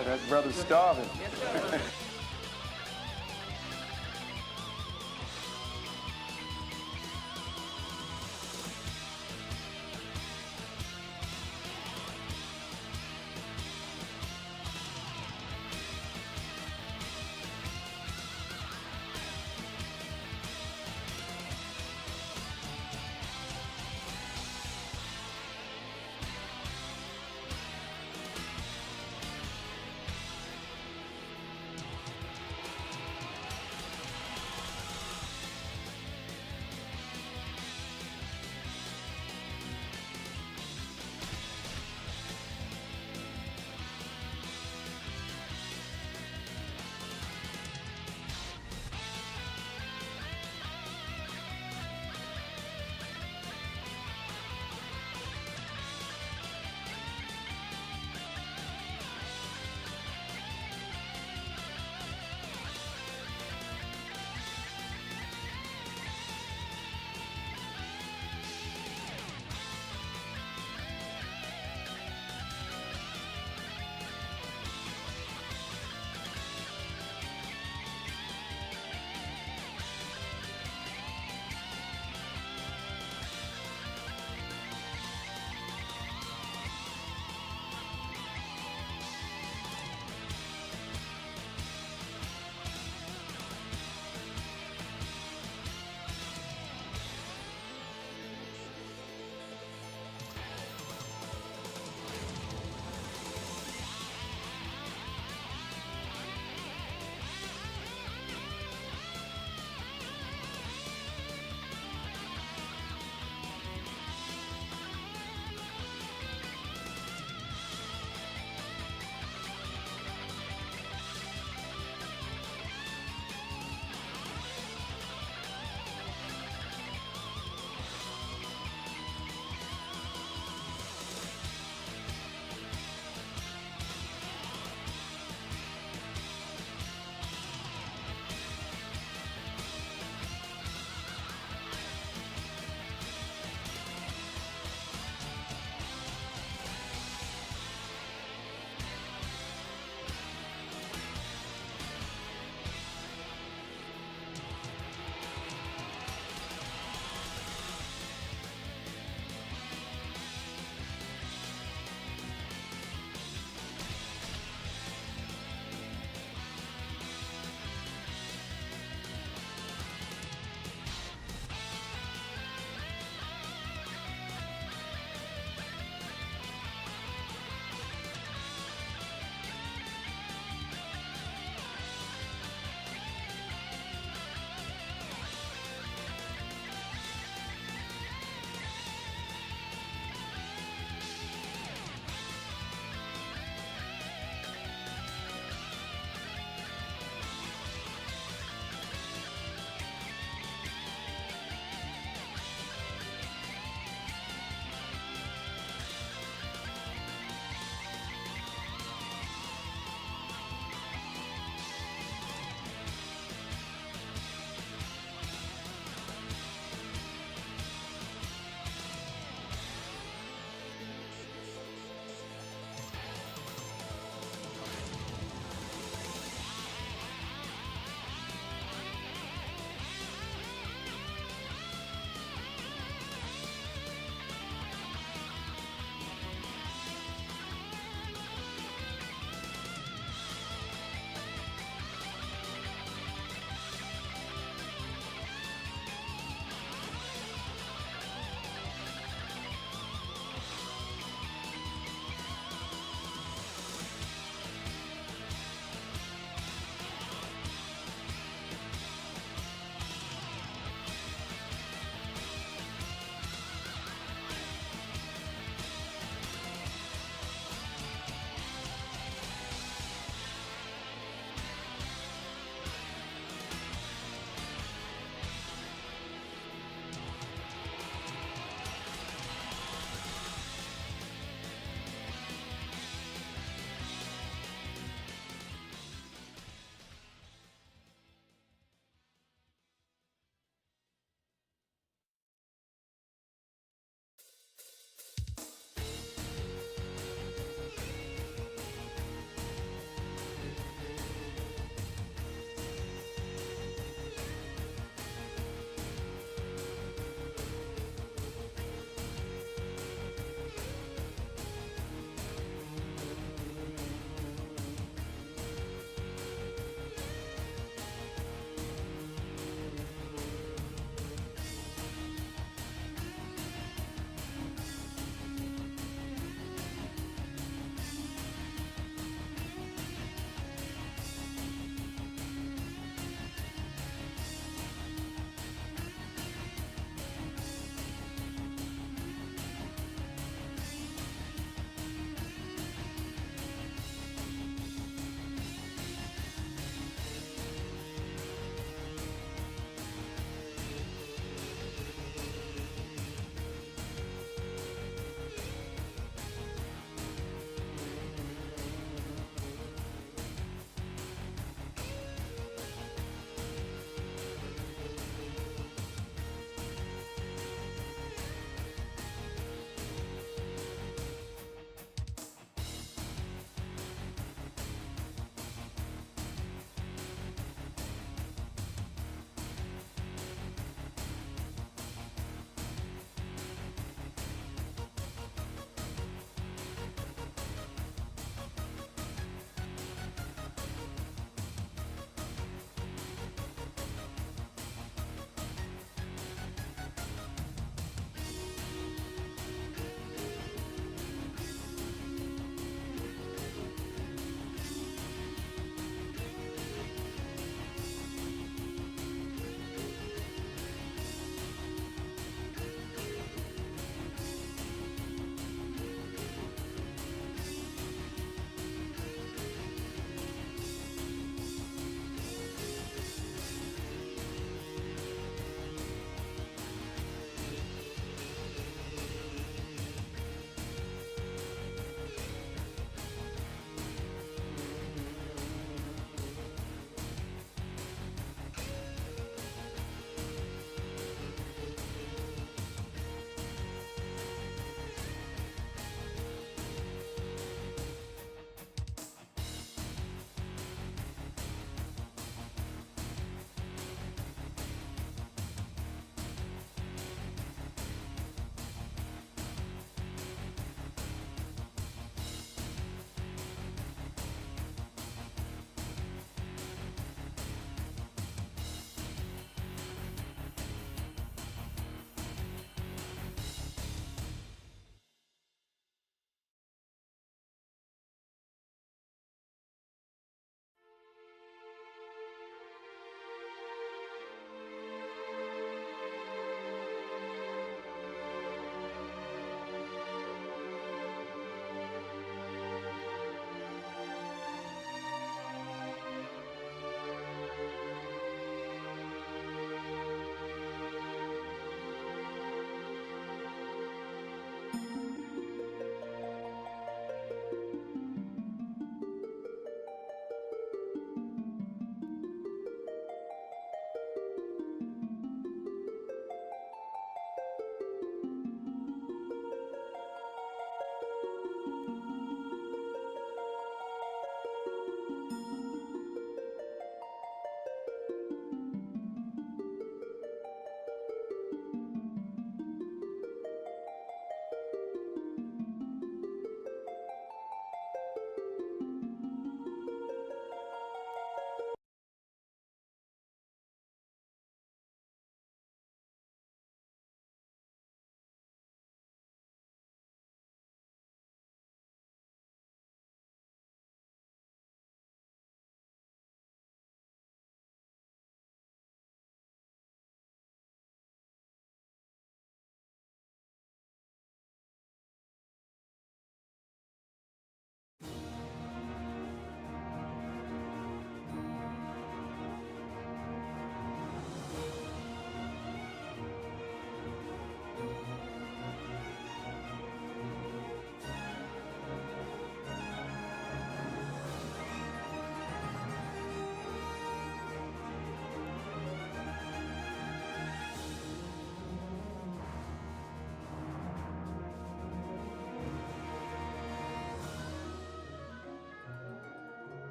Yeah, that brother's starving.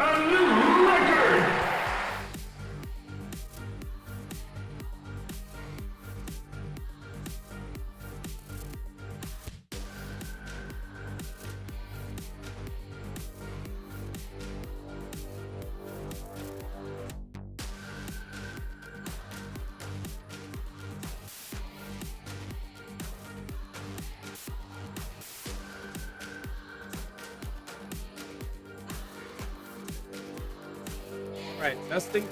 A new record! All right,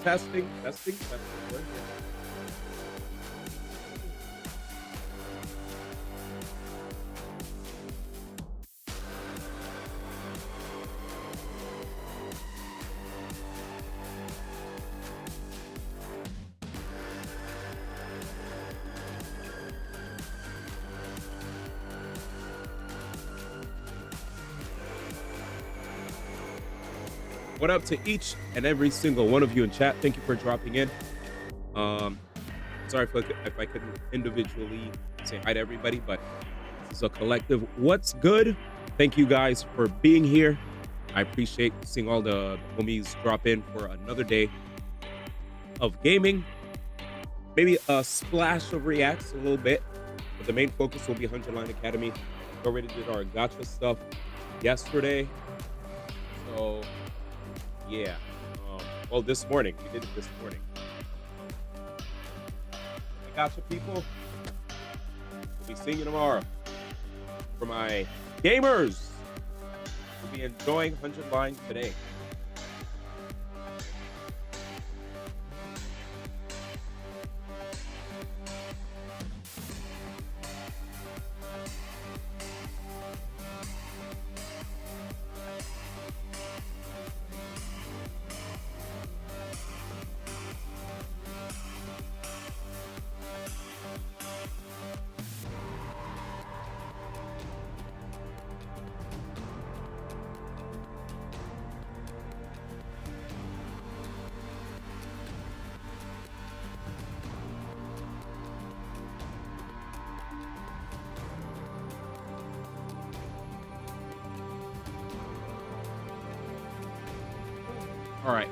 testing. We're here. What up to each and every single one of you in chat? Thank you for dropping in. Sorry if I couldn't individually say hi to everybody, but this is a collective. What's good? Thank you guys for being here. I appreciate seeing all the homies drop in for another day of gaming. Maybe a splash of reacts a little bit, but the main focus will be 100 Line Academy. We already did our gacha stuff yesterday. So yeah, well, this morning, we did it this morning. I gotcha, people. We'll be seeing you tomorrow. For my gamers, we'll be enjoying 100 Line today. All right.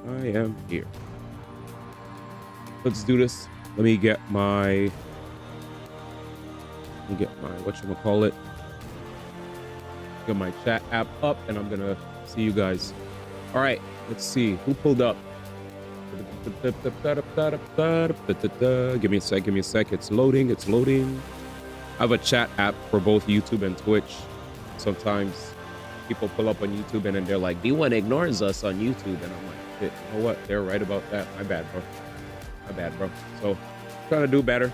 I am here. Let's do this. Let me get my whatchamacallit. Get my chat app up and I'm gonna see you guys. All right, let's see who pulled up. Give me a sec. It's loading. I have a chat app for both YouTube and Twitch. Sometimes people pull up on YouTube and then they're like, D1 ignores us on YouTube. And I'm like, shit, you know what? They're right about that. My bad, bro. So, trying to do better.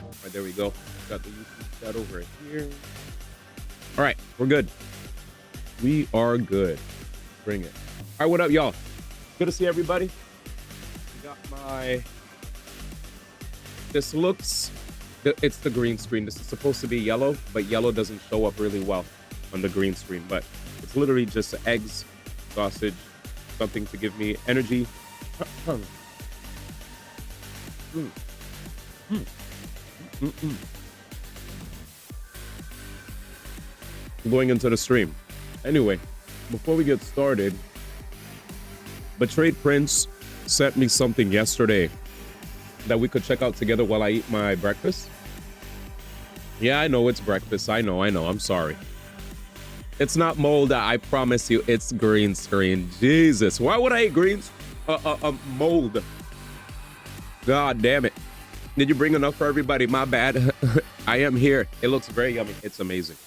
All right, there we go. Got the YouTube chat over here. All right, we're good. We are good. Bring it. All right, what up, y'all? Good to see everybody. Got my... This looks... It's the green screen. This is supposed to be yellow, but yellow doesn't show up really well on the green screen, but it's literally just eggs, sausage, something to give me energy. Going into the stream. Anyway, before we get started, Betrayed Prince sent me something yesterday that we could check out together while I eat my breakfast. Yeah, I know it's breakfast. I know. I'm sorry. It's not mold, I promise you. It's green screen. Jesus, why would I eat mold? God damn it. Did you bring enough for everybody? My bad. I am here. It looks very yummy. It's amazing.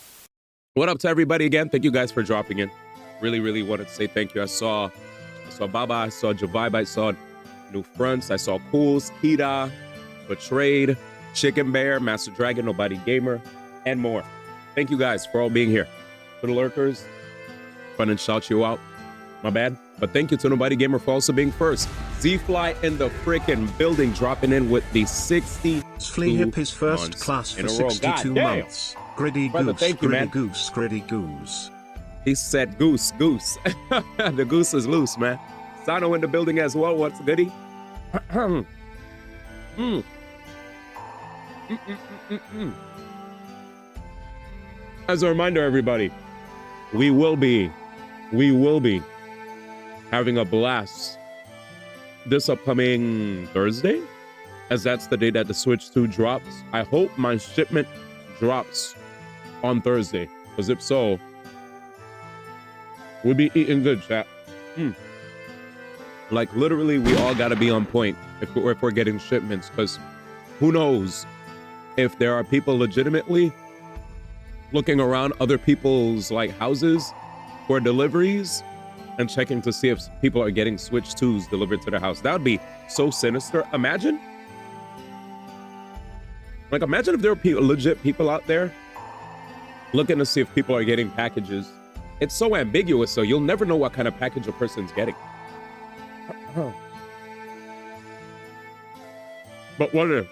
What up to everybody again? Thank you guys for dropping in. Really wanted to say thank you. I saw Baba, I saw Javibe, I saw New Fronts, I saw Cools, Kita, Betrayed, Chicken Bear, Master Dragon, Nobody Gamer, and more. Thank you guys for all being here. To the lurkers, fun and shout you out. My bad. But thank you to Nobody Gamer for also being first. Z-Fly in the freaking building, dropping in with the 60. Flea Hip his first class for 62 months. Gritty goose. He said goose. The goose is loose, man. Sano in the building as well. What's goody? As a reminder, everybody, we will be having a blast this upcoming Thursday, as that's the day that the Switch 2 drops. I hope my shipment drops on Thursday, because if so, we'll be eating good, chat. Like, literally, we all got to be on point if we're getting shipments, because who knows if there are people legitimately looking around other people's like houses for deliveries and checking to see if people are getting Switch 2s delivered to their house. That would be so sinister. Imagine if there are legit people out there looking to see if people are getting packages. It's so ambiguous, so you'll never know what kind of package a person's getting. But what if?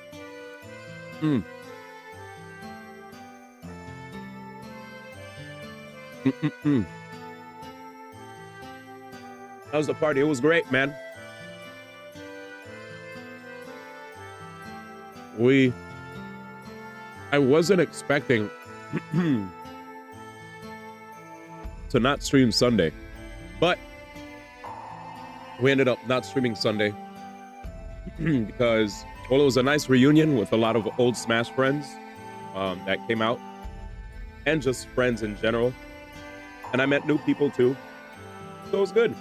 That was the party. It was great, man. I wasn't expecting to not stream Sunday, but we ended up not streaming Sunday because, well, it was a nice reunion with a lot of old Smash friends that came out, and just friends in general. And I met new people too, so it was good.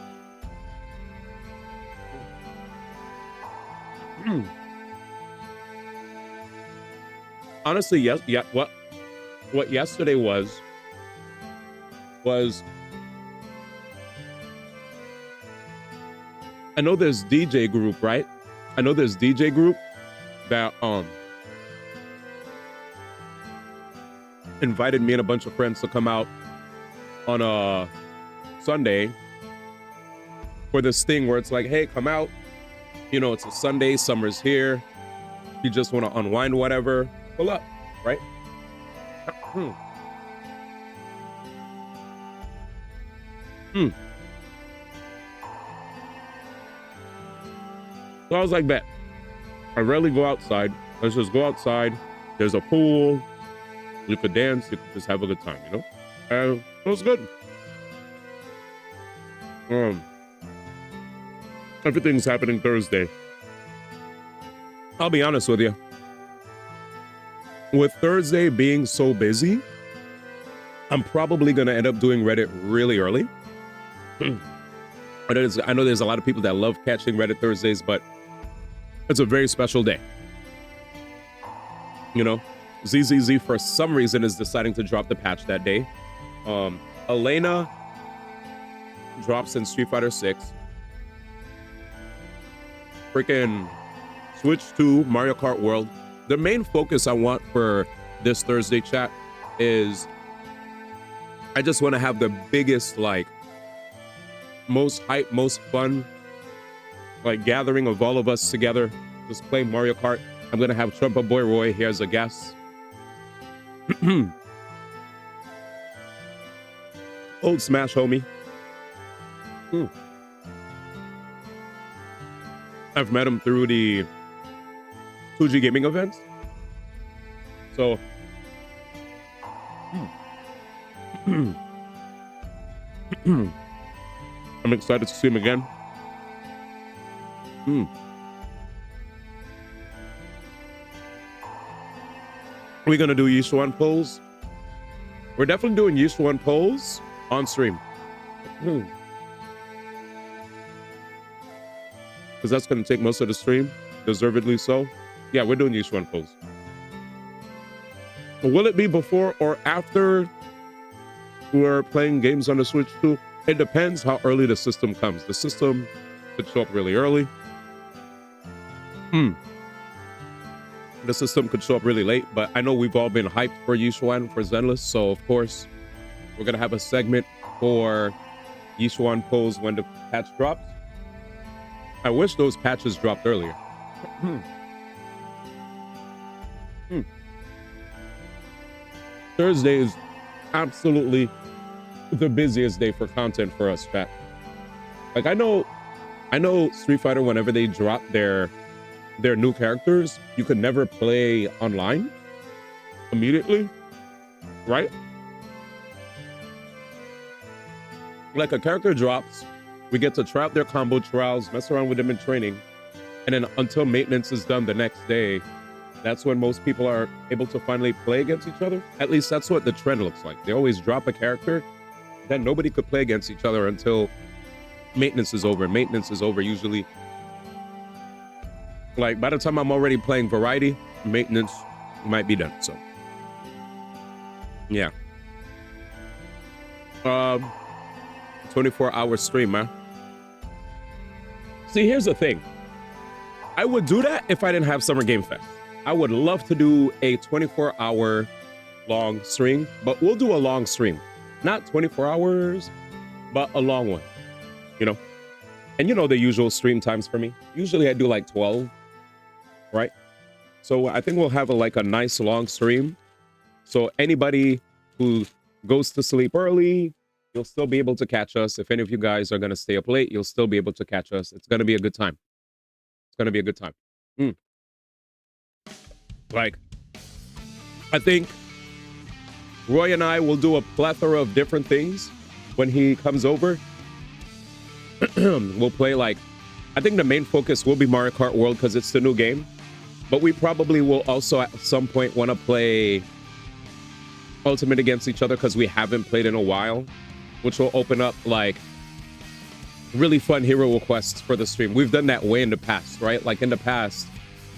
Honestly, yes, yeah. What yesterday was I know there's DJ group, right? I know there's DJ group that invited me and a bunch of friends to come out on a Sunday for this thing where it's like, hey, come out. You know, it's a Sunday, summer's here. You just want to unwind, whatever. Pull up, right? So I was like, bet. I rarely go outside. Let's just go outside. There's a pool. You could dance. You could just have a good time, you know? And it was good. Everything's happening Thursday. I'll be honest with you. With Thursday being so busy, I'm probably going to end up doing Reddit really early. I know there's a lot of people that love catching Reddit Thursdays, but it's a very special day. You know, ZZZ for some reason is deciding to drop the patch that day. Elena drops in Street Fighter 6. Freaking Switch 2, Mario Kart World. The main focus I want for this Thursday chat is I just want to have the biggest, like, most hype, most fun, like, gathering of all of us together, just playing Mario Kart. I'm going to have Trumpa Boy Roy here as a guest. Old Smash homie. I've met him through the 2G gaming events. So I'm excited to see him again. We're gonna do Yishuan polls. We're definitely doing Yishuan polls on stream. Because that's going to take most of the stream, deservedly so. Yeah, we're doing Yishuan polls. Will it be before or after we're playing games on the Switch 2? It depends how early the system comes. The system could show up really early. The system could show up really late, but I know we've all been hyped for Yishuan for Zenless, so of course we're going to have a segment for Yishuan polls when the patch drops. I wish those patches dropped earlier. Thursday is absolutely the busiest day for content for us, chat. Like, I know Street Fighter, whenever they drop their new characters, you could never play online immediately, right? Like a character drops, we get to try out their combo trials, mess around with them in training, and then until maintenance is done the next day, that's when most people are able to finally play against each other. At least that's what the trend looks like. They always drop a character, then nobody could play against each other until maintenance is over. Maintenance is over usually. Like by the time I'm already playing variety, maintenance might be done. So yeah. 24-hour stream, man. See, here's the thing. I would do that if I didn't have Summer Game Fest. I would love to do a 24-hour long stream, but we'll do a long stream. Not 24 hours, but a long one, you know? And you know the usual stream times for me. Usually I do like 12, right? So I think we'll have a nice long stream. So anybody who goes to sleep early, you'll still be able to catch us. If any of you guys are going to stay up late, you'll still be able to catch us. It's going to be a good time. It's going to be a good time. Like, I think Roy and I will do a plethora of different things when he comes over. We'll play I think the main focus will be Mario Kart World because it's the new game. But we probably will also at some point want to play Ultimate against each other because we haven't played in a while, which will open up really fun hero requests for the stream. We've done that way in the past, right? Like in the past,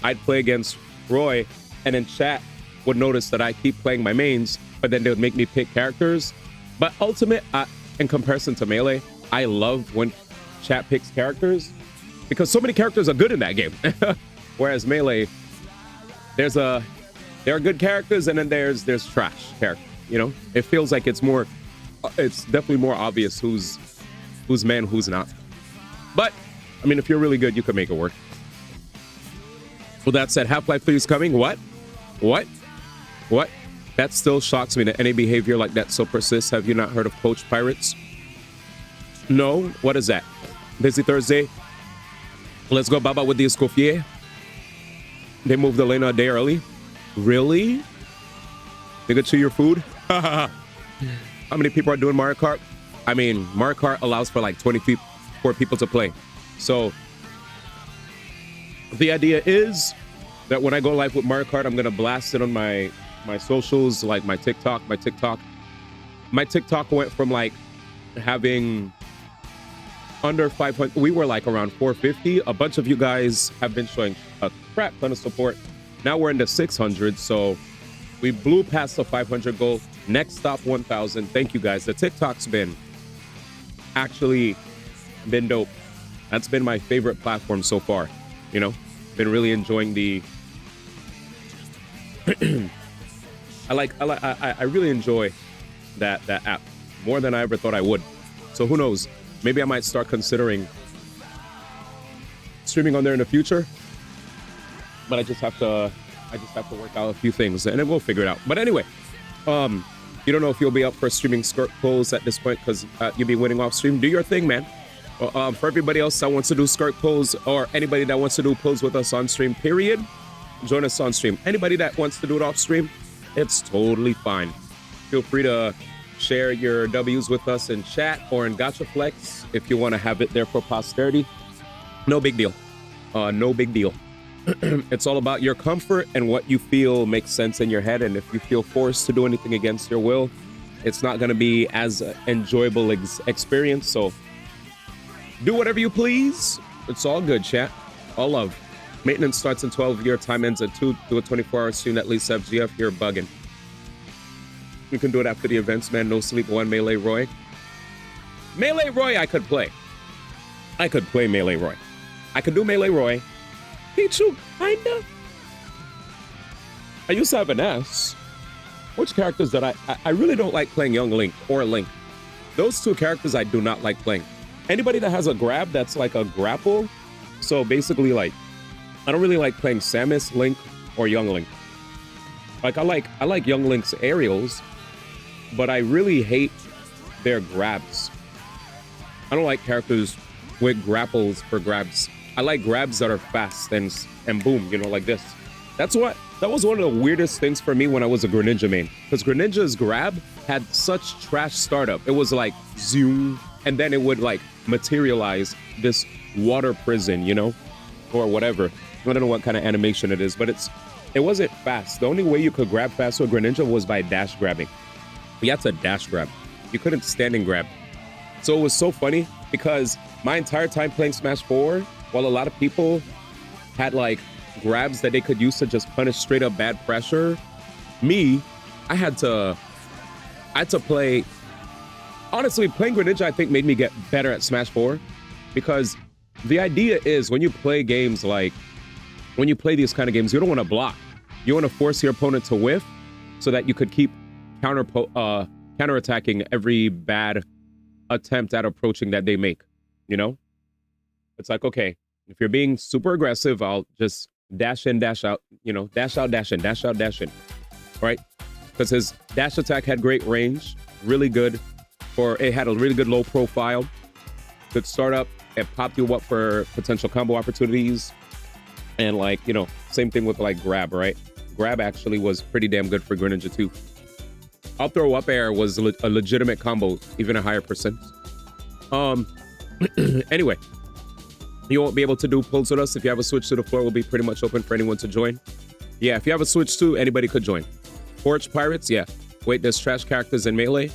I'd play against Roy and then chat would notice that I keep playing my mains, but then they would make me pick characters. But Ultimate, in comparison to Melee, I love when chat picks characters because so many characters are good in that game. Whereas Melee, there are good characters and then there's trash characters, you know? It feels like it's definitely more obvious who's man, who's not. But, I mean, if you're really good, you can make it work. With that said, Half-Life 3 is coming. What? That still shocks me that any behavior like that still persists. Have you not heard of Poached Pirates? No? What is that? Busy Thursday? Let's go Baba with the Escoffier. They moved the lane a day early. Really? They could chew your food? How many people are doing Mario Kart? I mean, Mario Kart allows for 24 people to play. So the idea is that when I go live with Mario Kart, I'm going to blast it on my socials, like my TikTok. My TikTok went from having under 500. We were around 450. A bunch of you guys have been showing a crap ton of support. Now we're in the 600. So we blew past the 500 goal. Next stop 1,000. Thank you guys. The TikTok's been dope. That's been my favorite platform so far. You know, been really enjoying the. I really enjoy that app more than I ever thought I would. So who knows? Maybe I might start considering streaming on there in the future. But I just have to work out a few things and then we'll figure it out. But anyway, you don't know if you'll be up for streaming skirt pulls at this point because you'll be winning off stream. Do your thing, man. For everybody else that wants to do skirt pulls or anybody that wants to do pulls with us on stream, period, join us on stream. Anybody that wants to do it off stream, it's totally fine. Feel free to share your W's with us in chat or in Gacha Flex if you want to have it there for posterity. No big deal. No big deal. It's all about your comfort and what you feel makes sense in your head. And if you feel forced to do anything against your will, it's not going to be as enjoyable experience. So do whatever you please. It's all good, chat. All love. Maintenance starts in 12. Your time ends at 2. Do a 24-hour stream at least FGF. You're bugging. You can do it after the events, man. No sleep. 1 Melee Roy. Melee Roy I could play. I could play Melee Roy. I could do Melee Roy. Pichu, kinda. I used to have an S. Which characters that I really don't like playing Young Link or Link. Those two characters I do not like playing. Anybody that has a grab that's like a grapple. So basically I don't really like playing Samus, Link, or Young Link. I like Young Link's aerials, but I really hate their grabs. I don't like characters with grapples for grabs. I like grabs that are fast and boom, you know, like this. That was one of the weirdest things for me when I was a Greninja main. Because Greninja's grab had such trash startup. It was like zoom, and then it would like materialize this water prison, you know, or whatever. I don't know what kind of animation it is, but it wasn't fast. The only way you could grab fast with Greninja was by dash grabbing. You had to dash grab. You couldn't standing grab. So it was so funny because my entire time playing Smash 4, while a lot of people had like grabs that they could use to just punish straight up bad pressure, me, I had to play. Honestly, playing Greninja, I think, made me get better at Smash 4 because the idea is when you play games like, when you play these kind of games, you don't want to block. You want to force your opponent to whiff so that you could keep counterattacking every bad attempt at approaching that they make, you know? It's like, okay, if you're being super aggressive, I'll just dash in, dash out, you know, dash out, dash in, dash out, dash in, right? Because his dash attack had great range, really good, or it had a really good low profile, good startup, it popped you up for potential combo opportunities, and like, you know, same thing with like grab, right? Grab actually was pretty damn good for Greninja too. Up throw up air was a legitimate combo, even a higher percent. Anyway, you won't be able to do pulls with us. If you have a Switch 2, the floor will be pretty much open for anyone to join. Yeah, if you have a Switch 2, anybody could join. Porch Pirates, yeah. Wait, there's trash characters in Melee?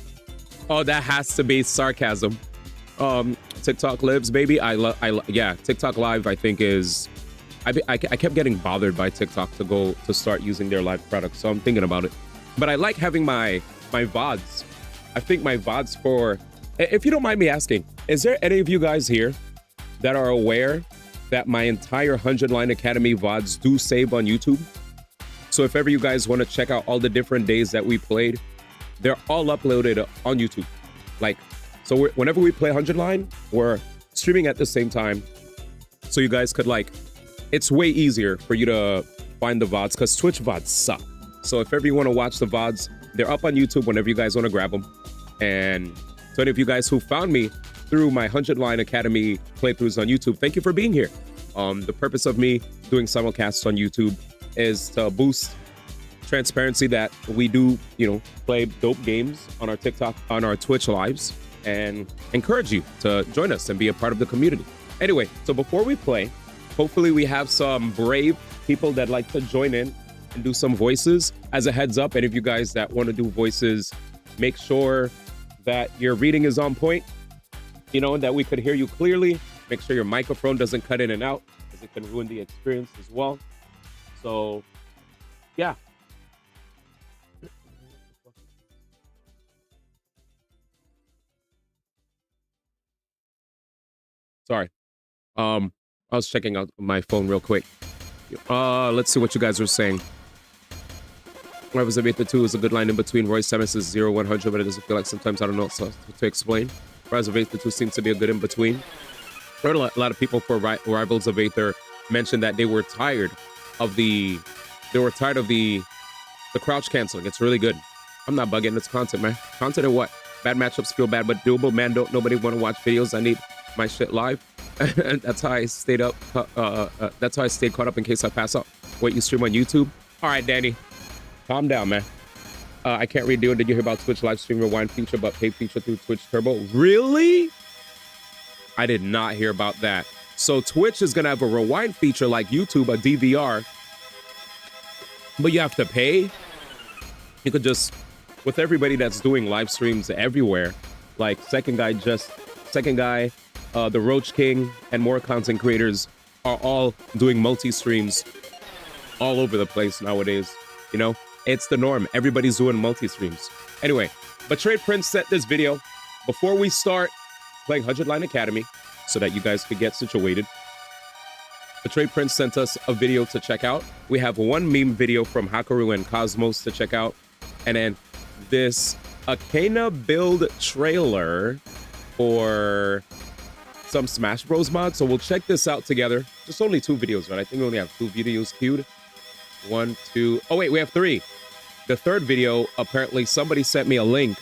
Oh, that has to be sarcasm. TikTok lives, baby. Yeah, TikTok Live, I think is... I kept getting bothered by TikTok to start using their live products, so I'm thinking about it. But I like having my VODs. I think my VODs for... If you don't mind me asking, is there any of you guys here that are aware that my entire 100 Line Academy VODs do save on YouTube? So if ever you guys want to check out all the different days that we played, they're all uploaded on YouTube. Like, so whenever we play 100 Line, we're streaming at the same time. So you guys could like... It's way easier for you to find the VODs because Twitch VODs suck. So if ever you want to watch the VODs, they're up on YouTube whenever you guys want to grab them. And so any of you guys who found me through my 100 Line Academy playthroughs on YouTube, thank you for being here. The purpose of me doing simulcasts on YouTube is to boost transparency that we do, you know, play dope games on our TikTok, on our Twitch lives, and encourage you to join us and be a part of the community. Anyway, so before we play, hopefully we have some brave people that like to join in and do some voices. As a heads up, any of you guys that want to do voices, make sure that your reading is on point, you know, that we could hear you clearly. Make sure your microphone doesn't cut in and out because it can ruin the experience as well. So, yeah. Sorry. I was checking out my phone real quick. Let's see what you guys are saying. Rivals of 8-2 is a good line in between. Roy Samus is 0-100, but it doesn't feel like sometimes I don't know what to explain. Rivals of 8-2 seems to be a good in between. I heard a lot of people for Rivals of Aether mentioned that they were tired of the crouch canceling. It's really good. I'm not bugging. It's content, man. Content and what? Bad matchups feel bad, but doable. Man, don't nobody want to watch videos. I need my shit live. And that's how I stayed up. That's how I stayed caught up in case I pass out. Wait, you stream on YouTube? All right, Danny. Calm down, man. I can't redo it. Did you hear about Twitch live stream rewind feature, but pay feature through Twitch Turbo? Really? I did not hear about that. So Twitch is going to have a rewind feature like YouTube, a DVR. But you have to pay. You could just, with everybody that's doing live streams everywhere, like Second Guy, the Roach King, and more content creators are all doing multi-streams all over the place nowadays. You know, it's the norm. Everybody's doing multi-streams. Anyway, Betrayed Prince sent this video before we start playing 100 Line Academy so that you guys could get situated. Betrayed Prince sent us a video to check out. We have one meme video from Hakaru and Cosmos to check out. And then this Akena build trailer for some Smash Bros mod. So we'll check this out together. Just only 2 videos, right? I think we only have 2 videos queued. 1, 2. Oh wait, we have 3. The third video, apparently somebody sent me a link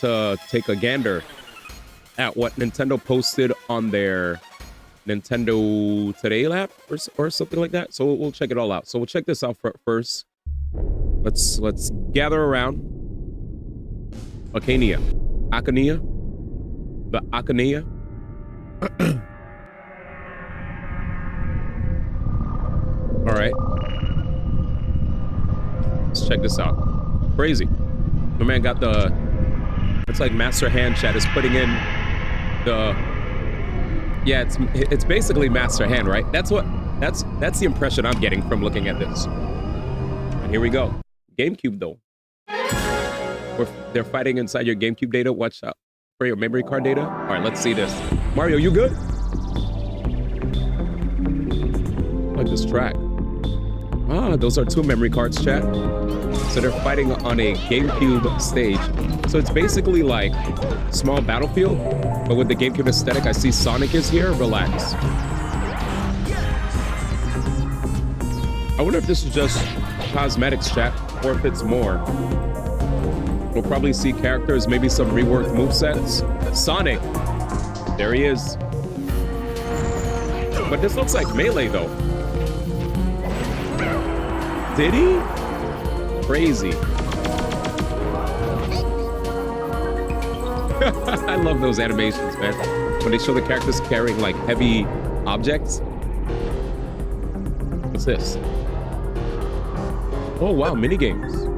to take a gander at what Nintendo posted on their Nintendo Today lap or something like that. So we'll check it all out. So we'll check this out first. Let's gather around. Akenia. the Akania. All right. Let's check this out. Crazy. My man got the, it's like Master Hand chat is putting in the, yeah, it's basically Master Hand, right? That's the impression I'm getting from looking at this. And here we go. GameCube though. They're fighting inside your GameCube data. Watch out for your memory card data. All right, let's see this. Mario, you good? Like this track. Ah, those are 2 memory cards, chat. So they're fighting on a GameCube stage. So it's basically like small Battlefield, but with the GameCube aesthetic. I see Sonic is here. Relax. I wonder if this is just cosmetics, chat, or if it's more. We'll probably see characters, maybe some reworked movesets. Sonic. There he is. But this looks like Melee, though. Did he? Crazy. I love those animations, man. When they show the characters carrying like heavy objects. What's this? Oh wow, minigames.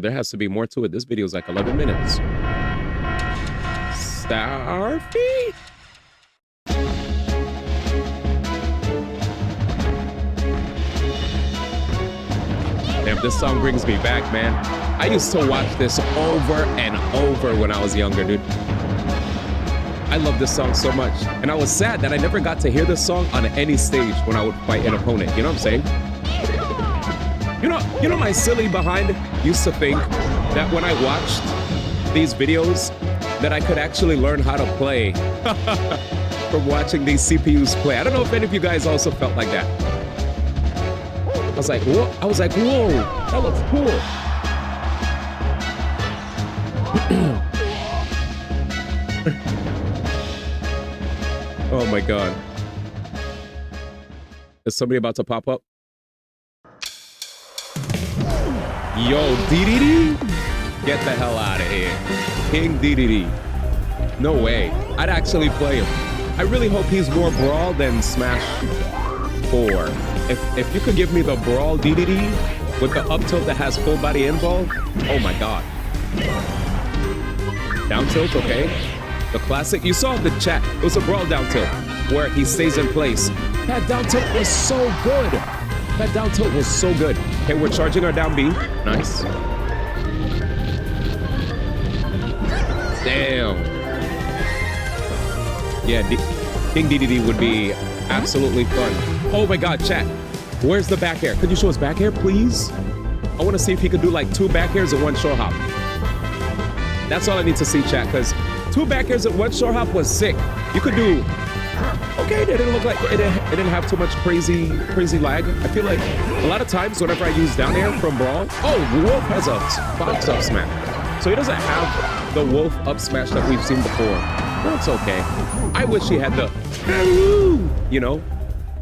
There has to be more to it. This video is like 11 minutes. Starfy? Damn, this song brings me back, man. I used to watch this over and over when I was younger, dude. I love this song so much. And I was sad that I never got to hear this song on any stage when I would fight an opponent. You know what I'm saying? You know my silly behind used to think that when I watched these videos that I could actually learn how to play from watching these CPUs play. I don't know if any of you guys also felt like that. I was like, whoa, that looks cool. Oh my God. Is somebody about to pop up? Yo, DDD? Get the hell out of here. King DDD. No way. I'd actually play him. I really hope he's more Brawl than Smash 4. If you could give me the Brawl DDD with the up tilt that has full body involved, oh my God. Down tilt, okay. The classic, you saw the chat. It was a Brawl down tilt where he stays in place. That down tilt was so good. That down tilt was so good. Okay, we're charging our down B. Nice. Damn. Yeah, King DDD would be absolutely fun. Oh my God, chat. Where's the back air? Could you show us back air, please? I want to see if he could do like 2 back airs and 1 short hop. That's all I need to see, chat, because 2 back airs and 1 short hop was sick. You could do... Okay, it didn't look like it didn't have too much crazy lag. I feel like a lot of times whenever I use down air from Brawl, oh, Wolf has a Fox up smash. So he doesn't have the Wolf up smash that we've seen before. That's okay. I wish he had the, you know,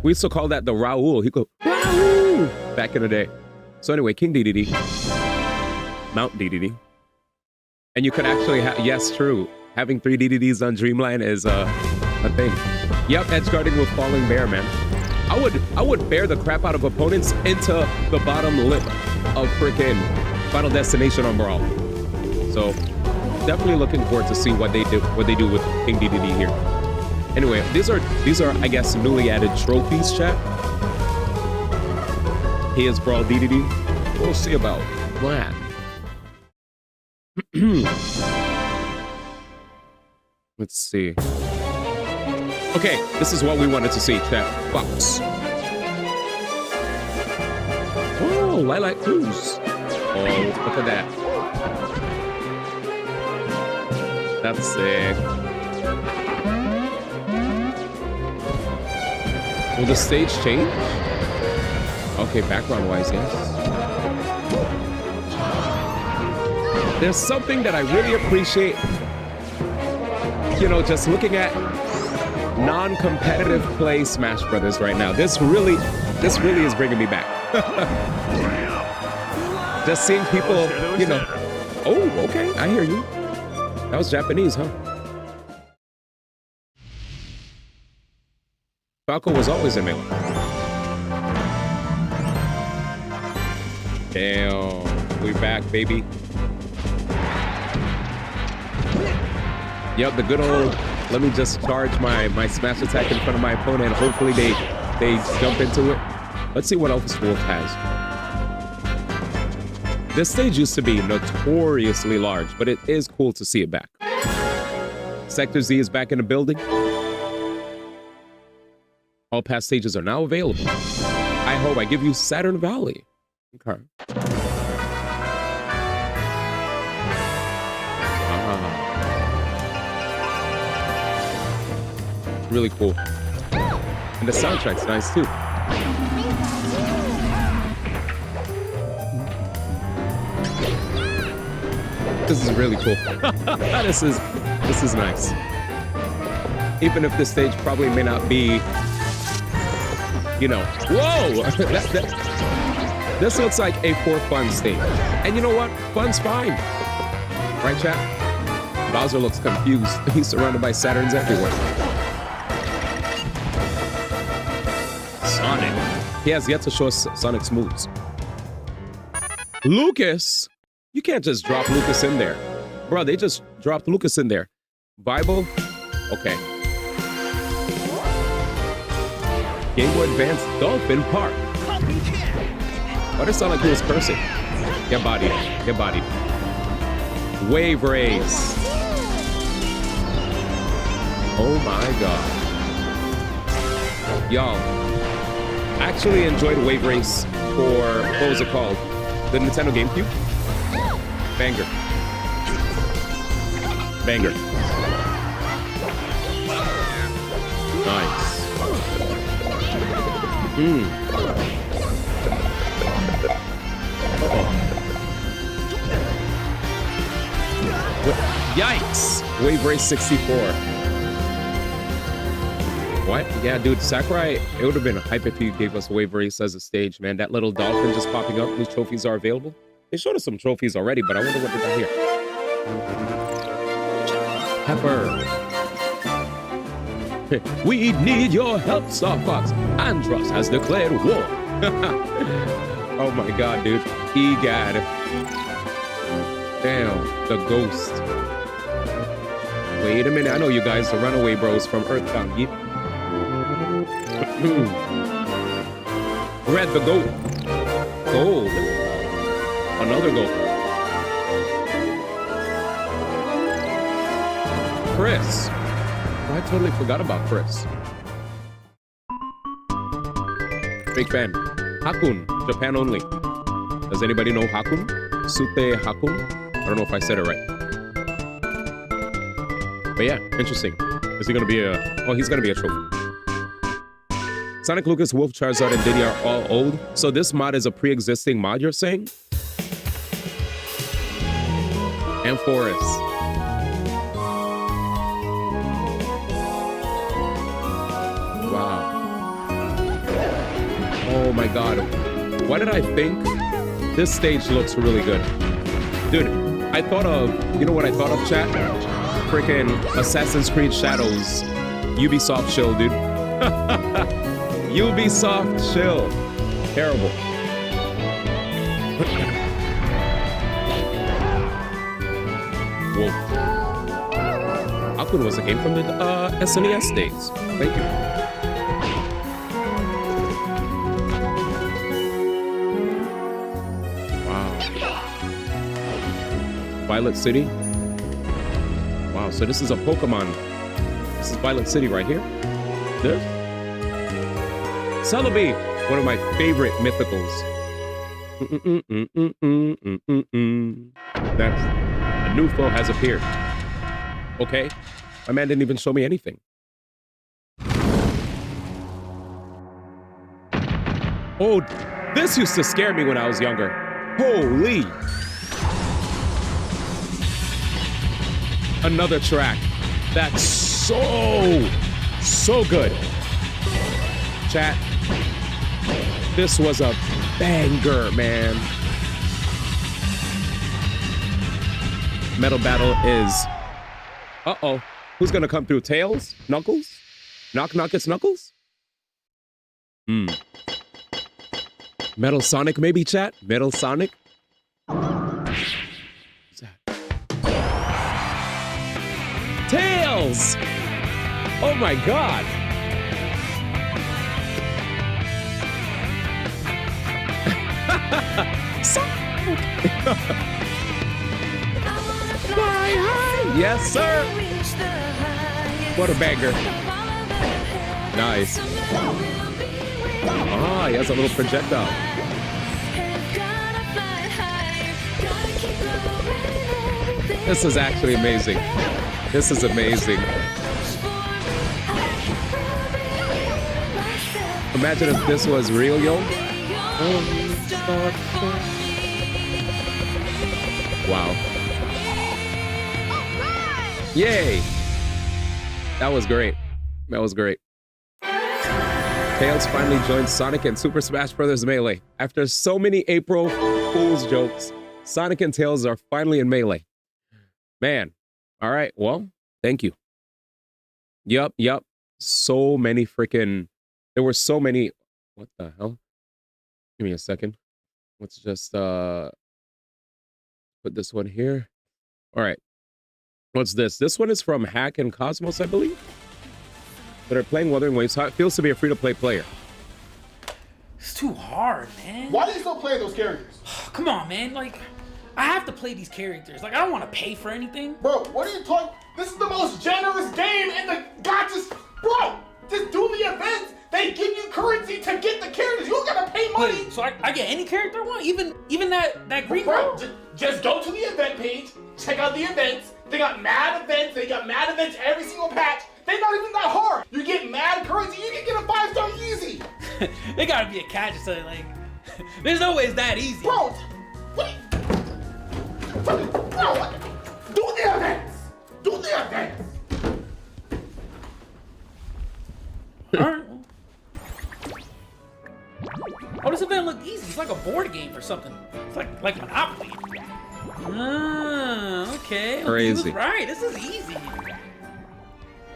we used to call that the Raoul. He go, Raoul, back in the day. So anyway, King DDD, Mount DDD. And you could actually have, yes, true. Having 3 DDDs on Dreamland is a thing. Yep, edgeguarding with Falling Bear, man. I would bear the crap out of opponents into the bottom lip of freaking Final Destination on Brawl. So definitely looking forward to see what they do with King DDD here. Anyway, these are I guess newly added trophies, chat. He is Brawl DDD. We'll see about that. Let's see. Okay, this is what we wanted to see, chat. Fox. Oh, Lilac Cruise. Oh, look at that. That's sick. Will the stage change? Okay, background-wise, yes. There's something that I really appreciate, you know, just looking at non-competitive play Smash Brothers right now. This really is bringing me back. Just seeing people, you know, Oh, okay. I hear you. That was Japanese, huh? Falco was always in Melee. Damn. We back, baby. Yep, the good old, let me just charge my smash attack in front of my opponent and hopefully they jump into it. Let's see what else Wolf has. This stage used to be notoriously large, but it is cool to see it back. Sector Z is back in the building. All past stages are now available. I hope I give you Saturn Valley. Okay. Really cool. And the soundtrack's nice too. This is really cool. This is nice. Even if this stage probably may not be, you know, whoa! This looks like a for fun stage. And you know what? Fun's fine. Right, chat? Bowser looks confused. He's surrounded by Saturns everywhere. Sonic. He has yet to show us Sonic's moves. Lucas? You can't just drop Lucas in there. Bro, they just dropped Lucas in there. Bible? Okay. Game Boy Advance Dolphin Park. Why does it sound like he was cursing? Get bodied. Get bodied. Wave Race. Oh my god. Y'all, I actually enjoyed Wave Race for, what was it called? The Nintendo GameCube? Banger. Banger. Nice. Yikes! Wave Race 64. What? Yeah, dude, Sakurai, it would have been hype if you gave us Wave Race as a stage, man. That little dolphin just popping up whose trophies are available. They showed us some trophies already, but I wonder what they got here. Pepper. We need your help, Star Fox. Andros has declared war. Oh my god, dude. Egad. Damn, the ghost. Wait a minute, I know you guys, the Runaway Bros from Earthbound. Red the goat. Gold. Another goat. Chris. Oh, I totally forgot about Chris. Big fan. Hakun, Japan only. Does anybody know Hakun? Sute Hakun? I don't know if I said it right. But yeah, interesting. Is he gonna be a... Oh, he's gonna be a trophy. Sonic, Lucas, Wolf, Charizard, and Diddy are all old. So this mod is a pre-existing mod, you're saying? And Forest. Wow. Oh my god. Why did I think? This stage looks really good. Dude, I thought of... You know what I thought of, chat? Freaking Assassin's Creed Shadows. Ubisoft chill, dude. Ubisoft chill. Terrible. Whoa. Aquin was a game from the SNES days. Thank you. Wow. Violet City. Wow, so this is a Pokemon. This is Violet City right here. This. Celebi, one of my favorite mythicals. That's a new foe has appeared. Okay, my man didn't even show me anything. Oh, this used to scare me when I was younger. Holy. Another track. That's so good. Chat. This was a banger, man. Metal battle is... Uh-oh. Who's gonna come through? Tails? Knuckles? Knock, it's Knuckles? Metal Sonic, maybe, chat? Metal Sonic? What's that? Tails! Oh my god! Fly high! Yes, sir! What a banger. Nice. Ah, he has a little projectile. This is actually amazing. This is amazing. Imagine if this was real, yo. Wow. Yay! That was great. That was great. Tails finally joined Sonic and Super Smash Bros. Melee. After so many April Fool's jokes, Sonic and Tails are finally in Melee. Man. All right. Well, thank you. Yup. So many freaking... There were so many... What the hell? Give me a second. Let's just put this one here. All right. What's this? This one is from Hack and Cosmos, I believe. That are playing Wuthering Waves. How it feels to be a free-to-play player. It's too hard, man. Why do you still play those characters? Come on, man. Like, I have to play these characters. Like, I don't want to pay for anything. Bro, what are you talking? This is the most generous game in the gotchas. Bro, just do the events. They give you currency to get the characters. You don't gotta pay money. Wait, so I get any character I want? Even that green Bro, girl? just go to the event page, check out the events. They got mad events. They got mad events every single patch. They're not even that hard. You get mad currency, you can get a 5-star easy. They gotta be a catch or something. Like, there's no way it's that easy. Bro, what? Bro, do the events. Do the events. Alright. Oh, this event looked easy. It's like a board game or something. It's like Monopoly. Ah, okay. Crazy. He was right. This is easy.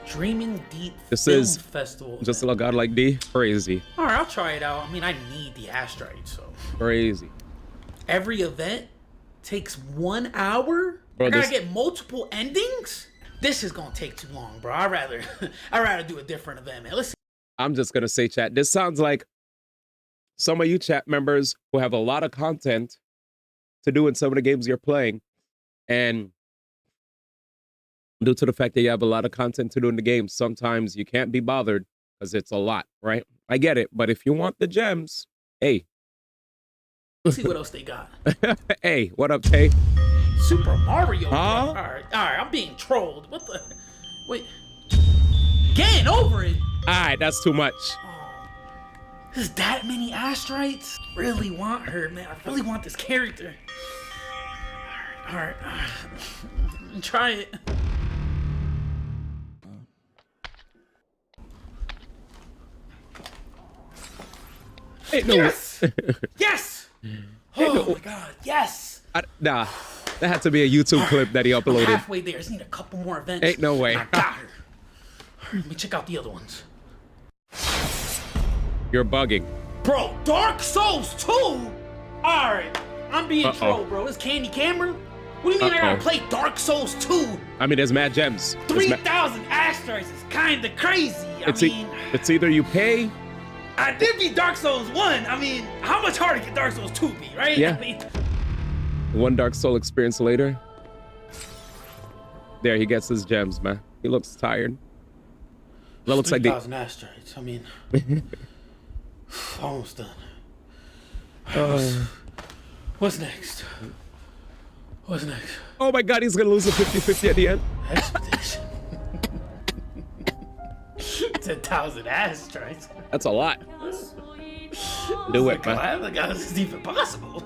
Dreaming Deep This Film is Festival. Just a God like D. Crazy. All right, I'll try it out. I mean, I need the asteroid, so. Crazy. Every event takes 1 hour? Bro, I gotta get multiple endings? This is gonna take too long, bro. I'd rather do a different event, man. Listen. I'm just gonna say, chat, this sounds like some of you chat members who have a lot of content to do in some of the games you're playing, and due to the fact that you have a lot of content to do in the game, sometimes you can't be bothered because it's a lot, right? I get it, but if you want the gems, hey. Let's see what else they got. Hey, what up, Tay? Super Mario. Huh? All right, I'm being trolled. What the? Wait. Getting over it. All right, that's too much. Oh, there's that many asteroids? Really want her, man. I really want this character. All right. Try it. Hey, no. Yes! Yes! Oh my god, yes! Nah, that had to be a YouTube clip that he I'm uploaded. halfway there. I just need a couple more events. Ain't no way. I got her. Let me check out the other ones. You're bugging. Bro, Dark Souls 2? Alright, I'm being trolled, bro. It's Candy Cameron? What do you mean I gotta play Dark Souls 2? I mean, there's mad gems. 3,000 asteroids is kinda crazy. It's either you pay. I did beat Dark Souls 1. I mean, how much harder can Dark Souls 2 be, right? Yeah. I mean, One Dark Soul experience later. There, he gets his gems, man. He looks tired. That looks like 3,000 asteroids. I mean, almost done. What's next? What's next? Oh my god, he's gonna lose a 50-50 at the end. Expedition. 10,000 asteroids. That's a lot. Do it, man. I don't think this is even possible.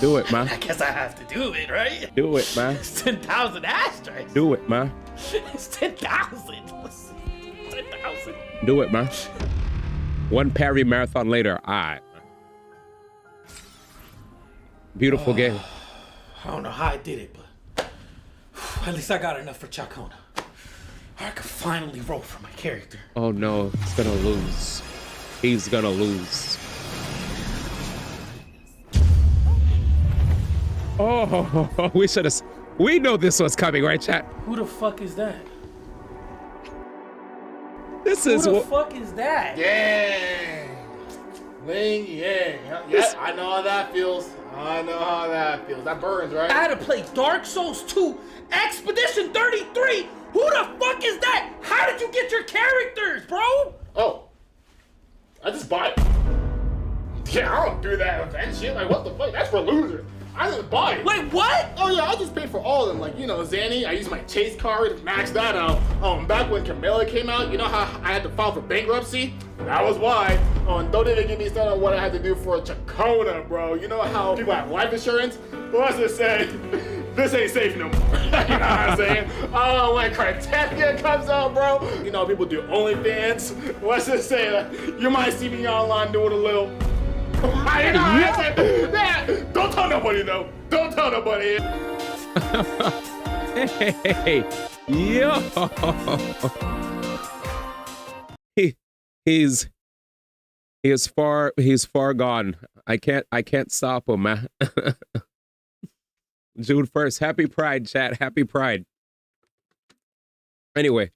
Do it, man. I guess I have to do it, right? Do it, man. It's 10,000 asteroids. Do it, man. It's 10,000. 10,000. Do it, man. One parry marathon later. All right. Beautiful game. I don't know how I did it, but At least I got enough for Chacona. I can finally roll for my character. Oh no, he's gonna lose. He's gonna lose. Oh, we should have. We know this was coming, right, chat? Who the fuck is that? This Who is the what. fuck is that? Yeah. Ling Yang. Yeah, I know how that feels. I know how that feels. That burns, right? I had to play Dark Souls 2 Expedition 33. Who the fuck is that? How did you get your characters, bro? Oh. I just buy it. Yeah, I don't do that event shit. Like, what the fuck? That's for losers. I just buy it. Wait, what? Oh yeah, I just paid for all of them. Like, you know, Zanny, I used my Chase card, max that out. Back when Camilla came out, you know how I had to file for bankruptcy? That was why. And don't even get me started on what I had to do for Chacona, bro. You know how people have life insurance? Well, let's just say, this ain't safe no more. You know what I'm saying? Oh, when Cartefia comes out, bro, you know, people do OnlyFans. Let's just say that you might see me online doing a little. Don't tell nobody though. Don't tell nobody. Hey, yo. He's far gone. I can't stop him, man. June 1st. Happy Pride, chat. Happy Pride. Anyway,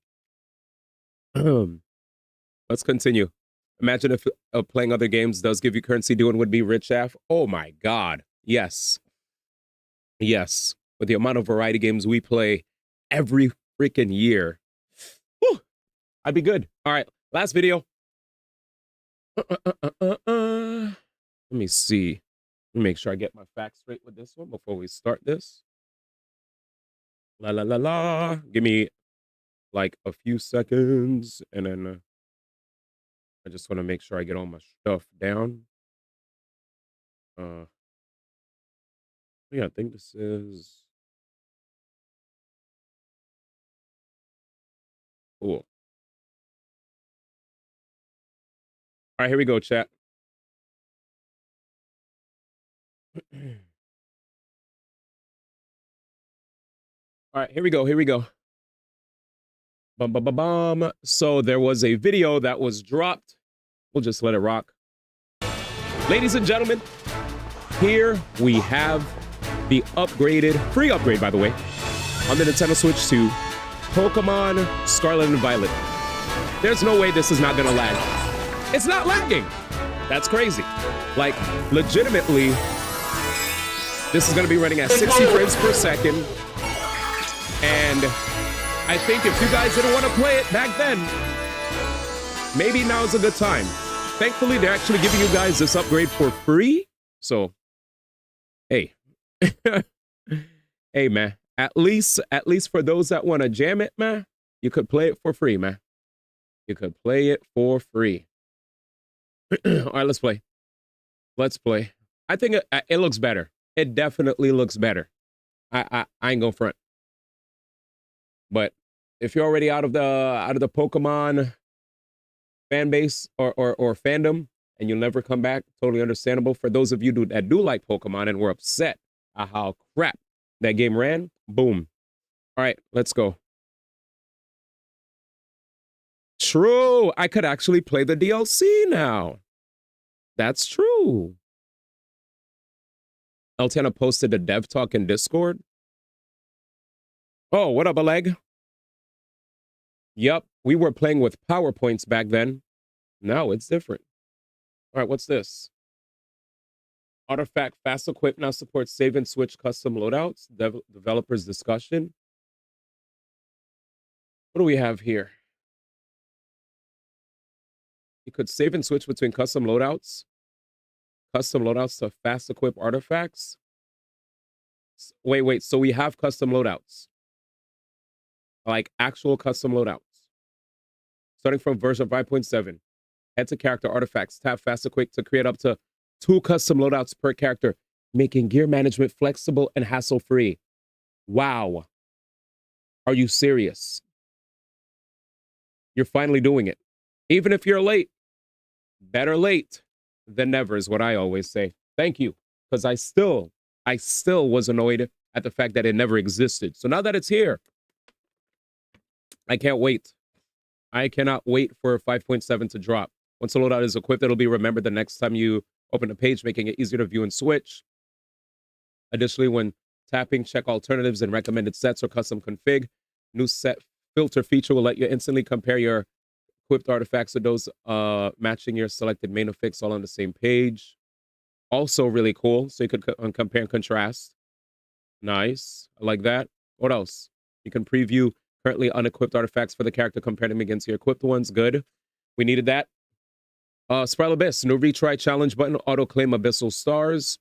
let's continue. Imagine if playing other games does give you currency doing would be Rich Af. Oh my God. Yes. Yes. With the amount of variety games we play every freaking year. Whew, I'd be good. All right. Last video. Let me see. Let me make sure I get my facts straight with this one before we start this. La la la la. Give me like a few seconds and then I just want to make sure I get all my stuff down. Yeah, I think this is cool. All right, here we go, chat. All right, here we go. Here we go. Bum, bum, bum, bum. So there was a video that was dropped. We'll just let it rock. Ladies and gentlemen, here we have the upgraded, free upgrade, by the way, on the Nintendo Switch to Pokemon Scarlet and Violet. There's no way this is not gonna lag. It's not lagging. That's crazy. Like, legitimately, this is gonna be running at 60 frames per second. And I think if you guys didn't want to play it back then, maybe now's a good time. Thankfully, they're actually giving you guys this upgrade for free. So, hey. Hey, man. At least for those that want to jam it, man, you could play it for free, man. You could play it for free. All right, let's play. Let's play. I think it looks better. It definitely looks better. I ain't gonna front. But if you're already out of the Pokemon fan base or fandom and you'll never come back, totally understandable. For those of you that do like Pokemon and were upset at how crap that game ran, boom. All right, let's go. True, I could actually play the DLC now. That's true. Eltana posted a dev talk in Discord. Oh, what up, Oleg? Yep, we were playing with PowerPoints back then. Now it's different. All right, what's this? Artifact Fast Equip now supports save and switch custom loadouts. Developers discussion. What do we have here? You could save and switch between custom loadouts. Custom loadouts to fast equip artifacts. Wait. So we have custom loadouts. Like actual custom loadouts. Starting from version 5.7. Head to character artifacts. Tap fast equip to create up to 2 custom loadouts per character, making gear management flexible and hassle-free. Wow. Are you serious? You're finally doing it. Even if you're late. Better late than never is what I always say. Thank you. Because I still was annoyed at the fact that it never existed. So now that it's here, I can't wait. I cannot wait for 5.7 to drop. Once the loadout is equipped, it'll be remembered the next time you open a page, making it easier to view and switch. Additionally, when tapping, check alternatives and recommended sets or custom config. New set filter feature will let you instantly compare your equipped artifacts to those matching your selected main affix all on the same page. Also really cool, so you could compare and contrast. Nice, I like that. What else? You can preview currently unequipped artifacts for the character, compare them against your equipped ones. Good, we needed that. Spiral Abyss, no retry challenge button, auto claim abyssal stars.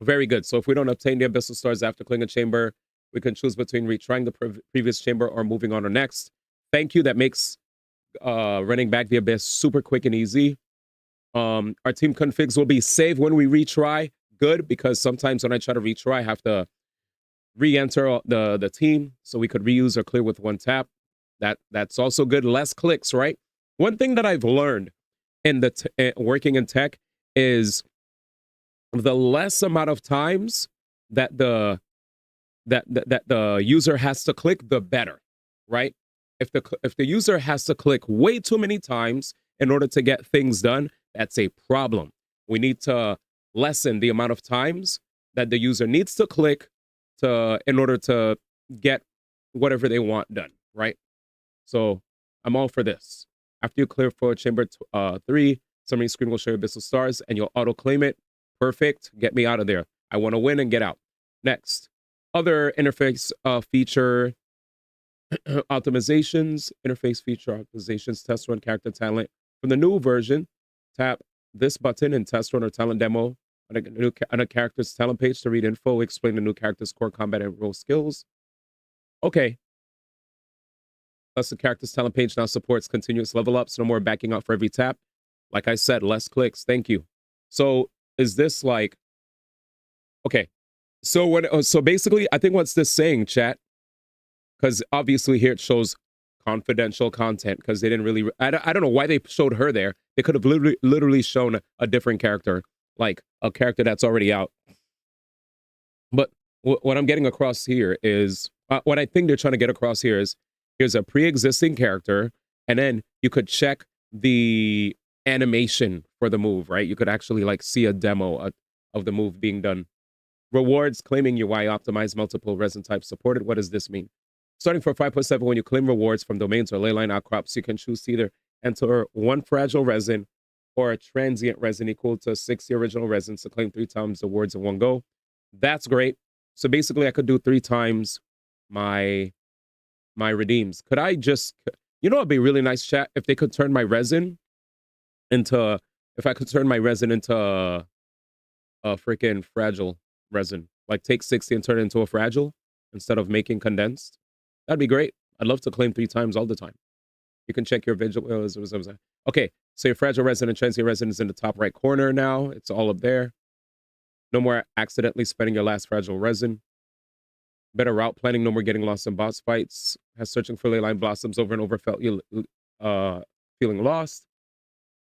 Very good. So if we don't obtain the abyssal stars after clearing a chamber, we can choose between retrying the previous chamber or moving on to next. Thank you. That makes running back the abyss super quick and easy. Our team configs will be saved when we retry. Good, because sometimes when I try to retry, I have to re-enter the team, so we could reuse or clear with one tap. That's also good. Less clicks, right? One thing that I've learned in working in tech is the less amount of times that the user has to click, the better, right? If the user has to click way too many times in order to get things done, that's a problem. We need to lessen the amount of times that the user needs to click in order to get whatever they want done, right? So I'm all for this. After you clear for chamber 3, summary screen will show you abyssal stars and you'll auto claim it. Perfect. Get me out of there. I want to win and get out. Next, other interface feature optimizations, interface feature optimizations, test run character talent. From the new version, tap this button in test run or talent demo on a character's talent page to read info, explain the new character's core combat and role skills. Okay. Plus, the character's talent page now supports continuous level ups, no more backing up for every tap. Like I said, less clicks. Thank you. So is this like, okay. So basically, I think what's this saying, chat? Because obviously here it shows confidential content because they didn't really, I don't know why they showed her there. They could have literally shown a different character, like a character that's already out. But what I'm getting across here is, what I think they're trying to get across here is, here's a pre-existing character, and then you could check the animation for the move, right? You could actually like see a demo of the move being done. Rewards, claiming UI optimized, multiple resin types supported. What does this mean? Starting for 5.7, when you claim rewards from domains or leyline outcrops, you can choose to either enter one fragile resin or a transient resin equal to 60 original resins to claim 3 times the rewards in one go. That's great. So basically, I could do 3 times my redeems. Could I just, you know, it'd be really nice, chat, if they could turn my resin into, if I could turn my resin into a freaking fragile resin, like take 60 and turn it into a fragile instead of making condensed. That'd be great. I'd love to claim 3 times all the time. You can check your visual. Okay, so your fragile resin and transient resin is in the top right corner now. It's all up there. No more accidentally spending your last fragile resin. Better route planning. No more getting lost in boss fights. Has searching for leyline blossoms over and over felt you feeling lost.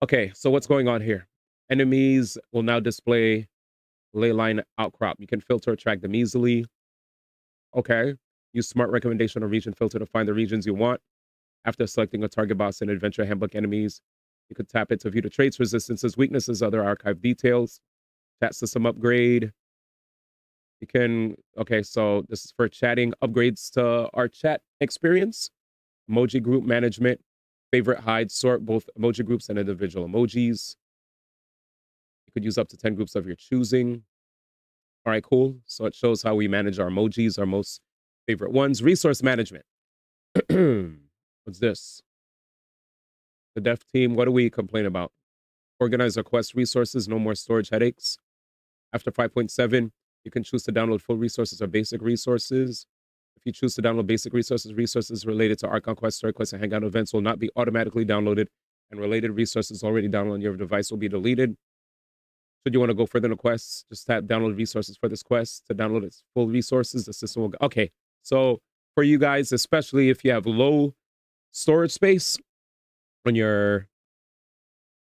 Okay, so what's going on here? Enemies will now display leyline outcrop. You can filter or track them easily. Okay. Use smart recommendation or region filter to find the regions you want. After selecting a target boss in adventure handbook enemies, you could tap it to view the traits, resistances, weaknesses, other archive details. Chat system upgrade. You can, okay, so this is for chatting, upgrades to our chat experience. Emoji group management, favorite hide, sort both emoji groups and individual emojis. You could use up to 10 groups of your choosing. All right, cool. So it shows how we manage our emojis, our most favorite ones. Resource management. What's this? The dev team, what do we complain about? Organize our quest resources, no more storage headaches. After 5.7, you can choose to download full resources or basic resources. If you choose to download basic resources, resources related to Archon Quest, Story Quest, and Hangout events will not be automatically downloaded, and related resources already downloaded on your device will be deleted. Should you want to go further in the quest, just tap download resources for this quest to download its full resources. The system will go. Okay, so for you guys, especially if you have low storage space on your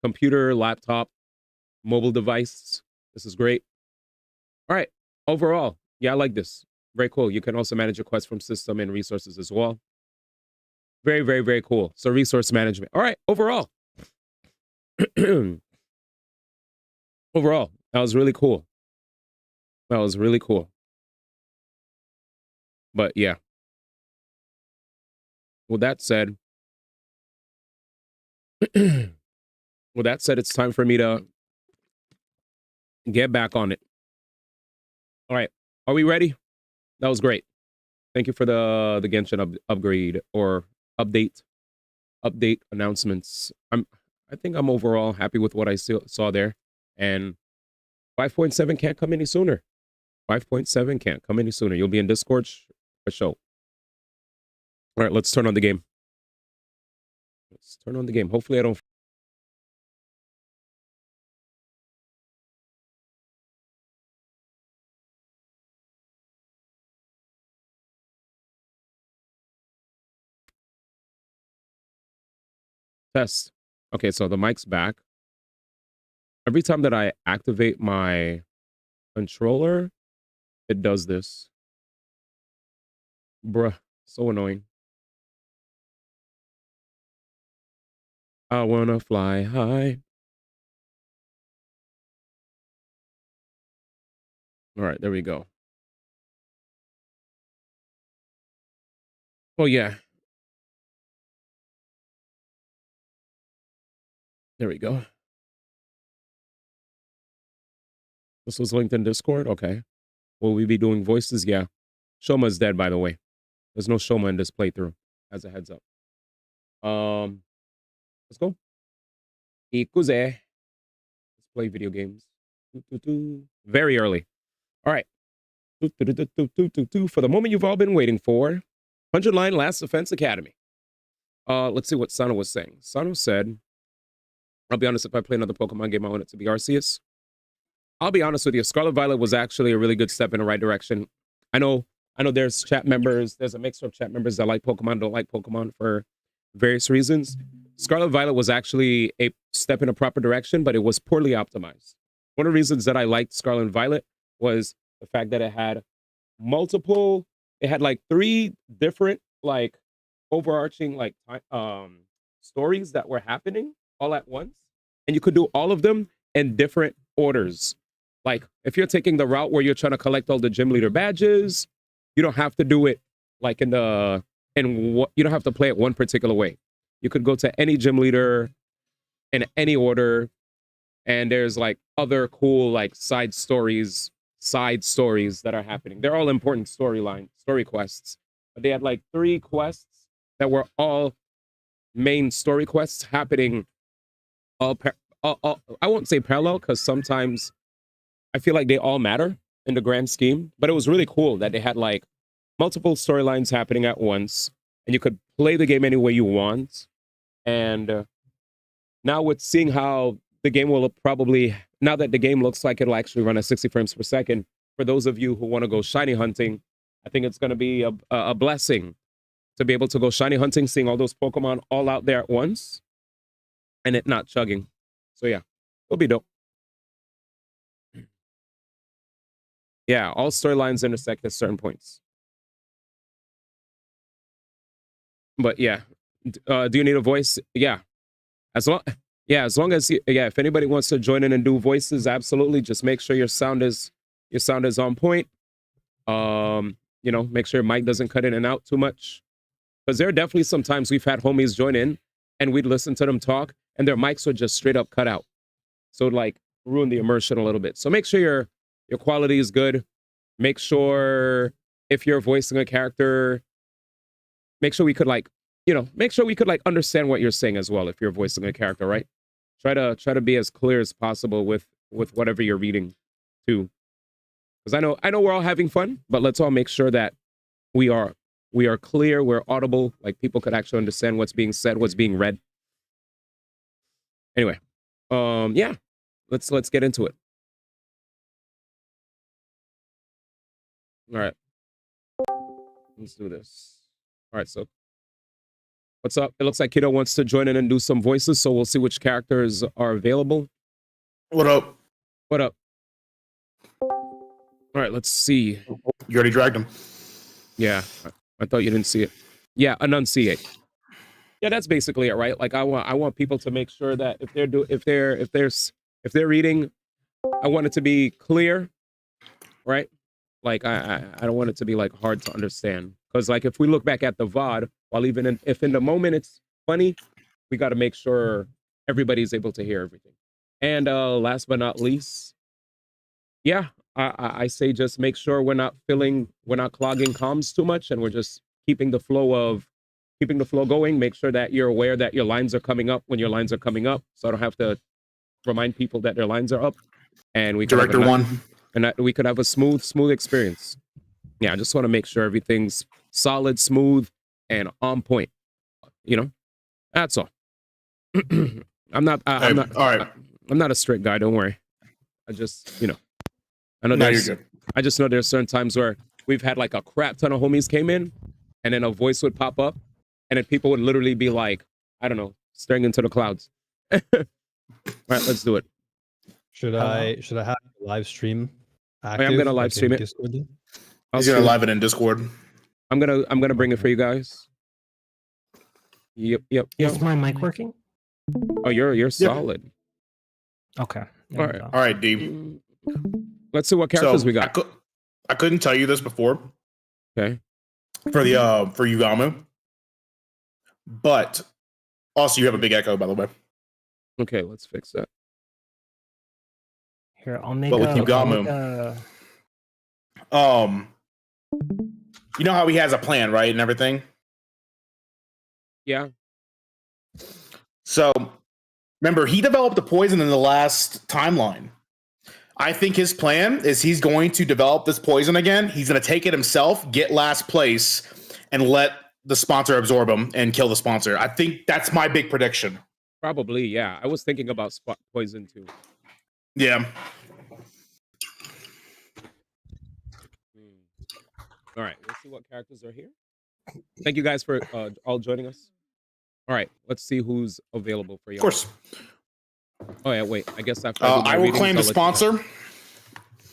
computer, laptop, mobile device, this is great. All right, overall, yeah, I like this. Very cool. You can also manage your quests from system and resources as well. Very, very, very cool. So resource management. All right, overall. Overall, that was really cool. That was really cool. But yeah. With that said, it's time for me to get back on it. All right. Are we ready? That was great. Thank you for the Genshin upgrade or update announcements. I think I'm overall happy with what I saw there. And 5.7 can't come any sooner. 5.7 can't come any sooner. You'll be in Discord for sure. All right, let's turn on the game. Let's turn on the game. Hopefully I don't... Test. Okay, so the mic's back. Every time that I activate my controller, it does this. Bruh, so annoying. I wanna fly high. All right, there we go. Oh, yeah. There we go. This was linked in Discord? Okay. Will we be doing voices? Yeah. Shoma's dead, by the way. There's no Shoma in this playthrough, as a heads up. Let's go. Ikuze. Let's play video games. Very early. All right. For the moment you've all been waiting for. 100-line Last Defense Academy. Let's see what Sano was saying. Sano said, I'll be honest, if I play another Pokemon game, I want it to be Arceus. I'll be honest with you. Scarlet Violet was actually a really good step in the right direction. I know there's chat members. There's a mixture of chat members that like Pokemon, don't like Pokemon for various reasons. Scarlet Violet was actually a step in a proper direction, but it was poorly optimized. One of the reasons that I liked Scarlet Violet was the fact that it had like 3 different like overarching like stories that were happening all at once, and you could do all of them in different orders. Like if you're taking the route where you're trying to collect all the gym leader badges, you don't have to do it like you don't have to play it one particular way. You could go to any gym leader in any order, and there's like other cool like side stories that are happening. They're all important story quests. But they had like 3 quests that were all main story quests happening all I won't say parallel, because sometimes I feel like they all matter in the grand scheme, but it was really cool that they had like multiple storylines happening at once, and you could play the game any way you want. And now with seeing how the game will probably, now that the game looks like it'll actually run at 60 frames per second, for those of you who want to go shiny hunting, I think it's going to be a blessing to be able to go shiny hunting, seeing all those Pokemon all out there at once, and it not chugging. So yeah, it'll be dope. Yeah, all storylines intersect at certain points. But yeah, do you need a voice? Yeah, as long as if anybody wants to join in and do voices, absolutely. Just make sure your sound is on point. Make sure your mic doesn't cut in and out too much, because there are definitely some times we've had homies join in and we'd listen to them talk and their mics would just straight up cut out, so it'd like ruin the immersion a little bit. So make sure your quality is good. Make sure if you're voicing a character, make sure we could understand what you're saying as well. If you're voicing a character, right? Try to be as clear as possible with whatever you're reading too. Because I know we're all having fun, but let's all make sure that we are clear, we're audible, like people could actually understand what's being said, what's being read. Anyway, yeah, let's get into it. All right, let's do this. All right, so what's up? It looks like Kiddo wants to join in and do some voices, so we'll see which characters are available. What up? What up? All right, let's see. You already dragged him. Yeah, I thought you didn't see it. Yeah, enunciate. Yeah, that's basically it, right? Like I want people to make sure that if they're reading, I want it to be clear, right? Like I don't want it to be like hard to understand. Because like if we look back at the VOD, while if in the moment it's funny, we got to make sure everybody's able to hear everything. And last but not least, yeah, I say just make sure we're not clogging comms too much, and we're just keeping the flow going. Make sure that you're aware that your lines are coming up when your lines are coming up, so I don't have to remind people that their lines are up. And we Director one, and that we could have a smooth experience. Yeah, I just want to make sure everything's solid, smooth, and on point. You know, that's all. I'm not. All right. I'm not a strict guy. Don't worry. I just, I know you're good. I just know there's certain times where we've had like a crap ton of homies came in, and then a voice would pop up, and then people would literally be like, I don't know, staring into the clouds. All right, let's do it. Should I have a live stream active? I'm gonna live stream it. He's gonna live it in Discord. I'm gonna bring it for you guys. Yep. Is my mic working? Oh, you're solid. Okay. All right. All right, D. Let's see what characters we got. I couldn't tell you this before. Okay. For Yugamu. But also you have a big echo, by the way. Okay, let's fix that. Here, I'll make. But with Yugamu, you know how he has a plan, right, and everything. Yeah. So, remember, he developed the poison in the last timeline. I think his plan is he's going to develop this poison again. He's going to take it himself, get last place, and let the sponsor absorb him and kill the sponsor. I think that's my big prediction. Probably, yeah. I was thinking about poison too. Yeah. All right, let's see what characters are here. Thank you guys for all joining us. All right, let's see who's available for you. Of course. Oh yeah, wait. I guess after I will claim the sponsor.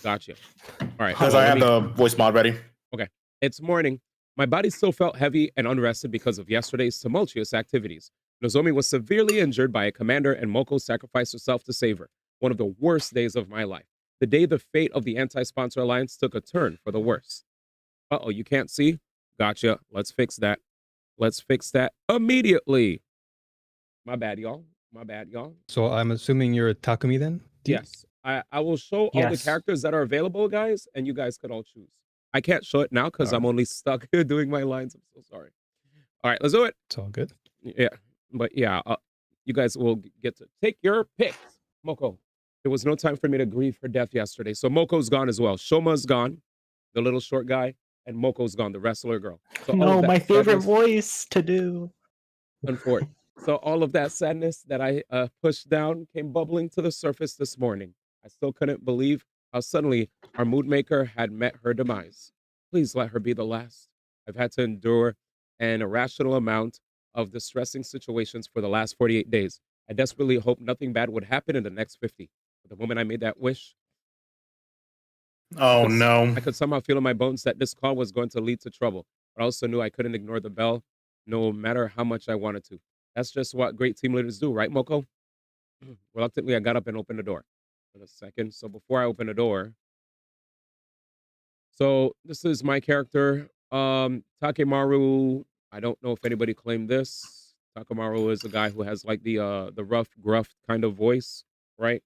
Gotcha. All right. Because I have the voice mod ready. Okay. It's morning. My body still felt heavy and unrested because of yesterday's tumultuous activities. Nozomi was severely injured by a commander, and Moko sacrificed herself to save her. One of the worst days of my life. The day the fate of the anti-sponsor alliance took a turn for the worse. Uh-oh, you can't see? Gotcha. Let's fix that. Let's fix that immediately. My bad, y'all. So I'm assuming you're a Takumi then? Yes. I will show all the characters that are available, guys, and you guys could all choose. I can't show it now because I'm only stuck doing my lines. I'm so sorry. All right, let's do it. It's all good. Yeah. But yeah, you guys will get to take your picks. Moko. There was no time for me to grieve her death yesterday. So Moko's gone as well. Shoma's gone, the little short guy, and Moko's gone, the wrestler girl. So no, my favorite voice to do. Unfortunately. So all of that sadness that I pushed down came bubbling to the surface this morning. I still couldn't believe how suddenly our mood maker had met her demise. Please let her be the last. I've had to endure an irrational amount of distressing situations for the last 48 days. I desperately hoped nothing bad would happen in the next 50. But the moment I made that wish, I could somehow feel in my bones that this call was going to lead to trouble. But I also knew I couldn't ignore the bell, no matter how much I wanted to. That's just what great team leaders do, right, Moko? Reluctantly, I got up and opened the door. In a second. So before I open the door, so this is my character, Takemaru. I don't know if anybody claimed this. Takemaru is a guy who has like the rough, gruff kind of voice, right?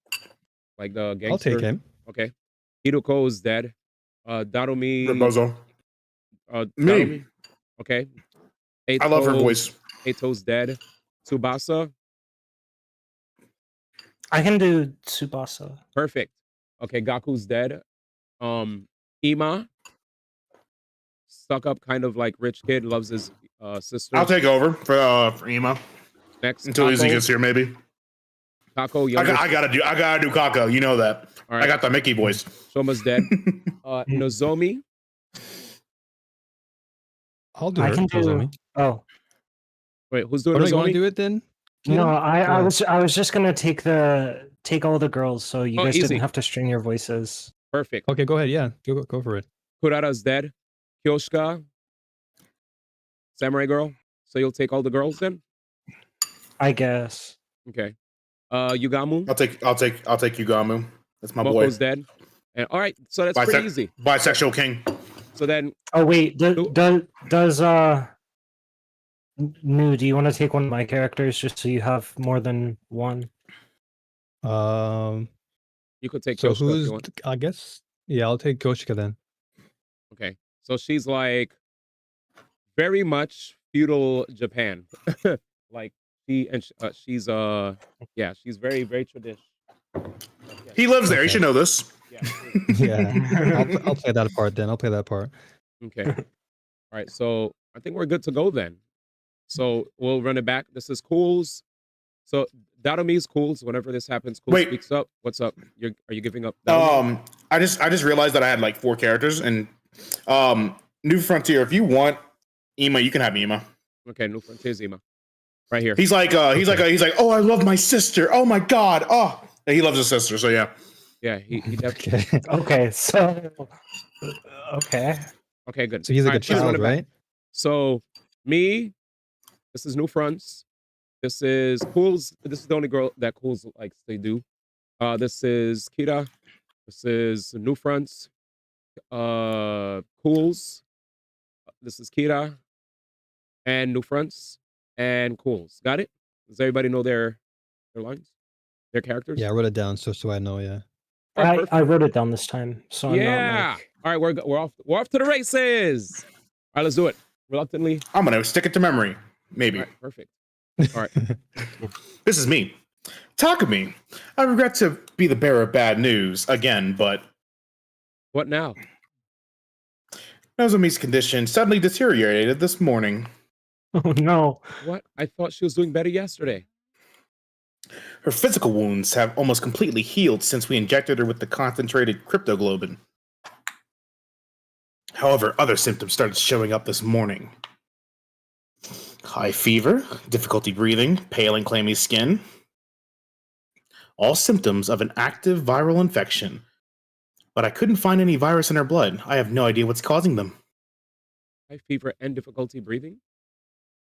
Like the gangster. I'll take him. Okay. Hidoko is dead. Darumi. Rebozo. Me. Darumi. Okay. I love her voice. Eito's dead. Tsubasa. I can do Tsubasa. Perfect. Okay, Gaku's dead. Ima. Stuck up, kind of like rich kid, loves his sister. I'll take over for Ima. Next, until Kako. Izzy gets here, maybe. Kako, I gotta do Kako. You know that. All right. I got the Mickey voice. Shoma's dead. Nozomi. I'll do it. Nozomi. Oh. Wait, who's doing Nozomi? Nozomi? You want to do it then? No, I was just gonna take all the girls, so you guys easy. didn't have to string your voices. Perfect. Okay, go ahead. Yeah, go for it. Kurara's dead. Kyoshika, Samurai Girl. So you'll take all the girls then? I guess. Okay. Yugamu. I'll take Yugamu. That's my Moko's boy. dead. And all right, so that's pretty easy. Bisexual king. So then Oh wait, does Nu, do you want to take one of my characters just so you have more than one? you could take So Kyoshika if who's? you want. I guess. Yeah, I'll take Koshika then. Okay. So she's like very much feudal Japan. Like she's yeah, she's very, very traditional. He lives there. You should know this. Yeah. Yeah, I'll play that part then. I'll play that part. Okay. All right. So I think we're good to go then. So we'll run it back. This is Cools. So Dadomi's Cools. Whenever this happens, Cools Wait. speaks up. What's up? Are you giving up? Dadomi? I just realized that I had like 4 characters and New Frontier. If you want Ima, you can have Ima. Okay, New Frontier's Ima. Right here. He's like, oh, I love my sister. Oh my god. Oh, he loves his sister. So yeah. Yeah, he definitely. Okay. Okay, so okay. Okay, good. So he's like All a right, let's run child, it back. right? So me, this is New Fronts. This is Cools. This is the only girl that Cools likes to do. This is Kira. This is New Fronts. Cools. This is Kira. And New Fronts. And Cools. Got it? Does everybody know their lines? Their characters? Yeah, I wrote it down so I know. Yeah. Oh, perfect. I wrote it down this time, so I'm Yeah. not like... All right, we're off to the races. All right, let's do it. Reluctantly. I'm gonna stick it to memory. Maybe. All right, perfect. All right. This is me. Takumi. I regret to be the bearer of bad news again, but What now? Nozomi's condition suddenly deteriorated this morning. Oh no. What? I thought she was doing better yesterday. Her physical wounds have almost completely healed since we injected her with the concentrated cryptoglobin. However, other symptoms started showing up this morning. High fever, difficulty breathing, pale and clammy skin. All symptoms of an active viral infection. But I couldn't find any virus in her blood. I have no idea what's causing them. High fever and difficulty breathing.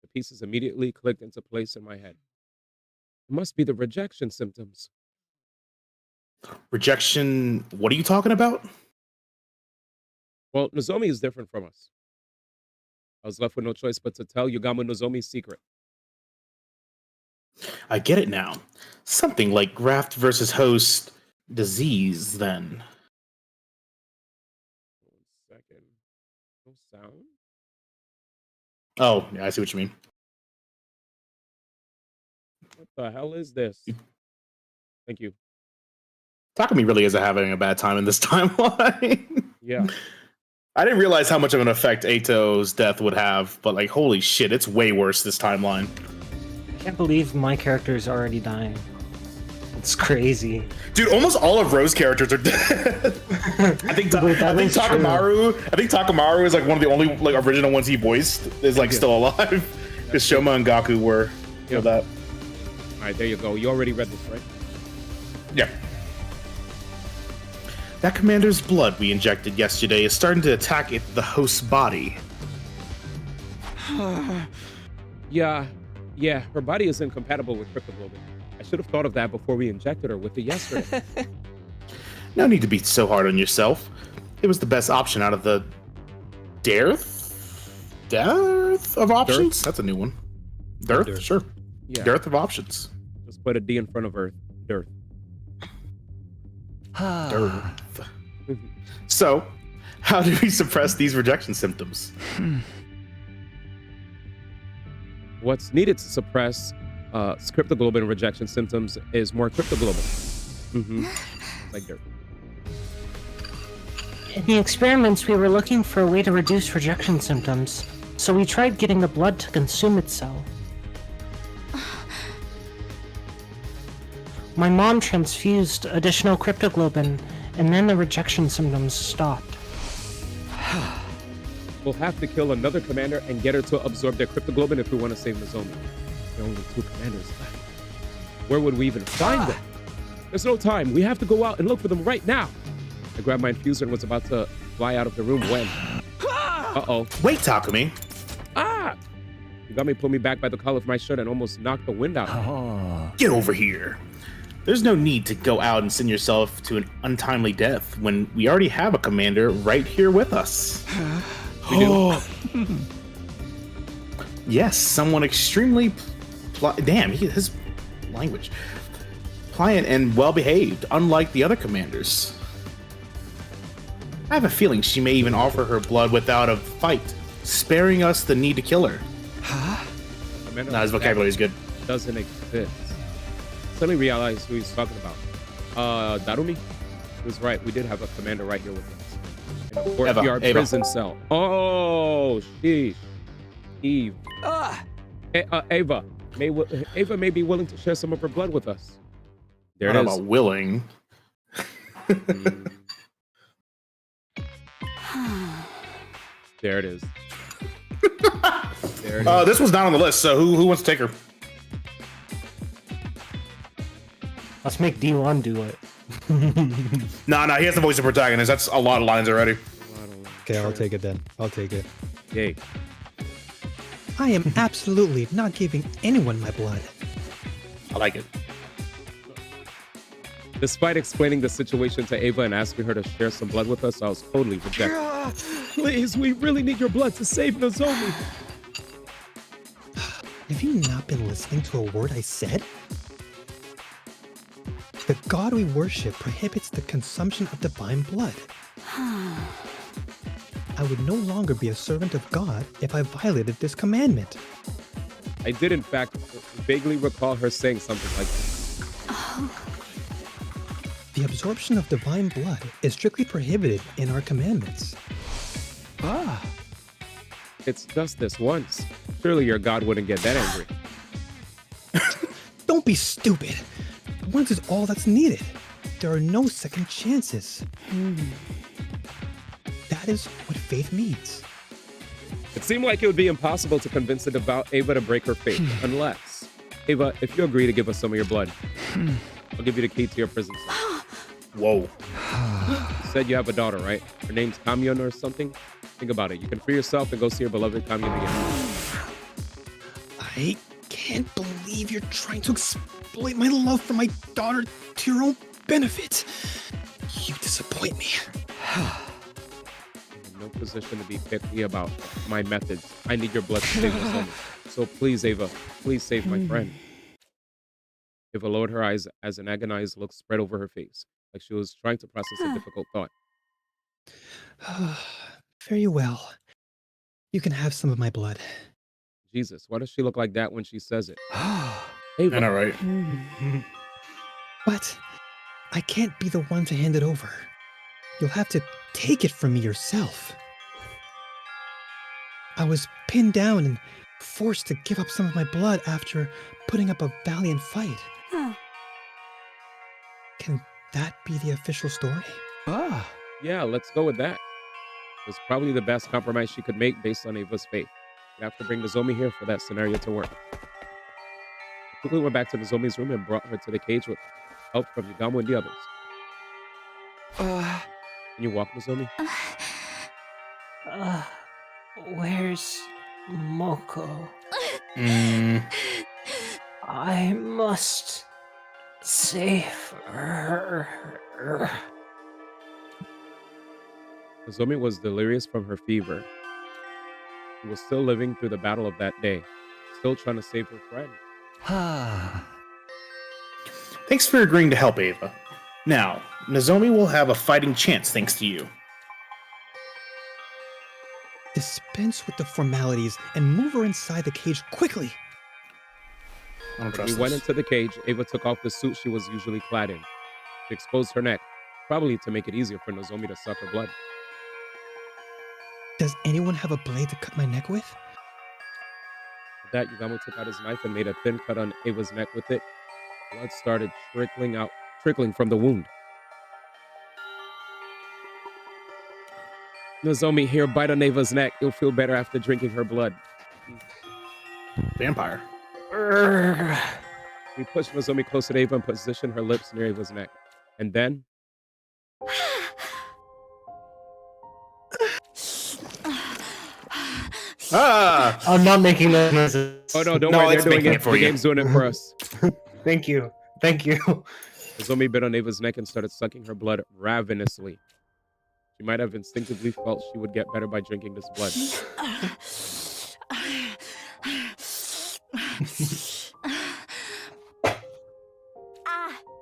The pieces immediately clicked into place in my head. It must be the rejection symptoms. Rejection? What are you talking about? Well, Nozomi is different from us. I was left with no choice but to tell Yugamu Nozomi's secret. I get it now. Something like graft versus host disease, then. 1 second. No sound? Oh, yeah, I see what you mean. What the hell is this? Thank you. Takumi really is having a bad time in this timeline. Yeah. I didn't realize how much of an effect Ato's death would have, but like, holy shit, it's way worse this timeline. I can't believe my character is already dying. It's crazy. Dude, almost all of Rose's characters are dead. I think Takamaru is like one of the only like original ones he voiced is like still alive. Because Shoma and Gaku were that. All right, there you go. You already read this, right? Yeah. That commander's blood we injected yesterday is starting to attack the host's body. Yeah, her body is incompatible with cryptoglobin. I should have thought of that before we injected her with it yesterday. No need to be so hard on yourself. It was the best option out of the dearth of options? Dearth? That's a new one. Dearth? Sure. Yeah. Dearth of options. Just put a D in front of Earth. Dearth. Dearth. So, how do we suppress these rejection symptoms? What's needed to suppress cryptoglobin rejection symptoms is more cryptoglobin. Like dirt. In the experiments, we were looking for a way to reduce rejection symptoms, so we tried getting the blood to consume itself. My mom transfused additional cryptoglobin, and then the rejection symptoms stopped. We'll have to kill another commander and get her to absorb their cryptoglobin if we want to save Nozomi. There are only 2 commanders left. Where would we even find them? There's no time. We have to go out and look for them right now. I grabbed my infuser and was about to fly out of the room when... Uh-oh. Wait, Takumi. Ah! You got me, pull me back by the collar of my shirt and almost knocked the wind out. Get over here. There's no need to go out and send yourself to an untimely death when we already have a commander right here with us. We do. Yes, someone extremely... his language. Pliant and well-behaved, unlike the other commanders. I have a feeling she may even offer her blood without a fight, sparing us the need to kill her. Nah, his vocabulary is good. Doesn't exist. Suddenly realized who he's talking about. Darumi? He was right. We did have a commander right here with us. In a courtyard prison cell. Oh, sheesh. Eve. Ava. Ava may be willing to share some of her blood with us. There it is. About willing. There it is. There it is. This was not on the list, so who wants to take her? Let's make D1 do it. No, he has the voice of protagonist. That's a lot of lines already. Okay, I'll take it then. I'll take it. Yay. I am absolutely not giving anyone my blood. I like it. Despite explaining the situation to Ava and asking her to share some blood with us, I was totally rejected. Please, we really need your blood to save Nozomi. Have you not been listening to a word I said? The god we worship prohibits the consumption of divine blood. I would no longer be a servant of God if I violated this commandment. I did, in fact, vaguely recall her saying something like this. The absorption of divine blood is strictly prohibited in our commandments. It's just this once. Surely your God wouldn't get that angry. Don't be stupid. Once is all that's needed. There are no second chances. That is what faith means. It seemed like it would be impossible to convince the devout Ava to break her faith, unless... Ava, if you agree to give us some of your blood, I'll give you the key to your prison cell. Whoa. You said you have a daughter, right? Her name's Kamyon or something? Think about it. You can free yourself and go see your beloved Kamyon again. I can't believe you're trying to exploit my love for my daughter to your own benefit. You disappoint me. I'm in no position to be picky about my methods. I need your blood to save Nozomi. So please, Ava, please save my friend. Ava lowered her eyes as an agonized look spread over her face, like she was trying to process a difficult thought. Very well. You can have some of my blood. Jesus, why does she look like that when she says it? Ava. All right. But I can't be the one to hand it over. You'll have to take it from me yourself. I was pinned down and forced to give up some of my blood after putting up a valiant fight. Can that be the official story? Yeah, let's go with that. It was probably the best compromise she could make based on Ava's faith. We'd have to bring Nozomi here for that scenario to work. I quickly went back to Nozomi's room and brought her to the cage with help from Yagamo and the others. Can you walk, Nozomi? Where's Moko? I must save her. Nozomi was delirious from her fever. She was still living through the battle of that day, still trying to save her friend. Thanks for agreeing to help, Ava. Now, Nozomi will have a fighting chance thanks to you. Dispense with the formalities and move her inside the cage quickly. I don't trust We went this. into the cage. Ava took off the suit she was usually clad in. She exposed her neck, probably to make it easier for Nozomi to suck her blood. Does anyone have a blade to cut my neck with? With that, Yagamo took out his knife and made a thin cut on Ava's neck with it. Blood started trickling from the wound. Nozomi, here, bite on Ava's neck. You'll feel better after drinking her blood. Vampire. We pushed Nozomi closer to Ava and positioned her lips near Ava's neck. And then... I'm not making those noises. Oh no, don't No, worry, it's they're doing making it. it for The you. game's doing it for us. Thank you. Thank you. Nozomi bit on Ava's neck and started sucking her blood ravenously. She might have instinctively felt she would get better by drinking this blood.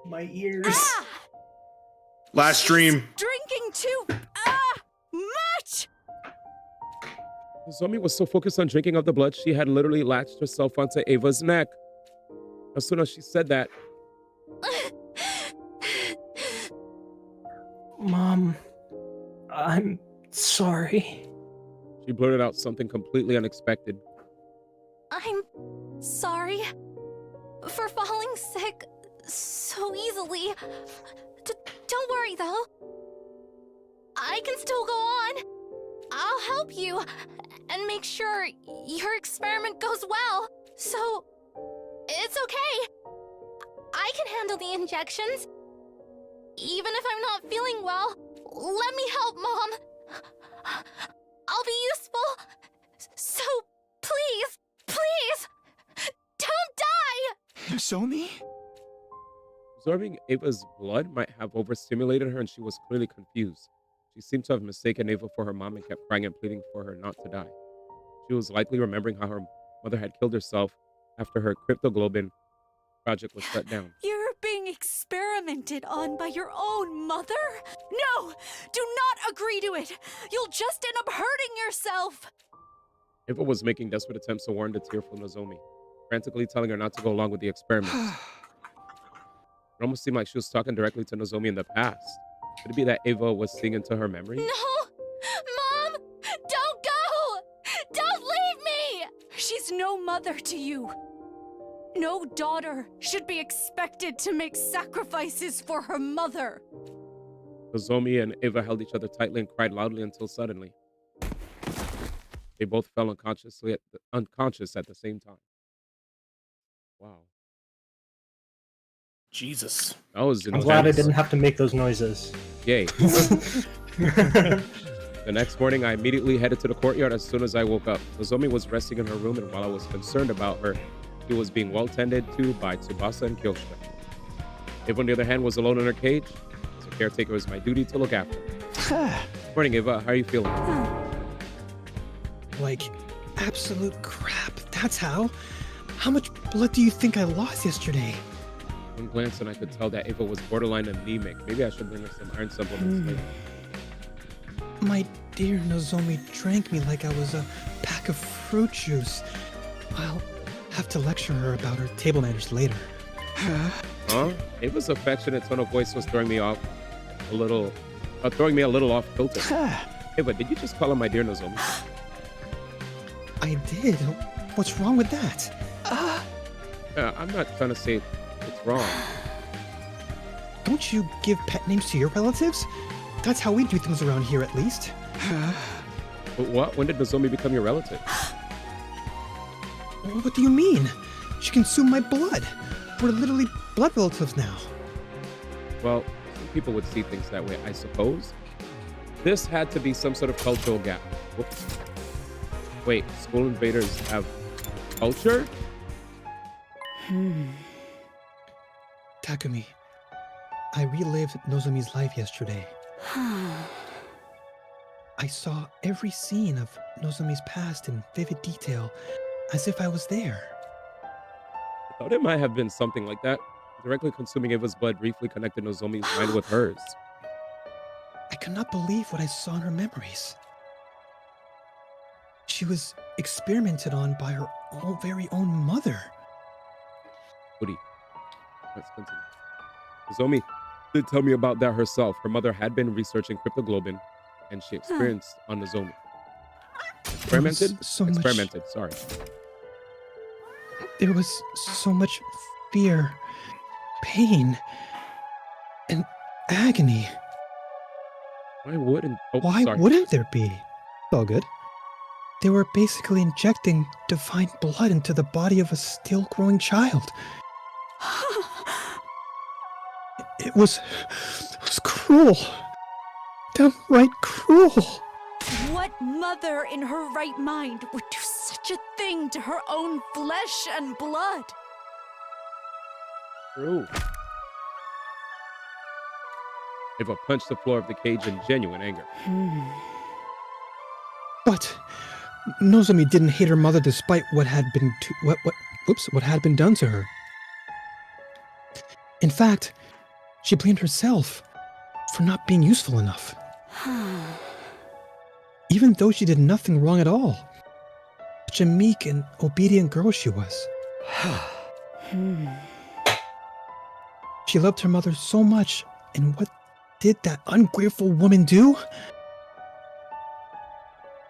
My ears. Last stream. Drinking too much. Nozomi was so focused on drinking of the blood, she had literally latched herself onto Ava's neck. As soon as she said that, Mom, I'm sorry. she blurted out something completely unexpected. I'm sorry for falling sick so easily. Don't worry though. I can still go on. I'll help you and make sure your experiment goes well. So it's okay. I can handle the injections. Even if I'm not feeling well, let me help, Mom. I'll be useful. So please, don't die! Nozomi? Absorbing Ava's blood might have overstimulated her, and she was clearly confused. She seemed to have mistaken Ava for her mom and kept crying and pleading for her not to die. She was likely remembering how her mother had killed herself after her cryptoglobin project was shut down. You're being experimented on by your own mother? No! Do not agree to it! You'll just end up hurting yourself! Ava was making desperate attempts to warn the tearful Nozomi, frantically telling her not to go along with the experiments. It almost seemed like she was talking directly to Nozomi in the past. Could it be that Ava was seeing into her memory? No! Mom! Don't go! Don't leave me! She's no mother to you. No daughter should be expected to make sacrifices for her mother. Nozomi and Ava held each other tightly and cried loudly until suddenly they both fell unconscious at the same time. Wow. Jesus. That was I'm glad I intense. didn't have to make those noises. Yay. The next morning, I immediately headed to the courtyard as soon as I woke up. Nozomi was resting in her room, and while I was concerned about her, she was being well tended to by Tsubasa and Kyoshita. Ava, on the other hand, was alone in her cage. As a caretaker, it was my duty to look after her. Morning, Ava. How are you feeling? Like, absolute crap. That's how. How much blood do you think I lost yesterday? One glance, and I could tell that Ava was borderline anemic. Maybe I should bring her some iron supplements later. My dear Nozomi drank me like I was a pack of fruit juice. I'll have to lecture her about her table manners later. Huh? Ava's affectionate tone of voice was throwing me a little off kilter. Ava, did you just call her my dear Nozomi? I did. What's wrong with that? I'm not trying to say it's wrong. Don't you give pet names to your relatives? That's how we do things around here, at least. But what? When did Nozomi become your relative? What do you mean? She consumed my blood. We're literally blood relatives now. Well, some people would see things that way, I suppose. This had to be some sort of cultural gap. Whoops. Wait, school invaders have culture? Takumi, I relived Nozomi's life yesterday. I saw every scene of Nozomi's past in vivid detail, as if I was there. I thought it might have been something like that. Directly consuming Ava's blood briefly connected Nozomi's mind with hers. I could not believe what I saw in her memories. She was experimented on by her very own mother. Woody, let's continue. Nozomi did tell me about that herself. Her mother had been researching cryptoglobin, and she experienced on Nozomi. Experimented? Experimented, sorry. There was so much fear, pain, and agony. Why wouldn't? Why wouldn't there be? All good. They were basically injecting divine blood into the body of a still growing child. It was cruel. Downright cruel. What mother in her right mind would do such a thing to her own flesh and blood? True. Ava punched the floor of the cage in genuine anger. But Nozomi didn't hate her mother despite what had been what had been done to her. In fact, she blamed herself for not being useful enough. Even though she did nothing wrong at all. Such a meek and obedient girl she was. She loved her mother so much, and what did that ungrateful woman do?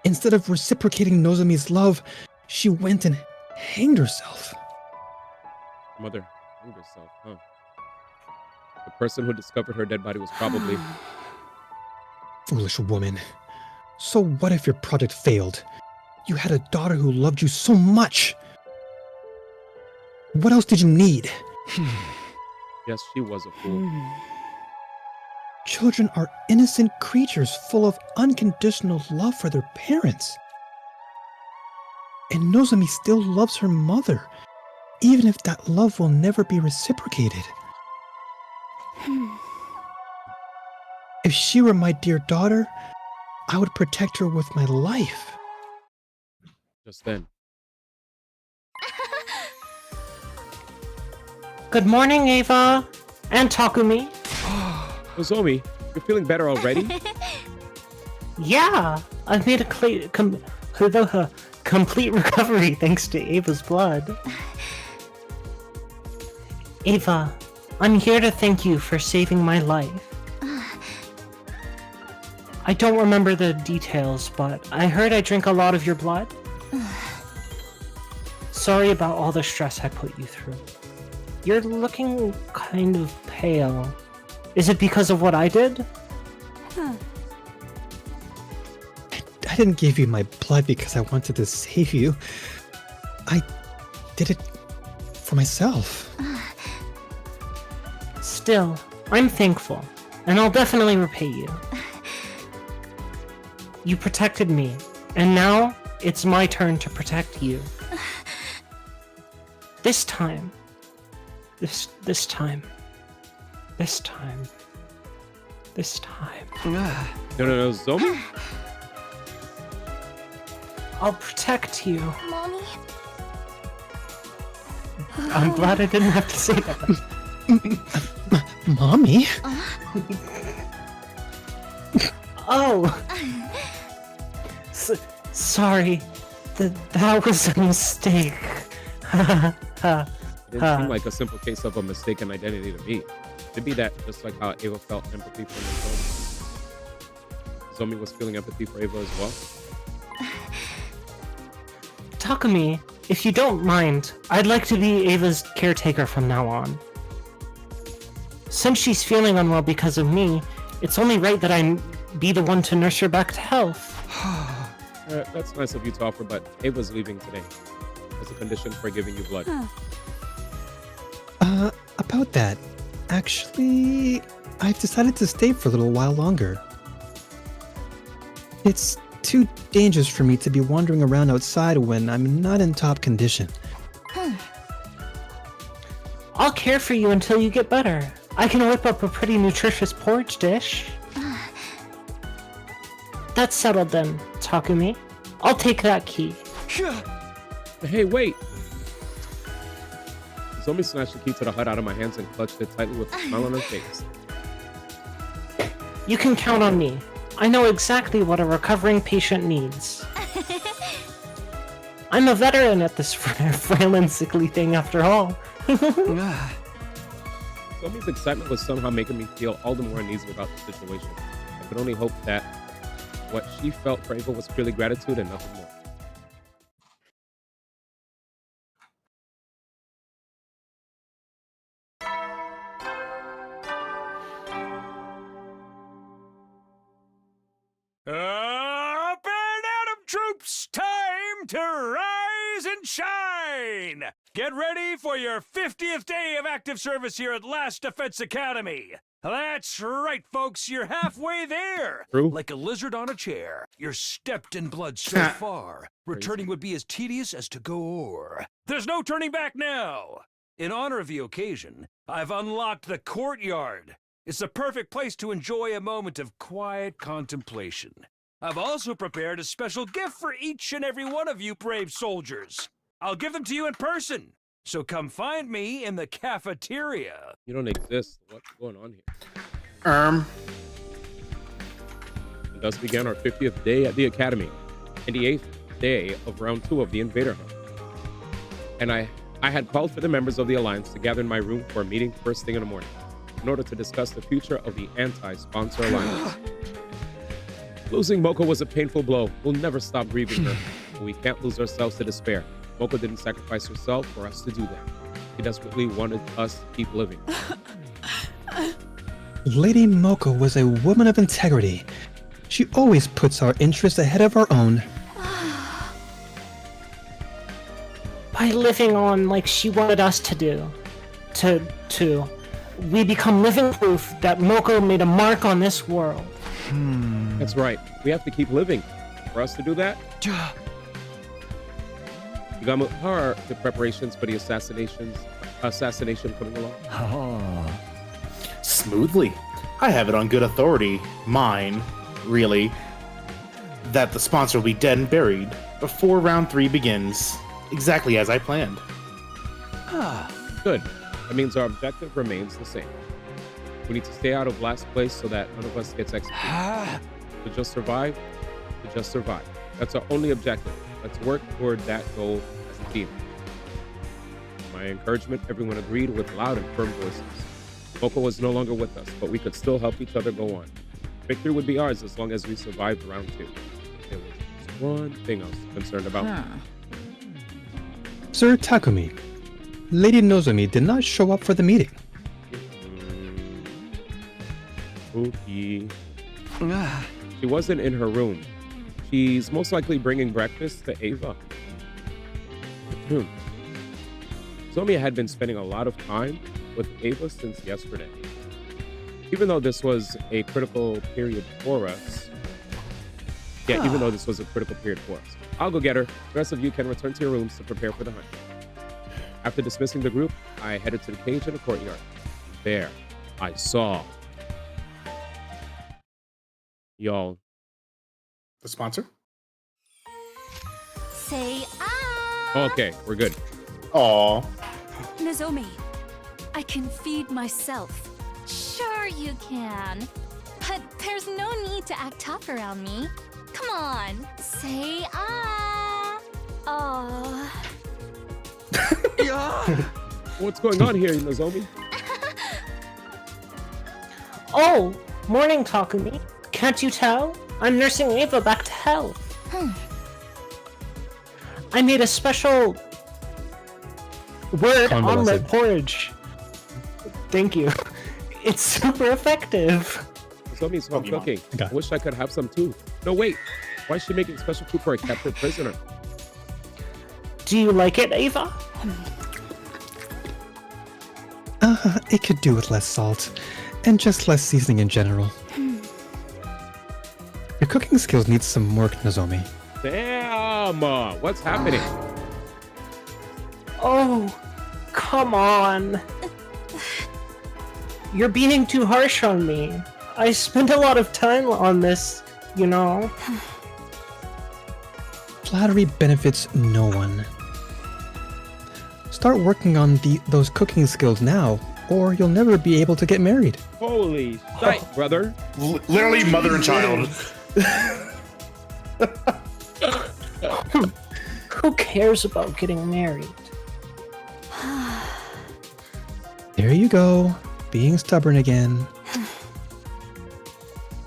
Instead of reciprocating Nozomi's love, she went and hanged herself. Mother hanged herself, huh? The person who discovered her dead body was probably... Foolish woman. So what if your project failed? You had a daughter who loved you so much. What else did you need? Yes, she was a fool. Children are innocent creatures full of unconditional love for their parents. And Nozomi still loves her mother, even if that love will never be reciprocated. If she were my dear daughter, I would protect her with my life. Just then. Good morning, Ava. And Takumi. Nozomi, you're feeling better already? Yeah, I've made a complete recovery thanks to Ava's blood. Ava, I'm here to thank you for saving my life. I don't remember the details, but I heard I drank a lot of your blood. Sorry about all the stress I put you through. You're looking kind of pale. Is it because of what I did? I didn't give you my blood because I wanted to save you. I did it for myself. Still, I'm thankful, and I'll definitely repay you. You protected me, and now it's my turn to protect you. This time. This time. No, Zombie? I'll protect you. Mommy? I'm glad I didn't have to say that. Mommy? Oh! Sorry. That was a mistake. It didn't seem like a simple case of a mistaken identity to me. It'd be that just like how Ava felt empathy for Zombie was feeling empathy for Ava as well. Takumi, if you don't mind, I'd like to be Ava's caretaker from now on. Since she's feeling unwell because of me, it's only right that I be the one to nurse her back to health. That's nice of you to offer, but Ava's leaving today. As a condition for giving you blood. About that, actually, I've decided to stay for a little while longer. It's too dangerous for me to be wandering around outside when I'm not in top condition. I'll care for you until you get better. I can whip up a pretty nutritious porridge dish. That's settled then, Takumi. I'll take that key. Hey, wait! Zombie snatched the key to the hut out of my hands and clutched it tightly with a smile on her face. You can count on me. I know exactly what a recovering patient needs. I'm a veteran at this frail and sickly thing after all. Zombie's excitement was somehow making me feel all the more uneasy about the situation. I could only hope that what she felt for Ava was purely gratitude and nothing more. Up and at 'em, troops! Time to rise and shine! Get ready for your 50th day of active service here at Last Defense Academy. That's right, folks. You're halfway there. True. Like a lizard on a chair. You're stepped in blood so far. Returning would be as tedious as to go o'er. There's no turning back now. In honor of the occasion, I've unlocked the courtyard. It's the perfect place to enjoy a moment of quiet contemplation. I've also prepared a special gift for each and every one of you brave soldiers. I'll give them to you in person. So come find me in the cafeteria. You don't exist. What's going on here? Um, And thus began our 50th day at the Academy, and the 8th day of round 2 of the Invader Hunt. And I had called for the members of the Alliance to gather in my room for a meeting first thing in the morning, in order to discuss the future of the anti-sponsor alliance. Losing Moko was a painful blow. We'll never stop grieving her, but we can't lose ourselves to despair. Moko didn't sacrifice herself for us to do that. She desperately wanted us to keep living. Lady Moko was a woman of integrity. She always puts our interests ahead of our own. By living on like she wanted us to do. We become living proof that Moko made a mark on this world. That's right. We have to keep living. For us to do that, how are the preparations for the assassination coming along? smoothly. I have it on good authority, mine, really, that the sponsor will be dead and buried before round 3 begins, exactly as I planned. Good. That means our objective remains the same. We need to stay out of last place so that none of us gets executed. To just survive, That's our only objective. Let's work toward that goal as a team. My encouragement, everyone agreed with loud and firm voices. Moko was no longer with us, but we could still help each other go on. Victory would be ours as long as we survived round 2. There was just one thing I was concerned about. Sir Takumi, Lady Nozomi did not show up for the meeting. Okay. She wasn't in her room. She's most likely bringing breakfast to Ava. Zomi had been spending a lot of time with Ava since yesterday. Even though this was a critical period for us. I'll go get her. The rest of you can return to your rooms to prepare for the hunt. After dismissing the group, I headed to the cage in the courtyard. There, I saw... Y'all. The sponsor? Say Okay, we're good. Aw. Nozomi, I can feed myself. Sure you can. But there's no need to act tough around me. Come on, say Oh. What's going on here, Nozomi? Oh, morning, Takumi. Can't you tell? I'm nursing Ava back to health. I made a special word omelet porridge. Thank you. It's super effective. Nozomi's home cooking. I wish I could have some too. No, wait. Why is she making special food for a captured prisoner? Do you like it, Ava? It could do with less salt, and just less seasoning in general. Your cooking skills need some work, Nozomi. Damn! What's happening? Oh, come on. You're being too harsh on me. I spent a lot of time on this, you know. Flattery benefits no one. Start working on those cooking skills now, or you'll never be able to get married. Holy shit, brother. Literally mother and child. Who cares about getting married? There you go, being stubborn again.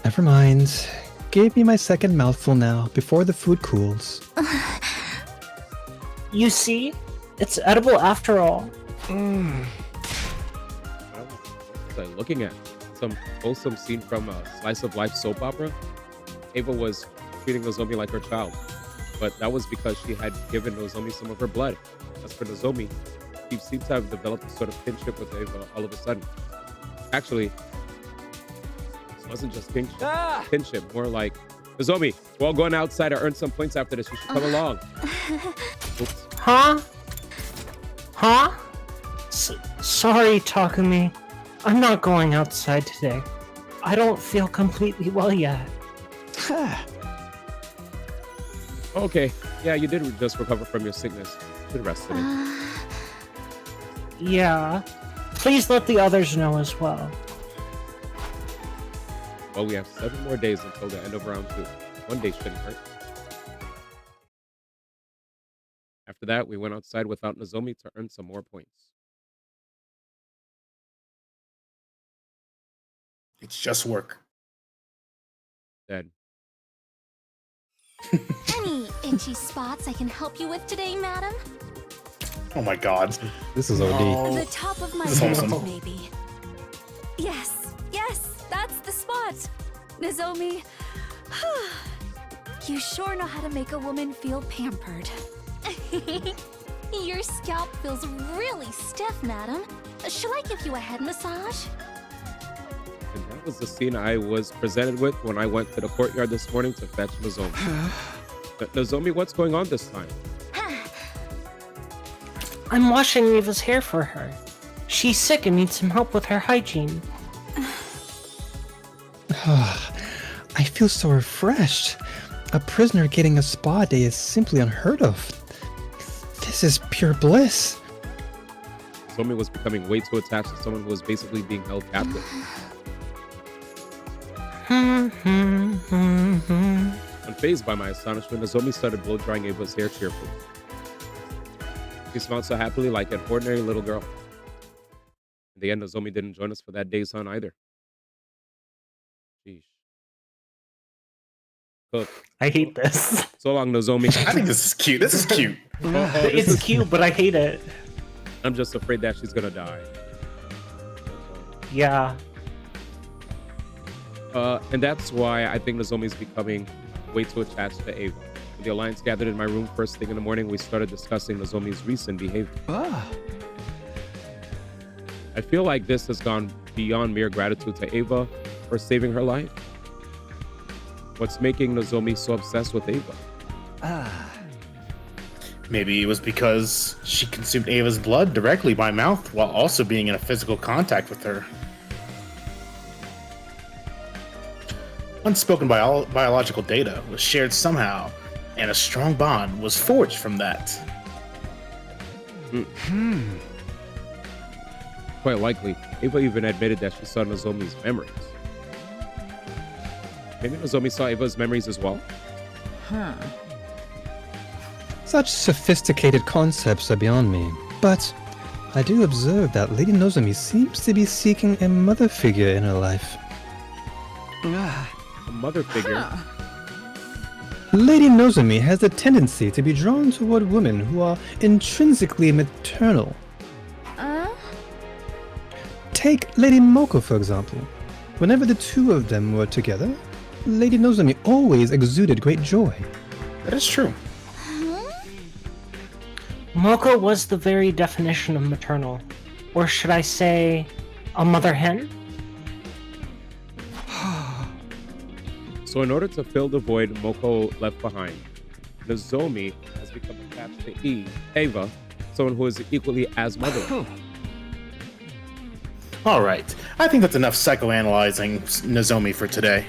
Never mind. Give me my second mouthful now, before the food cools. You see? It's edible after all. What was I looking at? Some wholesome scene from a slice of life soap opera? Ava was treating Nozomi like her child, but that was because she had given Nozomi some of her blood. As for Nozomi, she seemed to have developed a sort of kinship with Ava all of a sudden. Actually, wasn't just kinship, more like, Nozomi, we're all going outside to earn some points after this. You should come along. Oops. Huh? Sorry, Takumi. I'm not going outside today. I don't feel completely well yet. Okay. Yeah, you did just recover from your sickness. Should rest today. Yeah. Please let the others know as well. Well, we have 7 more days until the end of round 2. 1 day shouldn't hurt. After that, we went outside without Nozomi to earn some more points. It's just work. Dead. Any itchy spots I can help you with today, madam? Oh my god. This is OD. The top of my This is head, awesome. maybe. Yes, that's the spot. Nozomi, you sure know how to make a woman feel pampered. Your scalp feels really stiff, madam. Shall I give you a head massage? And that was the scene I was presented with when I went to the courtyard this morning to fetch Nozomi. Nozomi, what's going on this time? I'm washing Eva's hair for her. She's sick and needs some help with her hygiene. I feel so refreshed. A prisoner getting a spa day is simply unheard of. This is pure bliss. Nozomi was becoming way too attached to someone who was basically being held captive. Unfazed by my astonishment, Nozomi started blow-drying Ava's hair cheerfully. She smiled so happily like an ordinary little girl. In the end, Nozomi didn't join us for that day's hunt either. Sheesh. Cook. I hate this. So long, Nozomi. I think this is cute. This is cute. It's cute, but I hate it. I'm just afraid that she's gonna die. Yeah. And that's why I think Nozomi's becoming way too attached to Ava. When the Alliance gathered in my room first thing in the morning, we started discussing Nozomi's recent behavior. I feel like this has gone beyond mere gratitude to Ava for saving her life. What's making Nozomi so obsessed with Ava? Maybe it was because she consumed Ava's blood directly by mouth while also being in a physical contact with her. Unspoken biological data was shared somehow, and a strong bond was forged from that. Quite likely, Ava even admitted that she saw Nozomi's memories. Maybe Nozomi saw Ava's memories as well? Such sophisticated concepts are beyond me, but I do observe that Lady Nozomi seems to be seeking a mother figure in her life. A mother figure? Lady Nozomi has a tendency to be drawn toward women who are intrinsically maternal. Take Lady Moko, for example. Whenever the two of them were together, Lady Nozomi always exuded great joy. That is true. Moko was the very definition of maternal. Or should I say, a mother hen? So in order to fill the void Moko left behind, Nozomi has become attached to Ava, someone who is equally as motherly. Alright, I think that's enough psychoanalyzing Nozomi for today.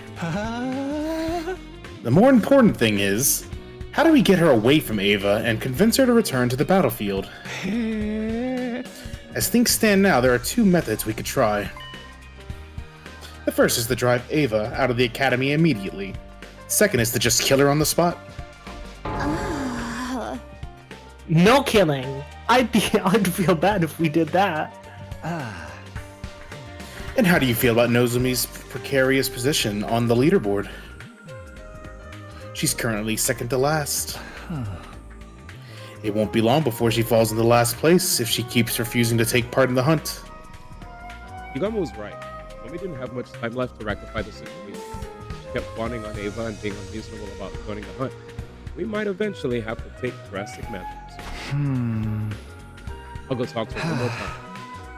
The more important thing is, how do we get her away from Ava and convince her to return to the battlefield? As things stand now, there are 2 methods we could try. The first is to drive Ava out of the academy immediately. Second is to just kill her on the spot. No killing. I'd feel bad if we did that. And how do you feel about Nozomi's precarious position on the leaderboard? She's currently second to last. It won't be long before she falls into last place if she keeps refusing to take part in the hunt. Yugama was right. Nozomi didn't have much time left to rectify the situation. She kept fawning on Ava and being unreasonable about joining the hunt. We might eventually have to take drastic measures. I'll go talk to her one more time.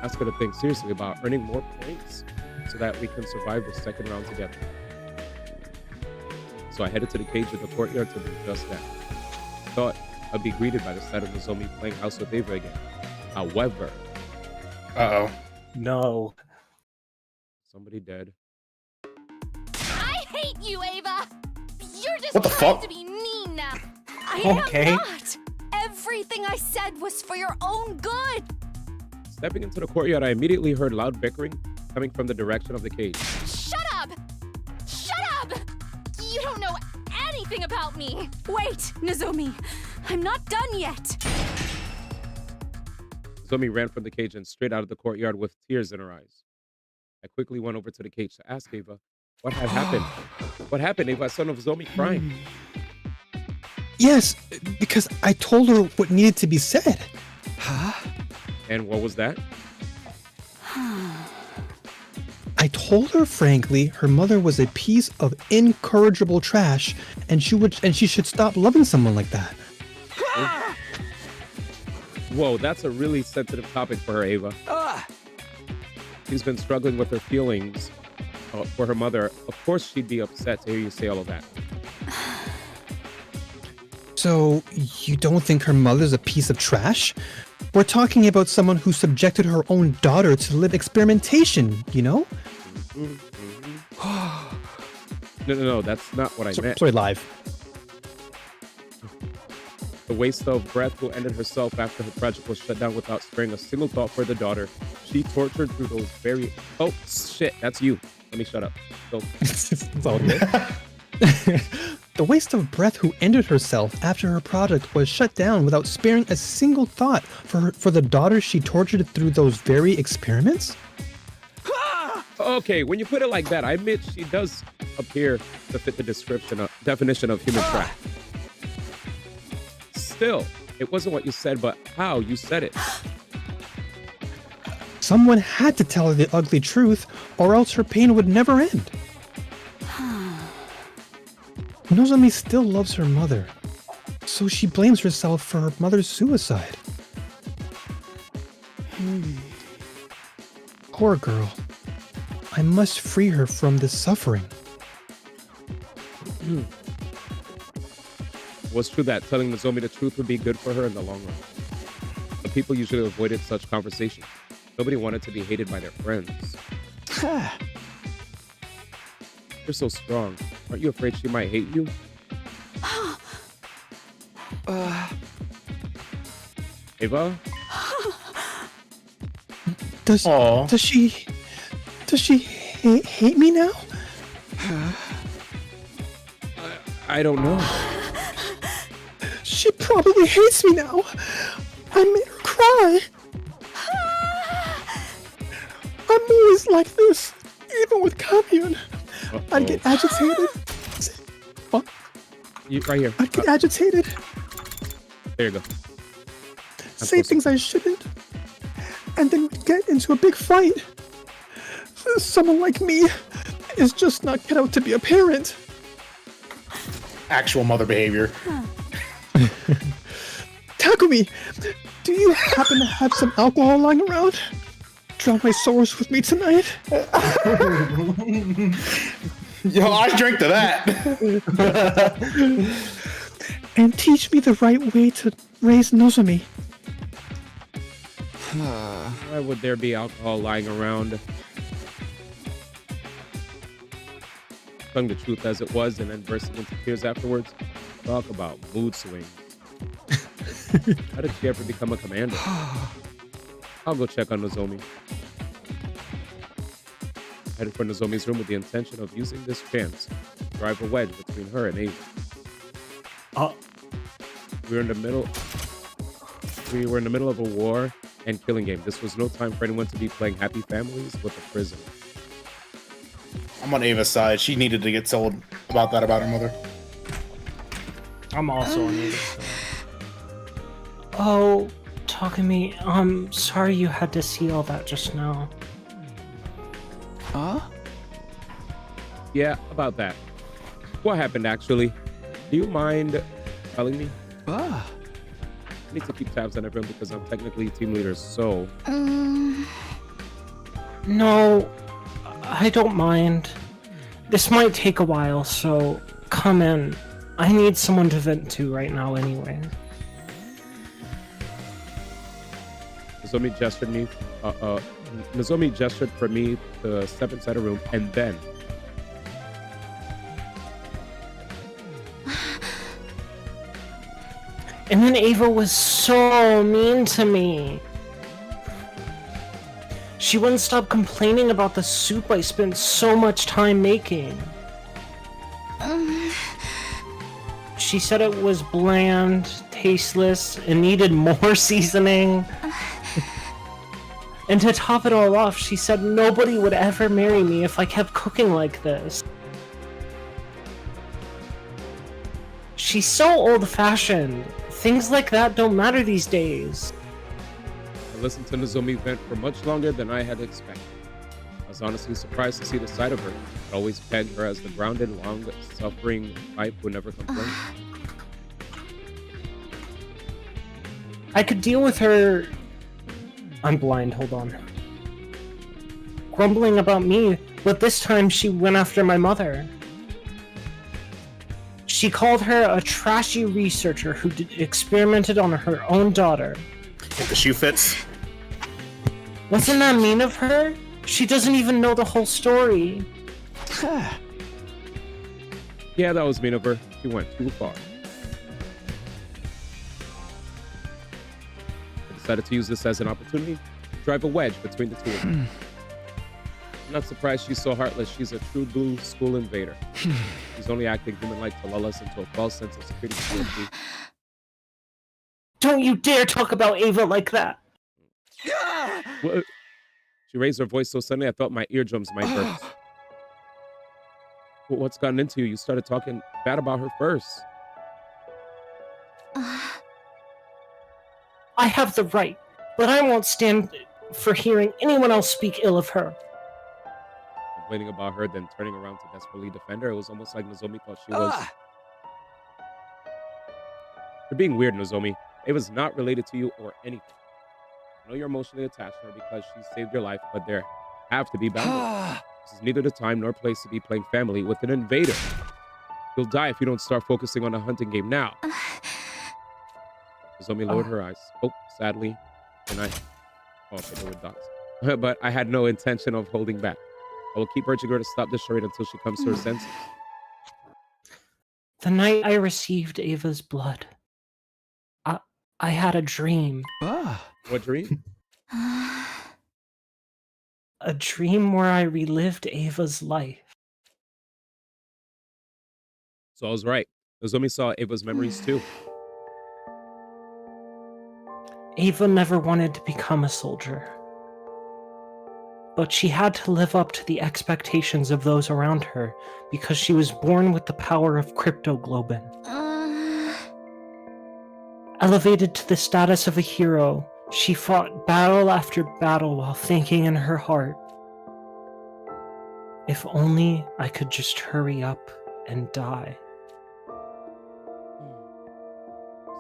Ask her to think seriously about earning more points so that we can survive the second round together. So I headed to the cage in the courtyard to do just that. Thought I'd be greeted by the sight of Nozomi playing house with Ava again. However... Uh-oh. No. Somebody dead. I hate you, Ava! You're just What the trying fuck? to be mean now. I Okay. am not! Everything I said was for your own good! Stepping into the courtyard, I immediately heard loud bickering coming from the direction of the cage. Shut up! Shut up! You don't know anything about me! Wait, Nozomi. I'm not done yet. Nozomi ran from the cage and straight out of the courtyard with tears in her eyes. I quickly went over to the cage to ask Ava what had happened. What happened, Ava? I saw Nozomi crying. Yes, because I told her what needed to be said. And what was that? I told her frankly her mother was a piece of incorrigible trash, and she should stop loving someone like that. Whoa, that's a really sensitive topic for her, Ava. She's been struggling with her feelings for her mother. Of course she'd be upset to hear you say all of that. So, you don't think her mother's a piece of trash? We're talking about someone who subjected her own daughter to live experimentation, you know? No, that's not what I meant. Sorry, live. The waste of breath who ended herself after her project was shut down without sparing a single thought for the daughter. She tortured through those very... Oh, shit, that's you. Let me shut up. So... It's all good. The waste of breath who ended herself after her project was shut down without sparing a single thought for the daughter she tortured through those very experiments? Okay, when you put it like that, I admit she does appear to fit the definition of human trash. Still, it wasn't what you said, but how you said it. Someone had to tell her the ugly truth, or else her pain would never end. Nozomi still loves her mother, so she blames herself for her mother's suicide. Poor girl. I must free her from this suffering. Was true that telling Nozomi the truth would be good for her in the long run. But people usually avoided such conversations. Nobody wanted to be hated by their friends. You're so strong. Aren't you afraid she might hate you? Ava? Does she hate me now? I don't know. She probably hates me now. I made her cry. I'm always like this, even with Commune. I'd get agitated. What? Right here. I'd get agitated. There you go. Say things I shouldn't. And then we'd get into a big fight. Someone like me is just not cut out to be a parent. Actual mother behavior. Takumi, do you happen to have some alcohol lying around? Drown my sorrows with me tonight. Yo, I drink to that. And teach me the right way to raise Nozomi. Why would there be alcohol lying around? Telling the truth as it was and then bursting into tears afterwards. Talk about mood swings. How did she ever become a commander? I'll go check on Nozomi. Headed for Nozomi's room with the intention of using this chance to drive a wedge between her and Ava. We were in the middle of a war and killing game. This was no time for anyone to be playing happy families with a prisoner. I'm on Ava's side. She needed to get told about that about her mother. I'm also on Ava's side. Oh, Takumi, I'm sorry you had to see all that just now. Yeah, about that. What happened actually? Do you mind telling me? I need to keep tabs on everyone because I'm technically team leader, so... No, I don't mind. This might take a while, so come in. I need someone to vent to right now anyway. Nozomi gestured for me to step inside a room, and then Ava was so mean to me. She wouldn't stop complaining about the soup I spent so much time making. She said it was bland, tasteless, and needed more seasoning. And to top it all off, she said nobody would ever marry me if I kept cooking like this. She's so old-fashioned. Things like that don't matter these days. I listened to Nozomi vent for much longer than I had expected. I was honestly surprised to see the side of her. I always pegged her as the grounded, long-suffering type who never complained. I could deal with her... I'm blind, hold on. Grumbling about me, but this time she went after my mother. She called her a trashy researcher who experimented on her own daughter. If the shoe fits. Wasn't that mean of her? She doesn't even know the whole story. Yeah, that was mean of her. She went too far. I decided to use this as an opportunity to drive a wedge between the two of them. I'm not surprised she's so heartless. She's a true blue school invader. She's only acting human-like to lull us into a false sense of security. Don't you dare talk about Ava like that! What? She raised her voice so suddenly I felt my eardrums might burst. What's gotten into you? You started talking bad about her first. I have the right, but I won't stand for hearing anyone else speak ill of her. Complaining about her, then turning around to desperately defend her. It was almost like Nozomi thought she was... You're being weird, Nozomi. It was not related to you or anything. I know you're emotionally attached to her because she saved your life, but there have to be boundaries. This is neither the time nor place to be playing family with an invader. You'll die if you don't start focusing on a hunting game now. Nozomi lowered her eyes, spoke sadly, and I... Oh, okay, there were dots. But I had no intention of holding back. I will keep urging her to stop this charade until she comes to her senses. The night I received Ava's blood, I had a dream. What dream? A dream where I relived Ava's life. So I was right. Nozomi saw Ava's memories too. Ava never wanted to become a soldier. But she had to live up to the expectations of those around her because she was born with the power of cryptoglobin. Elevated to the status of a hero, she fought battle after battle while thinking in her heart, if only I could just hurry up and die.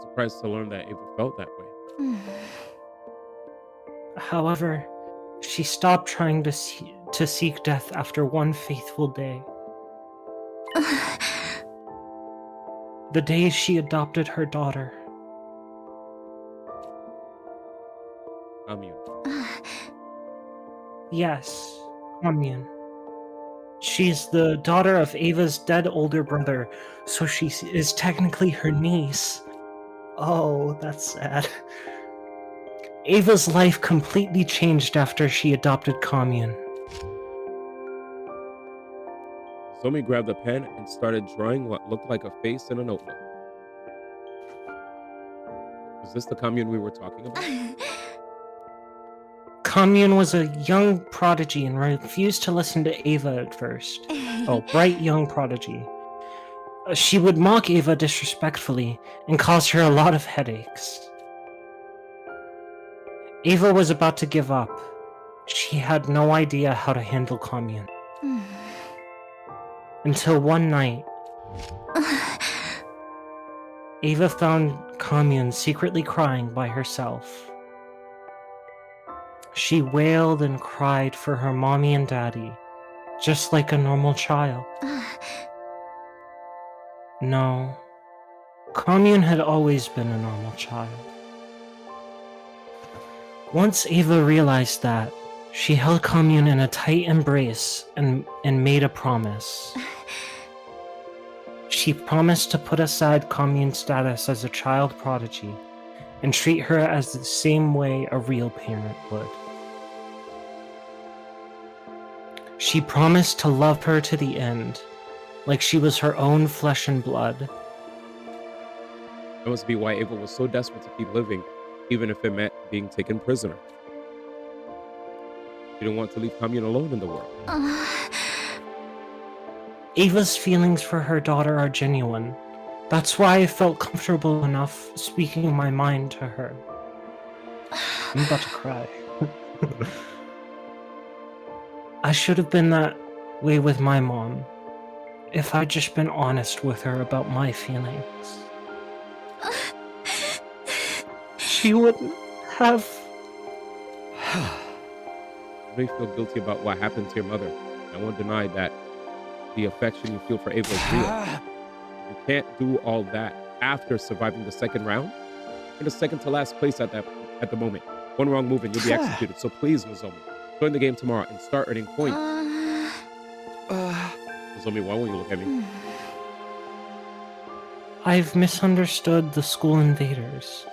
Surprised to learn that Ava felt that way. However, she stopped trying to seek death after one faithful day. The day she adopted her daughter. Commune. Yes, Commune. She's the daughter of Ava's dead older brother, so she is technically her niece. Oh, that's sad. Ava's life completely changed after she adopted Commune. Nozomi grabbed a pen and started drawing what looked like a face in a notebook. Was this the Commune we were talking about? Commune was a young prodigy and refused to listen to Ava at first. Oh, bright young prodigy. She would mock Ava disrespectfully and cause her a lot of headaches. Ava was about to give up. She had no idea how to handle Commune. Until one night, Ava found Commune secretly crying by herself. She wailed and cried for her mommy and daddy, just like a normal child. No. Commune had always been a normal child. Once Ava realized that, she held Commune in a tight embrace and made a promise. She promised to put aside Commune's status as a child prodigy and treat her as the same way a real parent would. She promised to love her to the end, like she was her own flesh and blood. That must be why Ava was so desperate to keep living, even if it meant being taken prisoner. She didn't want to leave Commune alone in the world. Ava's feelings for her daughter are genuine. That's why I felt comfortable enough speaking my mind to her. I'm about to cry. I should have been that way with my mom, if I'd just been honest with her about my feelings. She wouldn't have... You may feel guilty about what happened to your mother. I won't deny that the affection you feel for Ava is real. You can't do all that after surviving the second round. You're in the second to last place at the moment. One wrong move and you'll be executed. So please, Nozomi, join the game tomorrow and start earning points. Nozomi, why won't you look at me? I've misunderstood the school invaders.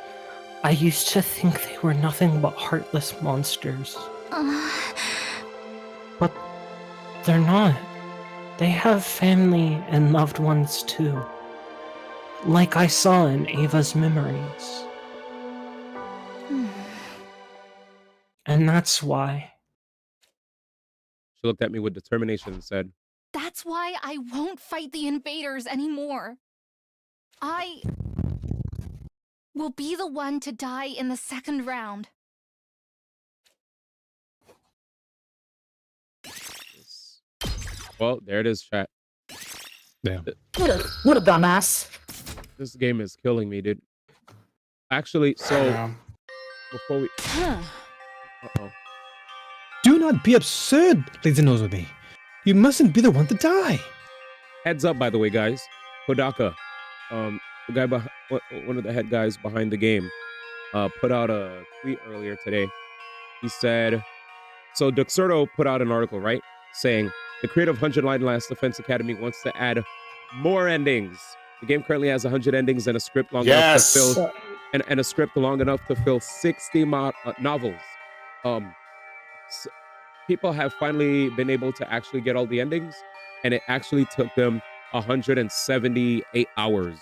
I used to think they were nothing but heartless monsters. But they're not. They have family and loved ones too. Like I saw in Ava's memories. And that's why. She looked at me with determination and said, That's why I won't fight the invaders anymore. I will be the one to die in the second round. well, there it is, chat. Damn. What a dumbass. This game is killing me, dude. Actually, so before we... Uh-oh. Do not be absurd, Lazy Nozomi. You mustn't be the one to die. Heads up, by the way, guys. Kodaka, the guy one of the head guys behind the game, put out a tweet earlier today. He said, so Duxerto put out an article, right? Saying, the creator of 100 Line Last Defense Academy wants to add more endings. The game currently has 100 endings and a script long enough to fill, and a script long enough to fill 60 novels. People have finally been able to actually get all the endings, and it actually took them 178 hours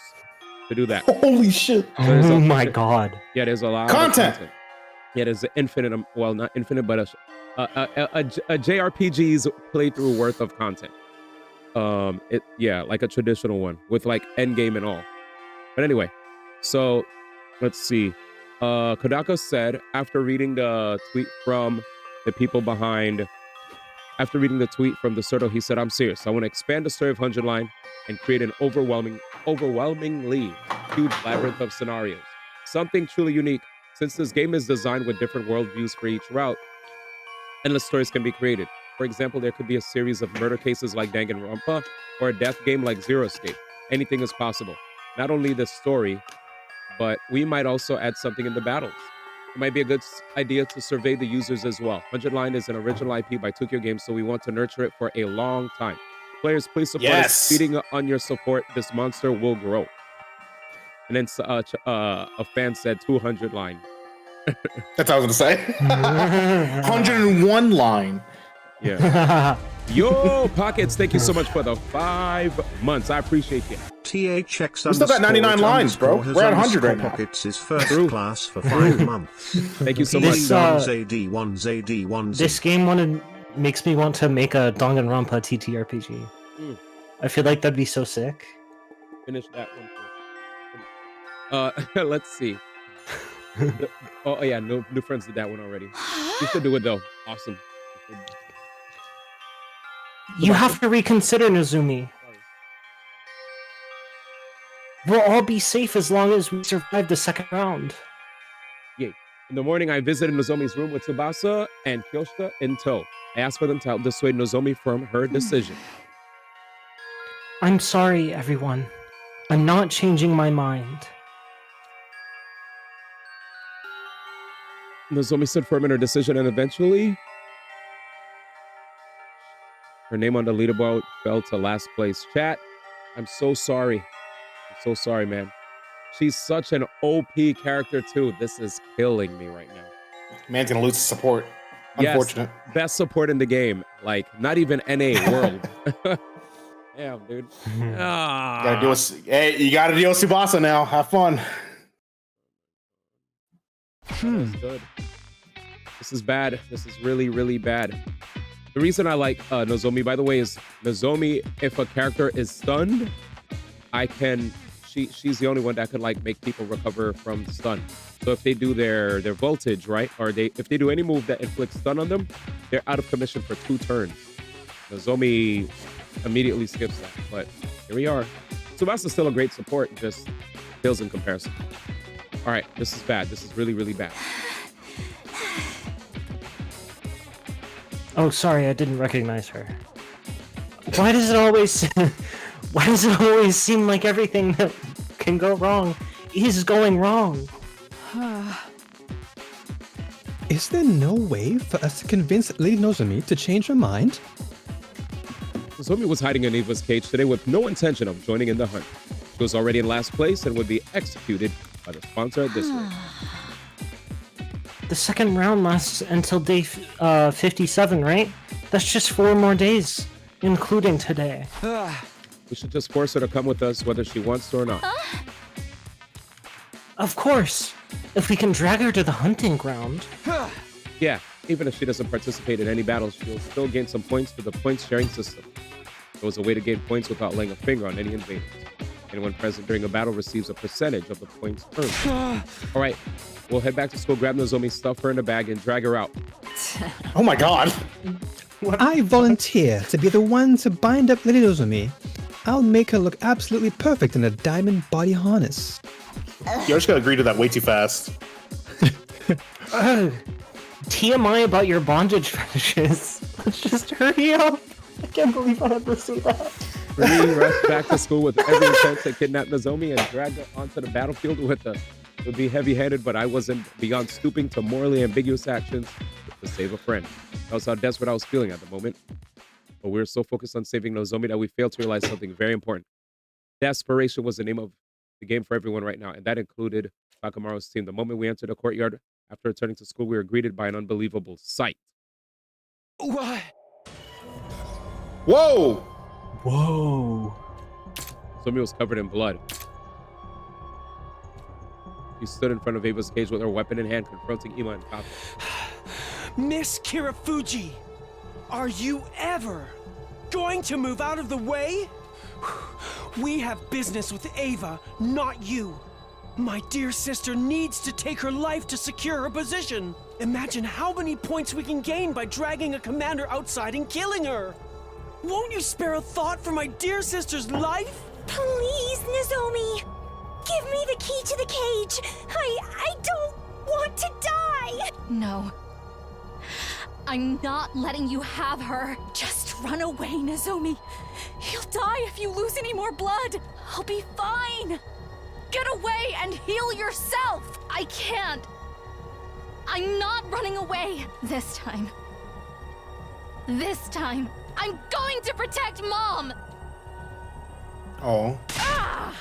to do that. Holy shit! So oh my god! Yeah, there's a lot content. Of content. Yeah, there's an infinite, well, not infinite, but a JRPG's playthrough worth of content. Like a traditional one with like end game and all. But anyway, so let's see. Kodaka said after reading the tweet from the people behind, after reading the tweet from the Certo, he said, I'm serious. I want to expand the story of 100 Line and create an overwhelmingly huge labyrinth of scenarios. Something truly unique. Since this game is designed with different worldviews for each route, endless stories can be created. For example, there could be a series of murder cases like Danganronpa or a death game like Zero Escape. Anything is possible. Not only the story, but we might also add something in the battles. It might be a good idea to survey the users as well. 100 Line is an original IP by Tokyo Games, so we want to nurture it for a long time. Players, please support us. Feeding on your support, this monster will grow. And then a fan said 200 Line. That's what I was going to say. 101 line. Yeah. Yo, Pockets, thank you so much for the 5 months. I appreciate you. THX we still got 99 lines, bro. We're at 100 right now. Pockets is first class for 5 months. Thank you so much. This game makes me want to make a Danganronpa TTRPG. I feel like that'd be so sick. Finish that one first. Let's see. Oh yeah, no new friends did that one already. You should do it though. Awesome. You have to reconsider, Nozumi. We'll all be safe as long as we survive the second round. Yay. In the morning, I visited Nozomi's room with Tsubasa and Kyoshita in tow. I asked for them to help dissuade Nozomi from her decision. I'm sorry, everyone. I'm not changing my mind. Nozomi stood firm in her decision, and eventually her name on the leaderboard fell to last place. Chat, I'm so sorry. I'm so sorry, man. She's such an OP character, too. This is killing me right now. Man's gonna lose support. Unfortunate. Yes, best support in the game. Like, not even NA World. Damn, dude. Gotta deal with, hey, you gotta deal with Tsubasa now. Have fun. That's good. This is bad. This is really, really bad. The reason I like Nozomi, by the way, is Nozomi, if a character is stunned, she's the only one that could like make people recover from stun. So if they do their voltage, right? Or if they do any move that inflicts stun on them, they're out of commission for 2 turns. Nozomi immediately skips that. But here we are. Tsubasa's still a great support, just fails in comparison. All right, this is bad. This is really, really bad. Oh, sorry, I didn't recognize her. Why does it always seem like everything that can go wrong is going wrong? Is there no way for us to convince Lady Nozomi to change her mind? Nozomi was hiding in Eva's cage today with no intention of joining in the hunt. She was already in last place and would be executed by the sponsor at this rate. The second round lasts until day 57, right? That's just 4 more days, including today. We should just force her to come with us whether she wants to or not. Of course, if we can drag her to the hunting ground. Yeah, even if she doesn't participate in any battles, she'll still gain some points through the points sharing system. There was a way to gain points without laying a finger on any invaders. Anyone present during a battle receives a percentage of the points earned. All right, we'll head back to school, grab Nozomi, stuff her in a bag, and drag her out. Oh my god. I volunteer to be the one to bind up Lady Nozomi. I'll make her look absolutely perfect in a diamond body harness. You just gotta agree to that way too fast. TMI about your bondage fetishes. Let's just hurry up. I can't believe I have to say that. We rushed back to school with every intent to kidnap Nozomi and drag her onto the battlefield with it would be heavy-handed, but I wasn't beyond stooping to morally ambiguous actions to save a friend. That was how desperate I was feeling at the moment. But we were so focused on saving Nozomi that we failed to realize something very important. Desperation was the name of the game for everyone right now, and that included Takamaru's team. The moment we entered the courtyard after returning to school, we were greeted by an unbelievable sight. What? Whoa! Whoa. Nozomi was covered in blood. She stood in front of Ava's cage with her weapon in hand, confronting Ima and Kato. Miss Kirafuji, are you ever going to move out of the way? We have business with Ava, not you. My dear sister needs to take her life to secure her position. Imagine how many points we can gain by dragging a commander outside and killing her. Won't you spare a thought for my dear sister's life? Please, Nozomi! Give me the key to the cage! I don't want to die! No. I'm not letting you have her. Just run away, Nozomi. You'll die if you lose any more blood. I'll be fine. Get away and heal yourself! I can't. I'm not running away this time. This time, I'm going to protect Mom! Oh. Ah!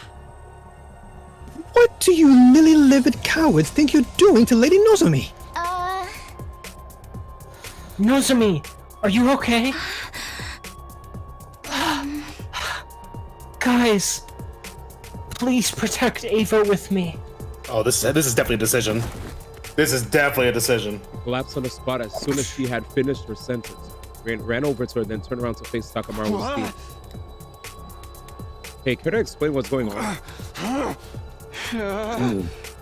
What do you lily-livered cowards think you're doing to Lady Nozomi? Nozomi, are you okay? Guys, please protect Ava with me. Oh, this is definitely a decision. This is definitely a decision. She collapsed on the spot as soon as she had finished her sentence. Ran over to her, then turned around to face Takamaru's team. Hey, can I explain what's going on?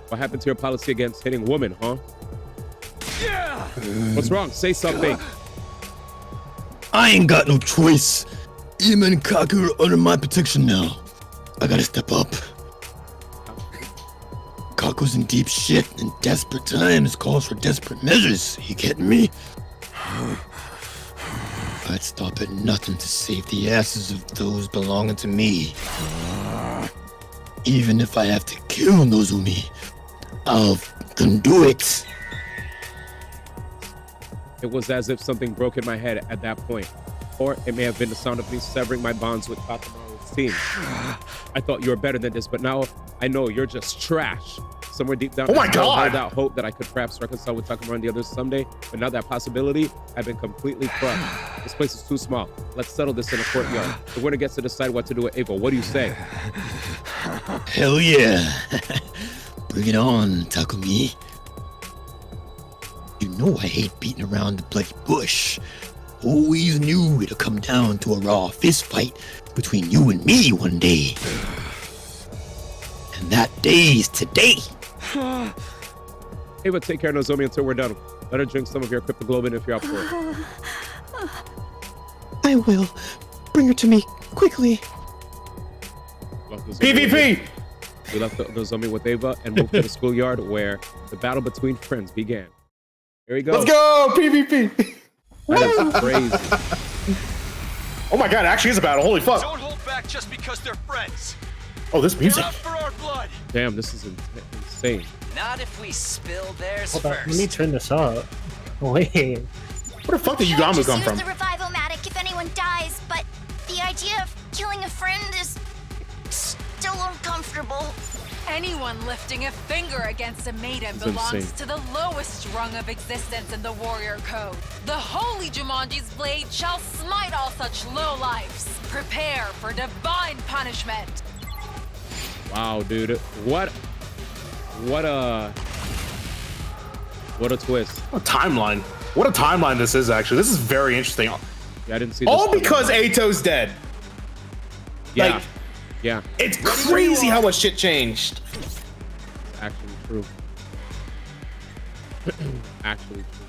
What happened to your policy against hitting women, huh? What's wrong? Say something. I ain't got no choice. Ima and Kaku are under my protection now. I gotta step up. Kaku's in deep shit, and desperate times calls for desperate measures. You getting me? I'd stop at nothing to save the asses of those belonging to me. Even if I have to kill Nozomi, I'll do it. It was as if something broke in my head at that point. Or it may have been the sound of me severing my bonds with Takamaru's team. I thought you were better than this, but now I know you're just trash. Somewhere deep down, I held out hope that I could perhaps reconcile with Takamaru and the others someday, but now that possibility, I've been completely crushed. This place is too small. Let's settle this in a courtyard. The winner gets to decide what to do with Ava. What do you say? Hell yeah. Bring it on, Takumi. You know I hate beating around the bloody bush. Always knew it'll come down to a raw fist fight between you and me one day. And that day's today. Ava, take care of Nozomi until we're done. Let her drink some of your cryptoglobin if you're up for it. I will. Bring her to me, quickly. PvP! We left Nozomi with Ava and moved to the schoolyard where the battle between friends began. Here we go. Let's go! PvP! That is crazy. Oh my god, it actually is a battle. Holy fuck. Don't hold back just because they're friends. Oh, this music. Get up for our blood. Damn, this is insane. Not if we spill theirs Hold on, first. let me turn this up. Wait. Where the fuck did Ugamu come from? Use the revival-matic if anyone dies, but the idea of killing a friend is still uncomfortable. Anyone lifting a finger against a maiden It's belongs insane. to the lowest rung of existence in the warrior code. The holy Jumanji's blade shall smite all such lowlifes. Prepare for divine punishment. Wow, dude. What a twist. What a timeline. What a timeline this is, actually. This is very interesting. Yeah, I didn't see this. All because Ato's dead. Yeah. Like, yeah. it's crazy how much shit changed. Actually true. Actually true.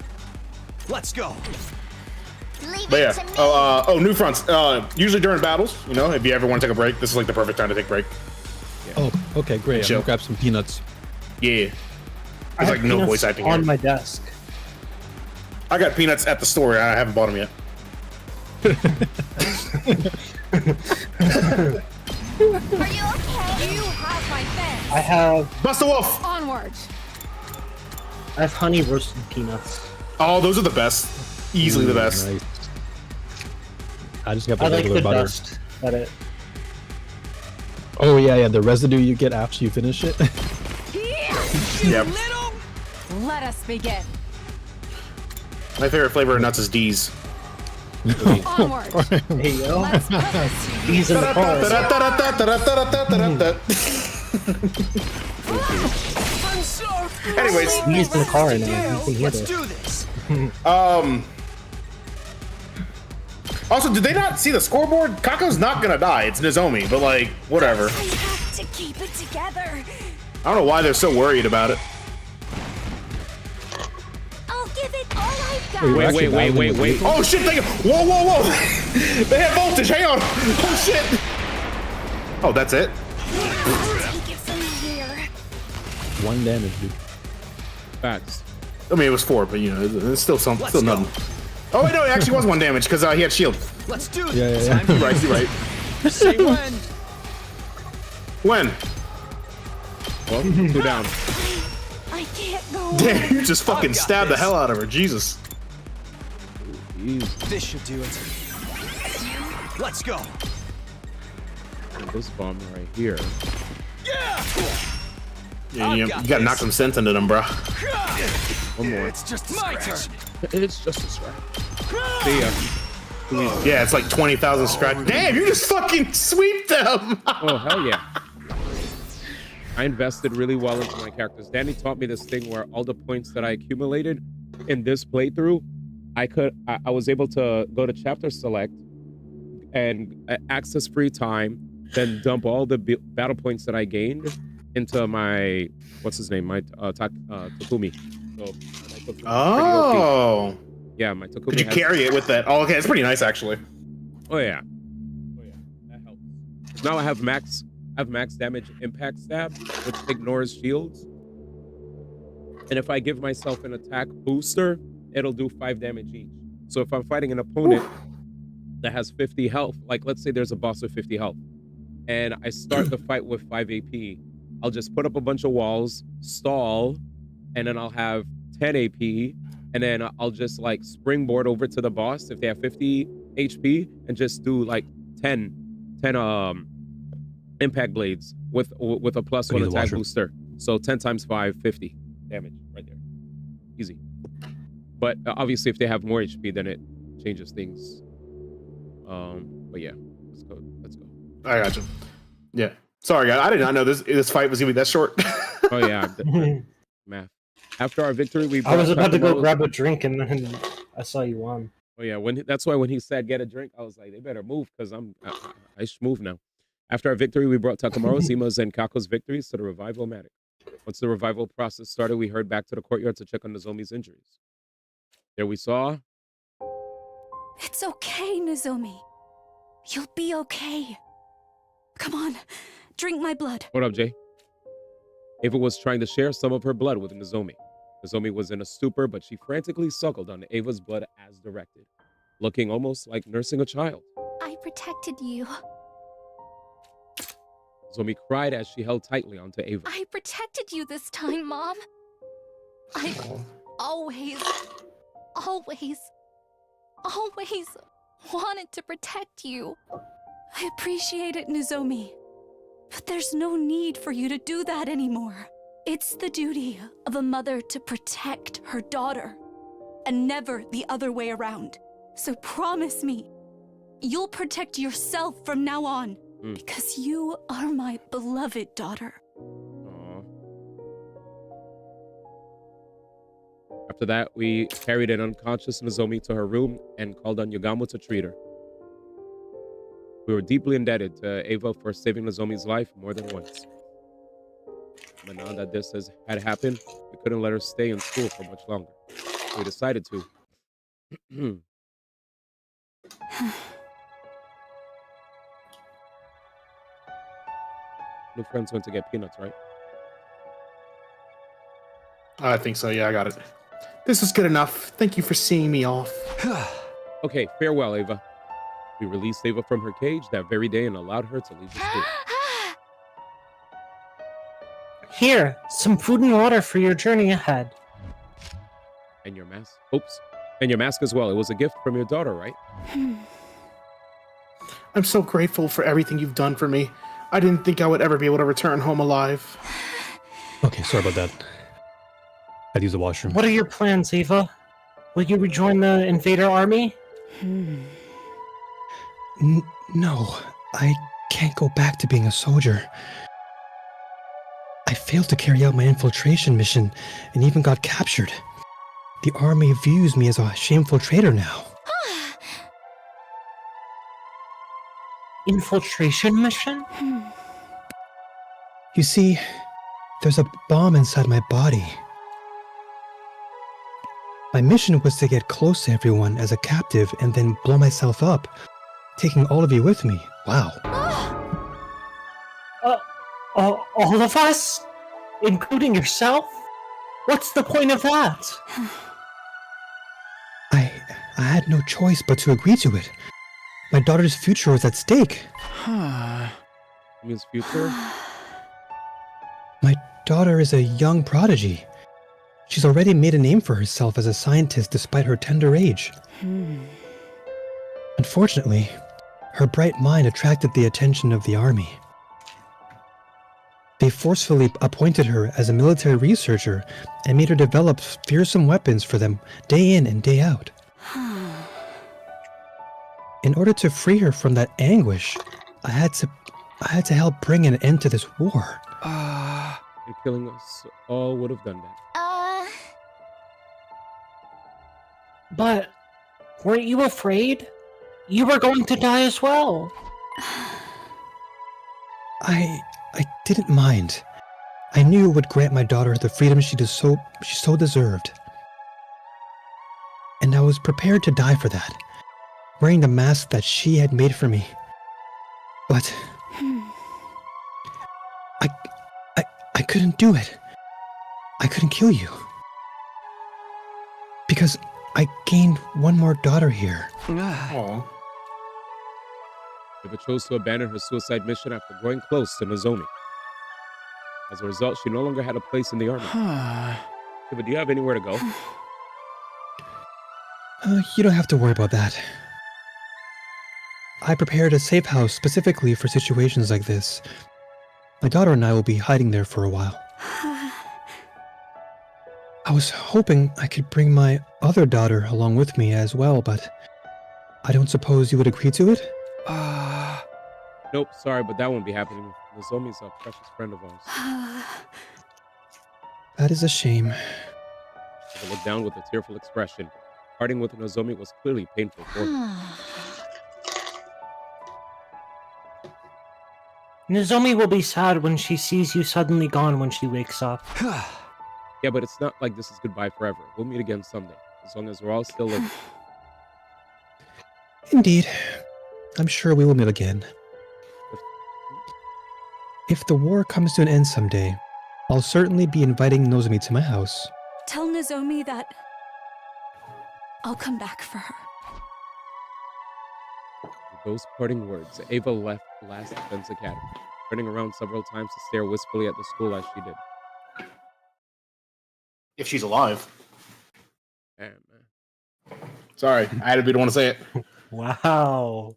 Let's go. But yeah. New fronts. Usually during battles, you know, if you ever want to take a break, this is like the perfect time to take a break. Oh, okay, great. I'm Chill. gonna grab some peanuts. Yeah. I There's have like no peanuts voice acting on here. my desk. I got peanuts at the store. I haven't bought them yet. Are you okay? You have my thanks. I have Bust the Wolf! Onward. I have honey roasted peanuts. Oh, those are the best. Easily the best. Nice. I just got the I like regular the butter. dust. Got it. Oh yeah, the residue you get after you finish it. Yep. Let us begin. My favorite flavor of nuts is D's. Onward. Hey yo. Let's put this to He's in the car. I'm so. Anyways, He's in the car now. You can hear Let's this. do this. Also, did they not see the scoreboard? Kako's not gonna die. It's Nozomi, but like, whatever. I have to keep it together. I don't know why they're so worried about it. I'll give it all I've got. Wait. Oh shit! Whoa! They have voltage. Hang on. Oh shit! Oh, that's it. Take it from here. 1 damage, dude. Facts. I mean, it was 4, but you know, it's still nothing. Oh wait, no, it actually was 1 damage because he had shield. Let's do this. Yeah. You're right. Say when. When? Well, 2 down. I can't go. Damn, you just fucking I've got stabbed the this. hell out of her. Jesus. This should do it. Let's go. And this bomb right here. Yeah. Yeah, you gotta knock some sense into them, bro. One more. It's just my turn. It's just a scratch. See ya. Yeah, it's like 20,000 scratch. Damn, you just fucking sweep them. Oh, hell yeah. I invested really well into my characters. Danny taught me this thing where all the points that I accumulated in this playthrough, I was able to go to chapter select and access free time, then dump all the battle points that I gained into my, what's his name? My Takumi. So, my Takumi pretty OP. Yeah, my Takumi. Could you carry it with that? Oh, okay, it's pretty nice actually. Oh yeah. That helps. Now I have max damage impact stab, which ignores shields. And if I give myself an attack booster, it'll do 5 damage each. So if I'm fighting an opponent that has 50 health, like let's say there's a boss with 50 health, and I start the fight with 5 AP, I'll just put up a bunch of walls, stall, and then I'll have 10 AP, and then I'll just like springboard over to the boss if they have 50 HP and just do like 10 impact blades with a plus one attack booster. So 10 times 5, 50 damage right there. Easy. But obviously if they have more HP, then it changes things. But yeah, let's go. I got you. Yeah. Sorry, guys. I did not know this fight was gonna be that short. Oh yeah. Math. After our victory, I was about to go grab a drink and then I saw you on. Oh yeah, that's why when he said get a drink, I was like, they better move because I should move now. After our victory, we brought Takamaru, Zima's, and Kako's victories to the revival matic. Once the revival process started, we heard back to the courtyard to check on Nozomi's injuries. There we saw. It's okay, Nozomi. You'll be okay. Come on, drink my blood. What up, Jay? Ava was trying to share some of her blood with Nozomi. Nozomi was in a stupor, but she frantically suckled on Ava's blood as directed, looking almost like nursing a child. I protected you. Nozomi cried as she held tightly onto Ava. I protected you this time, Mom. I always wanted to protect you. I appreciate it, Nozomi. But there's no need for you to do that anymore. It's the duty of a mother to protect her daughter, and never the other way around. So promise me, you'll protect yourself from now on, because you are my beloved daughter. Aww. After that, we carried an unconscious Nozomi to her room and called on Yagamo to treat her. We were deeply indebted to Ava for saving Nozomi's life more than once. But now that this had happened, we couldn't let her stay in school for much longer. We decided to. New friends went to get peanuts, right? I think so. Yeah, I got it. This was good enough. Thank you for seeing me off. Okay, farewell, Ava. We released Ava from her cage that very day and allowed her to leave the school. Here, some food and water for your journey ahead. And your mask. Oops. And your mask as well. It was a gift from your daughter, right? I'm so grateful for everything you've done for me. I didn't think I would ever be able to return home alive. Okay, sorry about that. I'd use the washroom. What are your plans, Ava? Will you rejoin the invader army? No, I can't go back to being a soldier. I failed to carry out my infiltration mission and even got captured. The army views me as a shameful traitor now. Infiltration mission? You see, there's a bomb inside my body. My mission was to get close to everyone as a captive and then blow myself up, taking all of you with me. Wow. All of us? Including yourself? What's the point of that? I had no choice but to agree to it. My daughter's future was at stake. Means future? My daughter is a young prodigy. She's already made a name for herself as a scientist despite her tender age. Unfortunately, her bright mind attracted the attention of the army. They forcefully appointed her as a military researcher and made her develop fearsome weapons for them day in and day out. In order to free her from that anguish, I had to help bring an end to this war. And killing us all would have done that. But weren't you afraid? You were going to die as well. I didn't mind. I knew it would grant my daughter the freedom she so deserved. And I was prepared to die for that, wearing the mask that she had made for me. But I couldn't do it. I couldn't kill you. Because I gained one more daughter here. Aww. Eva chose to abandon her suicide mission after growing close to Nozomi. As a result, she no longer had a place in the army. Eva, do you have anywhere to go? You don't have to worry about that. I prepared a safe house specifically for situations like this. My daughter and I will be hiding there for a while. I was hoping I could bring my other daughter along with me as well, but I don't suppose you would agree to it? Nope, sorry, but that won't be happening. Nozomi's a precious friend of ours. That is a shame. Eva looked down with a tearful expression. Parting with Nozomi was clearly painful for her. Nozomi will be sad when she sees you suddenly gone when she wakes up. Yeah, but it's not like this is goodbye forever. We'll meet again someday, as long as we're all still living. Indeed. I'm sure we will meet again. If the war comes to an end someday, I'll certainly be inviting Nozomi to my house. Tell Nozomi that I'll come back for her. With those parting words, Eva left Last Defense Academy, turning around several times to stare wistfully at the school as she did. If she's alive. Damn, man. Sorry, I didn't want to say it. Wow.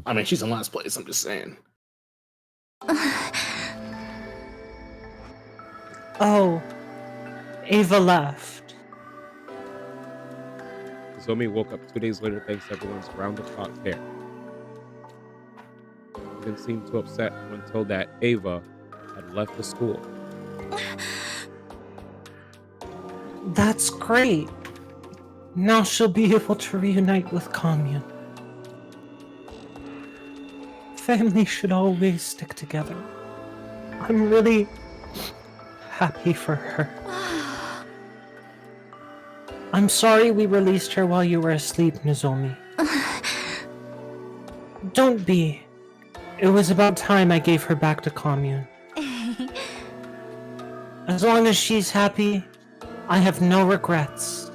I mean, she's in last place, I'm just saying. Oh, Ava left. Nozomi woke up 2 days later thanks to everyone's round-the-clock care. He didn't seem too upset when told that Ava had left the school. That's great. Now she'll be able to reunite with Commune. Family should always stick together. I'm really happy for her. I'm sorry we released her while you were asleep, Nozomi. Don't be. It was about time I gave her back to Commune. As long as she's happy, I have no regrets.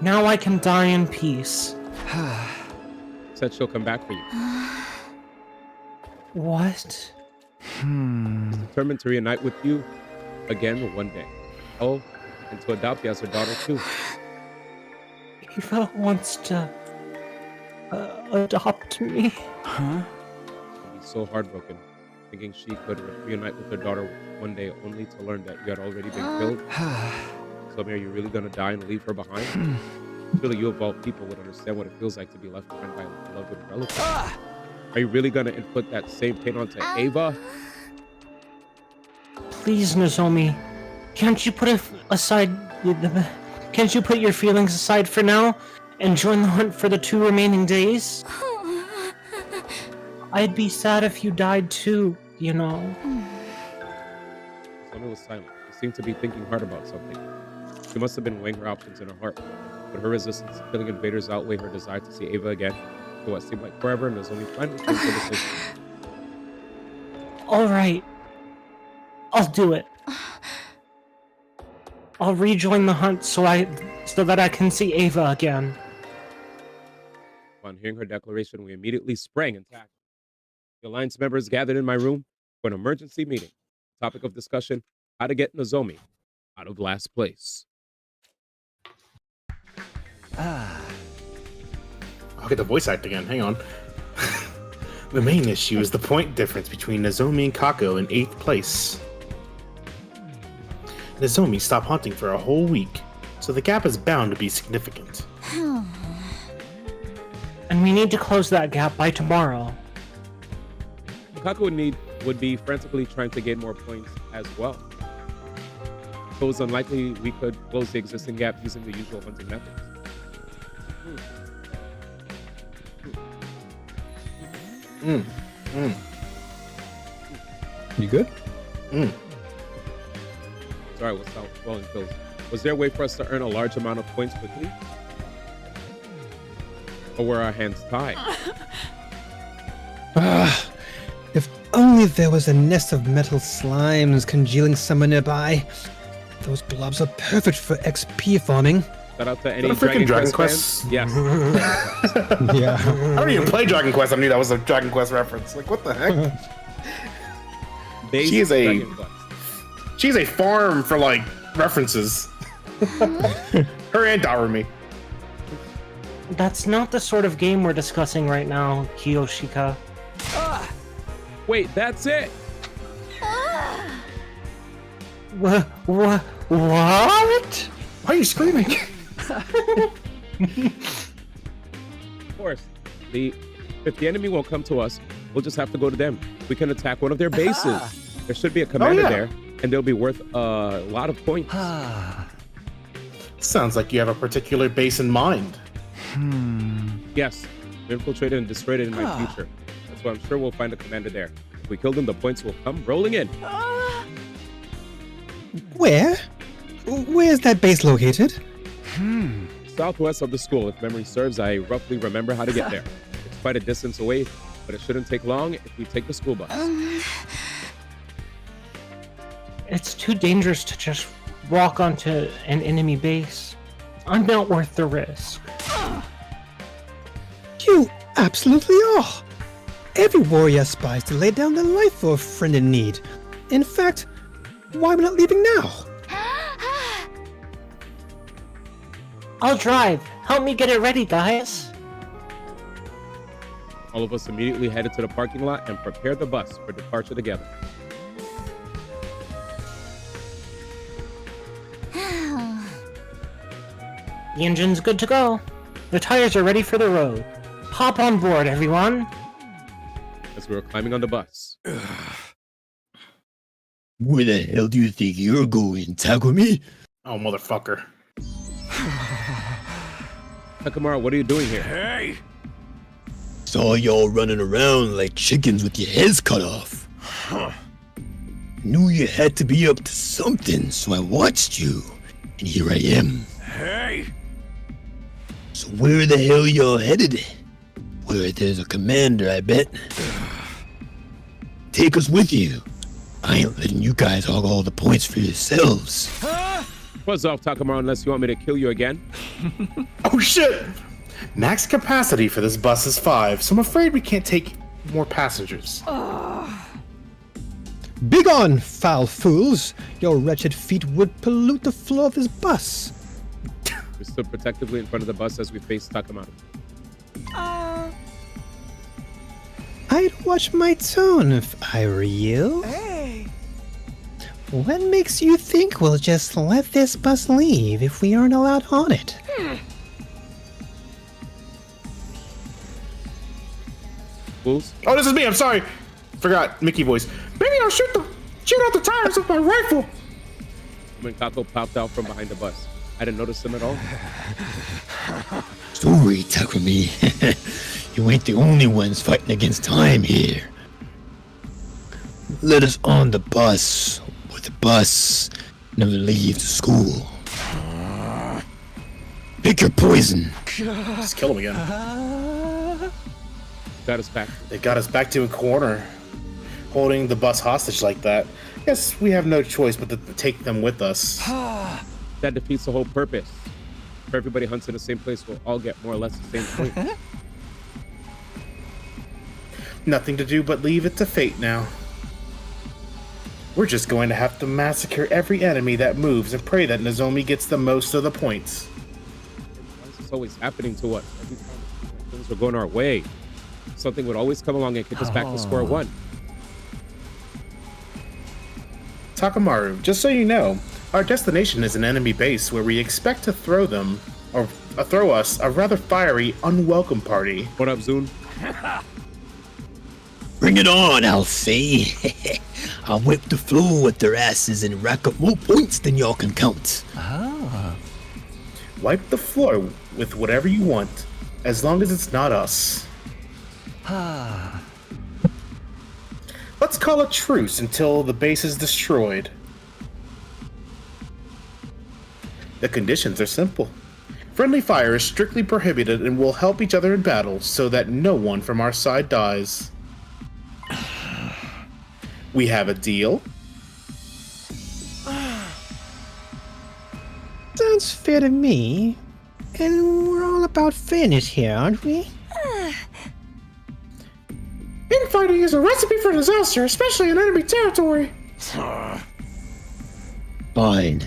Now I can die in peace. Said she'll come back for you. What? She's determined to reunite with you again one day. Oh, and to adopt you as her daughter too. Eva wants to adopt me. Huh? She'd be so heartbroken, thinking she could reunite with her daughter one day, only to learn that you had already been killed. So, are you really gonna die and leave her behind? Surely you of all people would understand what it feels like to be left behind by a beloved relative. Are you really gonna inflict that same pain onto Ava? Please, Nozomi, can't you put Can't you put your feelings aside for now and join the hunt for the 2 remaining days? I'd be sad if you died too, you know. Nozomi was silent. She seemed to be thinking hard about something. She must have been weighing her options in her heart. But her resistance to killing invaders outweighed her desire to see Ava again. For what seemed like forever, Nozomi finally came to a decision. Alright. I'll do it. I'll rejoin the hunt so that I can see Ava again. Upon hearing her declaration, we immediately sprang and tackled. The Alliance members gathered in my room for an emergency meeting. Topic of discussion, how to get Nozomi out of last place. I'll get the voice act again, hang on. The main issue is the point difference between Nozomi and Kako in 8th place. Nozomi stopped hunting for a whole week, so the gap is bound to be significant. And we need to close that gap by tomorrow. Kako would be frantically trying to gain more points as well. So it's unlikely we could close the existing gap using the usual hunting methods. You good? Sorry, what's out? Swelling pills. Was there a way for us to earn a large amount of points quickly? Or were our hands tied? If only there was a nest of metal slimes congealing somewhere nearby. Those blobs are perfect for XP farming. Shout out to any freaking Dragon Quest fans. Yes. Yeah. I don't even play Dragon Quest. I knew that was a Dragon Quest reference. Like, what the heck? She's a farm for like references. Her and Darumi. That's not the sort of game we're discussing right now, Kiyoshika. Wait, that's it. What? What? Why are you screaming? Of course. If the enemy won't come to us, we'll just have to go to them. We can attack one of their bases. There should be a commander there, and they'll be worth a lot of points. Sounds like you have a particular base in mind. Yes, we infiltrated and destroyed it in my future. So I'm sure we'll find a commander there. If we kill them, the points will come rolling in. Where? Where's that base located? Southwest of the school. If memory serves, I roughly remember how to get there. It's quite a distance away, but it shouldn't take long if we take the school bus. It's too dangerous to just walk onto an enemy base. I'm not worth the risk. You absolutely are. Every warrior aspires to lay down their life for a friend in need. In fact, why are we not leaving now? I'll drive. Help me get it ready, guys. All of us immediately headed to the parking lot and prepared the bus for departure together. The engine's good to go. The tires are ready for the road. Hop on board, everyone. As we were climbing on the bus. Where the hell do you think you're going, Takumi? Oh, motherfucker. Takamura, what are you doing here? Hey! Saw y'all running around like chickens with your heads cut off. Knew you had to be up to something, so I watched you. And here I am. Hey! So where the hell y'all headed? Where there's a commander, I bet. Take us with you. I ain't letting you guys hog all the points for yourselves. Buzz off, Takamura, unless you want me to kill you again. Oh shit! Max capacity for this bus is 5, so I'm afraid we can't take more passengers. Begone, foul fools! Your wretched feet would pollute the floor of this bus. We stood protectively in front of the bus as we faced Takamura. I'd watch my tone if I were you. Hey! What makes you think we'll just let this bus leave if we aren't allowed on it? Fools? Oh, this is me, I'm sorry! Forgot, Mickey voice. Maybe I'll shoot out the tires with my rifle! When Kako popped out from behind the bus. I didn't notice him at all. Sorry, Takumi. You ain't the only ones fighting against time here. Let us on the bus, or the bus never leaves school. Pick your poison. Just kill him again. Got us back. They got us back to a corner, holding the bus hostage like that. Guess we have no choice but to take them with us. That defeats the whole purpose. If everybody hunts in the same place, we'll all get more or less the same point. Nothing to do but leave it to fate now. We're just going to have to massacre every enemy that moves and pray that Nozomi gets the most of the points. Why is this always happening to us? Every time things were going our way, something would always come along and kick us back to square one. Takamaru, just so you know, our destination is an enemy base where we expect to throw us a rather fiery, unwelcome party. What up, Zune? Bring it on, I'll say. I'll whip the floor with their asses and rack up more points than y'all can count. Wipe the floor with whatever you want, as long as it's not us. Let's call a truce until the base is destroyed. The conditions are simple. Friendly fire is strictly prohibited and we'll help each other in battle so that no one from our side dies. We have a deal? Sounds fair to me, And we're all about fairness here, aren't we? Infighting is a recipe for disaster, especially in enemy territory. Fine.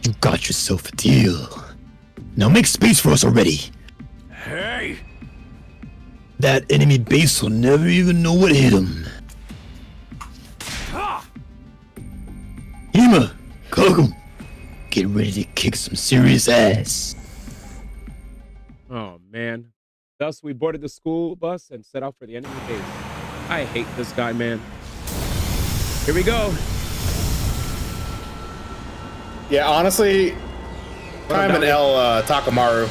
You got yourself a deal. Now make space for us already. Hey! That enemy base will never even know what hit him. Hima, Kogum, get ready to kick some serious ass. Oh man. Thus, we boarded the school bus and set out for the enemy base. I hate this guy, man. Here we go. Yeah, honestly, kind of an L Takamaru.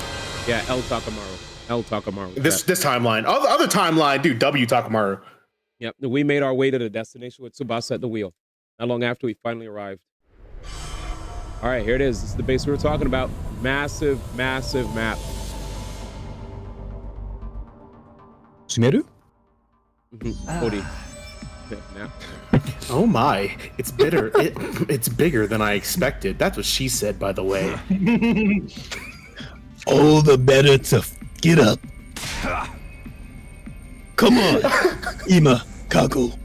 Yeah, L Takamaru. L Takamaru. This timeline. Other timeline, dude, W Takamaru. Yep, we made our way to the destination with Tsubasa at the wheel. Not long after we finally arrived. All right, here it is. This is the base we were talking about. Massive, massive map. Sumeru? Cody. Map. Oh my, it's bitter. It's bigger than I expected. That's what she said, by the way. All the better to get up. Come on, Ima, Kako.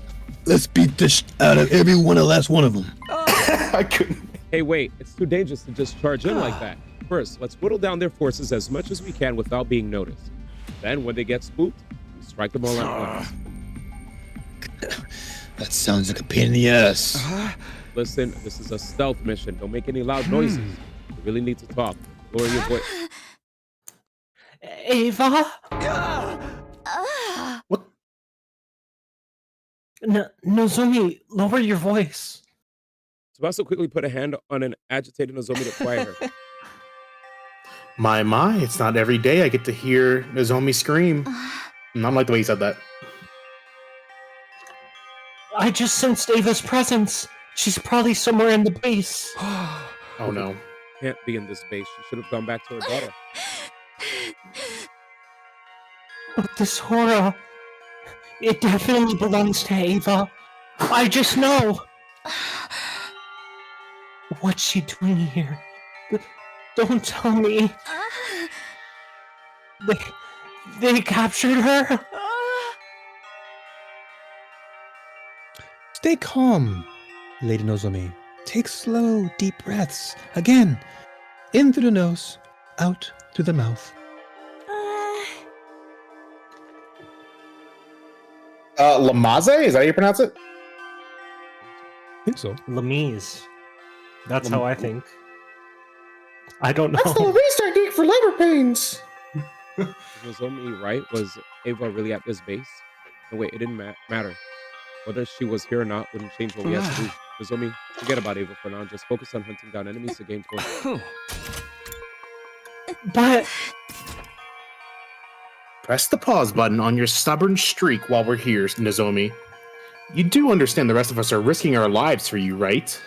Let's beat the out of every last one of them. I couldn't. Hey, wait, it's too dangerous to just charge in like that. First, let's whittle down their forces as much as we can without being noticed. Then, when they get spooked, we strike them all at once. That sounds like a pain in the ass. Listen, this is a stealth mission. Don't make any loud noises. You really need to talk. Lower your voice. Ava? What? Nozomi, lower your voice. Tsubasa quickly put a hand on an agitated Nozomi to quiet her. My, it's not every day I get to hear Nozomi scream. Not like the way he said that. I just sensed Ava's presence. She's probably somewhere in the base. Oh no. Can't be in this base. She should have gone back to her daughter. But this horror, it definitely belongs to Ava. I just know. What's she doing here? Don't tell me. They captured her? Stay calm, Lady Nozomi. Take slow, deep breaths. Again, in through the nose, out through the mouth. Lamaze? Is that how you pronounce it? I think so. Lamise. That's how I think. I don't know. That's the Lamise technique for labor pains. Was Nozomi right? Was Ava really at this base? No, wait, it didn't matter. Whether she was here or not wouldn't change what we had to do. Nozomi, forget about Ava for now. Just focus on hunting down enemies to gain points. But... Press the pause button on your stubborn streak while we're here, Nozomi. You do understand the rest of us are risking our lives for you, right?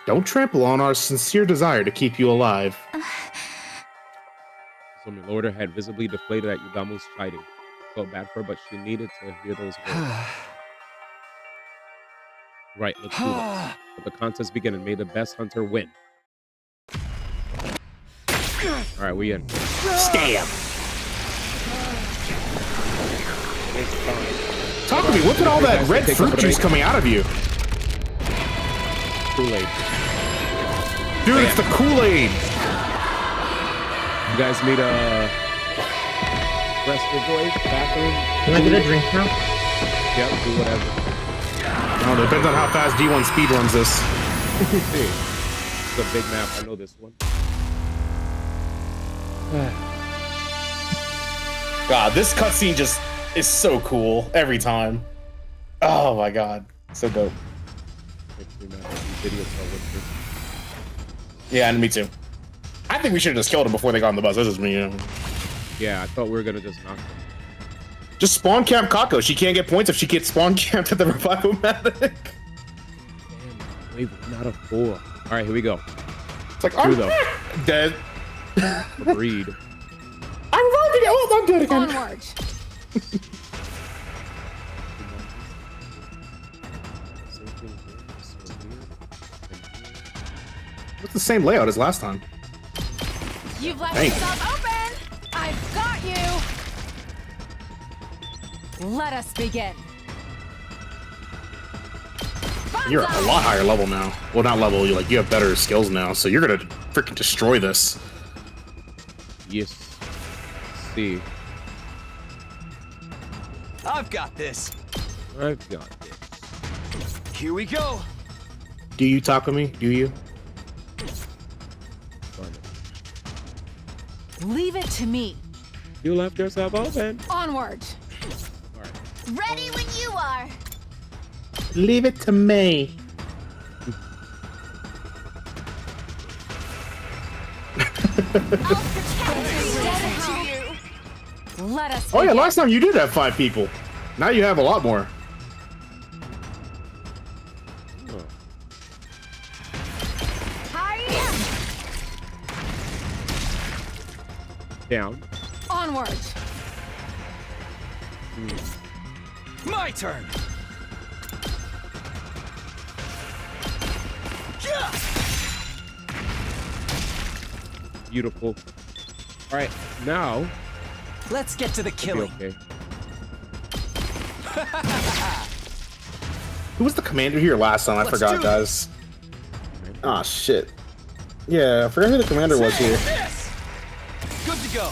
Don't trample on our sincere desire to keep you alive. Nozomi lowered her head, visibly deflated at Yugamu's chiding. Felt bad for her, but she needed to hear those words. Right, let's do this. Let the contest begin and may the best hunter win. Alright, we in. Stab! Talk to me, what's with all that red fruit juice coming out of you? Kool-Aid. Dude, it's the Kool-Aid! You guys need a rest your voice, bathroom? Can I get a drink now? Yep, do whatever. Oh, depends on how fast D1 speed runs this. It's a big map, I know this one. God, this cutscene just is so cool every time. Oh my god, so dope. Yeah, and me too. I think we should have just killed him before they got on the bus. This is me. Yeah, I thought we were gonna just knock them. Just spawn camp Kako. She can't get points if she gets spawn camped at the revival medic. Damn, wave 1 out of 4. All right, here we go. It's like, I'm dead. Agreed. I'm riding it. Oh, I'm dead again. Onward. What's the same layout as last time? You've left Thank yourself open! I've got you! Let us begin. You're a lot higher level now. Well, not level. You have better skills now, so you're gonna freaking destroy this. Yes. Let's see. I've got this. I've got this. Here we go. Do you talk with me? Do you? Leave it to me. You left yourself open. Onward. Ready when you are. Leave it to me. Let us Oh yeah, begin. last time you did have 5 people. Now you have a lot more. Down. Onward. My turn. Beautiful. All right, now. Let's get to the killing. Okay. Who was the commander here last time? I Let's forgot, do guys. Ah, shit. Yeah, I forgot who the commander was here. Yes. Good to go.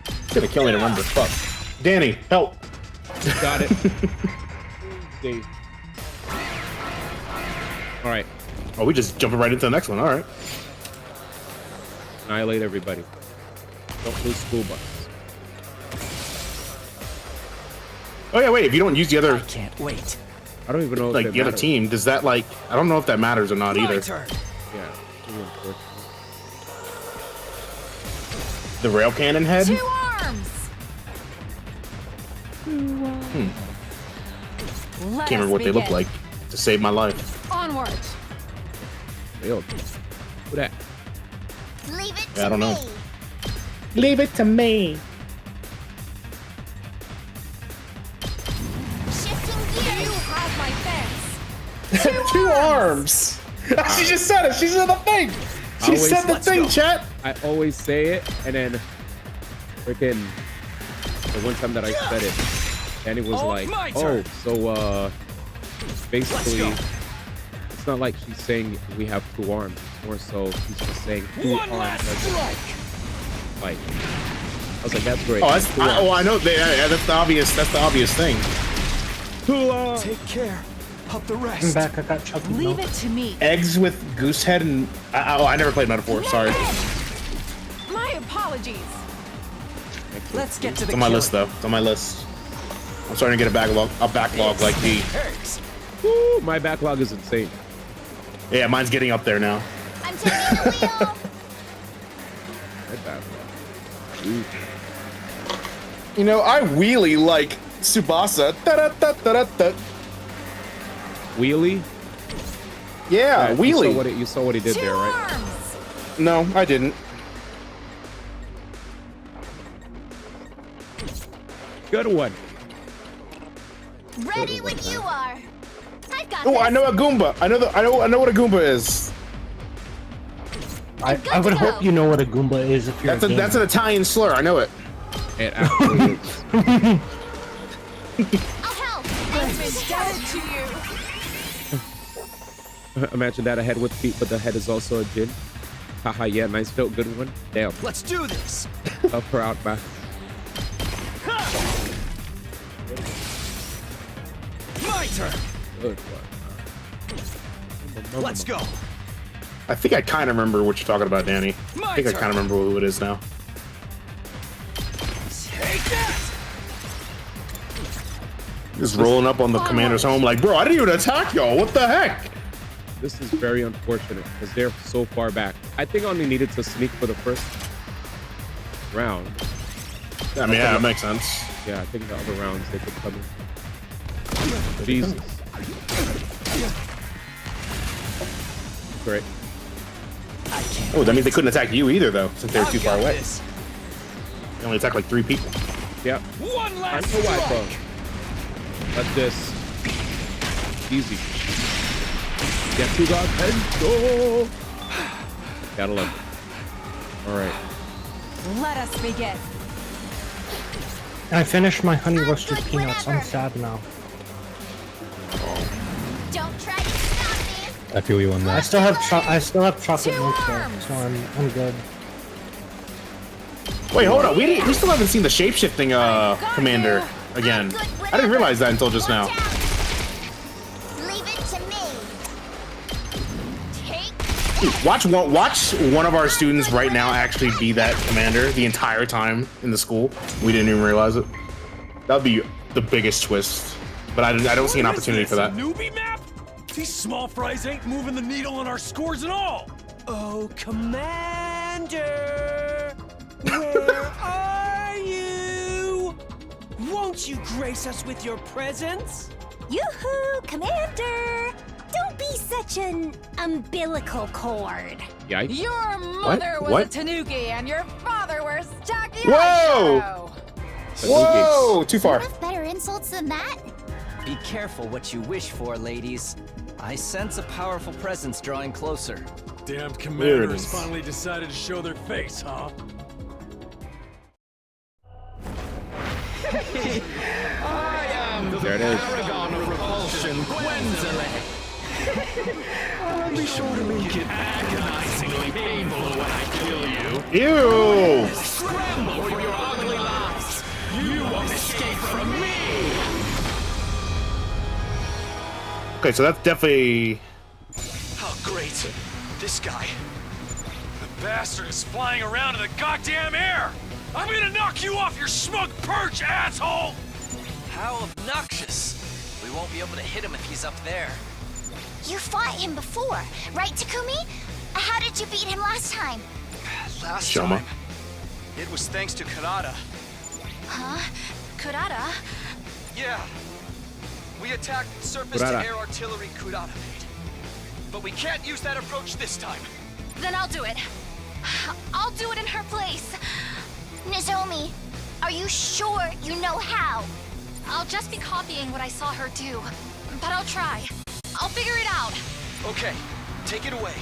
It's gonna kill me to remember. Fuck. Danny, help. Got it. See. All right. Oh, we just jumping right into the next one. All right. Annihilate everybody. Don't lose school bus. Oh yeah, wait. If you don't use the other, I can't wait. I don't even know if like it the other matters. team, does that like? I don't know if that matters or not My either. turn. Yeah. Really unfortunate. The rail cannon head. 2 arms. Let Can't remember us what they look begin. like to save my life. Onward. Real. Who that? Leave it Yeah, I to don't know. me. Leave it to me. Shifting You gears. have my fence. 2 arms. She just said it. She said the thing. She Always- said the Let's thing, go. chat. I always say it, and then freaking the one time that I said it, Danny was Oh, like, my "Oh, turn. so basically, Let's go. it's not like she's saying we have 2 arms. It's more so she's just saying 2 One arms." last That's strike. like, I was like, "That's great." Oh, that's, 2 arms. I know. Yeah, that's the obvious. That's the obvious thing. 2 arms. Take care of the I'm rest. back. I got chocolate Leave milk. it to me. Eggs with goose head and I never played Metaphor. Sorry. My apologies. Let's get to the It's on my killing. list though. It's on my list. I'm starting to get a backlog like the. Hurts. Woo, my backlog is insane. Yeah, mine's getting up there now. I'm taking the wheel. My backlog. Ooh. You know, I wheelie like Tsubasa. Da-da-da-da-da-da. Wheelie. Yeah, wheelie. You saw what he did 2 there, right? arms. No, I didn't. Good one. Ready when you are. I've got Oh, this. I know a Goomba. I know what a Goomba is. I would hope you know what a Goomba is if you're That's an Italian slur. I know it. It actually is. I'll help. I'm indebted to you. Imagine that, a head with feet, but the head is also a gin. Haha, yeah, nice built, good one. Damn. Let's do this. Up her out, man. My turn. Good one. Let's go. I think I kind of remember what you're talking about, Danny. My I think I turn. kind of remember who it is now. Take that. Just rolling up on the commander's home like, bro, I didn't even attack y'all. What the heck? This is very unfortunate because they're so far back. I think I only needed to sneak for the first round. I mean, yeah, that makes sense. Yeah, I think the other rounds they could come in. Jesus. Great. Oh, that means they couldn't attack you either, though, since they were too I've far got away. this. They only attacked like 3 people. Yep. One I'm last the white strike. phone. That's this. Easy. Get to the pencil. Gotta love it. All right. Let us begin. I finished my honey roasted peanuts. I'm sad now. Don't try to stop me. I feel you on that. I still have chocolate milk there, so I'm good. Wait, hold on. We still haven't seen the shape-shifting commander again. I didn't realize that until just now. Leave it to me. Watch one of our students right now actually be that commander the entire time in the school. We didn't even realize it. That'd be the biggest twist. But I don't see an opportunity for that. Newbie map? These small fries ain't moving the needle on our scores at all. Oh, Commander! Where are you? Won't you grace us with your presence? Yoo-hoo, Commander! Don't be such an umbilical cord. Yikes. Your mother was What? a Tanuki and your father wears tacky Whoa! Whoa! Too far. Enough better insults than that? Be careful what you wish for, ladies. I sense a powerful presence drawing closer. Damned There it commanders is. finally decided to show their face, huh? There it is. Paragon of repulsion, Gwenzile. I'll be sure to make it agonizingly painful when I kill you. Ew! Scramble for your ugly lives. You won't escape from me. Okay, so that's definitely... Oh, great. This guy. The bastard is flying around in the goddamn air. I'm gonna knock you off your smug perch, asshole! How obnoxious. We won't be able to hit him if he's up there. You fought him before, right, Takumi? How did you beat him last time? Last Shoma. time, it was thanks to Karada. Huh? Kurata? Yeah. We attacked Kurata. surface-to-air artillery Kurata made. But we can't use that approach this time. Then I'll do it. I'll do it in her place. Nozomi, are you sure you know how? I'll just be copying what I saw her do. But I'll try. I'll figure it out. Okay, take it away.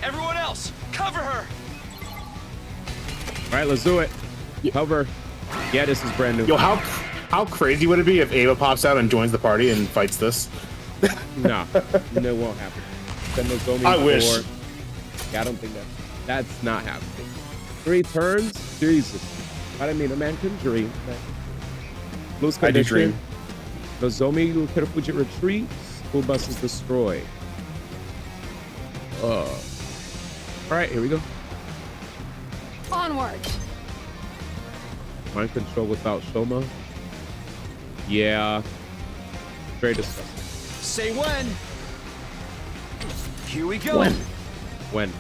Everyone else, cover her! All right, let's do it. Cover. Yeah, this is brand new. Yo, how crazy would it be if Ava pops out and joins the party and fights this? Nah, no, won't happen. Send Nozomi I wish. Yeah, I don't think that's not happening. 3 turns? Jesus. I mean, a man can dream. Lose I do condition. dream. Nozomi Terufuji retreats. School bus is destroyed. All right, here we go. Onward. Mind control without Shoma. Yeah. Very disgusting. Say when. Here we go. When?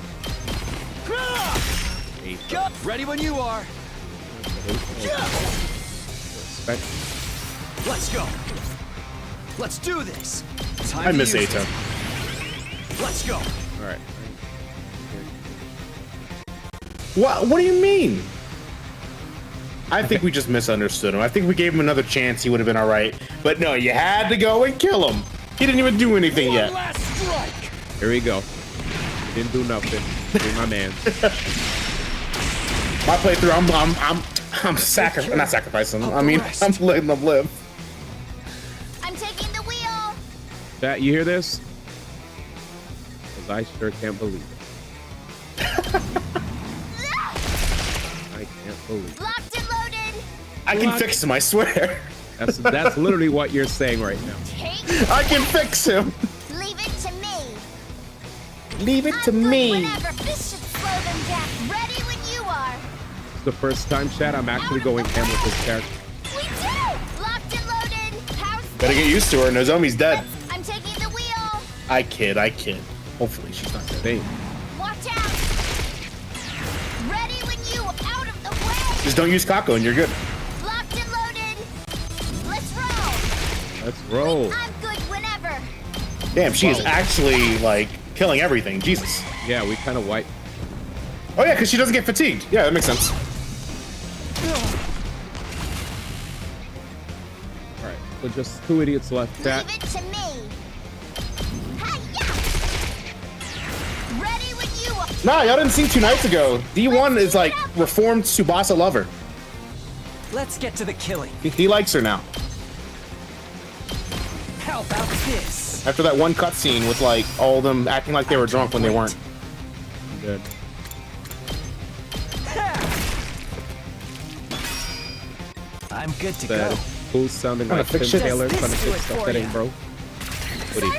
Go. Ready when you are. Respect. Let's go. Let's do this. Time I to miss use Ato. it. Let's go. All right. What do you mean? I think we just misunderstood him. I think we gave him another chance, he would have been all right. But no, you had to go and kill him. He didn't even do anything yet. Last strike. Here we go. Didn't do nothing. Be my man. My playthrough, I'm not sacrificing. I mean, I'm letting them live. I'm taking the wheel. Chat, you hear this? Because I sure can't believe it. I can't believe it. Locked and loaded. I can fix him, I swear. That's literally what you're saying right now. I can fix him. Leave it to me. Leave it to me. Whenever this should slow them down. Ready when you are. It's the first time, chat, I'm actually going ham with this character. We do. Locked and loaded. Power. Better get used to her. Nozomi's dead. I'm taking the wheel. I kid. Hopefully she's not dead. Hey, Watch out. Ready when you out of the way. just don't use Kako and you're good. Locked and loaded. Let's roll. let's roll. I'm good whenever. Damn, she is actually like killing everything. Jesus. Yeah, we kind of wiped. Oh yeah, because she doesn't get fatigued. Yeah, that makes sense. All right, so just 2 idiots left, chat. Leave it to me. Hi-ya. Ready when you are. Nah, y'all didn't see 2 nights ago. D1 is like reformed Tsubasa lover. Let's get to the killing. He likes her now. How about this? After that one cutscene with like all of them acting like they were drunk when they weren't. Good. I'm good to That go. cool sounding Trying like to fix Tim shit. Taylor Does trying to this do fix it stuff for that ya? ain't broke.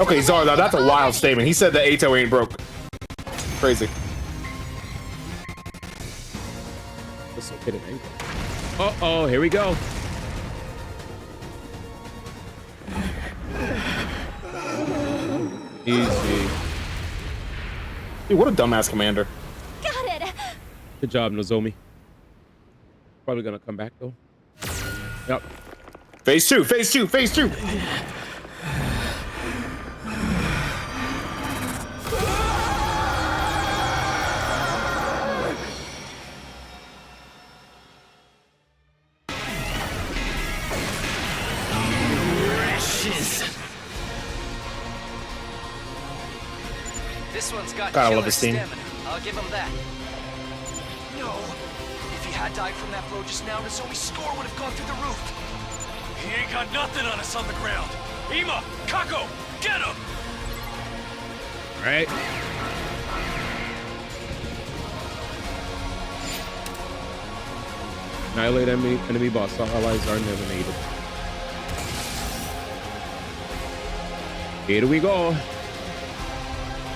Okay, Zara, now that's a wild statement. He said that Ato ain't broke. Crazy. That's so kidding. Uh-oh, here we go. Easy. Dude, what a dumbass commander. Got it. Good job, Nozomi. Probably gonna come back though. Yep. Phase 2, phase 2, phase 2. This one's got Gotta love killer this team. stamina. I'll give him that. No. If he had died from that blow just now, Nozomi's score would have gone through the roof. He ain't got nothing on us on the ground. Ima, Kako, get him! Right. Annihilate enemy boss. All allies are eliminated. Here we go.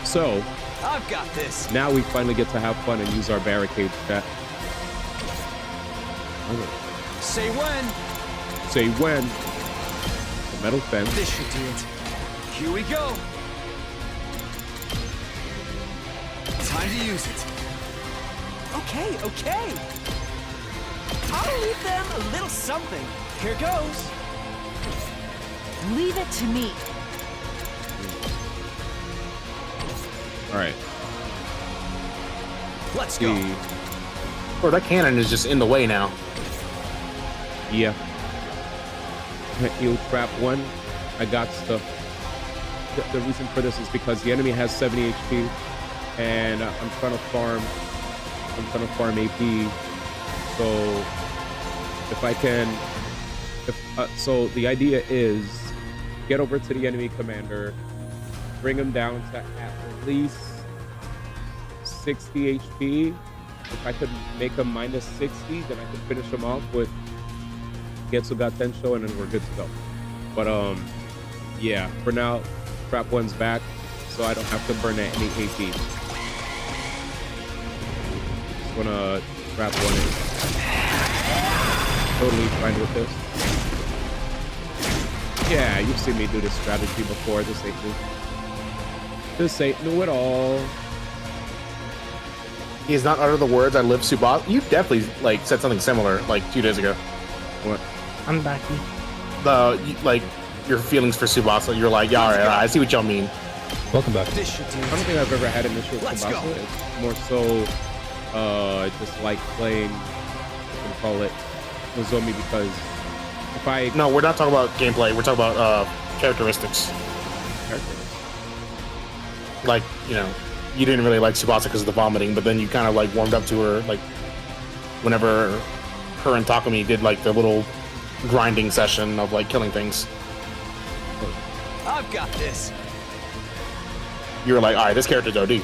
So, I've got this. now we finally get to have fun and use our barricades, chat. Say when. Say when. The metal fence. This should do it. Here we go. Time to use it. Okay, okay. I'll leave them a little something. Here goes. Leave it to me. All right. Let's go. Bro, that cannon is just in the way now. Yeah. You trap one. I got stuff. The reason for this is because the enemy has 70 HP, and I'm trying to farm. I'm trying to farm AP. So if I can, so the idea is get over to the enemy commander, bring him down to at least 60 HP. If I could make him minus 60, then I could finish him off with Getsuga Tensho, and then we're good to go. But yeah, for now, trap one's back, so I don't have to burn any AP. Just wanna trap one in. Totally fine with this. Yeah, you've seen me do this strategy before. This ain't new. This ain't new at all. He has not uttered the words "I live Tsubasa." You definitely like said something similar like 2 days ago. What? I'm back. Like your feelings for Tsubasa. You're like, yeah, all right, I see what y'all mean. Welcome back. I don't think I've ever had an issue with Tsubasa. It's more so, just like playing, you can call it, Nozomi, because if I... No, we're not talking about gameplay. We're talking about characteristics. Like, you know, you didn't really like Tsubasa because of the vomiting, but then you kind of like warmed up to her, like, whenever her and Takumi did like the little grinding session of like killing things. I've got this. You were like, all right, this character's OD.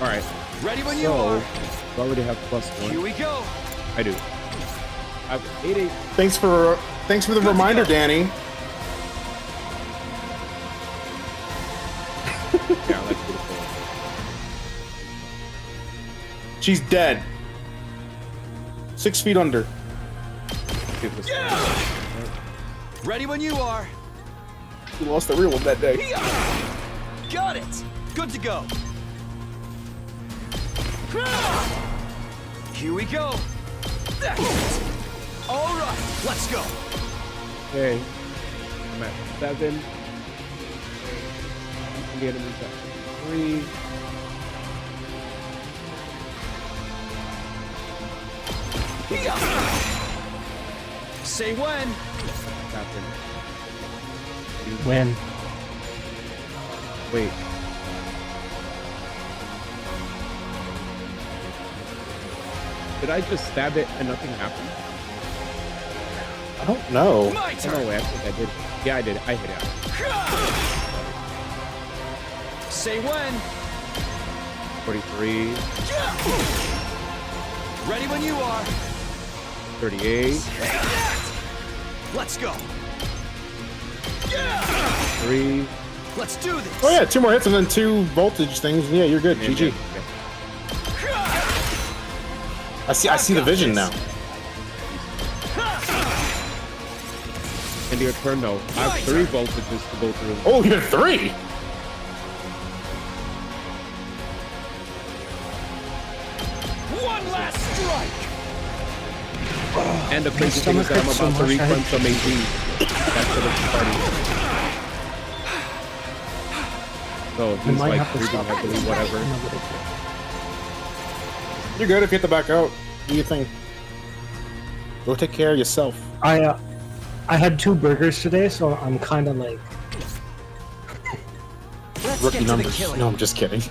All right. Ready when you are. I already have +1. Here we go. I do. I've 8. Thanks for the reminder, Danny. Yeah, that's beautiful. She's dead. 6 feet under. Yeah. Ready when you are. We lost the real one that day. Got it. Good to go. Here we go. That's it. All right, let's go. Okay. I'm at 7. The enemy's at 3. Say when. When? Wait. Did I just stab it and nothing happened? I don't know. My turn. No way, I think I did. Yeah, I did. I hit it. Say when. 43. Ready when you are. 38. Let's go. 3. Let's do this. Oh yeah, 2 more hits and then 2 voltage things. Yeah, you're good. GG. I see the vision now. End your turn, though. I have 3 voltages to go through. Oh, you have 3. One last strike. And the crazy thing is that I'm about to refund some AZ. That's for the party. So he's like breathing heavily, whatever. You're good if you hit the back out. Do your thing. Go take care of yourself. I had 2 burgers today, so I'm kind of like Rookie numbers. No, I'm just kidding.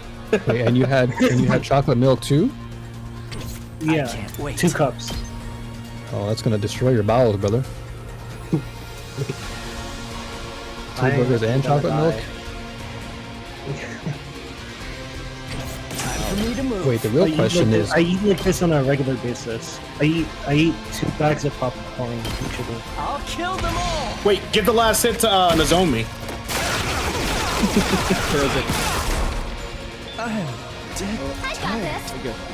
Wait, and you had chocolate milk too? Yeah, 2 cups. Oh, that's gonna destroy your bowels, brother. 2 burgers and chocolate milk? Time for me to move. Wait, the real question is... I eat like this on a regular basis. I eat 2 bags of popcorn usually. I'll kill them all. Wait, give the last hit to Nozomi. I got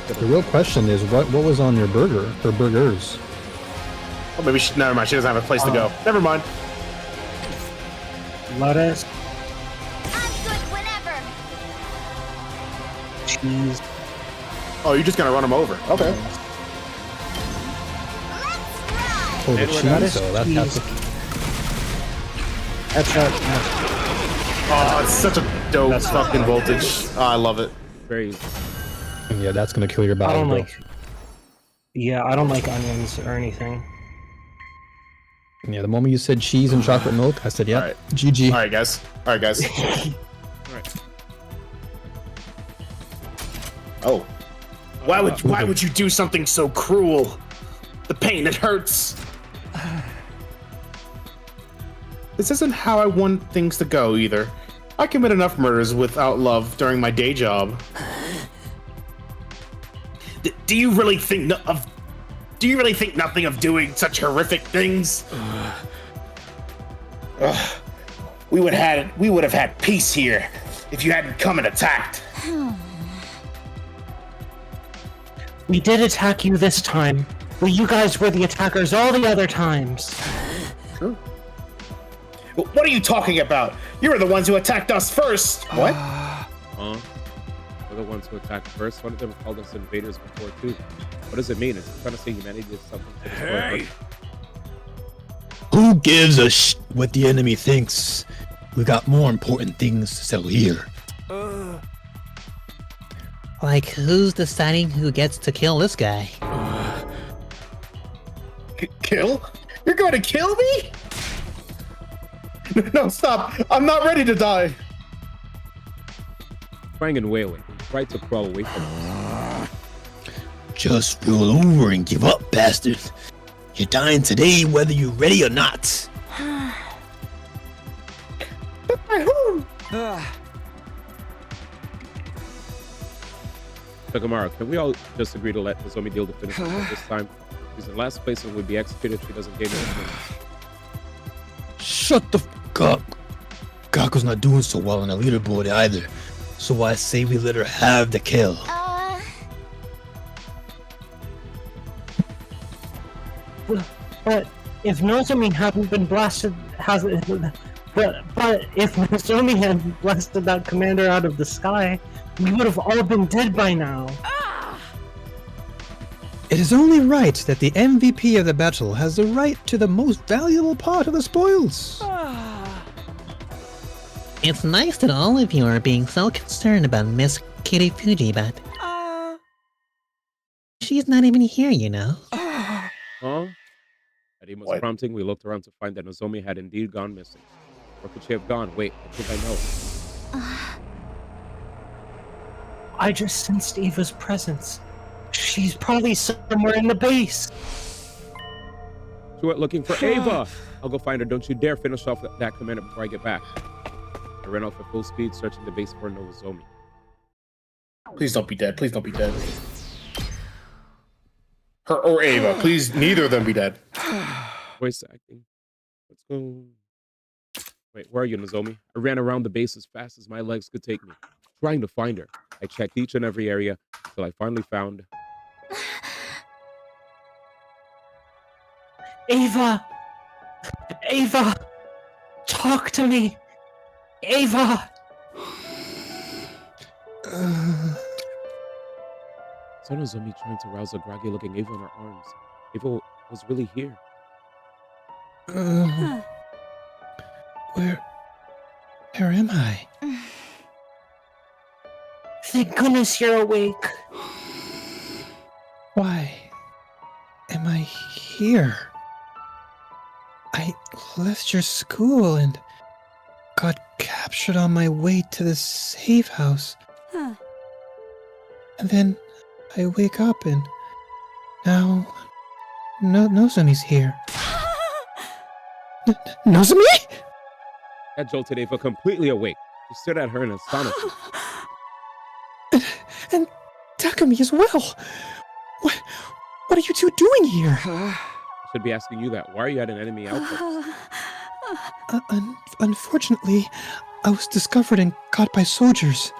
this. The real question is, what was on your burger, or burgers? Oh, maybe never mind. She doesn't have a place to go. Never mind. Lettuce. I'm good whenever. Cheese. Oh, you're just gonna run him over. Okay. Oh, the cheese, so that has to... Oh, it's such a dope fucking voltage. Oh, I love it. Very. Yeah, that's gonna kill your bowels. I don't bro. like. Yeah, I don't like onions or anything. Yeah, the moment you said cheese and chocolate milk, I said, yeah, Alright. GG. All right, guys. All right, guys. Alright. Oh. Why would you do something so cruel? The pain, it hurts. This isn't how I want things to go either. I commit enough murders without love during my day job. Do you really think nothing of doing such horrific things? We would have had peace here if you hadn't come and attacked. We did attack you this time, but you guys were the attackers all the other times. True. What are you talking about? You were the ones who attacked us first. What? We're the ones who attacked first. One of them called us invaders before too. What does it mean? It's trying to say humanity is something to destroy. Who gives a what the enemy thinks? We got more important things to settle here. Like, who's deciding who gets to kill this guy? Kill? You're going to kill me? No, stop. I'm not ready to die. Crying and wailing. He tried to crawl away from us. Just roll over and give up, bastard. You're dying today whether you're ready or not. Takamara, can we all just agree to let Nozomi deal the finish this time? She's in last place and would be executed if she doesn't gain anything. Shut the fuck up. Gaku's not doing so well on the leaderboard either. So I say we let her have the kill. But if Nozomi hadn't been blasted, but if Nozomi had blasted that commander out of the sky, we would have all been dead by now. It is only right that the MVP of the battle has the right to the most valuable part of the spoils. It's nice that all of you are being so concerned about Miss Kitty Fuji, but... she's not even here, you know. Huh? At Ima's prompting, we looked around to find that Nozomi had indeed gone missing. Where could she have gone? Wait, I think I know. I just sensed Eva's presence. She's probably somewhere in the base. She went looking for Ava. I'll go find her. Don't you dare finish off that commander before I get back. I ran off at full speed, searching the base for Nozomi. Please don't be dead. Please don't be dead. Her or Ava. Please, neither of them be dead. Voice acting. Let's go. Wait, where are you, Nozomi? I ran around the base as fast as my legs could take me, trying to find her. I checked each and every area until I finally found... Ava! Ava! Talk to me! Ava! Saw Nozomi trying to rouse a groggy-looking Ava in her arms. Ava was really here. Where am I? Thank goodness you're awake. Why am I here? I left your school and got captured on my way to the safe house. And then I wake up and now Nozomi's here. Nozomi? That jolted Ava completely awake. She stared at her in astonishment. And Takumi as well. What are you two doing here? I should be asking you that. Why are you at an enemy outpost? Unfortunately, I was discovered and caught by soldiers.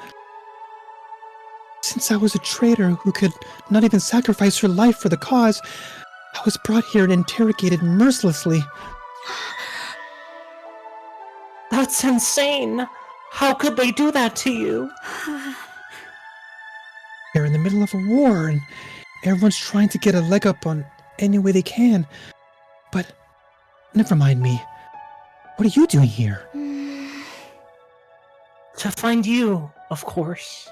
Since I was a traitor who could not even sacrifice her life for the cause, I was brought here and interrogated mercilessly. That's insane! How could they do that to you? They're in the middle of a war, and everyone's trying to get a leg up on any way they can. But never mind me. What are you doing here? To find you, of course.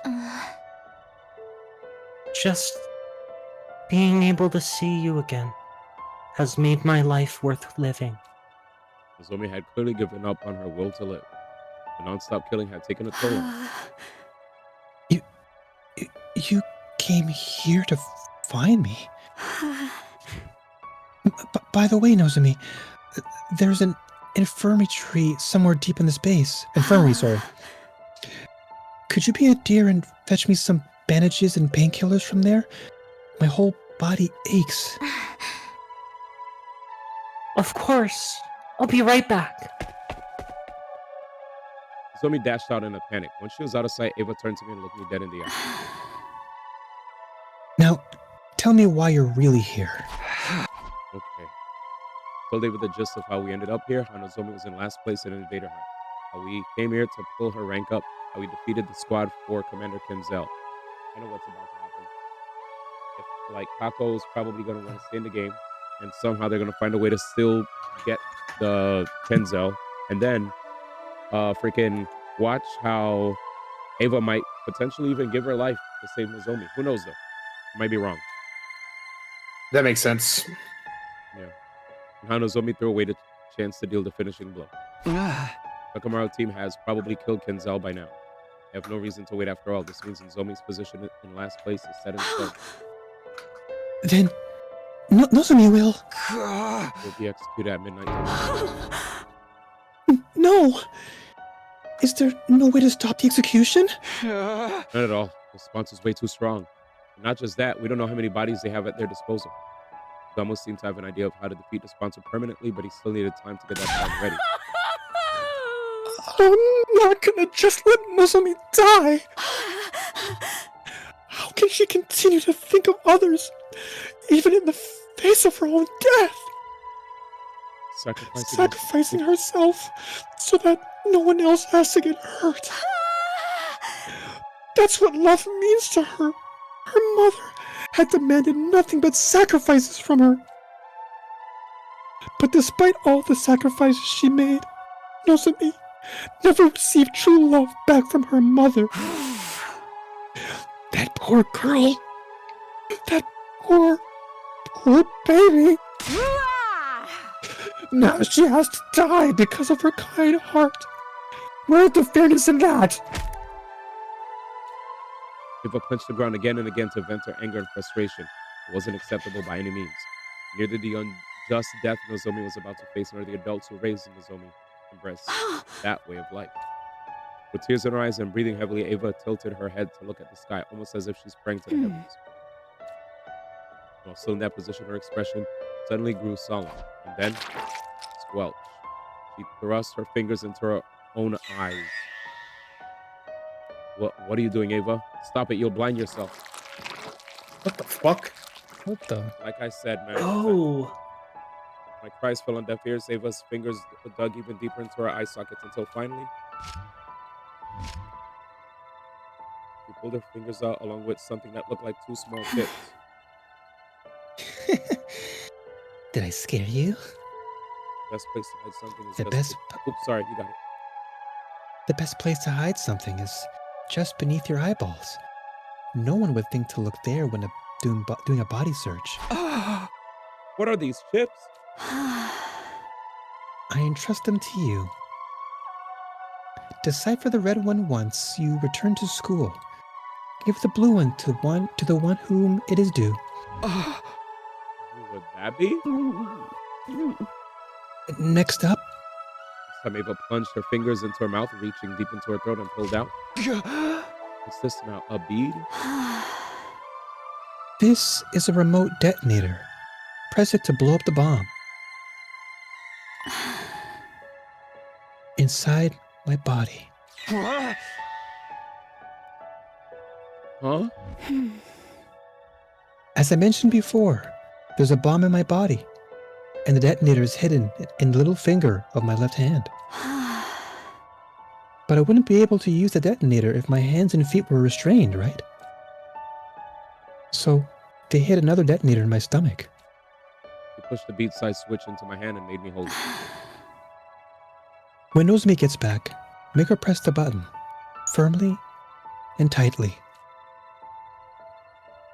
Just being able to see you again has made my life worth living. Nozomi had clearly given up on her will to live. The non-stop killing had taken a toll on her. You came here to find me? By the way, Nozomi, there's an infirmary somewhere deep in this base. Infirmary, sorry. Could you be a dear and fetch me some bandages and painkillers from there? My whole body aches. Of course. I'll be right back. Nozomi dashed out in a panic. When she was out of sight, Ava turned to me and looked me dead in the eye. Now, tell me why you're really here. Okay. Told Ava the gist of how we ended up here, how Nozomi was in last place in Invader Hunt, how we came here to pull her rank up, how we defeated the squad for Commander Kinzel. I know what's about to happen. If, like, Kako's probably going to want to stay in the game, and somehow they're going to find a way to still get the Kinzel, and then freaking watch how Ava might potentially even give her life to save Nozomi. Who knows, though? Might be wrong. That makes sense. Yeah. And how Nozomi threw away the chance to deal the finishing blow. The Kamaro team has probably killed Kinzel by now. They have no reason to wait after all. This means Nozomi's position in last place is set in stone. Then, Nozomi will be executed at midnight. No! Is there no way to stop the execution? Not at all. The response is way too strong. And not just that, we don't know how many bodies they have at their disposal. Gamos seemed to have an idea of how to defeat the sponsor permanently, but he still needed time to get that plan ready. I'm not gonna just let Nozomi die! How can she continue to think of others, even in the face of her own death? Sacrificing herself so that no one else has to get hurt. That's what love means to her. Her mother had demanded nothing but sacrifices from her. But despite all the sacrifices she made, Nozomi never received true love back from her mother. That poor girl. That poor baby. Now she has to die because of her kind heart. Where's the fairness in that? Eva punched the ground again and again to vent her anger and frustration. It wasn't acceptable by any means. Near to the unjust death Nozomi was about to face, nor the adults who raised Nozomi embraced that way of life. With tears in her eyes and breathing heavily, Eva tilted her head to look at the sky, almost as if she's praying to the heavens. While still in that position, her expression suddenly grew solemn, and then squelched. She thrust her fingers into her own eyes. What are you doing, Ava? Stop it, you'll blind yourself. What the fuck? What the? Like I said, man. Oh. My cries fell on deaf ears. Ava's fingers dug even deeper into her eye sockets until finally she pulled her fingers out along with something that looked like two small tips. Did I scare you? Best place to hide something is The just... best... Oops, sorry, you got it. The best place to hide something is just beneath your eyeballs. No one would think to look there when doing a body search. What are these chips? I entrust them to you. Decipher the red one once you return to school. Give the blue one to the one whom it is due. Who would that be? Next up. Ava plunged her fingers into her mouth, reaching deep into her throat and pulled out. What's this now? A bead? This is a remote detonator. Press it to blow up the bomb. Inside my body. Huh? As I mentioned before, there's a bomb in my body, and the detonator is hidden in the little finger of my left hand. But I wouldn't be able to use the detonator if my hands and feet were restrained, right? So they hid another detonator in my stomach. She pushed the bead size switch into my hand and made me hold it. When Nozomi gets back, make her press the button, firmly and tightly.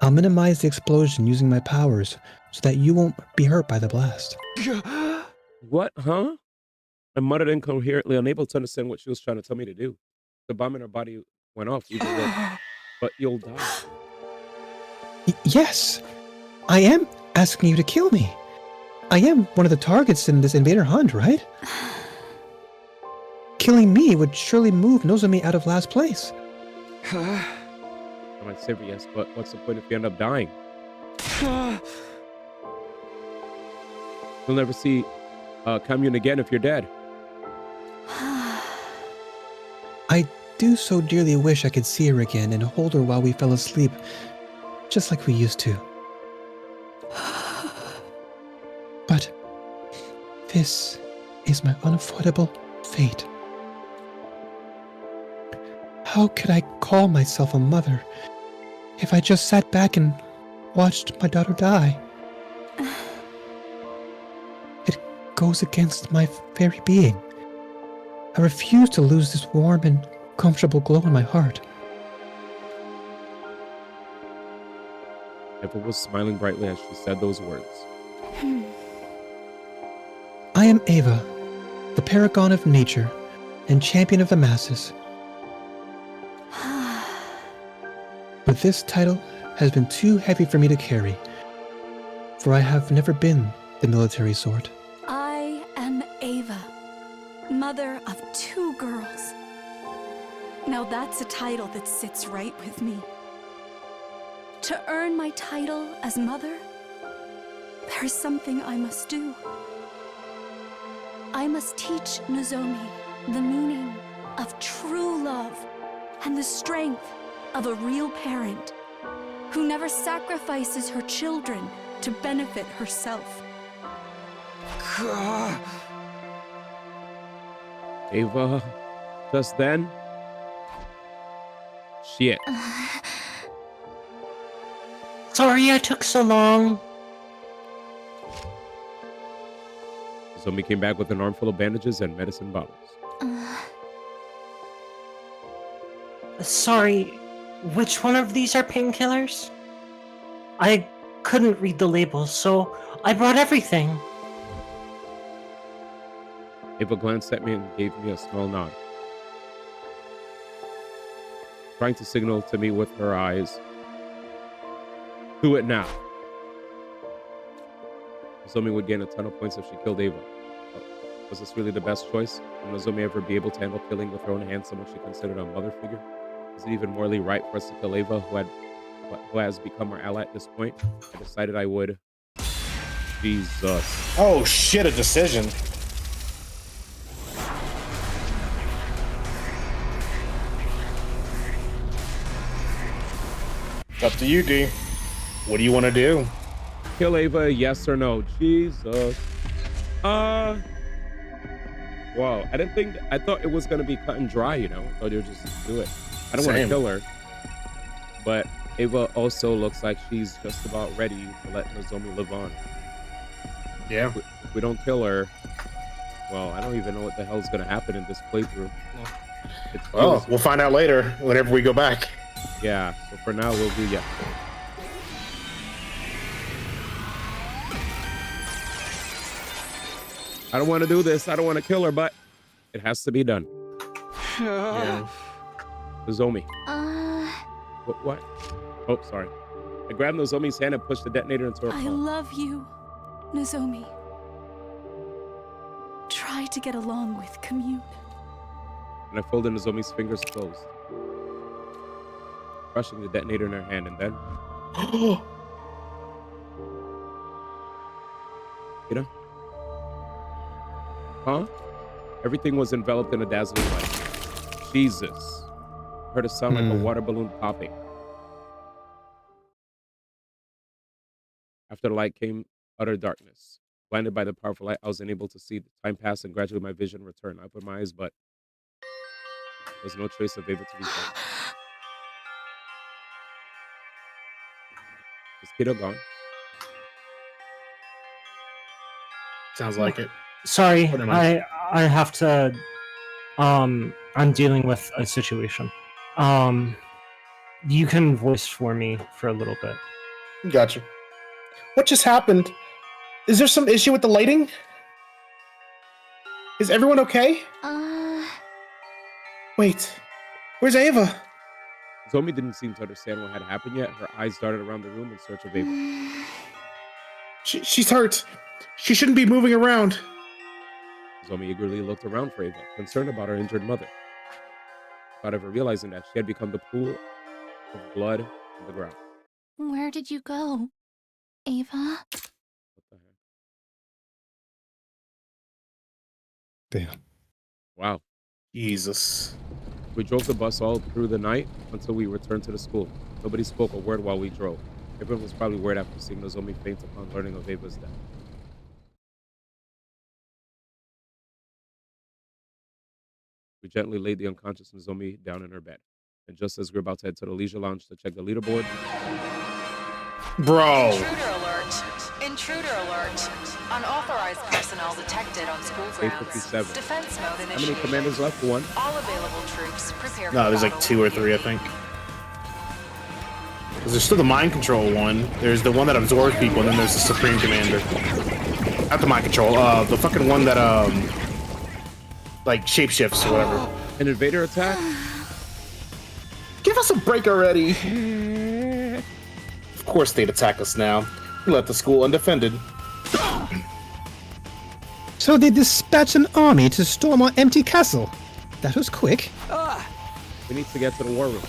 I'll minimize the explosion using my powers so that you won't be hurt by the blast. What, huh? I muttered incoherently, unable to understand what she was trying to tell me to do. The bomb in her body went off, but you'll die. Yes, I am asking you to kill me. I am one of the targets in this invader hunt, right? Killing me would surely move Nozomi out of last place. I might say yes, but what's the point if you end up dying? You'll never see Commune again if you're dead. I do so dearly wish I could see her again and hold her while we fell asleep, just like we used to. But this is my unavoidable fate. How could I call myself a mother if I just sat back and watched my daughter die? It goes against my very being. I refuse to lose this warm and comfortable glow in my heart. Eva was smiling brightly as she said those words. I am Eva, the paragon of nature and champion of the masses. But this title has been too heavy for me to carry, for I have never been the military sort. I am Ava, mother of 2 girls. Now that's a title that sits right with me. To earn my title as mother, there's something I must do. I must teach Nozomi the meaning of true love and the strength of a real parent who never sacrifices her children to benefit herself. Ava, just then? Shit. Sorry I took so long. Zombie came back with an armful of bandages and medicine bottles. Sorry, which one of these are painkillers? I couldn't read the labels, so I brought everything. Ava glanced at me and gave me a small nod, trying to signal to me with her eyes. Do it now. Nozomi would gain a ton of points if she killed Ava. But was this really the best choice? Will Nozomi ever be able to handle killing with her own hands someone she considered a mother figure? Is it even morally right for us to kill Ava, who has become our ally at this point? I decided I would. Jesus. Oh shit, a decision. It's up to you, D. What do you want to do? Kill Ava, yes or no? Jesus. Wow. I thought it was gonna be cut and dry, you know? I thought they would just do it. I don't want to kill her. But Ava also looks like she's just about ready to let Nozomi live on. Yeah. If we don't kill her, well, I don't even know what the hell is gonna happen in this playthrough. Well, we'll find out later whenever we go back. Yeah, so for now we'll do yes. I don't want to do this. I don't want to kill her, but it has to be done. Yeah. Nozomi. What? Oh, sorry. I grabbed Nozomi's hand and pushed the detonator into her I palm. love you, Nozomi. Try to get along with Commune. And I folded Nozomi's fingers closed, crushing the detonator in her hand, and then... You know? Huh? Everything was enveloped in a dazzling light. Jesus. I heard a sound like a water balloon popping. After the light came utter darkness. Blinded by the powerful light, I was unable to see. The time passed and gradually my vision returned. I opened my eyes, but there was no trace of Ava to be found. Is Kiddo gone? Sounds like it. Sorry, What am I- I have to. I'm dealing with a situation. You can voice for me for a little bit. Gotcha. What just happened? Is there some issue with the lighting? Is everyone okay? Wait, where's Ava? Zomi didn't seem to understand what had happened yet. Her eyes darted around the room in search of Ava. She's hurt. She shouldn't be moving around. Zomi eagerly looked around for Ava, concerned about her injured mother. Without ever realizing that she had become the pool of blood on the ground. Where did you go, Ava? What the heck? Damn. Wow. Jesus. We drove the bus all through the night until we returned to the school. Nobody spoke a word while we drove. Everyone was probably worried after seeing Nozomi faint upon learning of Ava's death. We gently laid the unconscious Nozomi down in her bed. And just as we were about to head to the leisure lounge to check the leaderboard... Bro! Intruder alert! Intruder alert! Unauthorized personnel detected on school grounds. 857. Defense mode initiated. How many commanders left? One? All available troops prepare for No, there's like battle. 2 or 3, I think. Because there's still the mind control one. There's the one that absorbs people, and then there's the Supreme Commander. Not the mind control, the fucking one that, like, shapeshifts or whatever. An invader attack? Give us a break already! Of course they'd attack us now. We left the school undefended. So they dispatched an army to storm our empty castle. That was quick. We need to get to the war room.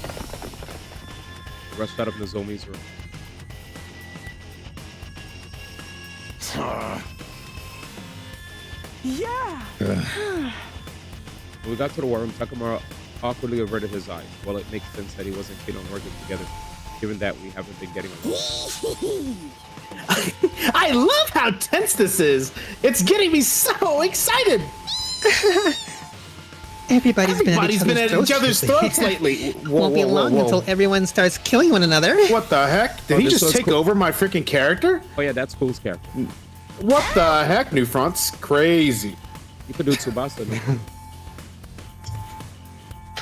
We rushed out of Nozomi's room. Yeah! When we got to the war room, Takamaru awkwardly averted his eyes. Well, it makes sense that he wasn't keen on working together, given that we haven't been getting along. I love how tense this is! It's getting me so excited! Everybody's been at each other's throats lately. Whoa, Won't be whoa, long whoa, whoa. until everyone starts killing one another. What the heck? Did he this just was take cool. over my freaking character? Oh yeah, that's Cool's character. What the heck, New Fronts? Crazy. You could do Tsubasa. No?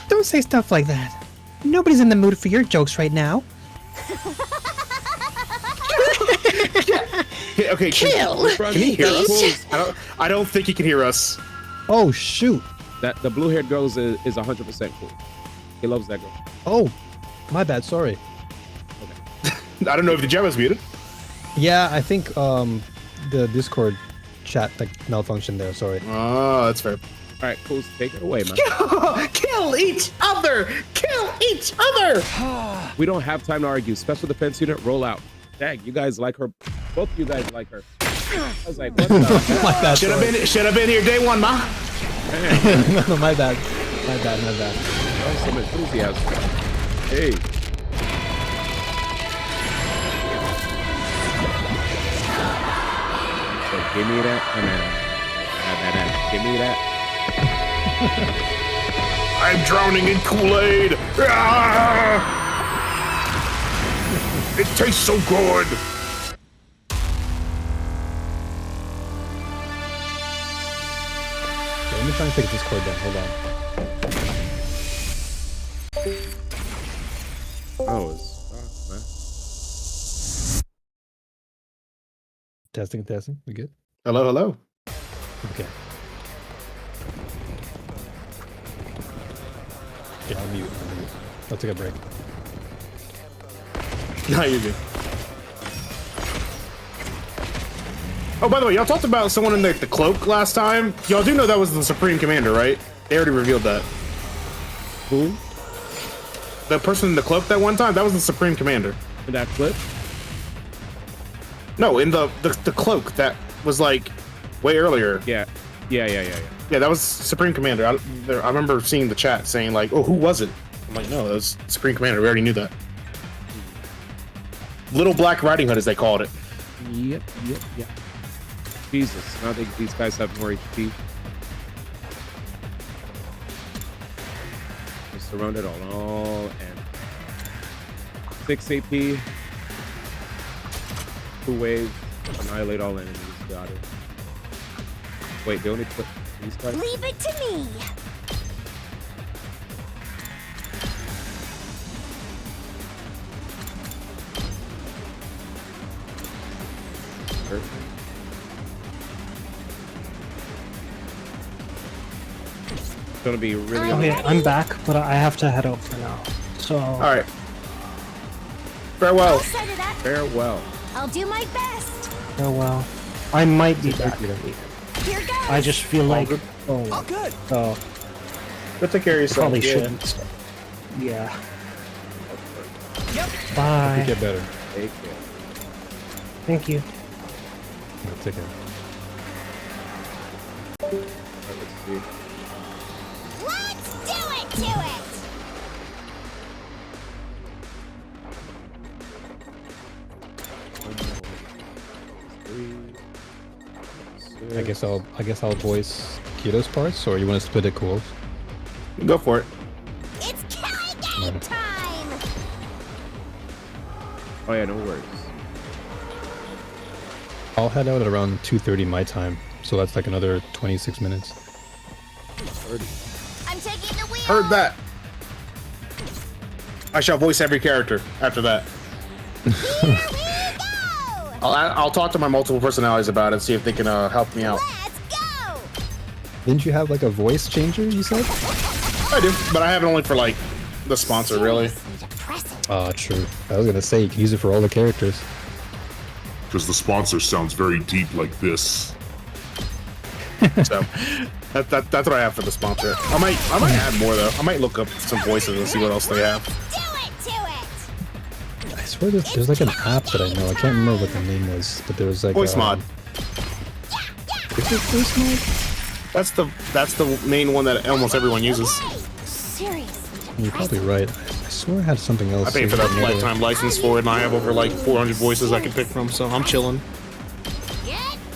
Don't say stuff like that. Nobody's in the mood for your jokes right now. Okay, Kill, Can he hear us? bitch. I don't think he can hear us. Oh shoot! That the blue-haired girl is 100% cool. He loves that girl. Oh, my bad. Sorry. I don't know if the gem was muted. Yeah, I think the Discord chat like malfunctioned there. Sorry. Oh, that's fair. All right, cool. Take it away, man. Kill each other! Kill each other! We don't have time to argue. Special defense unit, roll out. Dang, you guys like her. Both of you guys like her. I was like, what the? Should have been here day one, ma. No, my bad. My bad. Oh, some enthusiasm. Hey. So give me that. Give me that. I'm drowning in Kool-Aid. It tastes so good. Okay, let me try and take Discord down. Hold on. Oh, it's man. Testing. We good? Hello. Okay. Yeah, I'll mute. I'll take a break. No, you're good. Oh, by the way, y'all talked about someone in the cloak last time. Y'all do know that was the Supreme Commander, right? They already revealed that. Who? The person in the cloak that one time, that was the Supreme Commander. In that clip? No, in the cloak that was like way earlier. Yeah, that was Supreme Commander. I remember seeing the chat saying like, "Oh, who was it?" I'm like, "No, that was Supreme Commander. We already knew that." Little Black Riding Hood, as they called it. Yep. Jesus, now these guys have more HP. We're surrounded on all ends. 6 AP. 2 waves. Annihilate all enemies. Got it. Wait, they only put these guys? Leave it to me. Perfect. It's gonna be really. Okay, I'm back, but I have to head out for now. So. All right. Farewell. I'll set it up. Farewell. I'll do my best. Farewell. I might be back. Here goes. I just feel like. All good. Oh. Go take care of yourself. Probably yeah. shouldn't. Yeah. Bye. You get better. Take care. Thank you. Take care. Let's see. Let's do it to it. I guess I'll voice Kyoto's parts, or you want to split it cool? Go for it. It's killing game time. Oh yeah, no worries. I'll head out at around 2:30 my time, so that's like another 26 minutes. 30. I'm taking the wheel. Heard that. I shall voice every character after that. I'll talk to my multiple personalities about it, see if they can help me out. Let's go. Didn't you have like a voice changer, you said? I do, but I have it only for like the sponsor, really. True. I was gonna say you can use it for all the characters. Because the sponsor sounds very deep like this. So that's what I have for the sponsor. I might add more though. I might look up some voices and see what else they have. I swear there's like an app that I know. I can't remember what the name was, but there was like Voice mod. Is it voice mod? That's the main one that almost everyone uses. You're probably right. I swear I had something else. I paid for that lifetime license for it, and I have over like 400 voices I can pick from, so I'm chilling.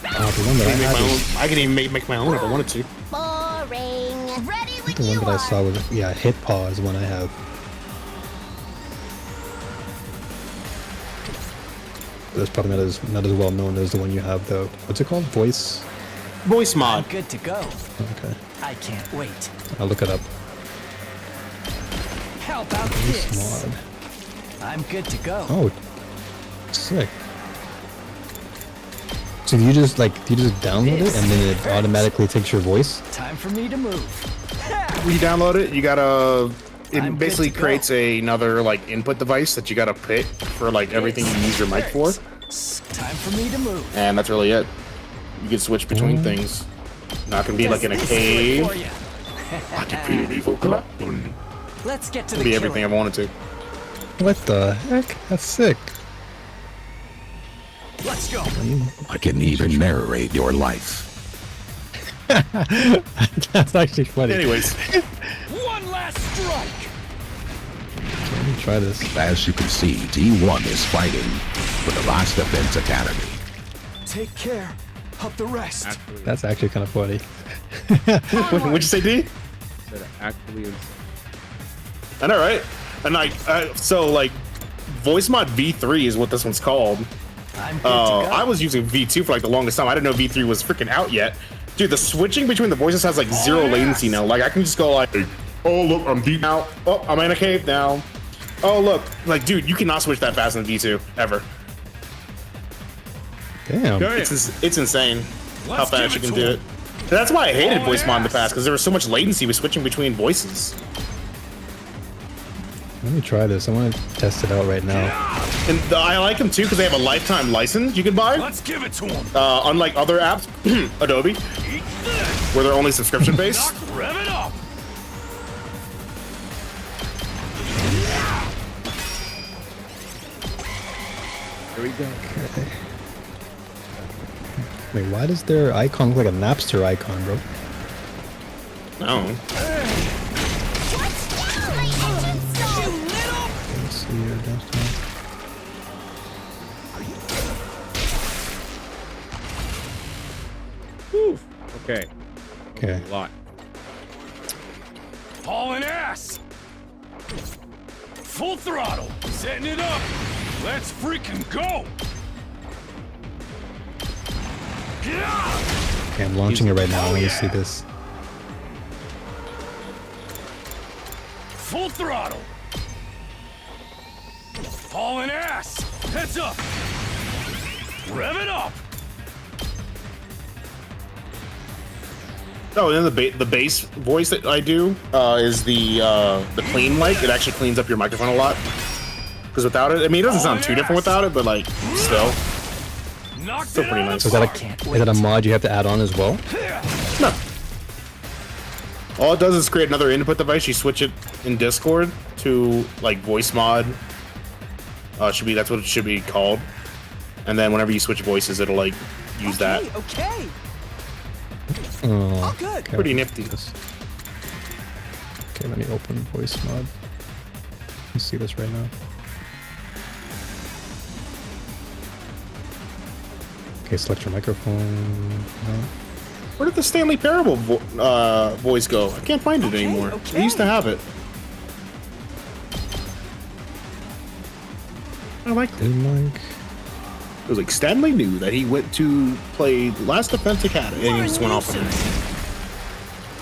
The one that I had is, I can even make my own if I wanted to. Boring. Ready when the one that I saw was Hit Paw is the one I have. That's probably not as well known as the one you have though. What's it called? Voice mod. I'm good to go. Okay. I can't wait. I'll look it up. How about Voice this? mod. I'm good to go. Oh, sick. So you just download it and then it automatically takes your voice? Time for me to move. When you download it, you gotta. It basically creates another like input device that you gotta pick for like everything you use your mic for. Time for me to move. And that's really it. You can switch between things. Not gonna be like in a cave. Let's get to It'll the be everything I wanted to. What the heck? That's sick. Let's go. I can even narrate your life. That's actually funny. Anyways. One last strike. Let me try this. As you can see, D1 is fighting for the Last Defense Academy. Take care of the rest. That's actually kind of funny. What'd you say, D? Actually, I know, right? And so like, voice mod V3 is what this one's called. I was using V2 for like the longest time. I didn't know V3 was freaking out yet. Dude, the switching between the voices has like zero latency now. Like I can just go like, oh look, I'm deep now. Oh, I'm in a cave now. Oh look, like dude, you cannot switch that fast in V2 ever. Damn. It's insane how fast you can do it. And that's why I hated voice mod in the past, because there was so much latency with switching between voices. Let me try this. I want to test it out right now. And I like them too because they have a lifetime license you can buy. Let's give it to him. Unlike other apps, Adobe, where they're only subscription based. Rev it up. Here we go. Okay. Wait, why does their icon look like a Napster icon, bro? No. Let's see here. Whew. Okay. Okay. A lot. Hauling ass. Full throttle. Setting it up. Let's freaking go. Okay, I'm launching it right now. I want to see this. Full throttle. Hauling ass. Heads up. Rev it up. Oh, and then the bass voice that I do is the clean mic. It actually cleans up your microphone a lot. Because without it, I mean, it doesn't sound too different without it, but like, still pretty nice. So is that a mod you have to add on as well? No. All it does is create another input device. You switch it in Discord to like voice mod. That's what it should be called. And then whenever you switch voices, it'll like use that. Okay. Oh, good. Pretty nifty. Okay, let me open voice mod. Let's see this right now. Okay, select your microphone. No. Where did the Stanley Parable voice go? I can't find it anymore. I used to have it. I like it. It was like Stanley knew that he went to play Last Defense Academy, and he just went off of it.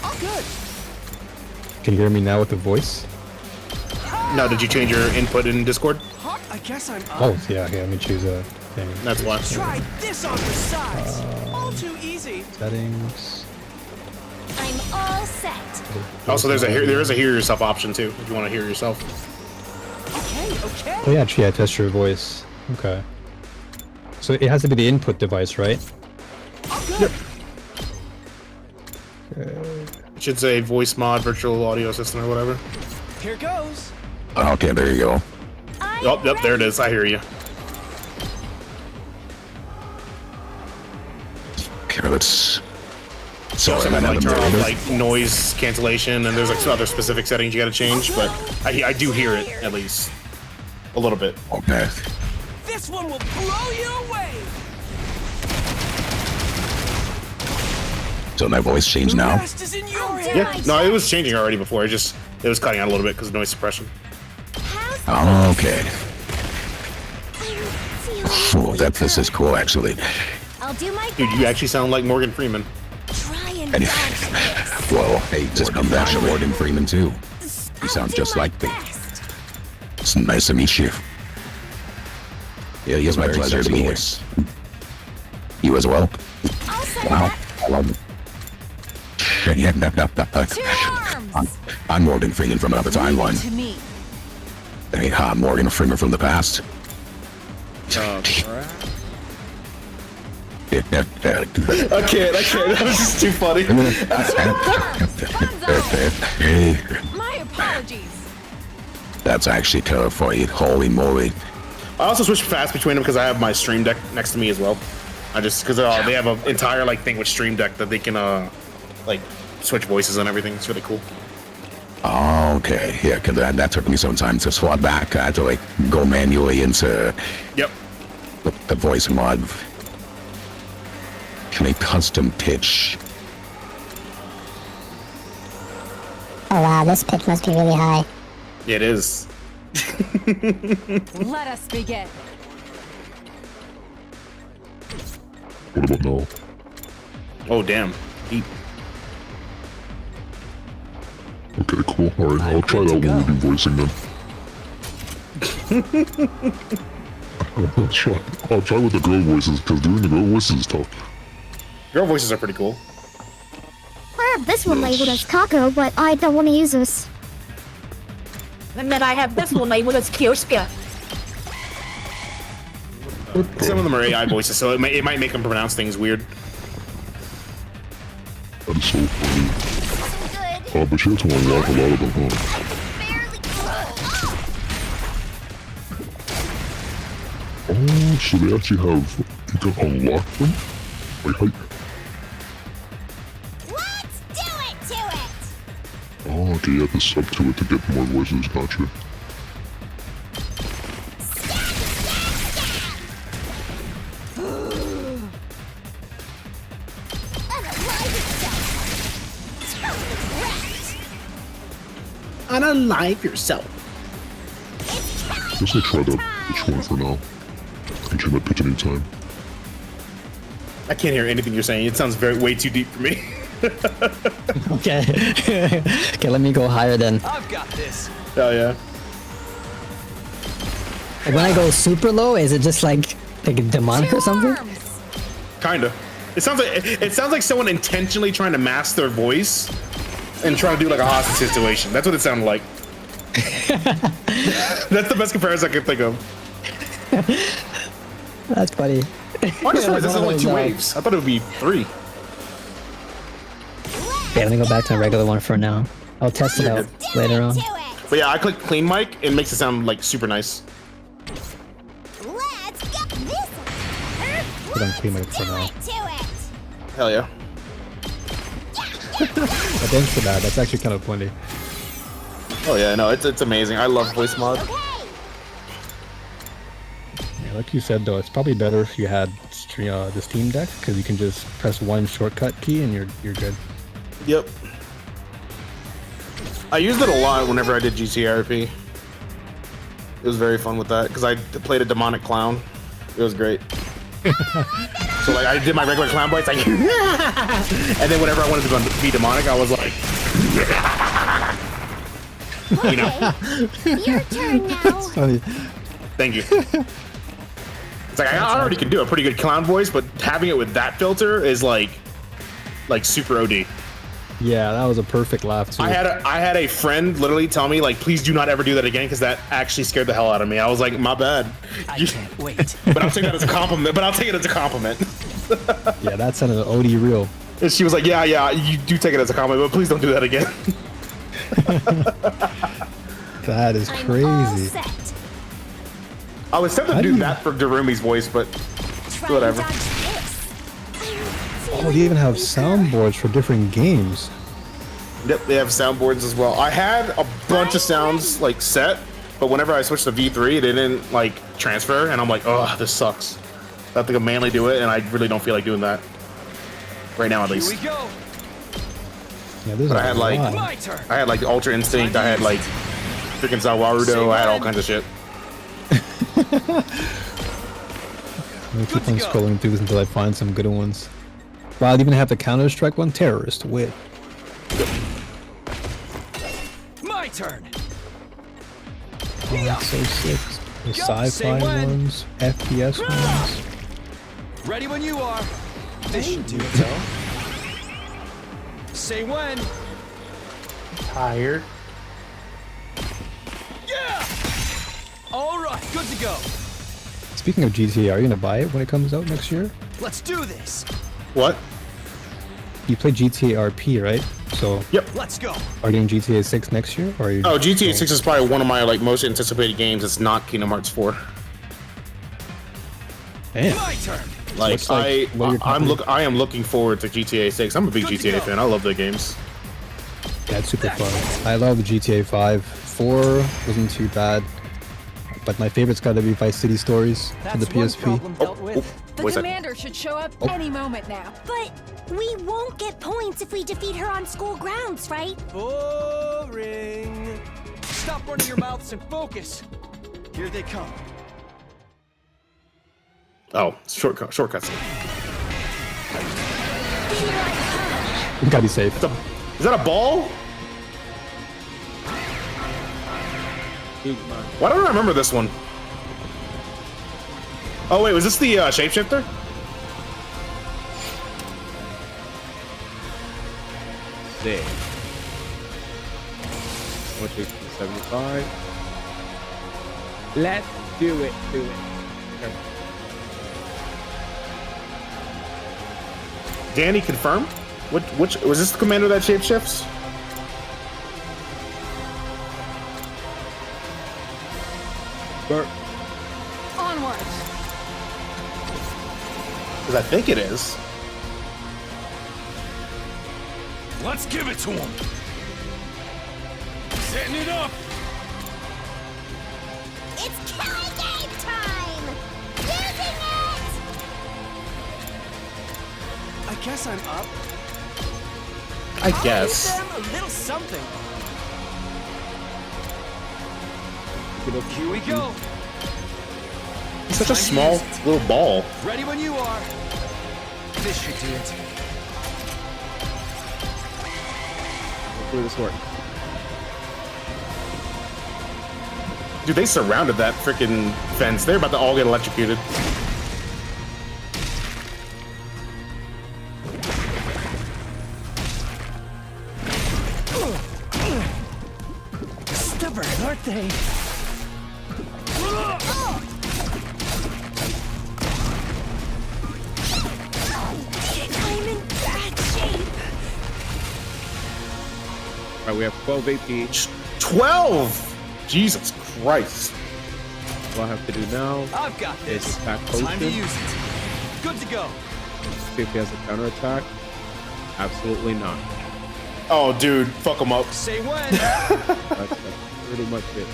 Oh, good. Can you hear me now with the voice? No, did you change your input in Discord? I guess I'm. Oh, yeah, let me choose a thing. That's why. Try this on the sides. All too easy. Settings. I'm all set. Also, there is a hear yourself option too, if you want to hear yourself. Okay. Oh, yeah, actually, I test your voice. Okay. So it has to be the input device, right? Yep. Okay. It should say voice mod virtual audio system or whatever. Here goes. Okay, there you go. Oh, yep, there it is. I hear you. Okay, let's. So Sorry, like turn off like noise cancellation, and there's like some other specific settings you got to change, but I do hear it at least a little bit. Okay. This one will blow you away. So my voice changed now. Rest is in your hands. Yeah, no, it was changing already before. It was cutting out a little bit because of noise suppression. Okay. Oh, this is cool, actually. I'll do my Dude, you actually sound like Morgan Freeman. try and Well, hey, just come back to Morgan Freeman too. You sound just like me. It's nice to meet you. Yeah, it's my pleasure to meet you. You as well? Wow. I love it. I'm Morgan Freeman from another timeline. Hey, Morgan Freeman from the past. I can't. That was just too funny. My apologies. That's actually terrifying. Holy moly. I also switch fast between them because I have my Stream Deck next to me as well. I just because they have an entire like thing with Stream Deck that they can like switch voices and everything. It's really cool. Okay, yeah, because that took me some time to swap back. I had to like go manually into the voice mod. Can a custom pitch? Oh wow, this pitch must be really high. Yeah, it is. Let us begin. What about now? Oh damn. Deep. Okay, cool. Alright, I'll try that when we do voicing then. I'll try with the girl voices, because doing the girl voices is tough. Girl voices are pretty cool. I have this one labeled as Kako, but I don't want to use this. And then I have this one labeled as Kioska. Some of them are AI voices, so it might make them pronounce things weird. That is so funny. But she has to unlock a lot of them, huh? Oh, so they actually have... You can unlock them? Wait, how... Let's do it to it! Oh, okay, you have to sub to it to get more voices, gotcha. Unalive yourself. Let's try that pitch one for now. And change my pitch anytime. I can't hear anything you're saying. It sounds way too deep for me. Okay. Okay, let me go higher then. I've got this. Oh yeah. Like when I go super low, is it just like a demonic or something? Kinda. It sounds like someone intentionally trying to mask their voice and trying to do like a hostage situation. That's what it sounded like. That's the best comparison I can think of. That's funny. I'm surprised this is only 2 waves. I thought it would be 3. Yeah, let me go back to a regular one for now. I'll test it out later on. But yeah, I click clean mic. It makes it sound like super nice. Let's get this. Put on clean mic for now. Hell yeah. But thanks for that. That's actually kind of funny. Oh yeah, no, it's amazing. I love voice mod. Yeah, like you said though, it's probably better if you had the Steam Deck because you can just press one shortcut key and you're good. Yep. I used it a lot whenever I did GCRP. It was very fun with that because I played a demonic clown. It was great. So like I did my regular clown voice, like, and then whenever I wanted to be demonic, I was like, you know. Your turn now. That's funny. Thank you. It's like I already can do a pretty good clown voice, but having it with that filter is like super OD. Yeah, that was a perfect laugh too. I had a friend literally tell me like, please do not ever do that again because that actually scared the hell out of me. I was like, my bad. I can't wait. But I'll take that as a compliment. Yeah, that sounded OD real. And she was like, yeah, you do take it as a compliment, but please don't do that again. That is crazy. I was tempted to do that for Darumi's voice, but whatever. Oh, they even have soundboards for different games. Yep, they have soundboards as well. I had a bunch of sounds like set, but whenever I switched to V3, it didn't like transfer, and I'm like, oh, this sucks. I have to go manually do it, and I really don't feel like doing that right now, at least. Here we go. Yeah, there's but I had like Ultra Instinct. I had like freaking Zawarudo. I had all kinds of shit. I'll keep on scrolling through this until I find some good ones. Wow, I even have the Counter-Strike one, Terrorist Wit. My turn. Oh, that's so sick. The sci-fi ones, FPS ones. Ready when you are. This should do it, though. Say when. Tired. Yeah! All right, good to go. Speaking of GTA, are you gonna buy it when it comes out next year? Let's do this. What? You play GTA RP, right? So yep. Let's go. Are you doing GTA 6 next year, or are you? Oh, GTA 6 is probably one of my like most anticipated games. It's not Kingdom Hearts 4. Damn. My turn. Like I am looking forward to GTA 6. I'm a big GTA fan. I love the games. Yeah, it's super fun. I love GTA 5. 4 wasn't too bad, but my favorite's got to be Vice City Stories for the PSP. The commander should show up any moment now. But we won't get points if we defeat her on school grounds, right? Boring. Stop running your mouths and focus. Here they come. Oh, shortcuts. Gotta be safe. Is that a ball? Why don't I remember this one? Oh wait, was this the shapeshifter? Sick. 175. Let's do it. Danny, confirm. Which was this the commander that shapeshifts? Bert. Onward. Because I think it is. Let's give it to him. Setting it up. It's killing game time! Using it! I guess I'm up. I guess. I'll give them a little something. Here we go. He's such a small little ball. Ready when you are. This should do it. Hopefully this works. Dude, they surrounded that freaking fence. They're about to all get electrocuted. Stubborn, aren't they? I'm in bad shape. Alright, we have 12 AP. 12! Jesus Christ. What I have to do now I've got is this. attack Time to potion. use it. Good to go. See if he has a counterattack. Absolutely not. Oh, dude, fuck him up. Say when. That's pretty much it.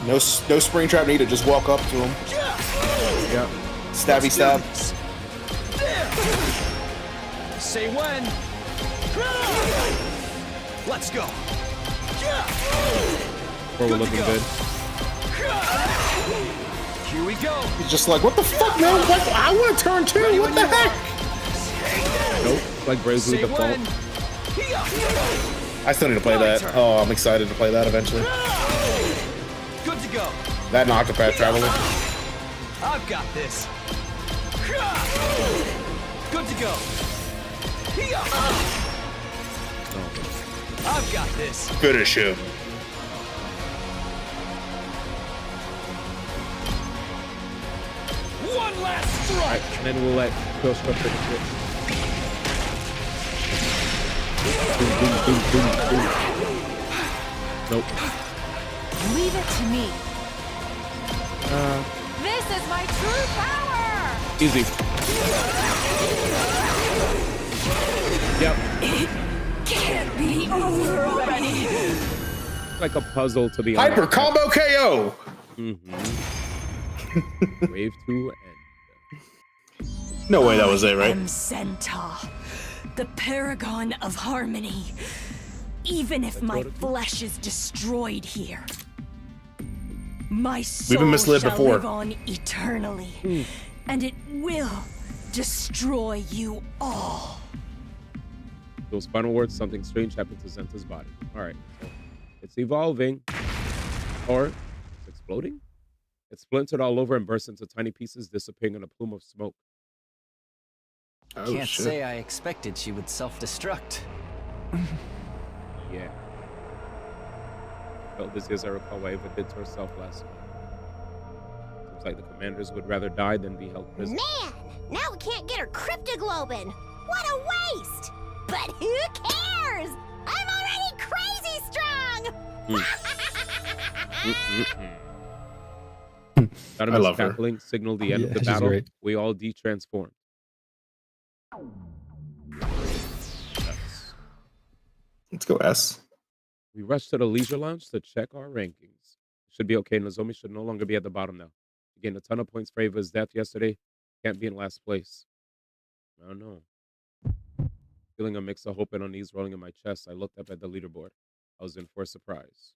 No spring trap needed. Just walk up to him. Yep. Stabby stab. Say when. Let's go. We're looking good. Here we go. He's just like, what the fuck, man? I want to turn too. What the heck? Nope. Like Bravely Default. I still need to play that. Oh, I'm excited to play that eventually. Good to go. That and Octopath Traveler. I've got this. Good to go. I've got this. Finish him. One last strike. And then we'll let Killstruck finish it. Boom, boom, boom, boom, boom. Nope. Leave it to me. Uh, This is my true power! easy. Yep. It can't be over already. Like a puzzle to be honest. Hyper combo KO. Wave 2 end. No way that was it, right? I am Centaur, the paragon of harmony. Even if my flesh is destroyed here, my soul misled shall before. live on eternally, and it will destroy you all. Those final words, something strange happened to Zenta's body. Alright, so it's evolving. Or it's exploding? It splintered all over and burst into tiny pieces, disappearing in a plume of smoke. Can't say I expected she would self-destruct. Yeah. Felt this as I recall what Ava did to herself last night. Seems like the commanders would rather die than be held prisoner. Man, now we can't get her cryptoglobin. What a waste! But who cares? I'm already crazy strong! Dynamite's cackling signaled the end of the battle. great. We all de-transformed. Let's go S. We rushed to the leisure lounge to check our rankings. Should be okay. Nozomi should no longer be at the bottom now. He gained a ton of points for Ava's death yesterday. Can't be in last place. I don't know. Feeling a mix of hope and unease rolling in my chest, I looked up at the leaderboard. I was in for a surprise.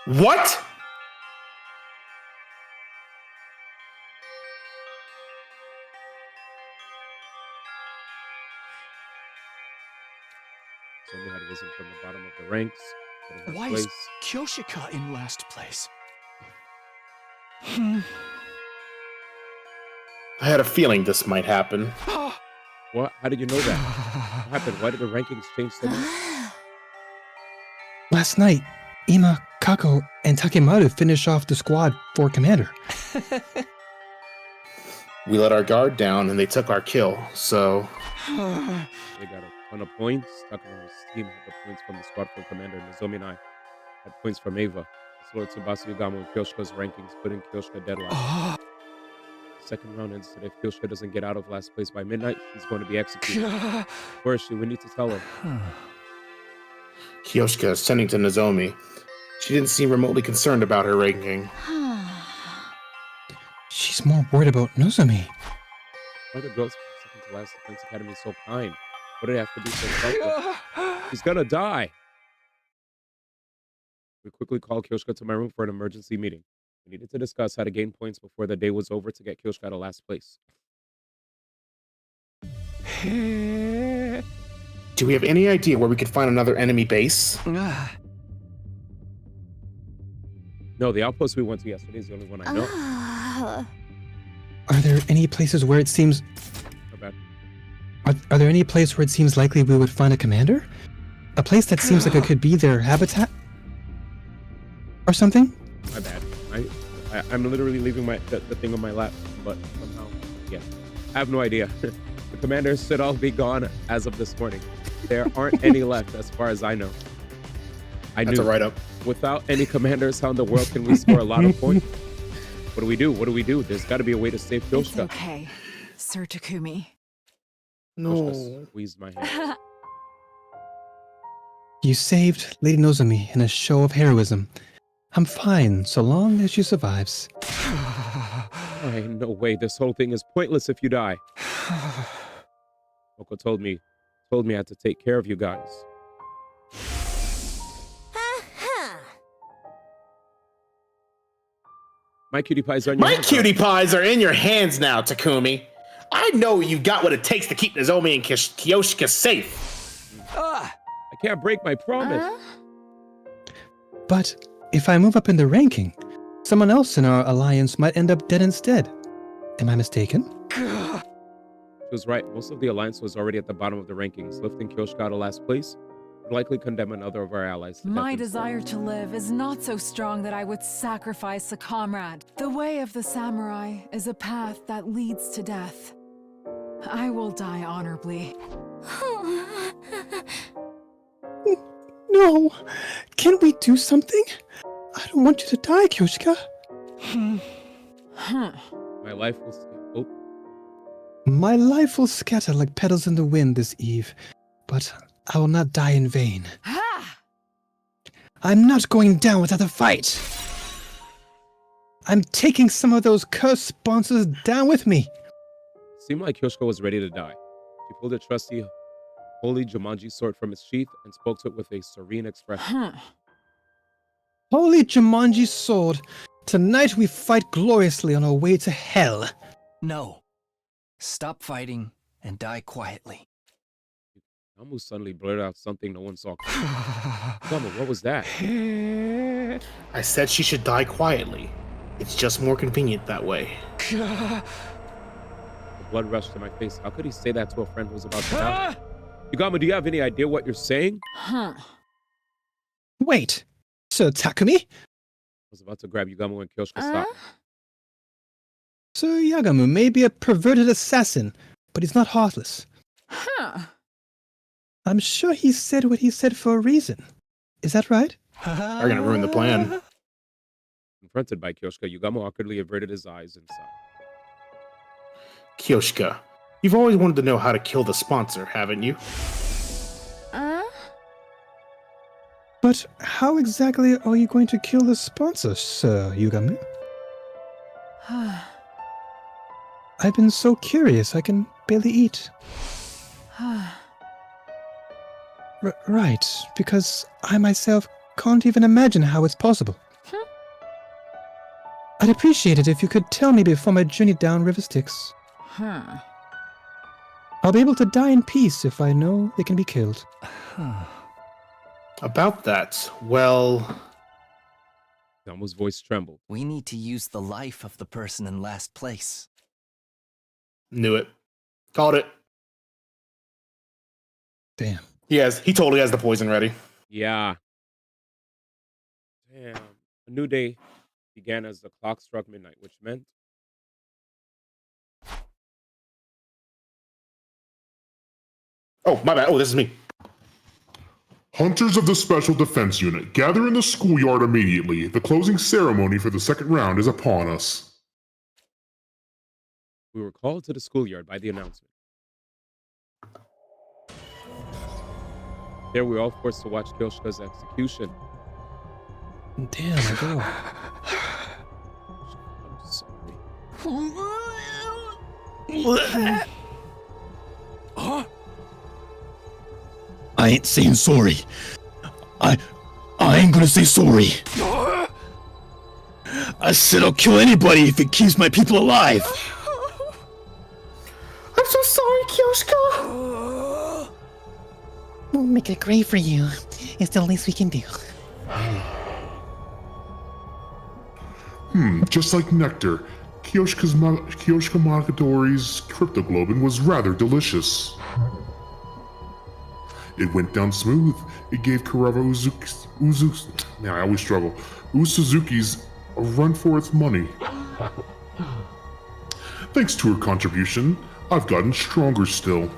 What? Nozomi had risen from the bottom of the ranks. But in her Why place, is Kyoshika in last place? I had a feeling this might happen. what? How did you know that? What happened? Why did the rankings change so much? Last night, Ima, Kako, and Takemaru finished off the squad for commander. We let our guard down and they took our kill, so... They got a ton of points. Takemaru's team had the points from the squad for commander. Nozomi and I had points from Ava. This Lord Tsubasa Yugamo and Kyoshika's rankings, putting Kyoshika dead last. Second round ends today. If Kyoshika doesn't get out of last place by midnight, he's going to be executed. Where is she? We need to tell her. Kyoshika is tending to Nozomi. She didn't seem remotely concerned about her ranking. She's more worried about Nozomi. Why are the girls from second to last defense academy so kind? What did it have to be so selfless? He's gonna die. We quickly called Kyoshika to my room for an emergency meeting. We needed to discuss how to gain points before the day was over to get Kyoshika to last place. Do we have any idea where we could find another enemy base? No, the outpost we went to yesterday is the only one I know. Are there any places where it seems... Not bad. Are there any place where it seems likely we would find a commander? A place that seems like it could be their habitat? Or something? My bad. I'm literally leaving the thing on my lap, but somehow, yeah. I have no idea. The commanders should all be gone as of this morning. There aren't any left as far as I know. That's a write-up. Without any commanders, how in the world can we score a lot of points? What do we do? What do we do? There's got to be a way to save It's Kyoshika. okay, Sir Takumi. Kyoshika squeezed my hand. You saved Lady Nozomi in a show of heroism. I'm fine, so long as she survives. No way. This whole thing is pointless if you die. Oko told me I had to take care of you guys. My cutie pies are in your My hands, cutie pies are in your hands now, Takumi. I know you got what it takes to keep Nozomi and Kyoshika safe. I can't break my promise. But if I move up in the ranking, someone else in our alliance might end up dead instead. Am I mistaken? She was right. Most of the alliance was already at the bottom of the rankings. Lifting Kyoshika to last place would likely condemn another of our allies to My death instead. desire to live is not so strong that I would sacrifice a comrade. The way of the samurai is a path that leads to death. I will die honorably. No! Can we do something? I don't want you to die, Kyoshika. My life was... Oh, My life will scatter like petals in the wind this eve, but I will not die in vain. I'm not going down without a fight. I'm taking some of those cursed sponsors down with me. seemed like Kyoshika was ready to die. She pulled a trusty holy Jumanji sword from its sheath and spoke to it with a serene expression. Holy Jumanji sword, tonight we fight gloriously on our way to hell. No. Stop fighting and die quietly. Almost suddenly blurted out something no one saw. Gummo, what was that? I said she should die quietly. It's just more convenient that way. The blood rushed to my face. How could he say that to a friend who was about to die? Yugamo, do you have any idea what you're saying? Huh. Wait, so Takumi? I was about to grab Yugamo and Kyoshika stopped. So Yagamu may be a perverted assassin, but he's not heartless. Huh. I'm sure he said what he said for a reason. Is that right? Are gonna ruin the plan. Confronted by Kyoshika, Yugamo awkwardly averted his eyes and sighed. Kyoshika, you've always wanted to know how to kill the sponsor, haven't you? But how exactly are you going to kill the sponsor, Sir Yugami? I've been so curious I can barely eat. Right, because I myself can't even imagine how it's possible. I'd appreciate it if you could tell me before my journey down River Styx. I'll be able to die in peace if I know they can be killed. About that, well... Gamo's voice trembled. We need to use the life of the person in last place. Knew it. Called it. Damn. He totally has the poison ready. Yeah. Damn. A new day began as the clock struck midnight, which meant... Oh, my bad. Oh, this is me. Hunters of the Special Defense Unit, gather in the schoolyard immediately. The closing ceremony for the second round is upon us. We were called to the schoolyard by the announcement. There we were all forced to watch Kyoshika's execution. Damn, I go. I'm sorry. Huh? I ain't saying sorry. I ain't gonna say sorry. I said I'll kill anybody if it keeps my people alive. I'm so sorry, Kyoshika. We'll make a grave for you. It's the least we can do. Just like nectar, Kyoshika Monogatari's cryptoglobin was rather delicious. It went down smooth. It gave Kurava Usuzuki's a run for its money. Thanks to her contribution, I've gotten stronger still.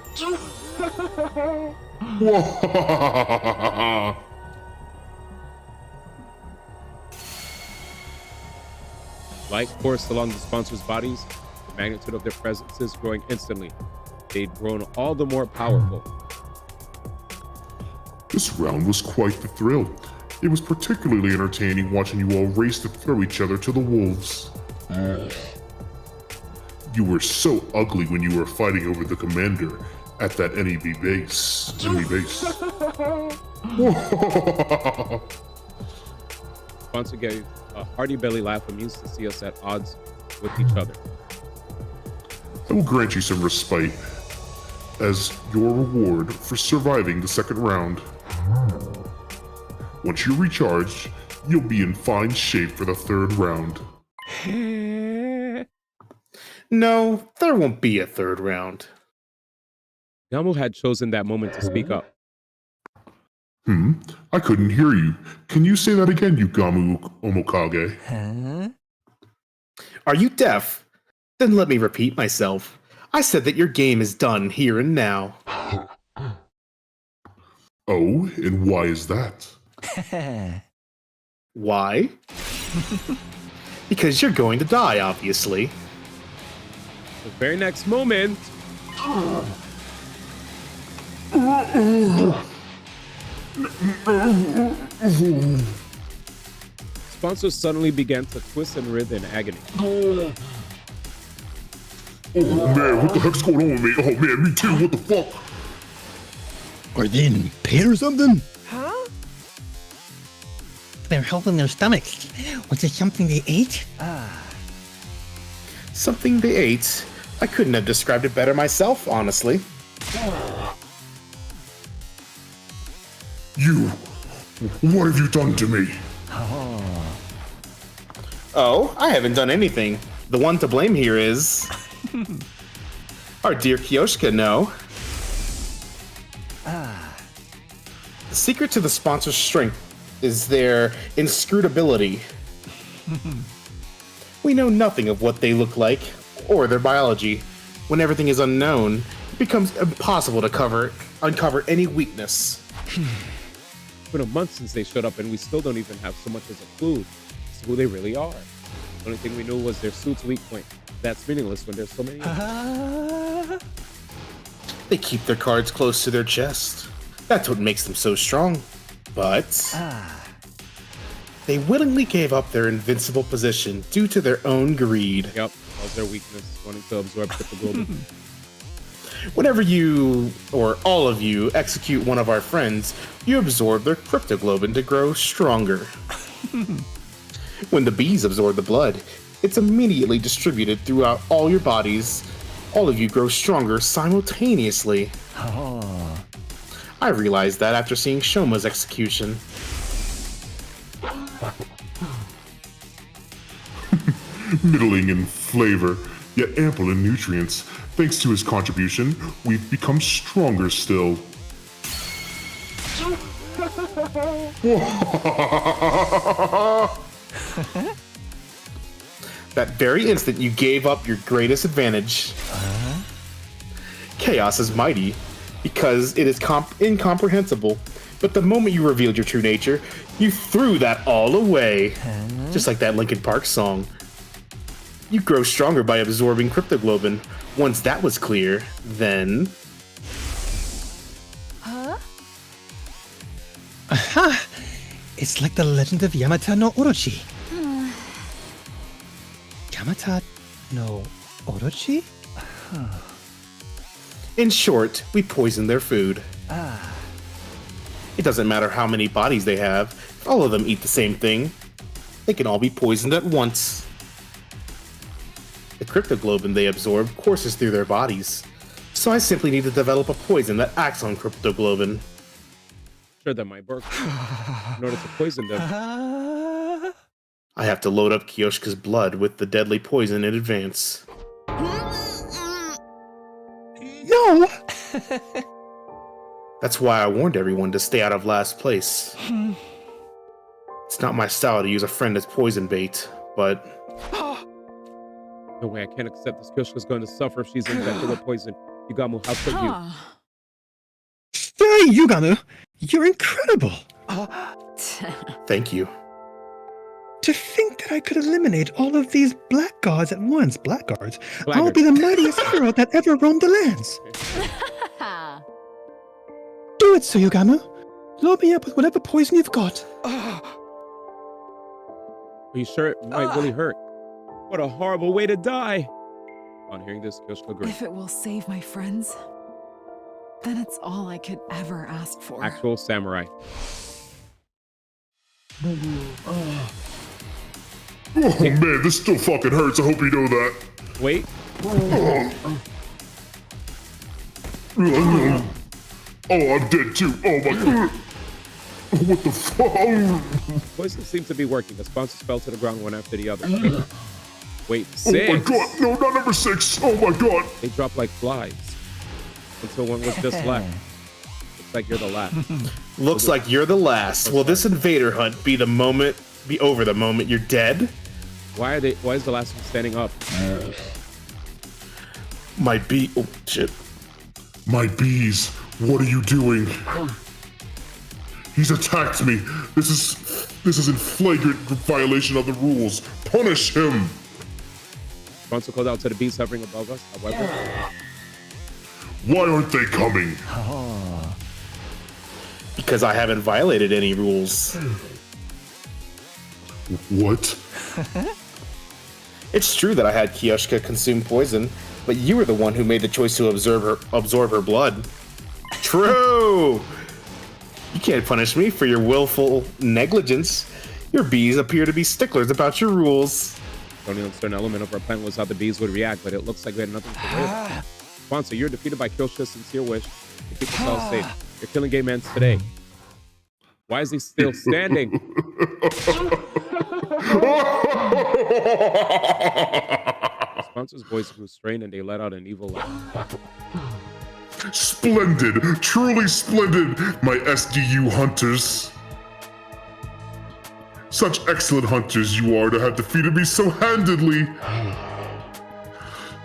Light coursed along the sponsors' bodies, the magnitude of their presences growing instantly. They'd grown all the more powerful. This round was quite the thrill. It was particularly entertaining watching you all race to throw each other to the wolves. You were so ugly when you were fighting over the commander at that NEB base. Sponsor gave a hearty belly laugh, amused to see us at odds with each other. I will grant you some respite as your reward for surviving the second round. Once you're recharged, you'll be in fine shape for the third round. No, there won't be a third round. Gamo had chosen that moment to speak up. I couldn't hear you. Can you say that again, Yugamo Omokage? Are you deaf? Then let me repeat myself. I said that your game is done here and now. Oh, and why is that? Why? Because you're going to die, obviously. The very next moment... Sponsor suddenly began to twist and writhe in agony. Oh man, what the heck's going on with me? Oh man, me too, what the fuck? Are they in pain or something? Huh? They're holding their stomachs. Was it something they ate? Something they ate? I couldn't have described it better myself, honestly. You! What have you done to me? Oh, I haven't done anything. The one to blame here is... our dear Kiyoshika, no. The secret to the sponsor's strength is their inscrutability. We know nothing of what they look like, or their biology. When everything is unknown, it becomes impossible to uncover any weakness. It's been a month since they showed up, and we still don't even have so much as a clue as to who they really are. The only thing we knew was their suit's weak point. That's meaningless when there's so many. They keep their cards close to their chest. That's what makes them so strong. But they willingly gave up their invincible position due to their own greed. Yep, that was their weakness, wanting to absorb cryptoglobin. Whenever you, or all of you, execute one of our friends, you absorb their cryptoglobin to grow stronger. When the bees absorb the blood, it's immediately distributed throughout all your bodies. All of you grow stronger simultaneously. I realized that after seeing Shoma's execution. Middling in flavor, yet ample in nutrients. Thanks to his contribution, we've become stronger still. That very instant you gave up your greatest advantage. Chaos is mighty, because it is incomprehensible. But the moment you revealed your true nature, you threw that all away. Just like that Linkin Park song. You grow stronger by absorbing cryptoglobin. Once that was clear, then... Aha! It's like the legend of Yamata no Orochi. Yamata no Orochi? In short, we poison their food. It doesn't matter how many bodies they have, if all of them eat the same thing. They can all be poisoned at once. The cryptoglobin they absorb courses through their bodies, so I simply need to develop a poison that acts on cryptoglobin. Sure, that might work. In order to poison them. I have to load up Kiyoshika's blood with the deadly poison in advance. No! That's why I warned everyone to stay out of last place. It's not my style to use a friend as poison bait, but... No way, I can't accept this. Kiyoshika's going to suffer if she's infected with poison. Yugamu, how could you? Hey, Yugamu! You're incredible! Thank you. To think that I could eliminate all of these blackguards at once. Blackguards? I'll be the mightiest hero that ever roamed the lands. Do it, Yugamu. Load me up with whatever poison you've got. Are you sure it might really hurt? What a horrible way to die. On hearing this, Kiyoshika agrees. If it will save my friends, then it's all I could ever ask for. Actual samurai. Oh man, this still fucking hurts. I hope you know that. Wait. Oh, I'm dead too. Oh my god. What the fuck? Poison seemed to be working. The sponsors fell to the ground one after the other. Wait, Oh my 6? god, no, not number 6. Oh my god. They dropped like flies. Until one was just left. Looks like you're the last. Looks like you're the last. Will this invader hunt be over the moment you're dead? Why is the last one standing up? My bee. Oh shit. My bees, what are you doing? He's attacked me. This is in flagrant violation of the rules. Punish him. Sponsor called out to the bees hovering above us. However, why aren't they coming? Because I haven't violated any rules. What? It's true that I had Kiyoshika consume poison, but you were the one who made the choice to absorb her blood. True! You can't punish me for your willful negligence. Your bees appear to be sticklers about your rules. the only uncertain element of our plan was how the bees would react, but it looks like we had nothing to worry about. Sponsor, you're defeated by Kiyoshika's sincere wish to keep us all safe. Your killing game ends today. Why is he still standing? The sponsor's voice grew strained and they let out an evil laugh. Splendid, truly splendid, my SDU hunters. Such excellent hunters you are to have defeated me so handedly.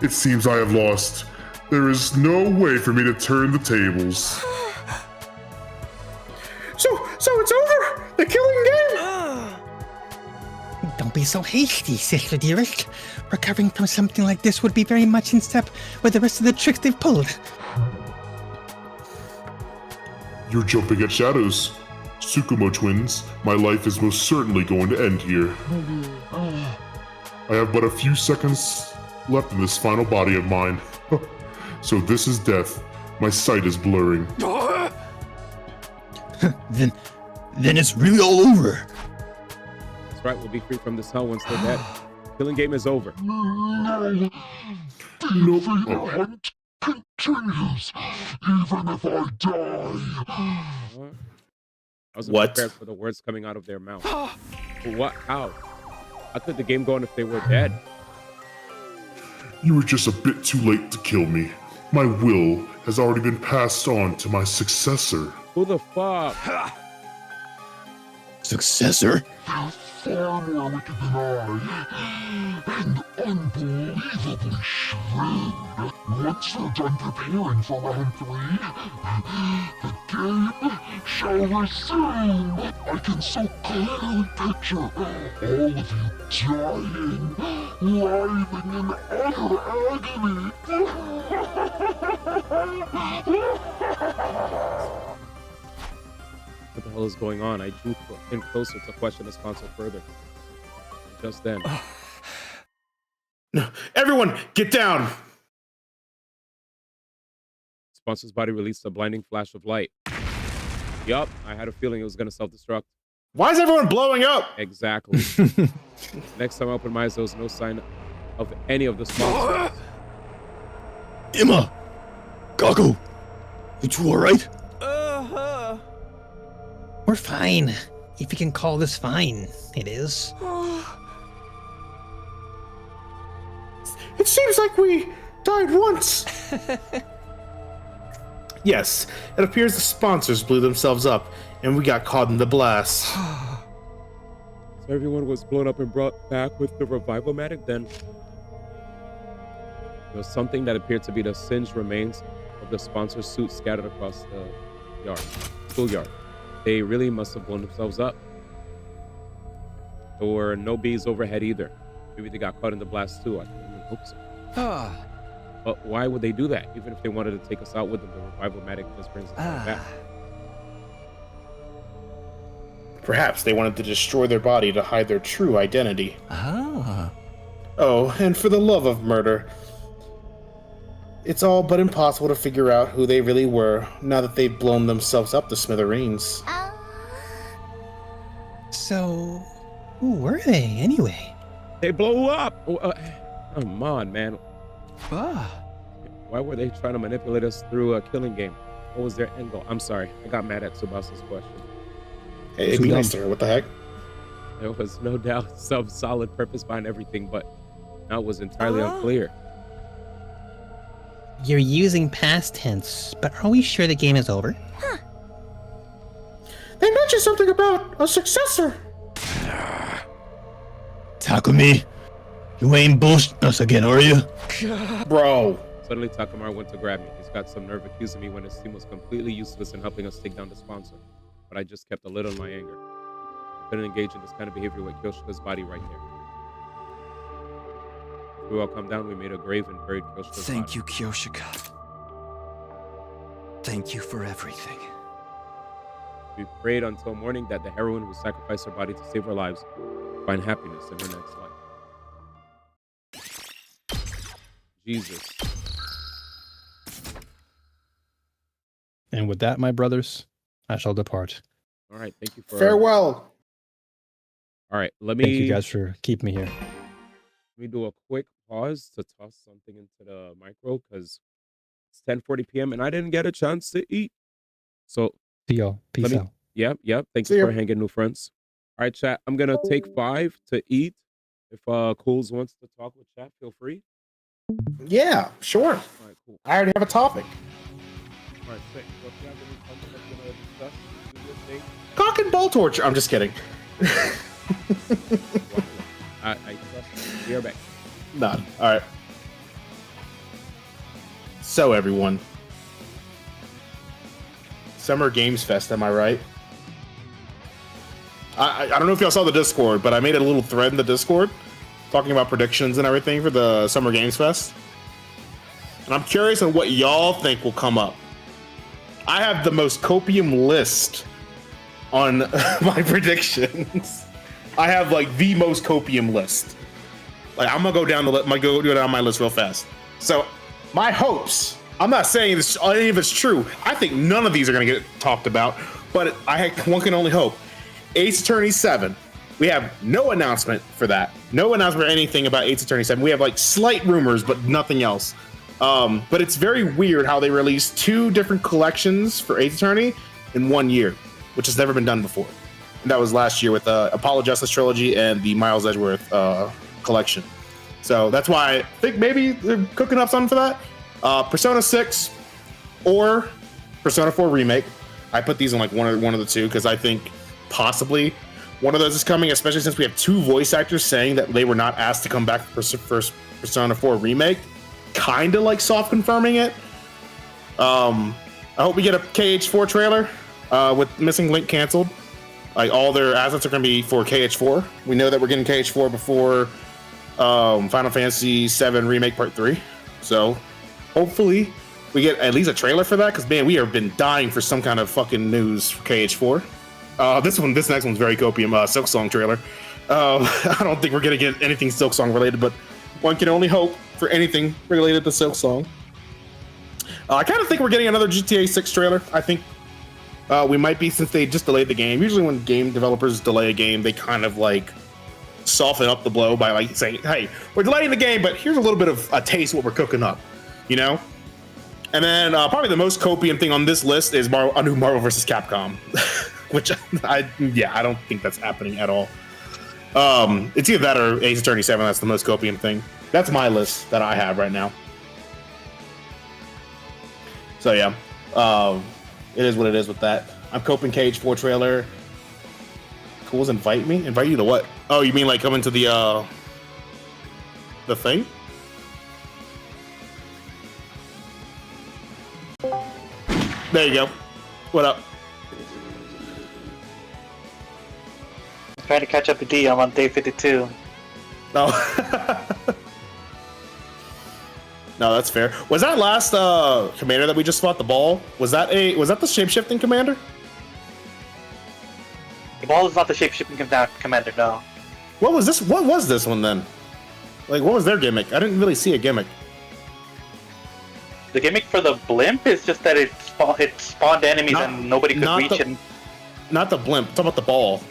It seems I have lost. There is no way for me to turn the tables. So it's over? The killing game? Don't be so hasty, sister dearest. Recovering from something like this would be very much in step with the rest of the tricks they've pulled. You're jumping at shadows. Tsukumo twins, my life is most certainly going to end here. I have but a few seconds left in this final body of mine. So this is death. My sight is blurring. Then it's really all over. That's right, we'll be free from this hell once they're dead. Killing game is over. No. Hunt continues, even if I die. I wasn't prepared for the words coming out of their mouth. What? How? How could the game go on if they were dead? You were just a bit too late to kill me. My will has already been passed on to my successor. Who the fuck? Successor? Far more wicked than I, and unbelievably shrewd. Once they're done preparing for round 3, the game shall resume. I can so clearly picture all of you dying, writhing in utter agony. What the hell is going on? I drew in closer to question the sponsor further. Just then. Everyone, get down! Sponsor's body released a blinding flash of light. Yup, I had a feeling it was going to self-destruct. Why is everyone blowing up? Exactly. Next time I opened my eyes, there was no sign of any of the sponsors. Emma! Gago! You two alright? We're fine. If you can call this fine, it is. It seems like we died once. Yes, it appears the sponsors blew themselves up, and we got caught in the blast. So everyone was blown up and brought back with the revival-matic then? There was something that appeared to be the singed remains of the sponsor's suit scattered across the schoolyard. They really must have blown themselves up. There were no bees overhead either. Maybe they got caught in the blast too. I can't even hope so. But why would they do that? Even if they wanted to take us out with them, the revival-matic just brings us back. Perhaps they wanted to destroy their body to hide their true identity. Oh, and for the love of murder, it's all but impossible to figure out who they really were now that they've blown themselves up to smithereens. So, who were they anyway? They blew up! Come on, man. Why were they trying to manipulate us through a killing game? What was their end goal? I'm sorry, I got mad at Tsubasa's question. Hey, it'd be nice to her. What the heck? There was no doubt some solid purpose behind everything, but now it was entirely unclear. You're using past tense, but are we sure the game is over? They mentioned something about a successor. Takumi, you ain't bullshitting us again, are you? Bro. Suddenly Takamura went to grab me. He's got some nerve accusing me when his team was completely useless in helping us take down the sponsor. But I just kept a little in my anger. I couldn't engage in this kind of behavior with Kyoshika's body right there. After we all calmed down, we made a grave and buried Kyoshika's body. Thank you, Kyoshika. Thank you for everything. We prayed until morning that the heroine who sacrificed her body to save our lives would find happiness in her next life. Jesus. And with that, my brothers, I shall depart. All right, thank you for... Farewell. All right, let me... Thank you guys for keeping me here. Let me do a quick pause to toss something into the micro, because it's 10:40 p.m. and I didn't get a chance to eat. So... See y'all. Peace out. Yep. Thank See you ya. for hanging, new friends. All right, chat. I'm gonna take 5 to eat. If Cools wants to talk with chat, feel free. Yeah, sure. All right, cool. I already have a topic. All right, sick. So if you have any something that you want to discuss, do your thing. Cock and ball torture. I'm just kidding. I trust you. Be right back. None. All right. So everyone, Summer Games Fest. Am I right? I don't know if y'all saw the Discord, but I made a little thread in the Discord talking about predictions and everything for the Summer Games Fest. And I'm curious on what y'all think will come up. I have the most copium list on my predictions. I have like the most copium list. Like I'm gonna go down my list real fast. So my hopes. I'm not saying this, any of it's true. I think none of these are gonna get talked about, but one can only hope. Ace Attorney 7. We have no announcement for that. No announcement for anything about Ace Attorney 7. We have like slight rumors, but nothing else. But it's very weird how they released 2 different collections for Ace Attorney in 1 year, which has never been done before. And that was last year with the Apollo Justice Trilogy and the Miles Edgeworth collection. So that's why I think maybe they're cooking up something for that. Persona 6 or Persona 4 Remake. I put these in like one of the two because I think possibly one of those is coming, especially since we have 2 voice actors saying that they were not asked to come back for Persona 4 Remake. Kind of like soft confirming it. I hope we get a KH4 trailer with Missing Link canceled. Like all their assets are going to be for KH4. We know that we're getting KH4 before Final Fantasy VII Remake Part 3. So hopefully we get at least a trailer for that because man, we have been dying for some kind of fucking news for KH4. This next one's very copium. Silk Song trailer. I don't think we're gonna get anything Silk Song related, but one can only hope for anything related to Silk Song. I kind of think we're getting another GTA 6 trailer. I think we might be, since they just delayed the game. Usually when game developers delay a game, they kind of like soften up the blow by like saying, hey, we're delaying the game, but here's a little bit of a taste of what we're cooking up, you know? And then probably the most copium thing on this list is a new Marvel vs. Capcom. Which I don't think that's happening at all. It's either that or Ace Attorney 7. That's the most copium thing. That's my list that I have right now. So yeah, it is what it is with that. I'm coping KH4 trailer. Cools invite me? Invite you to what? Oh, you mean like coming to the thing? There you go. What up? Trying to catch up with D. I'm on day 52. No. No, that's fair. Was that last commander that we just fought, the ball? Was that the shape-shifting commander? The ball is not the shape-shifting commander, no. What was this? What was this one then? Like, what was their gimmick? I didn't really see a gimmick. The gimmick for the blimp is just that it spawned enemies and nobody could reach it. Not the blimp. I'm talking about the ball.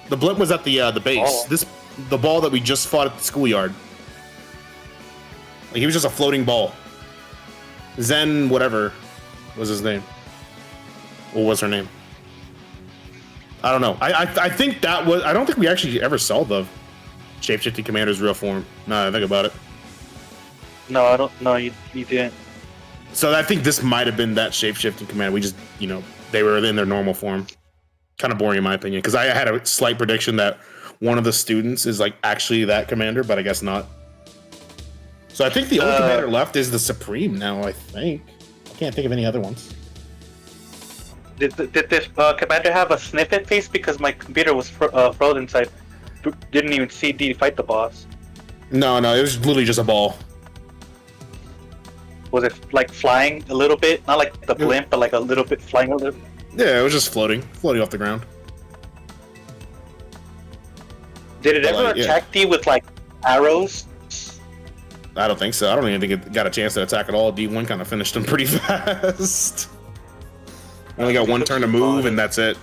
The blimp was at the base. The ball that we just fought at the schoolyard. Like, he was just a floating ball. Zen, whatever was his name. What was her name? I don't know. I think that was. I don't think we actually ever saw the shapeshifting commander's real form. Now that I think about it. No, I don't. No, you didn't. So I think this might have been that shapeshifting commander. We just, they were in their normal form. Kind of boring in my opinion, because I had a slight prediction that one of the students is like actually that commander, but I guess not. So I think the only commander left is the Supreme now. I think I can't think of any other ones. Did this commander have a snippet face? Because my computer was frozen, so I didn't even see D fight the boss. No, it was literally just a ball. Was it like flying a little bit? Not like the blimp, but like a little bit flying a little. Yeah, it was just floating off the ground. Did it ever attack D with like arrows? I don't think so. I don't even think it got a chance to attack at all. D1 kind of finished him pretty fast. Only got one turn to move, and that's it.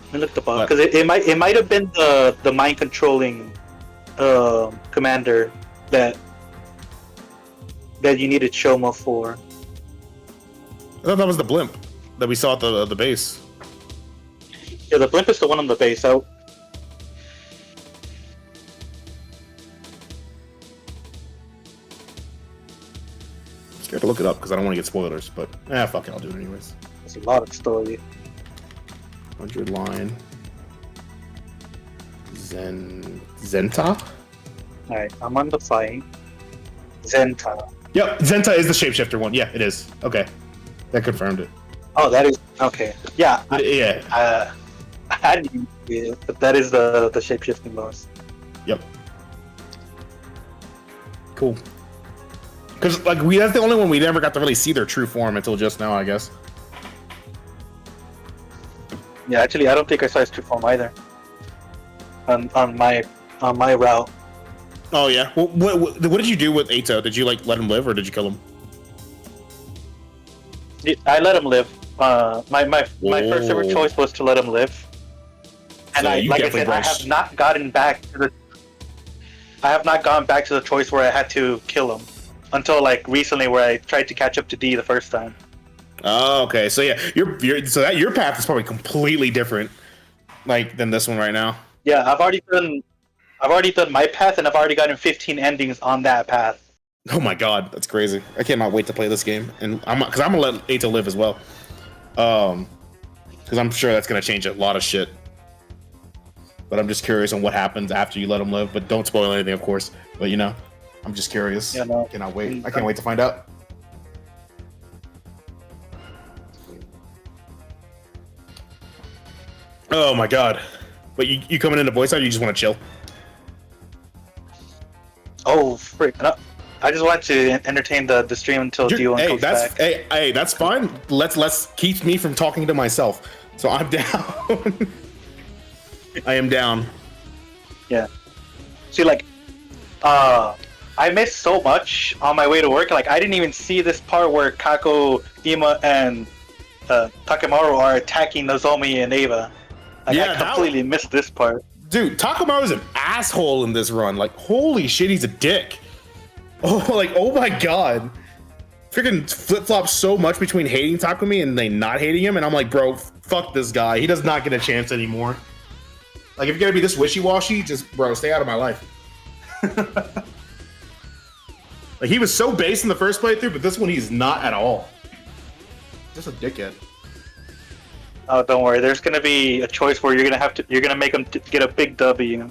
Let me look the boss, because it might have been the mind controlling commander that you needed Shoma for. I thought that was the blimp. that we saw at the base. Yeah, the blimp is the one on the base. So scared to look it up because I don't want to get spoilers, but fuck it, I'll do it anyways. there's a lot of story. 100 line. Zenta? Alright, I'm on the fight. Zenta. Yep, Zenta is the shapeshifter one. Yeah, it is. Okay. That confirmed it. Oh, that is okay. Yeah. Yeah. I didn't even see it, but that is the shapeshifting boss. Yep. Cool. Because like that's the only one we never got to really see their true form until just now, I guess. Yeah, actually, I don't think I saw his true form either. On my route. Oh yeah. Well, what did you do with Ato? Did you like let him live or did you kill him? I let him live. My first ever choice was to let him live. And So I have not gotten back to the. I have not gone back to the choice where I had to kill him until like recently, where I tried to catch up to D the first time. Oh, okay. So yeah, your path is probably completely different, like than this one right now. Yeah, I've already done my path, and I've already gotten 15 endings on that path. Oh my god, that's crazy! I cannot wait to play this game, and I'm gonna let Ato live as well, because I'm sure that's gonna change a lot of shit. But I'm just curious on what happens after you let him live. But don't spoil anything, of course. But you know, I'm just curious. Yeah, no. I cannot wait. I can't wait to find out. Oh my god! But you coming into voice out? Or you just want to chill? Oh frick! No, I just want to entertain the stream until D1 comes back. Hey, that's fine. Let's keep me from talking to myself. So I'm down. I am down. Yeah. See, like, I missed so much on my way to work. Like, I didn't even see this part where Kako, Ima, and Takemaru are attacking Nozomi and Ava. Like, Yeah, I completely missed this part. Dude, Takemaru's an asshole in this run. Like, holy shit, he's a dick. Oh my god. Freaking flip-flops so much between hating Takumi and they not hating him, and I'm like, bro, fuck this guy. He does not get a chance anymore. Like, if you're gonna be this wishy-washy, just, bro, stay out of my life. Like, he was so base in the first playthrough, but this one he's not at all. Just a dickhead. Oh, don't worry. There's gonna be a choice where you're gonna make him get a big W.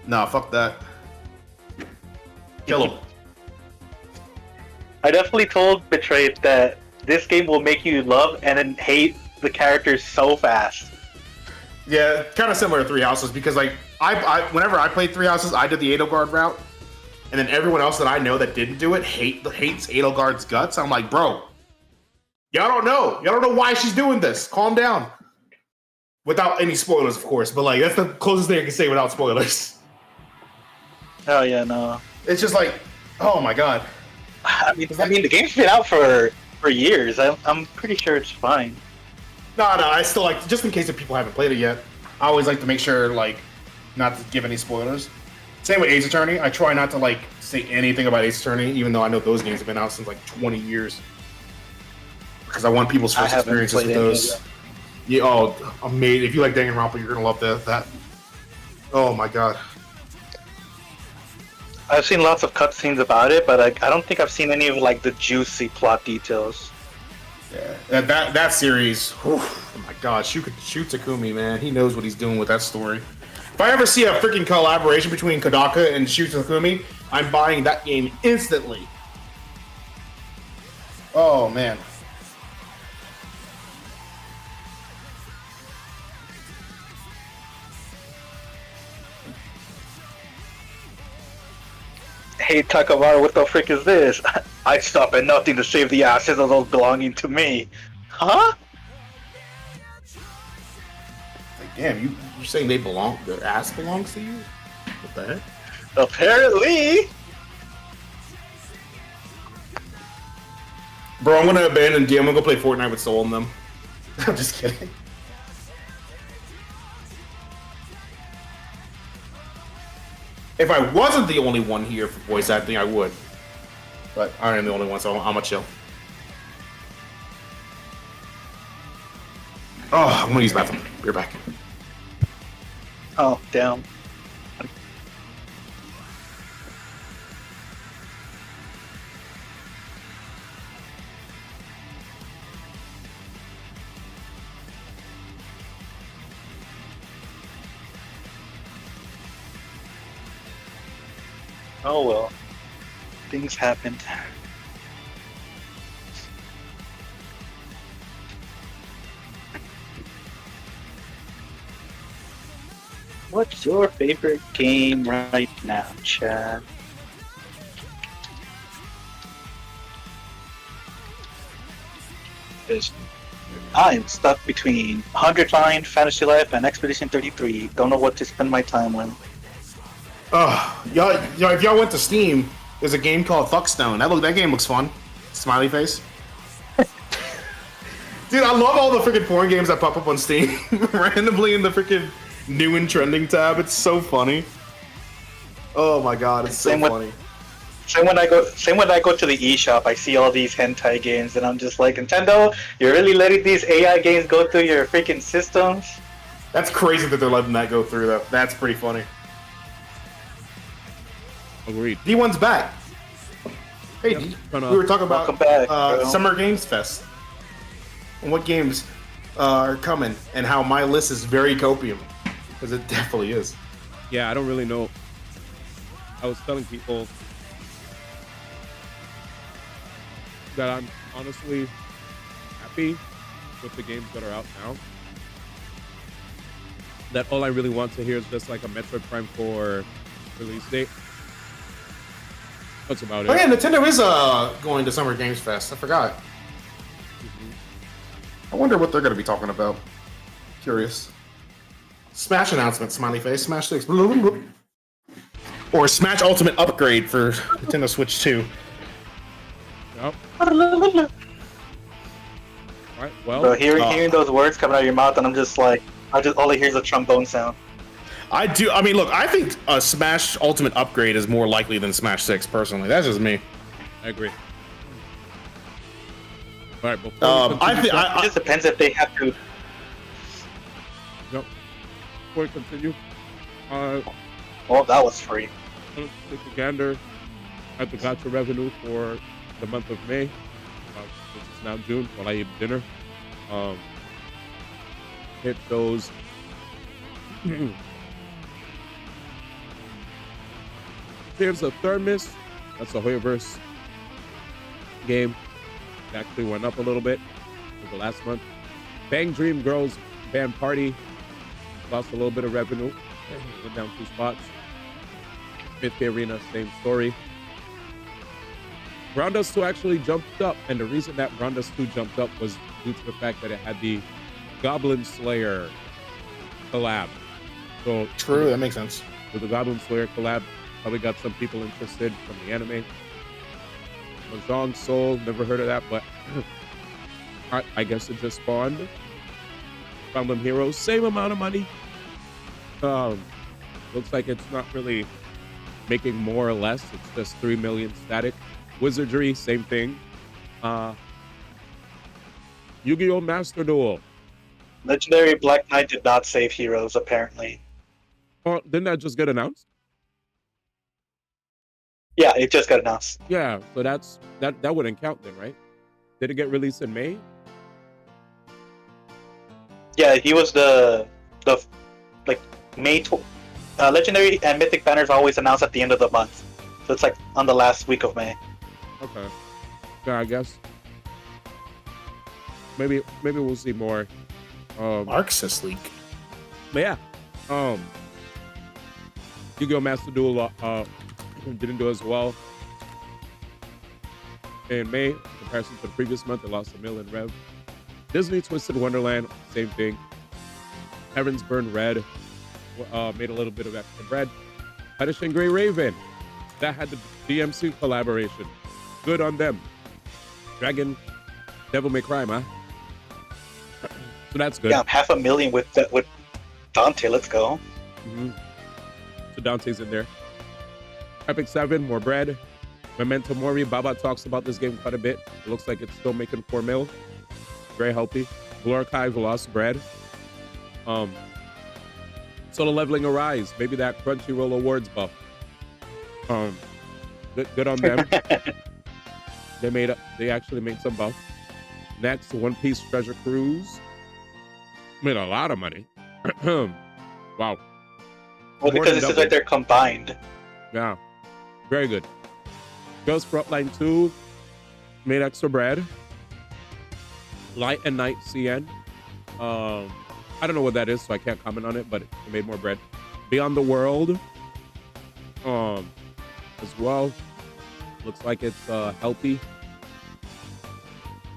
Nah, fuck that. Kill him. I definitely told Betrayed that this game will make you love and then hate the characters so fast. Yeah, kind of similar to Three Houses, because like whenever I played Three Houses, I did the Edelgard route, and then everyone else that I know that didn't do it hates Edelgard's guts. I'm like, bro, y'all don't know why she's doing this. Calm down. Without any spoilers, of course, but like that's the closest thing I can say without spoilers. Oh yeah, no. It's just like, oh my god. I mean, the game's been out for years. I'm pretty sure it's fine. No, I still like, just in case if people haven't played it yet, I always like to make sure, like, not to give any spoilers. Same with Ace Attorney. I try not to, like, say anything about Ace Attorney, even though I know those games have been out since, like, 20 years. Because I want people's first experiences with those. Yeah, oh, amazing. If you like Danganronpa, you're going to love that. Oh, my God. I've seen lots of cutscenes about it, but I don't think I've seen any of, like, the juicy plot details. Yeah, that series, whew, oh my god, Shu Takumi, man, he knows what he's doing with that story. If I ever see a freaking collaboration between Kodaka and Shu Takumi, I'm buying that game instantly. Oh man. Hey Takamaru, what the frick is this? I'd stop at nothing to save the asses of those belonging to me. Huh? Like, damn, you're saying their ass belongs to you? What the heck? Apparently. Bro, I'm gonna abandon D. I'm gonna go play Fortnite with Soul and them. I'm just kidding. If I wasn't the only one here for voice acting, I would. But I am the only one, so I'm gonna chill. Oh, I'm gonna use the bathroom. Be right back. Oh, damn. Oh well. Things happened. What's your favorite game right now, Chad? I'm stuck between 100 Line, Fantasy Life, and Expedition 33. Don't know what to spend my time on. Y'all, if y'all went to Steam, there's a game called Fuckstone. That game looks fun. Smiley face. Dude, I love all the freaking porn games that pop up on Steam randomly in the freaking new and trending tab. It's so funny. Oh my god, it's so funny. Same when I go to the eShop, I see all these hentai games, and I'm just like, Nintendo, you're really letting these AI games go through your freaking systems? That's crazy that they're letting that go through, though. That's pretty funny. Agreed. D1's back. Hey, Yep. D. We were talking about Summer Games Fest. And what games are coming, and how my list is very copium. Because it definitely is. Yeah, I don't really know. I was telling people that I'm honestly happy with the games that are out now. That all I really want to hear is just like a Metroid Prime 4 release date. That's about it. Oh yeah, Nintendo is going to Summer Games Fest. I forgot. I wonder what they're going to be talking about. Curious. Smash announcement, smiley face. Smash 6. Or Smash Ultimate upgrade for Nintendo Switch 2. Yep. Right, well, So hearing those words coming out of your mouth, and I'm just like, all I hear is a trombone sound. I mean, look, I think a Smash Ultimate upgrade is more likely than Smash 6, personally. That's just me. I agree. All right, It just depends if they have to. Yep. Before we continue, well, that was free. Let's take a gander at the gacha revenue for the month of May, which is now June, while I eat dinner. Hit those. Here's a Thermos. That's a Hoyoverse game. It actually went up a little bit over last month. Bang Dream Girls Band Party lost a little bit of revenue. Went down 2 spots. Mythic Arena, same story. Groundus 2 actually jumped up, and the reason that Groundus 2 jumped up was due to the fact that it had the Goblin Slayer collab. So true, that makes sense. With the Goblin Slayer collab, probably got some people interested from the anime. Mahjong Soul, never heard of that, but I guess it just spawned. Found them Heroes, same amount of money. Looks like it's not really making more or less. It's just 3 million static. Wizardry, same thing. Yu-Gi-Oh! Master Duel. Legendary Black Knight did not save Heroes, apparently. Oh, didn't that just get announced? Yeah, it just got announced. Yeah, so that wouldn't count then, right? Did it get released in May? Yeah, he was the like May. Legendary and Mythic banners are always announced at the end of the month, so it's like on the last week of May. Okay. Yeah, I guess. Maybe we'll see more. Marxist leak. But yeah, Yu-Gi-Oh! Master Duel didn't do as well in May in comparison to the previous month. It lost 1 million rev. Disney Twisted Wonderland, same thing. Heaven's Burn Red made a little bit of extra bread. Punishing Grey Raven, that had the DMC collaboration. Good on them. Dragon, Devil May Cry, man. So that's good. Yeah, 500,000 with Dante. Let's go. Mm-hmm. So Dante's in there. Epic 7, more bread. Memento Mori, Baba talks about this game quite a bit. It looks like it's still making 4 mil. Very healthy. Blue Archive Lost Bread. Solo Leveling Arise. Maybe that Crunchyroll Awards buff. Good on them. They actually made some buff. Next, One Piece Treasure Cruise. Made a lot of money. Wow. Well, More because than it seems double. like they're combined. Yeah. Very good. Ghost Frontline 2 made extra bread. Light and Night CN. I don't know what that is, so I can't comment on it, but it made more bread. Beyond the World. As well. Looks like it's healthy.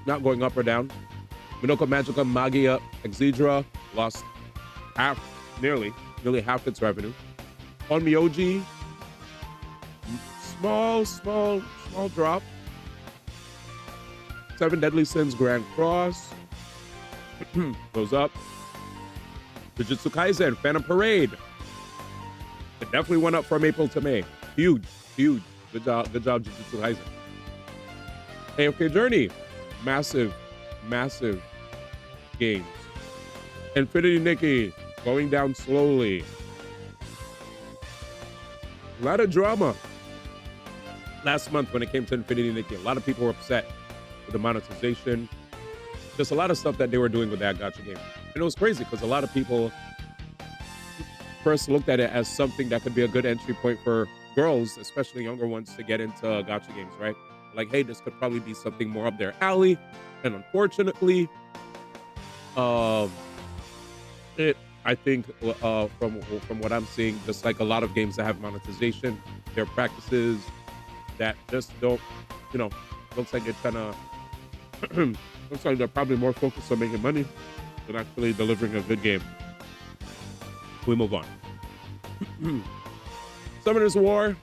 Not going up or down. Minoko Magica Magia Exedra lost nearly half its revenue. On Myoji, small drop. Seven Deadly Sins Grand Cross goes up. Jujutsu Kaisen Phantom Parade. It definitely went up from April to May. Huge. Good job, Jujutsu Kaisen. AFK Journey, massive gains. Infinity Nikki going down slowly. A lot of drama last month when it came to Infinity Nikki. A lot of people were upset with the monetization. Just a lot of stuff that they were doing with that gacha game. And it was crazy because a lot of people first looked at it as something that could be a good entry point for girls, especially younger ones, to get into gacha games, right? Like, hey, this could probably be something more up their alley. And unfortunately, I think from what I'm seeing, just like a lot of games that have monetization, there are practices that just don't, looks like they're trying to, looks like they're probably more focused on making money than actually delivering a good game. We move on. Summoner's War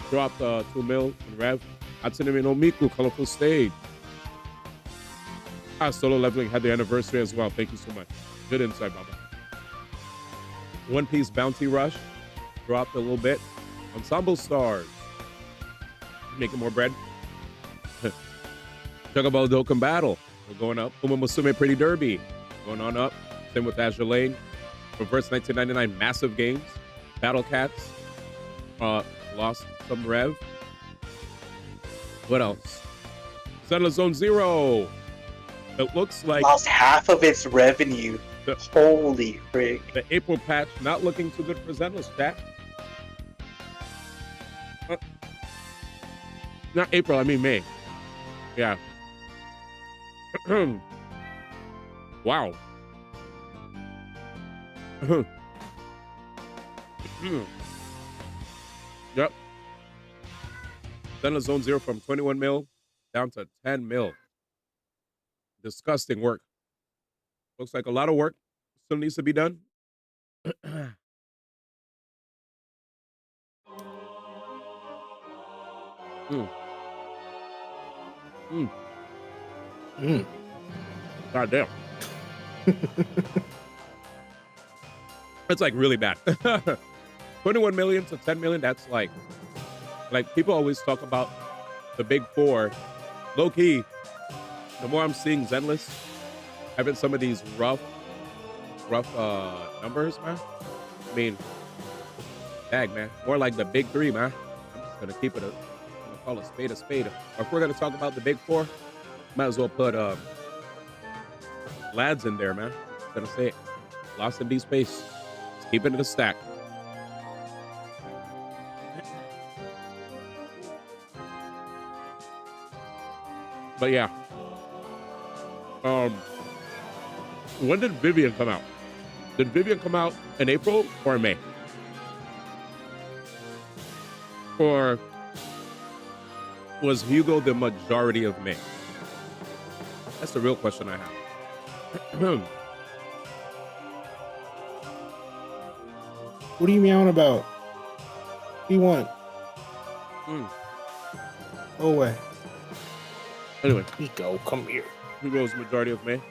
dropped 2 mil in rev. Hatsune no Miku Colorful Stage. Solo Leveling had the anniversary as well. Thank you so much. Good insight, Baba. One Piece Bounty Rush dropped a little bit. Ensemble Stars making more bread. Chocobo Dokkan Battle, we're going up. Uma Musume Pretty Derby going on up. Same with Azure Lane. Reverse 1999 massive games. Battle Cats lost some rev. What else? Zenless Zone Zero. It looks like Lost half of its revenue. Holy frig. The April patch not looking too good for Zenless, chat. Not April, I mean May. Yeah. Wow. Yep. Zenless Zone Zero from 21 mil down to 10 mil. Disgusting work. Looks like a lot of work still needs to be done. God damn. It's like really bad. 21 million to 10 million, that's like people always talk about the big four. Low key, the more I'm seeing Zenless having some of these rough numbers, man. I mean, dang, man. More like the big three, man. I'm just gonna keep it I'm gonna call a spade a spade. Or if we're gonna talk about the big four, might as well put lads in there, man. I'm gonna say it. Lost in D space. Just keep it in a stack. But yeah. When did Vivian come out? Did Vivian come out in April or May? Or was Hugo the majority of May? That's the real question I have. What are you meowing about? What do you want? Go away. Anyway. Nico, come here. Hugo's majority of May.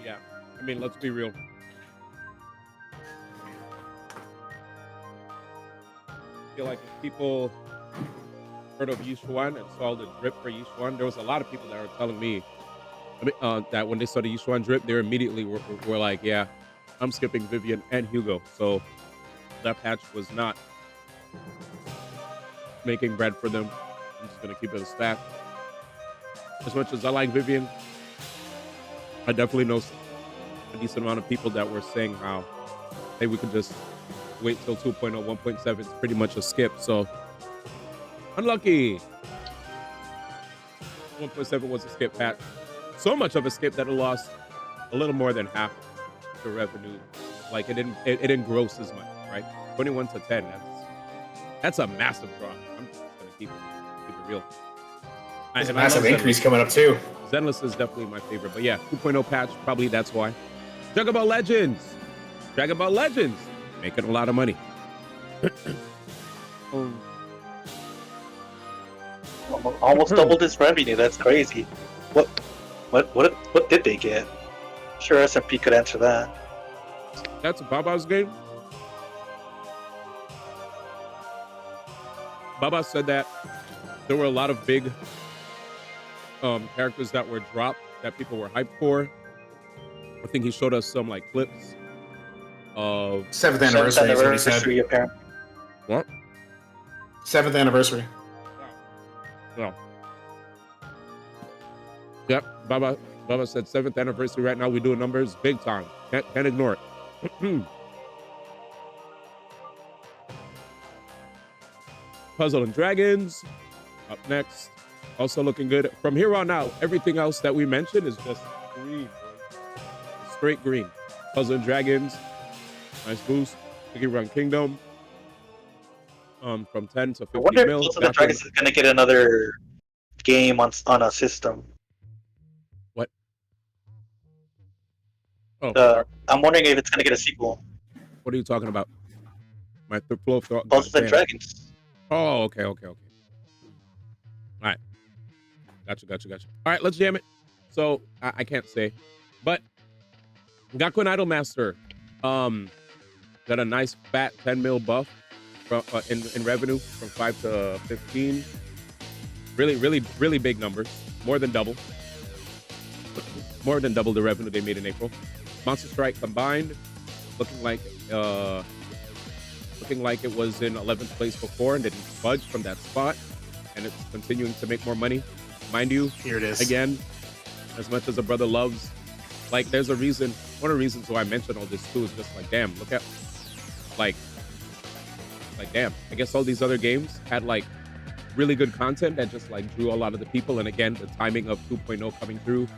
Yeah. I mean, let's be real. I feel like if people heard of Yishuan and saw the drip for Yishuan, there was a lot of people that were telling me that when they saw the Yishuan drip, they immediately were like, yeah, I'm skipping Vivian and Hugo. So that patch was not making bread for them. I'm just going to keep it a stack. As much as I like Vivian, I definitely know a decent amount of people that were saying how, hey, we could just wait till 2.0, 1.7 is pretty much a skip. So unlucky. 1.7 was a skip patch. So much of a skip that it lost a little more than half the revenue. Like it didn't gross as much, right? 21 to 10. That's a massive drop. I'm just gonna keep it real. There's a massive increase coming up too. Zenless is definitely my favorite, but yeah, 2.0 patch, probably that's why. Dragon Ball Legends. Dragon Ball Legends. Making a lot of money. Almost doubled its revenue. That's crazy. What did they get? Sure, SMP could answer that. That's a Baba's game. Baba said that there were a lot of big characters that were dropped that people were hyped for. I think he showed us some like clips of 7th anniversary. Is what he said. Apparently. What? 7th anniversary. No. Yep, Baba said 7th anniversary right now. We doing numbers big time. Can't ignore it. Puzzle and Dragons up next. Also looking good. From here on out, everything else that we mentioned is just green. Straight green. Puzzle and Dragons. Nice boost. Piggy Run Kingdom. From 10 to 15 I wonder if mil. Puzzle and Dragons is going to get another game on a system. What? Oh. I'm wondering if it's going to get a sequel. What are you talking about? My flow of thought. Puzzle and Dragons. Oh, okay. All right. Gotcha. All right, let's jam it. So, I can't say. But, Gakuen Idolmaster got a nice fat 10 mil buff from, in revenue from 5 to 15. Really big numbers. More than double. More than double the revenue they made in April. Monster Strike combined, looking like it was in 11th place before and didn't budge from that spot, and it's continuing to make more money. Mind you, here it is again. As much as a brother loves, like, there's a reason. One of the reasons why I mentioned all this too is just like, damn, look at, like damn. I guess all these other games had like really good content that just like drew a lot of the people, and again, the timing of 2.0 coming through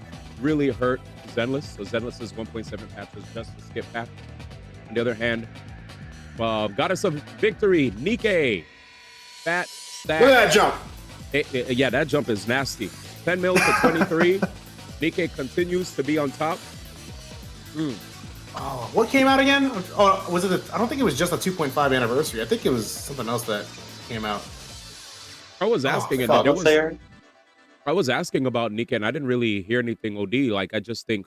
really hurt Zenless. So Zenless's 1.7 patch was just a skip patch. On the other hand, Goddess of Victory, Nikke. Fat stack. Look at that jump. Yeah, that jump is nasty. 10 mil to 23. Nikke continues to be on top. Oh, what came out again? Oh, was it? I don't think it was just a 2.5 anniversary. I think it was something else that came out. I was asking, I was asking about Nikke, and I didn't really hear anything OD. Like, I just think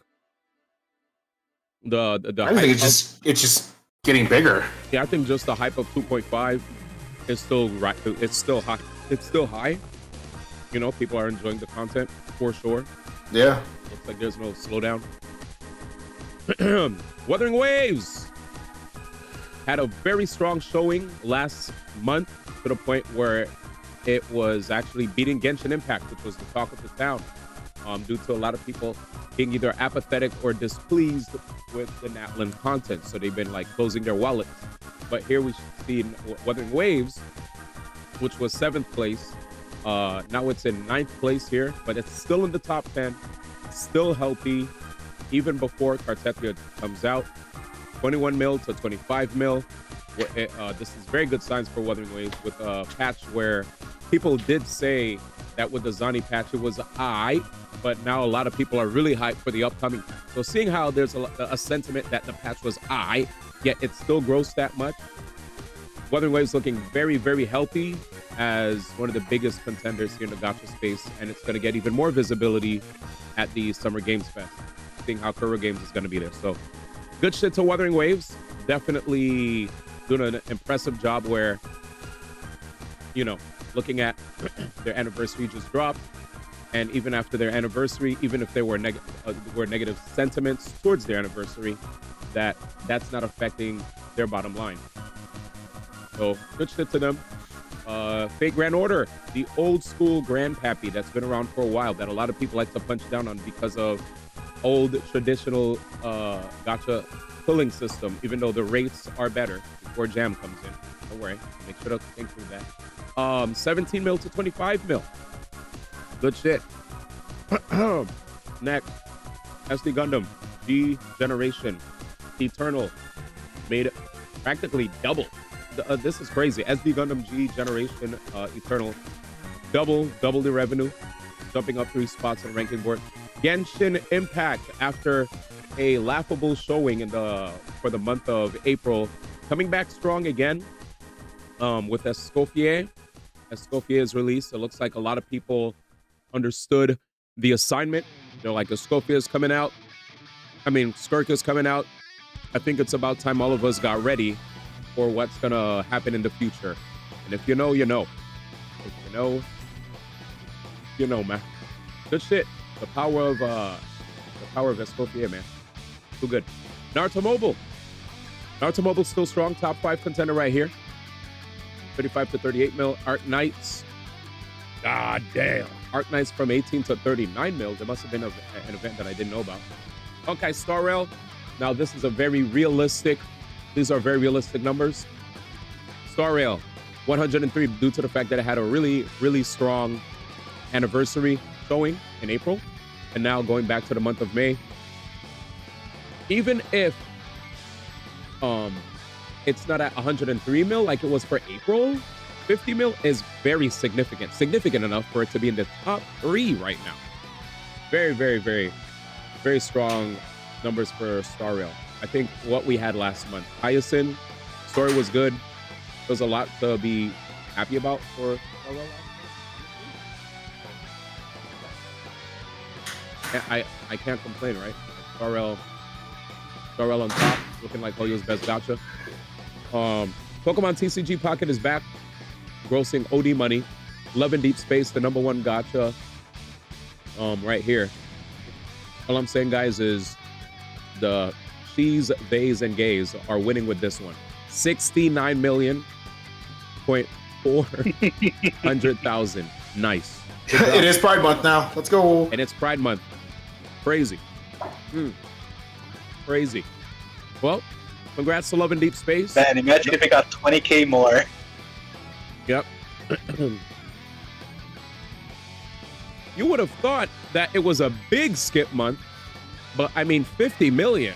I think it's just getting bigger. Yeah, I think just the hype of 2.5 is still right. It's still high. It's still high. You know, people are enjoying the content for sure. Yeah. Looks like there's no slowdown. Wuthering Waves had a very strong showing last month to the point where it was actually beating Genshin Impact, which was the talk of the town, due to a lot of people being either apathetic or displeased with the Natlan content. So they've been like closing their wallets. But here we see Wuthering Waves, which was 7th place. Now it's in 9th place here, but it's still in the top 10, still healthy, even before Cartetia comes out. 21 mil to 25 mil. This is very good signs for Wuthering Waves, with a patch where people did say that with the Zani patch it was aight, but now a lot of people are really hyped for the upcoming. So seeing how there's a sentiment that the patch was aight, yet it still grows that much. Wuthering Waves looking very, very healthy as one of the biggest contenders here in the gacha space, and it's going to get even more visibility at the Summer Games Fest, seeing how Kuro Games is going to be there. So good shit to Wuthering Waves. Definitely doing an impressive job where, you know, looking at their anniversary just dropped, and even after their anniversary, even if there were negative sentiments towards their anniversary, that's not affecting their bottom line. So good shit to them. Fate Grand Order, the old school grandpappy that's been around for a while, that a lot of people like to punch down on because of old traditional gacha pulling system, even though the rates are better before Jam comes in. Don't worry, make sure to think through that. 17 mil to 25 mil. Good shit. Next, SD Gundam G Generation Eternal made practically double. This is crazy. SD Gundam G Generation Eternal double the revenue, jumping up 3 spots on the ranking board. Genshin Impact, after a laughable showing for the month of April, coming back strong again with Escoffier. Escoffier's release. It looks like a lot of people understood the assignment. They're like, Escoffia is coming out. Skirk is coming out. I think it's about time all of us got ready for what's gonna happen in the future. And if you know, you know. If you know, you know, man. Good shit. The power of Escoffier, man. Too good. Naruto Mobile. Naruto Mobile still strong. Top 5 contender right here. 35 to 38 mil. Art Knights. God damn. Art Knights from 18 to 39 mil. There must have been an event that I didn't know about. Okay, Star Rail. Now this is a very realistic. These are very realistic numbers. Star Rail, 103, due to the fact that it had a really, really strong anniversary showing in April, and now going back to the month of May. Even if it's not at 103 mil like it was for April, 50 mil is very significant. Significant enough for it to be in the top 3 right now. Very, very, very, very strong numbers for Star Rail. I think what we had last month. Hyacinth, story was good. There's a lot to be happy about for Star Rail. I can't complain, right? Star Rail on top, looking like Hoyo's best gacha. Pokemon TCG Pocket is back, grossing OD money. Love and Deep Space, the #1 gacha, right here. All I'm saying, guys, is the she's, theys, and gays are winning with this one. 69,400,000. Nice. It is Pride Month now. Let's go. And it's Pride Month. Crazy. Crazy. Well, congrats to Love and Deep Space. Man, imagine if it got 20K more. Yep. You would have thought that it was a big skip month, but 50 million.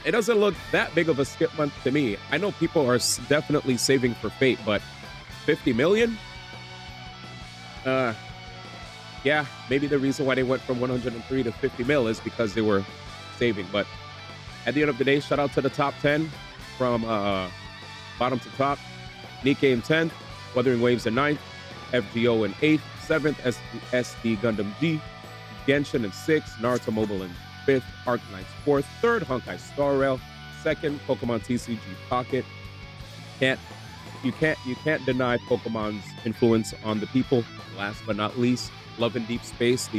It doesn't look that big of a skip month to me. I know people are definitely saving for Fate, but 50 million? Yeah, maybe the reason why they went from 103 to 50 mil is because they were saving. But at the end of the day, shout out to the top 10 from bottom to top. Nikkei in 10th, Wuthering Waves in 9th, FGO in 8th, 7th, SD Gundam G, Genshin in 6th, Naruto Mobile in 5th, Arc Knights 4th, 3rd, Honkai Star Rail, 2nd, Pokemon TCG Pocket. You can't deny Pokemon's influence on the people. Last but not least, Love and Deep Space.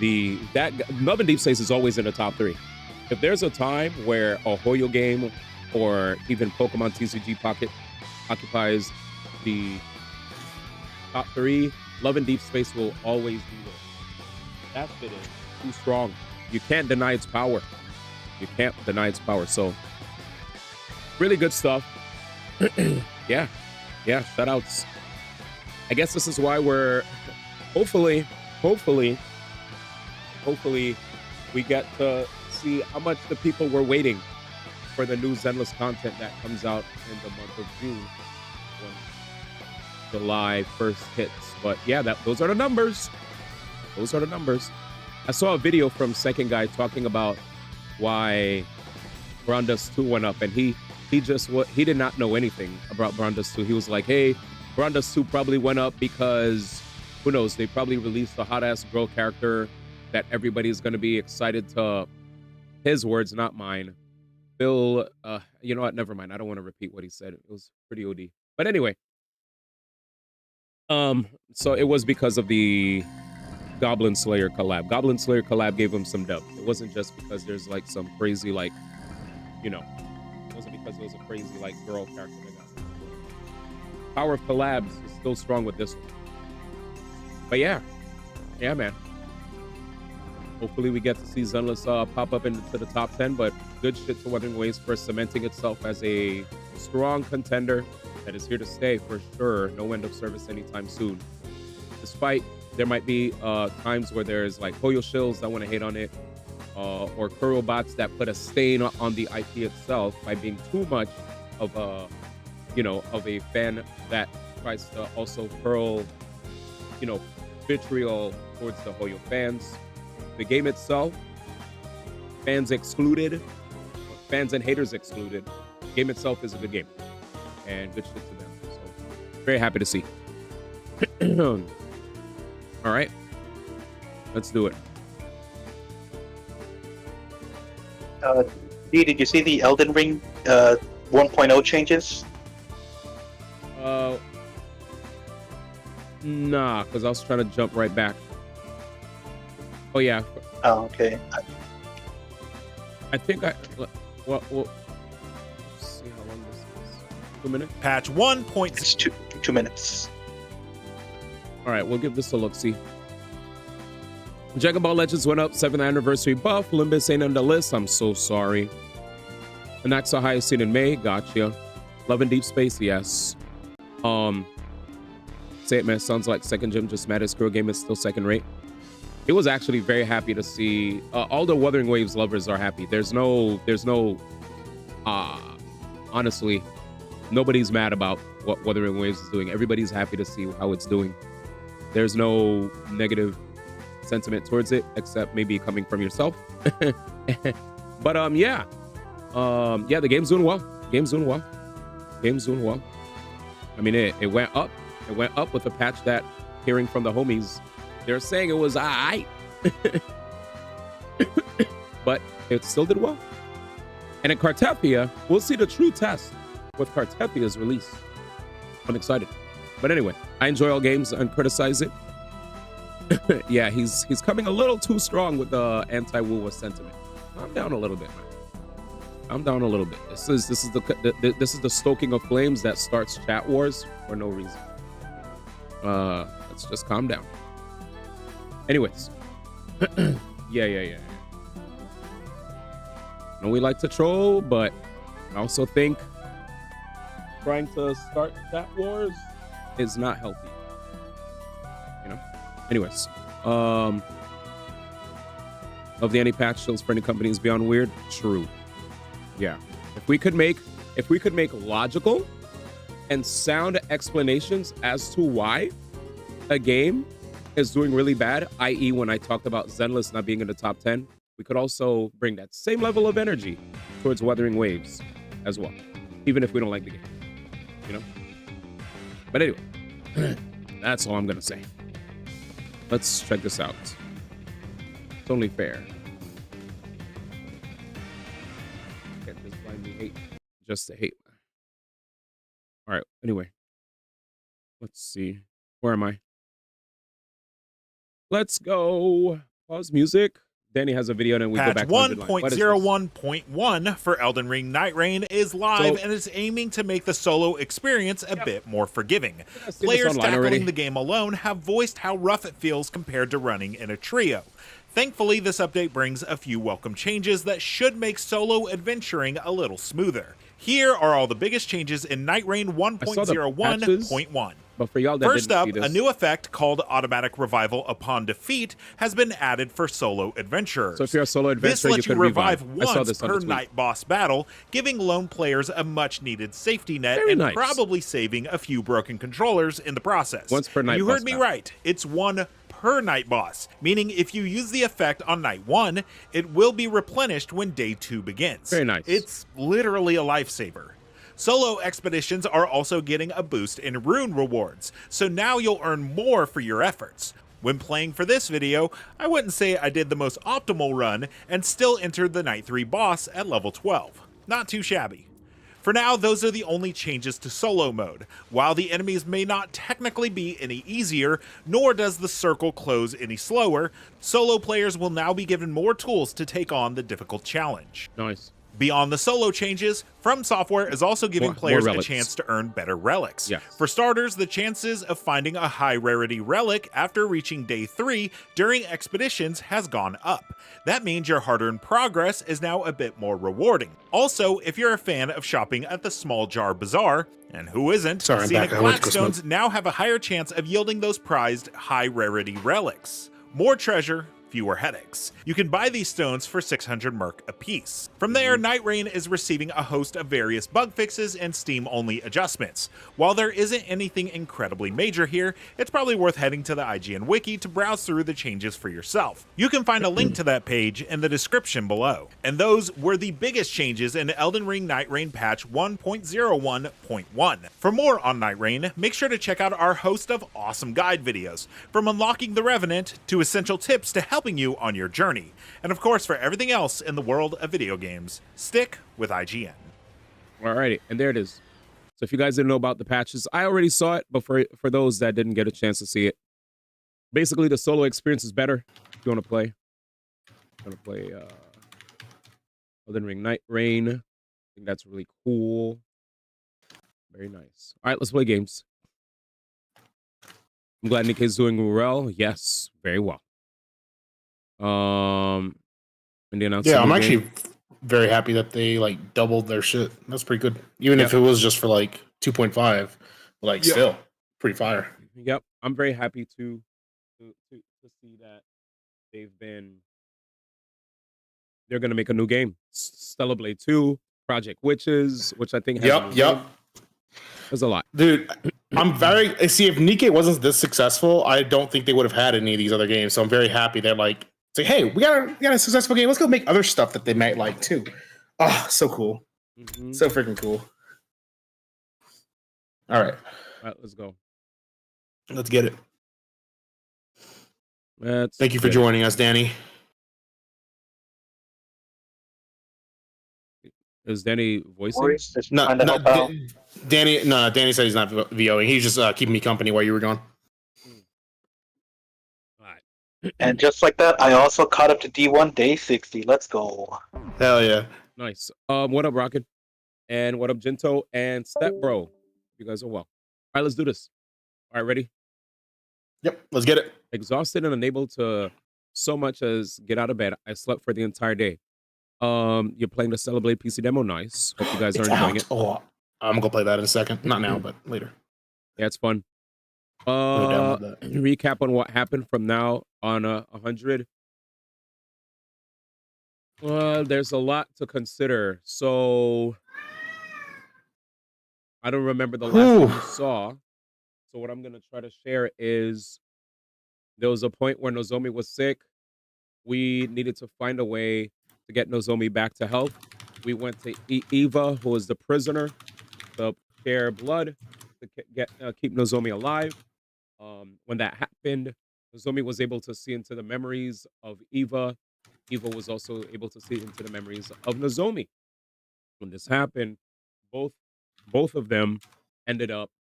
Love and Deep Space is always in the top 3. If there's a time where a Hoyo game or even Pokemon TCG Pocket occupies the top 3, Love and Deep Space will always be there. That shit is too strong. You can't deny its power. You can't deny its power. So, really good stuff. Yeah, shout outs. I guess this is why we're hopefully we get to see how much the people were waiting for the new Zenless content that comes out in the month of June when July 1st hits. But yeah, those are the numbers. Those are the numbers. I saw a video from Second Guy talking about why Brandus 2 went up, and he did not know anything about Brandus 2. He was like, hey, Brandus 2 probably went up because, who knows, they probably released a hot-ass girl character that everybody's going to be excited to, his words, not mine. Bill, you know what, never mind. I don't want to repeat what he said. It was pretty OD. But anyway, So it was because of the Goblin Slayer collab. Goblin Slayer collab gave him some dub. It wasn't just because there's like some crazy like, you know, it wasn't because it was a crazy like girl character that got it. Power of collabs is still strong with this one. But yeah, man. Hopefully we get to see Zenless pop up into the top 10, but good shit to Wuthering Waves for cementing itself as a strong contender that is here to stay for sure. No end of service anytime soon. Despite there might be times where there's like Hoyo shills that want to hate on it, or Kuro bots that put a stain on the IP itself by being too much of a, you know, of a fan that tries to also hurl, you know, vitriol towards the Hoyo fans. The game itself, fans excluded, fans and haters excluded, the game itself is a good game. And good shit to them. So, very happy to see. All right. Let's do it. D, did you see the Elden Ring 1.0 changes? Nah, because I was trying to jump right back. Oh, yeah. Oh, okay. I think well, let's see how long this is. 2 minutes? Patch 1. It's 2 minutes. All right, we'll give this a look-see. Dragon Ball Legends went up, 7th anniversary buff. Limbus ain't on the list. I'm so sorry. Anaxa High seen in May. Gotcha. Love in Deep Space, yes. Say it, man. Sounds like Second Gym just mad his Screw game is still second rate. It was actually very happy to see all the Wuthering Waves lovers are happy. There's no honestly, nobody's mad about what Wuthering Waves is doing. Everybody's happy to see how it's doing. There's no negative sentiment towards it, except maybe coming from yourself. But yeah, the game's doing well. Game's doing well. I mean, it went up. It went up with a patch that, hearing from the homies, they're saying it was alright. But it still did well. And in Cartefia, we'll see the true test with Cartefia's release. I'm excited. But anyway, I enjoy all games and criticize it. Yeah, he's coming a little too strong with the anti-Wuwa sentiment. I'm down a little bit, man. I'm down a little bit. This is the stoking of flames that starts chat wars for no reason. Let's just calm down. Anyways, yeah. I know we like to troll, but I also think trying to start chat wars is not healthy. You know. Anyways, of the anti-patch shields for any companies beyond weird, true. Yeah, if we could make logical and sound explanations as to why a game is doing really bad, i.e. when I talked about Zenless not being in the top 10, we could also bring that same level of energy towards Wuthering Waves as well, even if we don't like the game, you know? But anyway, that's all I'm gonna say. Let's check this out. It's only fair. Can't just blindly hate just to hate. All right, anyway. Let's see. Where am I? Let's go. Pause music. Danny has a video, and then we go back to 1.01.1 for Elden Ring Night Rain is live and is aiming to make the solo experience a bit more forgiving. Players tackling the game alone have voiced how rough it feels compared to running in a trio. Thankfully, this update brings a few welcome changes that should make solo adventuring a little smoother. Here are all the biggest changes in Night Rain 1.01.1. But for y'all that First didn't up, see this, a new effect called Automatic Revival upon defeat has been added for solo adventurers. So if you're a solo adventurer, this lets you you can revive revive. once per night boss battle, giving lone players a much-needed safety net and probably saving a few broken controllers in the process. Once per night you boss heard me battle. right. It's one per night boss, meaning if you use the effect on night 1, it will be replenished when day 2 begins. Very nice. It's literally a lifesaver. Solo expeditions are also getting a boost in rune rewards, so now you'll earn more for your efforts. When playing for this video, I wouldn't say I did the most optimal run and still entered the Night 3 boss at level 12. Not too shabby. For now, those are the only changes to solo mode. While the enemies may not technically be any easier, nor does the circle close any slower, solo players will now be given more tools to take on the difficult challenge. Nice. Beyond the solo changes, From Software is also giving players a chance to earn better relics. Yes. For starters, the chances of finding a high rarity relic after reaching day 3 during expeditions has gone up. That means your hard-earned progress is now a bit more rewarding. Also, if you're a fan of shopping at the Small Jar Bazaar, and who isn't, Scenic Blackstones now have a higher chance of yielding those prized high rarity relics. More treasure, fewer headaches. You can buy these stones for 600 merc apiece. From there, Night Rain is receiving a host of various bug fixes and Steam-only adjustments. While there isn't anything incredibly major here, it's probably worth heading to the IGN wiki to browse through the changes for yourself. You can find a link to that page in the description below. And those were the biggest changes in Elden Ring Night Rain patch 1.01.1. For more on Night Rain, make sure to check out our host of awesome guide videos, from unlocking the Revenant to essential tips to helping you on your journey. And of course, for everything else in the world of video games, stick with IGN. Alrighty, and there it is. So if you guys didn't know about the patches, I already saw it, but for those that didn't get a chance to see it, basically the solo experience is better if you want to play. Elden Ring Night Rain. I think that's really cool. Very nice. All right, let's play games. I'm glad Nick is doing well. Yes, very well. And the announcement. Yeah, I'm actually very happy that they like doubled their shit. That's pretty good. Even if it was just for like 2.5, but like still pretty fire. Yep, I'm very happy to see that they're gonna make a new game, Stellar Blade 2, Project Witches, which I think has there's a lot, dude. I'm very see if Nikkei wasn't this successful, I don't think they would have had any of these other games. So I'm very happy they're like say, hey, we got a successful game. Let's go make other stuff that they might like too. Oh, so cool, so freaking cool. All right, let's go. Let's get it. Thank you for joining us, Danny. Is Danny voicing? Danny said he's not VOing. He's just keeping me company while you were gone. And just like that, I also caught up to D1 day 60. Let's go. Hell yeah. Nice. What up, Rocket? And what up, Jinto and Step Bro? You guys are well. All right, let's do this. All right, ready? Yep, let's get it. Exhausted and unable to so much as get out of bed. I slept for the entire day. You're playing the Stellar Blade PC demo. Nice. Hope you guys are enjoying it. Oh, I'm gonna go play that in a second. Not now, but later. Yeah, it's fun. Recap on what happened from now on 100. Well, there's a lot to consider. So I don't remember the last thing you saw. So what I'm gonna try to share is there was a point where Nozomi was sick. We needed to find a way to get Nozomi back to health. We went to Eva, who was the prisoner, to share blood to keep Nozomi alive. When that happened, Nozomi was able to see into the memories of Eva. Eva was also able to see into the memories of Nozomi. When this happened, both of them ended up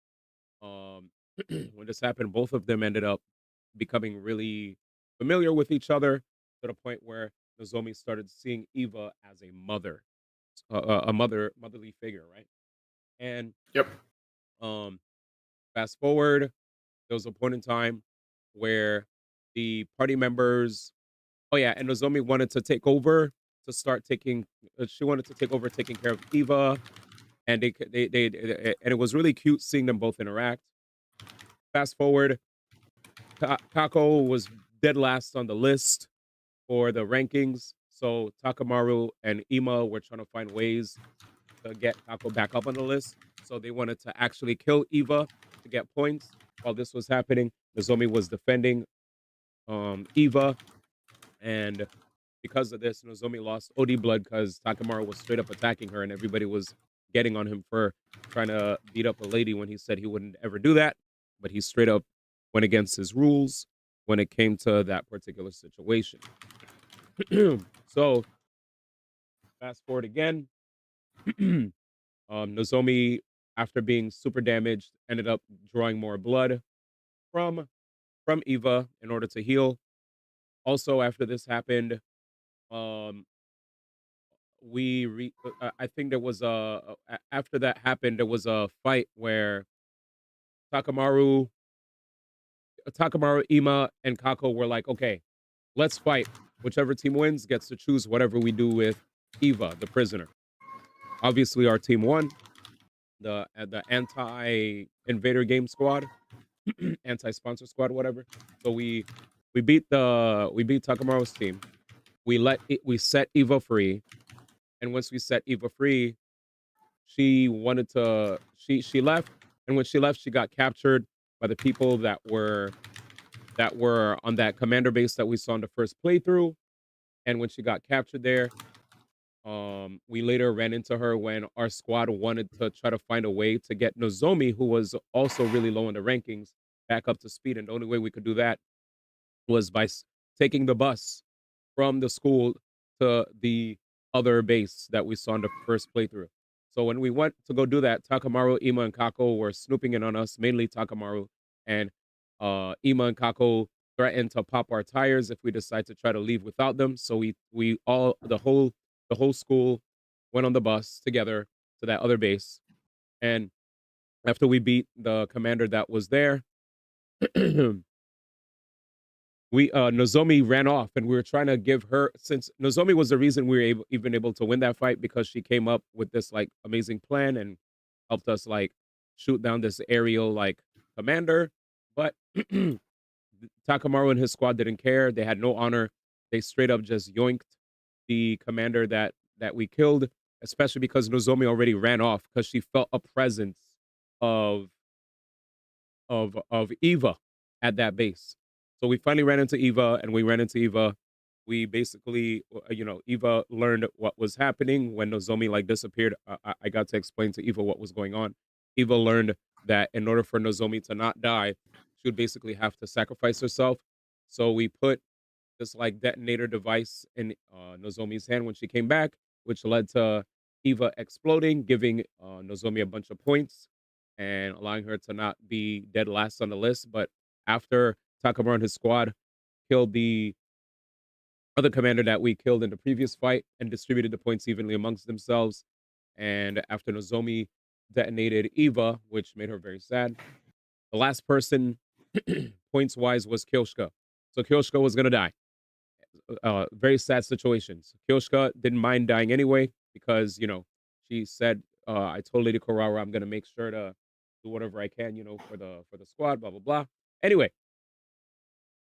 becoming really familiar with each other, to the point where Nozomi started seeing Eva as a mother, motherly figure, right? And fast forward, there was a point in time where the party members, and Nozomi wanted to take over, taking care of Eva, and and it was really cute seeing them both interact. Fast forward, Kako was dead last on the list for the rankings, so Takamaru and Ima were trying to find ways to get Kako back up on the list. So they wanted to actually kill Eva to get points. While this was happening, Nozomi was defending Eva, and because of this, Nozomi lost OD blood because Takamaru was straight up attacking her, and everybody was getting on him for trying to beat up a lady when he said he wouldn't ever do that. But he straight up went against his rules when it came to that particular situation. So, fast forward again. Nozomi, after being super damaged, ended up drawing more blood from Eva in order to heal. Also, after this happened, um, I think there was after that happened, there was a fight where Takamaru, Ima, and Kako were like, okay, let's fight. Whichever team wins gets to choose whatever we do with Eva, the prisoner. Obviously, our team won. The anti-invader game squad, anti-sponsor squad, whatever. So we beat Takamaru's team. We set Eva free, and once we set Eva free, she left, and when she left, she got captured by the people that were on that commander base that we saw in the first playthrough. And when she got captured there, we later ran into her when our squad wanted to try to find a way to get Nozomi, who was also really low in the rankings, back up to speed. And the only way we could do that was by taking the bus from the school to the other base that we saw in the first playthrough. So when we went to go do that, Takamaru, Ima, and Kako were snooping in on us, mainly Takamaru. And Ima and Kako threatened to pop our tires if we decide to try to leave without them. So the whole school went on the bus together to that other base. And after we beat the commander that was there, Nozomi ran off, and we were trying to give her, since Nozomi was the reason we were even able to win that fight, because she came up with this like amazing plan and helped us like shoot down this aerial like commander. But Takamaru and his squad didn't care. They had no honor. They straight up just yoinked the commander that we killed, especially because Nozomi already ran off because she felt a presence of Eva at that base. So we finally ran into Eva, and we ran into Eva. We basically, Eva learned what was happening when Nozomi like disappeared. I got to explain to Eva what was going on. Eva learned that in order for Nozomi to not die, she would basically have to sacrifice herself. So we put this like detonator device in Nozomi's hand when she came back, which led to Eva exploding, giving Nozomi a bunch of points and allowing her to not be dead last on the list. But after Takamaru and his squad killed the other commander that we killed in the previous fight and distributed the points evenly amongst themselves, and after Nozomi detonated Eva, which made her very sad, the last person points-wise was Kyoshka. So Kyoshka was going to die. Very sad situations. Kyoshka didn't mind dying anyway because, she said, I told Lady Korara I'm going to make sure to do whatever I can, for the squad, blah, blah, blah. Anyway,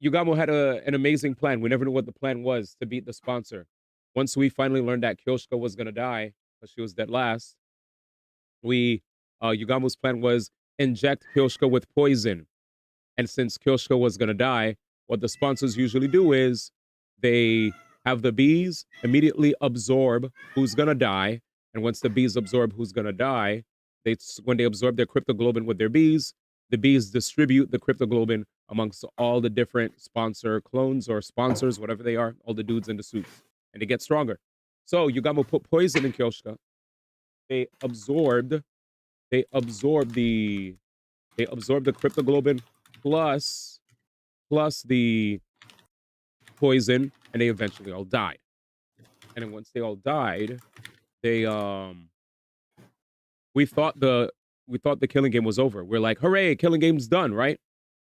Yugamo had an amazing plan. We never knew what the plan was to beat the sponsor. Once we finally learned that Kyoshka was going to die because she was dead last, Yugamo's plan was inject Kyoshka with poison. And since Kyoshka was going to die, what the sponsors usually do is they have the bees immediately absorb who's going to die. And once the bees absorb who's going to die, when they absorb their cryptoglobin with their bees, the bees distribute the cryptoglobin amongst all the different sponsor clones or sponsors, whatever they are, all the dudes in the suits, and they get stronger. So Yugamo put poison in Kyoshka. They absorbed the cryptoglobin plus the poison, and they eventually all died. And then once they all died, they we thought the killing game was over. We're like, hooray, killing game's done, right?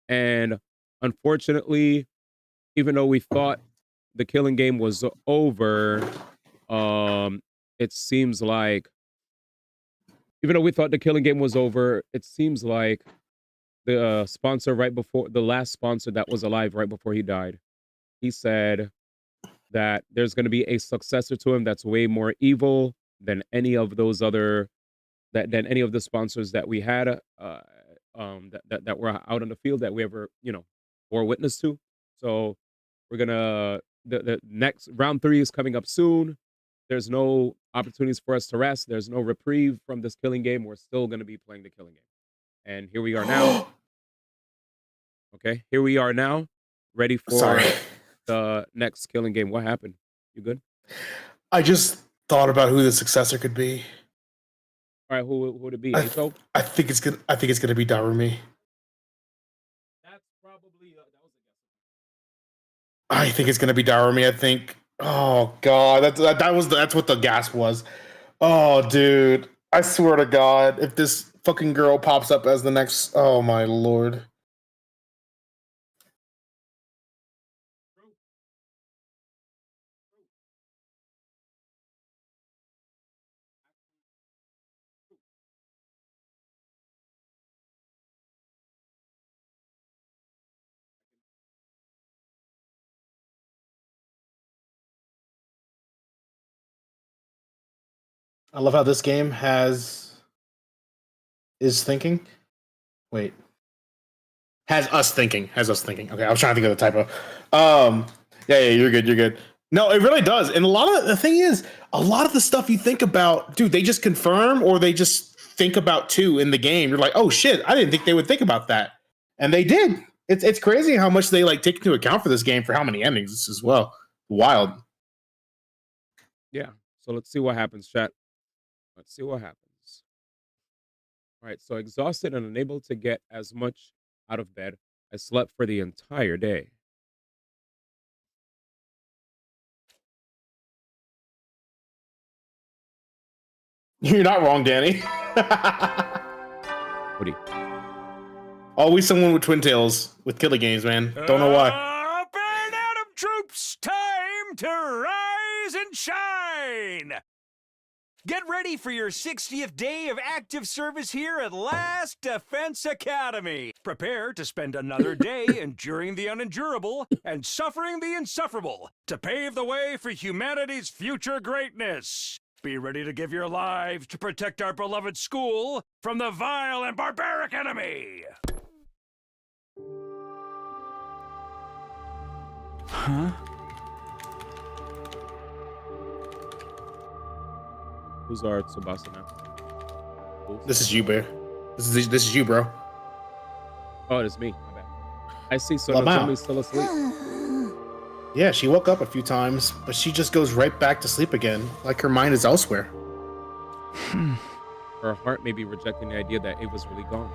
And unfortunately, even though we thought the killing game was over, it seems like even though we thought the killing game was over, it seems like the sponsor the last sponsor that was alive right before he died, he said that there's going to be a successor to him that's way more evil than any of those other than any of the sponsors that we had that were out in the field that we ever bore witness to. So we're gonna the next round 3 is coming up soon. There's no opportunities for us to rest. There's no reprieve from this killing game. We're still going to be playing the killing game. And here we are now. Okay, here we are now, ready for the next killing game. What happened? You good? I just thought about who the successor could be. All right, who would it be? Aito? I think it's gonna be Darumi. That's probably I think it's gonna be Darumi. I think. Oh god, that's what the gas was. Oh dude, I swear to God, if this fucking girl pops up as the next, oh my lord. I love how this game is thinking. Wait. Has us thinking. Okay, I was trying to think of the typo. Yeah, you're good. No, it really does. And the thing is, a lot of the stuff you think about, dude, they just confirm or they just think about too in the game. You're like, oh shit, I didn't think they would think about that. And they did. It's crazy how much they like take into account for this game for how many endings as well. Wild. Yeah. So let's see what happens, chat. Let's see what happens. All right. So exhausted and unable to get as much out of bed, I slept for the entire day. You're not wrong, Danny. Woody. Always someone with twin tails with killer games, man. Don't know why. Burn Atom troops, time to rise and shine! Get ready for your 60th day of active service here at Last Defense Academy. Prepare to spend another day enduring the unendurable and suffering the insufferable to pave the way for humanity's future greatness. Be ready to give your lives to protect our beloved school from the vile and barbaric enemy. Huh? Who's our Tsubasa now? This is you, bear. This is you, bro. Oh, it's me. My bad. I see Lamau. Sonozumi's still asleep. Yeah, she woke up a few times, but she just goes right back to sleep again, like her mind is elsewhere. Her heart may be rejecting the idea that Ava's really gone.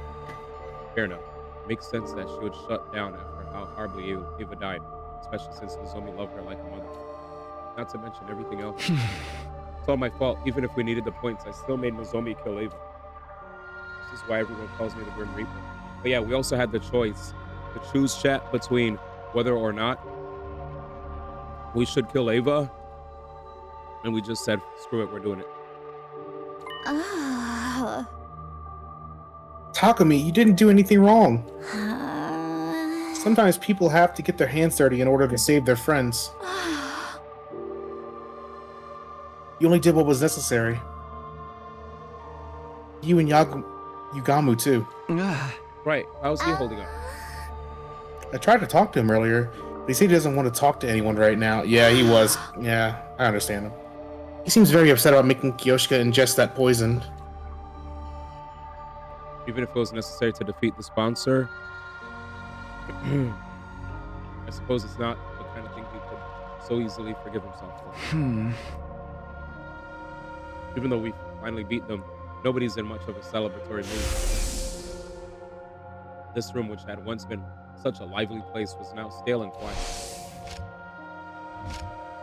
Fair enough. Makes sense that she would shut down after how horribly Ava died, especially since Nozomi loved her like a mother. Not to mention everything else. It's all my fault. Even if we needed the points, I still made Nozomi kill Ava. This is why everyone calls me the Grim Reaper. But yeah, we also had the choice to choose, chat, between whether or not we should kill Ava, and we just said, screw it, we're doing it. Takumi, you didn't do anything wrong. Sometimes people have to get their hands dirty in order to save their friends. You only did what was necessary. You and Yugamu too. Right, how's he holding up? I tried to talk to him earlier, but he said he doesn't want to talk to anyone right now. Yeah, he was. Yeah, I understand him. He seems very upset about making Kyoshika ingest that poison. Even if it was necessary to defeat the sponsor, I suppose it's not the kind of thing he could so easily forgive himself for. Even though we finally beat them, nobody's in much of a celebratory mood. This room, which had once been such a lively place, was now stale and quiet.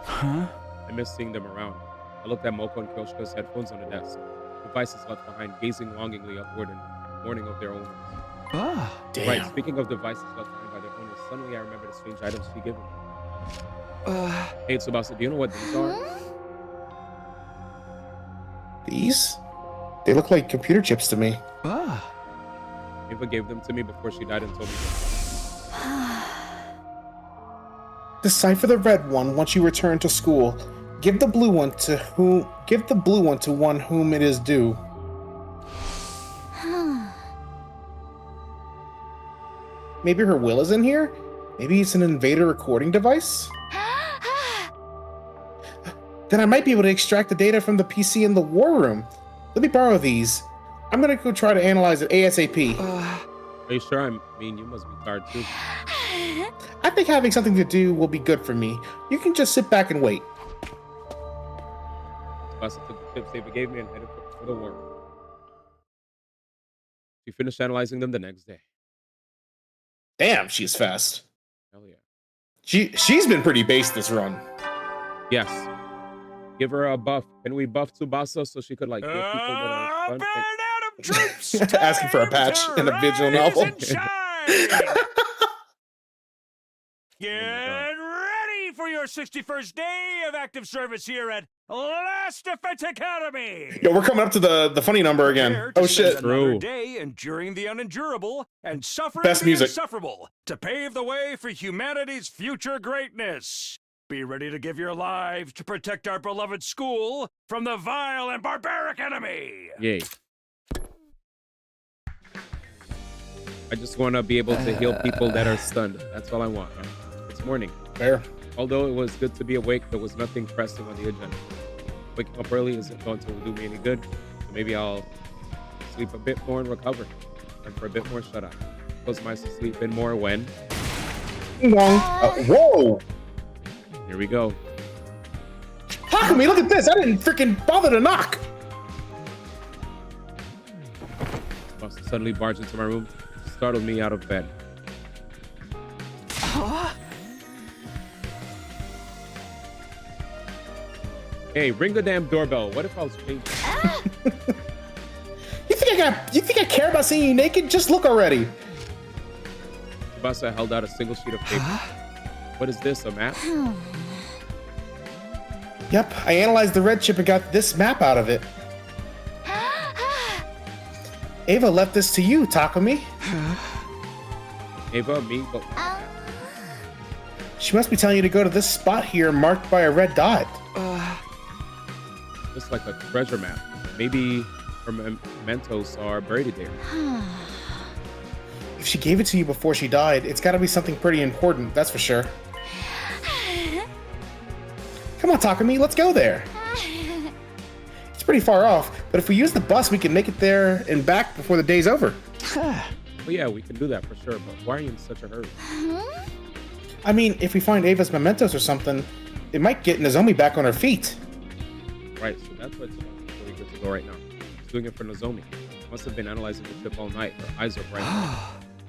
Huh? I miss seeing them around. I looked at Moko and Kyoshika's headphones on the desk, devices left behind, gazing longingly upward and mourning of their owners. Damn. Right, speaking of devices left behind by their owners, suddenly I remember the strange items she gave me. Hey, Tsubasa, do you know what these are? These? They look like computer chips to me. Ava gave them to me before she died and told me that. Decipher the red one once you return to school. Give the blue one to one whom it is due. Maybe her will is in here? Maybe it's an invader recording device? Then I might be able to extract the data from the PC in the war room. Let me borrow these. I'm gonna go try to analyze it ASAP. Are you sure? I mean, you must be tired too. I think having something to do will be good for me. You can just sit back and wait. Tsubasa took the tips Ava gave me and headed for the war room. She finished analyzing them the next day. Damn, she's fast. Hell yeah. She's been pretty base this run. Yes. Give her a buff. Can we buff Tsubasa so she could like heal people that are stunned? Asking for a patch in a visual novel. Get ready for your 61st day of active service here at Last Defense Academy. Yo, we're coming up to the funny number again. Oh shit! Another day enduring the unendurable and suffering Best the music. insufferable to pave the way for humanity's future greatness. Be ready to give your lives to protect our beloved school from the vile and barbaric enemy. Yay. I just want to be able to heal people that are stunned. That's all I want. Huh? It's morning. Fair. Although it was good to be awake, there was nothing pressing on the agenda. Waking up early isn't going to do me any good. So maybe I'll sleep a bit more and recover. And for a bit more shut-eye. Close my eyes to sleep in more when... Whoa! Here we go. Takumi, look at this! I didn't freaking bother to knock! Must suddenly barge into my room. Startled me out of bed. Hey, ring the damn doorbell. What if I was changing? You think I care about seeing you naked? Just look already. Tsubasa held out a single sheet of paper. What is this, a map? Yep, I analyzed the red chip and got this map out of it. Ava left this to you, Takumi. Ava, me, but... She must be telling you to go to this spot here marked by a red dot. Just like a treasure map. Maybe her mementos are buried there. If she gave it to you before she died, it's gotta be something pretty important, that's for sure. Come on, Takumi, let's go there. It's pretty far off, but if we use the bus, we can make it there and back before the day's over. Well, yeah, we can do that for sure, but why are you in such a hurry? I mean, if we find Ava's mementos or something, it might get Nozomi back on her feet. Right, so that's what's really good to go right now. She's doing it for Nozomi. Must have been analyzing the chip all night. Her eyes are bright.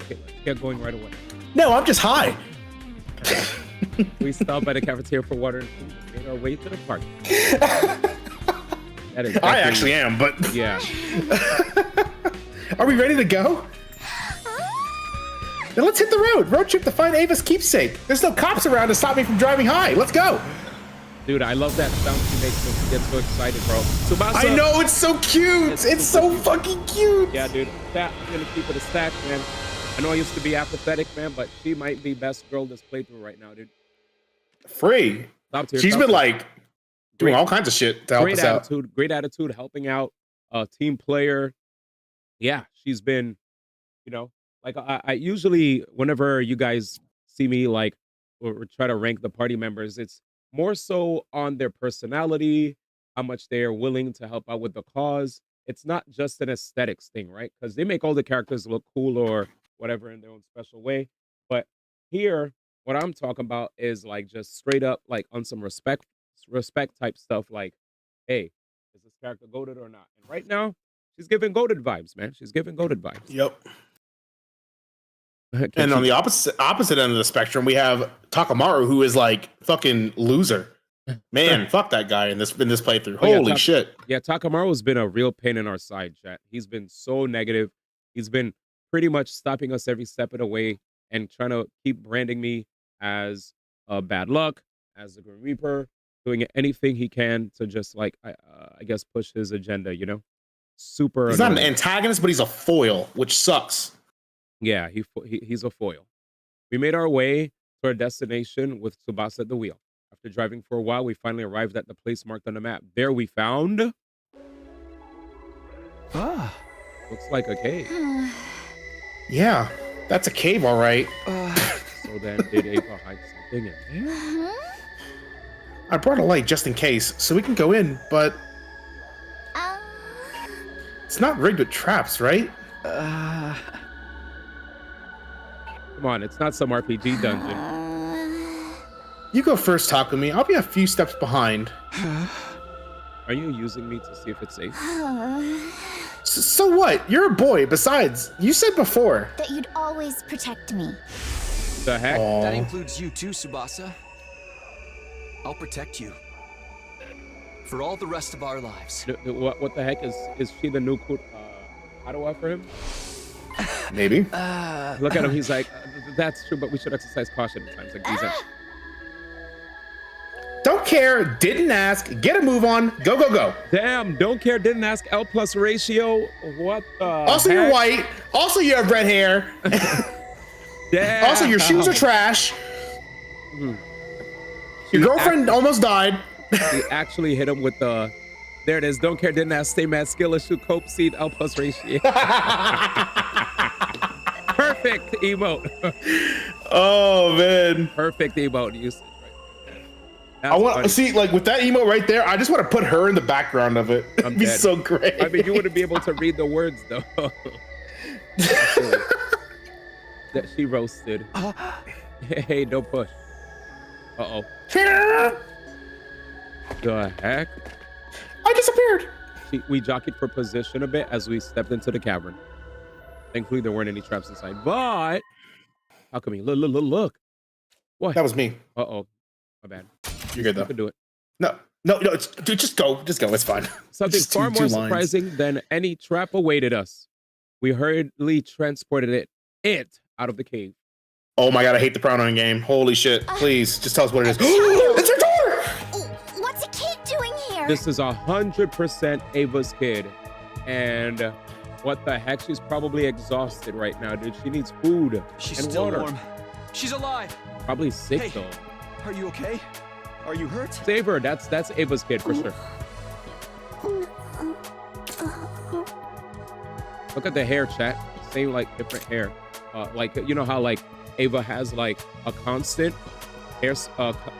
Okay, let's get going right away. No, I'm just high. We stopped by the cafeteria for water and food and made our way to the park. That is I actually am, but... Yeah. Are we ready to go? Then let's hit the road. Road trip to find Ava's keepsake. There's no cops around to stop me from driving high. Let's go. Dude, I love that sound she makes when she gets so excited, bro. Tsubasa. I know, it's so cute. It's so fucking cute. Yeah, dude. I'm gonna keep it a stack, man. I know I used to be apathetic, man, but she might be best girl this playthrough right now, dude. Free. She's been like doing all kinds of shit to help us out. Great attitude, helping out, team player. Yeah, she's been, you know, like I usually, whenever you guys see me like or try to rank the party members, it's more so on their personality, how much they are willing to help out with the cause. It's not just an aesthetics thing, right? Because they make all the characters look cool or whatever in their own special way. But here, what I'm talking about is like just straight up like on some respect type stuff. Like, hey, is this character goated or not? And right now, she's giving goated vibes, man. She's giving goated vibes. Yep. And on the opposite end of the spectrum, we have Takamaru, who is like fucking loser. Man, fuck that guy in this playthrough. Holy shit. Yeah, Takamaru's been a real pain in our side, chat. He's been so negative. He's been pretty much stopping us every step of the way and trying to keep branding me as bad luck, as the Grim Reaper, doing anything he can to just like, I guess, push his agenda, you know? Super. He's not an antagonist, but he's a foil, which sucks. Yeah, he's a foil. We made our way to our destination with Tsubasa at the wheel. After driving for a while, we finally arrived at the place marked on the map. There we found... Looks like a cave. Yeah, that's a cave, all right. So then, did Ava hide something in there? I brought a light just in case, so we can go in, but... It's not rigged with traps, right? Come on, it's not some RPG dungeon. You go first, Takumi. I'll be a few steps behind. Are you using me to see if it's safe? So what? You're a boy. Besides, you said before That you'd always protect me. The heck? That includes you too, Tsubasa. I'll protect you. For all the rest of our lives. What the heck is she the new Katawa for him? Maybe. Look at him. He's like, that's true, but we should exercise caution at times. Like he's like, don't care. Didn't ask. Get a move on. Go, go, go. Damn. Don't care. Didn't ask. L plus ratio. What the? Also, heck? you're white. Also, you have red hair. Damn. Also, your shoes are trash. Your girlfriend almost died. He actually hit him with the. There it is. Don't care. Didn't ask. Stay mad. Skill issue. Cope seed. L plus ratio. Perfect emote. Oh man. Perfect emote usage. I want to see, like, with that emote right there, I just want to put her in the background of it. It'd be so great. I mean, you wouldn't be able to read the words, though. That she roasted. Hey, don't push. Uh-oh. The heck? I disappeared. We jockeyed for position a bit as we stepped into the cavern. Thankfully, there weren't any traps inside, but... How come he? Look. What? That was me. Uh-oh. My bad. You're good, though. You can do it. No, dude, just go. Just go. It's fine. Something far more surprising than any trap awaited us. We hurriedly transported it out of the cave. Oh my god, I hate the pronoun game. Holy shit. Please, just tell us what it is. It's her daughter! What's a kid doing here? This is 100% Ava's kid. And what the heck? She's probably exhausted right now, dude. She needs food She's and still water. warm. She's alive. Probably sick, Hey. though. Are you okay? Are you hurt? Save her. That's Ava's kid for sure. Look at the hair, chat. Same, like, different hair. Like, you know how, like, Ava has, like, a constant hair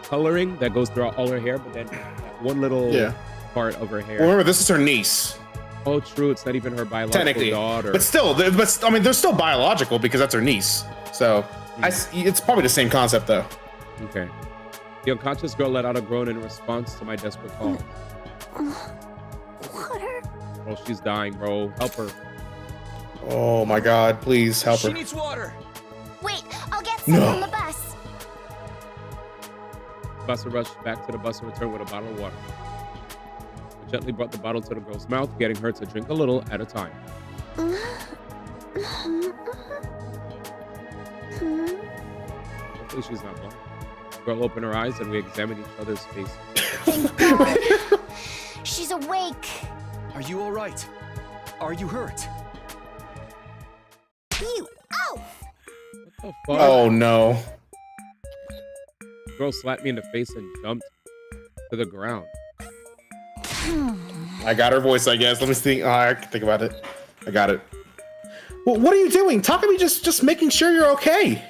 coloring that goes throughout all her hair, but then that one little part of her hair. Remember, this is her niece. Oh, true. It's not even her biological Technically. daughter. But still, I mean, they're still biological because that's her niece. So, it's probably the same concept, though. Okay. The unconscious girl let out a groan in response to my desperate call. Water. Oh, she's dying, bro. Help her. Oh my god, please help her. She needs water. Wait, I'll get some from the bus. Buster rushed back to the bus and returned with a bottle of water. I gently brought the bottle to the girl's mouth, getting her to drink a little at a time. Hopefully she's not blind. The girl opened her eyes and we examined each other's faces. Thank God. She's awake. Are you all right? Are you hurt? You. Oh. What the fuck? Oh no. The girl slapped me in the face and jumped to the ground. I got her voice, I guess. Let me think. Oh, I can think about it. I got it. Well, what are you doing? Talk to me, just making sure you're okay.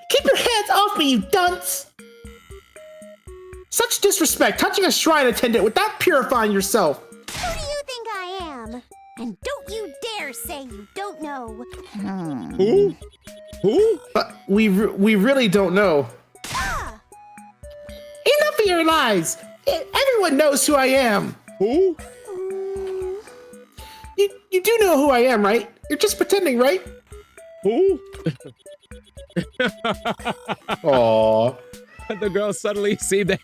Keep your hands off me, you dunce! Such disrespect, touching a shrine attendant without purifying yourself. Who do you think I am? And don't you dare say you don't know. Who? Who? We really don't know. Enough of your lies! Everyone knows who I am. Who? You do know who I am, right? You're just pretending, right? Who? Aww. The girl suddenly see that.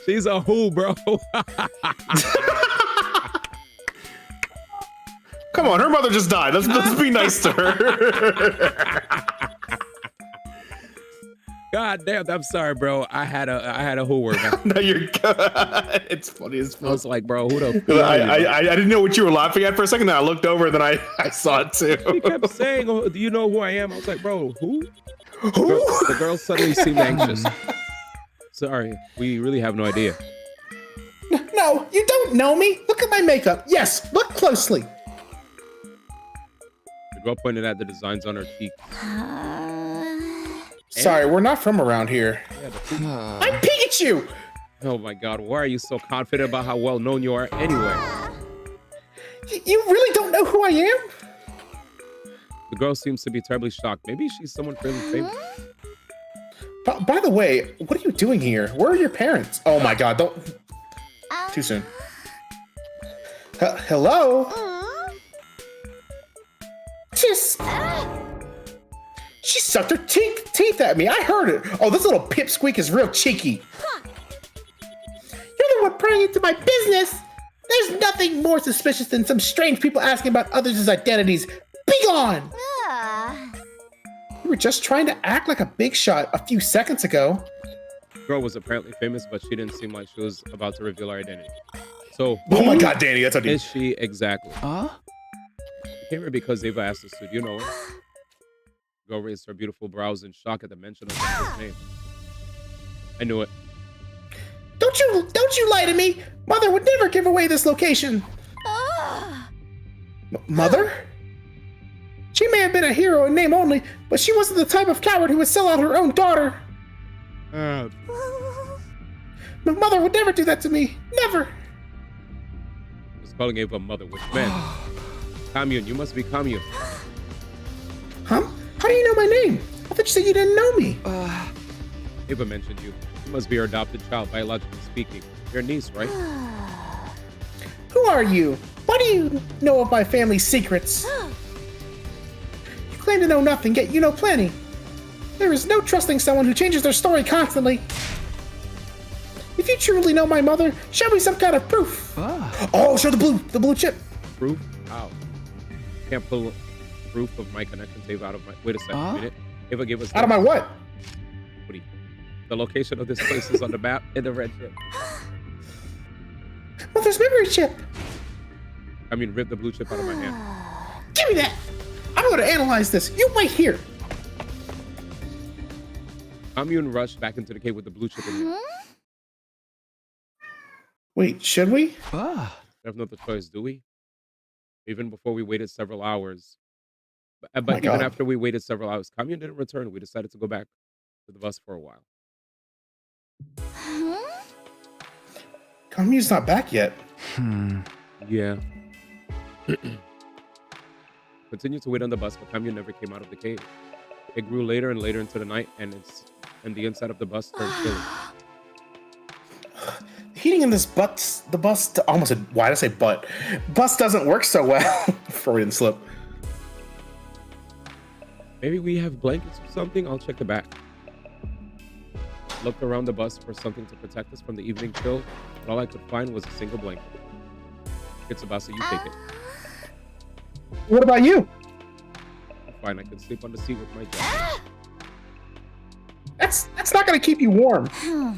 She's a who, bro. Come on, her mother just died. Let's be nice to her. God damn, I'm sorry, bro. I had a who word. No, you're good. It's funny as fuck. I was like, bro, who the fuck? I didn't know what you were laughing at for a second. Then I looked over, and then I saw it too. He kept saying, oh, do you know who I am? I was like, bro, who? The girl suddenly seemed anxious. Sorry, we really have no idea. No, you don't know me. Look at my makeup. Yes, look closely. The girl pointed at the designs on her cheek. Sorry, we're not from around here. I'm Pikachu! Oh my god, why are you so confident about how well known you are anyway? You really don't know who I am? The girl seems to be terribly shocked. Maybe she's someone fairly famous. By the way, what are you doing here? Where are your parents? Oh my god, don't... Too soon. Hello? She sucked her teeth at me. I heard it. Oh, this little pipsqueak is real cheeky. You're the one prying into my business. There's nothing more suspicious than some strange people asking about others' identities. Be gone! You were just trying to act like a big shot a few seconds ago. The girl was apparently famous, but she didn't seem like she was about to reveal her identity. So, oh my God, Danny, that's a is she exactly? Huh? She came here because Ava asked us to. Do you know her? The girl raised her beautiful brows in shock at the mention of his name. I knew it. Don't you lie to me! Mother would never give away this location. Mother? She may have been a hero in name only, but she wasn't the type of coward who would sell out her own daughter. My mother would never do that to me. Never. I was calling Ava mother, which meant Commune. You must be Commune. Huh? How do you know my name? I thought you said you didn't know me. Ava mentioned you. You must be her adopted child, biologically speaking. Your niece, right? Who are you? Why do you know of my family's secrets? You claim to know nothing, yet you know plenty. There is no trusting someone who changes their story constantly. If you truly know my mother, show me some kind of proof. Oh, show the blue chip. Proof? How? Can't pull proof of my connection to Ava out of my... Wait a second, a minute. Ava gave us... Out of my what? The location of this place is on the map in the red chip. Mother's memory chip. I mean, rip the blue chip out of my hand. Give me that. I'm going to analyze this. You wait here. Commune rushed back into the cave with the blue chip in hand. Wait, should we? We have no other choice, do we? Even before we waited several hours. But even after we waited several hours, Commune didn't return. We decided to go back to the bus for a while. Commune's not back yet. Yeah. Continued to wait on the bus, but Commune never came out of the cave. It grew later and later into the night, and the inside of the bus turned chilly. Heating in this bus, almost said, why did I say butt? Bus doesn't work so well. Freudian slip. Maybe we have blankets or something? I'll check the back. Looked around the bus for something to protect us from the evening chill, but all I could find was a single blanket. It's Tsubasa, you take it. What about you? Fine, I can sleep on the seat with my jacket. That's not gonna keep you warm. You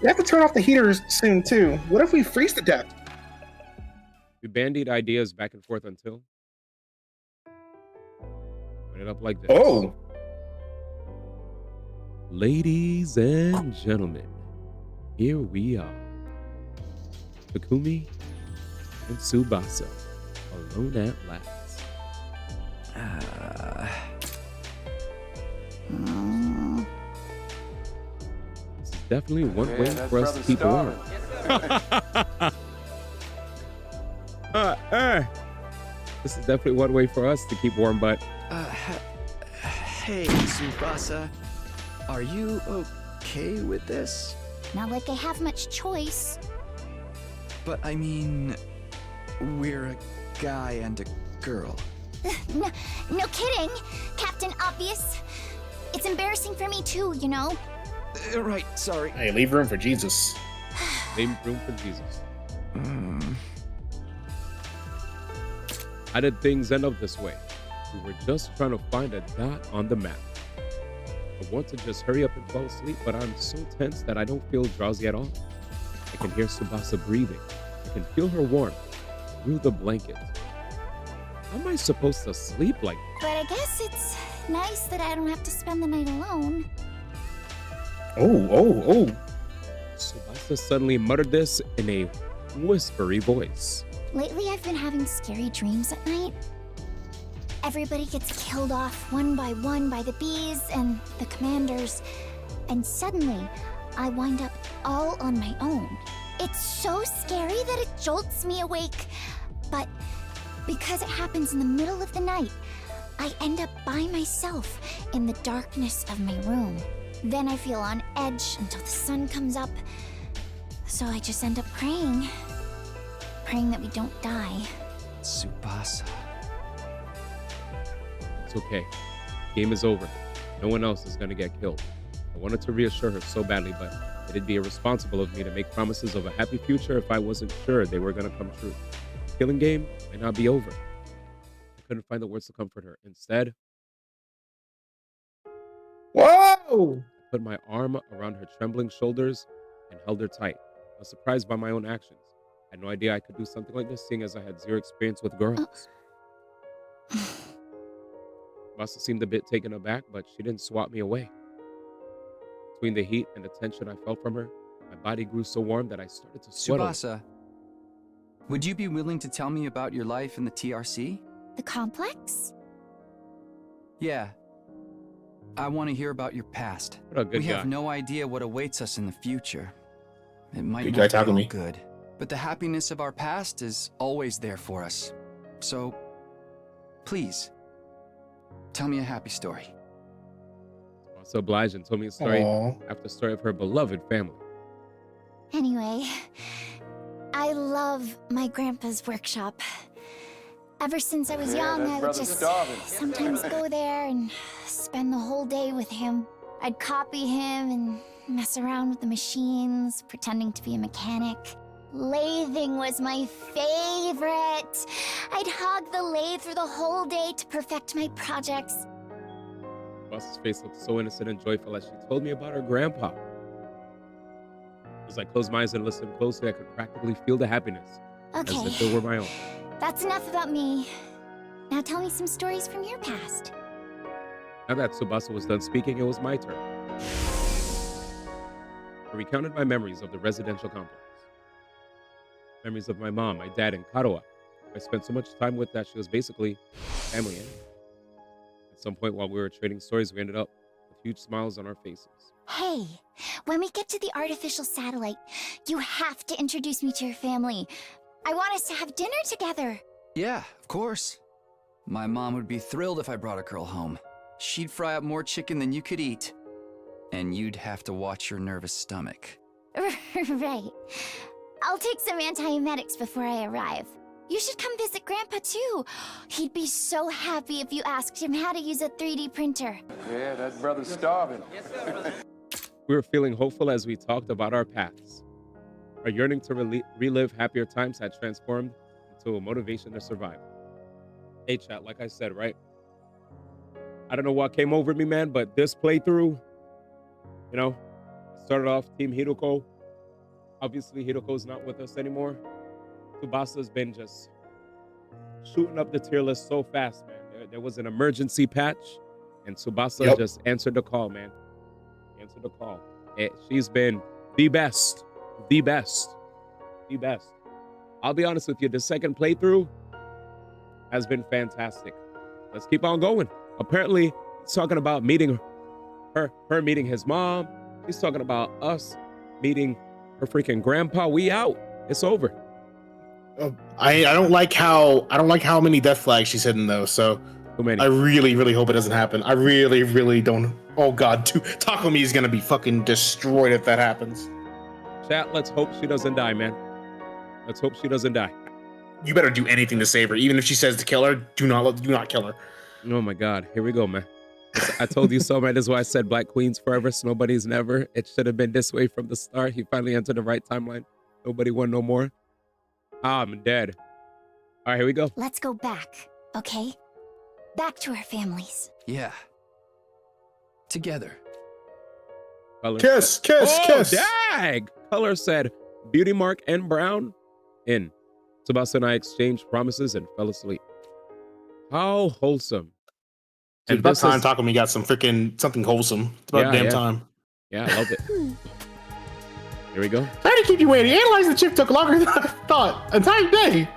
have to turn off the heaters soon too. What if we freeze to death? We bandied ideas back and forth until put it up like this. Oh. Ladies and gentlemen, here we are. Takumi and Tsubasa, alone at last. This is definitely one way for us to keep warm. This is definitely one way for us to keep warm, but... Hey, Tsubasa. Are you okay with this? Not like I have much choice. But I mean, we're a guy and a girl. No kidding, Captain Obvious. It's embarrassing for me too, you know? Right, sorry. Hey, leave room for Jesus. Leave room for Jesus. How did things end up this way? We were just trying to find a dot on the map. I want to just hurry up and fall asleep, but I'm so tense that I don't feel drowsy at all. I can hear Tsubasa breathing. I can feel her warmth through the blanket. How am I supposed to sleep like this? But I guess it's nice that I don't have to spend the night alone. Oh. Tsubasa suddenly muttered this in a whispery voice. Lately, I've been having scary dreams at night. Everybody gets killed off one by the bees and the commanders, and suddenly, I wind up all on my own. It's so scary that it jolts me awake, but because it happens in the middle of the night, I end up by myself in the darkness of my room. Then I feel on edge until the sun comes up. So I just end up praying. Praying that we don't die. Tsubasa. It's okay. Game is over. No one else is gonna get killed. I wanted to reassure her so badly, but it'd be irresponsible of me to make promises of a happy future if I wasn't sure they were gonna come true. The killing game might not be over. I couldn't find the words to comfort her. Instead, whoa! I put my arm around her trembling shoulders and held her tight. I was surprised by my own actions. I had no idea I could do something like this, seeing as I had zero experience with girls. Tsubasa seemed a bit taken aback, but she didn't swat me away. Between the heat and the tension I felt from her, my body grew so warm that I started to sweat. Tsubasa, would you be willing to tell me about your life in the TRC? The complex? Yeah. I want to hear about your past. What a good we guy. have no idea what awaits us in the future. It might Good not guy be talking all to me. good, but the happiness of our past is always there for us. So, please, tell me a happy story. So obliged and told me a story Aww. after the story of her beloved family. Anyway, I love my grandpa's workshop. Ever since I was young, I would just sometimes go there and spend the whole day with him. I'd copy him and mess around with the machines, pretending to be a mechanic. Lathing was my favorite. I'd hog the lathe through the whole day to perfect my projects. Boss's face looked so innocent and joyful as she told me about her grandpa. As I closed my eyes and listened closely, I could practically feel the happiness, as if Okay, it were my own. that's enough about me. Now tell me some stories from your past. Now that Tsubasa was done speaking, it was my turn. I recounted my memories of the residential complex. Memories of my mom, my dad, and Karoa. I spent so much time with that she was basically family. At some point while we were trading stories, we ended up with huge smiles on our faces. Hey, when we get to the artificial satellite, you have to introduce me to your family. I want us to have dinner together. Yeah, of course. My mom would be thrilled if I brought a girl home. She'd fry up more chicken than you could eat. And you'd have to watch your nervous stomach. Right. I'll take some antiemetics before I arrive. You should come visit Grandpa too. He'd be so happy if you asked him how to use a 3D printer. Yeah, that brother's starving. We were feeling hopeful as we talked about our paths. Our yearning to relive happier times had transformed into a motivation to survive. Hey, chat, like I said, right? I don't know what came over me, man, but this playthrough, you know, I started off Team Hiroko. Obviously, Hiroko's not with us anymore. Tsubasa's been just shooting up the tier list so fast, man. There was an emergency patch, and Tsubasa just answered the call, man. Answered the call. She's been the best. The best. The best. I'll be honest with you, the second playthrough has been fantastic. Let's keep on going. Apparently, he's talking about meeting her meeting his mom. He's talking about us meeting her freaking grandpa. We out. It's over. I don't like how many death flags she's hitting though. So I really hope it doesn't happen. I really don't. Oh god, Takumi is gonna be fucking destroyed if that happens. Chat, let's hope she doesn't die, man. Let's hope she doesn't die. You better do anything to save her. Even if she says to kill her, do not kill her. Oh my god, here we go, man. I told you so, man. This is why I said Black Queens forever, so nobody's never. It should have been this way from the start. He finally entered the right timeline. Nobody won no more. I'm dead. All right, here we go. Let's go back, okay? Back to our families. Yeah. Together. Color. Kiss. Dag! Color said, Beauty Mark and Brown in. Tsubasa and I exchanged promises and fell asleep. How wholesome. Dude, about time Takumi got something wholesome. It's about damn time. Yeah, I love it. Here we go. Sorry to keep you waiting. Analyzing the chip took longer than I thought. Entire day.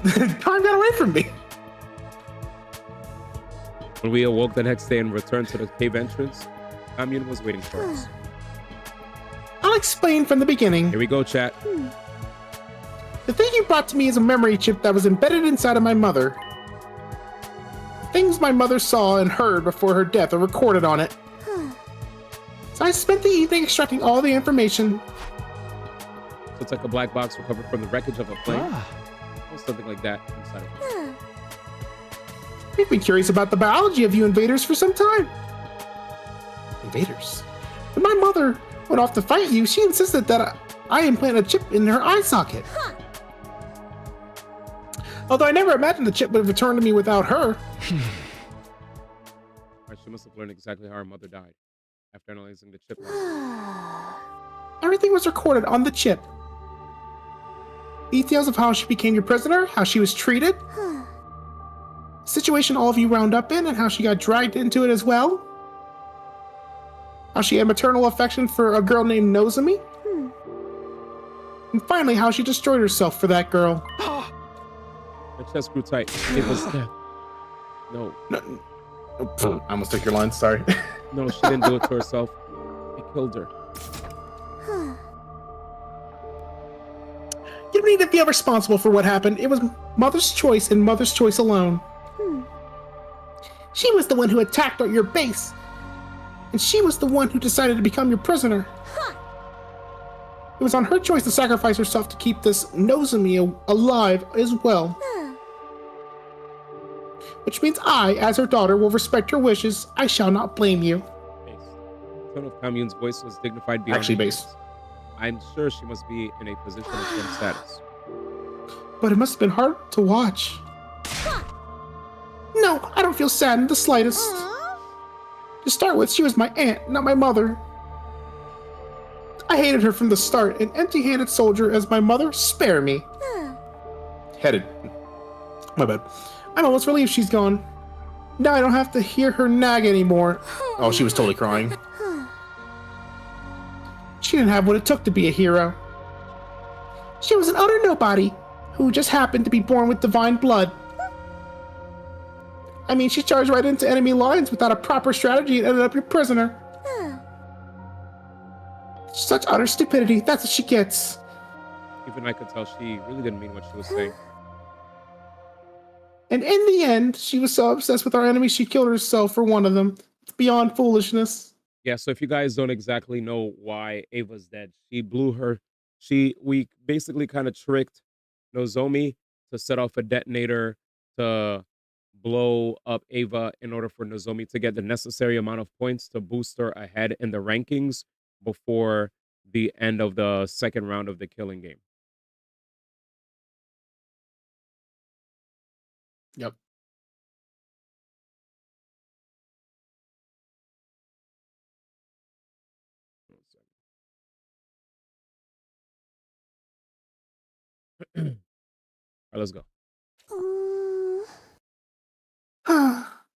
Time got away from me. When we awoke the next day and returned to the cave entrance, Kamyun was waiting for us. I'll explain from the beginning. Here we go, chat. The thing you brought to me is a memory chip that was embedded inside of my mother. Things my mother saw and heard before her death are recorded on it. So I spent the evening extracting all the information It's like a black box recovered from the wreckage of a plane. Or something like that inside of it. We've been curious about the biology of you invaders for some time. Invaders? When my mother went off to fight you, she insisted that I implant a chip in her eye socket. Although I never imagined the chip would have returned to me without her. She must have learned exactly how her mother died after analyzing the chip. Everything was recorded on the chip. Details of how she became your prisoner, how she was treated, situation all of you wound up in, and how she got dragged into it as well. How she had maternal affection for a girl named Nozomi. And finally, how she destroyed herself for that girl. Her chest grew tight. It was death. No. I almost took your line, sorry. No, she didn't do it to herself. It killed her. You don't need to feel responsible for what happened. It was Mother's choice and Mother's choice alone. She was the one who attacked your base. And she was the one who decided to become your prisoner. It was on her choice to sacrifice herself to keep this Nozomi alive as well. Which means I, as her daughter, will respect her wishes. I shall not blame you. The tone of Commune's voice was dignified beyond Actually, base. I'm sure she must be in a position of some status. But it must have been hard to watch. No, I don't feel sad in the slightest. To start with, she was my aunt, not my mother. I hated her from the start, an empty-handed soldier as my mother. Spare me. Headed. My bad. I'm almost relieved she's gone. Now I don't have to hear her nag anymore. Oh, she was totally crying. She didn't have what it took to be a hero. She was an utter nobody who just happened to be born with divine blood. I mean, she charged right into enemy lines without a proper strategy and ended up your prisoner. Such utter stupidity, that's what she gets. Even I could tell she really didn't mean what she was saying. And in the end, she was so obsessed with our enemy, she killed herself for one of them. It's beyond foolishness. Yeah, so if you guys don't exactly know why Ava's dead, we basically kind of tricked Nozomi to set off a detonator to blow up Ava in order for Nozomi to get the necessary amount of points to boost her ahead in the rankings before the end of the second round of the killing game. Yep. All right, let's go.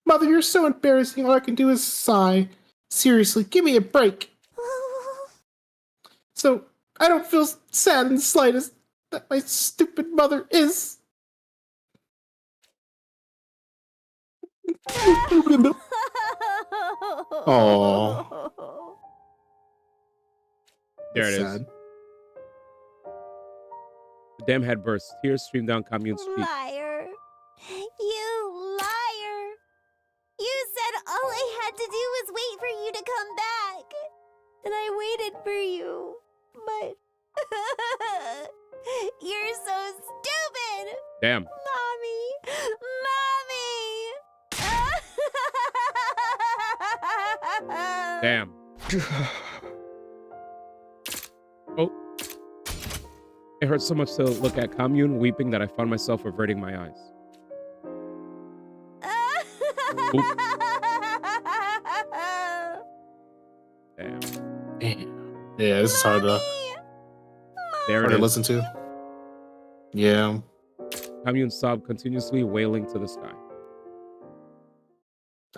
Mother, you're so embarrassing. All I can do is sigh. Seriously, give me a break. So, I don't feel sad in the slightest that my stupid mother is. Oh. There it is. The dam had burst. Tears streamed down Commune's cheek. Liar. You liar. You said all I had to do was wait for you to come back. And I waited for you. But you're so stupid. Damn. Mommy. Damn. Oh. It hurt so much to look at Commune weeping that I found myself averting my eyes. Oop. Damn. Yeah, this is hard to listen to. Yeah. Commune sobbed continuously, wailing to the sky.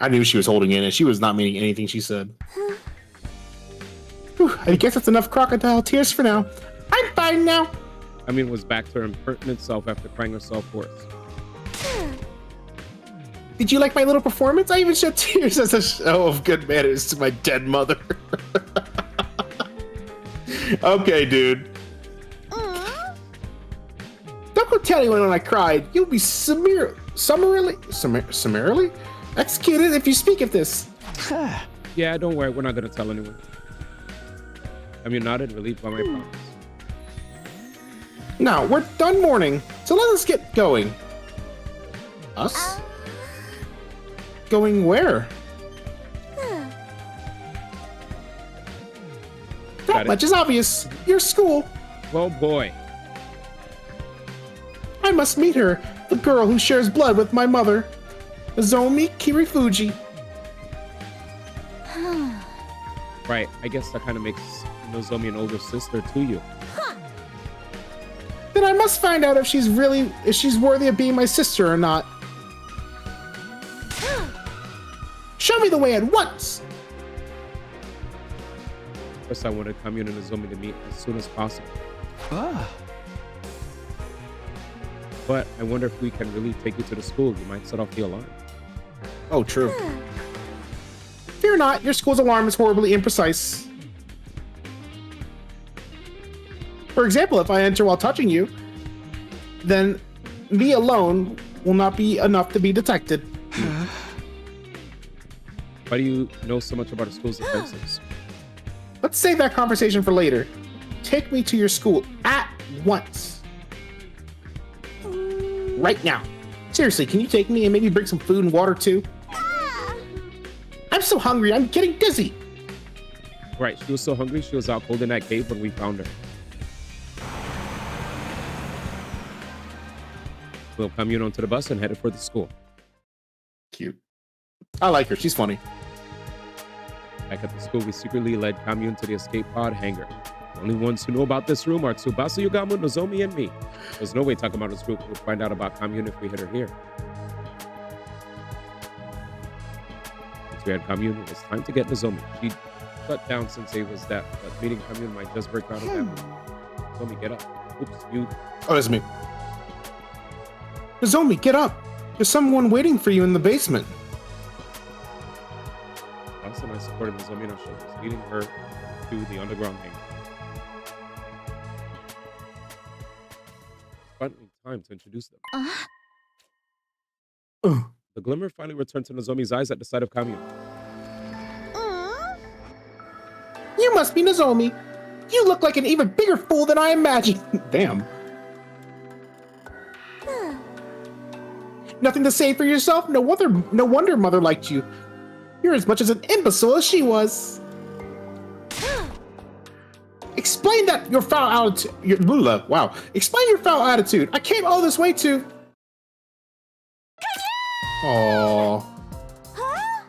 I knew she was holding in, and she was not meaning anything she said. Whew, I guess that's enough crocodile tears for now. I'm fine now. Commune was back to her impertinent self after crying herself hoarse. Did you like my little performance? I even shed tears as a show of good manners to my dead mother. Okay, dude. Don't go tell anyone when I cried. You'll be summarily executed if you speak of this. Yeah, don't worry. We're not going to tell anyone. Commune nodded, relieved by my promise. Now, we're done mourning, so let us get going. Us? Going where? That much is obvious. Your school. Well, boy. I must meet her, the girl who shares blood with my mother, Nozomi Kirifuji. Right, I guess that kind of makes Nozomi an older sister to you. Then I must find out if she's worthy of being my sister or not. Show me the way at once! First, I wanted Kamune and Nozomi to meet as soon as possible. But I wonder if we can really take you to the school. You might set off the alarm. Oh, true. Fear not, your school's alarm is horribly imprecise. For example, if I enter while touching you, then me alone will not be enough to be detected. Why do you know so much about the school's defenses? Let's save that conversation for later. Take me to your school at once. Right now. Seriously, can you take me and maybe bring some food and water too? I'm so hungry, I'm getting dizzy. Right, she was so hungry, she was out cold in that cave when we found her. We'll Kamune onto the bus and headed for the school. Cute. I like her, she's funny. Back at the school, we secretly led Kamune to the escape pod hangar. The only ones who know about this room are Tsubasa Yugamu, Nozomi, and me. There's no way Takamato's group would find out about Kamune if we hid her here. Once we had Kamune, it was time to get Nozomi. She'd shut down since Ava's death, but meeting Kamune might just break out of that room. Nozomi, get up. Oops, you. Oh, that's me. Nozomi, get up. There's someone waiting for you in the basement. Tsubasa and I supported Nozomi on our shoulders, leading her to the underground hangar. Finally, time to introduce them. The glimmer finally returned to Nozomi's eyes at the sight of Kamune. You must be Nozomi. You look like an even bigger fool than I imagined. Damn. Nothing to say for yourself? No wonder Mother liked you. You're as much as an imbecile as she was. Explain that your foul attitude. Wow. Explain your foul attitude. I came all this way to. Aww. Huh?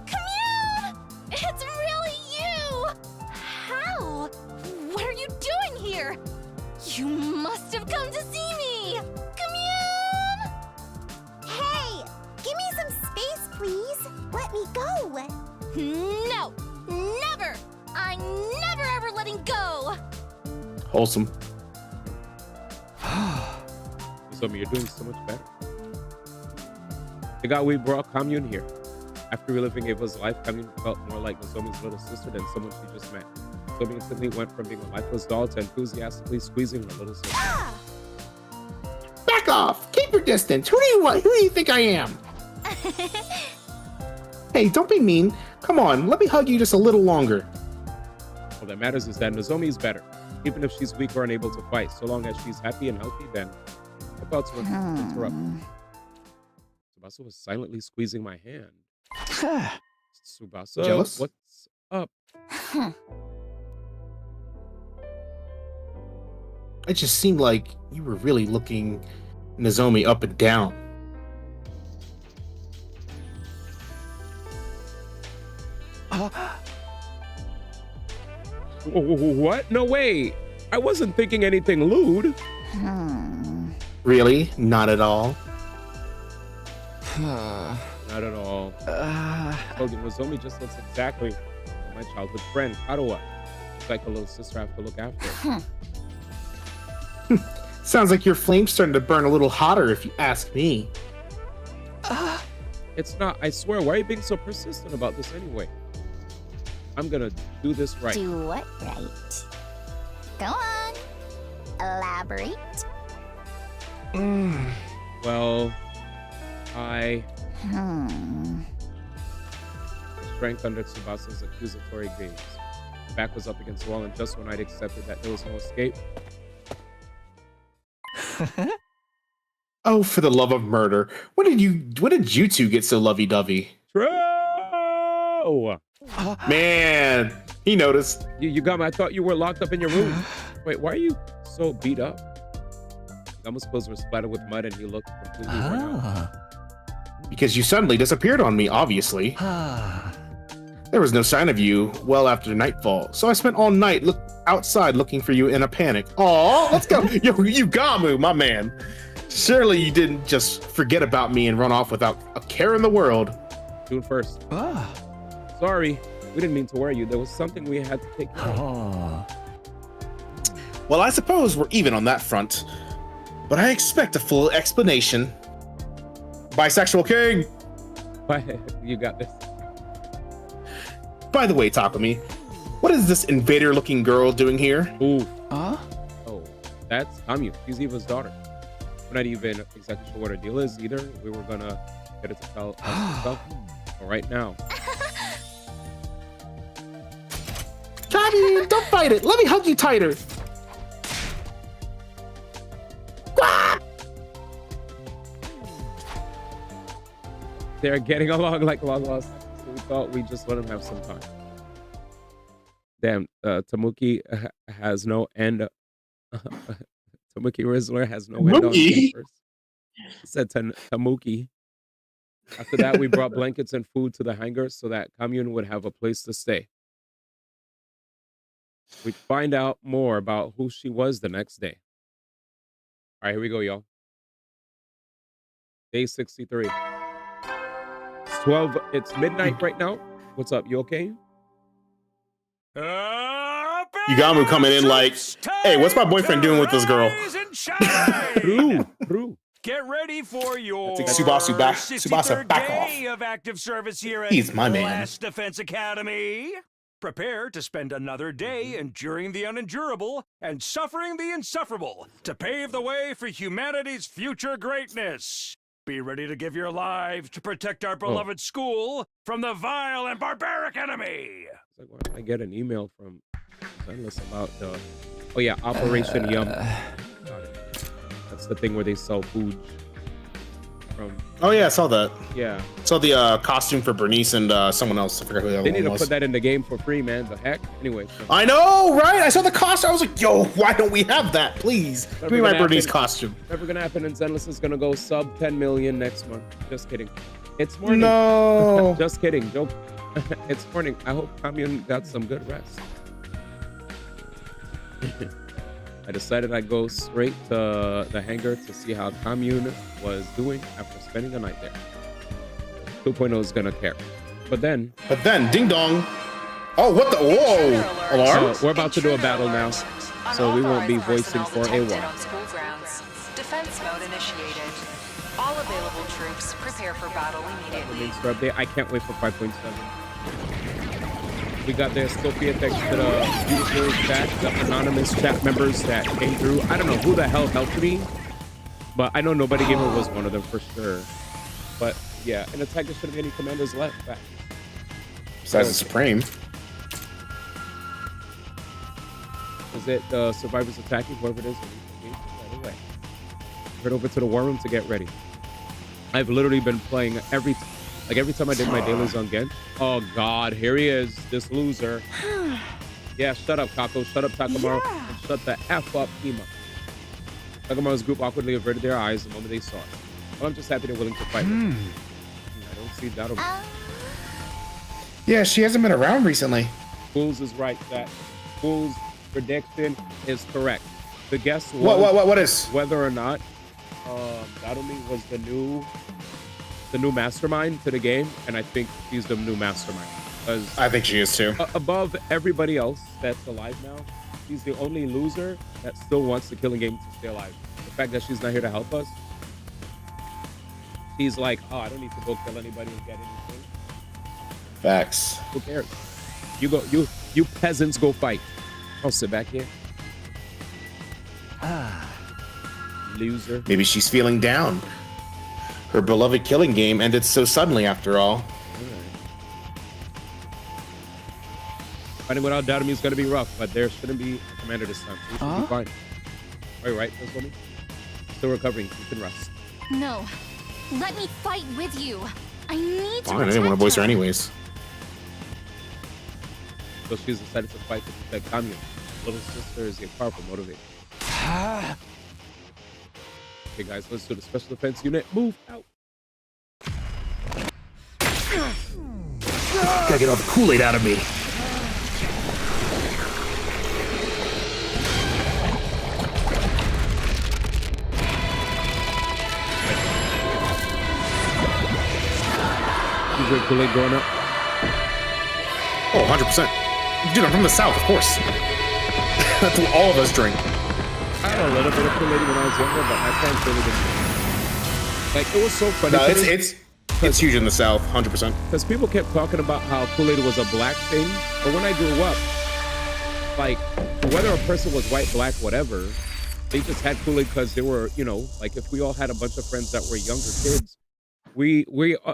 Kamune! It's really you! How? What are you doing here? You must have come to see me! Kamune! Hey! Give me some space, please! Let me go! No! Never! I'm never ever letting go! Wholesome. Nozomi, you're doing so much better. The guy we brought Kamune here. After reliving Ava's life, Kamune felt more like Nozomi's little sister than someone she just met. Nozomi instantly went from being a lifeless doll to enthusiastically squeezing her little sister. Back off! Keep your distance! Who do you think I am? Hey, don't be mean. Come on, let me hug you just a little longer. All that matters is that Nozomi is better. Even if she's weak or unable to fight, so long as she's happy and healthy, then I felt to interrupt. Tsubasa was silently squeezing my hand. Tsubasa, Jealous? What's up? It just seemed like you were really looking Nozomi up and down. What? No way. I wasn't thinking anything lewd. Really? Not at all? Not at all. Hogan, Nozomi just looks exactly like my childhood friend, Karuwa. It's like a little sister I have to look after. Sounds like your flame's starting to burn a little hotter if you ask me. It's not, I swear. Why are you being so persistent about this anyway? I'm gonna do this right. Do what right? Go on. Elaborate. Well, strength under Tsubasa's accusatory gaze. Back was up against the wall, and just when I'd accepted that there was no escape, Oh, for the love of murder! When did you two get so lovey-dovey? True. Man, he noticed. You got me. I thought you were locked up in your room. Wait, why are you so beat up? Almost clothes were splattered with mud, and he looked completely worn out. Because you suddenly disappeared on me, obviously. There was no sign of you well after nightfall, so I spent all night outside looking for you in a panic. Aw, let's go. Yo, Yugamu, my man. Surely you didn't just forget about me and run off without a care in the world. June 1st. Sorry, we didn't mean to worry you. There was something we had to take care of. Well, I suppose we're even on that front, but I expect a full explanation. Bisexual king! You got this. By the way, Takumi, what is this invader-looking girl doing here? Ooh. Oh, that's Kamyu. She's Eva's daughter. We're not even exactly sure what her deal is either. We were gonna get it to tell us herself. But right now. Kamyu, don't fight it. Let me hug you tighter. They're getting along like long lost. So we thought we'd just let them have some time. Damn, Tamuki has no end. Tamuki Rizzler has no end on campers. Said Tamuki. After that, we brought blankets and food to the hangar so that Kamyun would have a place to stay. We'd find out more about who she was the next day. All right, here we go, y'all. Day 63. It's midnight right now. What's up? You okay? Yugamu coming in like, hey, what's my boyfriend doing with this girl? True. Get ready for your Tsubasa back day off. of active service here at He's my man. Last Defense Academy. Prepare to spend another day enduring the unendurable and suffering the insufferable to pave the way for humanity's future greatness. Be ready to give your lives to protect our beloved school from the vile and barbaric enemy. It's like, I get an email from Zenless about the Operation Yum. That's the thing where they sell food from. Oh yeah, I saw that. Yeah. Saw the costume for Bernice and someone else. I forgot who that They one need was. to put that in the game for free, man. The heck. Anyway. I know, right? I saw the costume. I was like, yo, why don't we have that? Please. Give me my Bernice costume. Never gonna happen, and Zenless is gonna go sub 10 million next month. Just kidding. It's morning. No. Just kidding. Joke. It's morning. I hope Kamyun got some good rest. I decided I'd go straight to the hangar to see how Kamyun was doing after spending the night there. 2.0 is gonna care. But then, ding dong. Oh, what the? Whoa! Alarm? So we're about to do a battle now, so we won't be voicing for a while. Defense mode initiated. All available troops prepare for battle immediately. Update. I can't wait for 5.7. We got their Scorpio thanks to the beautiful chat, the anonymous chat members that came through. I don't know who the hell helped me, but I know Nobody Gamer was one of them for sure. But yeah, in attack, there shouldn't be any commanders left. Besides the Supreme. Is it the survivors attacking whoever it is? Right away. Head over to the war room to get ready. I've literally been playing every time I did my dailies on Gen. Oh God, here he is, this loser. Yeah, shut up, Kako. Shut up, Takamaru. And shut the F up, Kima. Takamaru's group awkwardly averted their eyes the moment they saw it. Well, I'm just happy they're willing to fight. I don't see that over. Yeah, she hasn't been around recently. Fools is right. That Fools' prediction is correct. The guess was what is whether or not Darumi was the new mastermind to the game, and I think she's the new mastermind. I think she is too. Above everybody else that's alive now, she's the only loser that still wants the killing game to stay alive. The fact that she's not here to help us, she's like, oh, I don't need to go kill anybody and get anything. Facts. Who cares? You peasants go fight. I'll sit back here. Loser. Maybe she's feeling down. Her beloved killing game ended so suddenly after all. Fighting without Darumi is going to be rough, but there shouldn't be a commander this time. We should be fine. Are you right, this woman? still recovering. You can rest. No. Let me fight with you. I need to Fine, I didn't want to voice her anyways. So she's decided to fight to protect Kamio. Little sister is a powerful motivator. Okay, guys, let's do the special defense unit. Move out. Gotta get all the Kool-Aid out of me. You drink Kool-Aid growing up? Oh, 100%. Dude, I'm from the South, of course. That's what all of us drink. I had a little bit of Kool-Aid when I was younger, but my parents really didn't. Like, it was so funny. No, it's huge in the South, 100%. Because people kept talking about how Kool-Aid was a black thing, but when I grew up, like, whether a person was white, black, whatever, they just had Kool-Aid because they were, you know, like if we all had a bunch of friends that were younger kids, we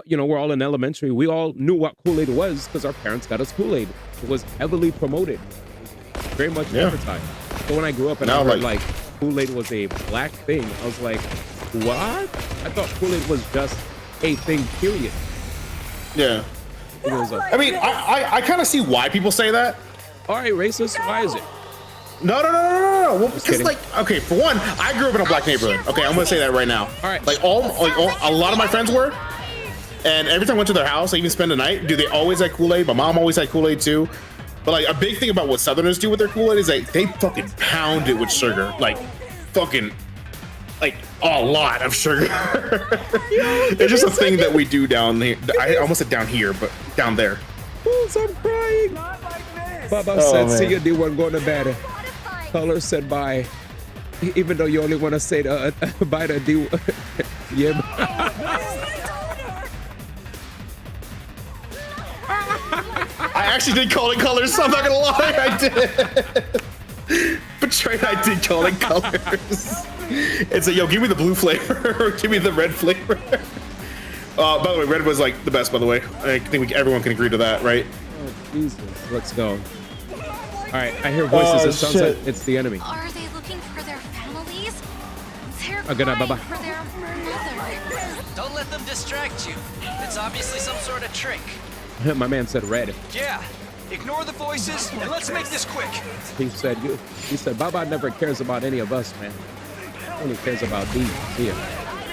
you know, we're all in elementary, we all knew what Kool-Aid was because our parents got us Kool-Aid. It was heavily promoted, very much advertised. So when I grew up and I heard like Kool-Aid was a black thing, I was like, what? I thought Kool-Aid was just a thing, period. Yeah. I mean, I kind of see why people say that. All right, racist, why is it? No. Well, because like, okay, for one, I grew up in a black neighborhood. Okay, I'm gonna say that right now. All right. Like a lot of my friends were, and every time I went to their house, I even spend the night. Dude, they always had Kool-Aid. My mom always had Kool-Aid too. But like a big thing about what Southerners do with their Kool-Aid is like they fucking pound it with sugar, like fucking, like a lot of sugar. It's just a thing that we do down here. I almost said down here, but down there. Ooh, I'm crying. Baba said, see you, D1 going to bed. Color said bye. Even though you only want to say the bye to D1. Yeah. I actually did call it colors, so I'm not gonna lie, I did. Betrayed, I did call it colors. It's like, yo, give me the blue flavor or give me the red flavor. By the way, red was like the best, by the way. I think everyone can agree to that, right? Oh, Jesus. Let's go. All right, I hear voices. It sounds like it's the enemy. Are they looking for their families? They're Good night, crying bye-bye. for their mother. Don't let them distract you. It's obviously some sort of trick. My man said red. Yeah. Ignore the voices and let's make this quick. He said, Baba never cares about any of us, man. Only cares about these here.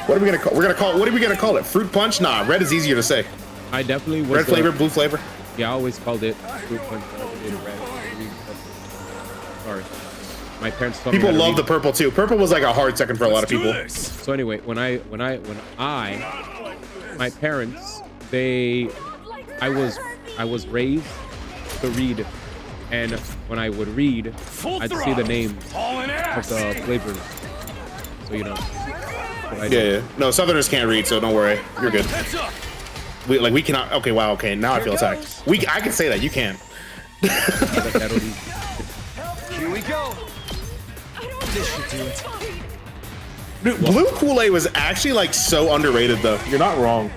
What are we gonna call? What are we gonna call it? Fruit punch? Nah, red is easier to say. I definitely was. Red flavor, blue flavor. Yeah, I always called it fruit punch. Red. Sorry. My parents told me people love the purple too. Purple was like a hard second for a lot of people. So anyway, when my parents, I was raised to read, and when I would read, I'd see the name of the flavors. So you know. Yeah. No, Southerners can't read, so don't worry. You're good. We cannot. Okay, wow. Okay, now I feel attacked. I can say that. You can't. Here we go. This should do it. Dude, blue Kool-Aid was actually like so underrated, though. You're not wrong.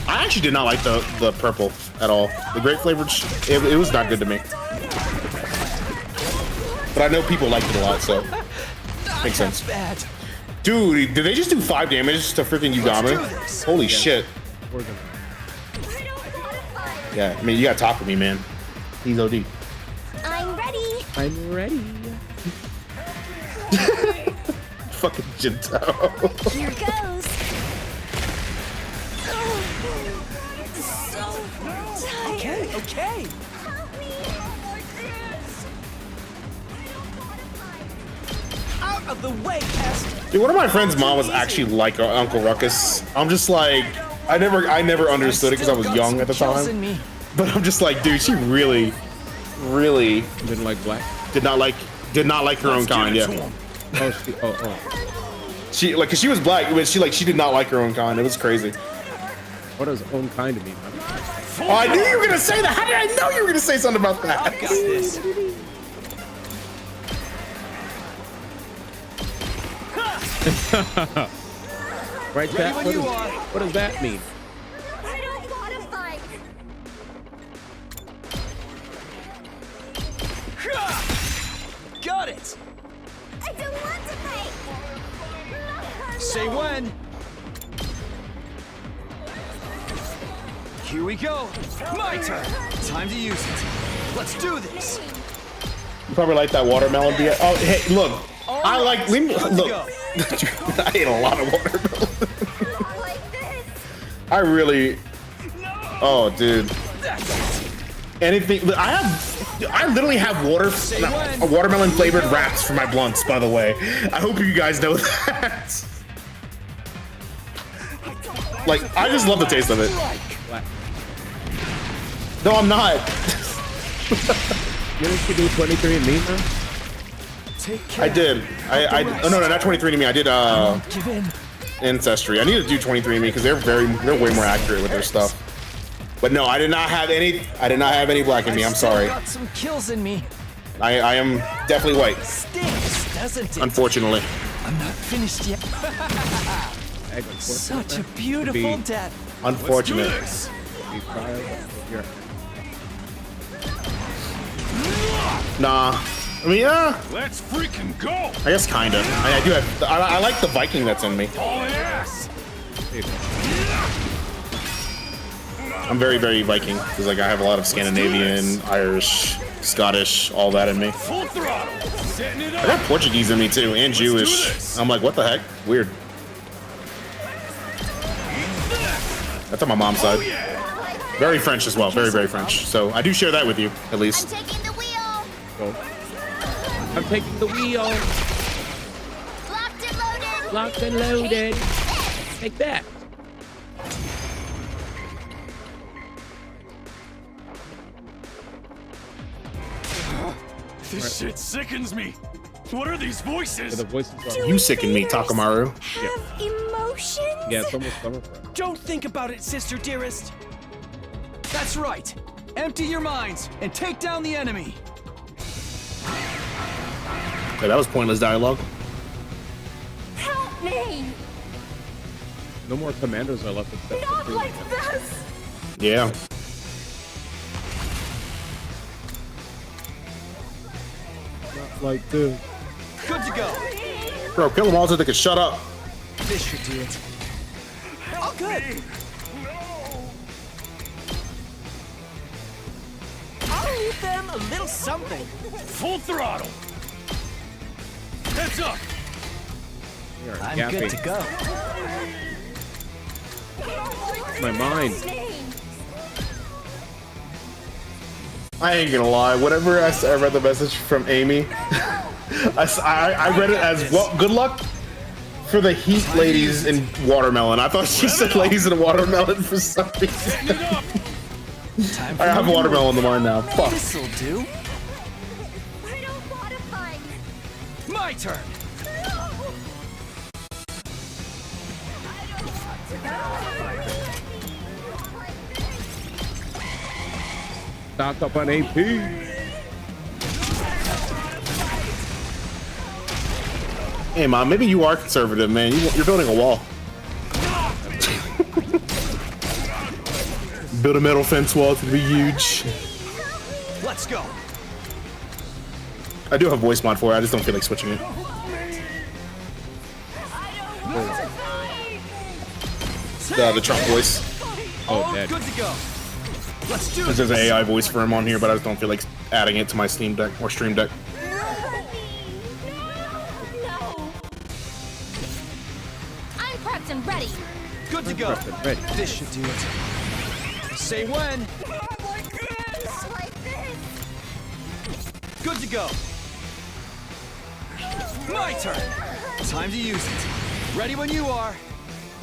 I actually did not like the purple at all. The grape flavored, it was not good to me. But I know people liked it a lot, so makes sense. Dude, did they just do 5 damage to freaking Yugami? Holy shit. Yeah, I mean, you gotta talk with me, man. He's OD. I'm ready. I'm ready. Fucking Jinto. Here goes. Okay. Out of the way, pest. Dude, one of my friend's mom was actually like Uncle Ruckus. I'm just like, I never understood it because I was young at the time. But I'm just like, dude, she really didn't like black. Did not like her own kind. Yeah. She like, cause she was black, but she did not like her own kind. It was crazy. What does own kind mean? Oh, I knew you were gonna say that. How did I know you were gonna say something about that? I got this. Right, chat? What does that mean? I don't want to fight. when. Here we go. My turn. Time to use it. Let's do this. You probably like that watermelon beer. Oh, hey, look. I like. Look. I ate a lot of watermelon. I really. Oh, dude. Anything. I literally have watermelon flavored wraps for my blunts. By the way, I hope you guys know that. Like, I just love the taste of it. No, I'm not. You didn't do 23andMe, man? I did. Oh no, not 23andMe. I did Ancestry. I need to do 23andMe because they're way more accurate with their stuff. But no, I did not have any black in me. I'm sorry. Got some kills in me. I am definitely white. Stinks, doesn't it? Unfortunately. I'm not finished yet. Such a beautiful death. Unfortunate. Nah. I mean, yeah. Let's freaking go. I guess kinda. I do have. I like the Viking that's in me. Oh yes. I'm very, very Viking because like I have a lot of Scandinavian, Irish, Scottish, all that in me. Full throttle. Setting it I up. got Portuguese in me too, and Jewish. I'm like, what the heck? Weird. That's on my mom's side. Very French as well. Very, very French. So I do share that with you, at least. I'm taking the wheel. I'm taking the wheel. Locked and loaded. Locked and loaded. Take that. This shit sickens me. What are these voices? The voices are You sicken me, Takamaru. Have emotions? Yeah, it's almost summertime. Don't think about it, sister dearest. That's right. Empty your minds and take down the enemy. Okay, that was pointless dialogue. Help me! No more commanders are left except Not for two. like this! Yeah. Not like this. Good to go. Bro, kill them all so they can shut up. This should do it. All good. I'll leave them a little something. Full throttle. Heads up. I'm good to go. My mind. I ain't gonna lie. Whenever I read the message from Amy, I read it as, well, good luck for the heat ladies in watermelon. I thought she said ladies in watermelon for some reason. I have watermelon in the mind now. Fuck. This'll do. I don't want to fight. My turn. Stock up on AP. Hey, Mom, maybe you are conservative, man. You're building a wall. Build a metal fence wall to be huge. Let's go. I do have voice mod for it. I just don't feel like switching it. The Trump voice. Oh, good to go. Let's do There's an AI voice for him on here, but I just don't feel like adding it to my Steam Deck or Stream Deck. I'm prepped and ready. Good to go. Ready. This should do it. Say when. Not like this! Good to go. My turn. Time to use it. Ready when you are.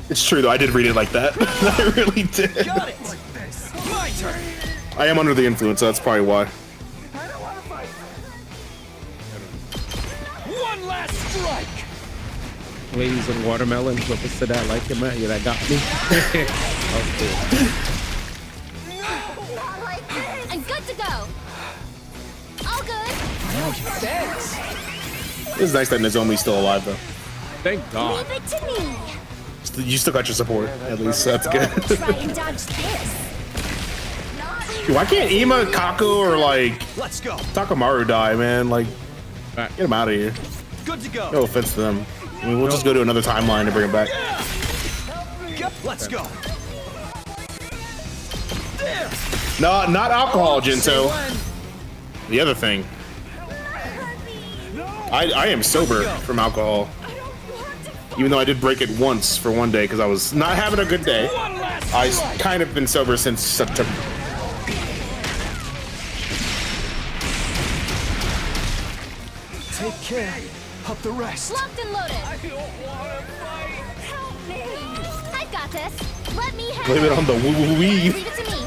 It's true though, I did read it like that. I really did. Got it. My turn. I am under the influence, so that's probably why. One last strike. Ladies and watermelons, what was that like it, man? Yeah, that got me. Okay. Not like this! I'm good to go. All good. Thanks. It's nice that Nozomi's still alive though. Thank God. Leave it to me. You still got your support, at least, so that's good. Try and dodge this. Dude, why can't Ima, Kako, or like Let's go. Takamaru die, man? Like, get him out of here. Good to go. No offense to them. I mean, we'll just go to another timeline to bring him back. Let's go. No, not alcohol, Jinto. The other thing. I am sober from alcohol. Even though I did break it once for one day because I was not having a good day. I've kind of been sober since September. Take care of the rest. Locked and loaded. I don't want to fight. Help me. I got this. Let me have Blame it on the woo-woo weave. Leave it to me.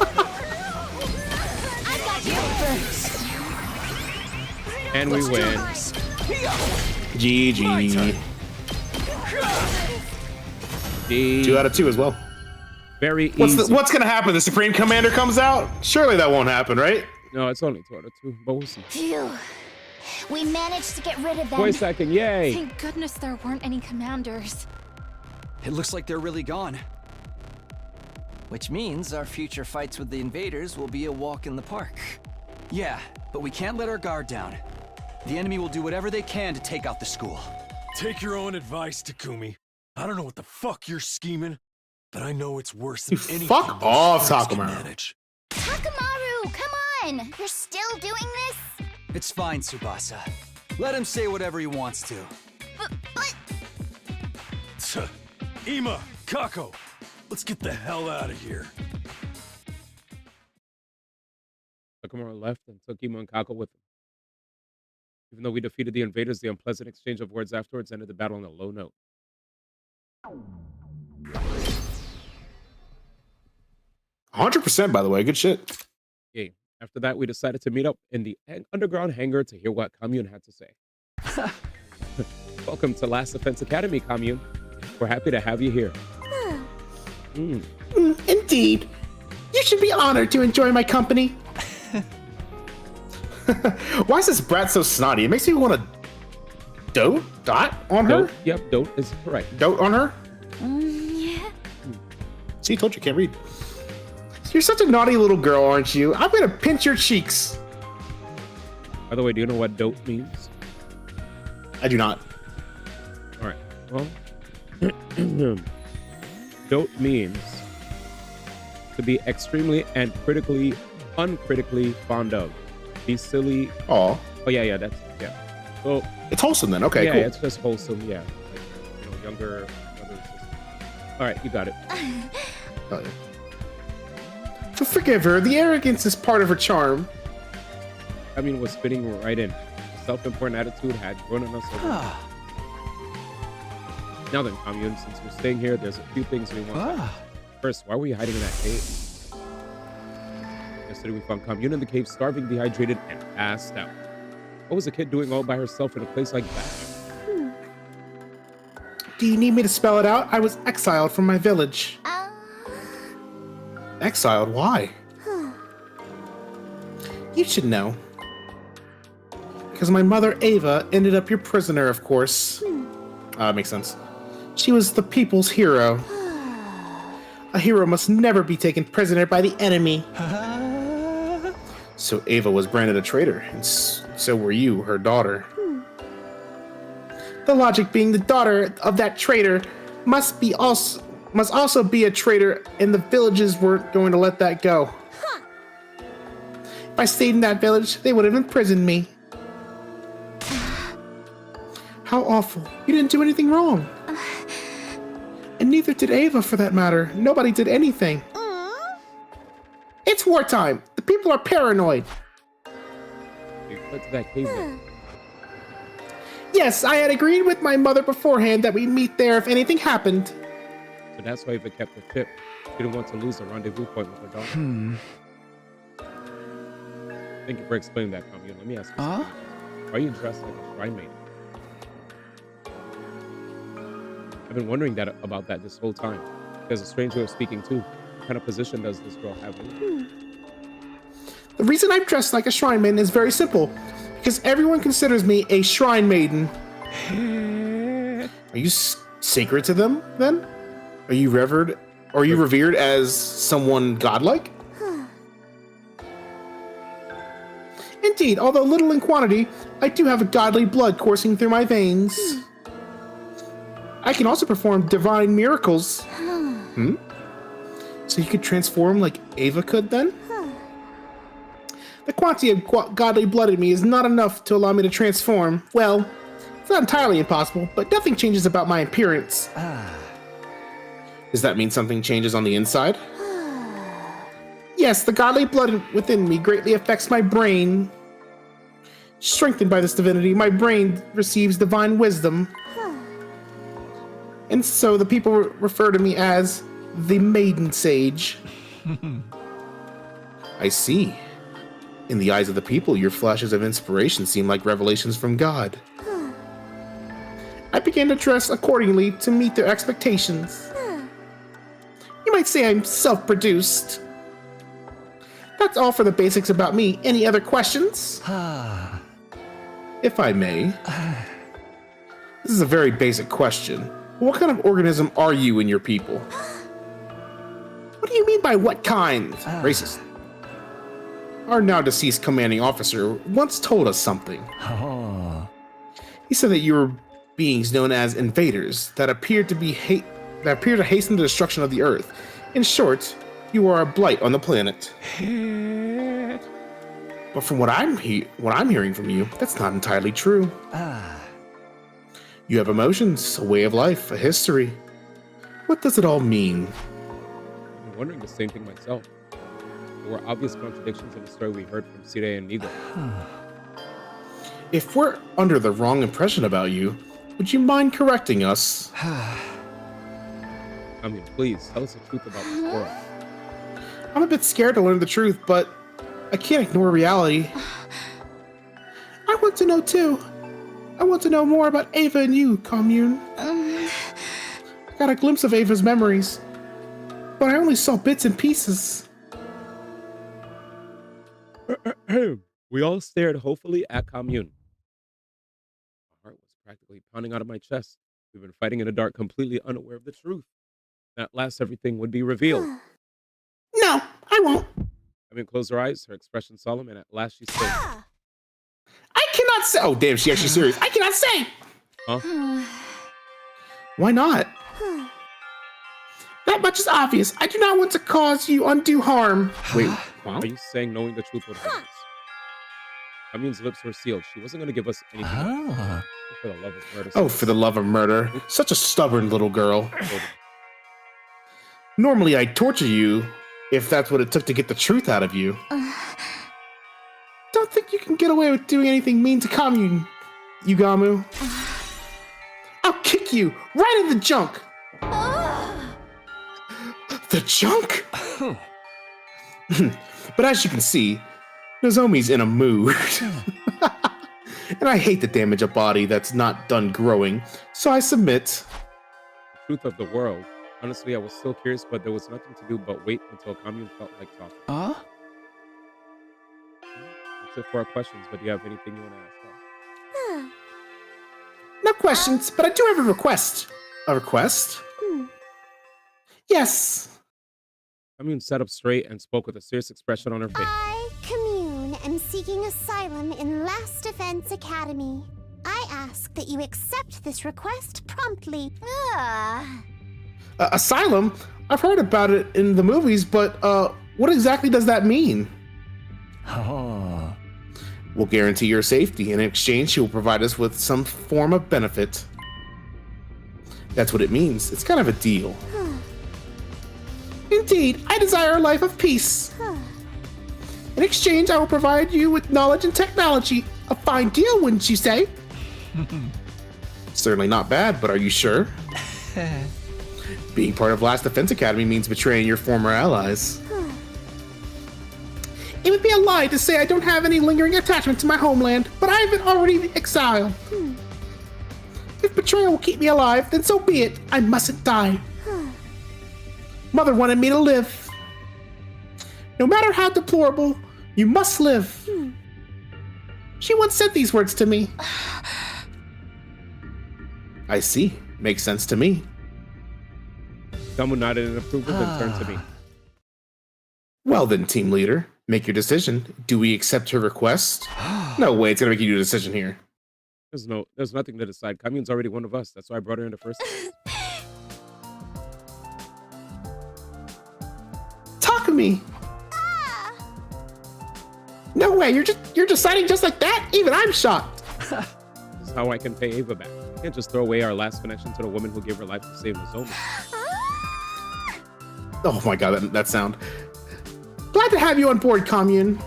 I got you. And we win. GG. 2 out of 2 as well. Very easy. What's gonna happen? The Supreme Commander comes out? Surely that won't happen, right? No, it's only 2 out of 2, but we'll see. Phew. We managed to get rid of them. Voice acting, yay! Thank goodness there weren't any commanders. It looks like they're really gone. Which means our future fights with the invaders will be a walk in the park. Yeah, but we can't let our guard down. The enemy will do whatever they can to take out the school. Take your own advice, Takumi. I don't know what the fuck you're scheming, but I know it's worse than anything. Fuck off, those can Takamaru. manage. Takamaru, come on. You're still doing this? It's fine, Tsubasa. Let him say whatever he wants to. But... Ima, Kako, let's get the hell out of here. Takamaru left and took Ima and Kako with him. Even though we defeated the invaders, the unpleasant exchange of words afterwards ended the battle on a low note. 100%, by the way. Good shit. Okay. After that, we decided to meet up in the underground hangar to hear what Commune had to say. Welcome to Last Defense Academy, Commune. We're happy to have you here. Indeed. You should be honored to enjoy my company. Why is this brat so snotty? It makes me want to dot on her. Yep, dote is correct. Dote on her. Yeah. See, told you can't read. You're such a naughty little girl, aren't you? I'm gonna pinch your cheeks. By the way, do you know what dote means? I do not. All right. Well, dote means to be extremely and uncritically fond of. Be silly. Oh. Oh yeah, that's yeah. So it's wholesome then. Okay, yeah, cool. It's just wholesome. Yeah, like, younger brothers. All right, you got it. Oh, yeah. To forgive her, the arrogance is part of her charm. I mean, was fitting right in. The self-important attitude had grown on us over. Now then, Commune, since we're staying here, there's a few things we want to First, why were you hiding in that cave? Yesterday we found Commune in the cave, starving, dehydrated, and passed out. What was a kid doing all by herself in a place like that? Do you need me to spell it out? I was exiled from my village. Exiled? Why? You should know. Because my mother, Ava, ended up your prisoner, of course. Makes sense. She was the people's hero. A hero must never be taken prisoner by the enemy. So Ava was branded a traitor, and so were you, her daughter. The logic being the daughter of that traitor must also be a traitor, and the villages weren't going to let that go. If I stayed in that village, they would have imprisoned me. How awful. You didn't do anything wrong. And neither did Ava, for that matter. Nobody did anything. It's wartime. The people are paranoid. You went to that cave then. Yes, I had agreed with my mother beforehand that we'd meet there if anything happened. So that's why Ava kept her tip. She didn't want to lose a rendezvous point with her daughter. Thank you for explaining that, Commune. Let me ask you something. Why are you dressed like a shrine maiden? I've been wondering about that this whole time. There's a strange way of speaking too. What kind of position does this girl have? The reason I'm dressed like a shrine maiden is very simple. Because everyone considers me a shrine maiden. Are you sacred to them, then? Are you revered as someone godlike? Indeed, although little in quantity, I do have a godly blood coursing through my veins. I can also perform divine miracles. So you could transform like Ava could then? The quantity of godly blood in me is not enough to allow me to transform. Well, it's not entirely impossible, but nothing changes about my appearance. Does that mean something changes on the inside? Yes, the godly blood within me greatly affects my brain. Strengthened by this divinity, my brain receives divine wisdom. And so the people refer to me as the Maiden Sage. I see. In the eyes of the people, your flashes of inspiration seem like revelations from God. I began to dress accordingly to meet their expectations. You might say I'm self-produced. That's all for the basics about me. Any other questions? If I may. This is a very basic question. What kind of organism are you and your people? What do you mean by what kind? Racist. Our now deceased commanding officer once told us something. He said that you were beings known as invaders that appear to hasten the destruction of the Earth. In short, you are a blight on the planet. But from what I'm hearing from you, that's not entirely true. You have emotions, a way of life, a history. What does it all mean? I'm wondering the same thing myself. There were obvious contradictions in the story we heard from Sire and Nigo. If we're under the wrong impression about you, would you mind correcting us? I mean, please, tell us the truth about this world. I'm a bit scared to learn the truth, but I can't ignore reality. I want to know too. I want to know more about Ava and you, Commune. I got a glimpse of Ava's memories, but I only saw bits and pieces. We all stared hopefully at Commune. My heart was practically pounding out of my chest. We've been fighting in the dark, completely unaware of the truth. At last, everything would be revealed. No, I won't. Having closed her eyes, her expression solemn, and at last she said, I cannot say. Oh, damn, she's actually serious. I cannot say. Huh? Why not? That much is obvious. I do not want to cause you undue harm. Wait, huh? Are you saying knowing the truth would hurt us? Commune's lips were sealed. She wasn't going to give us anything. For the love of murder. Oh, for the love of murder. Such a stubborn little girl. Normally, I'd torture you if that's what it took to get the truth out of you. Don't think you can get away with doing anything mean to Commune, Yugamu. I'll kick you right in the junk. The junk? But as you can see, Nozomi's in a mood. And I hate to damage a body that's not done growing, so I submit. The truth of the world. Honestly, I was still curious, but there was nothing to do but wait until Commune felt like talking. That's it for our questions, but do you have anything you want to ask us? No questions, but I do have a request. A request? Yes. Commune sat up straight and spoke with a serious expression on her face. I, Commune, am seeking asylum in Last Defense Academy. I ask that you accept this request promptly. Asylum? I've heard about it in the movies, but what exactly does that mean? We'll guarantee your safety. In exchange, she will provide us with some form of benefit. That's what it means. It's kind of a deal. Indeed, I desire a life of peace. In exchange, I will provide you with knowledge and technology. A fine deal, wouldn't you say? Certainly not bad, but are you sure? Being part of Last Defense Academy means betraying your former allies. It would be a lie to say I don't have any lingering attachment to my homeland, but I have been already exiled. If betrayal will keep me alive, then so be it. I mustn't die. Mother wanted me to live. No matter how deplorable, you must live. She once said these words to me. I see. Makes sense to me. Someone nodded in approval, then turned to me. Well then, team leader, make your decision. Do we accept her request? No way, it's gonna make you do a decision here. There's nothing to decide. Commune's already one of us. That's why I brought her in the first place. Takumi! No way, you're deciding just like that? Even I'm shocked. This is how I can pay Ava back. I can't just throw away our last connection to the woman who gave her life to save Nozomi. Oh my god, that sound. Glad to have you on board, Commune.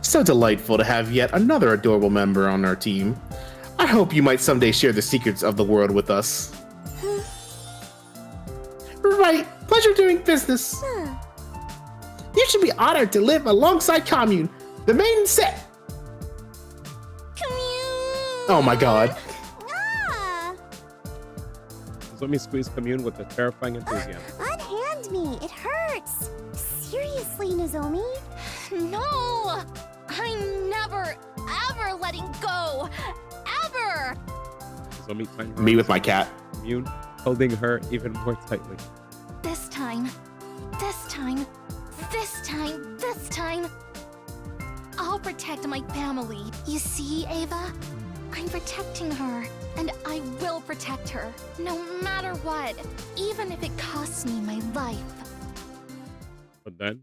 So delightful to have yet another adorable member on our team. I hope you might someday share the secrets of the world with us. Right, pleasure doing business. You should be honored to live alongside Commune, the main set. Oh my god. Let me squeeze Commune with a terrifying enthusiasm. Unhand me, it hurts. Seriously, Nozomi? No! I'm never, ever letting go! Ever! Nozomi tied her Me with my cat. Commune, holding her even more tightly. This time. I'll protect my family. You see, Ava? I'm protecting her, and I will protect her, no matter what, even if it costs me my life. But then?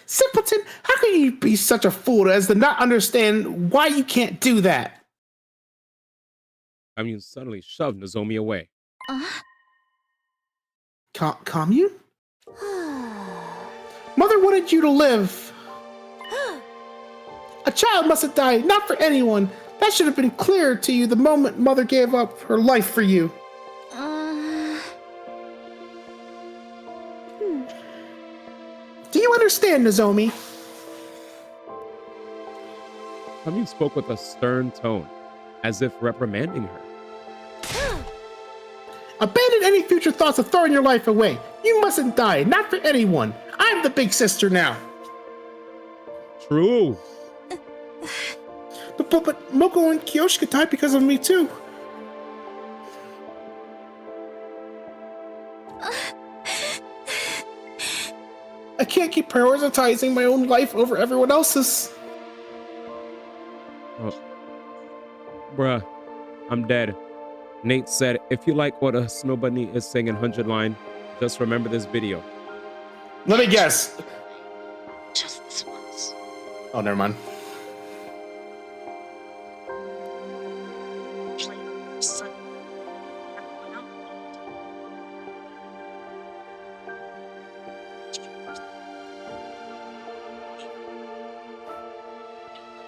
Simpleton, how can you be such a fool as to not understand why you can't do that? Commune suddenly shoved Nozomi away. Commune? Mother wanted you to live. A child mustn't die, not for anyone. That should have been clear to you the moment Mother gave up her life for you. Do you understand, Nozomi? Commune spoke with a stern tone, as if reprimanding her. Abandon any future thoughts of throwing your life away. You mustn't die, not for anyone. I'm the big sister now. True. But Moko and Kyoshika died because of me too. I can't keep prioritizing my own life over everyone else's. Oh. Bruh, I'm dead. Nate said, if you like what a snow bunny is saying in 100 line, just remember this video. Let me guess. Just this once. Oh, never mind.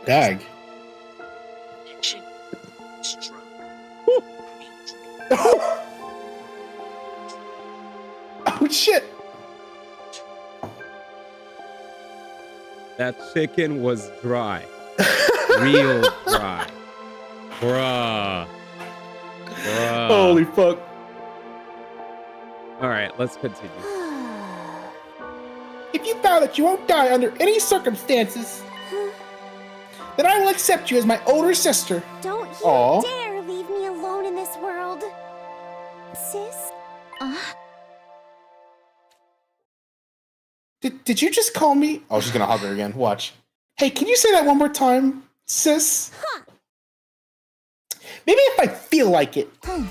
Dag. Oh shit! That chicken was dry. Real dry. Bruh. Holy fuck. Alright, let's continue. If you vow that you won't die under any circumstances, then I will accept you as my older sister. Don't you dare leave me alone in this world. Sis? Did you just call me? Oh, she's gonna hug her again. Watch. Hey, can you say that one more time, sis? Maybe if I feel like it. Come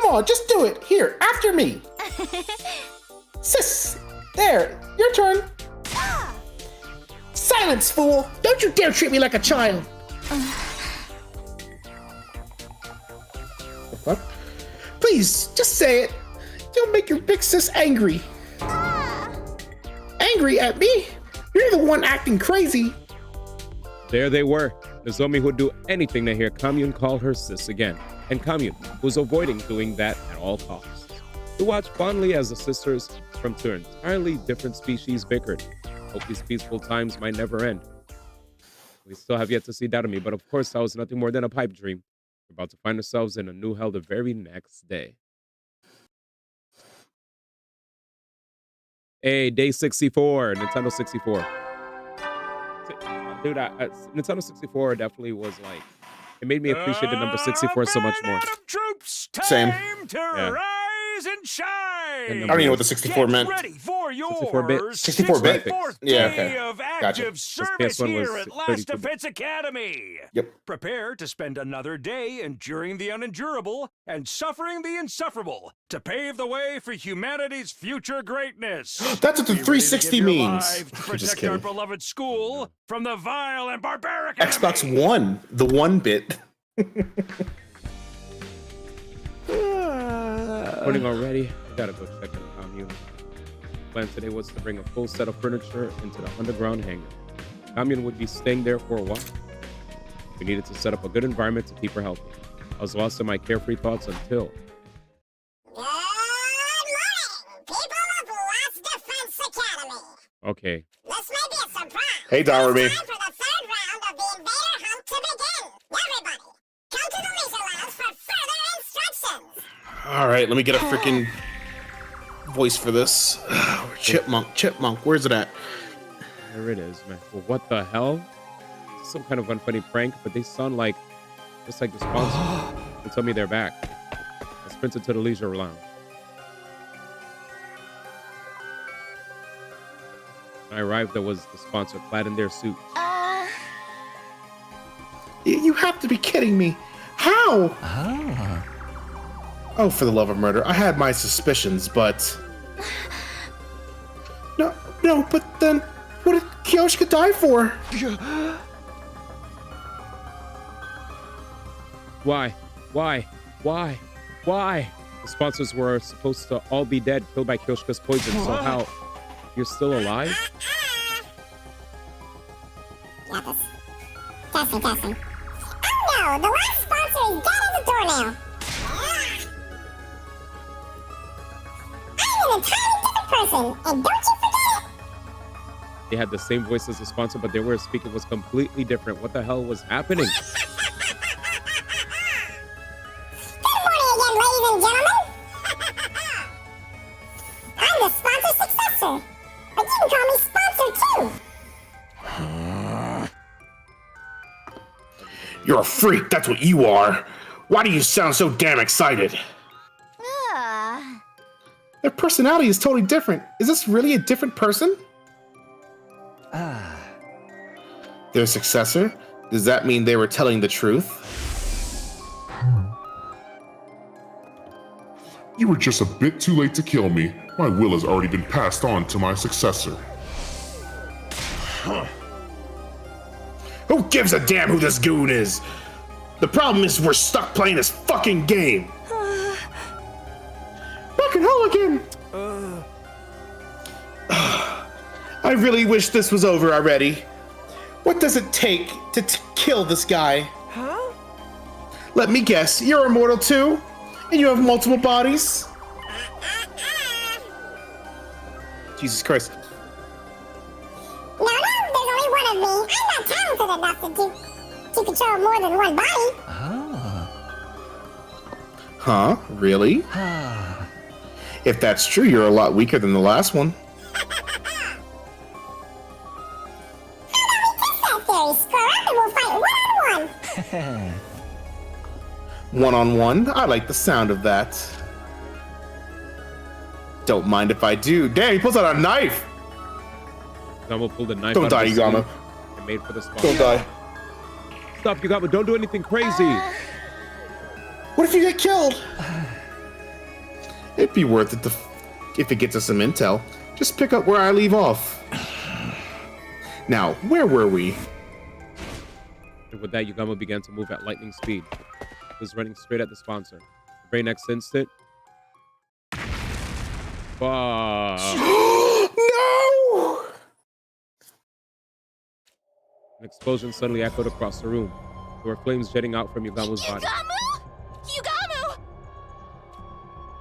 on, just do it. Here, after me. Sis, there, your turn. Silence, fool! Don't you dare treat me like a child. The fuck? Please, just say it. You'll make your big sis angry. Angry at me? You're the one acting crazy. There they were. Nozomi would do anything to hear Commune call her sis again, and Commune was avoiding doing that at all costs. To watch fondly as the sisters from two entirely different species bickered. Hope these peaceful times might never end. We still have yet to see Datami, but of course that was nothing more than a pipe dream. We're about to find ourselves in a new hell the very next day. Hey, day 64, Nintendo 64. Dude, Nintendo 64 definitely was like, it made me appreciate the number 64 so much more. Troops, Same. time to rise and shine. away. I don't even know what the 64 Get meant. ready for your 64-bit. 64-bit. 64th Yeah, day okay. of Gotcha. active service PS1 here was at Last 32-bit. Defense Academy. Yep. Prepare to spend another day enduring the unendurable and suffering the insufferable to pave the way for humanity's future greatness. That's what the Be ready to 360 give your means. lives to I'm just protect our kidding. beloved school from the vile and barbaric Xbox enemy. One, the 1-bit. Recording already. I gotta go check on the commune. Plan today was to bring a full set of furniture into the underground hangar. Commune would be staying there for a while. We needed to set up a good environment to keep her healthy. I was lost in my carefree thoughts until. Good morning, people of Last Defense Academy. Okay. This may be a surprise. Hey, Darby. It's time for the third round of the Invader Hunt to begin. Everybody, come to the leisure lounge for further instructions. All right, let me get a freaking voice for this. Chipmunk, where's it at? There it is, man. Well, what the hell? It's some kind of unfunny prank, but they sound like just like the sponsor. They tell me they're back. I sprinted to the leisure lounge. When I arrived, there was the sponsor clad in their suit. You have to be kidding me. How? Oh, for the love of murder. I had my suspicions, but... No, but then what did Kyoshika die for? Why? The sponsors were supposed to all be dead, killed by Kyoshika's poison, so how? You're still alive? Testing. Oh no, the last sponsor is dead as a doornail. I'm an entirely different person, and don't you forget it. They had the same voice as the sponsor, but their way of speaking was completely different. What the hell was happening? Good morning again, ladies and gentlemen. I'm the sponsor successor, but you can call me sponsor too. You're a freak, that's what you are. Why do you sound so damn excited? Their personality is totally different. Is this really a different person? Their successor? Does that mean they were telling the truth? You were just a bit too late to kill me. My will has already been passed on to my successor. Who gives a damn who this goon is? The problem is we're stuck playing this fucking game. Back in hell again. I really wish this was over already. What does it take to kill this guy? Huh? Let me guess, you're immortal too? And you have multiple bodies? Jesus Christ. No, there's only one of me. I'm not talented enough to control more than one body. Huh? Really? If that's true, you're a lot weaker than the last one. We'll fight one-on-one. One-on-one? I like the sound of that. Don't mind if I do. Damn, he pulls out a knife! Yugamo pulled a knife Don't out die, of his Yugamo. sleeve and made for the sponsor. Don't die. Stop, Yugamo, don't do anything crazy. What if you get killed? It'd be worth it if it gets us some intel. Just pick up where I leave off. Now, where were we? And with that, Yugamo began to move at lightning speed. He was running straight at the sponsor. The very next instant... Fuck. No! An explosion suddenly echoed across the room. There were flames jetting out from Yugamo's body. Yugamu!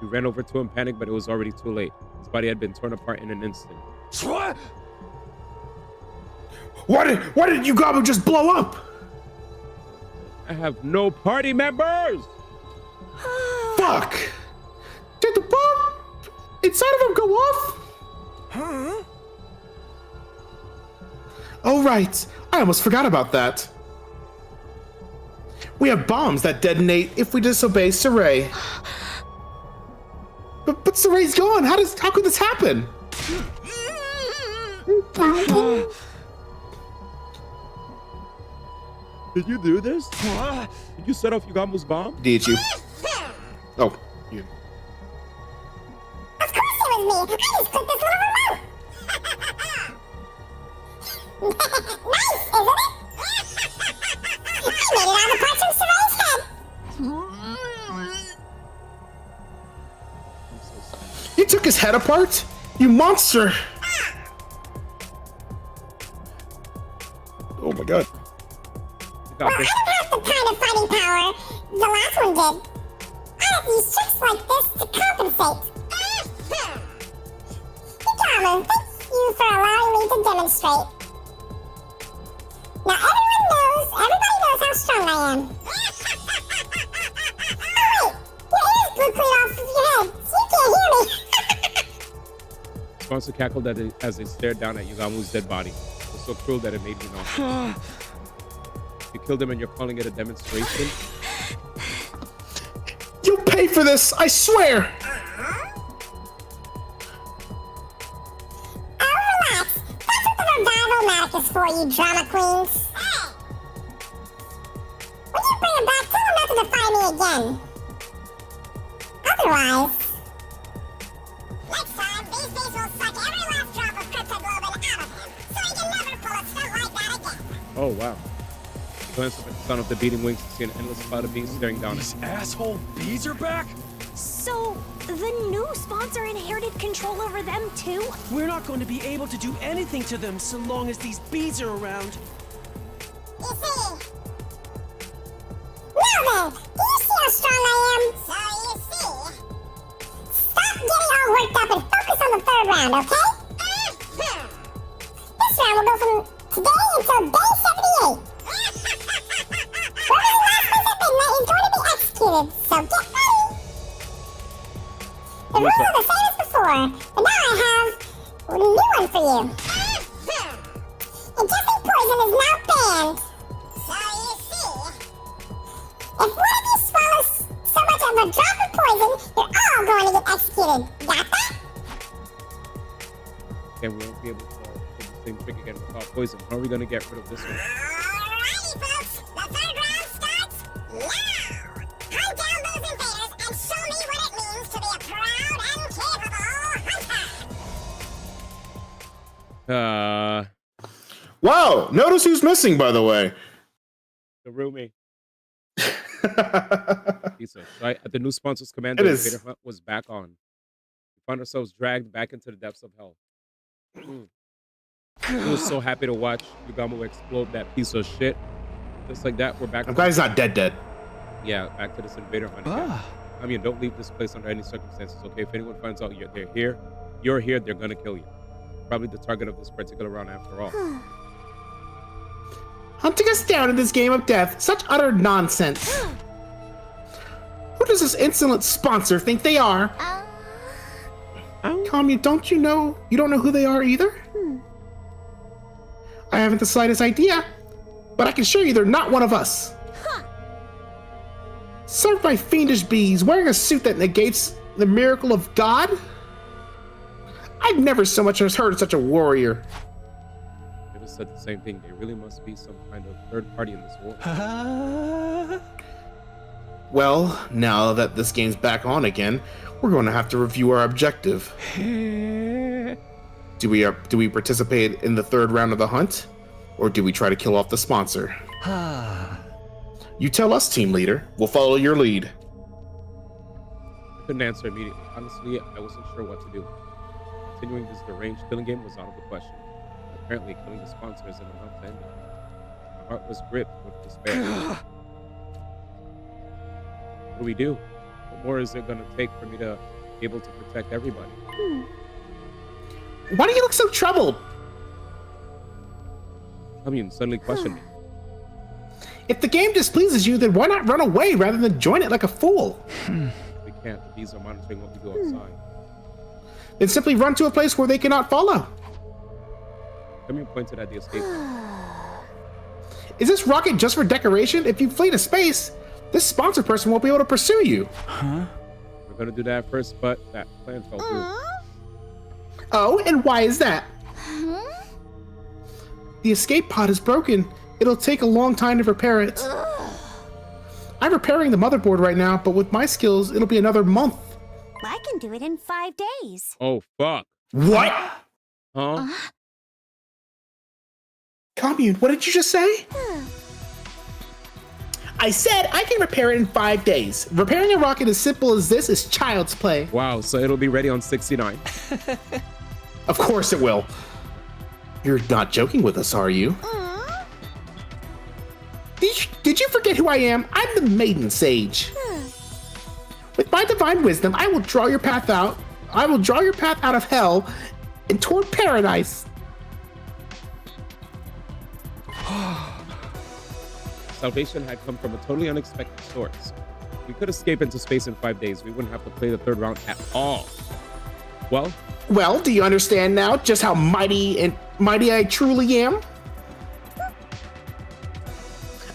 He ran over to him, panicked, but it was already too late. His body had been torn apart in an instant. What? Why did Yugamo just blow up? I have no party members! Fuck! Did the bomb inside of him go off? Huh? Oh, right. I almost forgot about that. We have bombs that detonate if we disobey Saray. But Saray's gone. How could this happen? Did you do this? Did you set off Yugamu's bomb? Did you? Oh, you. Of course it was me. I just clicked this little remote. Nice, isn't it? I made it on the parts from Saray's head. You took his head apart? You monster! Oh my god. Well, I don't have the kind of fighting power the last one did. I have to use tricks like this to compensate. Hikama, thank you for allowing me to demonstrate. Now everybody knows how strong I am. Oh wait, your ears blew clean off of your head, so you can't hear me. Sponsor cackled as they stared down at Yugamu's dead body. It was so cruel that it made me nauseous. You killed him and you're calling it a demonstration? You'll pay for this, I swear! Oh, relax. That's what the revival-matic is for, you drama queens. When you bring him back, tell him not to defy me again. Otherwise... Next time, these bees will suck every last drop of cryptoglobin out of him, so he can never pull a stunt like that again. Oh, wow. He glanced up at the sound of the beating wings to see an endless cloud of bees staring down at him. Asshole bees are back? So, the new sponsor inherited control over them too? We're not going to be able to do anything to them so long as these bees are around. You see? Now then, do you see how strong I am? So you see. Stop getting all worked up and focus on the third round, okay? This round will go from today until day 78. Whoever's the last place at midnight is going to be executed, so get ready. The rules are the same as before, but now I have a new one for you. Ingesting poison is now banned. So you see. If one of you swallows so much of a drop of poison, you're all going to get executed. Got that? And we won't be able to do the same trick again without poison. How are we going to get rid of this one? Alrighty, folks. The third round starts now. Hunt down those invaders and show me what it means to be a proud and capable hunter. Wow, notice who's missing, by the way. The roomie. Right at the new sponsor's command, the invader hunt was back on. We found ourselves dragged back into the depths of hell. I was so happy to watch Yugamu explode that piece of shit. Just like that, we're back. I'm glad he's not dead. Yeah, back to this invader hunt again. I mean, don't leave this place under any circumstances, okay? If anyone finds out you're here, they're gonna kill you. Probably the target of this particular round after all. Hunting us down in this game of death, such utter nonsense. Who does this insolent sponsor think they are? Kami, don't you know? You don't know who they are either? I haven't the slightest idea, but I can assure you they're not one of us. Served by fiendish bees, wearing a suit that negates the miracle of God? I've never so much as heard of such a warrior. They just said the same thing. There really must be some kind of third party in this war. Well, now that this game's back on again, we're going to have to review our objective. Do we participate in the third round of the hunt, or do we try to kill off the sponsor? You tell us, team leader. We'll follow your lead. I couldn't answer immediately. Honestly, I wasn't sure what to do. Continuing this deranged killing game was out of the question. Apparently, killing the sponsor isn't enough to end it. My heart was gripped with despair. What do we do? What more is it going to take for me to be able to protect everybody? Why do you look so troubled? I mean, suddenly question me. If the game displeases you, then why not run away rather than join it like a fool? We can't. The bees are monitoring what we do outside. Then simply run to a place where they cannot follow. Kami pointed at the escape. Is this rocket just for decoration? If you flee to space, this sponsor person won't be able to pursue you. We're gonna do that first, but that plan fell through. Oh, and why is that? Huh? The escape pod is broken. It'll take a long time to repair it. I'm repairing the motherboard right now, but with my skills, it'll be another month. I can do it in 5 days. Oh, fuck. What? Huh? Commune, what did you just say? I said I can repair it in 5 days. Repairing a rocket as simple as this is child's play. Wow, so it'll be ready on 69. Of course it will. You're not joking with us, are you? Did you forget who I am? I'm the Maiden Sage. With my divine wisdom, I will draw your path out. I will draw your path out of hell and toward paradise. Salvation had come from a totally unexpected source. If we could escape into space in 5 days, we wouldn't have to play the third round at all. Well, do you understand now just how mighty I truly am?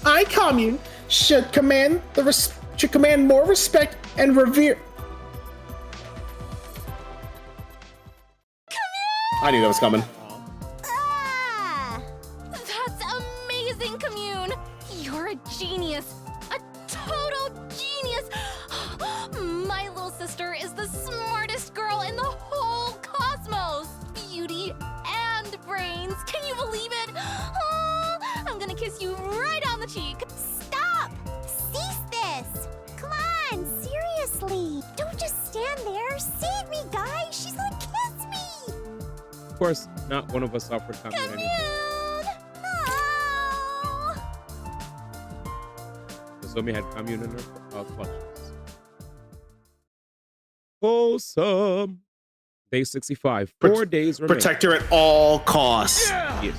I, Commune, should command more respect and revere. I knew that was coming. That's amazing, Commune! You're a genius! A total genius! My little sister is the smartest girl in the whole cosmos! Beauty and brains! Can you believe it? Oh, I'm gonna kiss you right on the cheek! Stop! Cease this! Come on, seriously! Don't just stand there! Save me, guys! She's gonna kiss me! of course, not one of us offered Commune anything. Nozomi had Commune in her clutches. Wholesome. Day 65. 4 days remain. Protect her at all costs. Yeah. Yes.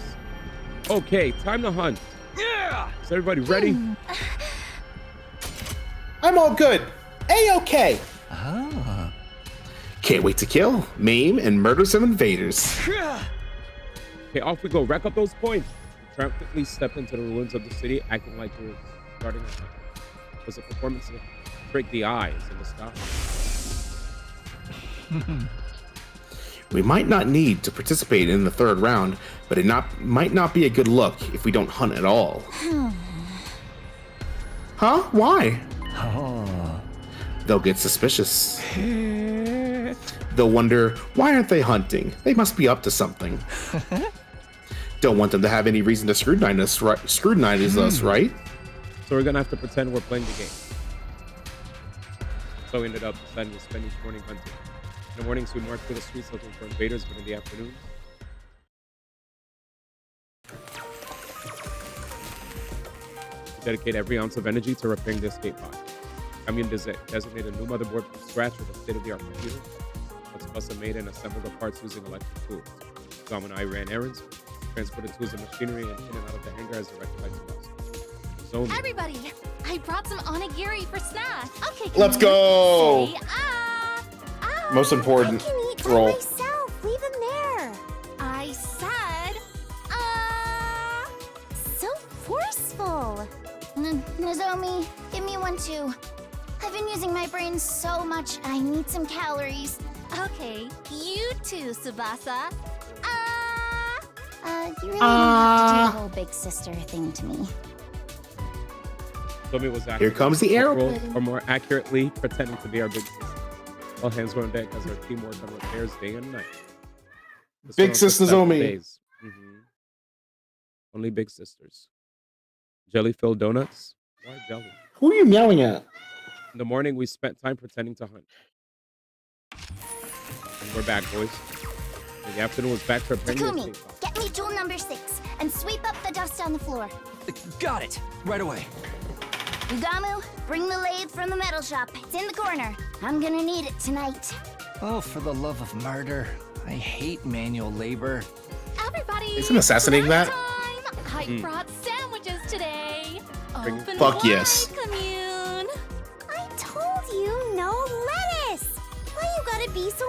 Okay, time to hunt. Yeah. Is everybody ready? I'm all good. A-okay. Can't wait to kill, maim, and murder some invaders. Okay, off we go. Rack up those points. We triumphantly step into the ruins of the city, acting like we're starting a hunt. It was a performance to break the eyes in the sky. We might not need to participate in the third round, but it might not be a good look if we don't hunt at all. Huh? Why? They'll get suspicious. They'll wonder, why aren't they hunting? They must be up to something. Don't want them to have any reason to scrutinize us, right? So we're gonna have to pretend we're playing the game. So we ended up deciding to spend each morning hunting. In the mornings, we marched through the streets looking for invaders, but in the afternoons, we dedicate every ounce of energy to repairing the escape pod. Commune designate a new motherboard from scratch with a state-of-the-art computer. Let's custom made and assemble the parts using electric tools. Dom and I ran errands, transported tools and machinery, and in and out of the hangar as directed by Tsubasa. Everybody, I brought some onigiri for snack. Okay, let's go. Say, Most important I can eat role. myself. Leave him there. I said, So forceful. Nozomi, give me one too. I've been using my brain so much, I need some calories. Okay, you too, Tsubasa. You really don't have to do the whole big sister thing to me. Zomi was Here comes the arrow. Or more accurately, pretending to be our big sister. All hands were on deck as our team worked on repairs day and night. Big Sister Zomi. Only big sisters. Jelly-filled donuts? Why jelly? Who are you yelling at? In the morning, we spent time pretending to hunt. And we're back, boys. In the afternoon, was back to our brand new Takumi, escape pod. get me tool number 6 and sweep up the dust on the floor. Got it. Right away. Ugamu, bring the lathe from the metal shop. It's in the corner. I'm gonna need it tonight. Oh, for the love of murder. I hate manual labor. Everybody, Isn't assassinating that? I brought sandwiches today. Open Fuck wide, yes. Commune. I told you no lettuce. Why you gotta be so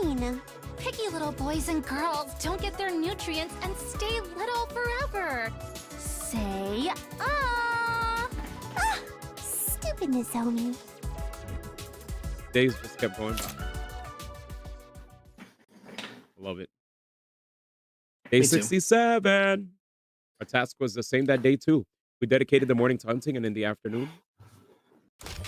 mean? Picky little boys and girls don't get their nutrients and stay little forever. Say, Stupid Nozomi. Days just kept going by. Love it. Day Me too. 67. Our task was the same that day too. We dedicated the morning to hunting, and in the afternoon,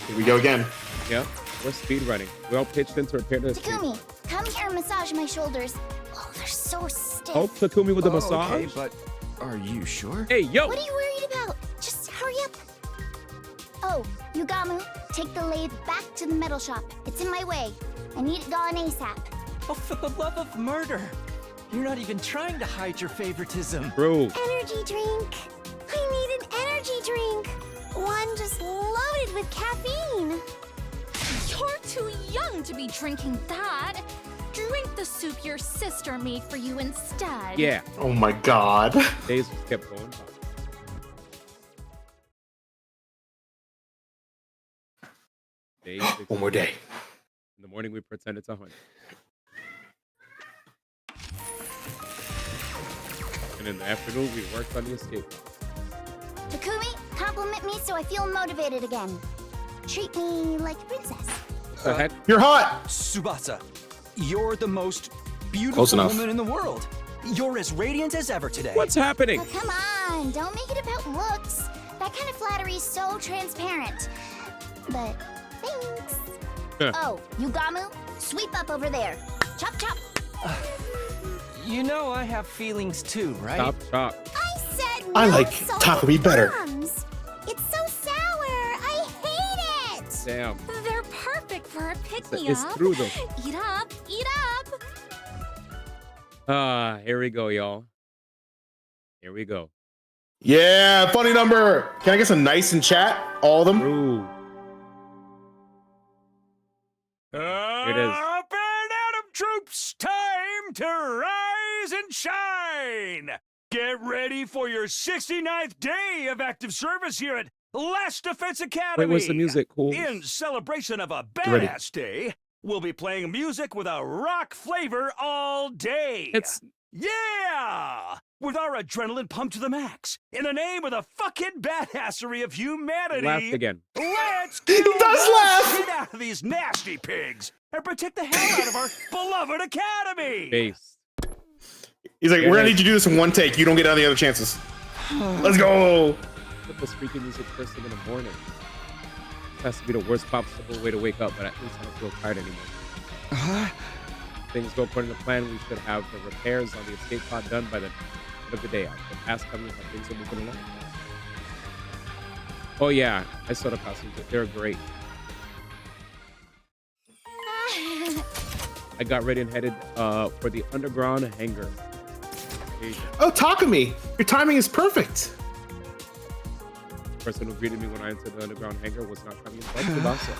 here we go again. Yeah, we're speed running. We all pitched in to repair the escape. Takumi, come here and massage my shoulders. Oh, they're so stiff. Oh, Takumi with the massage. Okay, but are you sure? Hey, yo. What are you worried about? Just hurry up. Oh, Yugamu, take the lathe back to the metal shop. It's in my way. I need it gone ASAP. Oh, for the love of murder. You're not even trying to hide your favoritism. Bro. Energy drink. I need an energy drink. One just loaded with caffeine. You're too young to be drinking that. Drink the soup your sister made for you instead. Yeah. Oh my god. Days just kept going by. Day One more day. In the morning, we pretended to hunt. And in the afternoon, we worked on the escape. Takumi, compliment me so I feel motivated again. Treat me like a princess. What the heck? You're hot! Tsubasa, you're the most Close beautiful enough. woman in the world. You're as radiant as ever today. What's happening? Oh, come on, don't make it about looks. That kind of flattery is so transparent. But thanks. Oh, Yugamu, sweep up over there. Chop, chop. You know I have feelings too, right? Chop, chop. I said no I like salted Takumi better. crumbs. It's so sour. I hate it. Damn. They're perfect for a pick-me-up. It's true though. Eat up, eat up. Here we go, y'all. Here we go. Yeah, funny number. Can I get some nice in chat? All of them? Ooh. Here it is. Up and Adam troops, time to rise and shine. Get ready for your 69th day of active service here at Last Defense Academy. Wait, what's the music? Cool. In celebration of a ready. badass day, we'll be playing music with a rock flavor all day. Yeah! With our adrenaline pumped to the max, in the name of the fucking badassery of humanity. Laughed again. Let's He kill does the laugh! shit out of these nasty pigs and protect the hell out of our beloved academy. Base. He's like, Here we're it gonna is. need you to do this in one take. You don't get any other chances. Let's go. Put this freaking music first thing in the morning. This has to be the worst possible way to wake up, but at least I don't feel tired anymore. Things go according to plan. We should have the repairs on the escape pod done by the end of the day. The past coming, how things are moving along. Oh yeah, I saw the costumes. They're great. I got ready and headed for the underground hangar. Oh, Takumi, your timing is perfect. The person who greeted me when I entered the underground hangar was not coming in, but Tsubasa.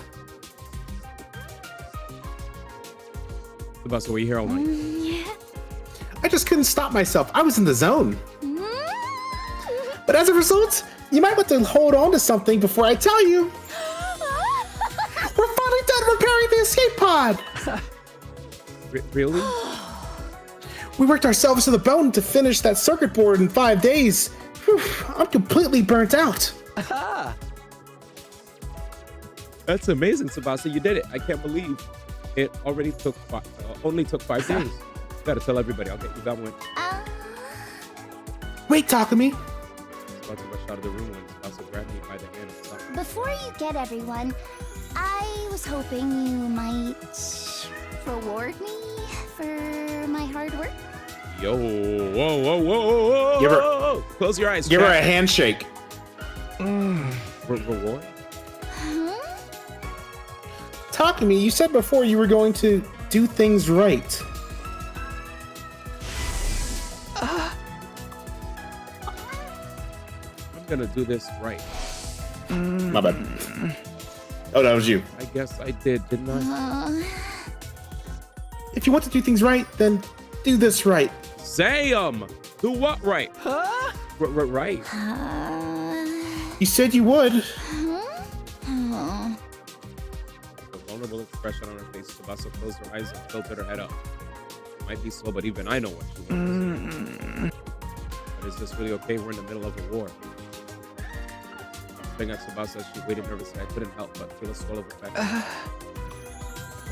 Tsubasa, were you here all night? I just couldn't stop myself. I was in the zone. But as a result, you might want to hold on to something before I tell you. We're finally done repairing the escape pod. Really? We worked ourselves to the bone to finish that circuit board in 5 days. Whew, I'm completely burnt out. That's amazing, Tsubasa. You did it. I can't believe it already took only took 5 days. Gotta tell everybody. I'll get you that one. Wait, Takumi. I was about to rush out of the room when Tsubasa grabbed me by the hand and stopped. Before you get everyone, I was hoping you might reward me for my hard work. Yo, whoa, whoa, whoa, whoa. Give her- Close your eyes. Give her a chat. handshake. Reward? Takumi, you said before you were going to do things right. I'm gonna do this right. My bad. Oh, that was you. I guess I did, didn't I? If you want to do things right, then do this right. Sam! Do what right? Right. You said you would. The vulnerable expression on her face, Tsubasa closed her eyes and tilted her head up. Might be slow, but even I know what she wants. But is this really okay? We're in the middle of a war. Looking at Tsubasa as she waited nervously, I couldn't help but feel a swell of affection.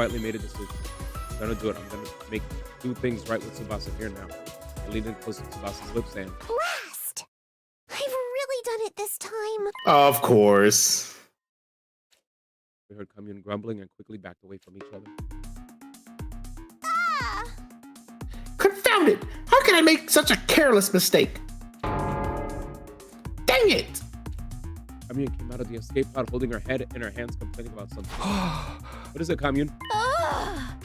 quietly made a decision. I'm gonna do it. I'm gonna do things right with Tsubasa here now. I leaned in close to Tsubasa's lips and Blast! I've really done it this time. Of course. we heard Kamyun grumbling and quickly backed away from each other. Ah! Confound it! How can I make such a careless mistake? Dang it! Kamyun came out of the escape pod holding her head in her hands, complaining about something. What is it, Kamyun? Ah!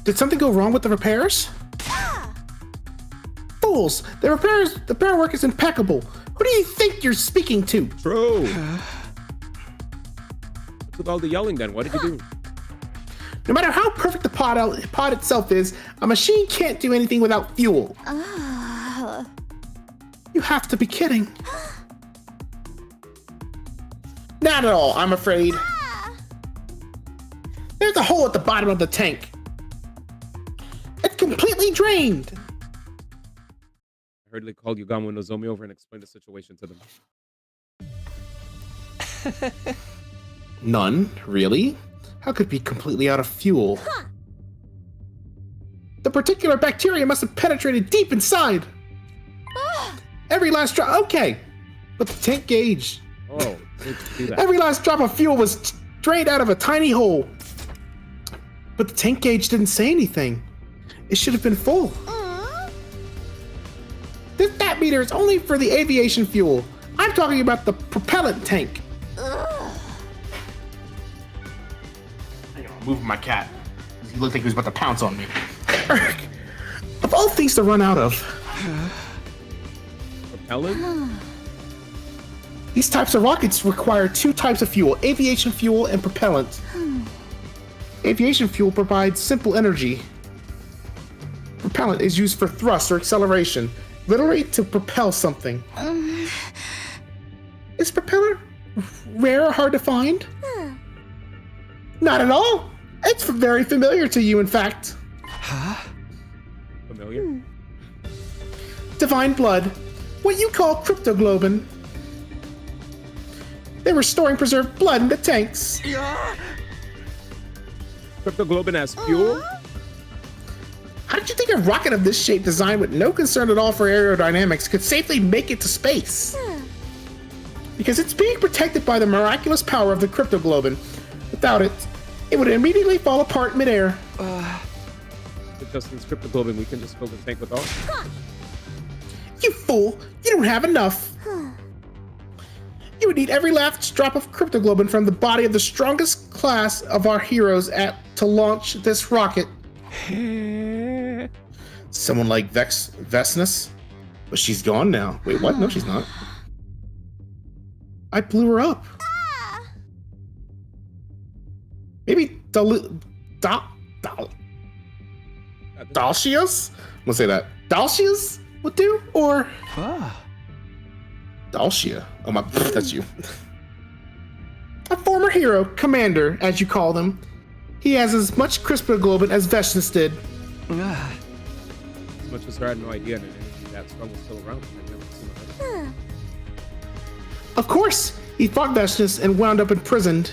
Did something go wrong with the repairs? Ah! Fools! The repair work is impeccable. Who do you think you're speaking to? True. What's with all the yelling then? What did you do? No matter how perfect the pod itself is, a machine can't do anything without fuel. Ah! You have to be kidding. Not at all, I'm afraid. Ah! There's a hole at the bottom of the tank. It's completely drained. I hurriedly called Yugamo and Nozomi over and explained the situation to them. None, really? How could it be completely out of fuel? Huh. The particular bacteria must have penetrated deep inside. Ah! Every last drop. Okay, but the tank gauge. Oh, see that. Every last drop of fuel was drained out of a tiny hole. But the tank gauge didn't say anything. It should have been full. This stat meter is only for the aviation fuel. I'm talking about the propellant tank. Moving my cat. He looked like he was about to pounce on me. Of all things to run out of. Propellant? These types of rockets require two types of fuel, aviation fuel and propellant. Aviation fuel provides simple energy. Propellant is used for thrust or acceleration, literally to propel something. Is propeller rare or hard to find? Not at all. It's very familiar to you, in fact. Huh? Familiar? Divine blood. What you call cryptoglobin. They were storing preserved blood in the tanks. Cryptoglobin as fuel? How did you think a rocket of this shape, designed with no concern at all for aerodynamics, could safely make it to space? Because it's being protected by the miraculous power of the cryptoglobin. Without it, it would immediately fall apart midair. With just this cryptoglobin, we can just fill the tank with all. You fool! You don't have enough! You would need every last drop of cryptoglobin from the body of the strongest class of our heroes to launch this rocket. Someone like Vesnus? But she's gone now. Wait, what? No, she's not. I blew her up. Maybe Dalshios? I'm gonna say that. Dalshios would do? Or Dalshia. Oh my, that's you. A former hero, commander, as you call them. He has as much cryptoglobin as Vesnus did. As much as her, I had no idea an energy that strong was still around. I've never seen it. Of course, he fought Vesnus and wound up imprisoned.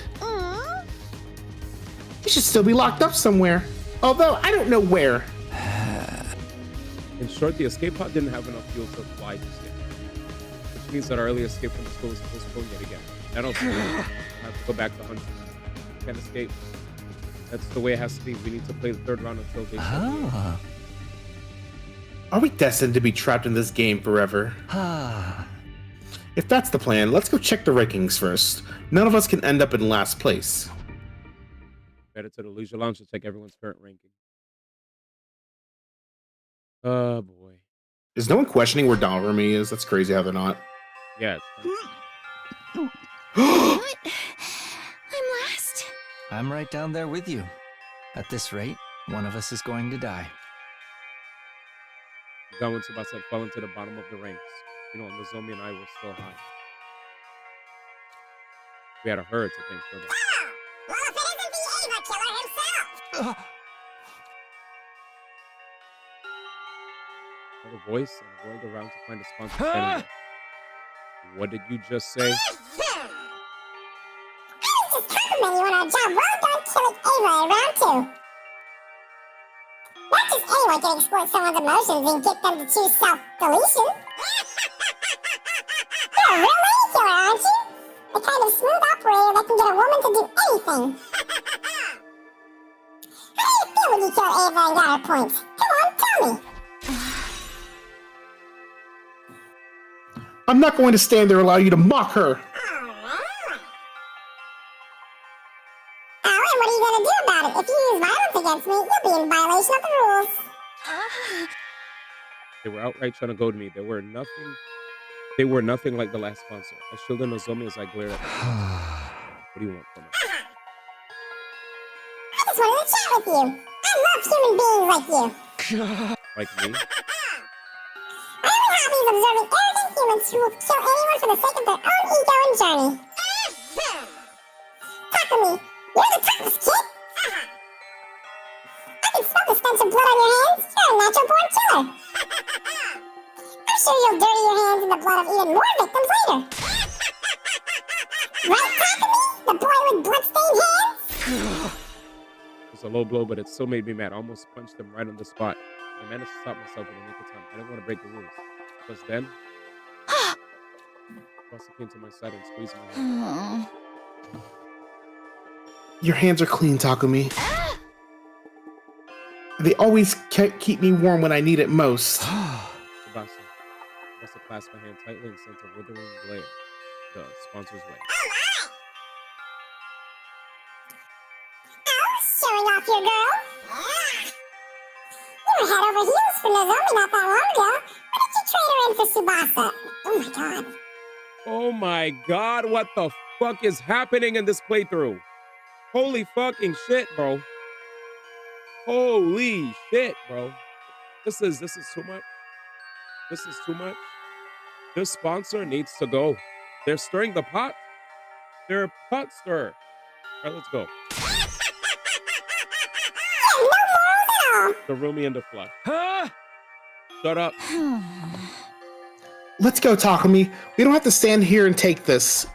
He should still be locked up somewhere. Although, I don't know where. In short, the escape pod didn't have enough fuel to fly this day. Which means that our early escape from the school is postponed yet again. I don't think we have to go back to hunting. Can't escape. That's the way it has to be. We need to play the third round until they start. Are we destined to be trapped in this game forever? If that's the plan, let's go check the rankings first. None of us can end up in last place. Better to the leisure lounge to check everyone's current ranking. Oh boy. Is no one questioning where Dalrumi is? That's crazy how they're not. Yeah. What? I'm last. I'm right down there with you. At this rate, one of us is going to die. Gawan Tsubasa fell into the bottom of the ranks. You know, Nozomi and I were still high. We had a herd to thank for that. Well, if it isn't the Ava killer himself! The voice and whirled around to find a sponsor standing there. What did you just say? I was just complimenting you on a job well done killing Ava in round 2. Not just anyone can exploit someone's emotions and get them to choose self-deletion. You're a real lady killer, aren't you? The kind of smooth operator that can get a woman to do anything. How do you feel when you killed Ava and got her points? Come on, tell me. I'm not going to stand there and allow you to mock her. And what are you going to do about it? If you use violence against me, you'll be in violation of the rules. They were outright trying to goad me. They were nothing like the last sponsor. I shielded Nozomi as I glared at them. What do you want from me? I just wanted to chat with you. I love human beings like you. Like me? My only hobby is observing arrogant humans who will kill anyone for the sake of their own ego and journey. Takumi, you're the toughest kid. I can smell the stench of blood on your hands. You're a natural-born killer. I'm sure you'll dirty your hands in the blood of even more victims later. Right, Takumi? The boy with blood-stained hands? It was a low blow, but it still made me mad. I almost punched him right on the spot. I managed to stop myself in the nick of time. I didn't want to break the rules. Because then, Buster came to my side and squeezed my hand. Your hands are clean, Takumi. They always keep me warm when I need it most. Tsubasa. Buster clasped my hand tightly and sent a withering glare the sponsor's way. Showing off your girl. You were head over heels for Nozomi not that long ago. Why did you trade her in for Tsubasa? Oh my god. Oh my god, what the fuck is happening in this playthrough? Holy fucking shit, bro. Holy shit, bro. This is too much. This is too much. This sponsor needs to go. They're stirring the pot. They're a pot stirrer. All right, let's go. Throw me into flush. Huh? Shut up. Let's go, Takumi. We don't have to stand here and take this.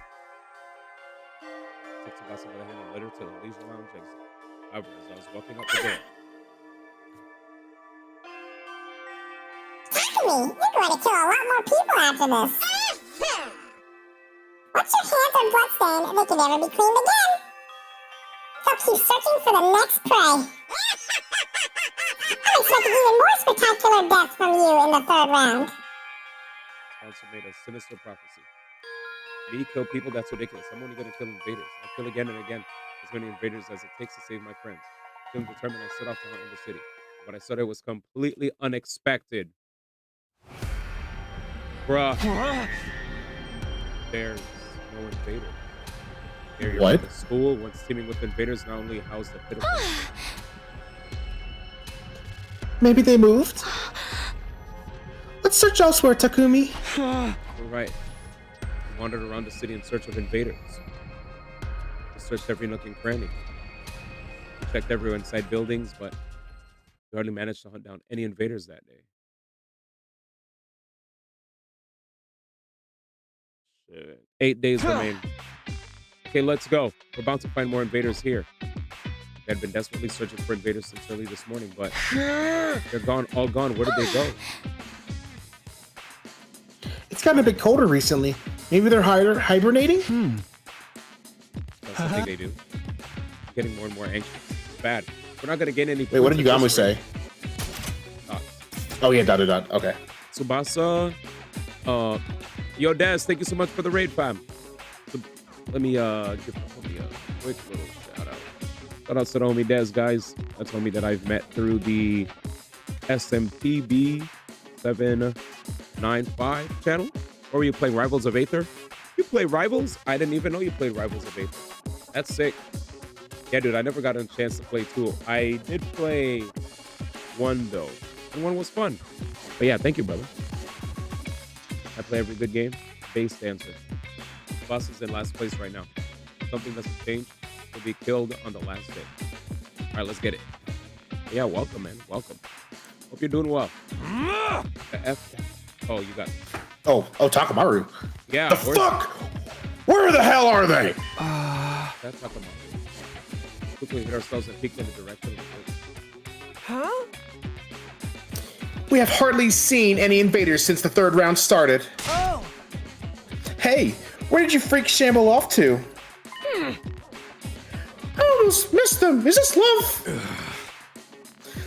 Took Tsubasa by the hand and led her to the leisure lounge exit. However, as I was walking up the door, Takumi, you're going to kill a lot more people after this. Once your hands are bloodstained, they can never be cleaned again. So keep searching for the next prey. I'm expecting even more spectacular deaths from you in the 3rd round. sponsor made a sinister prophecy. Me kill people? That's ridiculous. I'm only gonna kill invaders. I kill again and again as many invaders as it takes to save my friends. Feeling determined, I set off to hunt in the city. What I saw there was completely unexpected. Bruh. There's no invader. Area What? The school, once teeming with invaders, not only housed the pitiful. Maybe they moved. Let's search elsewhere, Takumi. You're right. I wandered around the city in search of invaders. I searched every nook and cranny. I checked everywhere inside buildings, but we hardly managed to hunt down any invaders that day. Shit. 8 days remain. Okay, let's go. We're about to find more invaders here. They had been desperately searching for invaders since early this morning, but they're gone, all gone. Where did they go? It's gotten a bit colder recently. Maybe they're hibernating? That's the thing they do. I'm getting more and more anxious. It's bad. We're not gonna gain any. Wait, what did Yugami say? Oh yeah, dot. Okay. Tsubasa. Yo, Daz, thank you so much for the raid, fam. So, let me give homie a quick little shout out. Shout out to the homie Daz, guys. That's homie that I've met through the SMTB 795 channel. Or were you playing Rivals of Aether? You play Rivals? I didn't even know you played Rivals of Aether. That's sick. Yeah, dude, I never got a chance to play 2. I did play 1 though, and 1 was fun. But yeah, thank you, brother. I play every good game. Base dancer. The boss is in last place right now. If something doesn't change, he'll be killed on the last day. All right, let's get it. Yeah, welcome, man. Welcome. Hope you're doing well. The F. Oh, you got it. Oh, Takamaru. Yeah. The fuck? Where the hell are they? That's Takamaru. quickly hid ourselves and peeked in the direction of the boat. Huh? We have hardly seen any invaders since the third round started. Oh! Hey, where did you freak shamble off to? I almost missed them. Is this love?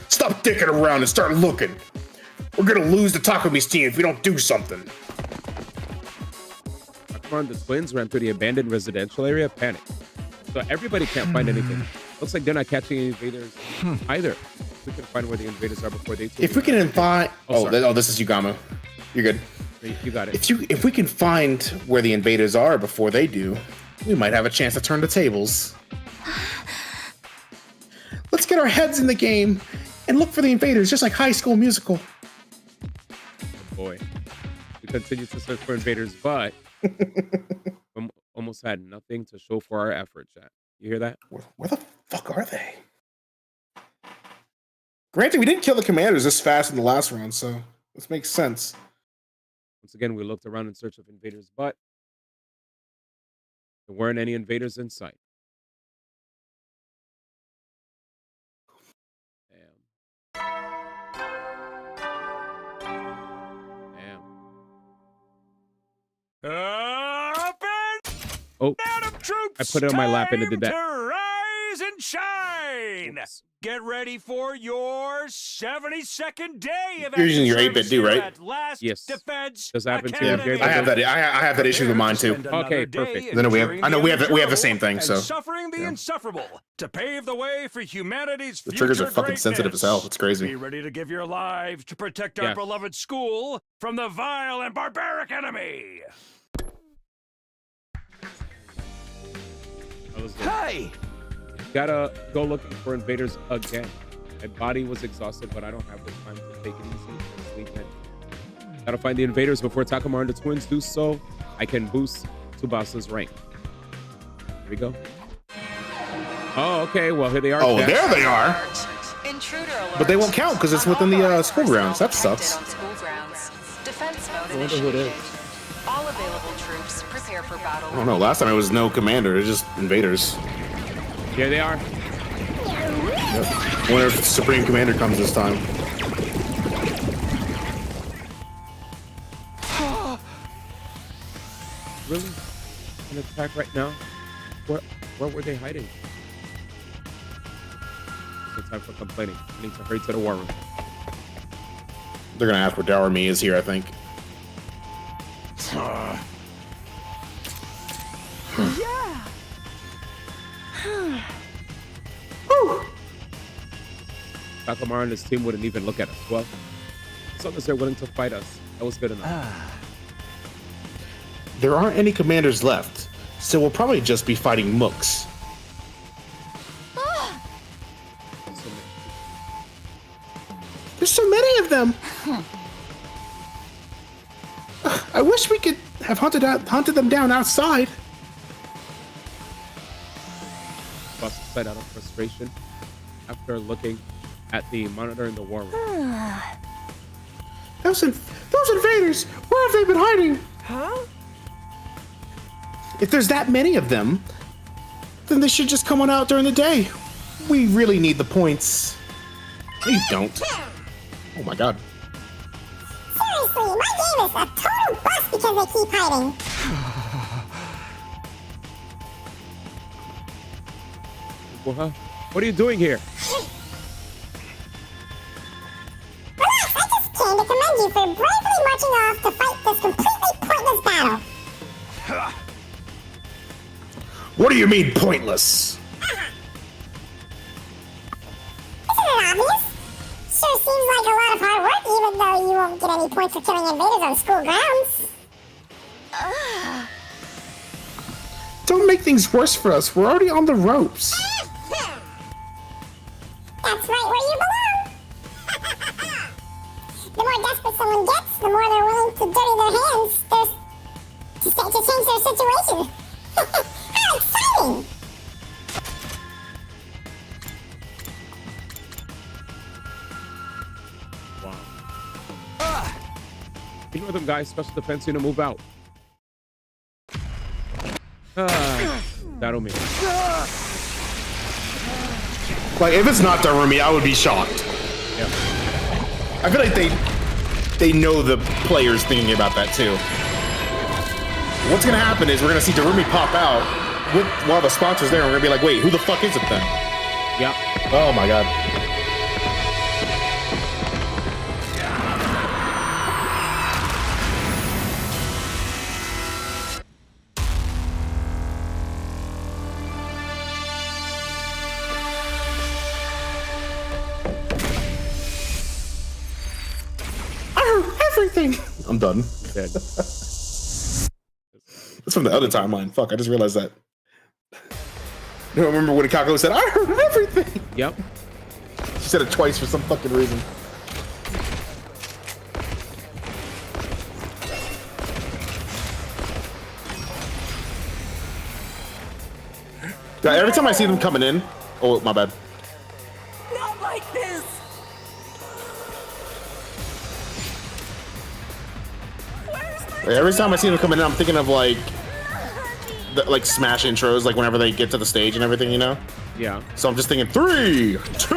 Stop dicking around and start looking. We're gonna lose the Taco Me's team if we don't do something. Come on, the twins ran through the abandoned residential area, panicked. So everybody can't find anything. Looks like they're not catching any invaders either. We can find where the invaders are before they. If we can find, this is Yugamo. You're good. You got it. If we can find where the invaders are before they do, we might have a chance to turn the tables. Let's get our heads in the game and look for the invaders, just like High School Musical. Oh boy, we continue to search for invaders, but almost had nothing to show for our effort, chat. You hear that? Where the fuck are they? Granted, we didn't kill the commanders this fast in the last round, so this makes sense. Once again, we looked around in search of invaders, but there weren't any invaders in sight. Oh, I put it on my lap and it did that. To rise and shine. Oops. Get ready for your 72nd day of You're using your 8-bit do, right? Yes. Defense Does that happen to you? I have that. I have that issue with mine too. Okay, perfect. Then we have the same thing. So suffering the insufferable to pave the way for humanity's the triggers are fucking sensitive as hell. It's crazy. Be ready to give your lives to protect our beloved school from the vile and barbaric enemy. Hey! Gotta go looking for invaders again. My body was exhausted, but I don't have the time to take it easy and sleep in. Gotta find the invaders before Takamaru and the twins do so. I can boost Tsubasa's rank. Here we go. Oh, okay. Well, here they are. Oh, there they are. But they won't count because it's within the school grounds. That sucks. Defense mode I wonder who it is. All available troops prepare for battle. I don't know. Last time it was no commander. It's just invaders. Here they are. Yep. Wonder if Supreme Commander comes this time. Really? An attack right now? Where were they hiding? It's no time for complaining. We need to hurry to the war room. They're gonna ask where Dowerme is here, I think. Yeah. Takamaru and his team wouldn't even look at us. Well, as long as they're willing to fight us, that was good enough. There aren't any commanders left, so we'll probably just be fighting mooks. There's so many of them. I wish we could have hunted them down outside. Boss sighed out of frustration after looking at the monitor in the war room. Those invaders, where have they been hiding? Huh? If there's that many of them, then they should just come on out during the day. We really need the points. We don't. Oh my god. Seriously, my game is a total bust because they keep hiding. Well, what are you doing here? Relax, I just came to commend you for bravely marching off to fight this completely pointless battle. What do you mean pointless? Isn't it obvious? Sure seems like a lot of hard work, even though you won't get any points for killing invaders on school grounds. Don't make things worse for us. We're already on the ropes. That's right where you belong. The more desperate someone gets, the more they're willing to dirty their hands to change their situation. How exciting! Wow. Ignore them, guys. Special defense unit, move out. That'll mean. Like, if it's not Darumi, I would be shocked. Yeah. I feel like they know the players thinking about that too. What's gonna happen is we're gonna see Darumi pop out with one of the sponsors there, and we're gonna be like, wait, who the fuck is it then? Yeah. Oh my god. Everything. I'm done. Dead. That's from the other timeline. Fuck, I just realized that. I don't remember when Kako said, I heard everything. Yep. She said it twice for some fucking reason. Yeah, every time I see them coming in, oh, my bad. Not like this. Every time I see them coming in, I'm thinking of like Smash intros, like whenever they get to the stage and everything, you know? Yeah. So I'm just thinking 3, 2,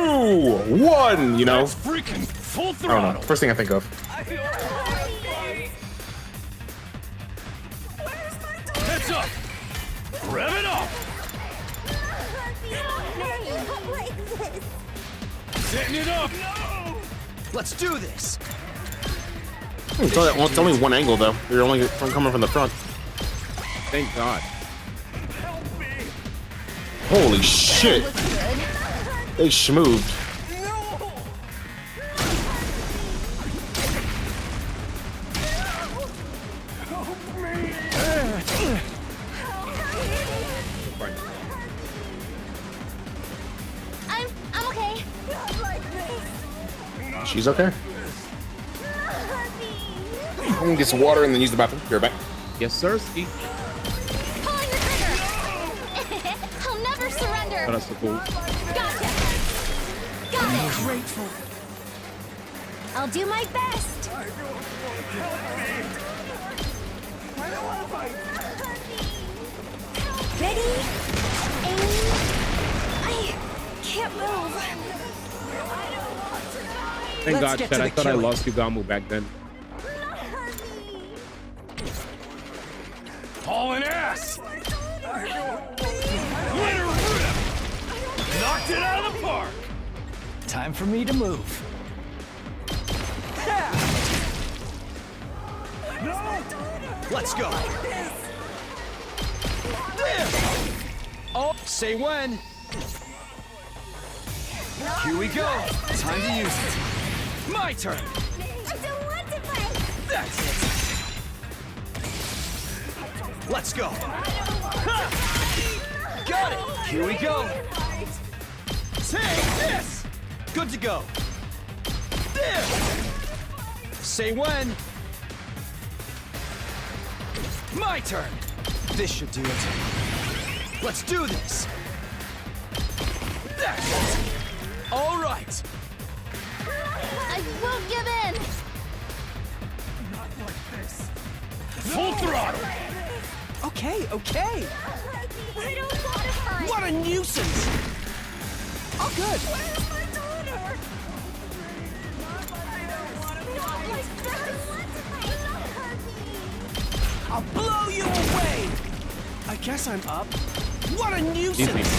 1, you know? That's freaking full I throttle. don't know. First thing I think of. Heads up! Rev it up! Setting it up! Let's do this! It's only one angle though. You're only coming from the front. Thank God. Holy shit! They schmooved. I'm okay. She's okay. I'm gonna get some water and then use the bathroom. Be right back. Yes, sir. Ski. Pulling the trigger. I'll never surrender. Oh, that's so cool. Gotcha. Got it. Grateful. I'll do my best. Ready? Aim. I can't move. Thank God, Chad. I thought I lost Yugamu back then. Hauling ass! Let her rip! Knocked it out of the park! Time for me to move. Let's go. Oh, say when. Here we go. Time to use it. My turn. I don't want to fight. That's it. Let's go. Ha! Got it. Here we go. Take this. Good to go. There. Say when. My turn. This should do it. Let's do this. That's it. All right. I won't give in. Not like this. Full throttle! Okay, okay. I don't want to fight. What a nuisance. All good. Where's my daughter? Not like this. I'll blow you away. I guess I'm up. What a nuisance.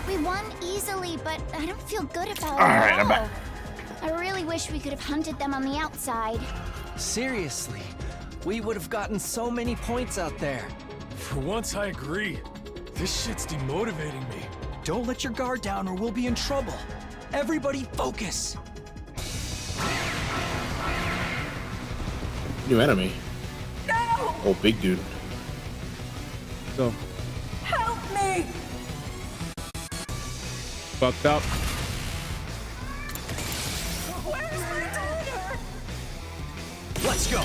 We won easily, but I don't feel good about it. Alright, I'm back. I really wish we could have hunted them on the outside. Seriously, we would have gotten so many points out there. For once, I agree. This shit's demotivating me. Don't let your guard down or we'll be in trouble. Everybody focus. New enemy. No! Oh, big dude. So, Help me! fucked up. Where's my daughter? Let's go.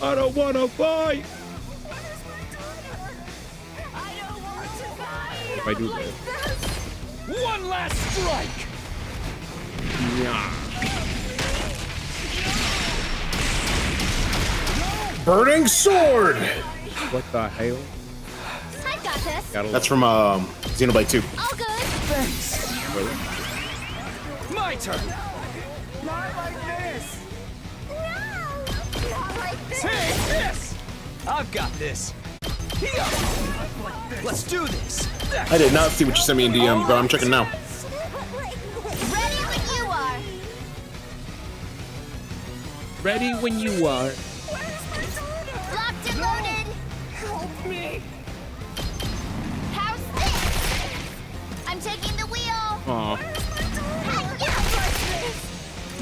I don't want to fight. I don't want to fight. If I do this. One last strike! Yeah. Burning sword. What the hell? I got this. That's from Xenoblade 2. All good. Thanks. Really? My turn. Not like this. No. Not like this. Take this. I've got this. Here. Let's do this. I did not see what you sent me in DM, but I'm checking now. Ready when you are. Ready when you are. Locked and loaded. Help me. How's this? I'm taking the wheel. Aw.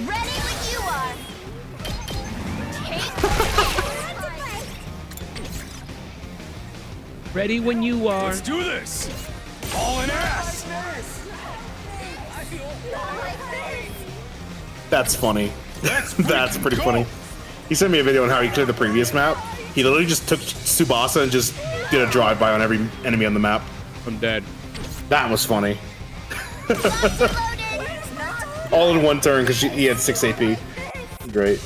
Ready when you are. Take Ready when you are. Let's do this. All in ass. That's funny. That's pretty funny. He sent me a video on how he cleared the previous map. He literally just took Tsubasa and just did a drive-by on every enemy on the map. I'm dead. That was funny. All in one turn because he had 6 AP. Great.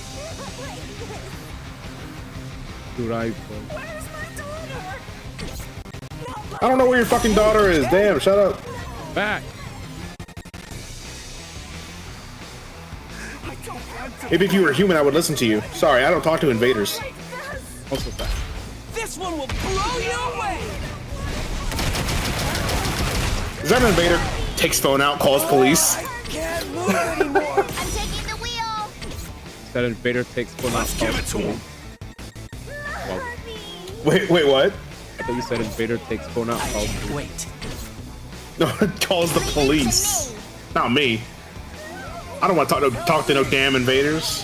Dude, I don't know where your fucking daughter is. Damn, shut up. Back. Maybe if you were human, I would listen to you. Sorry, I don't talk to invaders. Also back. This one will blow you away. Is that an invader? Takes phone out, calls police. Can't move anymore. I'm taking the wheel. That invader takes one out. Let's give it to him. Wait, what? I thought you said invader takes phone out. Wait. No, it calls the police. Not me. I don't want to talk to no damn invaders.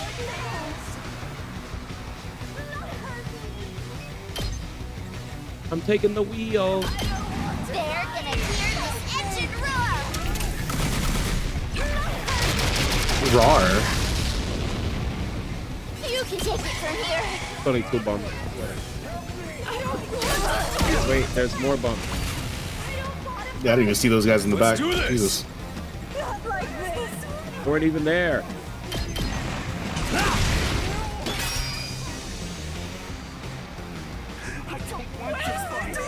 I'm taking the wheel. They're gonna hear this engine roar. Rar. You can take it from here. It's only 2 bombs. Wait, there's more bombs. Yeah, I didn't even see those guys in the Let's back. do this. Jesus. Not like this. They weren't even there. I don't want to fight.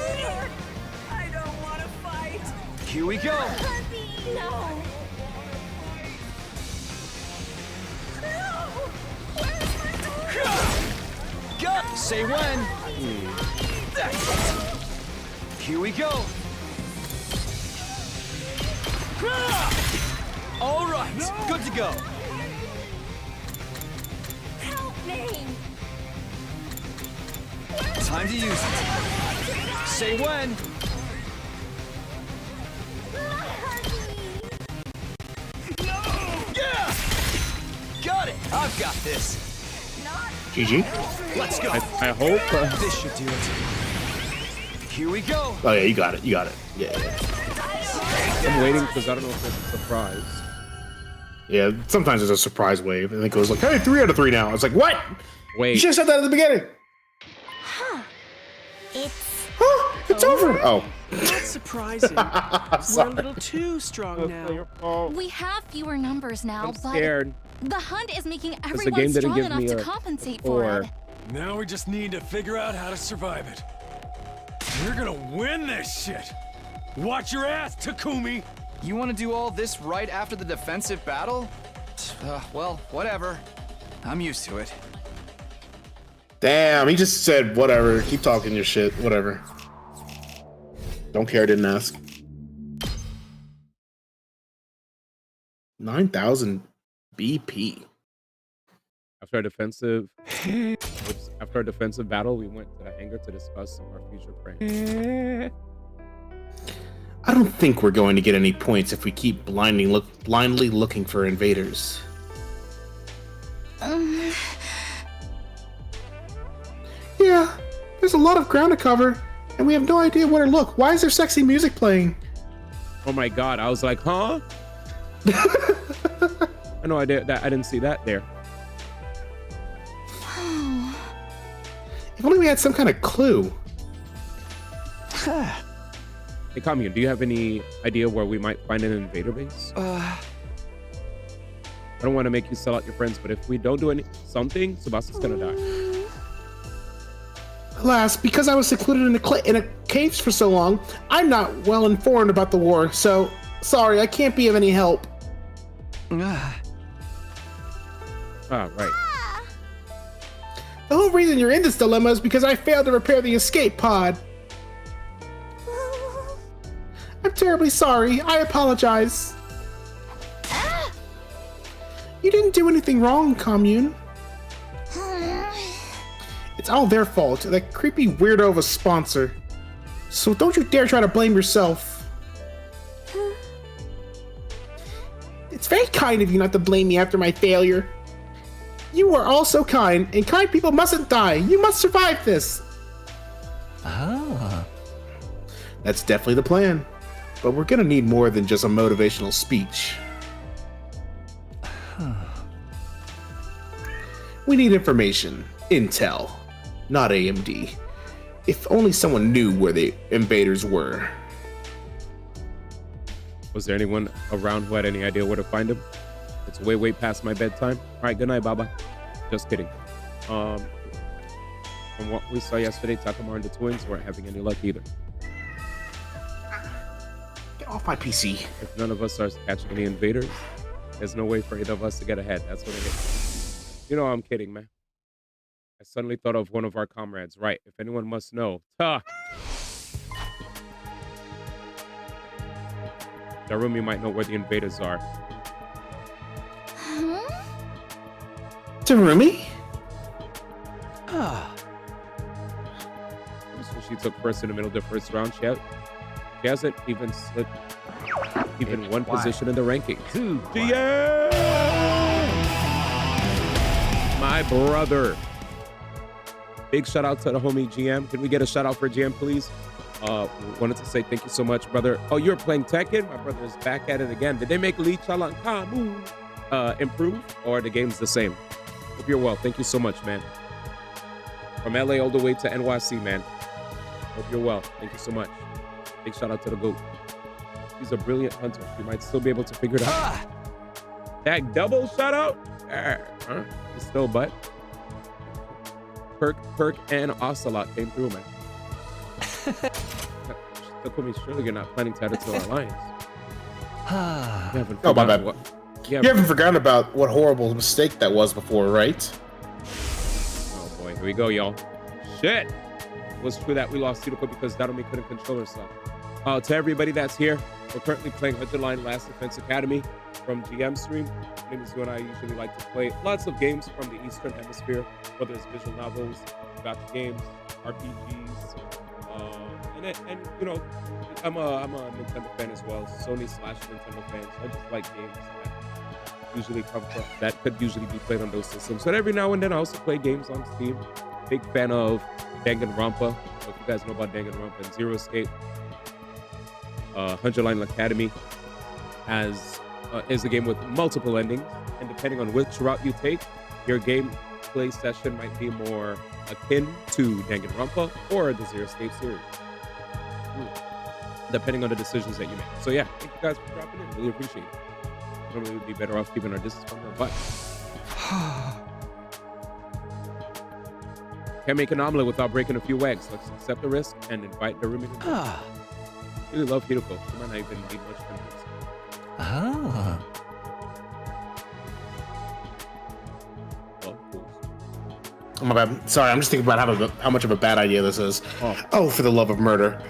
I don't want to fight. Here we go. Honey, no. No. Where's my daughter? Go. Say when. That's it. Here we go. All right. Good to go. Help me. Time to use it. Say when. Yeah! Got it. I've got this. GG. Let's go. I hope. This should do it. Here we go. Oh yeah, you got it. You got it. Yeah. I'm waiting because I don't know if it's a surprise. Yeah. Sometimes it's a surprise wave, and it goes like, "Hey, 3 out of 3 now." It's like, what? Wait. You should have said that at the beginning. It's over. Oh. That's surprising. We're a little too strong now. We have fewer numbers now, I'm but scared. the hunt is making the game everyone didn't strong give enough me to a compensate for four. it. Now we just need to figure out how to survive it. We're gonna win this shit. Watch your ass, Takumi. You want to do all this right after the defensive battle? Well, whatever. I'm used to it. Damn, he just said whatever. Keep talking your shit. Whatever. Don't care. Didn't ask. 9,000 BP. After a defensive battle, we went to the hangar to discuss our future plans. I don't think we're going to get any points if we keep blindly looking for invaders. Yeah, there's a lot of ground to cover, and we have no idea where to look. Why is there sexy music playing? Oh my god, I was like, huh? I know I didn't see that there. If only we had some kind of clue. Hey, Kamiya, do you have any idea where we might find an invader base? I don't want to make you sell out your friends, but if we don't do something, Tsubasa's gonna die. Alas, because I was secluded in a cave for so long, I'm not well informed about the war, so sorry, I can't be of any help. Right. The whole reason you're in this dilemma is because I failed to repair the escape pod. I'm terribly sorry. I apologize. You didn't do anything wrong, Commune. It's all their fault, that creepy weirdo of a sponsor. So don't you dare try to blame yourself. It's very kind of you not to blame me after my failure. You are all so kind, and kind people mustn't die. You must survive this. Ah. That's definitely the plan. But we're gonna need more than just a motivational speech. We need information. Intel. Not AMD. If only someone knew where the invaders were. Was there anyone around who had any idea where to find him? It's way past my bedtime. All right, good night, Baba. Just kidding. From what we saw yesterday, Takamaru and the twins weren't having any luck either. Get off my PC. If none of us starts catching any invaders, there's no way for either of us to get ahead. That's what it is. You know I'm kidding, man. I suddenly thought of one of our comrades. Right, if anyone must know. Darumi might know where the invaders are. Darumi? So she took first in the middle of the first round. She hasn't even slipped one position in the rankings. My brother. Big shout out to the homie GM. Can we get a shout out for GM, please? Wanted to say thank you so much, brother. Oh, you're playing Tekken? My brother is back at it again. Did they make Lee Chalan Kamu improve, or the game's the same? Hope you're well. Thank you so much, man. From LA all the way to NYC, man. Hope you're well. Thank you so much. Big shout out to the GOAT. He's a brilliant hunter. You might still be able to figure it out. That double shout out? He's still butt. Perk and Ocelot came through, man. Surely you're not planning to add it to our alliance. Oh, my bad. You haven't forgotten about what horrible mistake that was before, right? Oh boy, here we go, y'all. Shit! It was true that we lost Tsuruko because Darumi couldn't control herself. To everybody that's here, we're currently playing Hudson Last Defense Academy from GM Stream. My name is Yu, and I usually like to play lots of games from the Eastern Hemisphere, whether it's visual novels, gotcha games, RPGs, and you know, I'm a Nintendo fan as well, Sony/Nintendo fan. So I just like games that could usually be played on those systems. But every now and then I also play games on Steam. Big fan of Danganronpa. So if you guys know about Danganronpa and Zero Escape, Hudson Academy is a game with multiple endings, and depending on which route you take, your gameplay session might be more akin to Danganronpa or the Zero Escape series, depending on the decisions that you make. So yeah, thank you guys for dropping in. Really appreciate it. Normally we'd be better off keeping our distance from her, but can't make an omelet without breaking a few eggs. Let's accept the risk and invite Darumi to really love Hiroko. She might not even need much convincing. Oh, my bad. Sorry, I'm just thinking about how much of a bad idea this is. Oh, for the love of murder.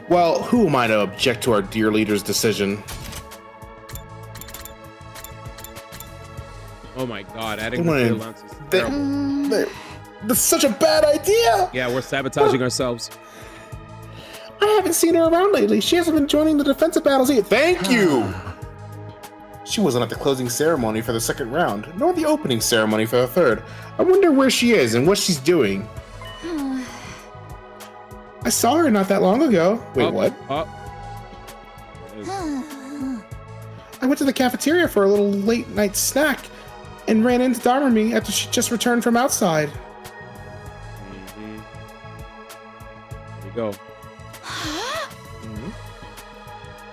Well, who am I to object to our dear leader's decision? Oh my god, adding the allowance is terrible. That's such a bad idea! Yeah, we're sabotaging ourselves. I haven't seen her around lately. She hasn't been joining the defensive battles either. Thank you! She wasn't at the closing ceremony for the second round, nor the opening ceremony for the third. I wonder where she is and what she's doing. I saw her not that long ago. Wait, what? I went to the cafeteria for a little late night snack and ran into Darumi after she just returned from outside. Here we go.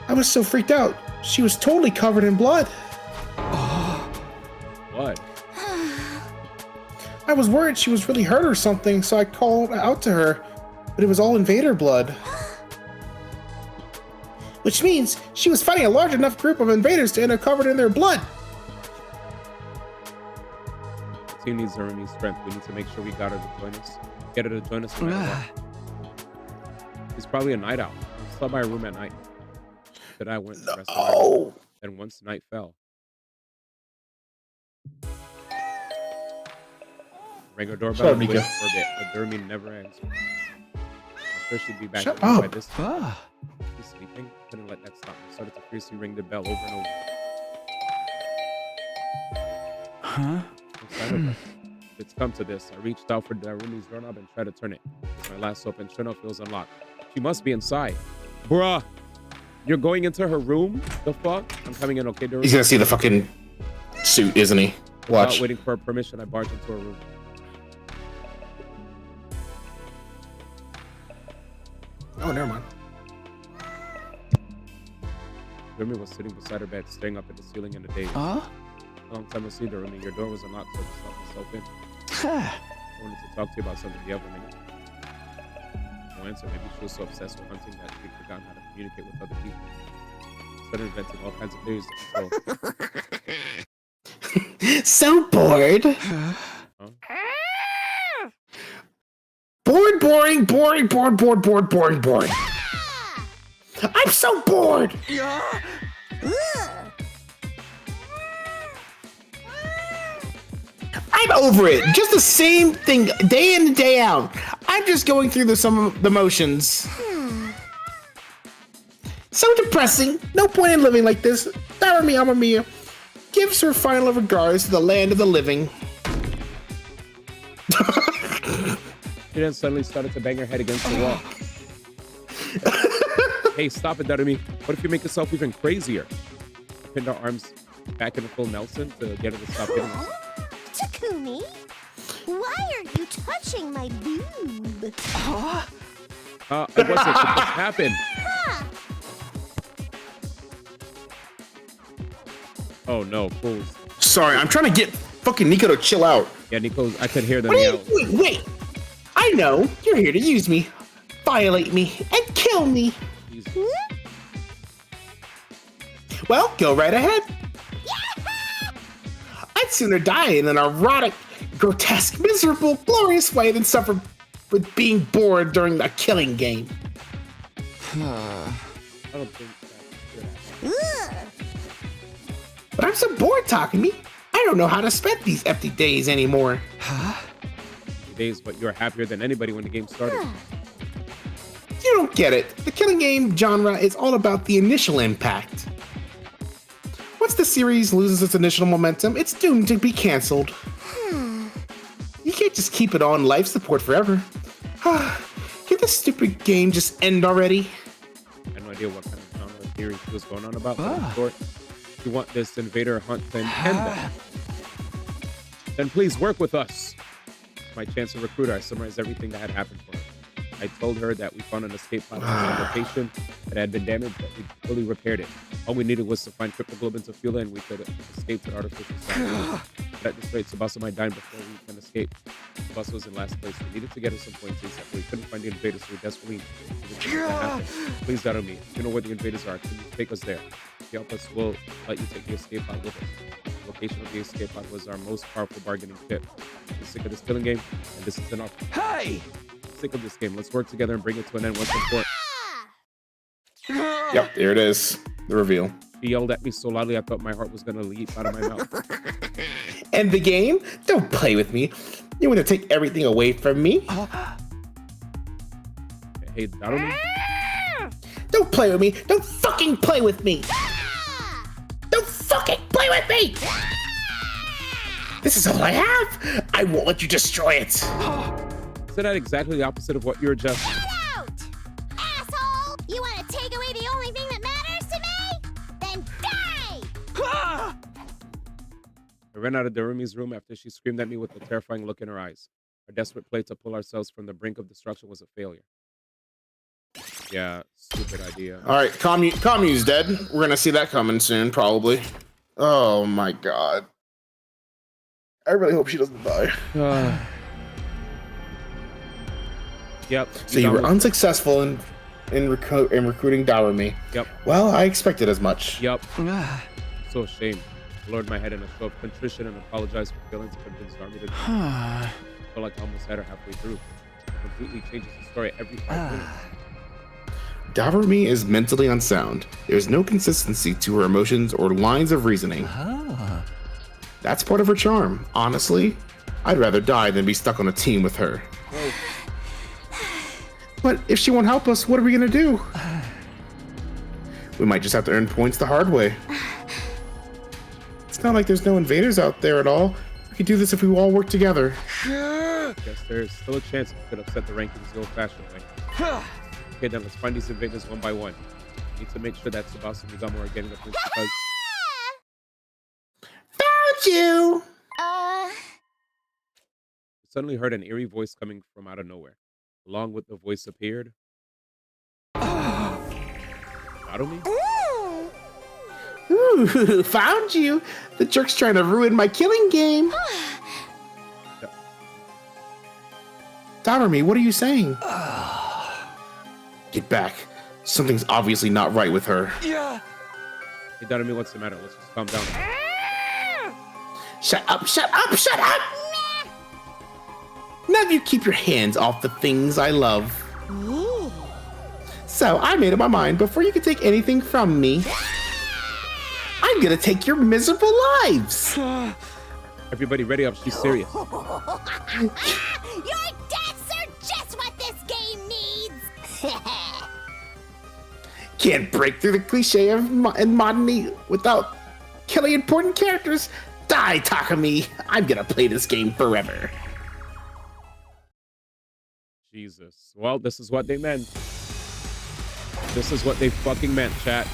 I was so freaked out. She was totally covered in blood. Blood? I was worried she was really hurt or something, so I called out to her, but it was all invader blood. Which means she was fighting a large enough group of invaders to end up covered in their blood. The team needs Zerumi's strength. We need to make sure we got her to join us. Get her to join us no matter what. It's probably a night out. I slept by her room at night. Then I went the rest of my room. And once night fell, rang her doorbell and waited for a bit, but Zerumi never answered. I'm sure she'd be back by this time. She's sleeping. Couldn't let that stop me. Started to fiercely ring the bell over and over. Huh? It's come to this. I reached out for Darumi's doorknob and tried to turn it. It's my last hope, and sure enough, it was unlocked. She must be inside. Bruh, you're going into her room? The fuck? I'm coming in, okay, Darumi? He's gonna see the fucking suit, isn't he? Watch. Without waiting for her permission, I barged into her room. Oh, never mind. Darumi was sitting beside her bed, staring up at the ceiling in a daze. Huh? A long time no see, Darumi. Your door was unlocked, so I just let myself in. I wanted to talk to you about something the other minute. No answer. Maybe she was so obsessed with hunting that she'd forgotten how to communicate with other people. Started inventing all kinds of theories. So bored. Bored, boring, boring, bored, bored, bored, boring, boring. I'm so bored. I'm over it. Just the same thing day in and day out. I'm just going through the motions. So depressing. No point in living like this. Darumi Amamiya gives her final regards to the land of the living. She then suddenly started to bang her head against the wall. Hey, stop it, Darumi. What if you make yourself even crazier? I pinned her arms back in a full Nelson to get her to stop hitting us. Takumi, why are you touching my boob? It wasn't. It just happened. Oh no, fools. Sorry, I'm trying to get fucking Nico to chill out. Yeah, Nico, I could hear them Wait, yell. wait. I know. You're here to use me, violate me, and kill me. Well, go right ahead. I'd sooner die in an erotic, grotesque, miserable, glorious way than suffer with being bored during a killing game. I don't think that's But I'm so bored talking to me. I don't know how to spend these empty days anymore. days, but you're happier than anybody when the game started. You don't get it. The killing game genre is all about the initial impact. Once the series loses its initial momentum, it's doomed to be canceled. You can't just keep it on life support forever. Can this stupid game just end already? I have no idea what kind of genre theory she was going on about, but in short, if you want this invader hunt to end, then please work with us. It's my chance to recruit her. I summarized everything that had happened for her. I told her that we found an escape pod on the location that had been damaged, but we fully repaired it. All we needed was to find cryptoglobin to fuel it, and we could escape to the artificial side. But at this rate, Tsubasa might die before we can escape. Tsubasa was in last place. We needed to get her some points ASAP, but we couldn't find the invaders, so we desperately needed to make that happen. Please, Darumi, if you know where the invaders are, can you take us there? If you help us, we'll let you take the escape pod with us. The location of the escape pod was our most powerful bargaining chip. We're sick of this killing game, and this is enough. Hey! Sick of this game. Let's work together and bring it to an end once and for all. Yep, there it is. The reveal. She yelled at me so loudly I thought my heart was gonna leap out of my mouth. And the game? Don't play with me. You want to take everything away from me? Hey, Darumi. Don't play with me. Don't fucking play with me. Don't fucking play with me. This is all I have. I won't let you destroy it. Isn't that exactly the opposite of what you were just... Get out! Asshole! You want to take away the only thing that matters to me? Then die! I ran out of Darumi's room after she screamed at me with a terrifying look in her eyes. Our desperate play to pull ourselves from the brink of destruction was a failure. Yeah, stupid idea. All right, Commune's dead. We're gonna see that coming soon, probably. Oh my god. I really hope she doesn't die. Yep. So you were unsuccessful in recruiting Dawami. Yep. Well, I expected as much. Yep. So ashamed. I lowered my head in a show of contrition and apologized for failing to convince Army to do it. I feel like I almost had her halfway through. Completely changes the story every 5 minutes. Dawami is mentally unsound. There's no consistency to her emotions or lines of reasoning. That's part of her charm. Honestly, I'd rather die than be stuck on a team with her. But if she won't help us, what are we gonna do? We might just have to earn points the hard way. It's not like there's no invaders out there at all. We could do this if we all work together. Guess there's still a chance we could upset the rankings the old-fashioned way. Okay, then let's find these invaders one by one. Need to make sure that Tsubasa and Migamo are getting the points because... Found you! Suddenly heard an eerie voice coming from out of nowhere. Along with the voice appeared... Naruto? Ooh, found you! The jerk's trying to ruin my killing game! Dawami, what are you saying? Get back. Something's obviously not right with her. Yeah. Hey, Dawami, what's the matter? Let's just calm down. Shut up, shut up, shut up! None of you keep your hands off the things I love. Ooh. So, I made up my mind before you can take anything from me. I'm gonna take your miserable lives! Everybody ready up, she's serious. Your deaths are just what this game needs! Can't break through the cliche of monotony without killing important characters. Die, Takumi! I'm gonna play this game forever. Jesus. Well, this is what they meant. This is what they fucking meant, chat.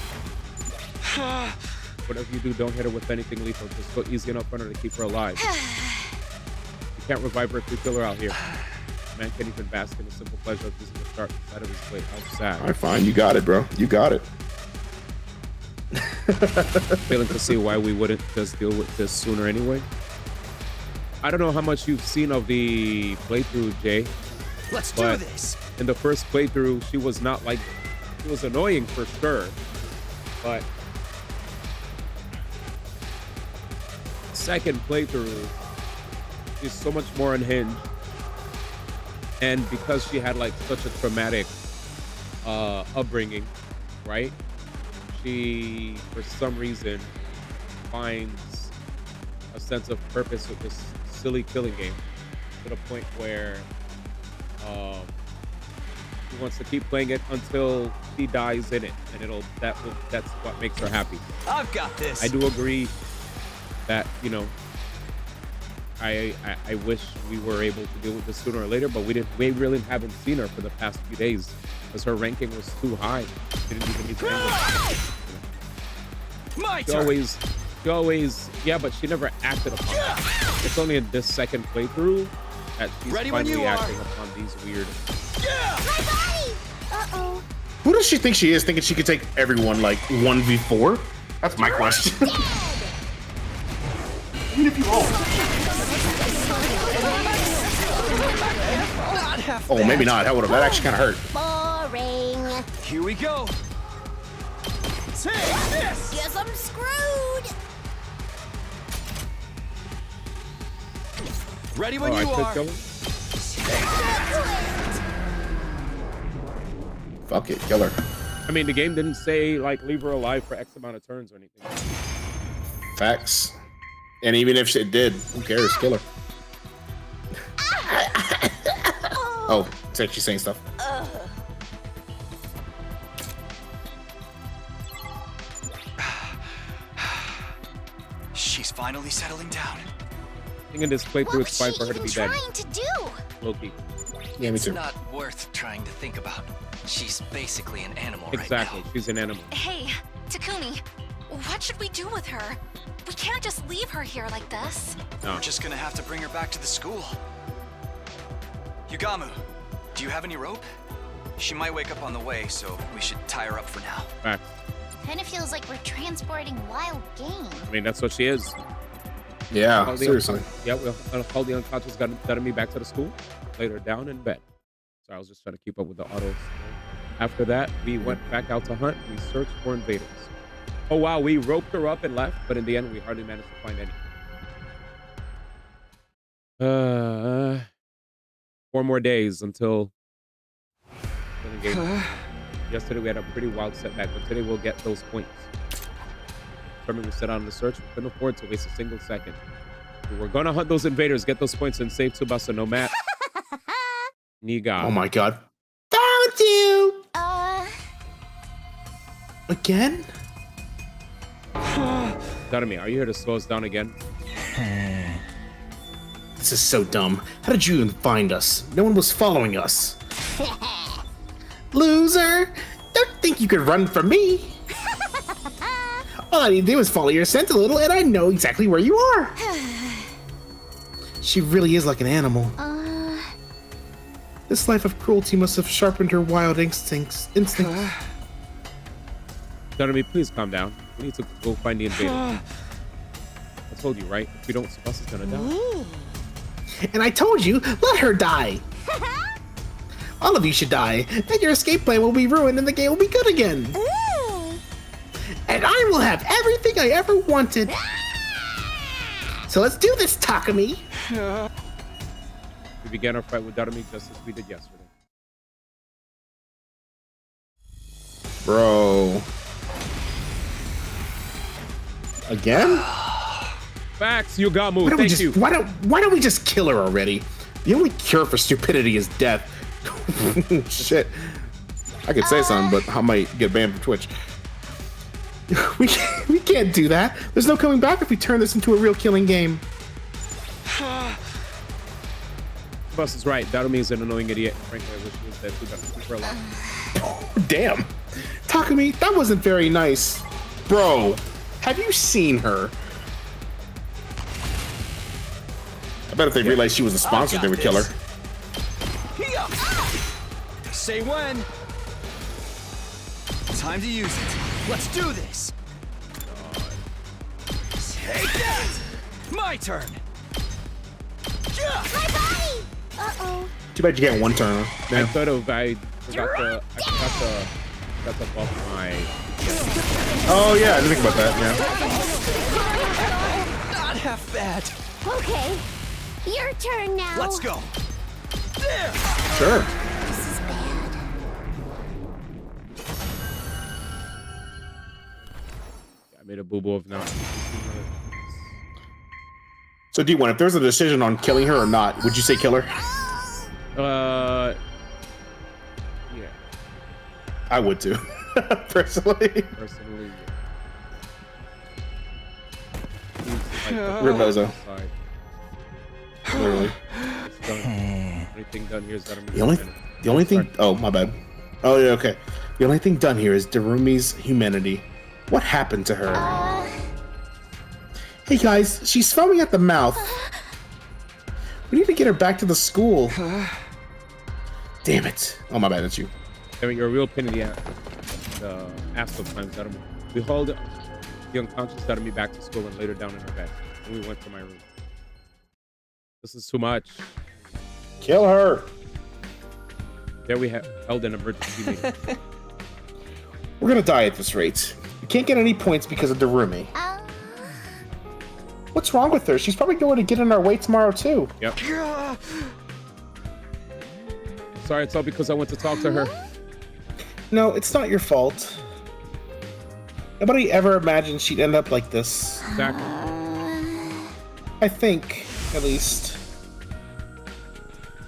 Whatever you do, don't hit her with anything lethal. Just go easy enough on her to keep her alive. You can't revive her if you kill her out here. Man can't even bask in the simple pleasure of using the sharp side of his blade. How sad. Alright, fine. You got it, bro. You got it. Failing to see why we wouldn't just deal with this sooner anyway. I don't know how much you've seen of the playthrough, Jay. Let's do this. In the first playthrough, she was not like... She was annoying for sure. But... Second playthrough, she's so much more unhinged. And because she had like such a traumatic upbringing, right? She, for some reason, finds a sense of purpose with this silly killing game to the point where she wants to keep playing it until she dies in it, and that's what makes her happy. I've got this. I do agree that, you know, I wish we were able to deal with this sooner or later, but we really haven't seen her for the past few days because her ranking was too high. She didn't even need to handle it. My turn. She always, yeah, but she never acted upon it. It's only in this second playthrough that she's finally acting upon these weird. My body! Uh-oh. Who does she think she is, thinking she could take everyone like 1v4? That's my question. Even if you roll. Oh, maybe not. That actually kind of hurt. Boring. Here we go. Take this. Guess I'm screwed. Ready when you are. Fuck it, kill her. I mean, the game didn't say like leave her alive for X amount of turns or anything. Facts. And even if it did, who cares? Kill her. Oh, it's actually saying stuff. She's finally settling down. I think in this playthrough, it's fine for her to be dead. Trying to do? Low-key. Yeah, me too. It's not worth trying to think about. She's basically an animal Exactly, right now. she's an animal. Hey, Takumi, what should we do with her? We can't just leave her here like this. No. We're just gonna have to bring her back to the school. Yugamu, do you have any rope? She might wake up on the way, so we should tie her up for now. Facts. Kind of feels like we're transporting wild game. I mean, that's what she is. Yeah, seriously. Yeah, we'll call the unconscious Darumi back to the school. Laid her down in bed. So I was just trying to keep up with the autos. After that, we went back out to hunt. We searched for invaders. Oh wow, we roped her up and left, but in the end, we hardly managed to find any. 4 more days until killing game. Yesterday we had a pretty wild setback, but today we'll get those points. Determined we set out on the search. We couldn't afford to waste a single second. We were gonna hunt those invaders, get those points, and save Tsubasa no matter. Niga. Oh my god. Found you! Again? Darumi, are you here to slow us down again? This is so dumb. How did you even find us? No one was following us. Loser! Don't think you could run from me! All I need to do is follow your scent a little and I know exactly where you are! She really is like an animal. This life of cruelty must have sharpened her wild instincts. Darumi, please calm down. We need to go find the invader. I told you, right? If we don't, Tsubasa's gonna die. And I told you, let her die! All of you should die, and your escape plan will be ruined and the game will be good again! And I will have everything I ever wanted! So let's do this, Takumi! We began our fight with Darumi just as we did yesterday. Bro. Again? Facts, you got moved. Why Thank you. Why don't we just kill her already? The only cure for stupidity is death. Shit. I could say something, but I might get banned from Twitch. We can't do that. There's no coming back if we turn this into a real killing game. Bus is right. Darumi is an annoying idiot. Frankly, I wish he was dead too, but keep her alive. Oh, damn. Takumi, that wasn't very nice. Bro, have you seen her? I bet if they realized she was a sponsor, they would kill her. Say when. Time to use it. Let's do this. Take that. My turn. My body! Uh-oh. Too bad you get one turn. I thought of I forgot to buff my. Oh yeah, I didn't think about that. Yeah. Not half bad. Okay, your turn now. Let's go. There. Sure. This is bad. I made a boo-boo of now. So D1, if there's a decision on killing her or not, would you say kill her? Yeah. I would too, personally. Personally, yeah. Rebozo. Literally. It's done. Anything done here is that The only thing. Oh, my bad. Oh yeah, okay. The only thing done here is Darumi's humanity. What happened to her? Hey guys, she's foaming at the mouth. We need to get her back to the school. Damn it. Oh, my bad, it's you. I mean, you're a real pain in the ass sometimes, Darumi. We hauled the unconscious Darumi back to school and laid her down in her bed. And we went to my room. This is too much. Kill her. There we held an emergency meeting. We're gonna die at this rate. We can't get any points because of Darumi. What's wrong with her? She's probably going to get in our way tomorrow too. Yep. Sorry, it's all because I went to talk to her. No, it's not your fault. Nobody ever imagined she'd end up like this. Exactly. I think, at least.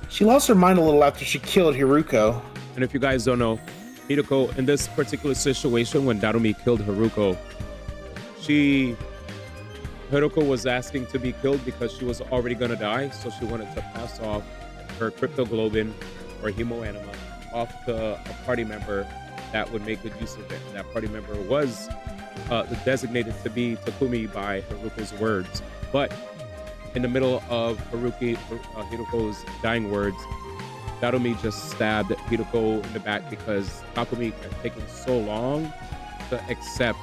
She lost her mind a little after she killed Haruko. And if you guys don't know, Hiroko, in this particular situation, when Darumi killed Haruko, Hiroko was asking to be killed because she was already gonna die, so she wanted to pass off her cryptoglobin or hemoanima off to a party member that would make good use of it. And that party member was designated to be Takumi by Haruko's words. But in the middle of Hiroko's dying words, Darumi just stabbed Hiroko in the back because Takumi had taken so long to accept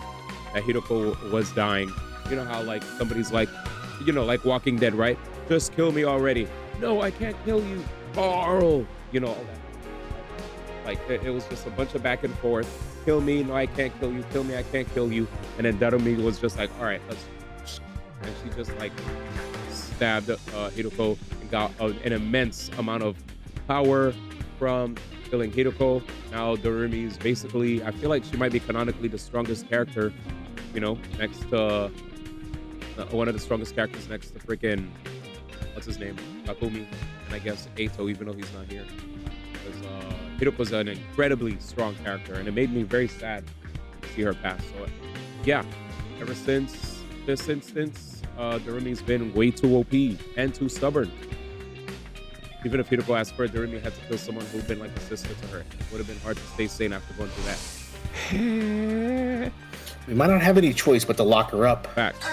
that Hiroko was dying. You know how like somebody's like, you know, like Walking Dead, right? Just kill me already. No, I can't kill you, Carl. You know, all that. Like, it was just a bunch of back and forth. Kill me, no, I can't kill you. Kill me, I can't kill you. And then Darumi was just like, all right, let's. And she just like stabbed Hiroko and got an immense amount of power from killing Hiroko. Now Darumi is basically, I feel like she might be canonically the strongest character, you know, next to one of the strongest characters next to freaking, what's his name? Takumi. And I guess Eito, even though he's not here. Because Hiroko's an incredibly strong character, and it made me very sad to see her pass. So, yeah, ever since this instance, Darumi's been way too OP and too stubborn. Even if Hiroko asked for it, Darumi had to kill someone who'd been like a sister to her. It would have been hard to stay sane after going through that. We might not have any choice but to lock her up. Fact.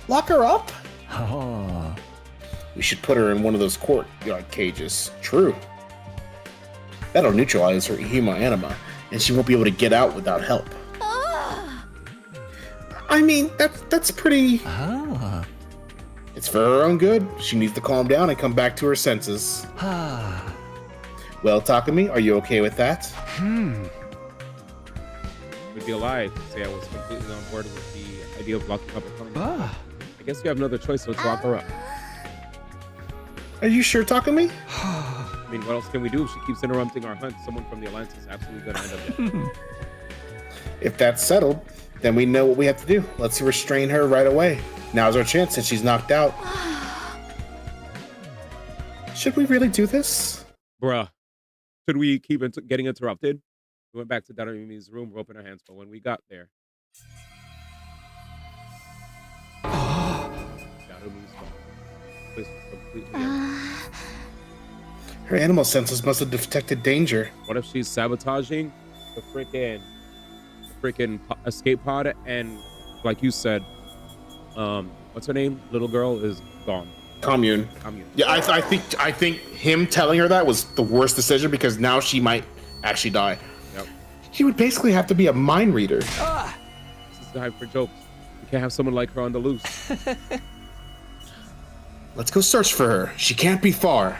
Lock her up? Oh. We should put her in one of those courtyard cages. True. That'll neutralize her hema anima, and she won't be able to get out without help. I mean, that's pretty... It's for her own good. She needs to calm down and come back to her senses. Well, Takumi, are you okay with that? Would be a lie to say I was completely on board with the idea of locking up a Takumi. I guess you have no other choice, so let's lock her up. Are you sure, Takumi? I mean, what else can we do? If she keeps interrupting our hunt, someone from the Alliance is absolutely going to end up dead. If that's settled, then we know what we have to do. Let's restrain her right away. Now's our chance since she's knocked out. Should we really do this? Bruh. Should we keep getting interrupted? We went back to Darumi's room, roping our hands, but when we got there... Darumi's gone. This was completely empty. Her animal senses must have detected danger. What if she's sabotaging the freaking escape pod, and like you said, what's her name? Little girl is gone. Commune. Yeah, I think him telling her that was the worst decision because now she might actually die. Yep. He would basically have to be a mind reader. This is the hype for jokes. We can't have someone like her on the loose. Let's go search for her. She can't be far.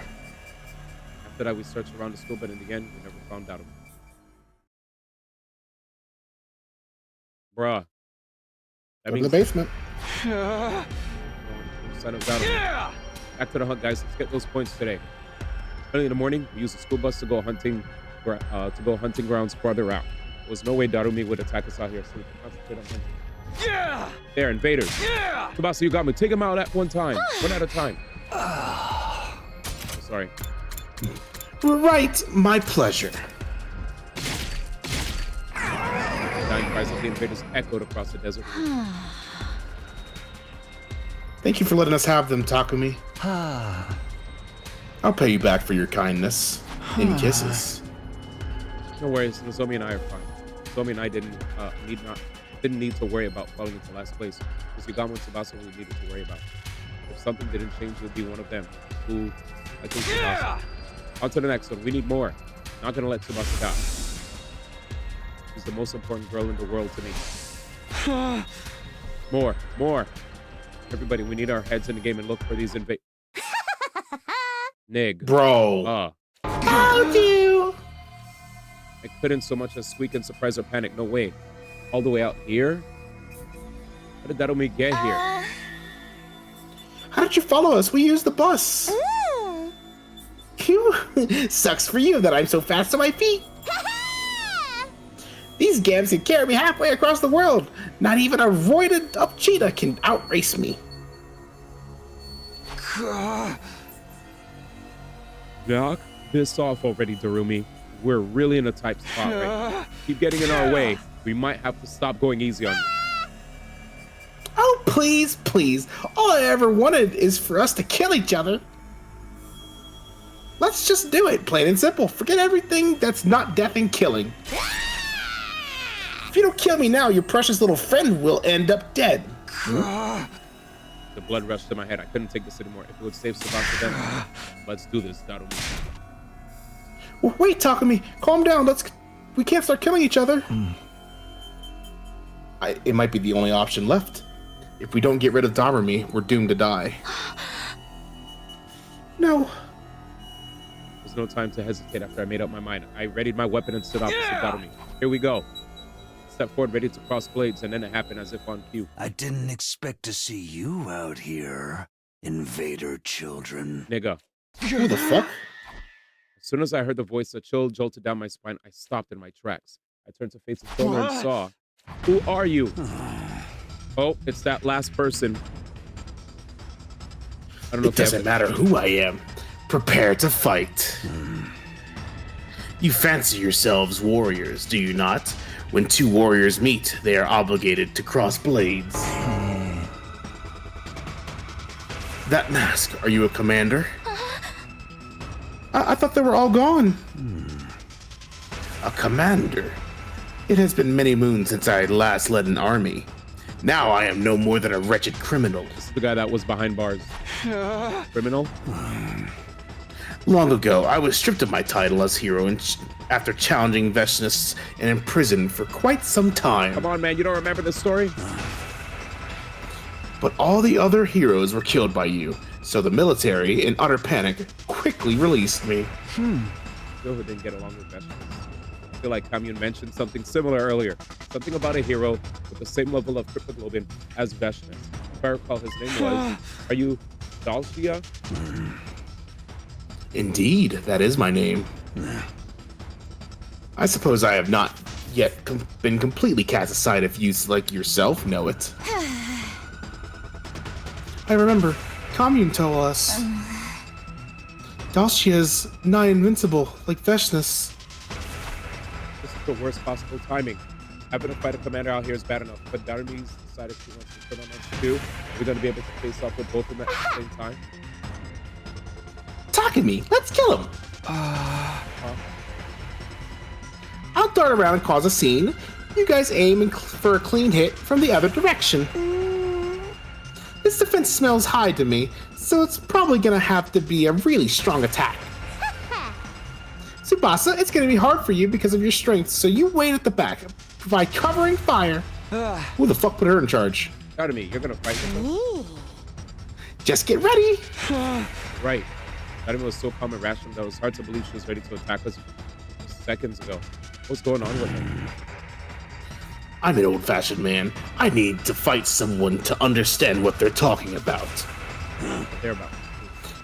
After that, we searched around the school, but in the end, we never found out. Bruh. That means the basement. Back to the hunt, guys. Let's get those points today. Early in the morning, we used the school bus to go hunting grounds farther out. There was no way Darumi would attack us out here, so we can concentrate on hunting. Yeah! There, invaders. Yeah! Tsubasa, you got me. Take them out at one time. One at a time. Oh, sorry. Right, my pleasure. Dying cries of the invaders echoed across the desert. Thank you for letting us have them, Takumi. I'll pay you back for your kindness. In kisses. No worries, Nozomi and I are fine. Nozomi and I didn't need to worry about falling into last place. It's Yugamo and Tsubasa we needed to worry about. If something didn't change, it would be one of them. Who, I think Tsubasa. On to the next one. We need more. Not gonna let Tsubasa die. She's the most important girl in the world to me. More. Everybody, we need our heads in the game and look for these Nig. Bro. How do you? I couldn't so much as squeak in surprise or panic. No way. All the way out here? How did Darumi get here? How did you follow us? We used the bus. Phew. Sucks for you that I'm so fast on my feet. These gams can carry me halfway across the world. Not even a roided up cheetah can outrace me. Knock this off already, Darumi. We're really in a tight spot right now. Keep getting in our way. We might have to stop going easy on you. Oh, please. All I ever wanted is for us to kill each other. Let's just do it, plain and simple. Forget everything that's not death and killing. If you don't kill me now, your precious little friend will end up dead. The blood rushed to my head. I couldn't take this anymore. If it would save Tsubasa, then let's do this, Darumi. Well, wait, Takumi. Calm down. We can't start killing each other. It might be the only option left. If we don't get rid of Dharmi, we're doomed to die. No. There's no time to hesitate after I made up my mind. I readied my weapon and stood opposite Dharmi. Here we go. Step forward, ready to cross blades, and then it happened as if on cue. I didn't expect to see you out here, invader children. Nigga. Who the fuck? As soon as I heard the voice, a chill jolted down my spine. I stopped in my tracks. I turned to face the corner and saw, who are you? Oh, it's that last person. I don't know. It doesn't matter who I am. Prepare to fight. You fancy yourselves warriors, do you not? When two warriors meet, they are obligated to cross blades. That mask, are you a commander? I thought they were all gone. A commander? It has been many moons since I last led an army. Now I am no more than a wretched criminal. This is the guy that was behind bars. Criminal? Long ago, I was stripped of my title as hero after challenging Veshnists and imprisoned for quite some time. Come on, man, you don't remember the story? But all the other heroes were killed by you, so the military, in utter panic, quickly released me. Silver didn't get along with Veshnists. I feel like Commune mentioned something similar earlier. Something about a hero with the same level of cryptoglobin as Veshnists. If I recall, his name was... Are you Dalshia? Indeed, that is my name. I suppose I have not yet been completely cast aside if you, like yourself, know it. I remember, Commune told us Dalshia's nigh invincible, like Veshnists. This is the worst possible timing. Having to fight a commander out here is bad enough, but Dharmi's decided she wants to put on us too. We're going to be able to face off with both of them at the same time. Talking me, let's kill him. I'll dart around and cause a scene. You guys aim for a clean hit from the other direction. This defense smells high to me, so it's probably gonna have to be a really strong attack. Tsubasa, it's gonna be hard for you because of your strength, so you wait at the back. Provide covering fire. Who the fuck put her in charge? Out of me, you're gonna fight with us. Just get ready. Right. Dharmi was so calm and rational that it was hard to believe she was ready to attack us just seconds ago. What's going on with her? I'm an old-fashioned man. I need to fight someone to understand what they're talking about. What they're about.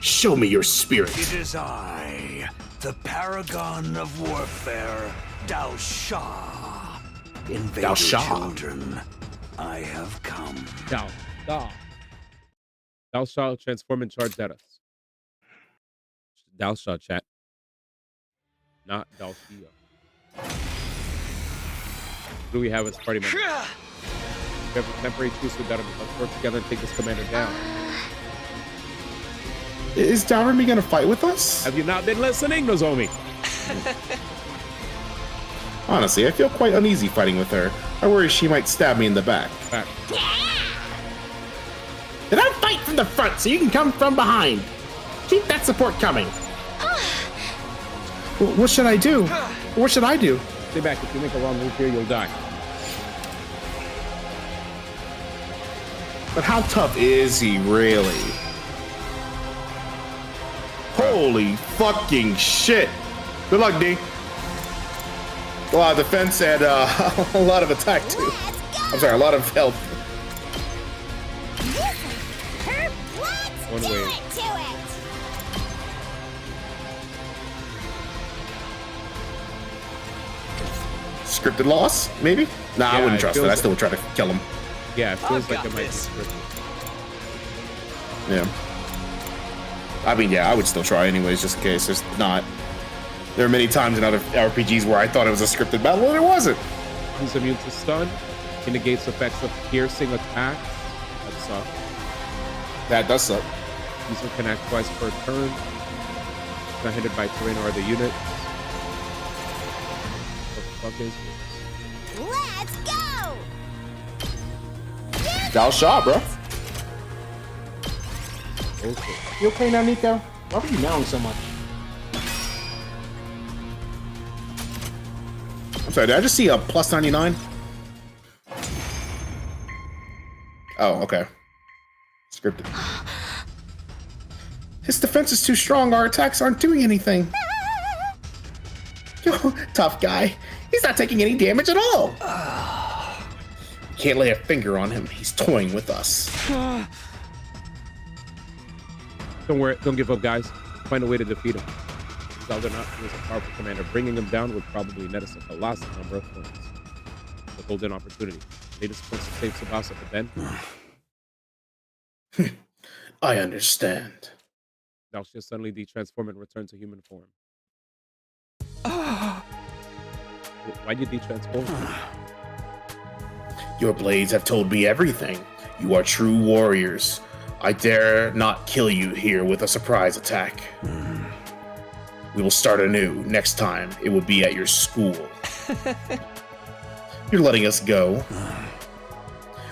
Show me your spirit. It is I, the paragon of warfare, Dao Sha. Invader Dao Sha. children, I have come. Dao Sha will transform and charge at us. Dao Sha, chat. Not Dalshia. Who do we have as party members? We have a temporary truce with Dharmi. Let's work together and take this commander down. Is Dharmi gonna fight with us? Have you not been listening, Nozomi? Honestly, I feel quite uneasy fighting with her. I worry she might stab me in the back. Back. Then I'll fight from the front so you can come from behind. Keep that support coming. What should I do? What should I do? Stay back. If you make a wrong move here, you'll die. But how tough is he really? Holy fucking shit. Good luck, D. A lot of defense and a lot of attack, too. I'm sorry, a lot of health. One way. Scripted loss, maybe? Nah, I wouldn't trust it. I still would try to kill him. Yeah, it feels like it might be scripted. Yeah. I mean, yeah, I would still try anyways, just in case. There's not. There are many times in other RPGs where I thought it was a scripted battle, and it wasn't. He's immune to stun. He negates effects of piercing attacks. That sucks. That does suck. User can act twice per turn. Not hindered by terrain or other units. What the fuck is Let's go! Dao Sha, bro. Okay. You okay now, Nico? Why were you meowing so much? I'm sorry, did I just see a plus 99? Oh, okay. Scripted. His defense is too strong. Our attacks aren't doing anything. Yo, tough guy. He's not taking any damage at all. Can't lay a finger on him. He's toying with us. Don't worry. Don't give up, guys. Find a way to defeat him. Without not, he was a powerful commander. Bringing him down would probably net us a colossal number of points. The golden opportunity. They just supposed to save Tsubasa, but then... I understand. Thou shalt suddenly de-transform and return to human form. Why did you de-transform? Your blades have told me everything. You are true warriors. I dare not kill you here with a surprise attack. We will start anew. Next time, it will be at your school. You're letting us go.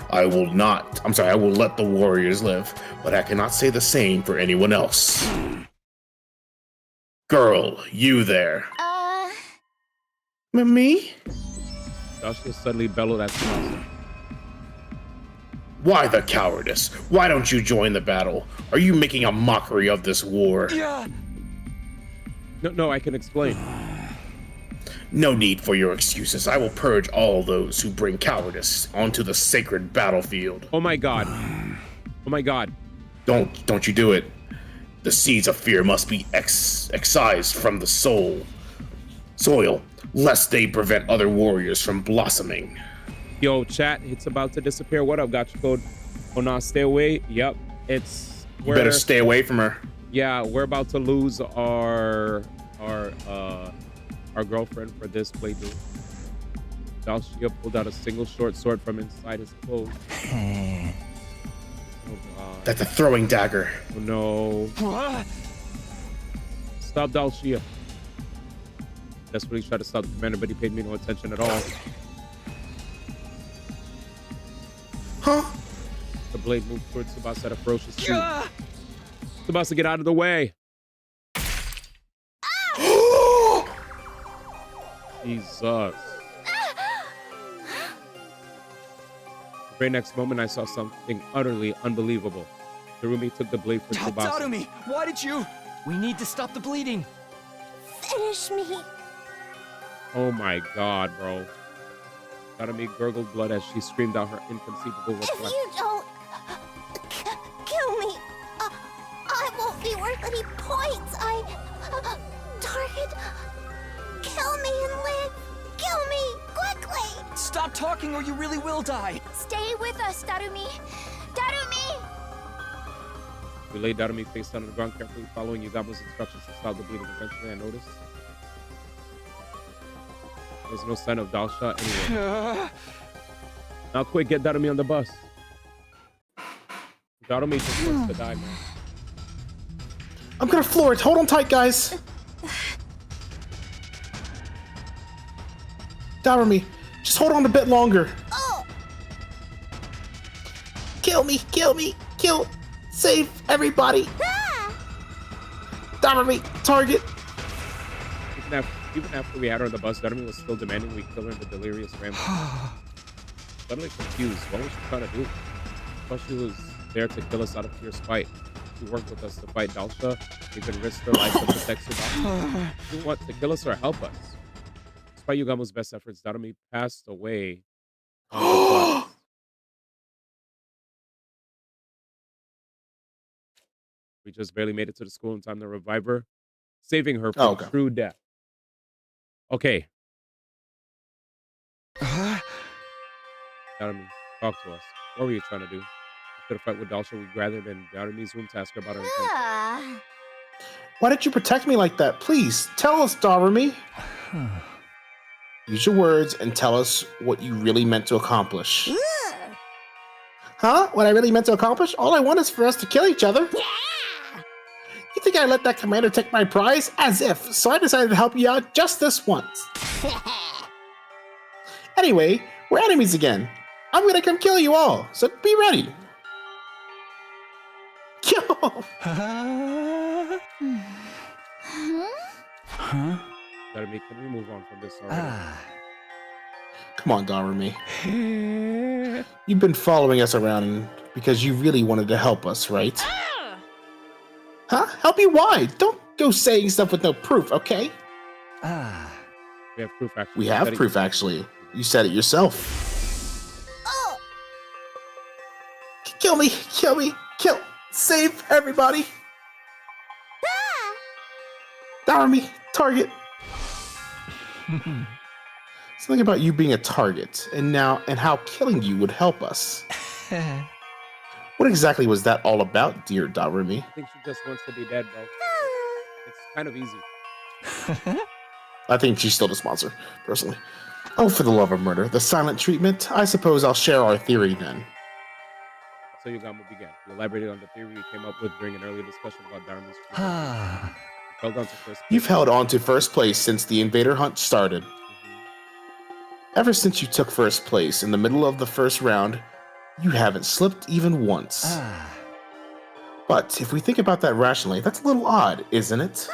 I will let the warriors live, but I cannot say the same for anyone else. Girl, you there. Me? Dashka suddenly bellowed at Tsubasa. Why the cowardice? Why don't you join the battle? Are you making a mockery of this war? No, I can explain. No need for your excuses. I will purge all those who bring cowardice onto the sacred battlefield. Oh my god. Oh my god. Don't you do it. The seeds of fear must be excised from the soil, lest they prevent other warriors from blossoming. Yo, chat, it's about to disappear. What up, Gotcha Code? Oh, no, stay away. Yep, it's... You better stay away from her. Yeah, we're about to lose our girlfriend for this playthrough. Dalshia pulled out a single short sword from inside his clothes. Oh, God. That's a throwing dagger. Oh, no. Stop, Dalshia. Desperately tried to stop the commander, but he paid me no attention at all. Huh? The blade moved towards Tsubasa at a ferocious speed. Tsubasa, get out of the way. Jesus. The very next moment, I saw something utterly unbelievable. Darumi took the blade from Tsubasa. Darumi, why did you? We need to stop the bleeding. Finish me. Oh my god, bro. Darumi gurgled blood as she screamed out her inconceivable request. If you don't kill me, I won't be worth any points. Target, kill me and live. Kill me quickly. Stop talking or you really will die. Stay with us, Darumi. Darumi! We laid Darumi face down on the ground, carefully following Yugamo's instructions to stop the bleeding. Eventually, I noticed there's no sign of Dalsha anywhere. Now quick, get Darumi on the bus. Darumi just wants to die, man. I'm gonna floor it. Hold on tight, guys. Darumi, just hold on a bit longer. Oh. Kill me, save everybody. Darumi, target. Even after we had her on the bus, Darumi was still demanding we kill her in the delirious ramble. Suddenly confused, what was she trying to do? I thought she was there to kill us out of pure spite. She worked with us to fight Dalsha, even risked her life to protect Tsubasa. She didn't want to kill us or help us. Despite Yugamo's best efforts, Darumi passed away on the bus. We just barely made it to the school in time to revive her, saving her from true death. Okay. Darumi, talk to us. What were you trying to do? Instead of fight with Dalsha, we gathered in Darumi's room to ask her about her intentions. Why did you protect me like that? Please, tell us, Darumi. Use your words and tell us what you really meant to accomplish. Huh? What I really meant to accomplish? All I want is for us to kill each other. You think I let that commander take my prize? As if. So I decided to help you out just this once. Anyway, we're enemies again. I'm gonna come kill you all, so be ready. Yo! Darumi, can we move on from this already? Come on, Darumi. You've been following us around because you really wanted to help us, right? Huh? Help you why? Don't go saying stuff with no proof, okay? We have proof, actually. We have proof, actually. You said it yourself. Oh. Kill me! Kill me! Kill! Save everybody! Darumi, target! Something about you being a target, and how killing you would help us. What exactly was that all about, dear Darumi? I think she just wants to be dead, bro. It's kind of easy. I think she's still the sponsor, personally. Oh, for the love of murder, the silent treatment? I suppose I'll share our theory then. So Yugamo began. You elaborated on the theory you came up with during an earlier discussion about Darumi's treatment. Held on to first place. You've held on to first place since the invader hunt started. Ever since you took first place in the middle of the first round, you haven't slipped even once. But if we think about that rationally, that's a little odd, isn't it?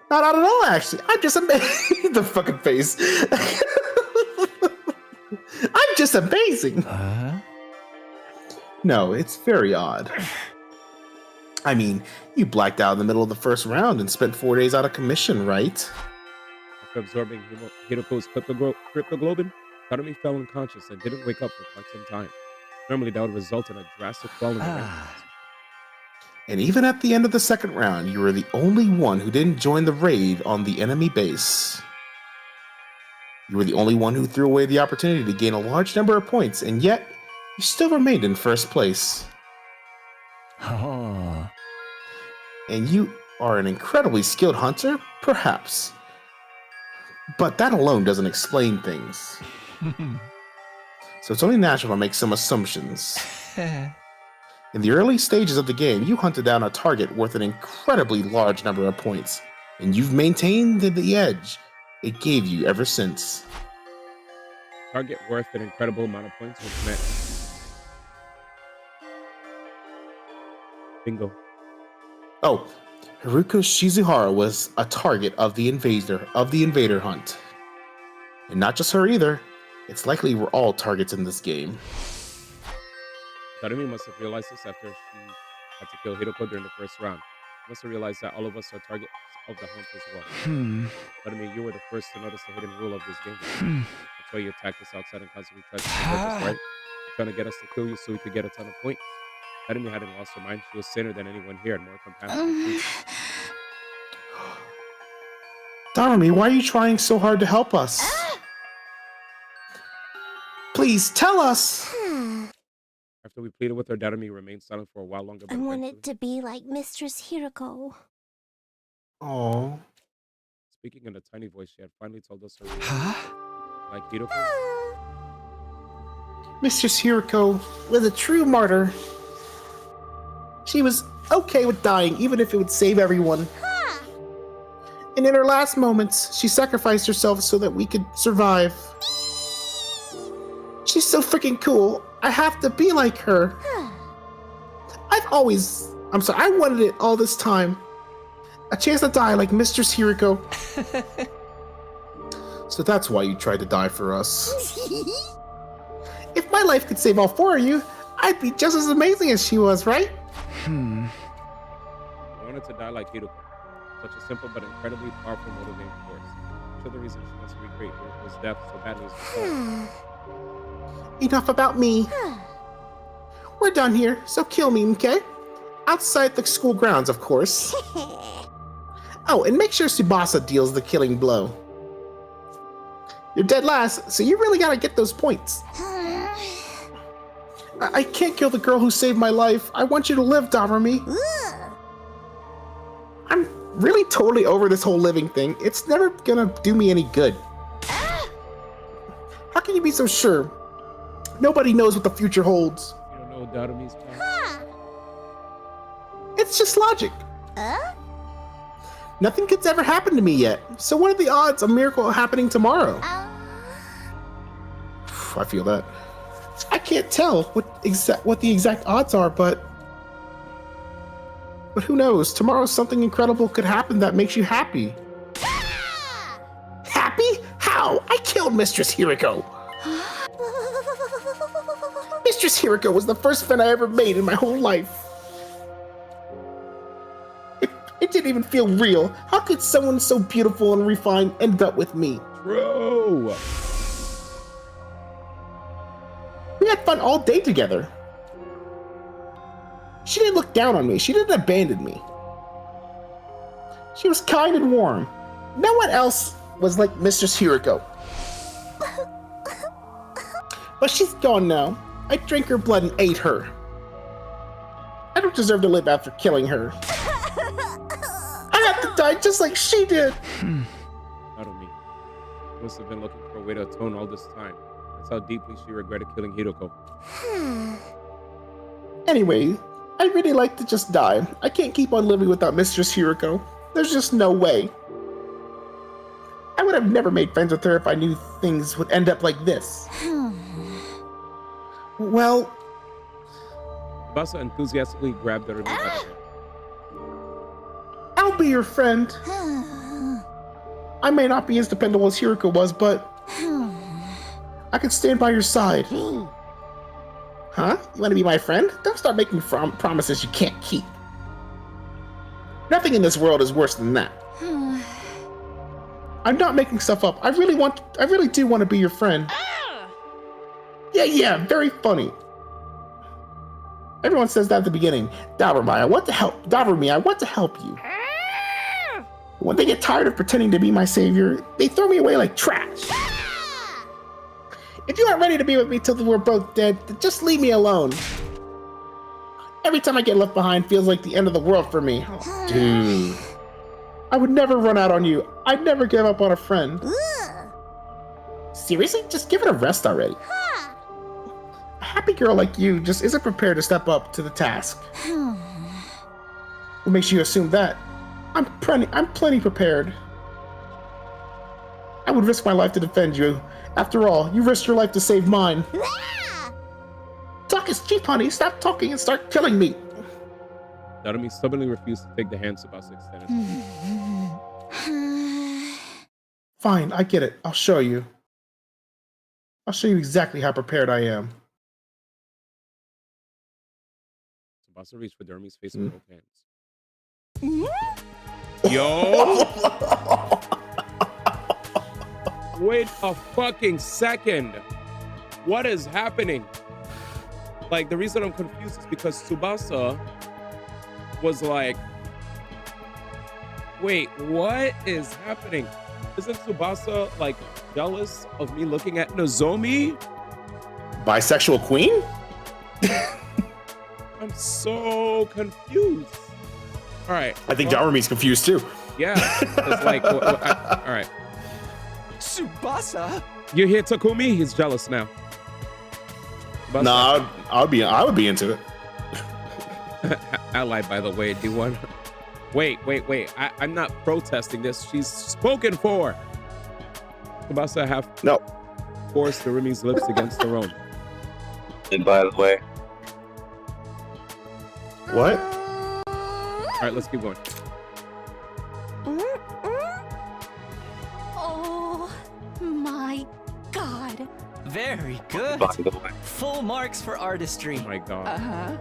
Not odd at all, actually. I'm just amazing. The fucking face. I'm just amazing. No, it's very odd. I mean, you blacked out in the middle of the first round and spent 4 days out of commission, right? After absorbing Hiroko's cryptoglobin, Darumi fell unconscious and didn't wake up for quite some time. Normally, that would result in a drastic fall in the rankings. And even at the end of the second round, you were the only one who didn't join the raid on the enemy base. You were the only one who threw away the opportunity to gain a large number of points, and yet, you still remained in first place. And you are an incredibly skilled hunter? Perhaps. But that alone doesn't explain things. So it's only natural to make some assumptions. In the early stages of the game, you hunted down a target worth an incredibly large number of points, and you've maintained the edge it gave you ever since. Target worth an incredible amount of points was met. Bingo. Oh, Haruko Shizuhara was a target of the invader hunt. And not just her either. It's likely we're all targets in this game. Darumi must have realized this after she had to kill Hiroko during the first round. She must have realized that all of us are targets of the hunt as well. Darumi, you were the first to notice the hidden rule of this game. That's why you attacked us outside and constantly tried to provoke us, right? You're trying to get us to kill you so we could get a ton of points. Darumi hadn't lost her mind. She was saner than anyone here and more compassionate. Darumi, why are you trying so hard to help us? Please tell us! After we pleaded with her, Darumi remained silent for a while longer. I wanted to be like Mistress Hiroko. Oh. Speaking in a tiny voice, she had finally told us her like Hiroko. Mistress Hiroko was a true martyr. She was okay with dying, even if it would save everyone. And in her last moments, she sacrificed herself so that we could survive. She's so freaking cool. I have to be like her. I wanted it all this time. A chance to die like Mistress Hiroko. So that's why you tried to die for us. If my life could save all four of you, I'd be just as amazing as she was, right? I wanted to die like Hiroko. Such a simple but incredibly powerful motivating force. I'm sure the reason she wants to recreate Hiroko's death so badly is because... Enough about me. We're done here, so kill me, okay? Outside the school grounds, of course. Oh, and make sure Tsubasa deals the killing blow. You're dead last, so you really gotta get those points. I can't kill the girl who saved my life. I want you to live, Darumi. I'm really totally over this whole living thing. It's never gonna do me any good. How can you be so sure? Nobody knows what the future holds. You don't know Darumi's plan. It's just logic. Nothing could ever happen to me yet. So what are the odds of a miracle happening tomorrow? I feel that. I can't tell what the exact odds are, but who knows? Tomorrow something incredible could happen that makes you happy. Happy? How? No, I killed Mistress Hiriko. Mistress Hiriko was the first friend I ever made in my whole life. It didn't even feel real. How could someone so beautiful and refined end up with me? Bro. We had fun all day together. She didn't look down on me. She didn't abandon me. She was kind and warm. No one else was like Mistress Hiriko. But she's gone now. I drank her blood and ate her. I don't deserve to live after killing her. I have to die just like she did. Out of me. Must have been looking for a way to atone all this time. That's how deeply she regretted killing Hiroko. Anyway, I really like to just die. I can't keep on living without Mistress Hiriko. There's just no way. I would have never made friends with her if I knew things would end up like this. Well... Tsubasa enthusiastically grabbed the remote by the hand. I'll be your friend. I may not be as dependable as Hiriko was, but... I can stand by your side. Huh? You want to be my friend? Don't start making promises you can't keep. Nothing in this world is worse than that. I'm not making stuff up. I really do want to be your friend. Yeah, very funny. Everyone says that at the beginning. Davrumi, I want to help you. When they get tired of pretending to be my savior, they throw me away like trash. If you aren't ready to be with me till we're both dead, then just leave me alone. Every time I get left behind feels like the end of the world for me. Dude. I would never run out on you. I'd never give up on a friend. Seriously? Just give it a rest already. A happy girl like you just isn't prepared to step up to the task. What makes you assume that? I'm plenty prepared. I would risk my life to defend you. After all, you risked your life to save mine. Talk is cheap, honey. Stop talking and start killing me. Narumi stubbornly refused to take the hand Tsubasa extended. Fine, I get it. I'll show you. I'll show you exactly how prepared I am. Tsubasa reached for Narumi's face with both hands. Yo! Wait a fucking second. What is happening? Like, the reason I'm confused is because Tsubasa was like, wait, what is happening? Isn't Tsubasa, like, jealous of me looking at Nozomi? Bisexual queen? I'm so confused. All right. I think Darumi's confused too. Yeah. It's like, all right. Tsubasa? You hear Takumi? He's jealous now. Tsubasa. Nah, I would be into it. Ally, by the way, D1. Wait. I'm not protesting this. She's spoken for. Tsubasa have forced Narumi's lips against her own. And by the way. What? All right, let's keep going. Oh my god. Very good. By the way. Full marks for artistry. Oh my god. Uh-huh.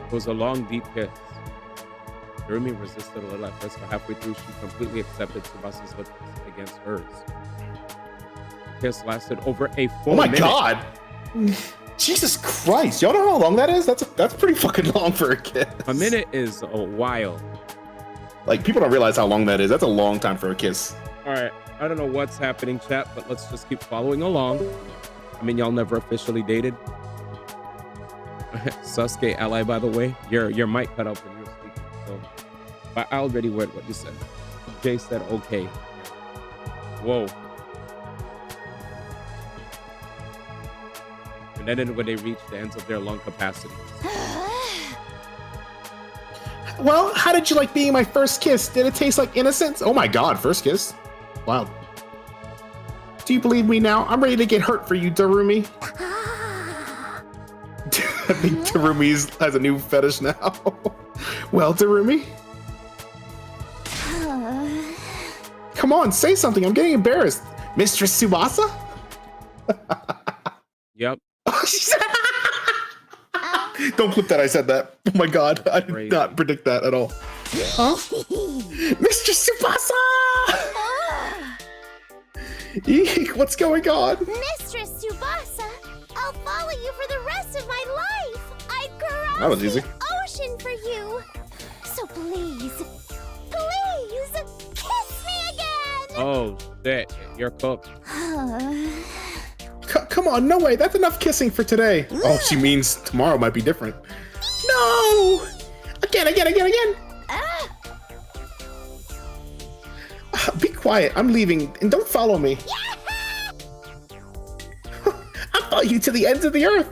It was a long, deep kiss. Narumi resisted a little at first, but halfway through, she completely accepted Tsubasa's lips against hers. The kiss lasted over a full minute. Oh my god! Jesus Christ! Y'all know how long that is? That's pretty fucking long for a kiss. A minute is a while. Like, people don't realize how long that is. That's a long time for a kiss. All right, I don't know what's happening, chat, but let's just keep following along. I mean, y'all never officially dated. Sasuke ally, by the way. Your mic cut out when you were speaking, so but I already read what you said. Jay said okay. Whoa. And then when they reach the ends of their lung capacity. Well, how did you like being my first kiss? Did it taste like innocence? Oh my god, first kiss? Wow. Do you believe me now? I'm ready to get hurt for you, Darumi. I think Darumi has a new fetish now. Well, Darumi? Come on, say something. I'm getting embarrassed. Mistress Tsubasa? Yep. Don't clip that I said that. Oh my god, I did not predict that at all. Huh? Mistress Tsubasa! Eek, what's going on? Mistress Tsubasa, I'll follow you for the rest of my life. I'd That cross was easy. the ocean for you. So please, kiss me again. Oh shit, you're cooked. Come on, no way. That's enough kissing for today. Oh, she means tomorrow might be different. No! Again. Be quiet. I'm leaving, and don't follow me. I'll follow you to the ends of the earth.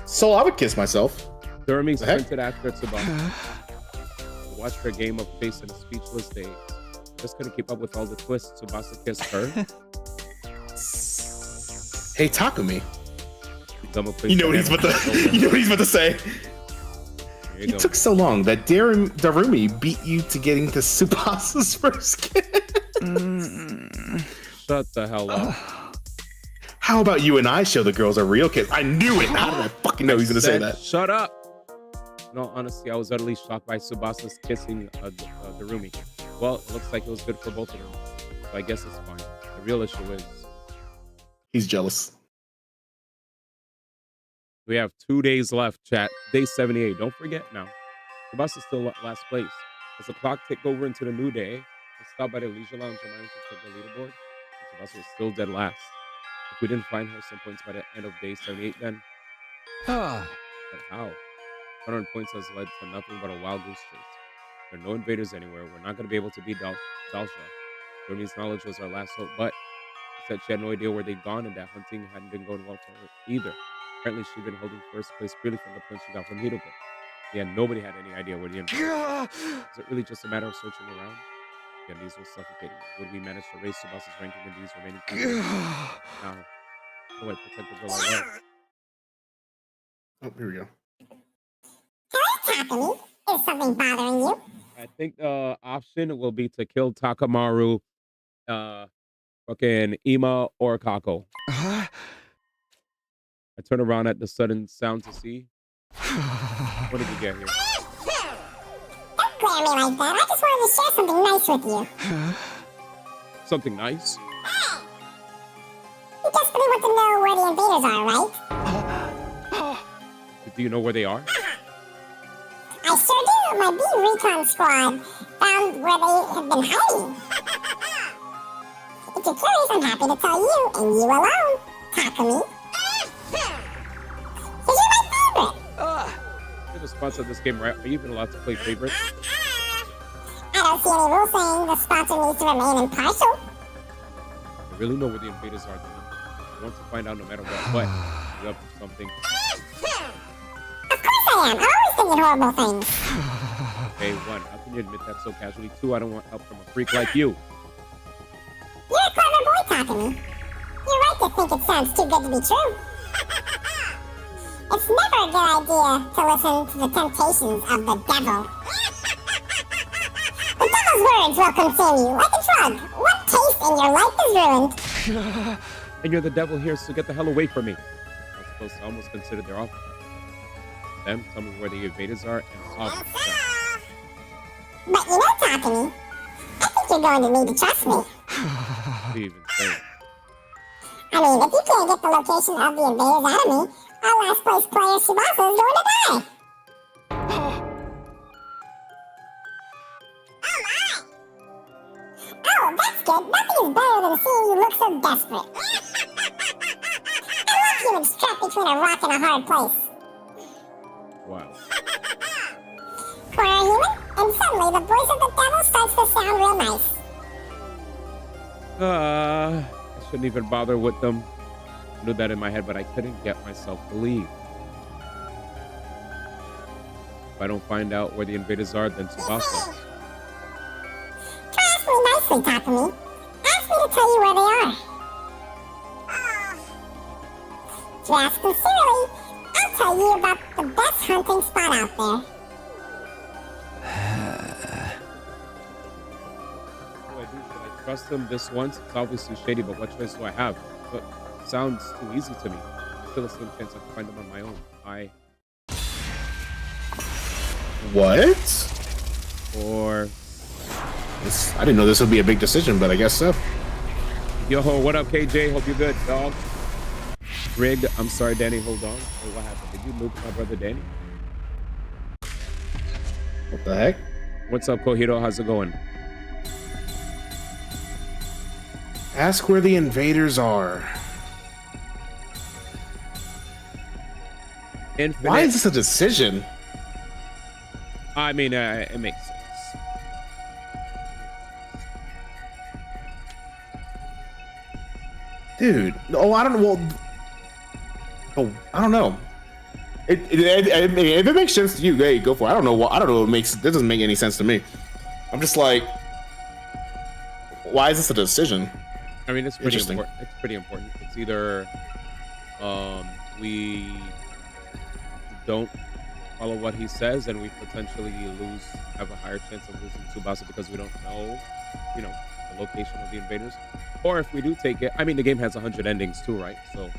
So I would kiss myself. Durami sprinted after Tsubasa. Watched her game of face in a speechless daze. Just couldn't keep up with all the twists. Tsubasa kissed her. Hey, Takumi. You know what he's about to. You know what he's about to say. It took so long that Darumi beat you to getting to Tsubasa's first kiss. Shut the hell up. How about you and I show the girls a real kiss? I knew it. How did I fucking know he's gonna say that? Shut up. No, honestly, I was utterly shocked by Tsubasa's kissing Darumi. Well, it looks like it was good for both of them. So I guess it's fine. The real issue is he's jealous. We have 2 days left, chat. Day 78. Don't forget now. Tsubasa's still last place. As the clock ticked over into the new day, I stopped by the leisure lounge and managed to check the leaderboard. And Tsubasa was still dead last. If we didn't find her some points by the end of day 78, then. But how? 100 points has led to nothing but a wild goose chase. There are no invaders anywhere. We're not going to be able to beat Dalsha. Dormi's knowledge was our last hope, but she said she had no idea where they'd gone and that hunting hadn't been going well for her either. Apparently, she'd been holding first place purely from the points she got from Hidoko. Yeah, nobody had any idea where the invaders were. Is it really just a matter of searching around? Again, these were suffocating. Would we manage to raise Tsubasa's ranking in these remaining two? Now, oh wait, protect the girl I love. Oh, here we go. Takumi, is something bothering you? I think the option will be to kill Takamaru, fucking Ima or Kako. I turn around at the sudden sound to see. What did you get here? Don't glare at me like that. I just wanted to share something nice with you. Something nice? You desperately want to know where the invaders are, right? Do you know where they are? I sure do. My B recon squad found where they have been hiding. If you're curious, I'm happy to tell you, and you alone, Takumi. Because you're my favorite. You're the sponsor of this game, right? Are you even allowed to play favorites? I don't see any rule saying the sponsor needs to remain impartial. I really know where the invaders are, then. I want to find out no matter what, but you're up to something. Of course I am. I'm always thinking horrible things. Hey, one, how can you admit that so casually? Two, I don't want help from a freak like you. You're a clever boy, Takumi. You're right to think it sounds too good to be true. It's never a good idea to listen to the temptations of the devil. The devil's words will consume you like a drug. One taste and your life is ruined. And you're the devil here, so get the hell away from me. I was supposed to almost consider their offer. Them, tell me where the invaders are, and solve it. But you know, Takumi, I think you're going to need to trust me. What do you even say? I mean, if you can't get the location of the invaders out of me, our last place player Tsubasa is going to die. Oh, that's good. Nothing is better than seeing you look so desperate. I love humans trapped between a rock and a hard place. Wow. For a human, and suddenly the voice of the devil starts to sound real nice. I shouldn't even bother with them. I knew that in my head, but I couldn't get myself to leave. If I don't find out where the invaders are, then Tsubasa. Try ask me nicely, Takumi. Ask me to tell you where they are. If you ask sincerely, I'll tell you about the best hunting spot out there. trust him this once. It's obviously shady, but what choice do I have? But sounds too easy to me. Still a slim chance I can find him on my own. What? Or I didn't know this would be a big decision, but I guess so. Yo, what up, KJ? Hope you're good, dog. Rigged. I'm sorry, Danny. Hold on. Wait, what happened? Did you move my brother Danny? What the heck? What's up, Kohiro? How's it going? Ask where the invaders are. Infinite. Why is this a decision? I mean, it makes sense. Dude, oh, I don't know. Well, oh, I don't know. If it makes sense to you, hey, go for it. I don't know what. I don't know. This doesn't make any sense to me. I'm just like, why is this a decision? I mean, it's pretty important. It's pretty important. It's either we don't follow what he says, and we potentially have a higher chance of losing Tsubasa because we don't know, the location of the invaders. Or if we do take it, I mean, the game has 100 endings too, right? So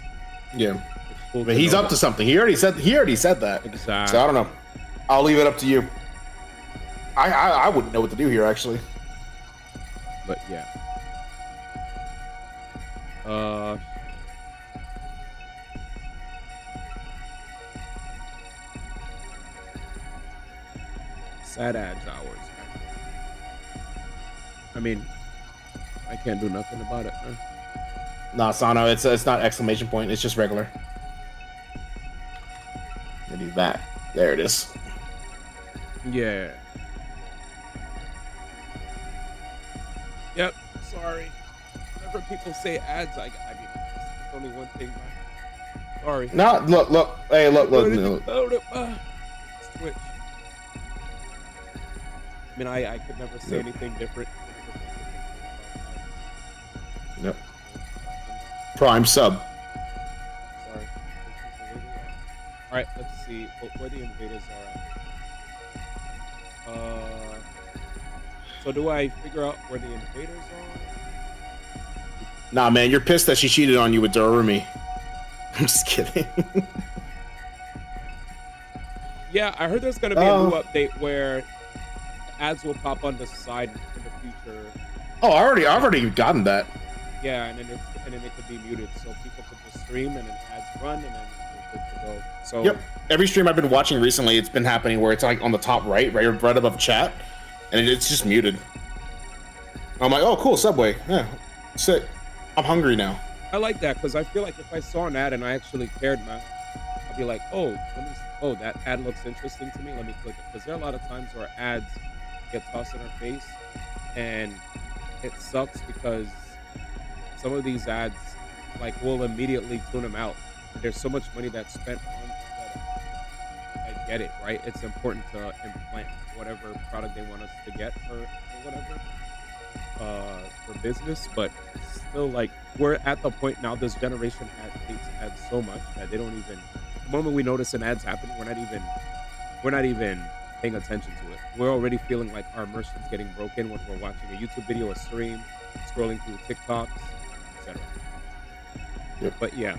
yeah, cool, but he's up to something. He already said that. Exactly. So I don't know. I'll leave it up to you. I wouldn't know what to do here, actually. But yeah. Sad Edge hours. I mean, I can't do nothing about it. Nah, Sano, it's not exclamation point. It's just regular. I do that. There it is. Yeah. Yep. Sorry. Whenever people say ads, I mean, it's only one thing. Sorry. No, look. Hey, look. Switch. I mean, I could never say anything different. Yep. Prime sub. Sorry. All right, let's see where the invaders are at. So do I figure out where the invaders are? Nah, man, you're pissed that she cheated on you with Dorumi. I'm just kidding. Yeah, I heard there's gonna be a new update where ads will pop on the side in the future. Oh, I've already gotten that. Yeah, and then it could be muted, so people could just stream and then ads run and then we're good to go. So Yep. Every stream I've been watching recently, it's been happening where it's like on the top right above chat, and it's just muted. I'm like, oh, cool, Subway. Yeah, sick. I'm hungry now. I like that because I feel like if I saw an ad and I actually cared, man, I'd be like, that ad looks interesting to me. Let me click it. Because there are a lot of times where ads get tossed in our face, and it sucks because some of these ads, like, will immediately tune them out. And there's so much money that's spent on that. I get it, right? It's important to implant whatever product they want us to get or whatever for business, but still, like, we're at the point now, this generation hates ads so much that they don't even, the moment we notice an ad's happening, we're not even paying attention to it. We're already feeling like our immersion's getting broken when we're watching a YouTube video, a stream, scrolling through TikToks, etc. Yep. But yeah,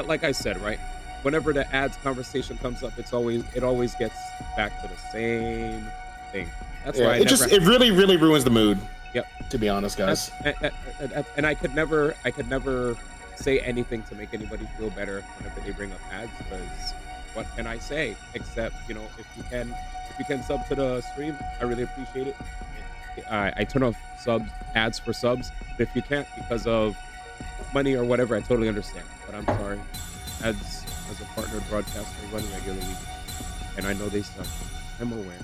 like I said, right, whenever the ads conversation comes up, it always gets back to the same thing. That's why it really ruins the mood. Yep. To be honest, guys. And I could never say anything to make anybody feel better whenever they bring up ads, because what can I say except, if you can sub to the stream, I really appreciate it. I turn off ads for subs, but if you can't because of money or whatever, I totally understand. But I'm sorry, ads as a partner broadcaster run regularly, and I know they suck. I'm aware.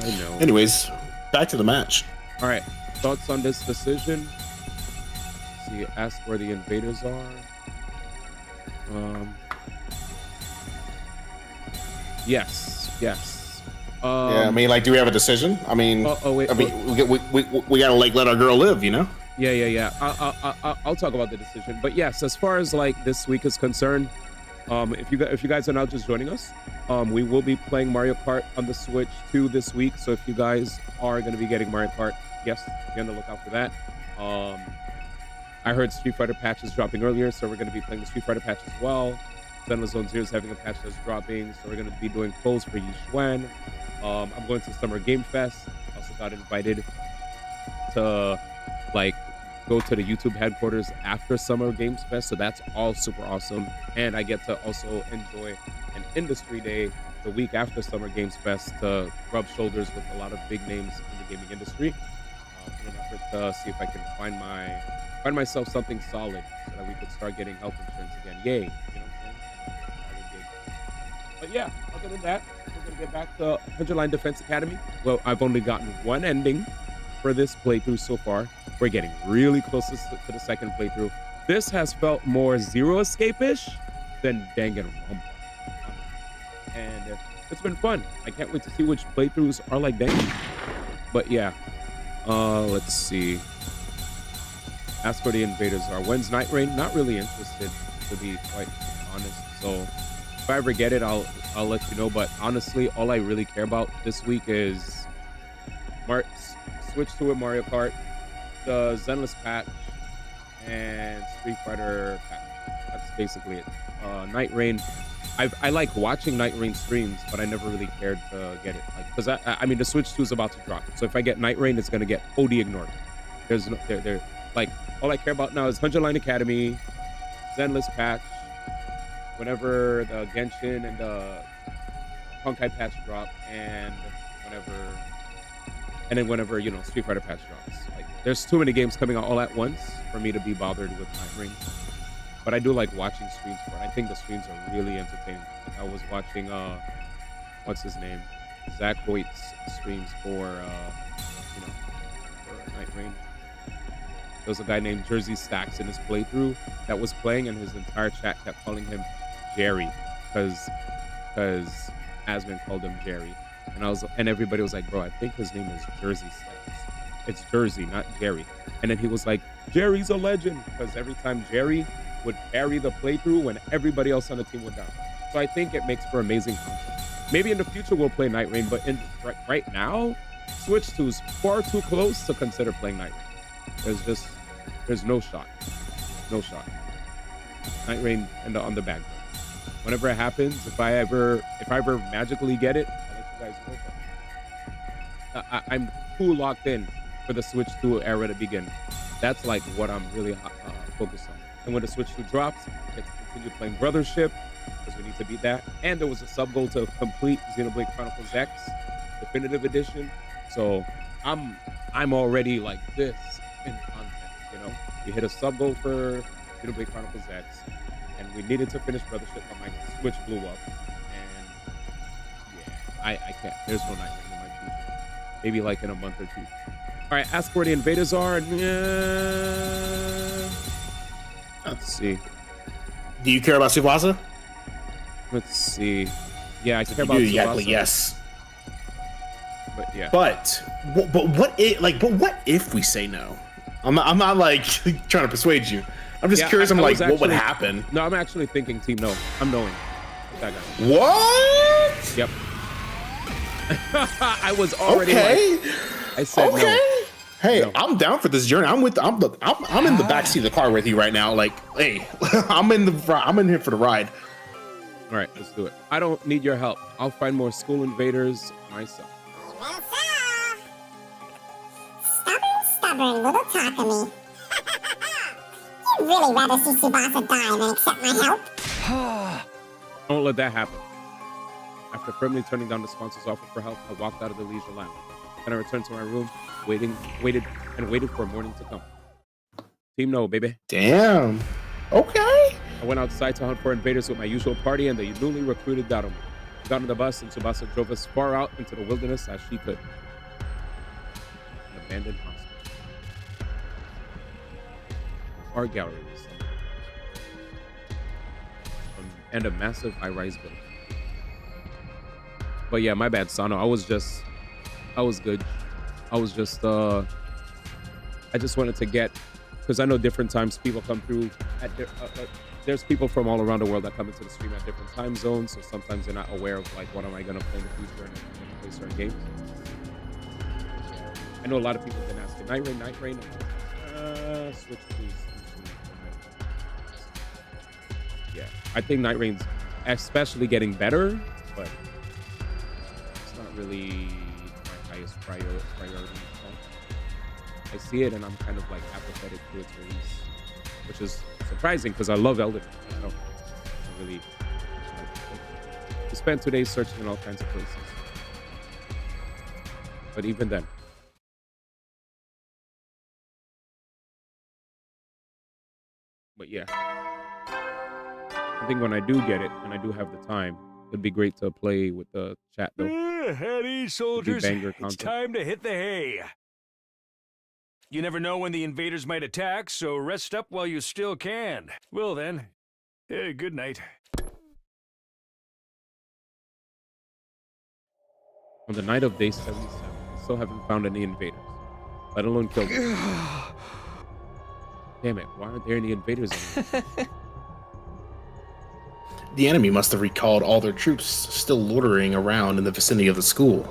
I know. Anyways, back to the match. All right, thoughts on this decision? See, ask where the invaders are. Yes. Yeah, I mean, like, do we have a decision? I mean, wait, we gotta let our girl live, Yeah. I'll talk about the decision, but yes, as far as like this week is concerned, If you guys are now just joining us, we will be playing Mario Kart on the Switch 2 this week. So if you guys are going to be getting Mario Kart, yes, be on the lookout for that. I heard Street Fighter patch is dropping earlier, so we're going to be playing the Street Fighter patch as well. Zenless Zone Zero is having a patch that's dropping, so we're going to be doing polls for Yi Xuan. I'm going to Summer Game Fest. Also got invited to go to the YouTube headquarters after Summer Games Fest, so that's all super awesome. And I get to also enjoy an industry day the week after Summer Games Fest to rub shoulders with a lot of big names in the gaming industry in an effort to see if I can find myself something solid so that we could start getting health insurance again. Yay, you know what I'm saying? But yeah, other than that, we're gonna get back to 100 Line Defense Academy. Well, I've only gotten one ending for this playthrough so far. We're getting really close to the second playthrough. This has felt more Zero Escape-ish than Danganronpa. And it's been fun. I can't wait to see which playthroughs are like Dangan. But yeah, let's see. As for the invaders are, when's Night Rain? Not really interested, to be quite honest. So if I ever get it, I'll let you know. But honestly, all I really care about this week is Switch to a Mario Kart, the Zenless patch, and Street Fighter patch. That's basically it. Night Rain. I like watching Night Rain streams, but I never really cared to get it. Because I mean, the Switch 2 is about to drop. So if I get Night Rain, it's gonna get OD ignored. There's no all I care about now is 100 Line Academy, Zenless patch, whenever the Genshin and the Honkai patch drop, and whenever you know, Street Fighter patch drops. There's too many games coming out all at once for me to be bothered with Night Rain. But I do like watching streams for it. I think the streams are really entertaining. I was watching what's his name? Zach Voigt's streams for for Night Rain. There was a guy named Jersey Stacks in his playthrough that was playing, and his entire chat kept calling him Jerry because Asmon called him Jerry. And everybody was like, bro, I think his name is Jersey Stacks. It's Jersey, not Jerry. And then he was like, Jerry's a legend, because every time Jerry would carry the playthrough when everybody else on the team would die. So I think it makes for amazing content. Maybe in the future we'll play Night Rain, but right now, Switch 2 is far too close to consider playing Night Rain. There's no shot. No shot. Night Rain and on the back burner. Whenever it happens, if I ever magically get it, I'll let you guys know. I'm too locked in for the Switch 2 era to begin. That's like what I'm really focused on. And when the Switch 2 drops, I get to continue playing Brothership, because we need to beat that. And there was a sub goal to complete Xenoblade Chronicles X Definitive Edition. So I'm already like this in content, you know? We hit a sub goal for Xenoblade Chronicles X, and we needed to finish Brothership, but my Switch blew up. And yeah, I can't. There's no Night Rain in my future. Maybe like in a month or two. All right, ask where the invaders are. Let's see. Do you care about Tsubasa? Let's see. Yeah, I care about Tsubasa. Exactly, yes. But yeah. But what if we say no? I'm not like trying to persuade you. I'm just curious. I'm like, what would happen? No, I'm actually thinking Team No. I'm knowing that guy. What? Yep. I was already okay. I said okay. no. Hey, No. I'm down for this journey. I'm in the backseat of the car with you right now. Like, hey, I'm in here for the ride. All right, let's do it. I don't need your help. I'll find more school invaders myself. Stubborn little Takumi. You'd really rather see Tsubasa die than accept my help? Don't let that happen. After firmly turning down the sponsor's offer for help, I walked out of the leisure lounge. Then I returned to my room, waited for morning to come. Team No, baby. Damn. Okay. I went outside to hunt for invaders with my usual party and the newly recruited Darumu. We got on the bus and Tsubasa drove as far out into the wilderness as she could. An abandoned hospital. Art galleries. And a massive high-rise building. But yeah, my bad, Sano. I was good. I just wanted to get, because I know different times people come through at there's people from all around the world that come into the stream at different time zones, so sometimes they're not aware of like what am I gonna play in the future and play certain games. I know a lot of people have been asking Night Rain. Switch please. Yeah, I think Night Rain's especially getting better, but it's not really my highest priority. I see it and I'm kind of like apathetic to its release, which is surprising because I love Elden Ring. I don't really. We spent 2 days searching in all kinds of places, but even then. But yeah, I think when I do get it and I do have the time, it'd be great to play with the chat though. At ease, soldiers. banger It's content. time to hit the hay. You never know when the invaders might attack, so rest up while you still can. Well then, good night. On the night of day 77, I still haven't found any invaders, let alone killed them. Damn it, why aren't there any invaders anymore? The enemy must have recalled all their troops still loitering around in the vicinity of the school.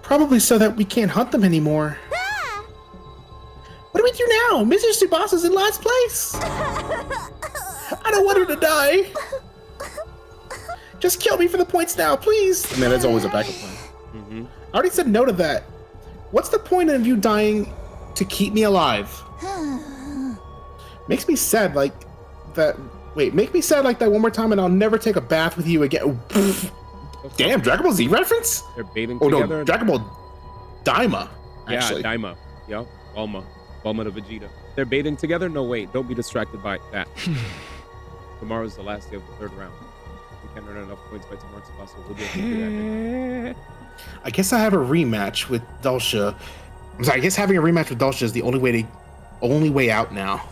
Probably so that we can't hunt them anymore. What do we do now? Mr. Tsubasa's in last place. I don't want her to die. Just kill me for the points now, please. I mean, there's always a backup plan. I already said no to that. What's the point of you dying to keep me alive? Makes me sad like that. Wait, make me sad like that one more time and I'll never take a bath with you again. Damn, Dragon Ball Z reference? They're bathing Oh together. no, Dragon Ball Daima, actually. Yeah, Daima. Yep, Bulma to Vegeta. They're bathing together? No, wait, don't be distracted by that. Tomorrow's the last day of the 3rd round. If we can't earn enough points by tomorrow, Tsubasa will be able to do that. I guess I have a rematch with Dulcia. I'm sorry, I guess having a rematch with Dulcia is the only way out now.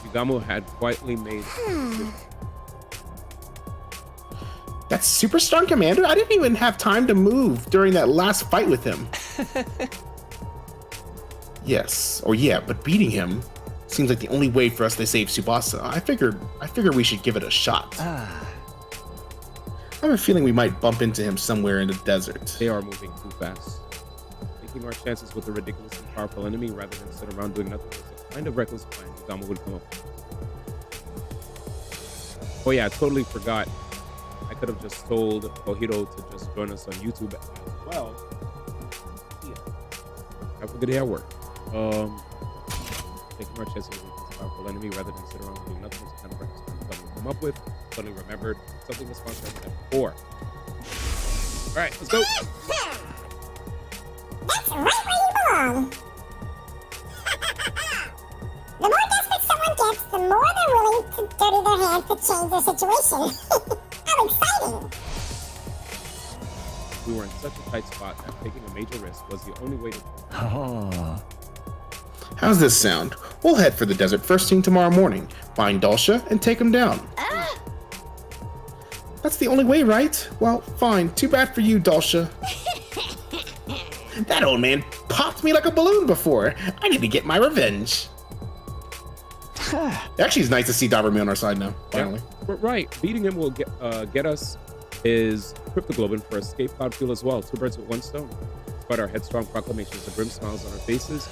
Yugamo had quietly made That's Super Strong Commander? I didn't even have time to move during that last fight with him. Yes, or yeah, but beating him seems like the only way for us to save Tsubasa. I figured we should give it a shot. I have a feeling we might bump into him somewhere in the desert. They are moving too fast. Taking our chances with a ridiculously powerful enemy rather than sit around doing nothing is a kind of reckless plan Yugamo would come up with. Oh yeah, I totally forgot. I could have just told Kohiro to just join us on YouTube as well. Yeah. Have a good day at work. Taking our chances with this powerful enemy rather than sit around doing nothing is the kind of reckless plan Yugamo would come up with. Suddenly remembered something the sponsor had said before. All right, let's go. That's right where you belong. The more desperate someone gets, the more they're willing to dirty their hands to change their situation. How exciting! We were in such a tight spot that taking a major risk was the only way to. How's this sound? We'll head for the desert first thing tomorrow morning, find Dulcia, and take him down. That's the only way, right? Well, fine. Too bad for you, Dulcia. That old man popped me like a balloon before. I need to get my revenge. Actually, it's nice to see Dabarme on our side now, finally. Yeah, right. Beating him will get us his cryptoglobin for escape pod fuel as well. 2 birds with 1 stone. Despite our headstrong proclamations and grim smiles on our faces,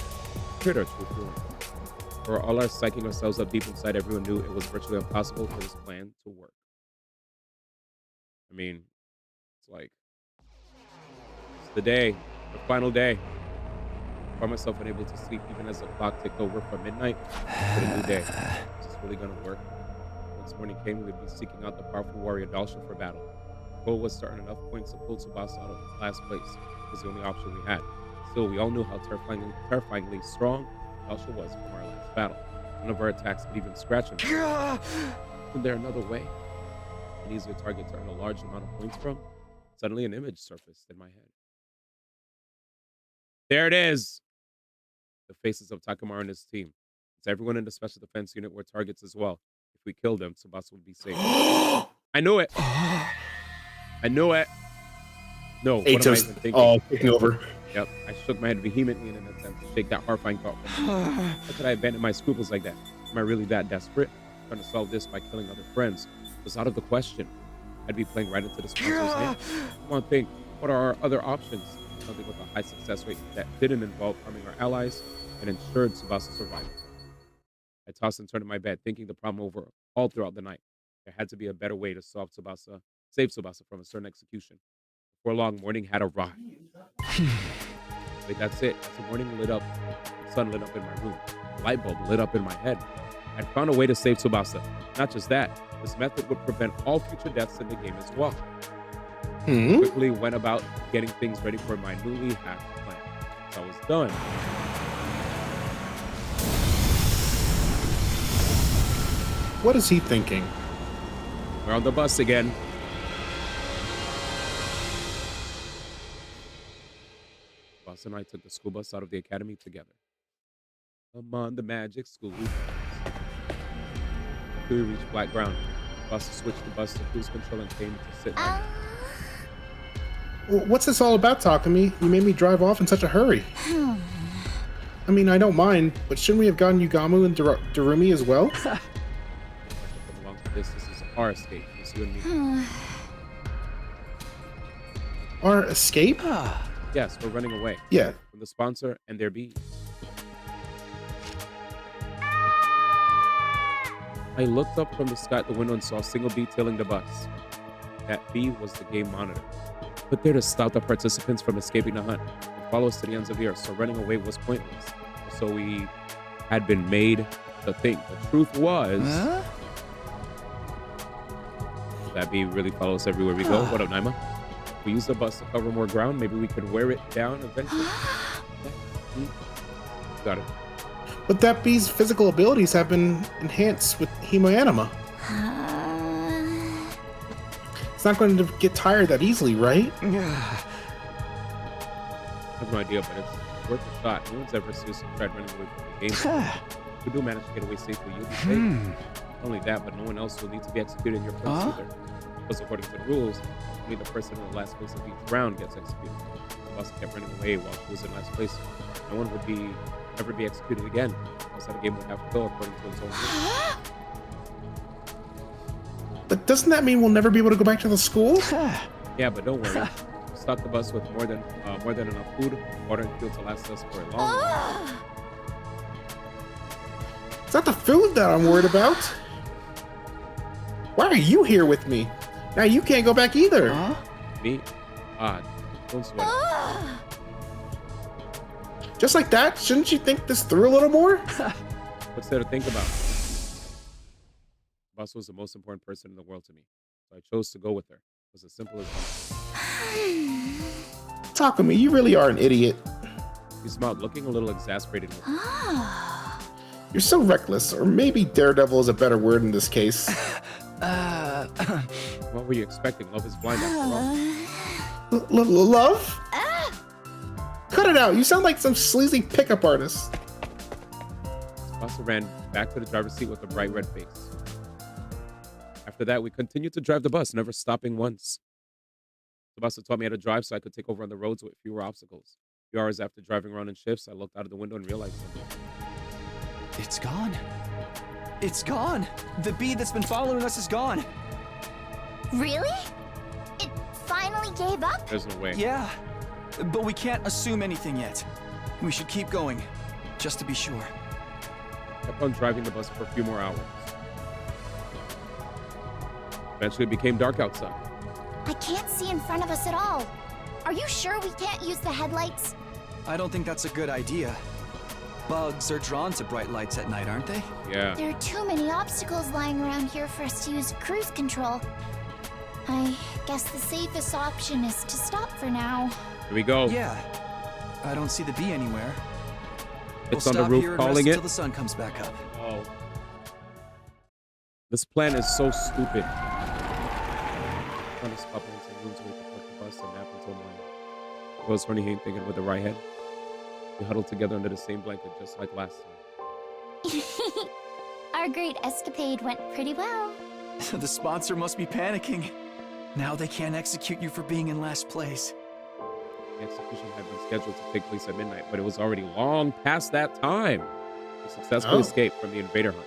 hurt our true feeling. For all our psyching ourselves up deep inside, everyone knew it was virtually impossible for this plan to work. I mean, it's like, it's the day, the final day. I found myself unable to sleep even as the clock ticked over from midnight for the new day. Is this really gonna work? Once morning came, we'd be seeking out the powerful warrior Dulcia for battle. The goal was to earn enough points to pull Tsubasa out of last place. It was the only option we had. Still, we all knew how terrifyingly strong Dulcia was from our last battle. None of our attacks could even scratch him. Isn't there another way? An easier target to earn a large amount of points from? Suddenly an image surfaced in my head. There it is! The faces of Takamaru and his team. It's everyone in the special defense unit were targets as well. If we killed them, Tsubasa would be safe. I knew it! I knew it! No, what am I even thinking? Taking over. Yep, I shook my head vehemently in an attempt to shake that horrifying thought from me. How could I abandon my scruples like that? Am I really that desperate? Trying to solve this by killing other friends was out of the question. I'd be playing right into the sponsor's hand. Come on, think. What are our other options? Something with a high success rate that didn't involve harming our allies and ensured Tsubasa's survival. I tossed and turned in my bed, thinking the problem over all throughout the night. There had to be a better way to save Tsubasa from a certain execution. Before long, morning had arrived. Wait, that's it. As the morning lit up, the sun lit up in my room. The light bulb lit up in my head. I'd found a way to save Tsubasa. Not just that, this method would prevent all future deaths in the game as well. I quickly went about getting things ready for my newly hatched plan. So I was done. What is he thinking? We're on the bus again. Boss and I took the school bus out of the academy together. I'm on the magic school bus. After we reached flat ground, Boss switched the bus to cruise control and came to sit by me. What's this all about, Takumi? You made me drive off in such a hurry. I mean, I don't mind, but shouldn't we have gotten Yugamu and Darumi as well? This is our escape. It's you and me. Our escape? Yes, we're running away. Yeah. From the sponsor and their bees. I looked up from the sky at the window and saw a single bee tailing the bus. That bee was the game monitor. Put there to stop the participants from escaping the hunt and follow us to the ends of the earth, so running away was pointless. So we had been made to think. The truth was... That bee really follows everywhere we go. What up, Naima? If we use the bus to cover more ground, maybe we could wear it down eventually. Got it. But that bee's physical abilities have been enhanced with hemoanima. It's not going to get tired that easily, right? I have no idea, but it's worth a shot. No one's ever seriously tried running away from the game. If we do manage to get away safely, you'll be safe. Not only that, but no one else will need to be executed in your place either. Because according to the rules, only the person in the last place of each round gets executed. The boss kept running away while she was in last place. No one would ever be executed again. Else that game would have to go according to its own rules. But doesn't that mean we'll never be able to go back to the school? Yeah, but don't worry. We'll stock the bus with more than enough food, water, and fuel to last us for a long time. It's not the food that I'm worried about. Why are you here with me? Now you can't go back either. Me? Don't sweat it. Just like that? Shouldn't you think this through a little more? What's there to think about? Boss was the most important person in the world to me, so I chose to go with her. It was as simple as that. Takumi, you really are an idiot. He smiled, looking a little exasperated. You're so reckless, or maybe daredevil is a better word in this case. What were you expecting? Love is blind after all. Love? Cut it out. You sound like some sleazy pickup artist. Tsubasa ran back to the driver's seat with a bright red face. After that, we continued to drive the bus, never stopping once. Tsubasa taught me how to drive so I could take over on the roads with fewer obstacles. A few hours after driving around in shifts, I looked out of the window and realized something. It's gone. It's gone. The bee that's been following us is gone. Really? It finally gave up? There's no way. Yeah, but we can't assume anything yet. We should keep going, just to be sure. I kept on driving the bus for a few more hours. Eventually, it became dark outside. I can't see in front of us at all. Are you sure we can't use the headlights? I don't think that's a good idea. Bugs are drawn to bright lights at night, aren't they? Yeah. There are too many obstacles lying around here for us to use cruise control. I guess the safest option is to stop for now. Here we go. Yeah. I don't see the bee anywhere. It's We'll on the roof here calling it. until the sun comes back up. Oh. This plan is so stupid. Trying to stop in some rooms where we can park the bus and nap until morning. Rose Horny ain't thinking with the right head. We huddled together under the same blanket just like last time. Our great escapade went pretty well. The sponsor must be panicking. Now they can't execute you for being in last place. The execution had been scheduled to take place at midnight, but it was already long past that time. He successfully escaped from the invader hunt.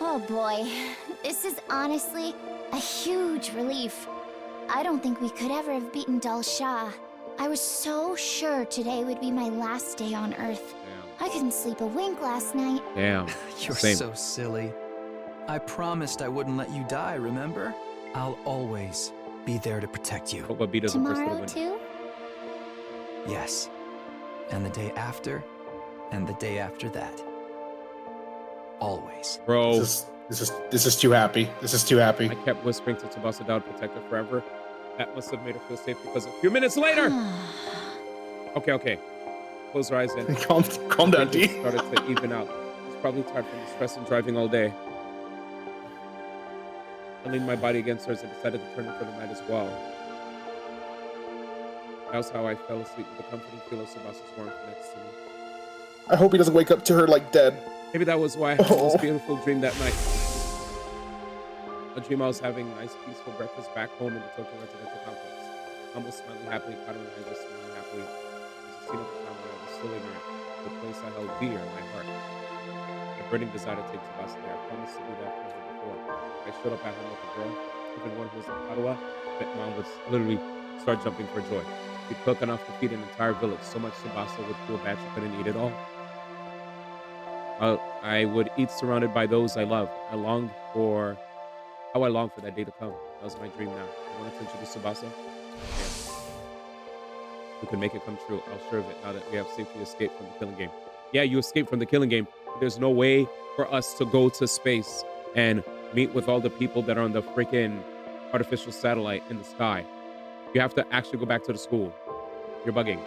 Oh boy, this is honestly a huge relief. I don't think we could ever have beaten Dal Shah. I was so sure today would be my last day on Earth. Damn. I couldn't sleep a wink last night. Damn. You're Same. so silly. I promised I wouldn't let you die, remember? I'll always be there to protect you. Hope Abi doesn't burst Tomorrow the wind. too? Yes. And the day after, and the day after that. Always. Bro. This is too happy. This is too happy. I kept whispering to Tsubasa that I would protect her forever. That must have made her feel safe because a few minutes later. Okay. Close her eyes and calm down, D. Started to even out. She's probably tired from the stress and driving all day. I leaned my body against hers and decided to turn her for the night as well. That was how I fell asleep with the comforting feel of Tsubasa's warmth next to me. I hope he doesn't wake up to her like dead. Maybe that was why I had this beautiful dream that night. A dream I was having a nice peaceful breakfast back home in the Tokyo residential complex. Almost smiling happily, caught her eyes just smiling happily. It was a scene of the time when I was still ignorant, the place I held dear in my heart. A burning desire to take Tsubasa there. I promised to do that for her before. I showed up at home with a girl, even one who was in Ottawa. That mom would literally start jumping for joy. She'd cook enough to feed an entire village, so much Tsubasa would feel bad she couldn't eat it all. I would eat surrounded by those I loved. I longed for that day to come. That was my dream now. I wanted to introduce Tsubasa. Yeah. We can make it come true. I'll sure of it now that we have safely escaped from the killing game. Yeah, you escaped from the killing game. There's no way for us to go to space and meet with all the people that are on the freaking artificial satellite in the sky. You have to actually go back to the school. You're bugging.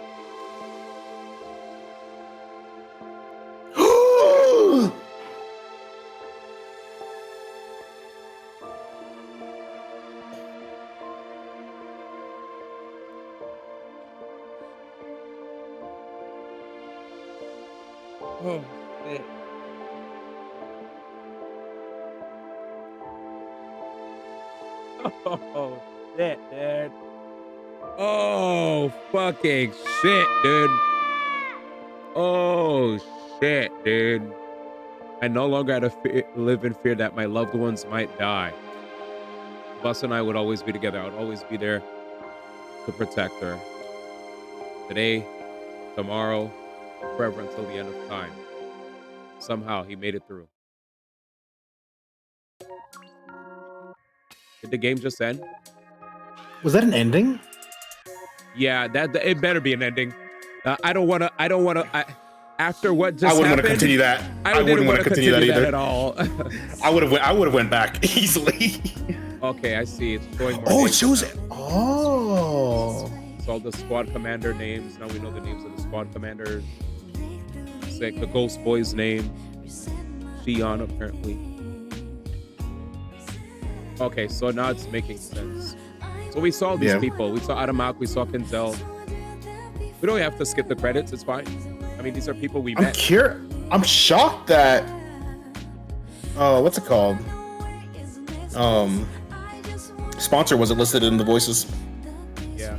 Oh, shit. Oh, shit, dude. Oh, fucking shit, dude. Oh, shit, dude. I no longer had to live in fear that my loved ones might die. Bus and I would always be together. I would always be there to protect her. Today, tomorrow, forever until the end of time. Somehow he made it through. Did the game just end? Was that an ending? Yeah, that it better be an ending. I don't wanna. After what just I wouldn't happened, want to continue that. I wouldn't want to continue that either at all. I would have went back easily. Okay, I see. It's showing more. Oh, it shows it. Oh. It's all the squad commander names. Now we know the names of the squad commanders. It's like the Ghost Boy's name. Shion, apparently. Okay, so now it's making sense. So we saw these people. We saw Adamak. We saw Kenzel. We don't have to skip the credits. It's fine. I mean, these are people we met. I'm shocked that. What's it called? Sponsor wasn't listed in the voices. Yeah.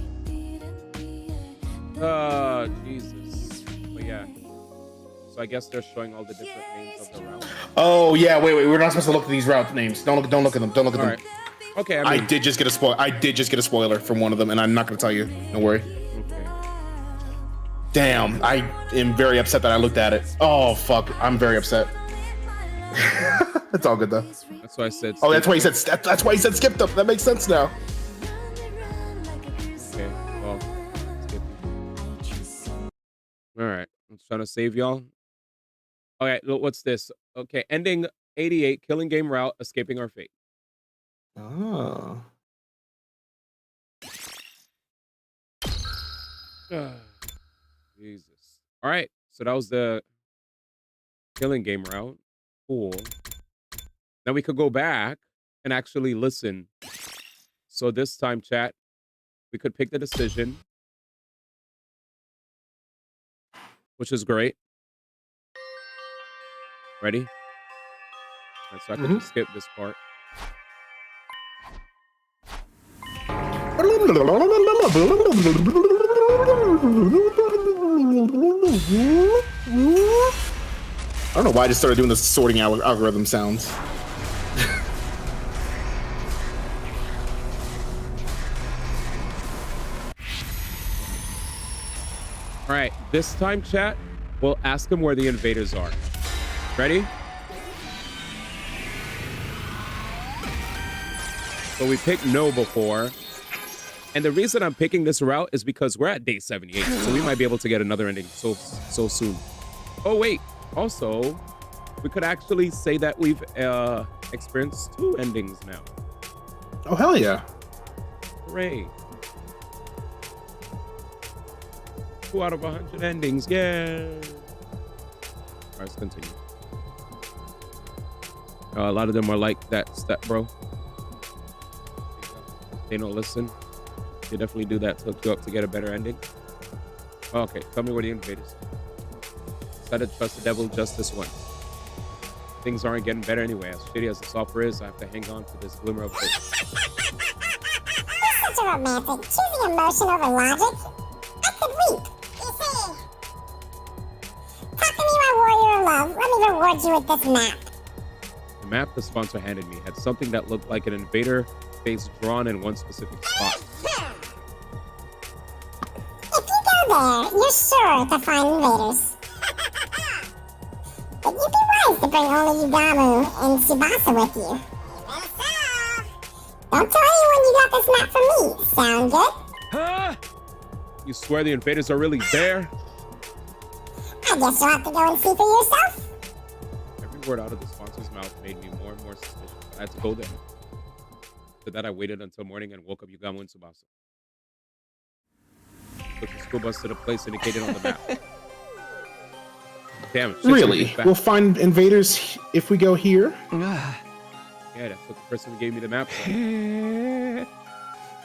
Jesus. But yeah. So I guess they're showing all the different names of the route. Oh yeah, wait. We're not supposed to look at these route names. Don't look at them. Don't look at them. Right. Okay. I did just get a spoiler from one of them, and I'm not going to tell you. Don't worry. Okay. Damn, I am very upset that I looked at it. Oh fuck, I'm very upset. It's all good though. That's why I said. Oh, that's why he said. That's why he said skip them. That makes sense now. Okay. Well. Skip. All right. I'm trying to save y'all. All right. What's this? Okay. Ending 88. Killing game route. Escaping our fate. Oh. Jesus. All right. So that was the killing game route. Cool. Now we could go back and actually listen. So this time, chat, we could pick the decision, which is great. Ready? All right, so I can just skip this part. I don't know why I just started doing the sorting algorithm sounds. All right, this time, chat, we'll ask them where the invaders are. Ready? So we picked no before. And the reason I'm picking this route is because we're at day 78, so we might be able to get another ending so soon. Oh, wait. Also, we could actually say that we've experienced 2 endings now. Oh, hell yeah. Hooray. 2 out of 100 endings. Yeah. All right, let's continue. A lot of them are like that step, bro. They don't listen. They definitely do that to hook you up to get a better ending. Okay, tell me where the invaders are. Decided to trust the devil just this once. Things aren't getting better anyway. As shitty as the software is, I have to hang on to this glimmer of hope. You're such a romantic. Choosing emotion over logic? I could weep. You see? Talk to me, my warrior of love. Let me reward you with this map. The map the sponsor handed me had something that looked like an invader face drawn in one specific spot. If you go there, you're sure to find invaders. But you'd be wise to bring only Yugamu and Tsubasa with you. Don't tell anyone you got this map from me. Sound good? Huh? You swear the invaders are really there? I guess you'll have to go and see for yourself. Every word out of the sponsor's mouth made me more and more suspicious. I had to go there. After that, I waited until morning and woke up Yugamu and Tsubasa. Took the school bus to the place indicated on the map. Damn it. Really? We'll find invaders if we go here? Yeah, that's what the person who gave me the map said.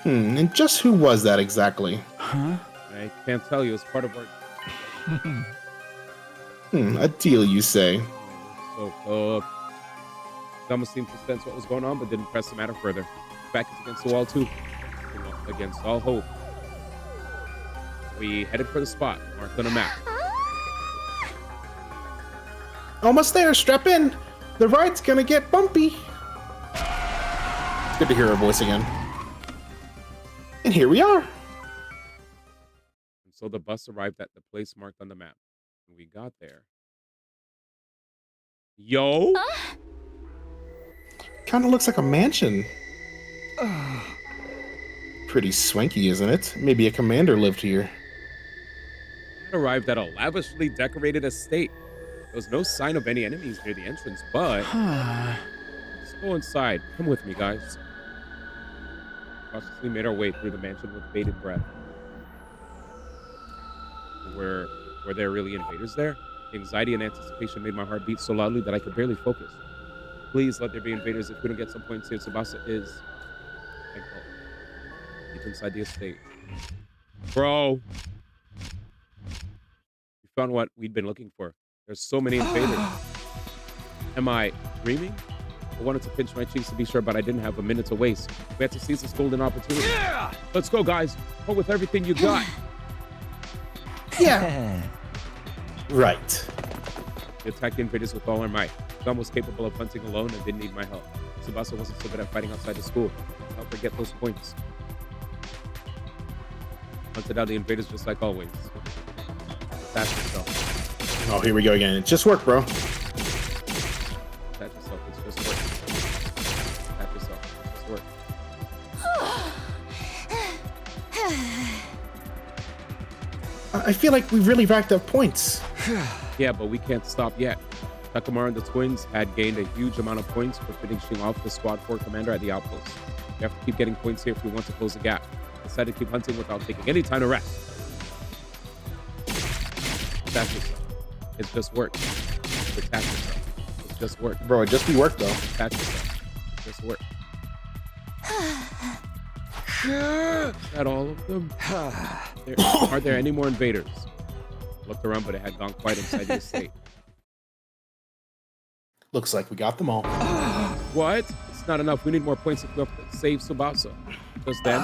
And just who was that exactly? Huh? I can't tell you. It's part of our... A deal, you say? So, Gama seemed to sense what was going on, but didn't press the matter further. Back is against the wall, too. Against all hope. We headed for the spot marked on a map. Almost there, strap in. The ride's gonna get bumpy. It's good to hear her voice again. And here we are. And so the bus arrived at the place marked on the map. And we got there. Yo! Kind of looks like a mansion. Pretty swanky, isn't it? Maybe a commander lived here. We arrived at a lavishly decorated estate. There was no sign of any enemies near the entrance, but... Let's go inside. Come with me, guys. Cautiously made our way through the mansion with bated breath. Were there really invaders there? The anxiety and anticipation made my heart beat so loudly that I could barely focus. Please let there be invaders. If we don't get some points here, Tsubasa is... Deep inside the estate. Bro! We found what we'd been looking for. There's so many invaders. Am I dreaming? I wanted to pinch my cheeks to be sure, but I didn't have a minute to waste. We had to seize this golden opportunity. Yeah! Let's go, guys. Go with everything you got. Yeah. Right. We attacked the invaders with all our might. Gum was capable of hunting alone and didn't need my help. Tsubasa wasn't so good at fighting outside the school. I'll forget those points. Hunted out the invaders just like always. Attach yourself. Oh, here we go again. It just worked, bro. Attach yourself. It's just work. Attach yourself. It's just work. I feel like we really racked up points. Yeah, but we can't stop yet. Takamaru and the twins had gained a huge amount of points for finishing off the Squad 4 commander at the outpost. We have to keep getting points here if we want to close the gap. I decided to keep hunting without taking any time to rest. Attach yourself. It's just work. Attach yourself. It's just work. Bro, it just be work, though. Attach yourself. It's just work. Is that all of them? Are there any more invaders? Looked around, but it had gone quite inside the estate. Looks like we got them all. What? It's not enough. We need more points if we have to save Tsubasa. Just then,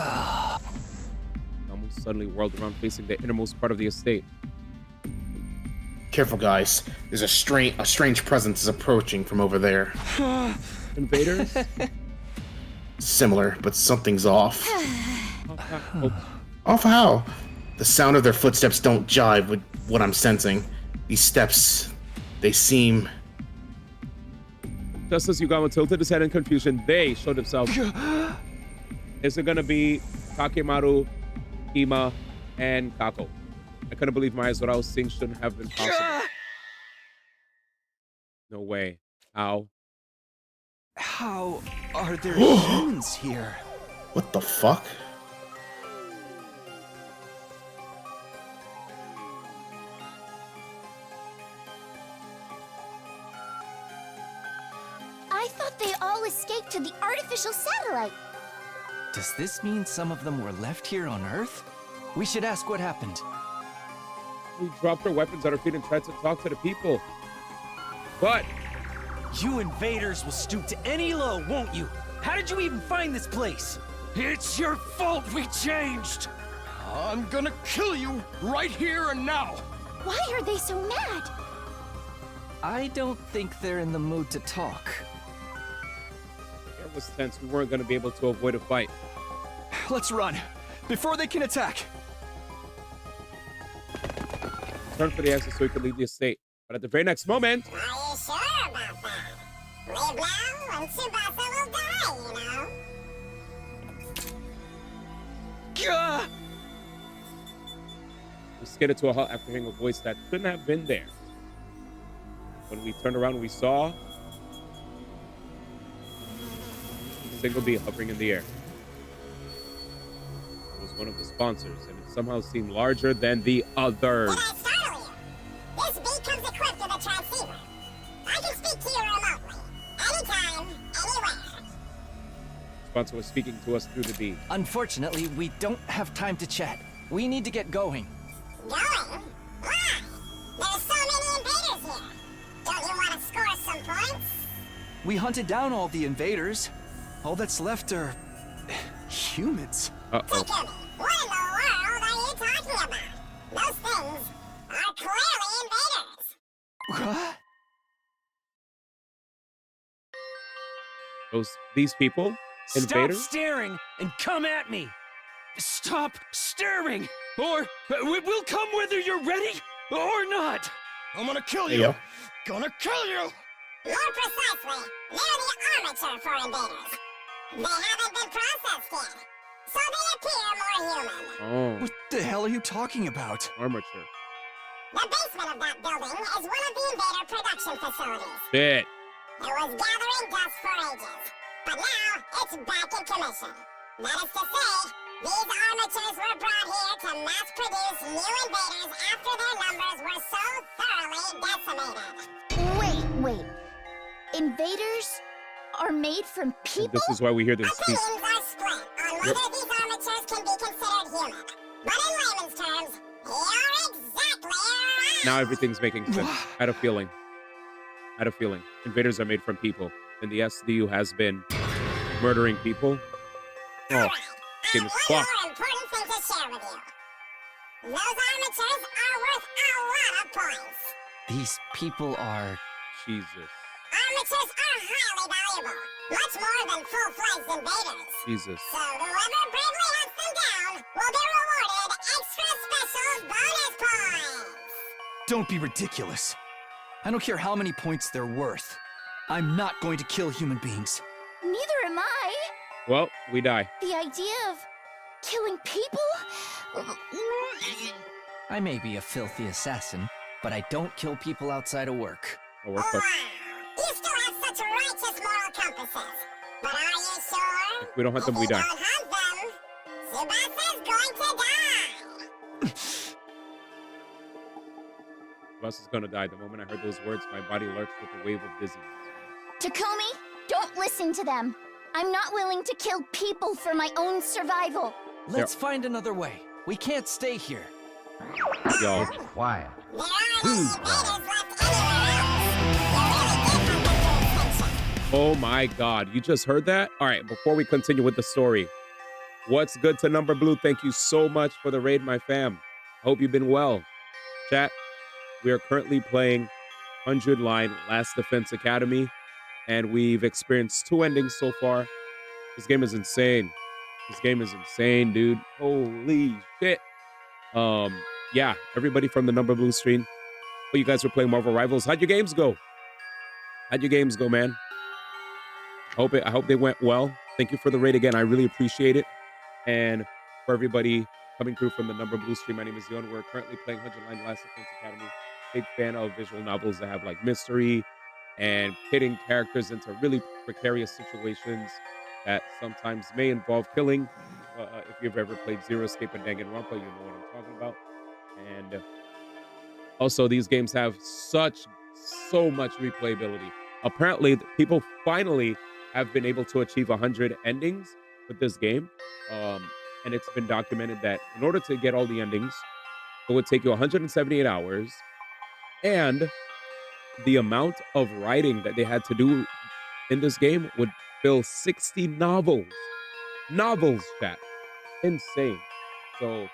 Namu suddenly whirled around facing the innermost part of the estate. Careful, guys. There's a strange presence is approaching from over there. Invaders? Similar, but something's off. Off how? The sound of their footsteps don't jive with what I'm sensing. These steps, they seem... Just as Yugama tilted his head in confusion, they showed themselves. Is it gonna be Kakemaru, Ima, and Kako? I couldn't believe my eyes. What I was seeing shouldn't have been possible. No way. How? How are there humans here? What the fuck? I thought they all escaped to the artificial satellite. Does this mean some of them were left here on Earth? We should ask what happened. We dropped our weapons at our feet and tried to talk to the people. But you invaders will stoop to any low, won't you? How did you even find this place? It's your fault we changed! I'm gonna kill you right here and now! Why are they so mad? I don't think they're in the mood to talk. It was tense. We weren't going to be able to avoid a fight. Let's run, before they can attack. Turn for the exit so we could leave the estate. But at the very next moment... Are you sure about that? Live now and Tsubasa will die, you know? We skidded to a halt after hearing a voice that couldn't have been there. When we turned around, we saw a single bee hovering in the air. It was one of the sponsors, and it somehow seemed larger than the others. Did I startle you? This bee comes equipped with a transceiver. I can speak to you remotely. Anytime, anywhere. The sponsor was speaking to us through the bee. Unfortunately, we don't have time to chat. We need to get going. Going? Why? There's so many invaders here. Don't you want to score some points? We hunted down all the invaders. All that's left are... humans. Take me. What in the world are you talking about? Those things are clearly invaders. What? These people? Invaders? Stop staring and come at me! Stop staring! Or we'll come whether you're ready or not! I'm gonna kill you! Gonna kill you! More precisely, they're the armature for invaders. They haven't been processed yet, so they appear more human. Oh. What the hell are you talking about? Armature. The basement of that building is one of the invader production facilities. Shit. It was gathering dust for ages, but now it's back in commission. That is to say, these armatures were brought here to mass produce new invaders after their numbers were so thoroughly decimated. Wait. Invaders are made from people? And this is why we hear them speak. Opinions are split on whether these armatures can be considered human. But in layman's terms, you're exactly right. Now everything's making sense. I had a feeling. Invaders are made from people. And the SDU has been murdering people. Oh, and one more important thing to share with you. Those armatures are worth a lot of points. These people are... Jesus. Armatures are highly valuable. Much more than full-fledged invaders. Jesus. So whoever bravely hunts them down will be rewarded extra special bonus points. Don't be ridiculous. I don't care how many points they're worth. I'm not going to kill human beings. Neither am I. Well, we die. The idea of killing people? I may be a filthy assassin, but I don't kill people outside of work. Oh, we're wow. You still have such righteous moral compasses. But are you sure? If we don't hunt them, we die. If you don't hunt them, Tsubasa's going to die. Tsubasa's gonna die. The moment I heard those words, my body lurched with a wave of dizziness. Takumi, don't listen to them. I'm not willing to kill people for my own survival. Let's find another way. We can't stay here. Yo. Quiet. There aren't any invaders left anywhere else. Oh my god, you just heard that? Alright, before we continue with the story, What's good to Number Blue? Thank you so much for the raid, my fam. I hope you've been well. Chat, we are currently playing 100 Line Last Defense Academy, and we've experienced 2 endings so far. This game is insane. This game is insane, dude. Holy shit. Yeah, everybody from the Number Blue stream. But you guys were playing Marvel Rivals. How'd your games go? How'd your games go, man? I hope they went well. Thank you for the raid again. I really appreciate it. And for everybody coming through from the Number Blue stream, my name is Yon. We're currently playing 100 Line Last Defense Academy. Big fan of visual novels that have like mystery and pitting characters into really precarious situations that sometimes may involve killing. If you've ever played Zero Escape and Danganronpa, you know what I'm talking about. And also, these games have so much replayability. Apparently, people finally have been able to achieve 100 endings with this game. And it's been documented that in order to get all the endings, it would take you 178 hours. And the amount of writing that they had to do in this game would fill 60 novels. Novels, chat. Insane. So,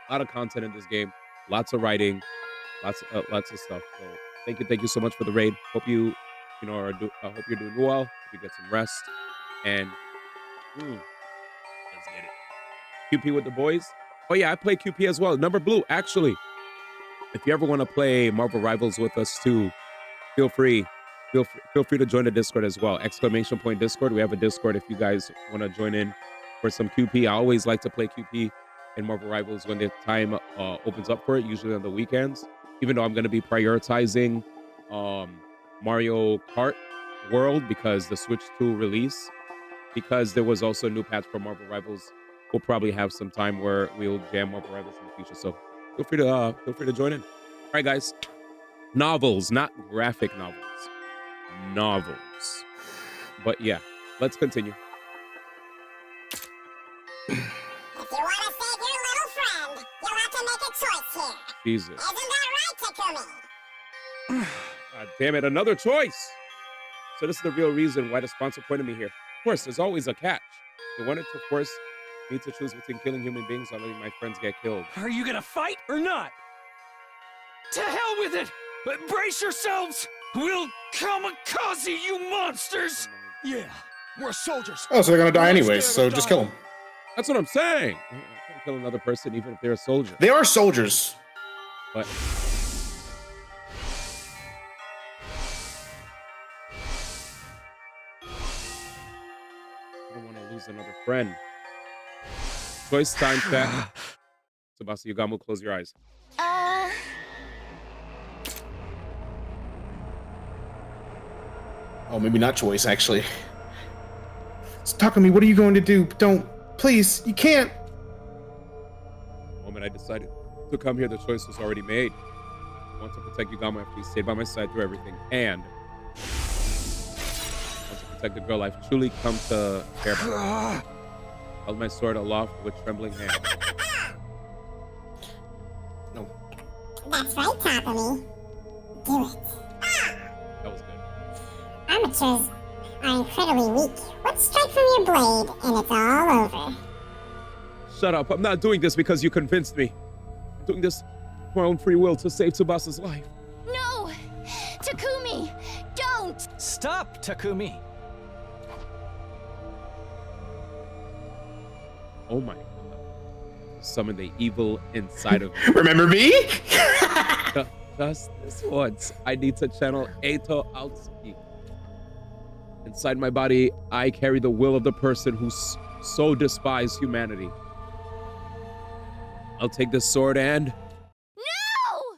a lot of content in this game. Lots of writing. Lots of stuff. So, thank you so much for the raid. Hope you I hope you're doing well. Hope you get some rest. And let's get it. QP with the boys. Oh yeah, I play QP as well. Number Blue, actually. If you ever want to play Marvel Rivals with us too, feel free to join the Discord as well. ! Discord. We have a Discord if you guys want to join in for some QP. I always like to play QP in Marvel Rivals when the time opens up for it, usually on the weekends. Even though I'm going to be prioritizing Mario Kart World because the Switch 2 release, because there was also a new patch for Marvel Rivals. We'll probably have some time where we'll jam Marvel Rivals in the future. So feel free to join in. All right, guys. Novels, not graphic novels. Novels. But yeah, let's continue. If you want to save your little friend, you'll have to make a choice here. Jesus. Isn't that right, Takumi? God damn it, another choice. So this is the real reason why the sponsor pointed me here. Of course, there's always a catch. They wanted to force me to choose between killing human beings or letting my friends get killed. Are you gonna fight or not? To hell with it! Brace yourselves! We'll kamikaze you monsters! Yeah, we're soldiers. Oh, so they're gonna die anyways, so just kill them. That's what I'm saying. I can't kill another person even if they're a soldier. They are soldiers. But I don't want to lose another friend. Choice time, chat. Tsubasa Yugamu, close your eyes. Oh, maybe not choice, actually. Talk to me. What are you going to do? Don't. Please. You can't. The moment I decided to come here, the choice was already made. I want to protect Yugama after he stayed by my side through everything. And I want to protect the girl I've truly come to care about. Held my sword aloft with trembling hands. No. That's right, Takumi. Do it. That was good. Amateurs are incredibly weak. One strike from your blade, and it's all over. Shut up. I'm not doing this because you convinced me. I'm doing this for my own free will to save Tsubasa's life. No! Takumi! Don't! Stop, Takumi! Oh my god. Summon the evil inside of me. Remember me? Just this once. I need to channel Eito Outsuki. Inside my body, I carry the will of the person who so despised humanity. I'll take this sword and... No!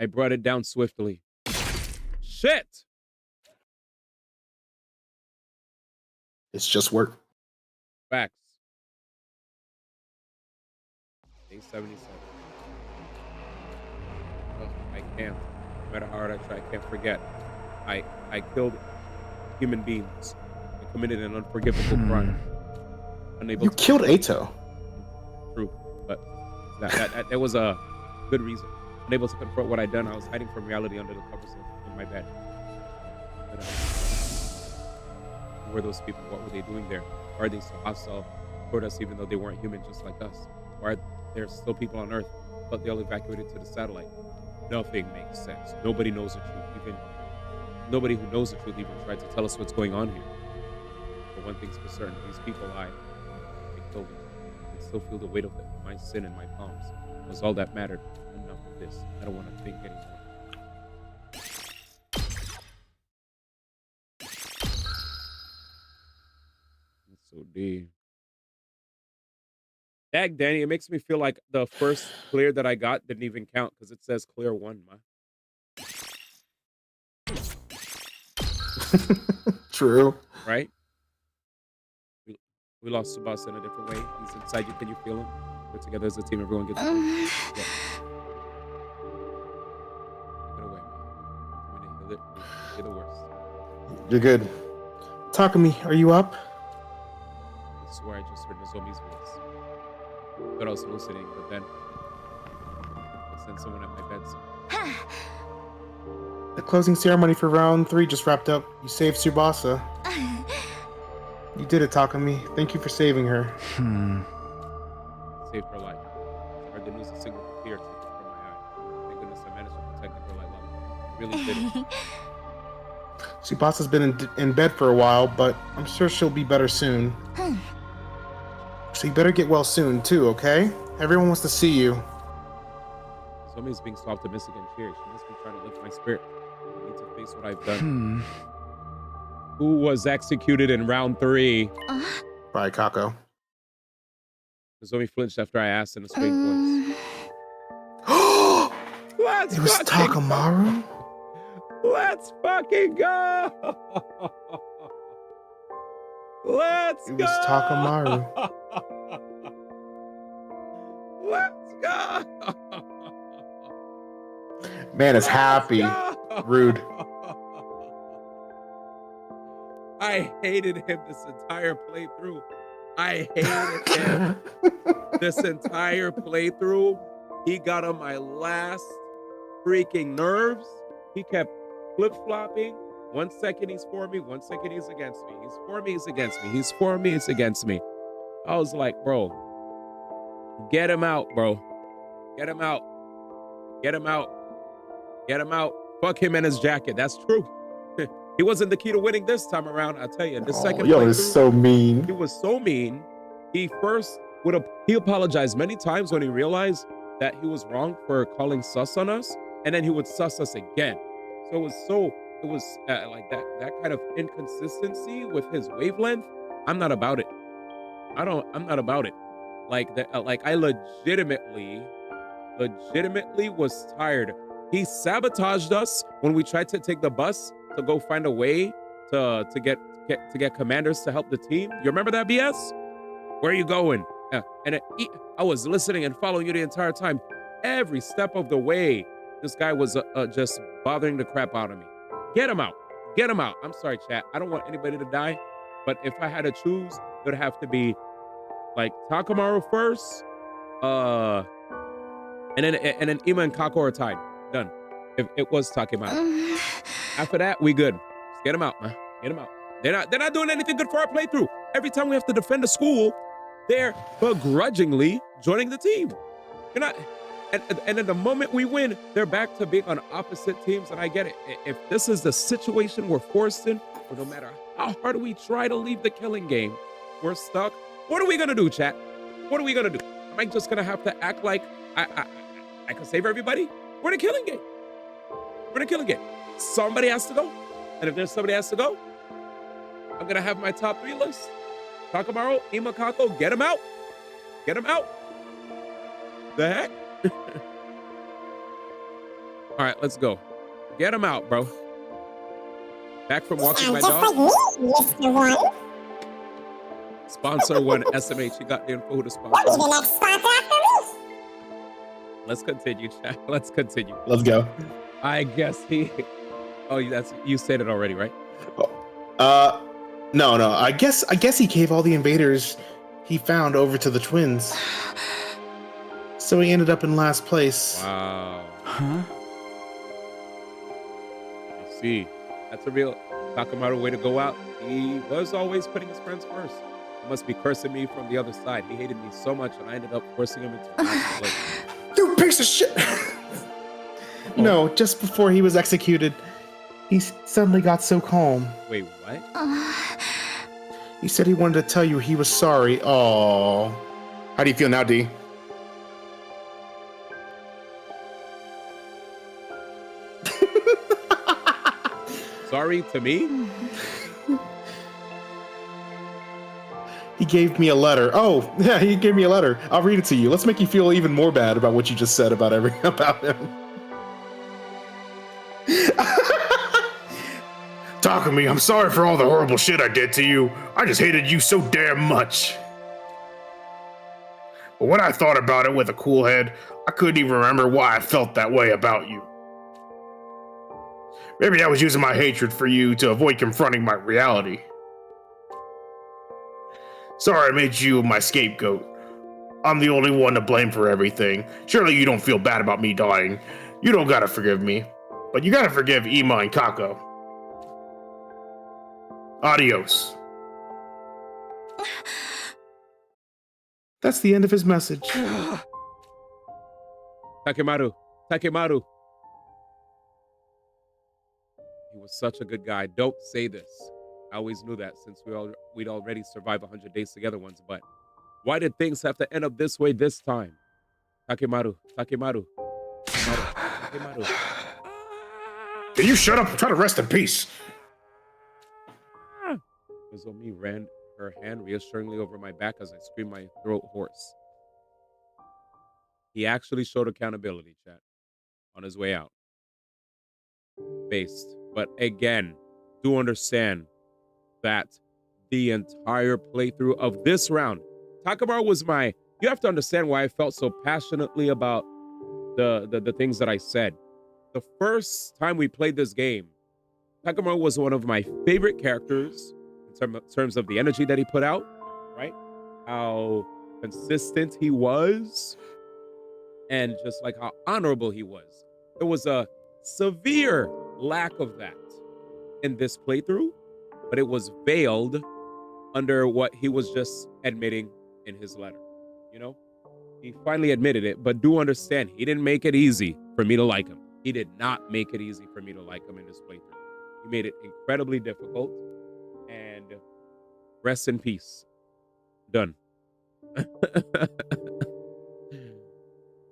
I brought it down swiftly. Shit! It's just work. Facts. Day 77. Oh, I can't. No matter how hard I try, I can't forget. I killed human beings. I committed an unforgivable crime. You killed Eito. True, but that was a good reason. Unable to confront what I'd done, I was hiding from reality under the covers in my bed. But, Who were those people? What were they doing there? Why are they so hostile toward us even though they weren't human just like us? Why are there still people on Earth but they all evacuated to the satellite? Nothing makes sense. Nobody knows the truth. Even nobody who knows the truth even tried to tell us what's going on here. But one thing's for certain, these people they killed me. I can still feel the weight of my sin in my palms. It was all that mattered. Enough of this. I don't want to think anymore. It's so deep. Dag Danny, it makes me feel like the first clear that I got didn't even count because it says clear 1, man. True. Right? We lost Tsubasa in a different way. He's inside you. Can you feel him? We're together as a team. Everyone gets it. Yeah. Get away, man. I'm gonna heal it. You're the worst. You're good. Takumi, are you up? I swear I just heard Nozomi's voice. But I was hallucinating, but then I sent someone at my bedside. The closing ceremony for round 3 just wrapped up. You saved Tsubasa. You did it, Takumi. Thank you for saving her. Saved her life. I heard the news a single tear took it from my eye. Thank goodness I managed to protect the girl I love. Really did it. Tsubasa's been in bed for a while, but I'm sure she'll be better soon. So you better get well soon, too, okay? Everyone wants to see you. Nozomi's being so optimistic and cheery. She must be trying to lift my spirit. I need to face what I've done. Who was executed in round 3? By Kako. Nozomi flinched after I asked in a strange voice. It was Takamaru? Let's fucking go! Let's go! It was Takamaru. Let's go! Man is happy. Rude. I hated him this entire playthrough. I hated him this entire playthrough. He got on my last freaking nerves. He kept flip-flopping. 1 second he's for me, 1 second he's against me. He's for me, he's against me. He's for me, he's against me. I was like, bro, get him out, bro. Get him out. Get him out. Get him out. Fuck him and his jacket. That's true. He wasn't the key to winning this time around, I tell you. The second yo, is so mean. He was so mean. He first he apologized many times when he realized that he was wrong for calling sus on us, and then he would sus us again. So it was like that kind of inconsistency with his wavelength. I'm not about it. I'm not about it. Like that. Like I legitimately was tired. He sabotaged us when we tried to take the bus to go find a way to get commanders to help the team. You remember that BS? Where are you going? I was listening and following you the entire time. Every step of the way, this guy was just bothering the crap out of me. Get him out. Get him out. I'm sorry, chat. I don't want anybody to die, but if I had to choose, it would have to be like Takamaru first, and then Ima and Kako are tied. Done. If it was Takemaru. After that, we good. Just get him out, man. Get him out. They're not doing anything good for our playthrough. Every time we have to defend a school, they're begrudgingly joining the team. You're not, and then the moment we win, they're back to being on opposite teams. And I get it. If this is the situation we're forced in, or no matter how hard we try to leave the killing game, we're stuck. What are we gonna do, chat? What are we gonna do? Am I just gonna have to act like I can save everybody? We're in a killing game. We're in a killing game. Somebody has to go. And if there's somebody has to go, I'm gonna have my top 3 list. Takamaru, Ima, Kako, get him out. Get him out. The heck? All right, let's go. Get him out, bro. Back from walking my dog. Mr. One. Sponsor 1, SMH. You got the info to sponsor. You'll be the next sponsor after me. Let's continue, chat. Let's continue. Let's go. I guess he. Oh, you said it already, right? No. I guess he gave all the invaders he found over to the twins. So he ended up in last place. Wow. Huh? I see. That's a real Takamaru way to go out. He was always putting his friends first. He must be cursing me from the other side. He hated me so much, and I ended up forcing him into a place. You piece of shit! No, just before he was executed, he suddenly got so calm. Wait, what? He said he wanted to tell you he was sorry. Oh, how do you feel now, D? Sorry to me? He gave me a letter. Oh, yeah, he gave me a letter. I'll read it to you. Let's make you feel even more bad about what you just said about about him. Takumi, I'm sorry for all the horrible shit I did to you. I just hated you so damn much. But when I thought about it with a cool head, I couldn't even remember why I felt that way about you. Maybe I was using my hatred for you to avoid confronting my reality. Sorry I made you my scapegoat. I'm the only one to blame for everything. Surely you don't feel bad about me dying. You don't gotta forgive me. But you gotta forgive Ima and Kako. Adios. That's the end of his message. Takemaru. Takemaru. He was such a good guy. Don't say this. I always knew that since we'd already survived 100 days together once, but why did things have to end up this way this time? Takemaru. Takemaru. Takemaru. Can you shut up and try to rest in peace? Nozomi ran her hand reassuringly over my back as I screamed my throat hoarse. He actually showed accountability, chat, on his way out. Based. But again, do understand that the entire playthrough of this round, Takemaru was you have to understand why I felt so passionately about the things that I said. The first time we played this game, Takemaru was one of my favorite characters in terms of the energy that he put out, right? How consistent he was, and just like how honorable he was. There was a severe lack of that in this playthrough, but it was veiled under what he was just admitting in his letter. You know, he finally admitted it, but do understand, he didn't make it easy for me to like him. He did not make it easy for me to like him in this playthrough. He made it incredibly difficult, and rest in peace. Done.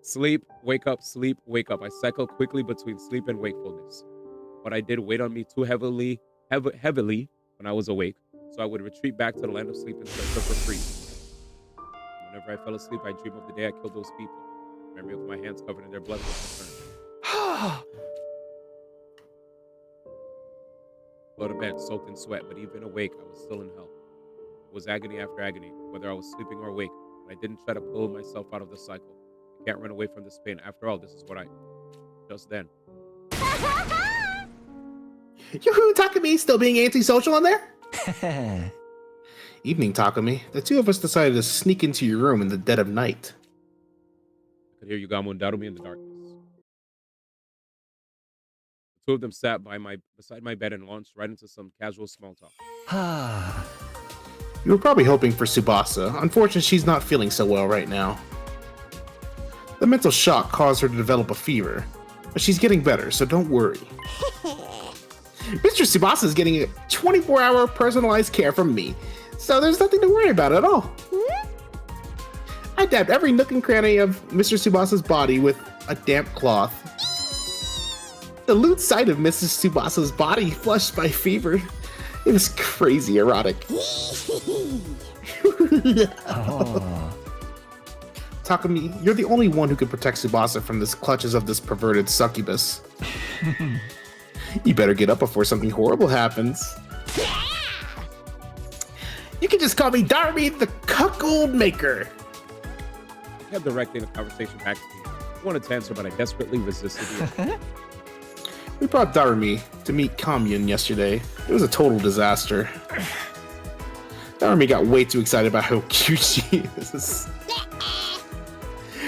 Sleep, wake up, sleep, wake up. I cycle quickly between sleep and wakefulness. What I did weighed on me too heavily when I was awake, so I would retreat back to the land of sleep and search for free. Whenever I fell asleep, I dreamed of the day I killed those people. Memory of my hands covered in their blood was returned. Go to bed, soaked in sweat, but even awake, I was still in hell. It was agony after agony, whether I was sleeping or awake, but I didn't try to pull myself out of the cycle. I can't run away from this pain. After all, this is what just then. Yoo-hoo, Takumi, still being antisocial in there? Evening, Takumi. The two of us decided to sneak into your room in the dead of night. I could hear Yugamu and Darumi in the darkness. The two of them sat beside my bed and launched right into some casual small talk. You were probably hoping for Tsubasa. Unfortunately, she's not feeling so well right now. The mental shock caused her to develop a fever, but she's getting better, so don't worry. Mr. Tsubasa is getting a 24-hour personalized care from me, so there's nothing to worry about at all. I dabbed every nook and cranny of Mr. Tsubasa's body with a damp cloth. The lewd sight of Mrs. Tsubasa's body flushed by fever, it was crazy erotic. Takumi, you're the only one who can protect Tsubasa from the clutches of this perverted succubus. You better get up before something horrible happens. You can just call me Darby, the cuckold maker. I kept directing the conversation back to me. I wanted to answer, but I desperately resisted it. We brought Darumi to meet Kamyun yesterday. It was a total disaster. Darumi got way too excited about how cute she is.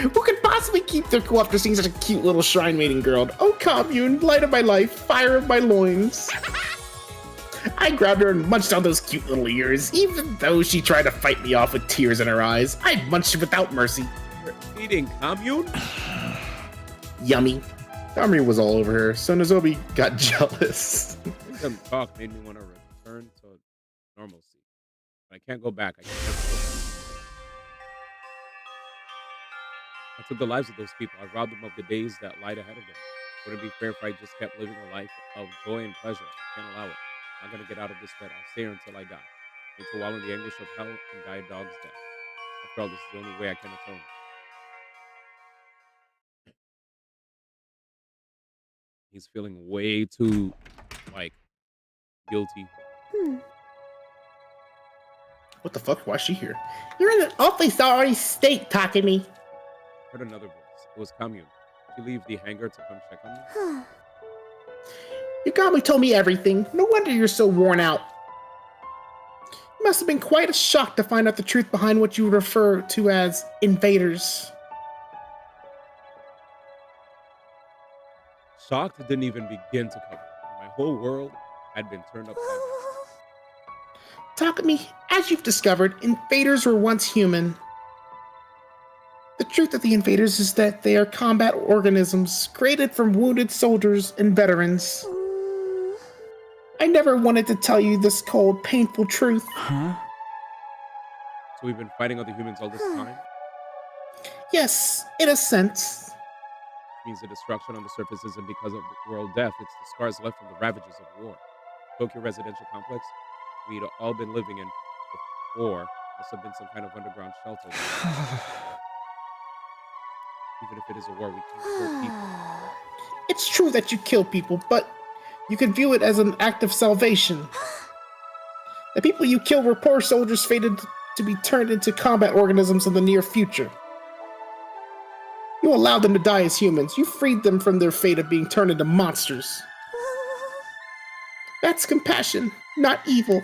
Who could possibly keep their cool after seeing such a cute little shrine maiden girl? Oh, Kamyun, light of my life, fire of my loins. I I grabbed her and munched on those cute little ears. Even though she tried to fight me off with tears in her eyes, I munched it without mercy. You're eating commune? Yummy. Kamri was all over her, so Nozomi got jealous. Them talk made me want to return to normalcy. I can't go back. I can't go back. I took the lives of those people. I robbed them of the days that lied ahead of them. Wouldn't it be fair if I just kept living a life of joy and pleasure? I can't allow it. I'm not gonna get out of this bed. I'll stay here until I die. I need to wallow in the anguish of hell and die a dog's death. After all, this is the only way I can atone. He's feeling way too, like, guilty. What the fuck? Why is she here? You're in an awfully sorry state, Takemi. Heard another voice. It was Commune. She leave the hangar to come check on me? Yagami told me everything. No wonder you're so worn out. It must have been quite a shock to find out the truth behind what you refer to as invaders. Shocked didn't even begin to cover. My whole world had been turned upside down. Takemi, as you've discovered, invaders were once human. The truth of the invaders is that they are combat organisms created from wounded soldiers and veterans. I never wanted to tell you this cold, painful truth. So we've been fighting other humans all this time? Yes, in a sense. Means the destruction on the surface isn't because of world death, it's the scars left from the ravages of war. Tokyo residential complex we'd all been living in before must have been some kind of underground shelter. Even if it is a war, we can't kill people. It's true that you kill people, but you can view it as an act of salvation. The people you kill were poor soldiers fated to be turned into combat organisms in the near future. You allowed them to die as humans. You freed them from their fate of being turned into monsters. That's compassion, not evil.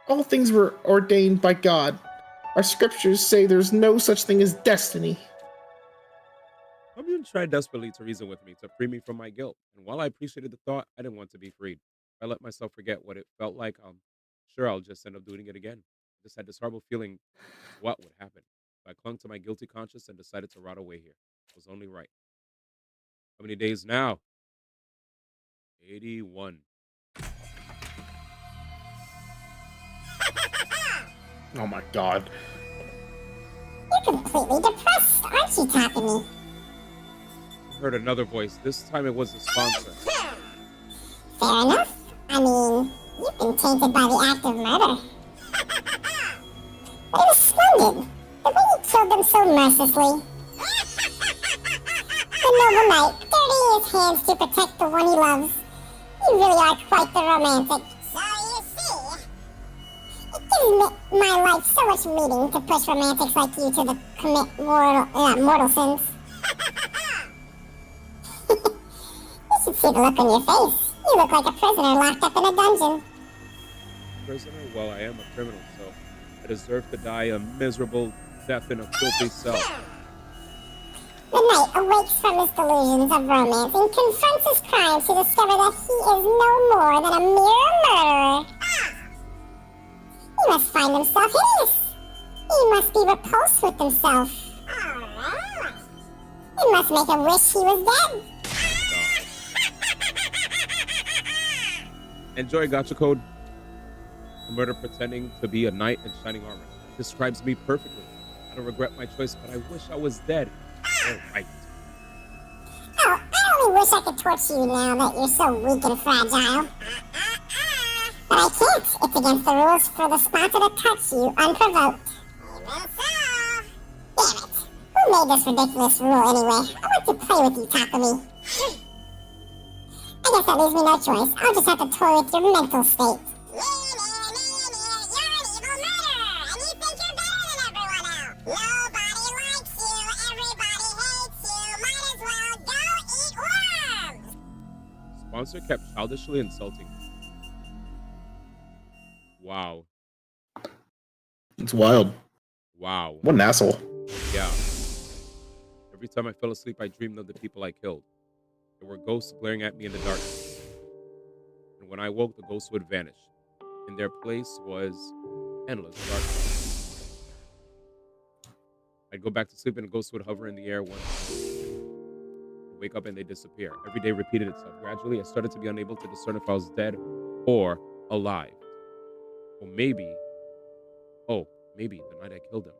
All things were ordained by God. Our scriptures say there's no such thing as destiny. Commune tried desperately to reason with me, to free me from my guilt. And while I appreciated the thought, I didn't want to be freed. If I let myself forget what it felt like, I'm sure I'll just end up doing it again. I just had this horrible feeling what would happen. I clung to my guilty conscience and decided to rot away here. It was only right. How many days now? 81. Oh my god. You're completely depressed, aren't you, Takemi? I heard another voice. This time it was the sponsor. Fair enough. I mean, you've been tainted by the act of murder. But it was splendid. The way you killed them so mercilessly. The noble knight, dirtying his hands to protect the one he loves. You really are quite the romantic. So you see. It gives my life so much meaning to push romantics like you to commit mortal sins. You should see the look on your face. You look like a prisoner locked up in a dungeon. Prisoner? Well, I am a criminal, so I deserve to die a miserable death in a filthy cell. The knight awakes from his delusions of romance and confronts his crimes to discover that he is no more than a mere murderer. He must find himself hideous. He must be repulsed with himself. He must make a wish he was dead. Enjoy Gacha Code. A murder pretending to be a knight in shining armor. Describes me perfectly. I don't regret my choice, but I wish I was dead. All right. Oh, I only wish I could torture you now that you're so weak and fragile. But I can't. It's against the rules for the sponsor to touch you unprovoked. Damn it. Who made this ridiculous rule anyway? I want to play with you, Takemi. I guess that leaves me no choice. I'll just have to toy with your mental state. Sponsor kept childishly insulting me. Wow. It's wild. Wow. What an asshole. Yeah. Every time I fell asleep, I dreamed of the people I killed. There were ghosts glaring at me in the darkness. And When I woke, the ghosts would vanish. In their place was endless darkness. I'd go back to sleep and the ghosts would hover in the air once. Wake up and they disappear. Every day repeated itself. Gradually, I started to be unable to discern if I was dead or alive. Or maybe the night I killed him.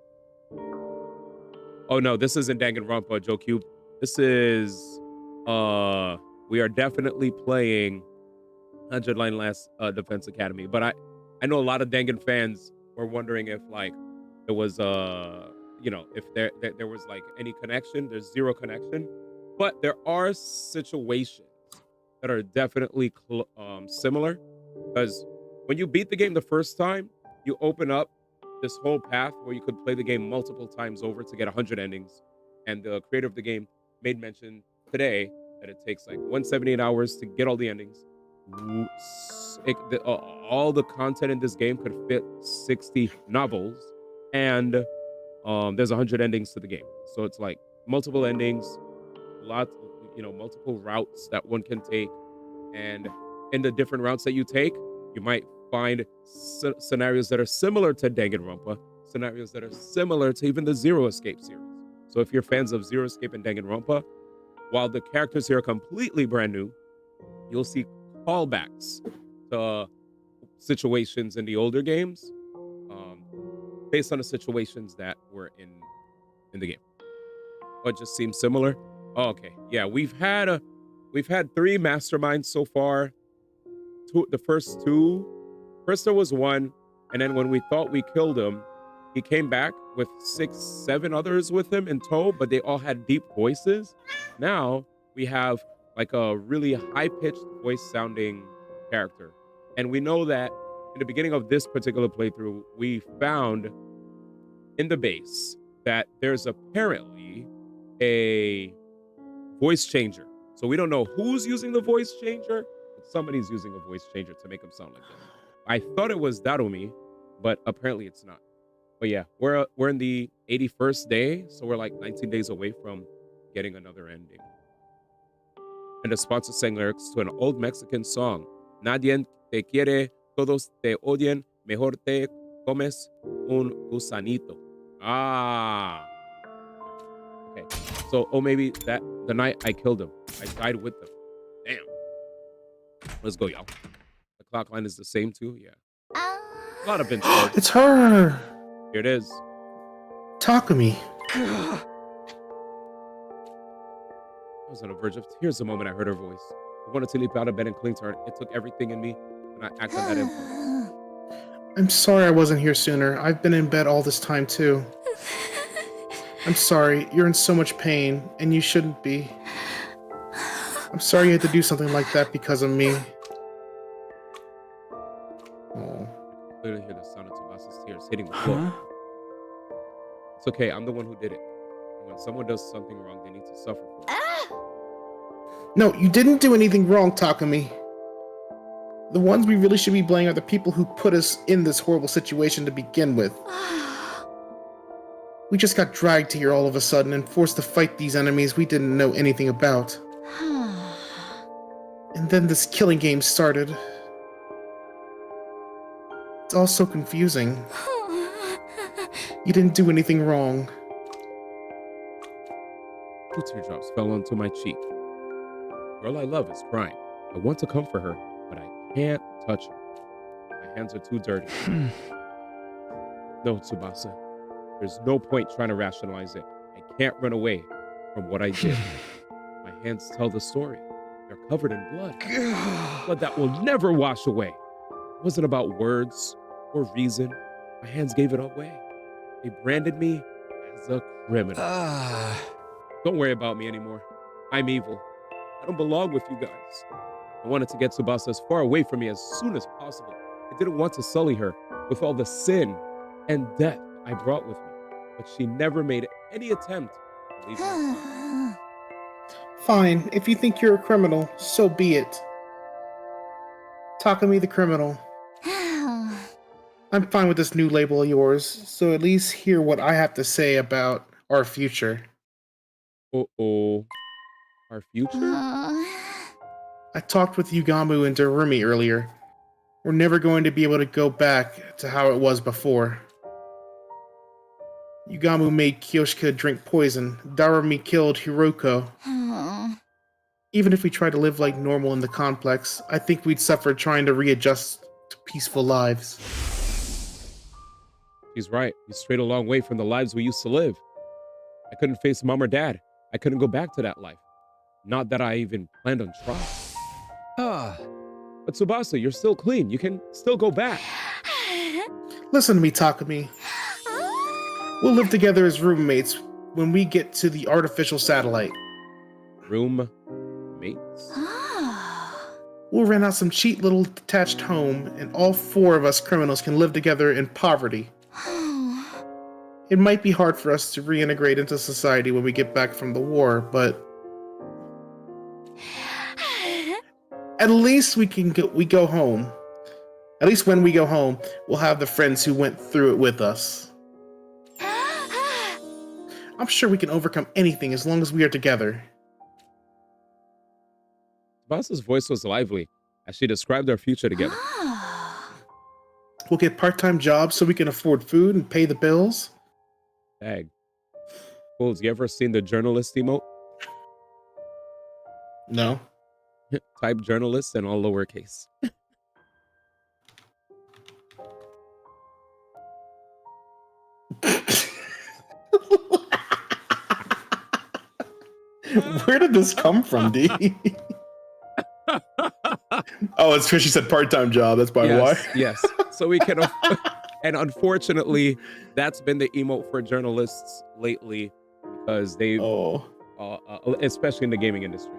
Oh no, this isn't Danganronpa, Joe Cube. This is we are definitely playing 100 Line Last Defense Academy. But I know a lot of Dangan fans were wondering if like there was if there was like any connection. There's zero connection. But there are situations that are definitely similar, because when you beat the game the first time, you open up this whole path where you could play the game multiple times over to get 100 endings. And the creator of the game made mention today that it takes like 178 hours to get all the endings. All the content in this game could fit 60 novels, and there's 100 endings to the game. So it's like multiple endings, multiple routes that one can take, and in the different routes that you take, you might find scenarios that are similar to Danganronpa, scenarios that are similar to even the Zero Escape series. So if you're fans of Zero Escape and Danganronpa, while the characters here are completely brand new, you'll see callbacks to situations in the older games, based on the situations that were in the game. What just seems similar? Oh, okay, yeah, we've had 3 masterminds so far. The first 2. First there was one, and then when we thought we killed him, he came back with 6, 7 others with him in tow, but they all had deep voices. Now we have like a really high-pitched voice-sounding character. And we know that in the beginning of this particular playthrough, we found in the base that there's apparently a voice changer. So we don't know who's using the voice changer, but somebody's using a voice changer to make him sound like that. I thought it was Darumi, but apparently it's not. But yeah, we're in the 81st day, so we're like 19 days away from getting another ending. And the sponsor sang lyrics to an old Mexican song. Nadie te quiere, todos te odian, mejor te comes un gusanito. Ah. Okay, so maybe that the night I killed him, I died with them. Damn. Let's go, y'all. The clock line is the same too, yeah. A lot of bench cards. It's her. Here it is. Takumi. I was on the verge of tears the moment I heard her voice. I wanted to leap out of bed and cling to her. It took everything in me, and I acted on that impulse. I'm sorry I wasn't here sooner. I've been in bed all this time too. I'm sorry. You're in so much pain, and you shouldn't be. I'm sorry you had to do something like that because of me. Oh. I clearly hear the sound of Tobasa's tears hitting the floor. It's okay. I'm the one who did it. And when someone does something wrong, they need to suffer for it. No, you didn't do anything wrong, Takumi. The ones we really should be blaming are the people who put us in this horrible situation to begin with. We just got dragged here all of a sudden and forced to fight these enemies we didn't know anything about. And then this killing game started. It's all so confusing. You didn't do anything wrong. 2 teardrops fell onto my cheek. The girl I love is crying. I want to comfort her, but I can't touch her. My hands are too dirty. No, Tsubasa. There's no point trying to rationalize it. I can't run away from what I did. My hands tell the story. They're covered in blood. Blood that will never wash away. It wasn't about words or reason. My hands gave it away. They branded me as a criminal. Don't worry about me anymore. I'm evil. I don't belong with you guys. I wanted to get Tsubasa as far away from me as soon as possible. I didn't want to sully her with all the sin and death I brought with me. But she never made any attempt to leave my side. Fine, if you think you're a criminal, so be it. Takumi the criminal. I'm fine with this new label of yours, so at least hear what I have to say about our future. Uh-oh. Our future? I talked with Yugamu and Darumi earlier. We're never going to be able to go back to how it was before. Yugamu made Kyoshika drink poison. Darumi killed Hiroko. Even if we tried to live like normal in the complex, I think we'd suffer trying to readjust to peaceful lives. He's right. We strayed a long way from the lives we used to live. I couldn't face mom or dad. I couldn't go back to that life. Not that I even planned on trying. But Tsubasa, you're still clean. You can still go back. Listen to me, Takumi. We'll live together as roommates when we get to the artificial satellite. Roommates? We'll rent out some cheap little detached home, and all 4 of us criminals can live together in poverty. It might be hard for us to reintegrate into society when we get back from the war, but at least we go home. At least when we go home, we'll have the friends who went through it with us. I'm sure we can overcome anything as long as we are together. Tsubasa's voice was lively as she described our future together. We'll get part-time jobs so we can afford food and pay the bills. Dang. Fools, you ever seen the journalist emote? No. Type journalist and all lowercase. Where did this come from, D? Oh, it's because she said part-time job. That's probably why. Yes. So we can, and unfortunately, that's been the emote for journalists lately because they, especially in the gaming industry,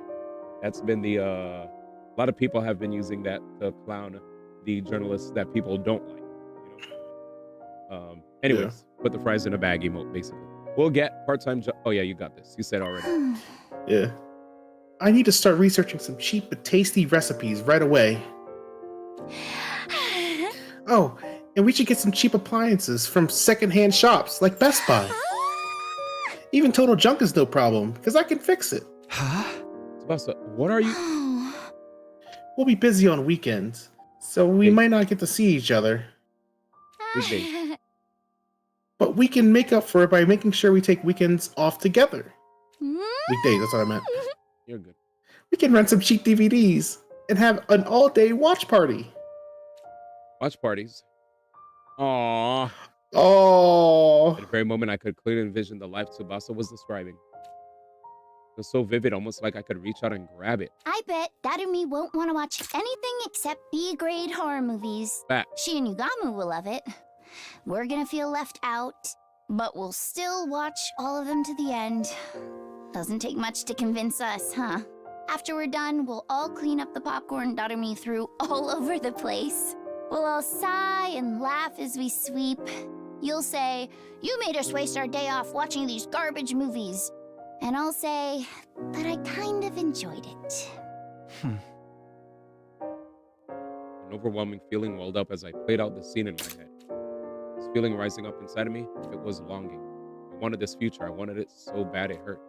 that's been the. A lot of people have been using that to clown the journalists that people don't like. Anyways, put the fries in a bag emote, basically. We'll get part-time job. Oh yeah, you got this. You said already. Yeah. I need to start researching some cheap but tasty recipes right away. Oh, and we should get some cheap appliances from secondhand shops like Best Buy. Even total junk is no problem, because I can fix it. Tsubasa, what are you? We'll be busy on weekends, so we might not get to see each other. Weekdays. But we can make up for it by making sure we take weekends off together. Weekdays, that's what I meant. You're good. We can rent some cheap DVDs and have an all-day watch party. Watch parties. Aww. Oh. At the very moment, I could clearly envision the life Tsubasa was describing. It was so vivid, almost like I could reach out and grab it. I bet Darumi won't want to watch anything except B-grade horror movies. Fact. She and Yugamu will love it. We're gonna feel left out, but we'll still watch all of them to the end. Doesn't take much to convince us, huh? After we're done, we'll all clean up the popcorn Darumi threw all over the place. We'll all sigh and laugh as we sweep. You'll say, "You made us waste our day off watching these garbage movies." And I'll say, "But I kind of enjoyed it." An overwhelming feeling welled up as I played out the scene in my head. This feeling rising up inside of me, it was longing. I wanted this future. I wanted it so bad it hurt.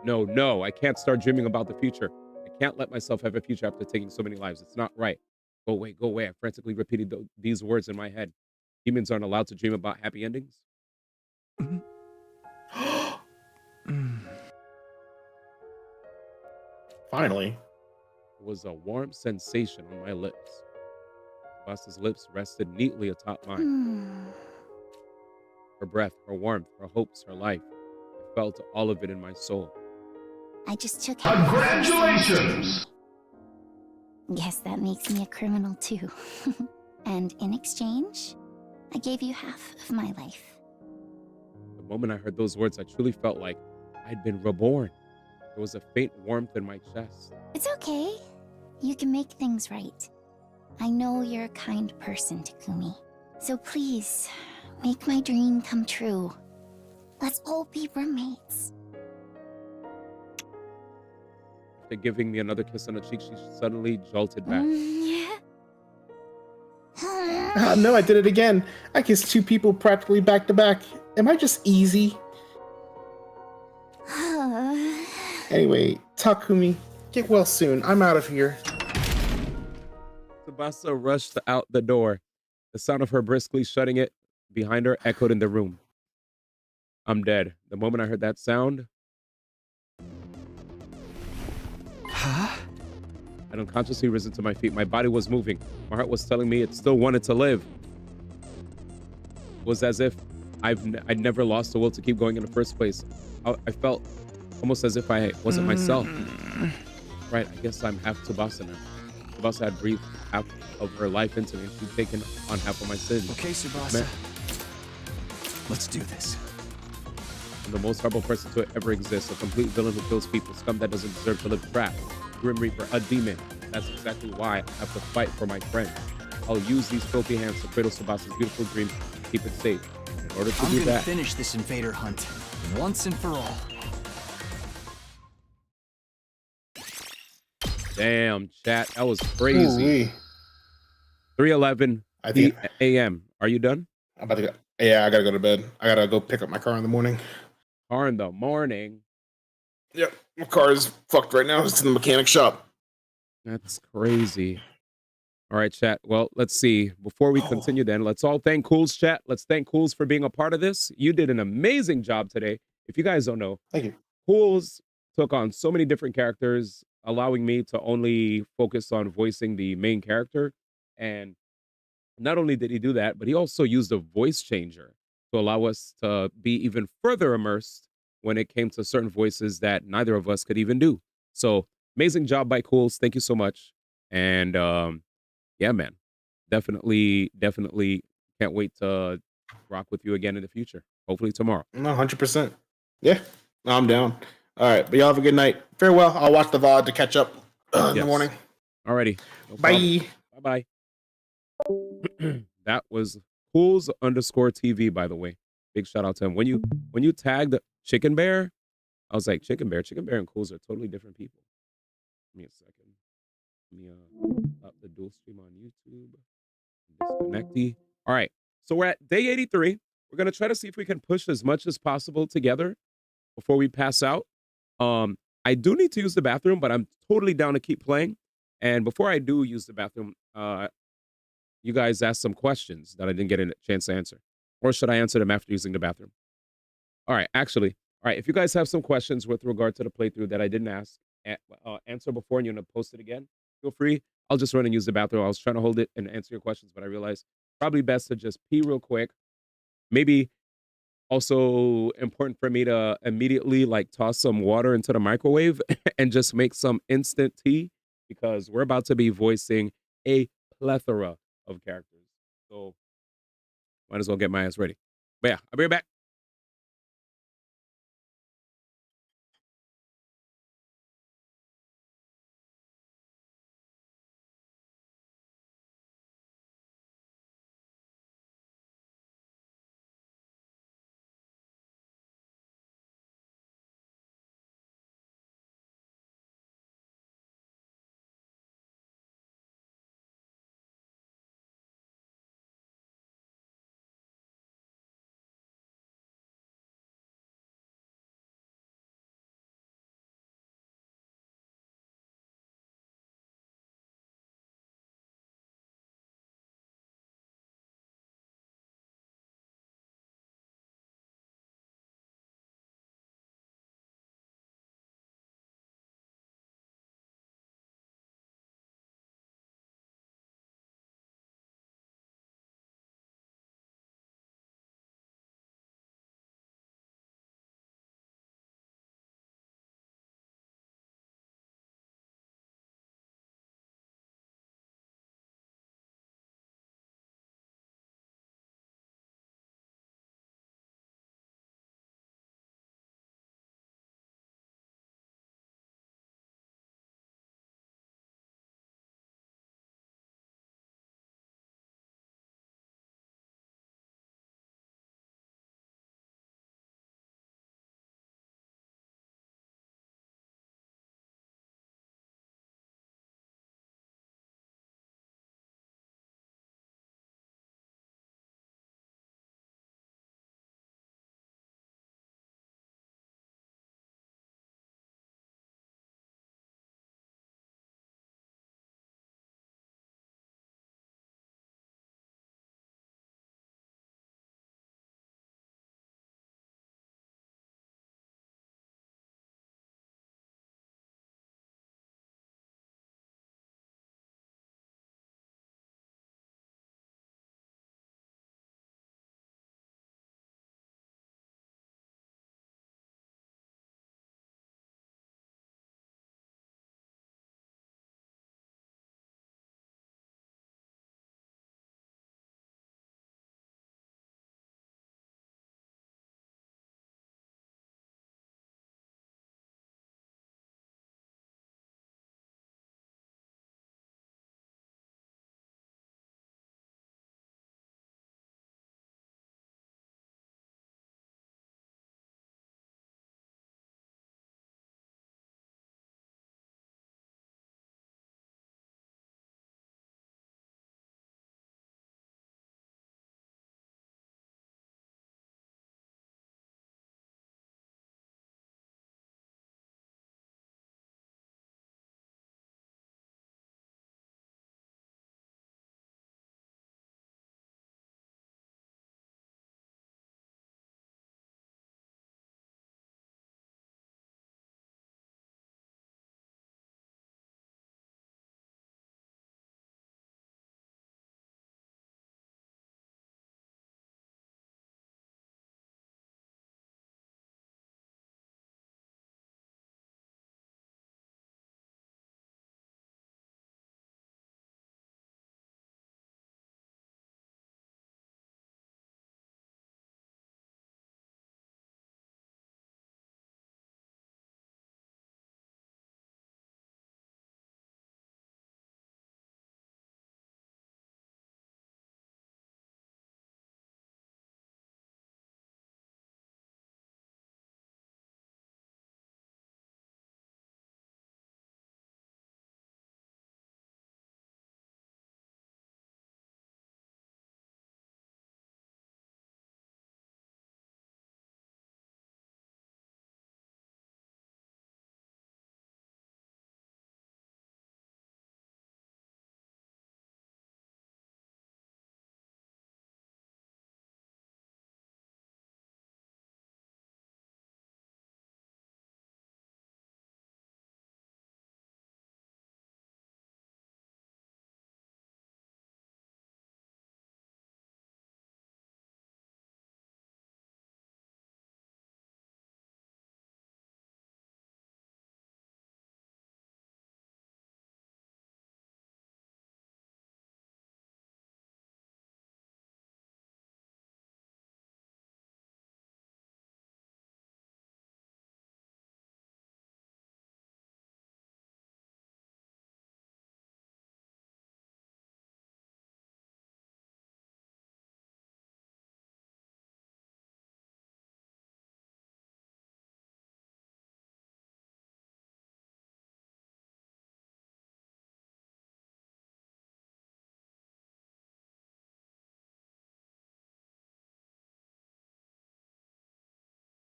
No, I can't start dreaming about the future. I can't let myself have a future after taking so many lives. It's not right. Go away. I frantically repeated these words in my head. Humans aren't allowed to dream about happy endings. Finally. It was a warm sensation on my lips. Basa's lips rested neatly atop mine. Her breath, her warmth, her hopes, her life. I felt all of it in my soul. I just took Congratulations! Guess that makes me a criminal too. And in exchange, I gave you half of my life. The moment I heard those words, I truly felt like I'd been reborn. There was a faint warmth in my chest. It's okay. You can make things right. I know you're a kind person, Takumi. So please, make my dream come true. Let's all be roommates. After giving me another kiss on the cheek, she suddenly jolted back. No, I did it again. I kissed 2 people practically back to back. Am I just easy? Anyway, Takumi, get well soon. I'm out of here. Tsubasa rushed out the door. The sound of her briskly shutting it behind her echoed in the room. I'm dead. The moment I heard that sound, I'd unconsciously risen to my feet. My body was moving. My heart was telling me it still wanted to live. It was as if I'd never lost the will to keep going in the first place. I felt almost as if I wasn't myself. Right, I guess I'm half Tsubasa now. Tsubasa had breathed half of her life into me, and she'd taken on half of my sins. Okay, Tsubasa. Let's do this. I'm the most horrible person to ever exist. A complete villain who kills people. Scum that doesn't deserve to live trapped. Grim Reaper, a demon. That's exactly why I have to fight for my friend. I'll use these filthy hands to cradle Tsubasa's beautiful dream and keep it safe. In order to do I'm gonna that, finish this invader hunt once and for all. damn, chat, that was crazy. Ooh-wee. 3:11 a.m. Are you done? I'm about to go. Yeah, I gotta go to bed. I gotta go pick up my car in the morning. Car in the morning. Yep, my car is fucked right now. It's in the mechanic shop. That's crazy. All right, chat. Well, let's see. Before we continue, then, let's all thank Cools, chat. Let's thank Cools for being a part of this. You did an amazing job today. If you guys don't know, thank you. Cools took on so many different characters, allowing me to only focus on voicing the main character. And not only did he do that, but he also used a voice changer to allow us to be even further immersed when it came to certain voices that neither of us could even do. So amazing job by Cools. Thank you so much. And yeah, man, definitely can't wait to rock with you again in the future. Hopefully tomorrow. No, 100%. Yeah, no, I'm down. All right, but y'all have a good night. Farewell. I'll watch the VOD to catch up in the morning. Alrighty. No Bye. Bye. That was Cools_TV, by the way. Big shout out to him. When you tagged Chicken Bear, I was like, Chicken Bear and Cools are totally different people. Give me a second. Let me up the dual stream on YouTube. Disconnecty. All right. So we're at day 83. We're gonna try to see if we can push as much as possible together before we pass out. I do need to use the bathroom, but I'm totally down to keep playing. And before I do use the bathroom, you guys asked some questions that I didn't get a chance to answer. Or should I answer them after using the bathroom? All right, actually. All right, if you guys have some questions with regard to the playthrough that I didn't answer before and you're going to post it again, feel free. I'll just run and use the bathroom. I was trying to hold it and answer your questions, but I realized probably best to just pee real quick. Maybe also important for me to immediately like toss some water into the microwave and just make some instant tea because we're about to be voicing a plethora of characters. So might as well get my ass ready. But yeah, I'll be right back.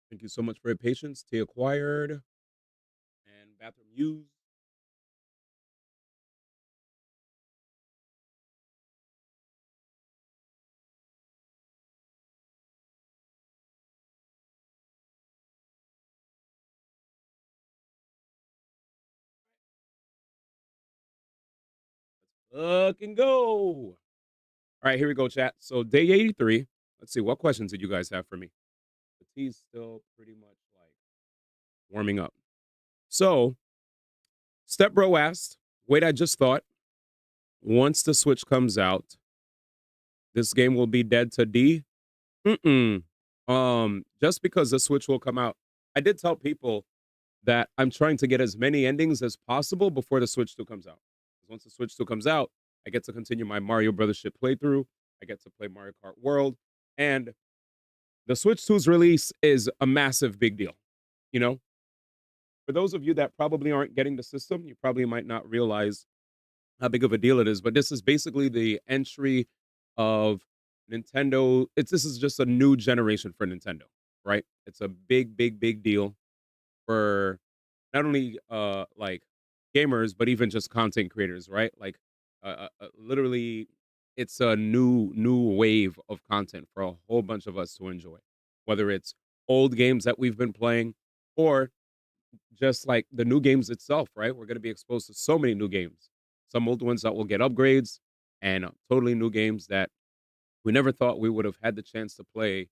Thank you so much for your patience. Tea acquired and bathroom used. Fucking go. All right, here we go, chat. So day 83. Let's see, what questions did you guys have for me? The tea's still pretty much like warming up. So, Step Bro asked, wait, I just thought, once the Switch comes out, this game will be dead to D? Mm-mm. Just because the Switch will come out, I did tell people that I'm trying to get as many endings as possible before the Switch 2 comes out. Because once the Switch 2 comes out, I get to continue my Mario Brothers ship playthrough. I get to play Mario Kart World. And the Switch 2's release is a massive big deal. You know, for those of you that probably aren't getting the system, you probably might not realize how big of a deal it is. But this is basically the entry of Nintendo. This is just a new generation for Nintendo, right? It's a big, big, big deal for not only like gamers, but even just content creators, right? Like literally, it's a new wave of content for a whole bunch of us to enjoy, whether it's old games that we've been playing or just like the new games itself, right? We're going to be exposed to so many new games, some old ones that will get upgrades, and totally new games that we never thought we would have had the chance to play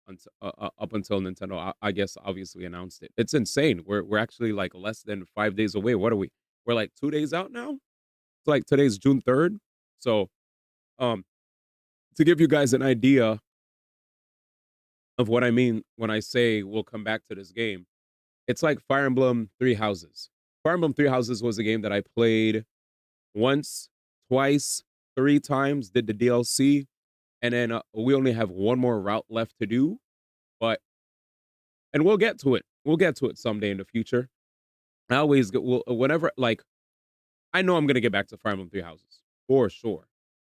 until, up until Nintendo, I guess, obviously announced it. It's insane. We're actually like less than 5 days away. What are we? We're like 2 days out now. It's like today's June 3rd. So, um, to give you guys an idea of what I mean when I say we'll come back to this game, it's like Fire Emblem Three Houses. Fire Emblem Three Houses was a game that I played once, twice, 3 times, did the DLC, and then we only have one more route left to do. And we'll get to it. We'll get to it someday in the future. I always get, whenever, like, I know I'm going to get back to Fire Emblem Three Houses for sure.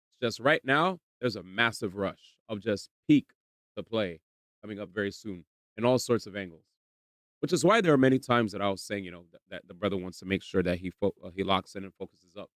It's just right now, there's a massive rush of just peak to play coming up very soon in all sorts of angles. Which is why there are many times that I was saying, that the brother wants to make sure that he locks in and focuses up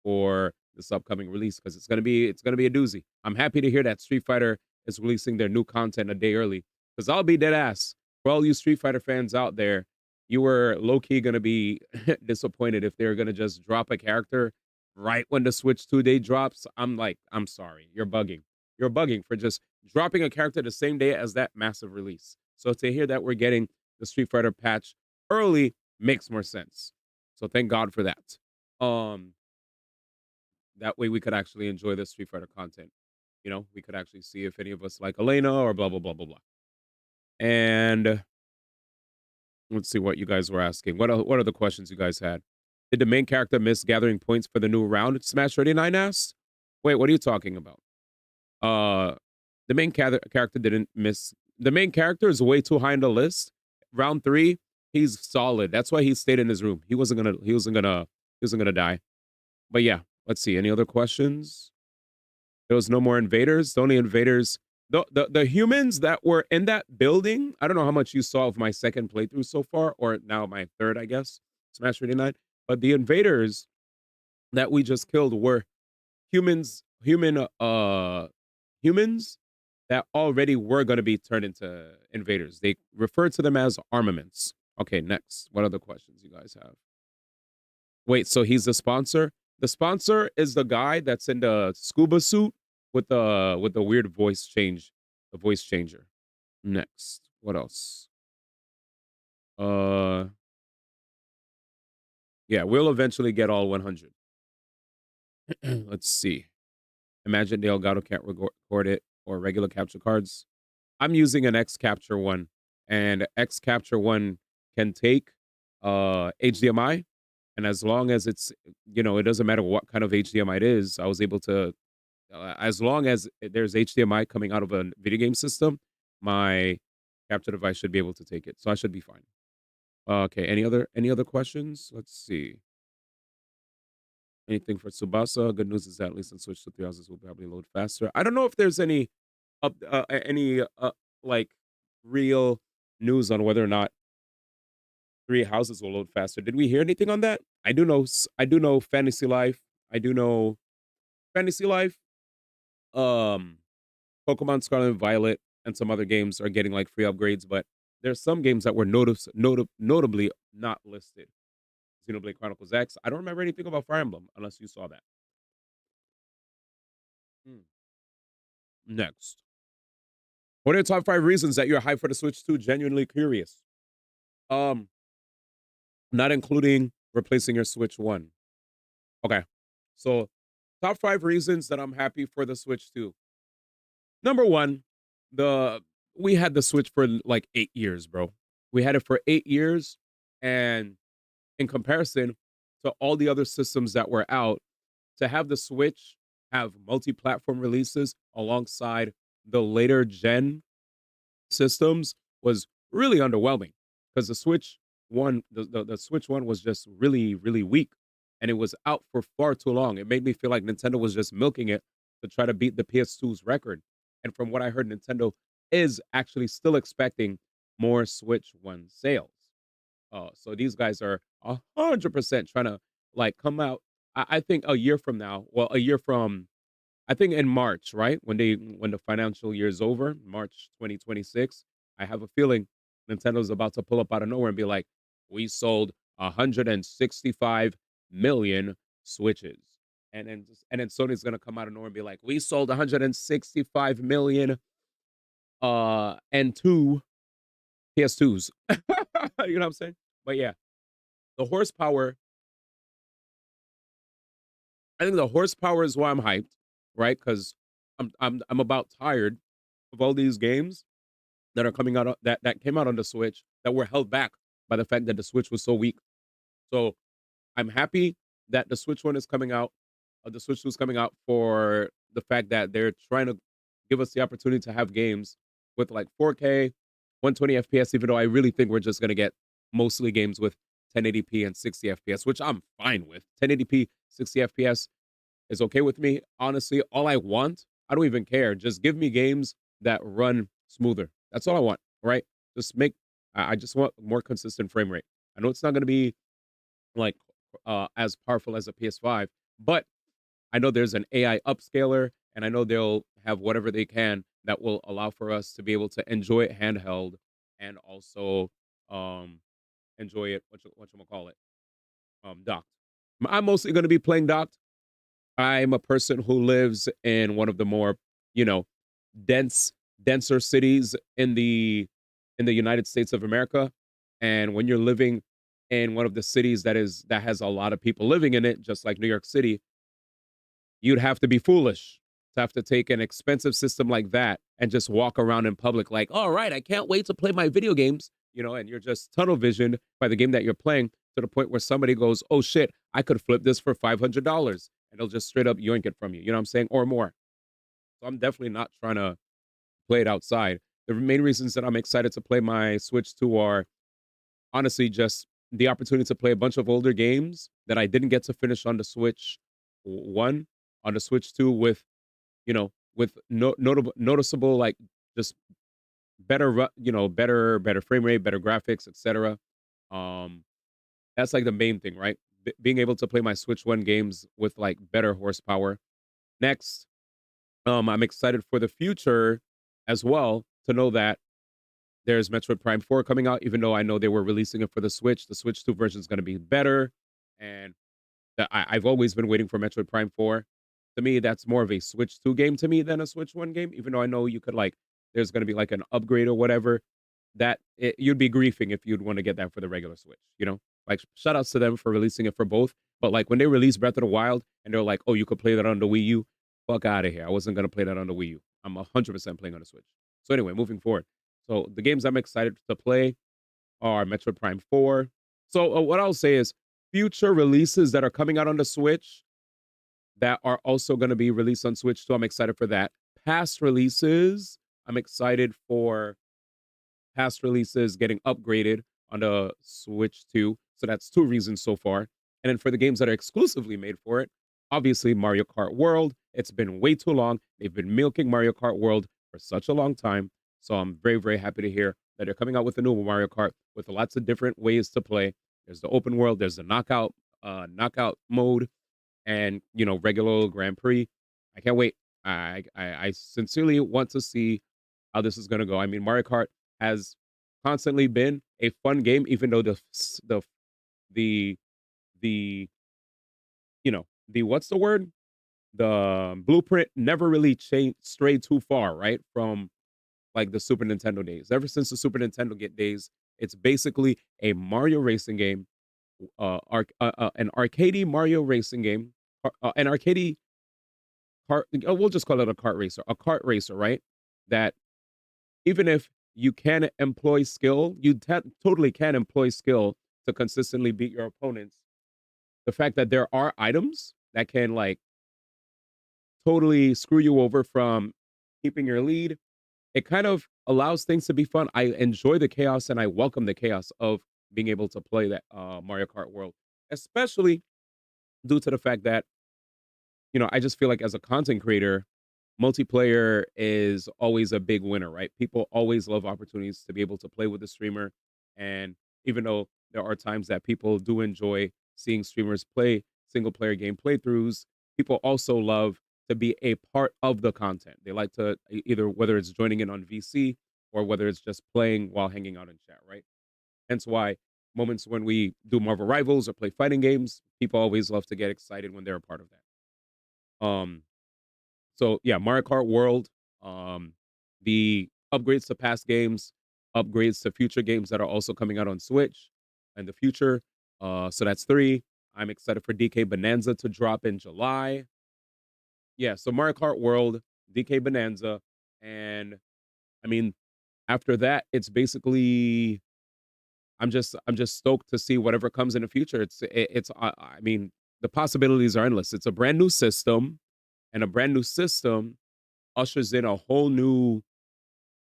for this upcoming release because it's gonna be a doozy. I'm happy to hear that Street Fighter is releasing their new content a day early because I'll be dead ass for all you Street Fighter fans out there. You were low key gonna be disappointed if they're gonna just drop a character right when the Switch 2 day drops. I'm like, I'm sorry, you're bugging. You're bugging for just dropping a character the same day as that massive release. So to hear that we're getting the Street Fighter patch early makes more sense. So thank God for that. That way we could actually enjoy the Street Fighter content. We could actually see if any of us like Elena or blah blah blah blah blah. And let's see what you guys were asking. What are the questions you guys had? Did the main character miss gathering points for the new round? Smash 39 asked. Wait, what are you talking about? The main character didn't miss. The main character is way too high on the list. Round 3, he's solid. That's why he stayed in his room. He wasn't gonna die. But yeah, let's see. Any other questions? There was no more invaders. The only invaders, the humans that were in that building. I don't know how much you saw of my second playthrough so far, or now my third, I guess. Smash 39. But the invaders that we just killed were humans that already were going to be turned into invaders. They refer to them as armaments. Okay, next. What other questions you guys have? Wait, so he's the sponsor? The sponsor is the guy that's in the scuba suit with the weird voice change, the voice changer. Next. What else? Yeah, we'll eventually get all 100. Let's see. Imagine the Elgato can't record it or regular capture cards. I'm using an X Capture one, and X Capture one can take HDMI, and as long as it's it doesn't matter what kind of HDMI it is. I was able to, as long as there's HDMI coming out of a video game system, my capture device should be able to take it, so I should be fine. Okay, any other questions? Let's see. Anything for Tsubasa? Good news is that at least on Switch to 3 houses will probably load faster. I don't know if there's any like real news on whether or not 3 houses will load faster. Did we hear anything on that? I do know Fantasy Life. I do know Fantasy Life. Pokemon Scarlet and Violet and some other games are getting like free upgrades, but there's some games that were notably not listed. Xenoblade Chronicles X. I don't remember anything about Fire Emblem unless you saw that. Next. What are the top 5 reasons that you're hyped for the Switch 2? Genuinely curious. Not including replacing your Switch 1. Okay. So, top 5 reasons that I'm happy for the Switch 2. Number 1, we had the Switch for like 8 years, bro. We had it for 8 years, and in comparison to all the other systems that were out, to have the Switch have multi-platform releases alongside the later gen systems was really underwhelming, because the Switch 1, the Switch 1 was just really, really weak, and it was out for far too long. It made me feel like Nintendo was just milking it to try to beat the PS2's record. And from what I heard, Nintendo is actually still expecting more Switch 1 sales. So these guys are 100% trying to like come out. I think a year from now, well, a year from, I think in March, right? When the financial year is over, March 2026, I have a feeling Nintendo's about to pull up out of nowhere and be like, we sold 165 million Switches. And then Sony's gonna come out of nowhere and be like, we sold 165 million and 2 PS2s. You know what I'm saying? But yeah, the horsepower. I think the horsepower is why I'm hyped, right? Because I'm about tired of all these games that are coming out that came out on the Switch that were held back by the fact that the Switch was so weak. So I'm happy that the Switch 1 is coming out. The Switch 2 is coming out for the fact that they're trying to give us the opportunity to have games with like 4K, 120 FPS, even though I really think we're just going to get mostly games with 1080p and 60 FPS, which I'm fine with. 1080p, 60 FPS is okay with me. Honestly, all I want, I don't even care. Just give me games that run smoother. That's all I want, right? I just want more consistent frame rate. I know it's not going to be like as powerful as a PS5, but I know there's an AI upscaler, and I know they'll have whatever they can that will allow for us to be able to enjoy it handheld and also enjoy it, docked. I'm mostly going to be playing docked. I'm a person who lives in one of the more, denser cities in the United States of America. And when you're living in one of the cities that has a lot of people living in it, just like New York City, you'd have to be foolish to have to take an expensive system like that and just walk around in public like, all right, I can't wait to play my video games, and you're just tunnel visioned by the game that you're playing to the point where somebody goes, oh shit, I could flip this for $500, and they'll just straight up yoink it from you, you know what I'm saying? Or more. So I'm definitely not trying to play it outside. The main reasons that I'm excited to play my Switch 2 are honestly just the opportunity to play a bunch of older games that I didn't get to finish on the Switch 1, on the Switch 2 with, noticeable, like, just better, better frame rate, better graphics, etc. That's like the main thing, right? Being able to play my Switch 1 games with like better horsepower. Next, I'm excited for the future as well to know that there's Metroid Prime 4 coming out, even though I know they were releasing it for the Switch. The Switch 2 version is going to be better. And I've always been waiting for Metroid Prime 4. To me, that's more of a Switch 2 game to me than a Switch 1 game, even though I know you could there's going to be like an upgrade or whatever. You'd be griefing if you'd want to get that for the regular Switch, Like, shout outs to them for releasing it for both. But like when they released Breath of the Wild and they're like, oh, you could play that on the Wii U. Fuck out of here. I wasn't going to play that on the Wii U. I'm 100% playing on the Switch. So anyway, moving forward. So the games I'm excited to play are Metroid Prime 4. So what I'll say is future releases that are coming out on the Switch that are also going to be released on Switch 2. I'm excited for that. Past releases, I'm excited for past releases getting upgraded on the Switch 2. So that's 2 reasons so far. And then for the games that are exclusively made for it, obviously Mario Kart World. It's been way too long. They've been milking Mario Kart World for such a long time. So I'm very, very happy to hear that they're coming out with a new Mario Kart with lots of different ways to play. There's the open world, there's the knockout mode, and regular Grand Prix. I can't wait. I sincerely want to see how this is gonna go. I mean, Mario Kart has constantly been a fun game, even though the the the what's the word? The blueprint never really changed strayed too far, right? From like the Super Nintendo days. Ever since the Super Nintendo days, it's basically a Mario racing game, an arcadey Mario racing game, an arcadey kart. We'll just call it a kart racer, right? That even if you can employ skill, you totally can employ skill to consistently beat your opponents. The fact that there are items that can like totally screw you over from keeping your lead, it kind of allows things to be fun. I enjoy the chaos and I welcome the chaos of being able to play that Mario Kart world, especially due to the fact that, I just feel like as a content creator, multiplayer is always a big winner, right? People always love opportunities to be able to play with the streamer. And even though there are times that people do enjoy seeing streamers play single player game playthroughs, people also love to be a part of the content. They like to either whether it's joining in on VC or whether it's just playing while hanging out in chat, right? Hence why moments when we do Marvel Rivals or play fighting games, people always love to get excited when they're a part of that. So yeah, Mario Kart World, the upgrades to past games, upgrades to future games that are also coming out on Switch in the future. So that's 3. I'm excited for DK Bonanza to drop in July. Yeah, so Mario Kart World, DK Bonanza, and I mean, after that, it's basically I'm just stoked to see whatever comes in the future. I mean, the possibilities are endless. It's a brand new system, and a brand new system ushers in a whole new,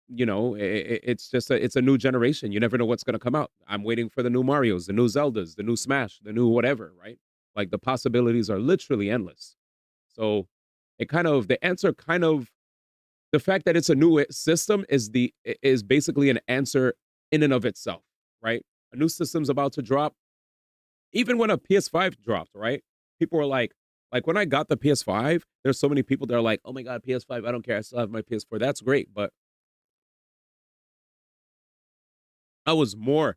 it's a new generation. You never know what's going to come out. I'm waiting for the new Marios, the new Zeldas, the new Smash, the new whatever, right? Like the possibilities are literally endless. So the answer the fact that it's a new system is basically an answer in and of itself, right? A new system's about to drop. Even when a PS5 dropped, right? People were like when I got the PS5, there's so many people that are like, oh my God, PS5, I don't care. I still have my PS4. That's great. But I was more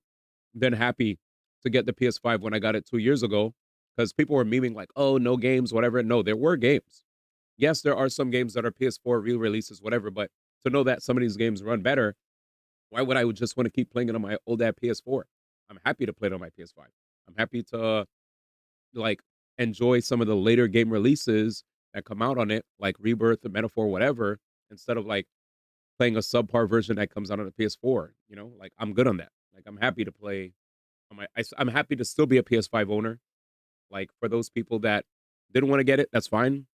than happy to get the PS5 when I got it 2 years ago because people were memeing like, oh, no games, whatever. No, there were games. Yes, there are some games that are PS4 re-releases, whatever, but to know that some of these games run better, why would I just want to keep playing it on my old PS4? I'm happy to play it on my PS5. I'm happy to enjoy some of the later game releases that come out on it, like Rebirth, the Metaphor, whatever, instead of playing a subpar version that comes out on the PS4. I'm good on that. I'm happy to play on I'm happy to still be a PS5 owner. For those people that didn't want to get it, that's fine.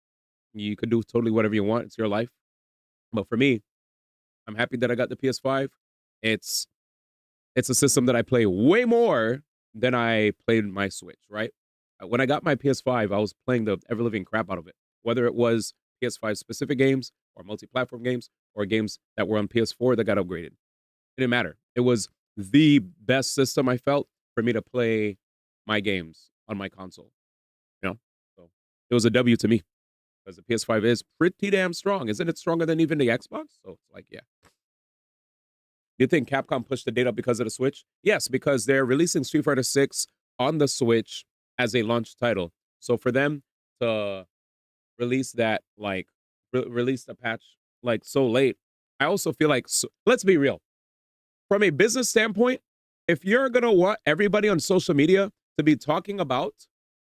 You could do totally whatever you want. It's your life. But for me, I'm happy that I got the PS5. It's a system that I play way more than I played my Switch, right? When I got my PS5, I was playing the ever-living crap out of it. Whether it was PS5 specific games or multi-platform games or games that were on PS4 that got upgraded. It didn't matter. It was the best system I felt for me to play my games on my console. So it was a W to me. Because the PS5 is pretty damn strong. Isn't it stronger than even the Xbox? So it's yeah. Do you think Capcom pushed the date up because of the Switch? Yes, because they're releasing Street Fighter 6 on the Switch as a launch title. So for them to release that, release the patch so late, I also feel let's be real. From a business standpoint, if you're gonna want everybody on social media to be talking about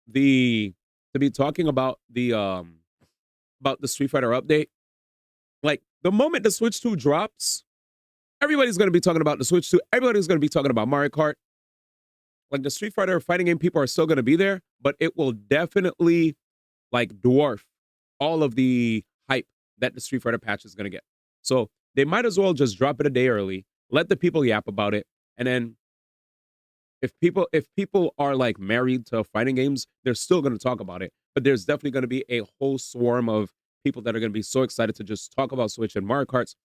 the Street Fighter update, the moment the Switch 2 drops, everybody's going to be talking about the Switch 2. Everybody's going to be talking about Mario Kart. The Street Fighter fighting game people are still going to be there, but it will definitely dwarf all of the hype that the Street Fighter patch is going to get. So they might as well just drop it a day early, let the people yap about it, and then if people are married to fighting games, they're still going to talk about it. But there's definitely going to be a whole swarm of people that are going to be so excited to just talk about Switch, and Mario Kart's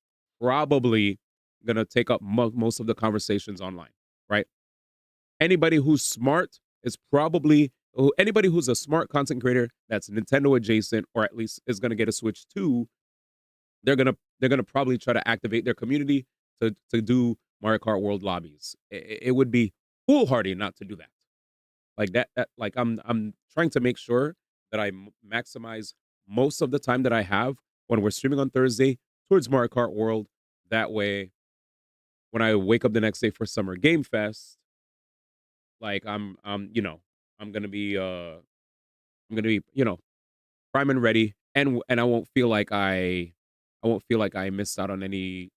probably gonna take up most of the conversations online, right? Anybody who's smart is probably anybody who's a smart content creator that's Nintendo adjacent, or at least is gonna get a Switch 2. They're gonna probably try to activate their community to do Mario Kart World lobbies. It would be foolhardy not to do that. Like that like I'm trying to make sure that I maximize most of the time that I have when we're streaming on Thursday towards Mario Kart World. That way, when I wake up the next day for Summer Game Fest, like I'm gonna be prime and ready, and I won't feel like I missed out on any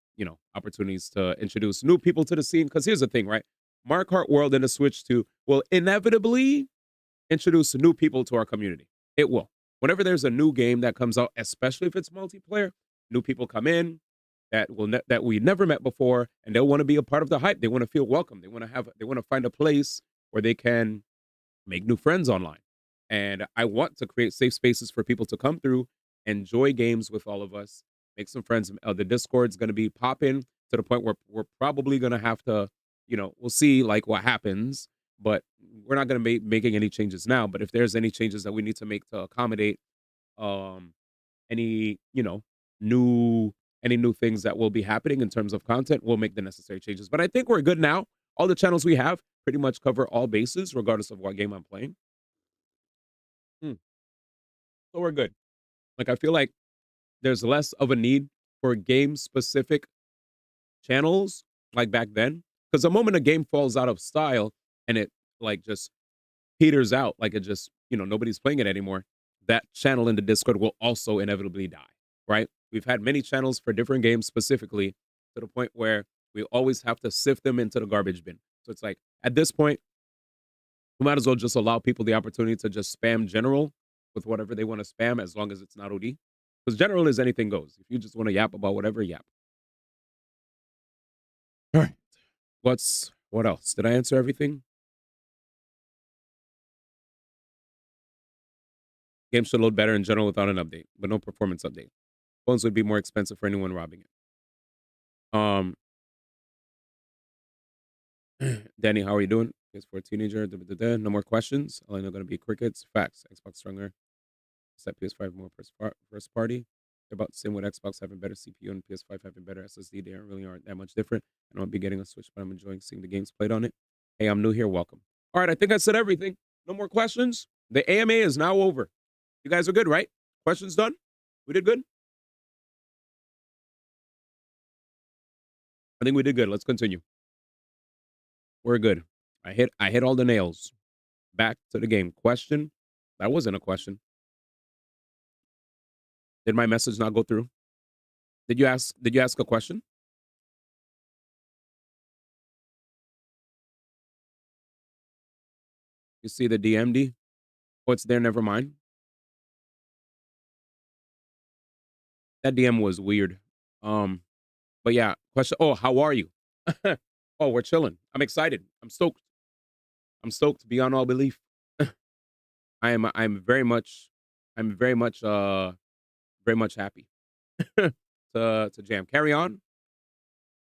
opportunities to introduce new people to the scene. Because here's the thing, right? Mario Kart World and the Switch 2 will inevitably introduce new people to our community. It will. Whenever there's a new game that comes out, especially if it's multiplayer, new people come in that we never met before, and they'll want to be a part of the hype. They want to feel welcome. They want to find a place where they can make new friends online. And I want to create safe spaces for people to come through, enjoy games with all of us, make some friends. The Discord's going to be popping to the point where we're probably going to have to, we'll see like what happens, but we're not going to be making any changes now. But if there's any changes that we need to make to accommodate any new things that will be happening in terms of content, we'll make the necessary changes. But I think we're good now. All the channels we have pretty much cover all bases, regardless of what game I'm playing. So we're good. Like, I feel like there's less of a need for game-specific channels like back then. Because the moment a game falls out of style and it like just peters out, like it just, nobody's playing it anymore, that channel in the Discord will also inevitably die, right? We've had many channels for different games specifically to the point where we always have to sift them into the garbage bin. So it's like, at this point, we might as well just allow people the opportunity to just spam general with whatever they want to spam, as long as it's not OD. Because general is anything goes. If you just want to yap about whatever, yap. All right. What else? Did I answer everything? Game should load better in general without an update, but no performance update. Phones would be more expensive for anyone robbing it. Danny, how are you doing? Yes, for a teenager. No more questions. All I know going to be crickets. Facts. Xbox stronger. Set PS5 more first party. They're about the same with Xbox having better CPU and PS5 having better SSD. They aren't that much different. I don't be getting a Switch, but I'm enjoying seeing the games played on it. Hey, I'm new here. Welcome. All right, I think I said everything. No more questions. The AMA is now over. You guys are good, right? Questions done? We did good? I think we did good. Let's continue. We're good. I hit all the nails. Back to the game. Question? That wasn't a question. Did my message not go through? Did you ask a question? You see the DMD? Oh, it's there, never mind. That DM was weird. But yeah, question. Oh, how are you? Oh, we're chilling. I'm excited. I'm stoked. I'm stoked beyond all belief. I'm very much happy to jam. Carry on.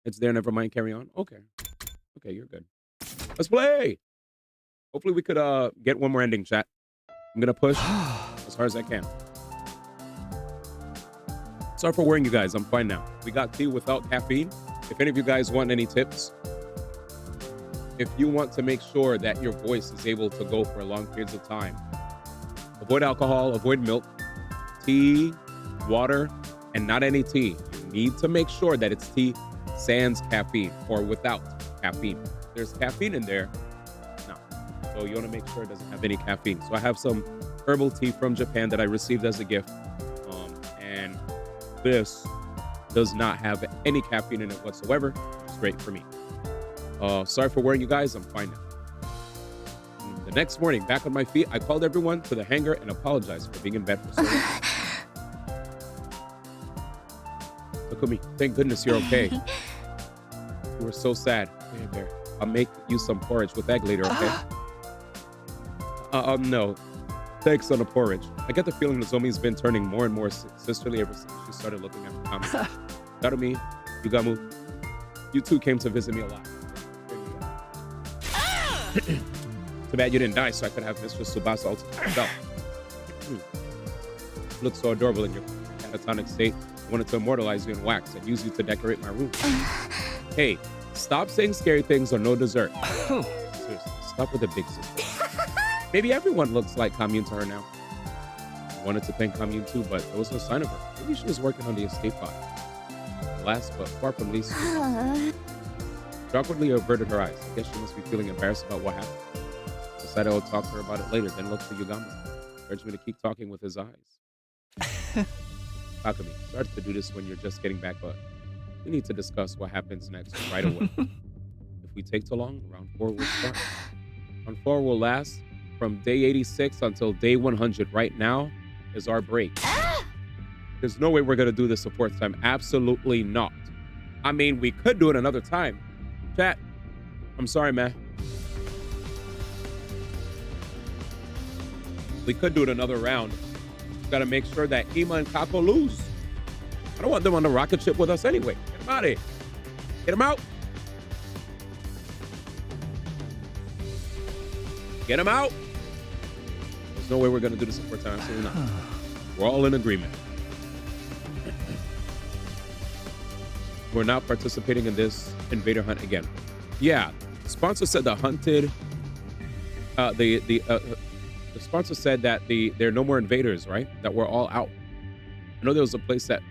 It's there, never mind. Carry on. Okay, you're good. Let's play. Hopefully we could get one more ending, chat. I'm gonna push as hard as I can. Sorry for worrying you guys. I'm fine now. We got tea without caffeine. If any of you guys want any tips, if you want to make sure that your voice is able to go for long periods of time, avoid alcohol, avoid milk, tea, water, and not any tea. You need to make sure that it's tea sans caffeine or without caffeine. If there's caffeine in there, no. So you want to make sure it doesn't have any caffeine. So I have some herbal tea from Japan that I received as a gift. And this does not have any caffeine in it whatsoever. It's great for me. Sorry for worrying you guys. I'm fine now. The next morning, back on my feet, I called everyone to the hangar and apologized for being in bed for so long. Look at me. Thank goodness you're okay. You were so sad. Hey, Bear. I'll make you some porridge with egg later, okay? No. Thanks on the porridge. I get the feeling Nozomi's been turning more and more sisterly ever since she started looking at the comments. Garumi, Yugamu, You two came to visit me a lot. Too bad you didn't die, so I could have Mistress Tsubasa ultimate myself. You look so adorable in your catatonic state. I wanted to immortalize you in wax and use you to decorate my room. Hey, stop saying scary things or no dessert. Seriously, stop with the big sister. Maybe everyone looks like Commune to her now. I wanted to thank Commune too, but there was no sign of her. Maybe she was working on the escape pod. Last but far from least, she awkwardly averted her eyes. I guess she must be feeling embarrassed about what happened. Decided I'll talk to her about it later, then looked to Yugami. Urged me to keep talking with his eyes. Takumi, sorry to do this when you're just getting back, but we need to discuss what happens next right away. If we take too long, round 4 will start. Round 4 will last from day 86 until day 100. Right now is our break. There's no way we're going to do this a 4th time. Absolutely not. I mean, we could do it another time. Chat, I'm sorry, man. We could do it another round. Got to make sure that Ima and Kako lose. I don't want them on the rocket ship with us anyway. Get them out of here. Get them out. Get them out. There's no way we're going to do this a 4th time. Absolutely not. We're all in agreement. We're not participating in this invader hunt again. Yeah, the sponsor said the hunted. The sponsor said that there are no more invaders, right? That we're all out. I know there was a place that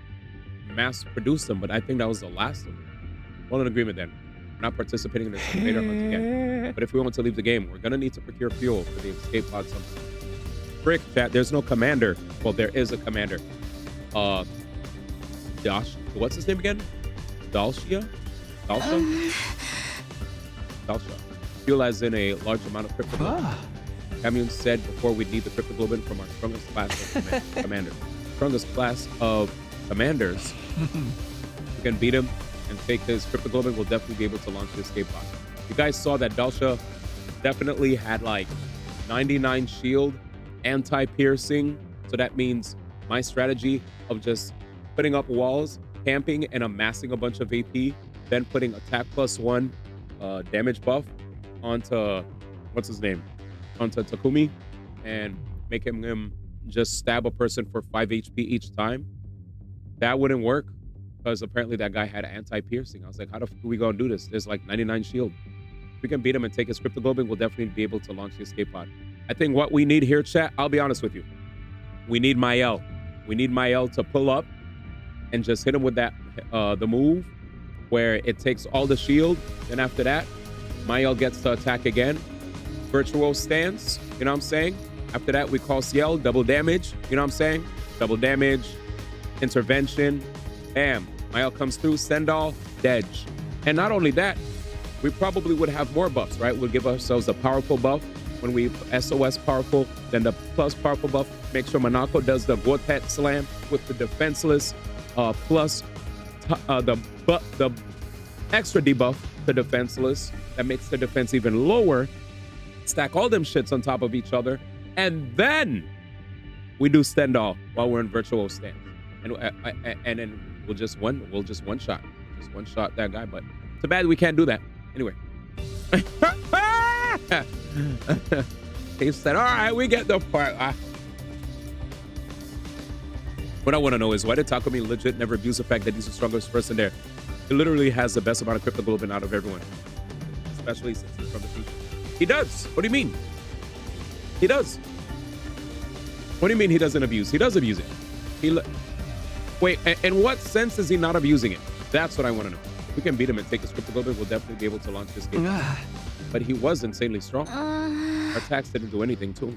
mass produced them, but I think that was the last of them. Well, in agreement then. We're not participating in this invader hunt again. But if we want to leave the game, we're gonna need to procure fuel for the escape pod sometime. Frick, chat. There's no commander. Well, there is a commander. Josh. What's his name again? Dalsha? Fuel as in a large amount of cryptoglobin. Commune said before we need the cryptoglobin from our strongest class of commander. Strongest class of commanders. We can beat him and take his cryptoglobin. We'll definitely be able to launch the escape pod. You guys saw that Dalsha definitely had like 99 shield, anti-piercing. So that means my strategy of just putting up walls, camping, and amassing a bunch of AP, then putting attack +1 damage buff onto, what's his name? Onto Takumi, and making him just stab a person for 5 HP each time. That wouldn't work because apparently that guy had anti-piercing. I was like, how the fuck are we gonna do this? There's like 99 shield. If we can beat him and take his cryptoglobin, we'll definitely be able to launch the escape pod. I think what we need here, chat, I'll be honest with you. We need Mael. We need Mael to pull up and just hit him with that, the move where it takes all the shield. Then after that, Mael gets to attack again. Virtual stance, you know what I'm saying? After that, we call Ciel, double damage, you know what I'm saying? Double damage, intervention, bam. Mael comes through, send all, Dedge. And not only that, we probably would have more buffs, right? We'll give ourselves a powerful buff when we SOS powerful, then the plus powerful buff. Make sure Monako does the Vortex Slam with the defenseless, plus the extra debuff to defenseless. That makes the defense even lower. Stack all them shits on top of each other, and then we do Stendhal while we're in virtual stance, and then we'll just one shot that guy. But too bad we can't do that. Anyway, he said, "All right, we get the part." What I want to know is why did Takumi legit never abuse the fact that he's the strongest person there? He literally has the best amount of cryptoglobin out of everyone, especially since he's from the future. He does. What do you mean? He does. What do you mean he doesn't abuse? He does abuse it. Wait, in what sense is he not abusing it? That's what I want to know. If we can beat him and take his cryptoglobin, we'll definitely be able to launch this game. But he was insanely strong. Our attacks didn't do anything to him.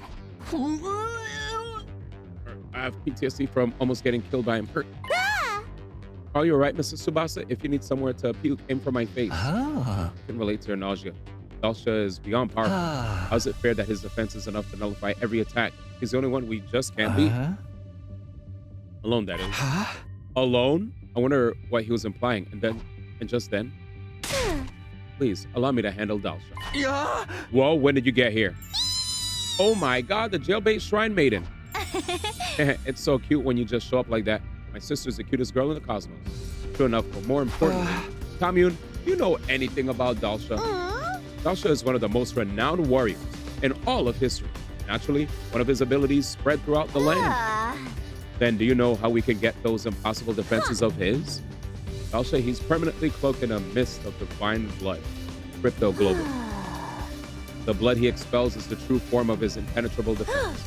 I have PTSD from almost getting killed by him hurt. Are you alright, Mrs. Tsubasa? If you need somewhere to puke, aim for my face. I can relate to your nausea. Dalsha is beyond powerful. How is it fair that his defense is enough to nullify every attack? He's the only one we just can't beat. Alone, that is. Alone? I wonder what he was implying. And just then, please allow me to handle Dalsha. Whoa, when did you get here? Oh my God, the jailbait shrine maiden. It's so cute when you just show up like that. My sister's the cutest girl in the cosmos. True enough, but more importantly, Commune, you know anything about Dalsha? Dalsha is one of the most renowned warriors in all of history. Naturally, one of his abilities spread throughout the land. Then do you know how we can get those impossible defenses of his? Dalsha, he's permanently cloaked in a mist of divine blood, cryptoglobin. The blood he expels is the true form of his impenetrable defense.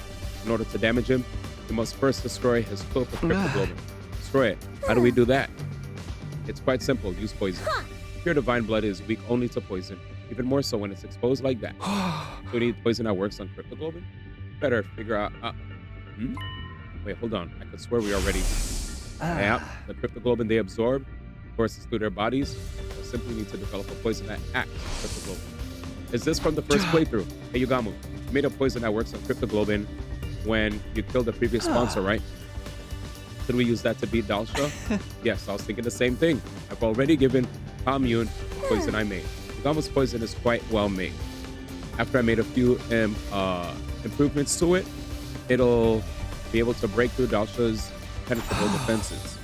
In order to damage him, we must first destroy his cloak of cryptoglobin. Destroy it. How do we do that? It's quite simple. Use poison. Pure divine blood is weak only to poison, even more so when it's exposed like that. So we need poison that works on cryptoglobin? Better figure out... Wait, hold on. I could swear we already... Yeah, the cryptoglobin they absorb courses through their bodies. We'll simply need to develop a poison that acts on cryptoglobin. Is this from the first playthrough? Hey, Yugamu, you made a poison that works on cryptoglobin when you killed the previous sponsor, right? Could we use that to beat Dalsha? Yes, I was thinking the same thing. I've already given Commune the poison I made. Yugamu's poison is quite well made. After I made a few improvements to it, it'll be able to break through Dalsha's penetrable defenses.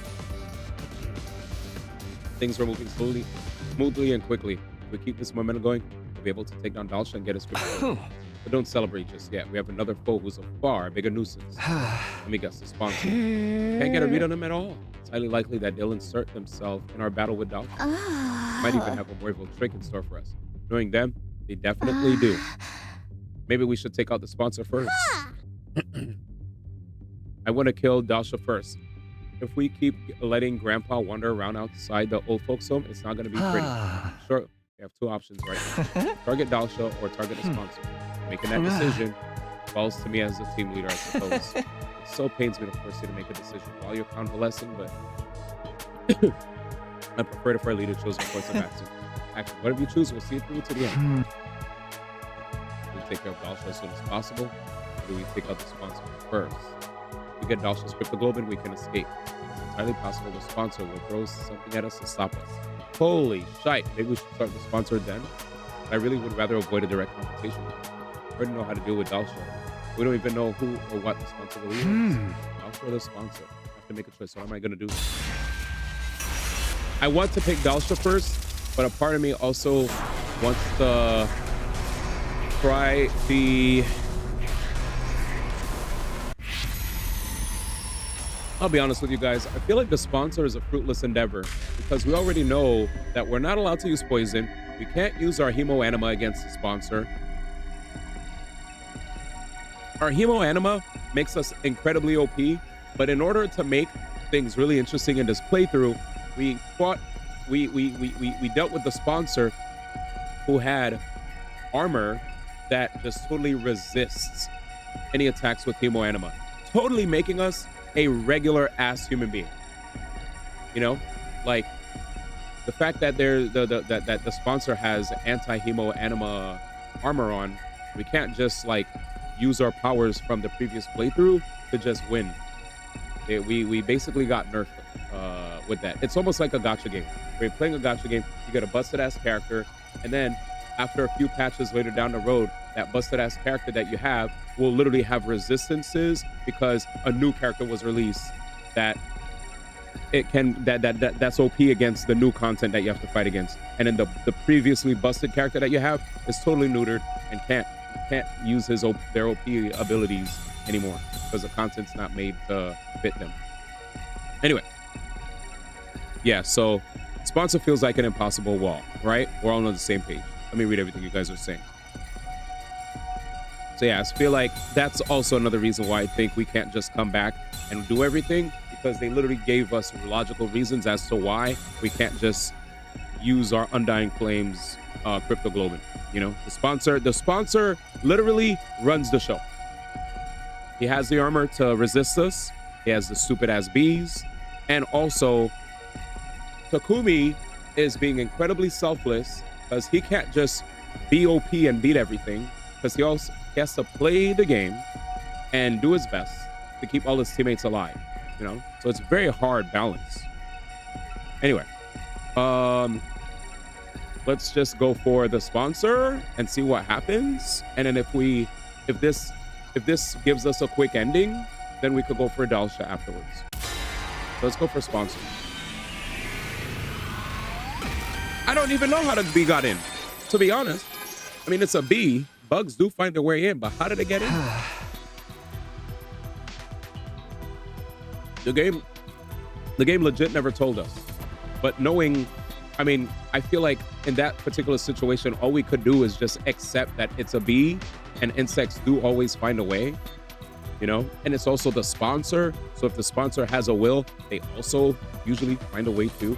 Things are moving smoothly and quickly. If we keep this momentum going, we'll be able to take down Dalsha and get us quickly. But don't celebrate just yet. We have another foe who's a far bigger nuisance. Let me guess, the sponsor. Can't get a read on them at all. It's highly likely that they'll insert themselves in our battle with Dalsha. Might even have a more evil trick in store for us. Knowing them, they definitely do. Maybe we should take out the sponsor first. I want to kill Dalsha first. If we keep letting Grandpa wander around outside the old folks' home, it's not going to be pretty. Sure, we have two options right now. Target Dalsha or target the sponsor. Making that decision falls to me as a team leader, I suppose. It so pains me to force you to make a decision while you're convalescing, but I prefer if our leader chose a course of action. Whatever you choose, we'll see it through to the end. Do we take care of Dalsha as soon as possible, or do we take out the sponsor first? If we get Dalsha's cryptoglobin, we can escape. It's entirely possible the sponsor will throw something at us to stop us. Holy shite, maybe we should start the sponsor then? I really would rather avoid a direct confrontation with him. I already know how to deal with Dalsha. We don't even know who or what the sponsor really is. Dalsha or the sponsor? I have to make a choice. What am I going to do? I want to pick Dalsha first, but a part of me also wants to try the... I'll be honest with you guys. I feel like the sponsor is a fruitless endeavor because we already know that we're not allowed to use poison. We can't use our Hemo Anima against the sponsor. Our Hemo Anima makes us incredibly OP, but in order to make things really interesting in this playthrough, we dealt with the sponsor who had armor that just totally resists any attacks with Hemo Anima, totally making us a regular ass human being. You know, like the fact that that the sponsor has anti-Hemo Anima armor on, we can't just like use our powers from the previous playthrough to just win. We basically got nerfed with that. It's almost like a gacha game. When you're playing a gacha game, you get a busted ass character, and then after a few patches later down the road, that busted ass character that you have will literally have resistances because a new character was released that it can that's OP against the new content that you have to fight against. And then the previously busted character that you have is totally neutered and can't use their OP abilities anymore because the content's not made to fit them. Anyway, yeah, so sponsor feels like an impossible wall, right? We're all on the same page. Let me read everything you guys are saying. So yeah, I feel like that's also another reason why I think we can't just come back and do everything, because they literally gave us logical reasons as to why we can't just use our Undying Flames cryptoglobin. You know, the sponsor literally runs the show. He has the armor to resist us. He has the stupid ass bees, and also Takumi is being incredibly selfless because he can't just be OP and beat everything, because he has to play the game and do his best to keep all his teammates alive, you know? So it's a very hard balance. Anyway, let's just go for the sponsor and see what happens. And then if this gives us a quick ending, then we could go for Dalsha afterwards. So let's go for sponsor. I don't even know how the bee got in, to be honest. I mean, it's a bee. Bugs do find their way in, but how did it get in? The game legit never told us. But knowing, I mean, I feel like in that particular situation, all we could do is just accept that it's a bee and insects do always find a way, you know? And it's also the sponsor. So if the sponsor has a will, they also usually find a way too.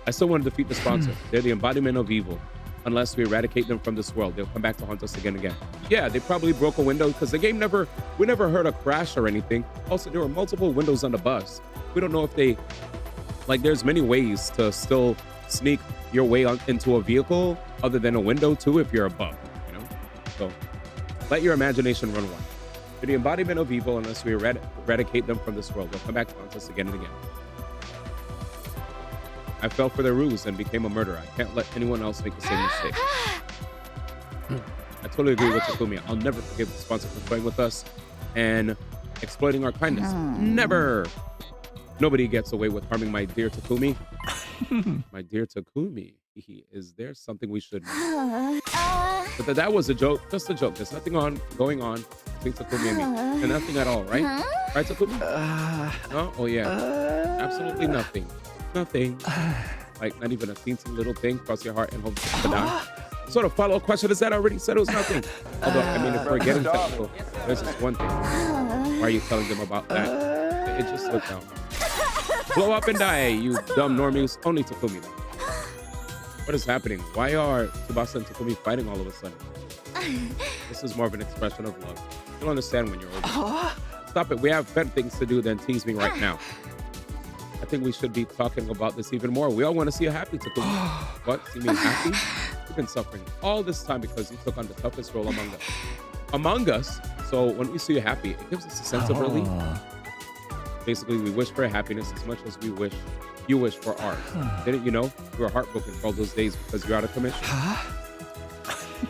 I still want to defeat the sponsor. They're the embodiment of evil. Unless we eradicate them from this world, they'll come back to haunt us again and again. Yeah, they probably broke a window because the game we never heard a crash or anything. Also, there were multiple windows on the bus. We don't know if they, like, there's many ways to still sneak your way into a vehicle other than a window too if you're a bug, you know? So let your imagination run wild. They're the embodiment of evil. Unless we eradicate them from this world, they'll come back to haunt us again and again. I fell for their ruse and became a murderer. I can't let anyone else make the same mistake. I totally agree with Takumi. I'll never forgive the sponsor for playing with us and exploiting our kindness. Never. Nobody gets away with harming my dear Takumi. My dear Takumi. Is there something we should know? But that was a joke. Just a joke. There's nothing going on between Takumi and me. And nothing at all, right? Right, Takumi? No? Oh, yeah. Absolutely nothing. Nothing. Like, not even a teensy little thing. Cross your heart and hope to die. Sort of follow-up question is that I already said it was nothing. Although, I mean, if we're getting technical, there's just one thing. Why are you telling them about that? It just looked down. Blow up and die, you dumb normies. Only Takumi. What is happening? Why are Tsubasa and Takumi fighting all of a sudden? This is more of an expression of love. You'll understand when you're older. Stop it. We have better things to do than tease me right now. I think we should be talking about this even more. We all want to see a happy Takumi. What? See me happy? You've been suffering all this time because you took on the toughest role among us. Among us? So when we see you happy, it gives us a sense of relief. Basically, we wish for happiness as much as you wish for ours. Didn't you know? You were heartbroken for all those days because you're out of commission.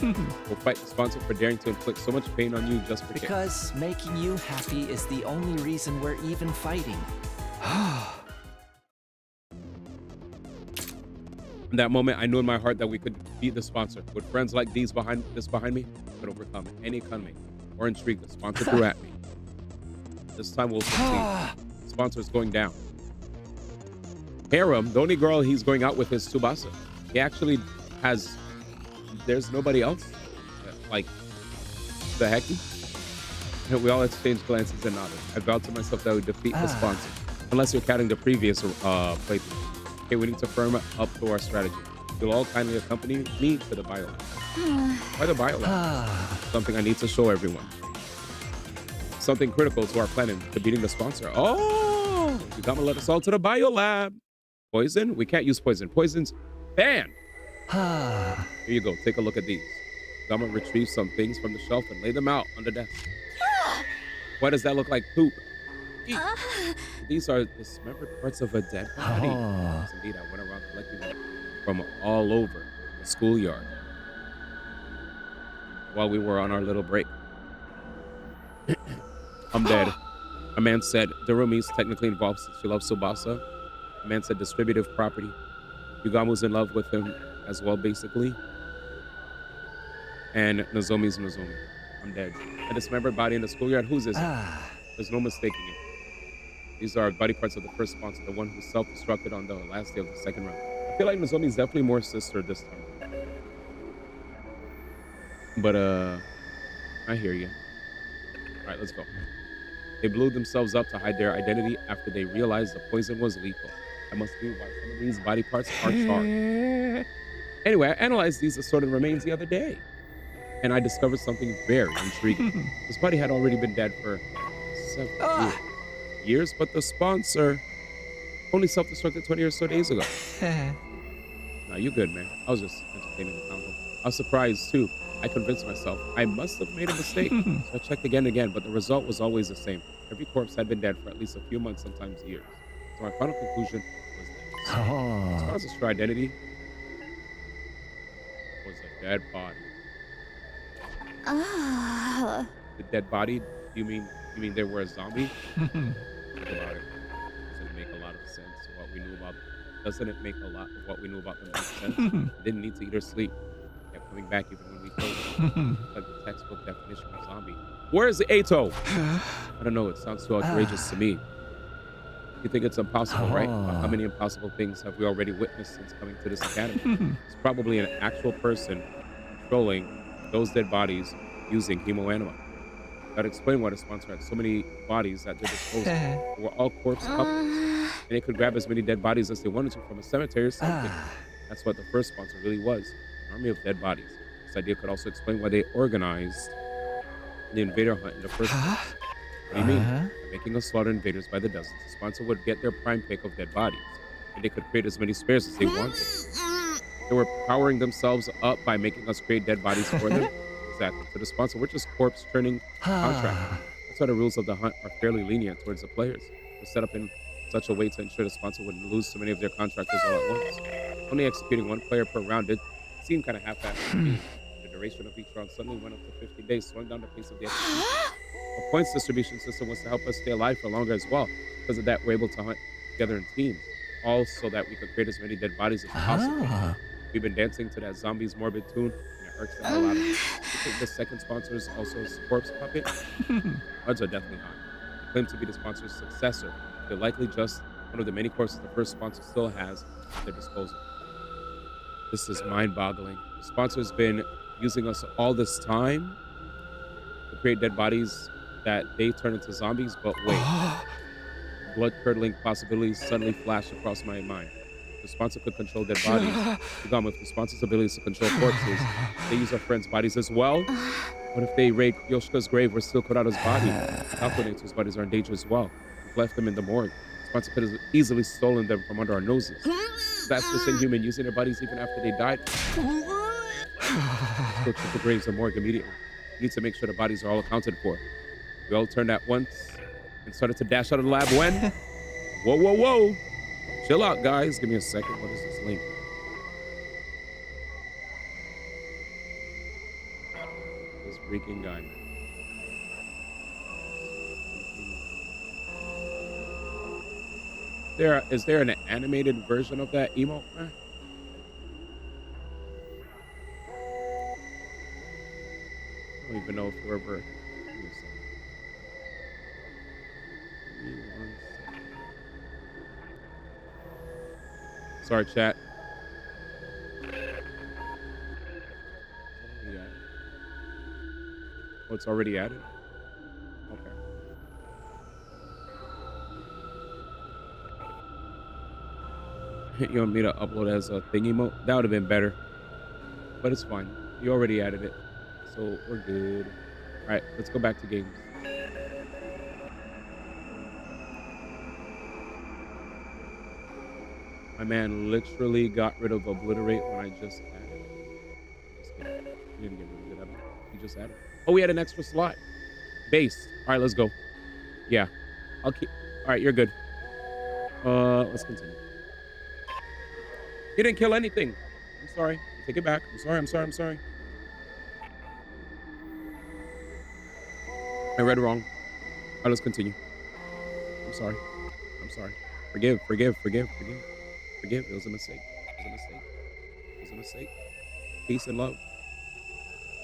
We'll fight the sponsor for daring to inflict so much pain on you just for Because making you happy is the only reason we're even fighting. In that moment, I knew in my heart that we could beat the sponsor. With friends like these behind me, we could overcome any economy or intrigue the sponsor threw at me. This time we'll succeed. Sponsor's going down. Harem, the only girl he's going out with is Tsubasa. He actually has, there's nobody else. Like, the hecky? We all exchanged glances and nodded. I vowed to myself that I would defeat the sponsor. Unless you're counting the previous playthrough. Okay, we need to firm up to our strategy. You'll all kindly accompany me to the biolab. Why the biolab? Something I need to show everyone. Something critical to our planning to beating the sponsor. Oh, you gotta let us all to the biolab. Poison? We can't use poison. Poison's banned. Here you go. Take a look at these. Gama retrieve some things from the shelf and lay them out on the desk. Why does that look like poop? These are dismembered parts of a dead body. Yes, indeed, I went around collecting them from all over the schoolyard while we were on our little break. I'm dead. A man said Durumi's technically involved since she loves Tsubasa. A man said distributive property. Yugamu's in love with him as well, basically. And Nozomi's Nozomi. I'm dead. A dismembered body in the schoolyard. Who's this? There's no mistaking it. These are body parts of the first sponsor, the one who self-destructed on the last day of the second round. I feel like Nozomi's definitely more sister this time. But, I hear you. All right, let's go. They blew themselves up to hide their identity after they realized the poison was lethal. That must be why some of these body parts are charred. Anyway, I analyzed these assorted remains the other day, and I discovered something very intriguing. This body had already been dead for 7 years, but the sponsor only self-destructed 20 or so days ago. Nah, you good, man. I was just entertaining the convo. I was surprised, too. I convinced myself I must have made a mistake. So I checked again and again, but the result was always the same. Every corpse had been dead for at least a few months, sometimes years. So my final conclusion was this. Sponsor's true identity was a dead body. The dead body? You mean they were a zombie? Think about it. Doesn't make a lot of sense to what we knew about Doesn't it make a lot of what we knew about them make sense? They didn't need to eat or sleep. Kept coming back even when we killed them. Like the textbook definition of zombie. Where's the Ato? I don't know. It sounds too outrageous to me. You think it's impossible, right? How many impossible things have we already witnessed since coming to this academy? It's probably an actual person controlling those dead bodies using hemoanima. That explain why the sponsor had so many bodies at their disposal. They were all corpse couples, and they could grab as many dead bodies as they wanted to from a cemetery or something. That's what the first sponsor really was, an army of dead bodies. This idea could also explain why they organized the invader hunt in the first place. What do you mean? By making us slaughter invaders by the dozens, the sponsor would get their prime pick of dead bodies, and they could create as many spares as they wanted. They were powering themselves up by making us create dead bodies for them. Exactly. So the sponsor, we're just corpse turning contract. That's why the rules of the hunt are fairly lenient towards the players. They're set up in such a way to ensure the sponsor wouldn't lose so many of their contractors all at once. Only executing one player per round did seem kind of half-assed to me. The duration of each round suddenly went up to 50 days, slowing down the pace of the execution. The points distribution system was to help us stay alive for longer as well. Because of that, we're able to hunt together in teams, all so that we could create as many dead bodies as possible. We've been dancing to that zombie's morbid tune, and it irks the hell out of me. You think the second sponsor is also a corpse puppet? Odds are definitely high. They claim to be the sponsor's successor. They're likely just one of the many corpses the first sponsor still has at their disposal. This is mind-boggling. The sponsor's been using us all this time to create dead bodies that they turn into zombies, but wait. Blood-curdling possibilities suddenly flash across my mind. The sponsor could control dead bodies. Gone with the sponsor's abilities to control corpses. They use our friends' bodies as well. What if they raid Yoshika's grave or still cut out his body? Calculator's bodies are in danger as well. We've left them in the morgue. The sponsor could have easily stolen them from under our noses. That's just inhuman, using their bodies even after they died. Go check the graves and morgue immediately. We need to make sure the bodies are all accounted for. We all turned at once and started to dash out of the lab when... Whoa, whoa, whoa! Chill out, guys. Give me a second. What is this link? This freaking guy, man. Is there an animated version of that emote, man? I don't even know if we're ever... Give me a second. Give me 1 second. Sorry, chat. Oh, it's already added? Okay. You want me to upload as a thing emote? That would have been better. But it's fine. You already added it. So we're good. Alright, let's go back to games. My man literally got rid of obliterate when I just added it. Just kidding. He didn't get rid of it at all. He just added it. Oh, we had an extra slot. Base. Alright, let's go. Yeah. I'll keep... Alright, you're good. Let's continue. He didn't kill anything. I'm sorry. Take it back. I'm sorry. I read wrong. Alright, let's continue. I'm sorry. Forgive. It was a mistake. Peace and love.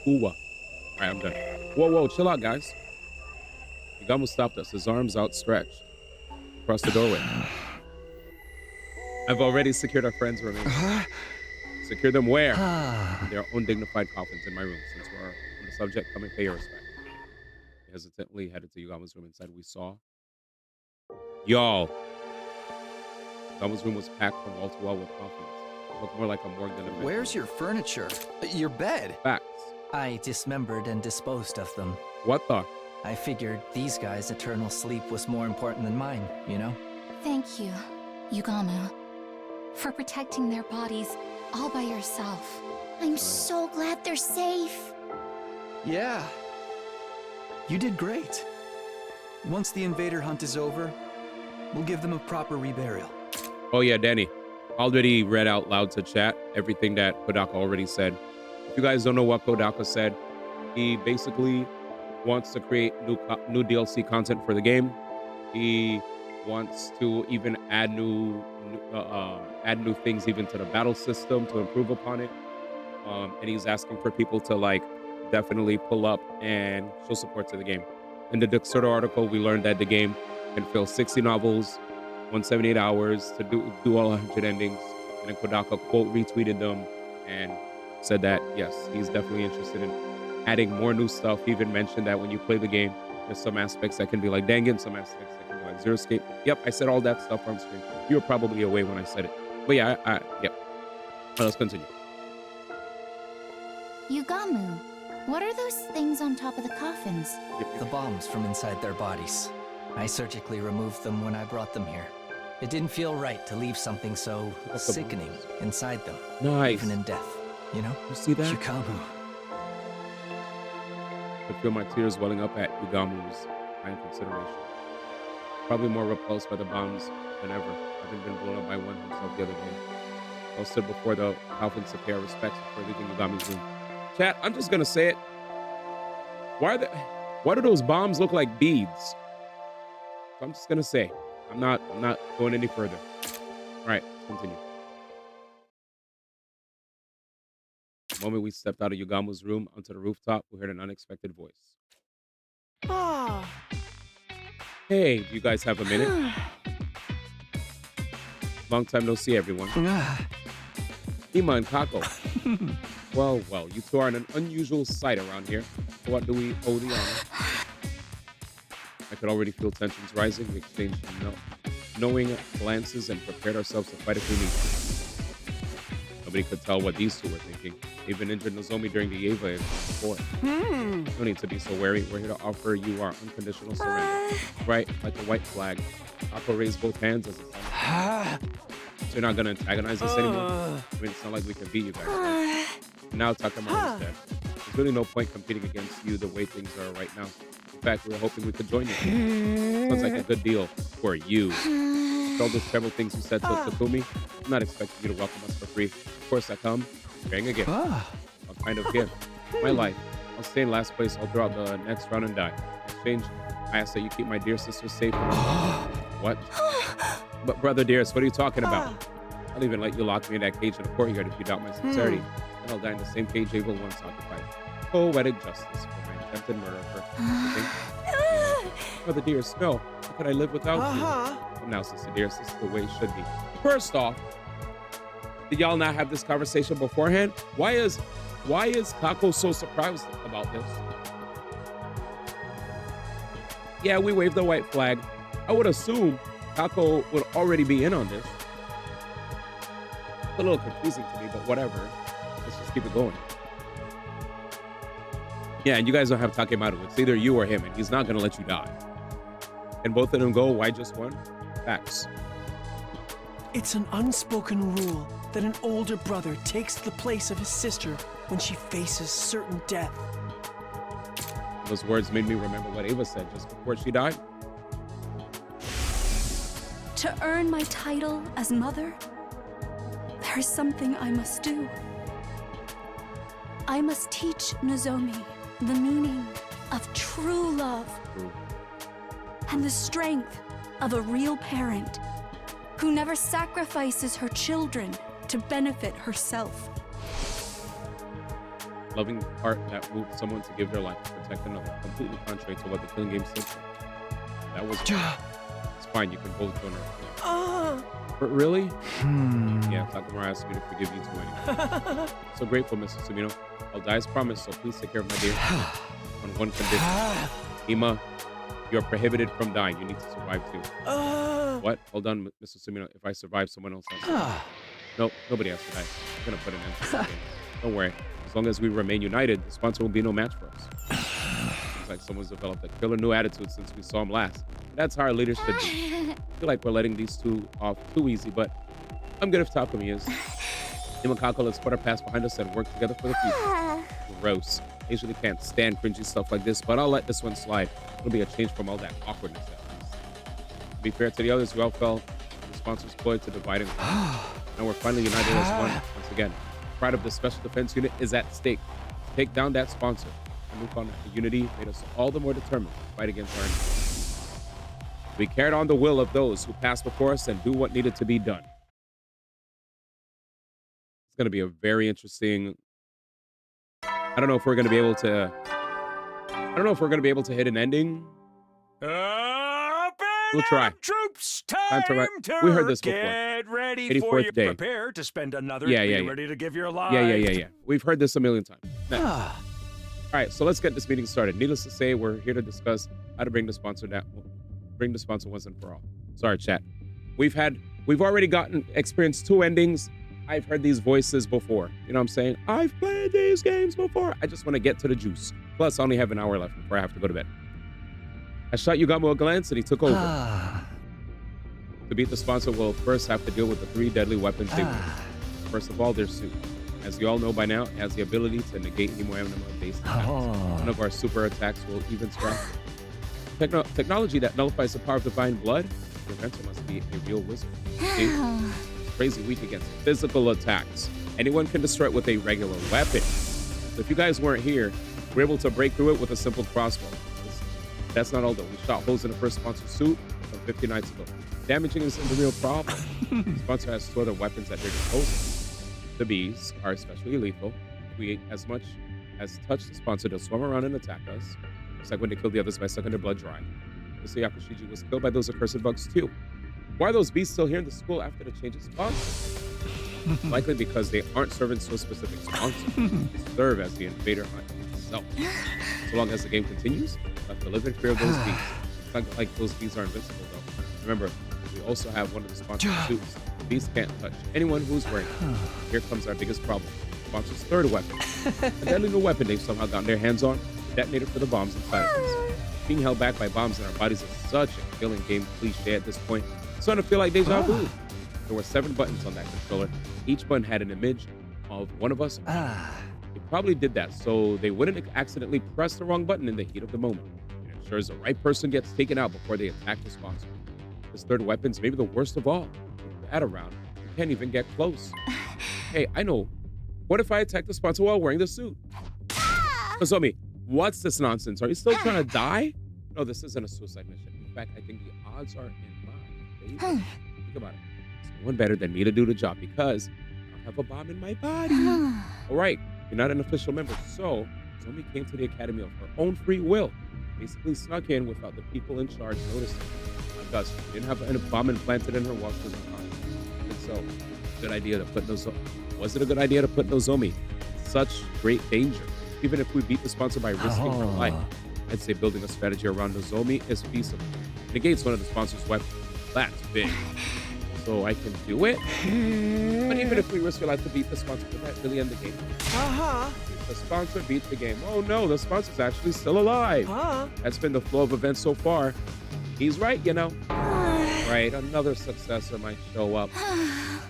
Ooh. Alright, I'm done. Whoa, chill out, guys. Yagamo stopped us, his arms outstretched across the doorway. I've already secured our friends' remains. Secure them where? In their own dignified coffins in my room. Since we're on the subject, come and pay your respect. He hesitantly headed to Yagama's room. Inside we saw... Y'all. Yagama's room was packed from wall to wall with coffins. It looked more like a morgue than a... Where's your furniture? Your bed? Facts. I dismembered and disposed of them. What the? I figured these guys' eternal sleep was more important than mine, you know? Thank you, Yugamo, for protecting their bodies all by yourself. I'm so glad they're safe. Yeah. You did great. Once the invader hunt is over, we'll give them a proper reburial. Oh yeah, Danny. Already read out loud to chat everything that Kodaka already said. If you guys don't know what Kodaka said, he basically wants to create new DLC content for the game. He wants to even add add new things even to the battle system to improve upon it. And he's asking for people to like definitely pull up and show support to the game. In the Dexerto article, we learned that the game can fill 60 novels, 178 hours to do all 100 endings. And then Kodaka quote retweeted them and said that yes, he's definitely interested in adding more new stuff. He even mentioned that when you play the game, there's some aspects that can be like Dangan, some aspects that can be like Zero Escape. Yep, I said all that stuff on stream. You were probably away when I said it. But yeah, yep. Let's continue. Yugamu, what are those things on top of the coffins? The bombs from inside their bodies. I surgically removed them when I brought them here. It didn't feel right to leave something so sickening inside them. Nice. Even in death, you know? You see that? Yugamu. I feel my tears welling up at Yugamu's kind consideration. Probably more repulsed by the bombs than ever, having been blown up by one himself the other day. I stood before the coffin to pay our respects before leaving Yugamu's room. Chat, I'm just gonna say it. Why do those bombs look like beads? So I'm just gonna say, I'm not going any further. All right, continue. The moment we stepped out of Yugamu's room onto the rooftop, we heard an unexpected voice. Ah. Hey, do you guys have a minute? Long time no see, everyone. Ima and Kako. Well, you two are an unusual sight around here. So what do we owe the honor? I could already feel tensions rising. We exchanged knowing glances and prepared ourselves to fight if we need to. Nobody could tell what these two were thinking. They even injured Nozomi during the Eva before. No need to be so wary. We're here to offer you our unconditional surrender. Right, like a white flag. Kako raised both hands as a sign. So you're not going to antagonize us anymore? I mean, it's not like we can beat you guys. Right? Now Takamaru's dead. There's really no point competing against you the way things are right now. In fact, we were hoping we could join you. Sounds like a good deal for you. For all those several things you said to Takumi, I'm not expecting you to welcome us for free. Of course I come, bearing a gift. A kind of gift. My life. I'll stay in last place all throughout the next round and die. In exchange, I ask that you keep my dear sister safe. What? But brother dearest, what are you talking about? I'll even let you lock me in that cage in the courtyard if you doubt my sincerity. And I'll die in the same cage Abel once occupied. Poetic justice for my attempted murder of her. Brother dearest, no. How could I live without you? Come now, sister dearest, this is the way it should be. First off, did y'all not have this conversation beforehand? Why is Kako so surprised about this? Yeah, we waved the white flag. I would assume Kako would already be in on this. It's a little confusing to me, but whatever. Let's just keep it going. Yeah, and you guys don't have Takemaru. It's either you or him, and he's not going to let you die. And both of them go, why just one? Facts. It's an unspoken rule that an older brother takes the place of his sister when she faces certain death. Those words made me remember what Ava said just before she died. To earn my title as mother, there is something I must do. I must teach Nozomi the meaning of true love and the strength of a real parent who never sacrifices her children to benefit herself. Loving heart that moved someone to give their life to protect another, completely contrary to what the killing game said. That was it's fine, you can both join her. But really? Yeah, Takamaru asked me to forgive you too anyway. So grateful, Mrs. Sumino. I'll die as promised, so please take care of my dear. On one condition. Ima, you're prohibited from dying. You need to survive too. What? Hold on, Mr. Sumino. If I survive, someone else has to. Nope, nobody has to die. I'm gonna put an end to the game. Don't worry. As long as we remain united, the sponsor will be no match for us. It's like someone's developed a killer new attitude since we saw him last. That's how our leaders should be. I feel like we're letting these two off too easy, but I'm good if Takumi is. Him and Kako, let's put our past behind us and work together for the future. Gross. I usually can't stand cringy stuff like this, but I'll let this one slide. It'll be a change from all that awkwardness at least. To be fair to the others, we all fell the sponsor's ploy to divide and conquer. Now we're finally united as one once again. Pride of the Special Defense Unit is at stake. To take down that sponsor and move on to unity made us all the more determined to fight against our enemies. We carried on the will of those who passed before us and do what needed to be done. going to be a very interesting. I don't know if we're going to be able to. I don't know if we're going to be able to hit an ending. We'll try. Troops, Time to write. to We heard this before. get ready 84th for you. day. Prepare to spend another Yeah, day yeah, yeah. ready to give your life. Yeah. We've heard this a million times. Next. All right, so let's get this meeting started. Needless to say, we're here to discuss how to bring the sponsor down. Bring the sponsor once and for all. Sorry, chat. We've already experienced 2 endings. I've heard these voices before. You know what I'm saying? I've played these games before. I just want to get to the juice. Plus, I only have an hour left before I have to go to bed. I shot Yugamo a glance and he took over. To beat the sponsor, we'll first have to deal with the 3 deadly weapons they use. First of all, their suit. As you all know by now, it has the ability to negate hemo-based attacks. One of our super attacks will even scratch. Technology that nullifies the power of divine blood. The inventor must be a real wizard. See? It's crazy weak against physical attacks. Anyone can destroy it with a regular weapon. So if you guys weren't here, we're able to break through it with a simple crossbow. That's not all though. We shot holes in the first sponsor suit from 50 nights ago. Damaging isn't the real problem. The sponsor has 2 other weapons at their disposal. The bees are especially lethal. If we as much as touch the sponsor, they'll swim around and attack us. It's like when they killed the others by sucking their blood dry. Mr. Yakushiji was killed by those accursed bugs too. Why are those bees still here in the school after the change of sponsor? Likely because they aren't serving to a specific sponsor. They serve as the invader hunt itself. So long as the game continues, we'll have to live in fear of those bees. It's not like those bees are invincible though. Remember, we also have one of the sponsor suits. The bees can't touch anyone who's wearing it. Here comes our biggest problem. The sponsor's 3rd weapon. A deadly new weapon they've somehow gotten their hands on. Detonator for the bombs inside of us. Being held back by bombs in our bodies is such a killing game cliche at this point. It's starting to feel like deja vu. There were 7 buttons on that controller. Each button had an image of one of us. They probably did that so they wouldn't accidentally press the wrong button in the heat of the moment. It ensures the right person gets taken out before they attack the sponsor. This 3rd weapon's maybe the worst of all. With that around, you can't even get close. Hey, I know. What if I attack the sponsor while wearing the suit? Nozomi, what's this nonsense? Are you still trying to die? No, this isn't a suicide mission. In fact, I think the odds are in my favor. Think about it. There's no one better than me to do the job because I have a bomb in my body. All right, you're not an official member, so Nozomi came to the academy of her own free will. Basically snuck in without the people in charge noticing. Because she didn't have a bomb implanted in her while she was in college. And so, good idea to put Nozomi. Was it a good idea to put Nozomi in such great danger? Even if we beat the sponsor by risking her life, I'd say building a strategy around Nozomi is feasible. It negates one of the sponsor's weapons. That's big. So I can do it? But even if we risk your life to beat the sponsor, would that really end the game? The sponsor beat the game. Oh no, the sponsor's actually still alive. That's been the flow of events so far. He's right, you know. Right, another successor might show up.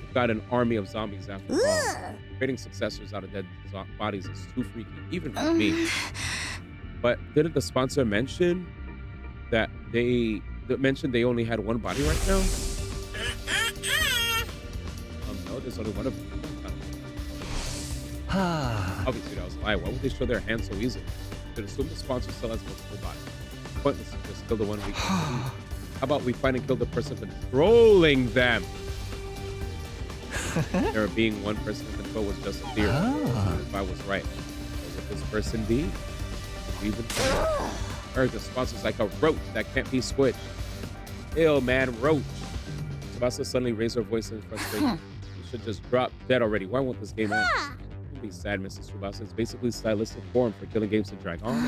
We've got an army of zombies after all. Creating successors out of dead bodies is too freaky, even for me. But didn't the sponsor mention that they only had 1 body right now? No, there's only 1 of them. Obviously that was a lie. Why would they show their hands so easily? Should assume the sponsor still has multiple bodies. Pointless to just kill the one we can see. How about we find and kill the person controlling them? There being 1 person in control was just a theory. If I was right, what would this person be? Would we even heard the sponsor's like a roach that can't be squished. Ill man, roach. Tsubasa suddenly raised her voice in frustration. You should just drop dead already. Why won't this game end? Don't be sad, Mrs. Tsubasa. It's basically stylistic form for killing games to drag on.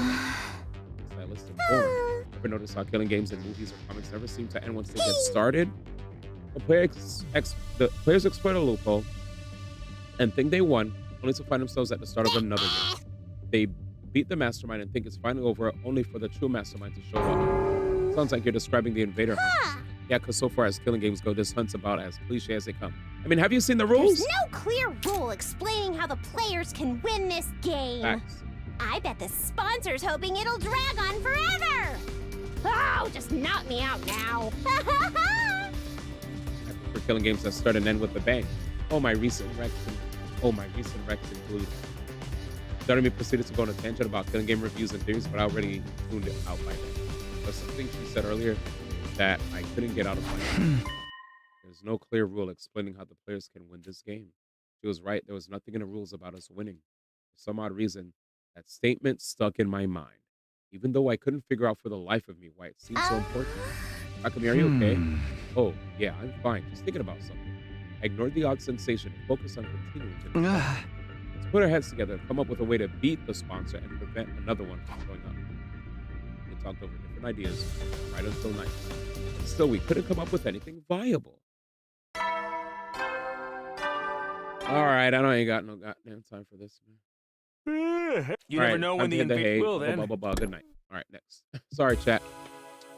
Stylistic form. Ever notice how killing games in movies or comics never seem to end once they get started? The players exploit a loophole and think they won, only to find themselves at the start of another game. They beat the mastermind and think it's finally over, only for the true mastermind to show up. Sounds like you're describing the invader hunt. Yeah, because so far as killing games go, this hunt's about as cliche as they come. I mean, have you seen the rules? There's no clear rule explaining how the players can win this game. Facts. I bet the sponsor's hoping it'll drag on forever. Oh, just knock me out now. For killing games that start and end with a bang. Oh, my recent wrecks include. Jeremy proceeded to go on a tangent about killing game reviews and theories, but I already tuned it out by then. But something she said earlier that I couldn't get out of my mind. There's no clear rule explaining how the players can win this game. She was right. There was nothing in the rules about us winning. For some odd reason, that statement stuck in my mind, even though I couldn't figure out for the life of me why it seemed so important. Akami, are you okay? Oh, yeah, I'm fine. Just thinking about something. I ignored the odd sensation and focused on continuing to discuss. Let's put our heads together and come up with a way to beat the sponsor and prevent another one from showing up. We talked over different ideas right until night. And still, we couldn't come up with anything viable. All right, I ain't got no goddamn time for this, man. You never know when the invade will, then. Blah, blah, blah, blah. Good night. All right, next. Sorry, chat.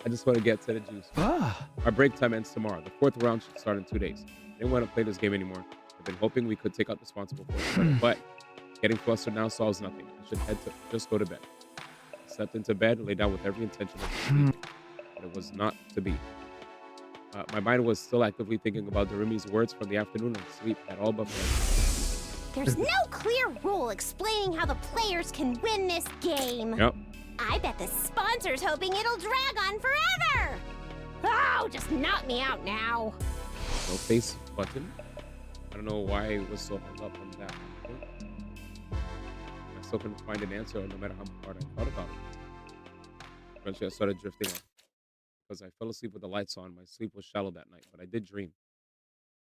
I just want to get to the juice. Our break time ends tomorrow. The fourth round should start in 2 days. I didn't want to play this game anymore. I've been hoping we could take out the sponsor before it started, but getting flustered now solves nothing. I should just go to bed. I slept into bed and lay down with every intention of sleeping, but it was not to be. My mind was still actively thinking about Darumi's words from the afternoon and sleep had all but fled. There's no clear rule explaining how the players can win this game. Yep. I bet the sponsor's hoping it'll drag on forever. Oh, just knock me out now. No face button. I don't know why I was so hung up on that. I still couldn't find an answer no matter how hard I thought about it. Eventually I started drifting off. Because I fell asleep with the lights on, my sleep was shallow that night, but I did dream.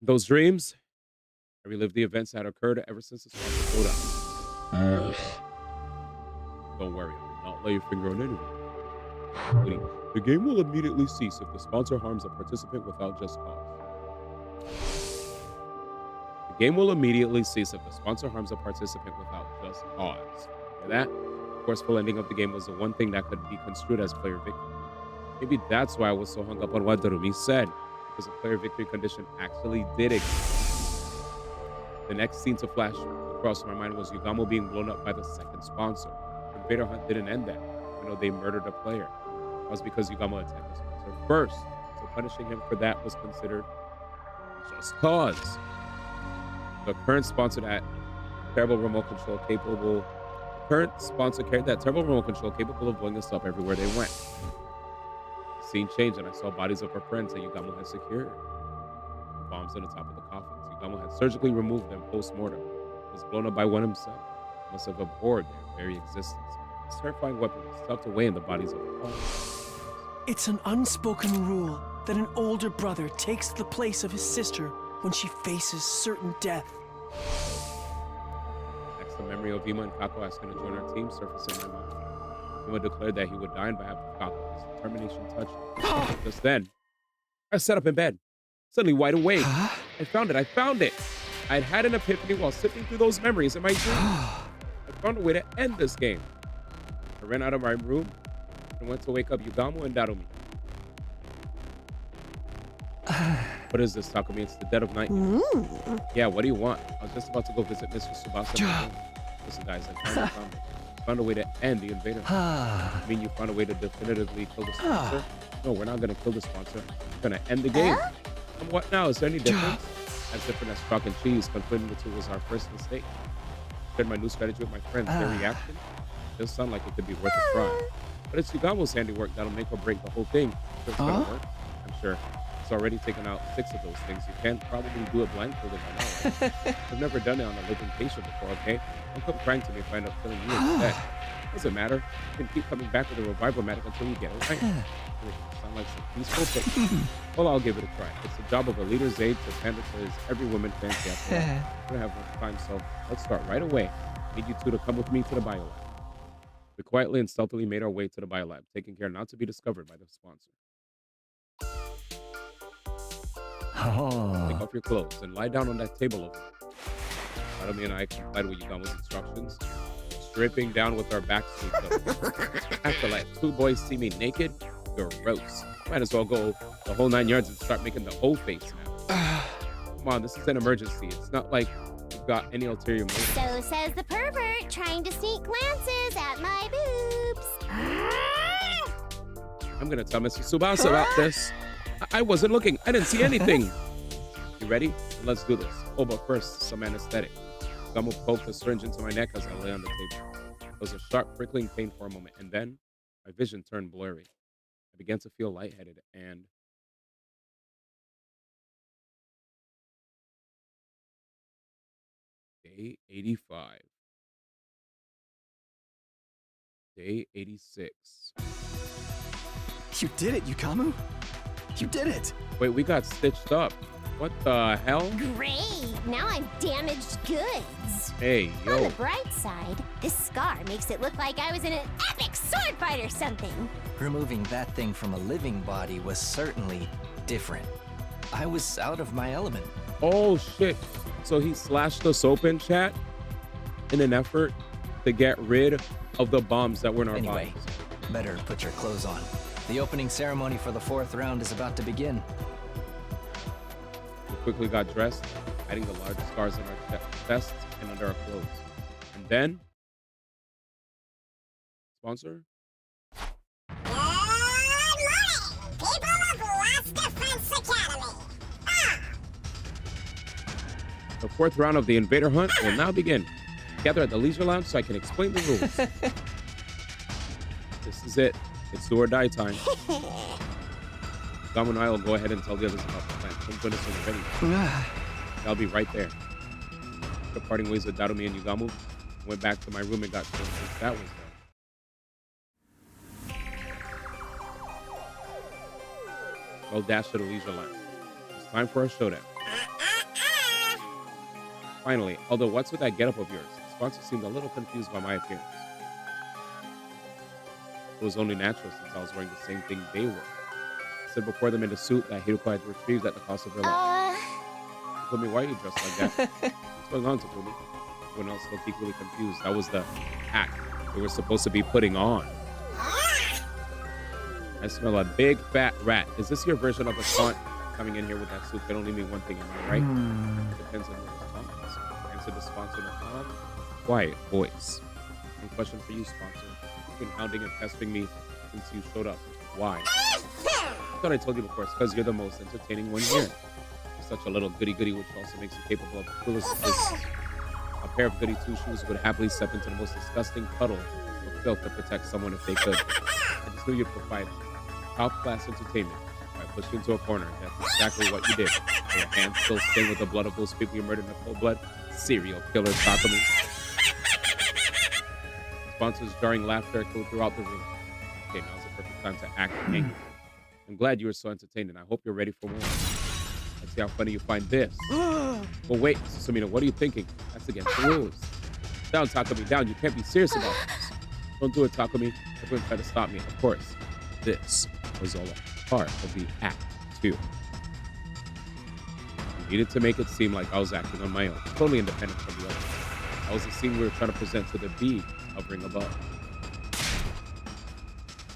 Those dreams, I relived the events that had occurred ever since the sponsor showed up. Don't worry, I will not lay your finger on anything. Wait, the game will immediately cease if the sponsor harms a participant without just cause. The game will immediately cease if the sponsor harms a participant without just cause. Hear that? The forceful ending of the game was the one thing that could be construed as player victory. Maybe that's why I was so hung up on what Darumi said, because the player victory condition actually did exist. The next scene to flash across my mind was Yugamo being blown up by the second sponsor. The Invader Hunt didn't end that, even though they murdered a player. That was because Yugamo attacked the sponsor first, so punishing him for that was considered just cause. The current sponsor that terrible remote control capable carried that terrible remote control capable of blowing us up everywhere they went. Scene changed and I saw bodies of her friends that Yugamo had secured. The bombs on the top of the coffins. Yugamo had surgically removed them post-mortem. Was blown up by one himself. Must have abhorred their very existence. This terrifying weapon was tucked away in the bodies of all. It's an unspoken rule that an older brother takes the place of his sister when she faces certain death. Next, the memory of Ima and Kako asking to join our team surfaced in my mind. Ima declared that he would die on behalf of Kako. His determination touched me. Just then, I sat up in bed, suddenly wide awake. I found it. I had an epiphany while sifting through those memories in my dream. I found a way to end this game. I ran out of my room and went to wake up Yugamo and Darumi. What is this, Takumi? It's the dead of night. Yeah, what do you want? I was just about to go visit Mr. Tsubasa. Listen, guys, I found a way to end the invader. I mean, you found a way to definitively kill the sponsor? No, we're not going to kill the sponsor. We're going to end the game. And what now? Is there any difference? As different as chalk and cheese, conflicting the two was our first mistake. I shared my new strategy with my friends. Their reaction does sound like it could be worth a try. But it's Yugamo's handiwork that'll make or break the whole thing. Sure it's going to work? I'm sure. It's already taken out 6 of those things. You can't probably do it blindfolded by now, right? I've never done it on a living patient before, okay? Don't come crying to me if I end up killing you instead. Doesn't matter. You can keep coming back with a revival-matic until you get it right. Sound like some peaceful thing. Well, I'll give it a try. It's the job of a leader's aide to stand up to his every woman fancy after all. I don't have much time, so let's start right away. I need you two to come with me to the biolab. We quietly and stealthily made our way to the biolab, taking care not to be discovered by the sponsor. Take off your clothes and lie down on that table over there. Narumi and I complied with Yugamo's instructions, stripping down with our backs to each other. After like 2 boys see me naked, gross. Might as well go the whole 9 yards and start making the whole face now. Come on, this is an emergency. It's not like you've got any ulterior motive. So says the pervert trying to sneak glances at my boobs. I'm gonna tell Mr. Tsubasa about this. I wasn't looking. I didn't see anything. You ready? Let's do this. Oh, but first, some anesthetic. Gummo poked a syringe into my neck as I lay on the table. There was a sharp, prickling pain for a moment, and then my vision turned blurry. I began to feel lightheaded and Day 85. Day 86. You did it, Yukamu. You did it. Wait, we got stitched up. What the hell? Great! Now I'm damaged goods. Hey, On yo. the bright side, this scar makes it look like I was in an epic sword fight or something. Removing that thing from a living body was certainly different. I was out of my element. Oh, shit. So he slashed us open, chat, in an effort to get rid of the bombs that were in our Anyway, bodies. better put your clothes on. The opening ceremony for the 4th round is about to begin. We quickly got dressed, hiding the large scars in our chests and under our clothes. And then, sponsor? Good morning, people of Lost Defense Academy. The 4th round of the Invader Hunt will now begin. Gather at the Leisure Lounge so I can explain the rules. This is it. It's do or die time. Dom and I will go ahead and tell the others about the plan. Come join us when you're ready. I'll be right there. The parting ways with Darumi and Yugamu. Went back to my room and got killed since that was done. I'll dash to the Leisure Lounge. It's time for a showdown. Finally, although what's with that getup of yours? The sponsor seemed a little confused by my appearance. It was only natural since I was wearing the same thing they were. I stood before them in a suit that Hiroko had retrieved at the cost of her life. Takumi, why are you dressed like that? What's going on, Takumi? Everyone else looked equally confused. That was the act they were supposed to be putting on. I smell a big fat rat. Is this your version of a taunt? Coming in here with that suit can only mean one thing, am I right? It depends on your response. Answered the sponsor in a calm, quiet voice. One question for you, sponsor. You've been hounding and pestering me since you showed up. Why? I thought I told you before. It's because you're the most entertaining one here. You're such a little goody-goody, which also makes you capable of the coolest business. A pair of goody two-shoes would happily step into the most disgusting puddle of filth to protect someone if they could. I just knew you'd provide top-class entertainment. I pushed you into a corner. That's exactly what you did. Are your hands still stained with the blood of those people you murdered in cold blood? Serial killer Takumi. Sponsor's jarring laughter echoed throughout the room. Okay, now's the perfect time to act angry. I'm glad you were so entertained, and I hope you're ready for more. Let's see how funny you find this. Well, wait, Sumino, what are you thinking? That's against the rules. Down, Takumi, down. You can't be serious about this. Don't do it, Takumi. Everyone tried to stop me. Of course, this was all a part of the act, too. You needed to make it seem like I was acting on my own, totally independent from the others. That was the scene we were trying to present to the bee hovering above.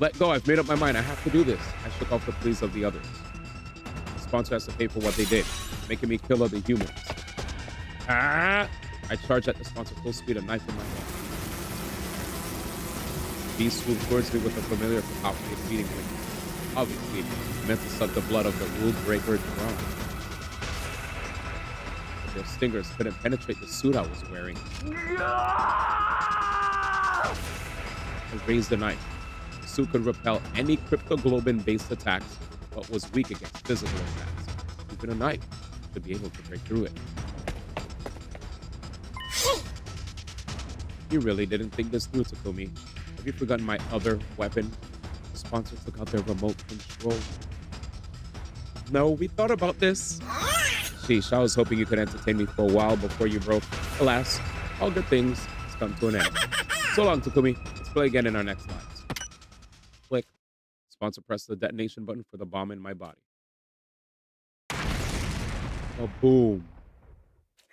Let go, I've made up my mind. I have to do this. I shook off the pleas of the others. The sponsor has to pay for what they did, making me kill other humans. I charged at the sponsor full speed, a knife in my hand. The bee swooped towards me with a familiar cacophony of beating wings. Obviously, meant to suck the blood of the rule breaker drum. But their stingers couldn't penetrate the suit I was wearing. I raised the knife. The suit could repel any cryptoglobin-based attacks, but was weak against physical attacks. Even a knife should be able to break through it. You really didn't think this through, Takumi. Have you forgotten my other weapon? The sponsor took out their remote control. No, we thought about this. Sheesh, I was hoping you could entertain me for a while before you broke. Alas, all good things has come to an end. So long, Takumi. Let's play again in our next lives. Click. Sponsor pressed the detonation button for the bomb in my body. Oh, boom.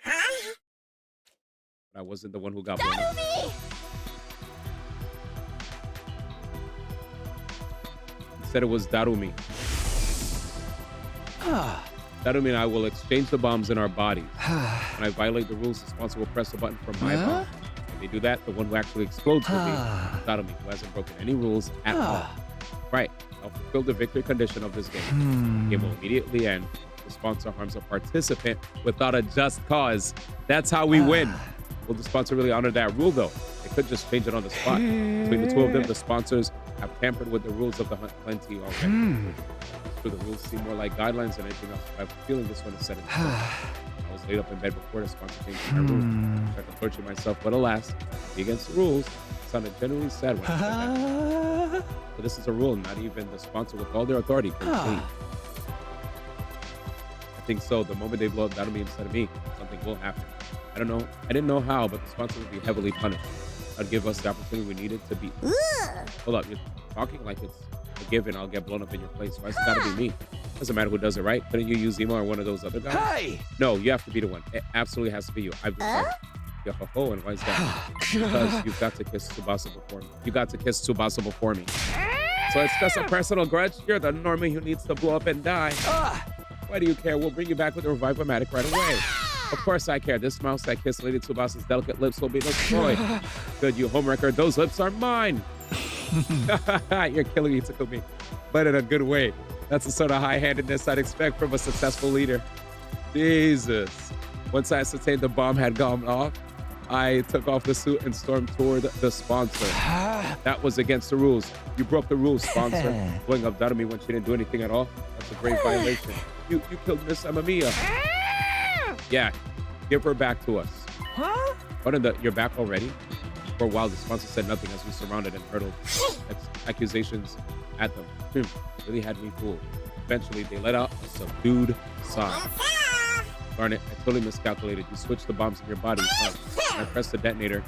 But I wasn't the one who got blown up. He said it was Darumi. Darumi and I will exchange the bombs in our bodies. When I violate the rules, the sponsor will press the button for my bomb. When they do that, the one who actually explodes will be Darumi, who hasn't broken any rules at all. Right. I'll fulfill the victory condition of this game. The game will immediately end. The sponsor harms a participant without a just cause. That's how we win. Will the sponsor really honor that rule, though? They could just change it on the spot. Between the two of them, the sponsors have tampered with the rules of the hunt plenty already. So the rules seem more like guidelines than anything else. I have a feeling this one is set in stone. I was laid up in bed before the sponsor came to my room. I tried to torture myself, but alas, be against the rules. It sounded genuinely sad when I said that. But this is a rule, not even the sponsor with all their authority can change. I think so. The moment they blow up Datomi instead of me, something will happen. I don't know. I didn't know how, but the sponsor would be heavily punished. I'd give us the opportunity we needed to beat. Hold up, you're talking like it's a given. I'll get blown up in your place. Why's it gotta be me? Doesn't matter who does it, right? Couldn't you use Emo or one of those other guys? Hey! No, you have to be the one. It absolutely has to be you. I've been Yo-ho-ho, and why is that? Because you've got to kiss Tsubasa before me. You got to kiss Tsubasa before me. So it's just a personal grudge. You're the normie who needs to blow up and die. Why do you care? We'll bring you back with a Revive-O-Matic right away. Of course I care. This mouse that kissed Lady Tsubasa's delicate lips will be destroyed. Good, you homewrecker. Those lips are mine. You're killing me, Takumi. But in a good way. That's the sort of high-handedness I'd expect from a successful leader. Jesus. Once I ascertained the bomb had gone off, I took off the suit and stormed toward the sponsor. That was against the rules. You broke the rules, sponsor. Blowing up Datomi when she didn't do anything at all. That's a grave violation. You killed Miss Amamiya. Yeah, give her back to us. What you're back already? For a while, the sponsor said nothing as we surrounded and hurled accusations at them. Really had me fooled. Eventually, they let out a subdued sigh. Darn it, I totally miscalculated. You switched the bombs in your body. I pressed the detonator.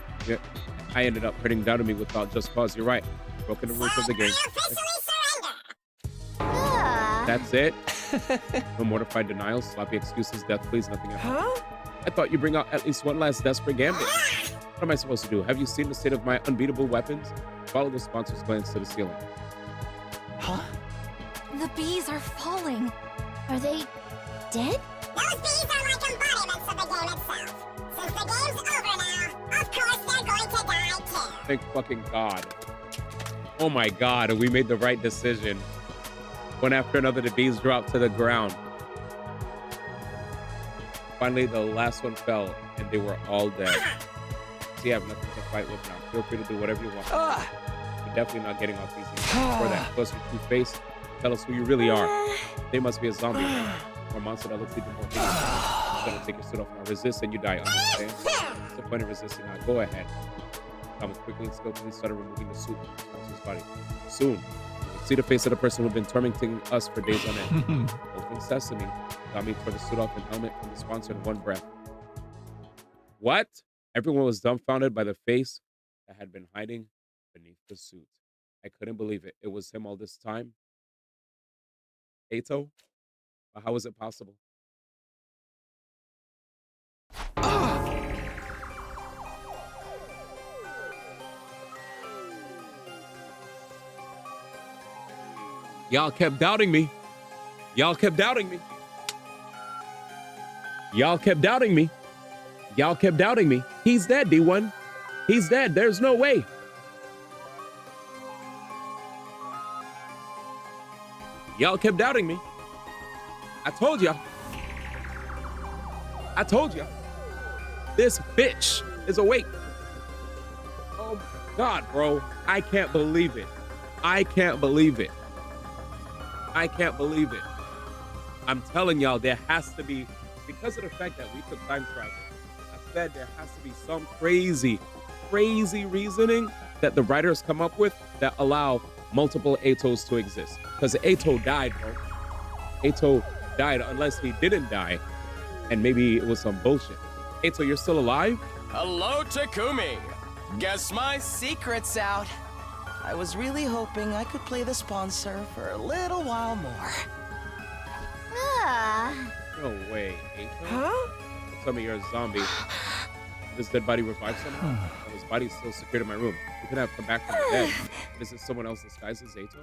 I ended up hurting down to me without just cause. You're right. Broken the rules of the game. That's it? No mortified denials, sloppy excuses, death pleas, nothing else. I thought you'd bring out at least one last desperate gambit. What am I supposed to do? Have you seen the state of my unbeatable weapons? Follow the sponsor's glance to the ceiling. The bees are falling. Are they dead? Those bees are like embodiments of the game itself. Since the game's over now, of course they're going to die too. Thank fucking God. Oh my God, we made the right decision. One after another, the bees dropped to the ground. Finally, the last one fell, and they were all dead. So you have nothing to fight with now. Feel free to do whatever you want. You're definitely not getting off easy. For that, plus your true face, tell us who you really are. They must be a zombie, right? Or a monster that looks even more hideous. You're gonna take your suit off now. Resist and you die, understand? What's the point of resisting now? Go ahead. Thomas quickly and skillfully started removing the suit from the sponsor's body. Soon, you can see the face of the person who'd been tormenting us for days on end. Open sesame. Tommy tore the suit off and helmet from the sponsor in one breath. What? Everyone was dumbfounded by the face that had been hiding beneath the suit. I couldn't believe it. It was him all this time. Eito? But how was it possible? Y'all kept doubting me. Y'all kept doubting me. Y'all kept doubting me. Y'all kept doubting me. He's dead, D1. He's dead. There's no way. Y'all kept doubting me. I told y'all. I told y'all. This bitch is awake. Oh my God, bro. I can't believe it. I can't believe it. I can't believe it. I'm telling y'all, there has to be, because of the fact that we could time travel, I said there has to be some crazy reasoning that the writers come up with that allow multiple Eitos to exist. Because Eito died, bro. Eito died unless he didn't die. And maybe it was some bullshit. Eito, you're still alive? Hello, Takumi. Guess my secret's out. I was really hoping I could play the sponsor for a little while more. No way, Eito? Tell me you're a zombie. This dead body revived somehow? And his body's still secured in my room. You could have come back from the dead. Is it someone else disguised as Eito?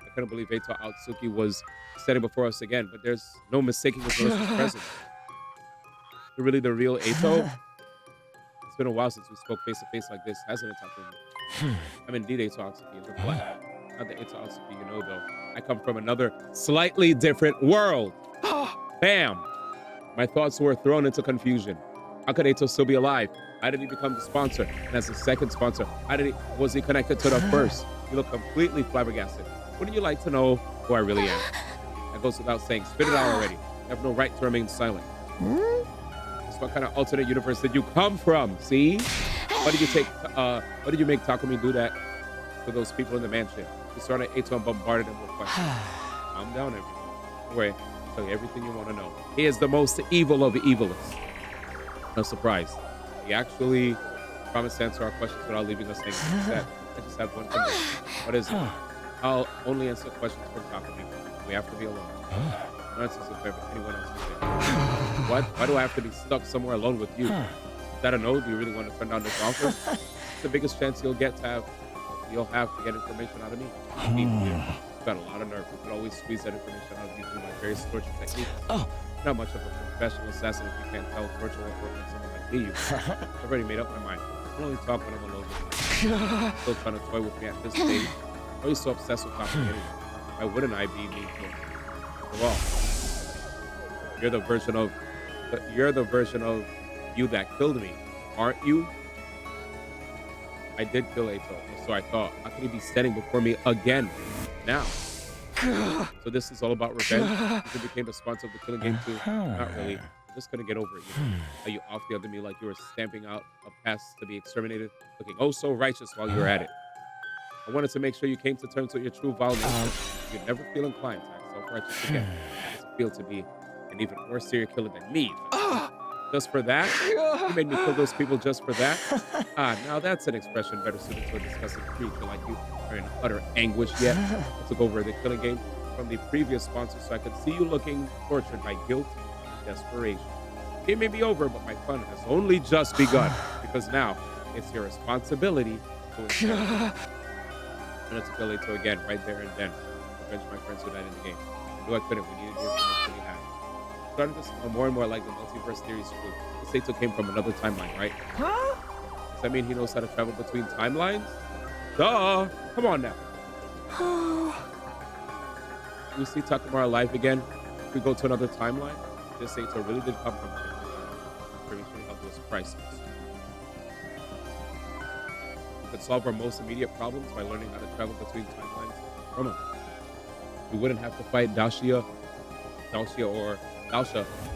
I couldn't believe Eito Aotsuki was standing before us again, but there's no mistaking his malicious presence. You're really the real Eito? It's been a while since we spoke face to face like this, hasn't it, Takumi? I'm indeed Eito Aotsuki in the flesh. Not the Eito Aotsuki you know, though. I come from another slightly different world. Bam! My thoughts were thrown into confusion. How could Eito still be alive? How did he become the sponsor? And as the second sponsor, was he connected to the first? You look completely flabbergasted. Wouldn't you like to know who I really am? That goes without saying. Spit it out already. You have no right to remain silent. what kind of alternate universe did you come from? See? Why did you take, why did you make Takumi do that to those people in the mansion? You started Ato and bombarded them with questions. Calm down, everyone. Don't worry, I'll tell you everything you want to know. He is the most evil of evilists. No surprise. He actually promised to answer our questions without leaving us hanging. I just have one condition. What is it? I'll only answer questions from Takumi. We have to be alone. No answers if anyone else is there. What? Why do I have to be stuck somewhere alone with you? Is that a no? Do you really want to turn down this offer? It's the biggest chance you'll have to get information out of me. You've got a lot of nerve. You could always squeeze that information out of you through my various torture techniques. Not much of a professional assassin if you can't tell torture will work on someone like me. I've already made up my mind. I only talk when I'm alone with you. Still trying to toy with me at this stage. Why are you so obsessed with talking anyway? Why wouldn't I be mean to him? Well, you're the version of you that killed me, aren't you? I did kill Ato, so I thought. How could he be standing before me again now? So this is all about revenge? You became the sponsor of the killing game too? Not really. I'm just gonna get over it. You know? How you off the other me like you were stamping out a pest to be exterminated, looking oh so righteous while you're at it. I wanted to make sure you came to terms with your true vile nature. You'd never feel inclined to act self-righteous again. It doesn't feel to be an even worse serial killer than me. Just for that? You made me kill those people just for that? Now that's an expression better suited to a disgusting creature like you are in utter anguish yet. I took over the killing game from the previous sponsor so I could see you looking tortured by guilt and desperation. The game may be over, but my fun has only just begun because now it's your responsibility to ensure. I'm going to kill Ato again right there and then. Revenge my friends who died in the game. I knew I couldn't. We needed the information we had. Starting to smell more and more like the multiverse theory is true. This Ato came from another timeline, right? Huh? Does that mean he knows how to travel between timelines? Duh! Come on now. We see Takuma alive again. If we go to another timeline, this Ato really did come from another timeline. Pretty sure help was priceless. We could solve our most immediate problems by learning how to travel between timelines. Come on. We wouldn't have to fight Dacia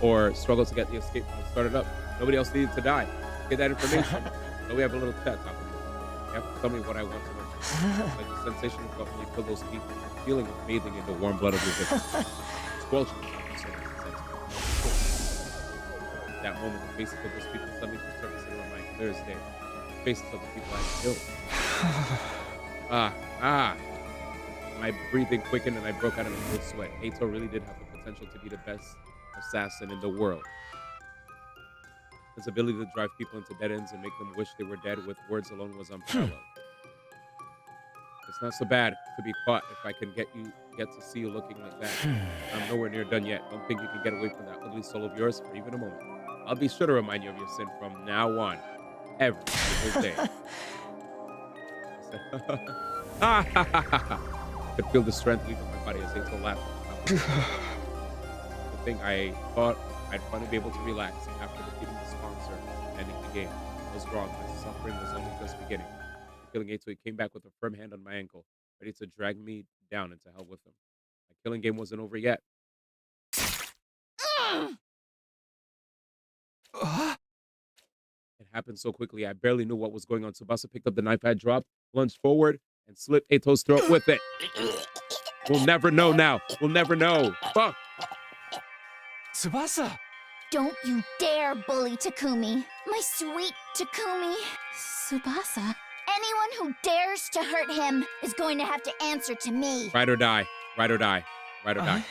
or struggle to get the escape pod started up. Nobody else needed to die. Get that information. So we have a little chat talking. You have to tell me what I want to know. Like the sensation you felt when you killed those people. The feeling of bathing in the warm blood of your victim. Squelching that moment, the faces of those people suddenly surfacing on my clear as day. The faces of the people I killed. My breathing quickened and I broke out in a cold sweat. Ato really did have the potential to be the best assassin in the world. His ability to drive people into dead ends and make them wish they were dead with words alone was unparalleled. It's not so bad to be caught if I can get to see you looking like that. I'm nowhere near done yet. Don't think you can get away from that ugly soul of yours for even a moment. I'll be sure to remind you of your sin from now on. Every single day. I could feel the strength leaving my body as Ato laughed. The thing I thought I'd finally be able to relax after defeating the sponsor and ending the game was wrong. My suffering was only just beginning. Killing Ato, he came back with a firm hand on my ankle, ready to drag me down into hell with him. My killing game wasn't over yet. It happened so quickly, I barely knew what was going on. Tsubasa picked up the knife I dropped, lunged forward, and slit Ato's throat with it. We'll never know now. We'll never know. Fuck. Tsubasa! Don't you dare bully Takumi. My sweet Takumi. Tsubasa? Anyone who dares to hurt him is going to have to answer to me. Ride or die. Ride or die. Ride or die.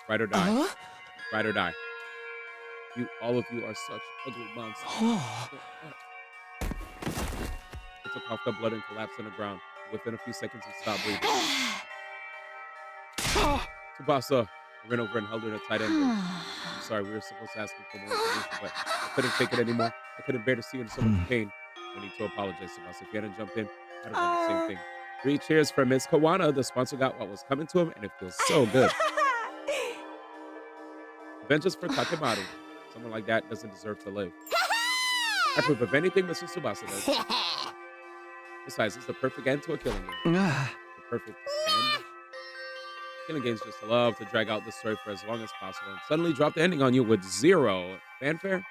Ride or die. Ride or die. All of you are such ugly monsters. Ato coughed up blood and collapsed on the ground. Within a few seconds, he stopped breathing. Tsubasa, I ran over and held her in a tight angle. I'm sorry, we were supposed to ask him for more information, but I couldn't take it anymore. I couldn't bear to see you in so much pain. No need to apologize, Tsubasa. If you hadn't jumped in, I'd have done the same thing. 3 cheers for Miss Kawana. The sponsor got what was coming to him, and it feels so good. Vengeance for Takemaru. Someone like that doesn't deserve to live. I prove of anything Mr. Tsubasa does. Besides, it's the perfect end to a killing game. The perfect end. Killing games just love to drag out the story for as long as possible and suddenly drop the ending on you with zero fanfare.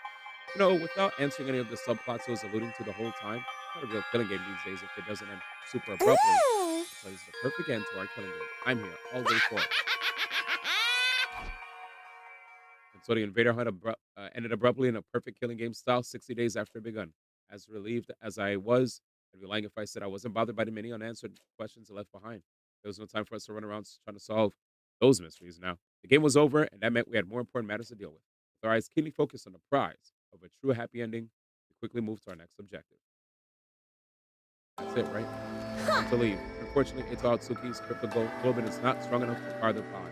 You know, without answering any of the subplots he was alluding to the whole time, it's not a real killing game these days if it doesn't end super abruptly. So it's the perfect end to our killing game. I'm here, all day for it. And so the Invader Hunt ended abruptly in a perfect killing game style 60 days after it begun. As relieved as I was, I'd be lying if I said I wasn't bothered by the many unanswered questions left behind. There was no time for us to run around trying to solve those mysteries now. The game was over, and that meant we had more important matters to deal with. With our eyes keenly focused on the prize of a true happy ending, we quickly moved to our next objective. That's it, right? Time to leave. Unfortunately, it's all Tsuki's cryptoglobin is not strong enough to fire the pod.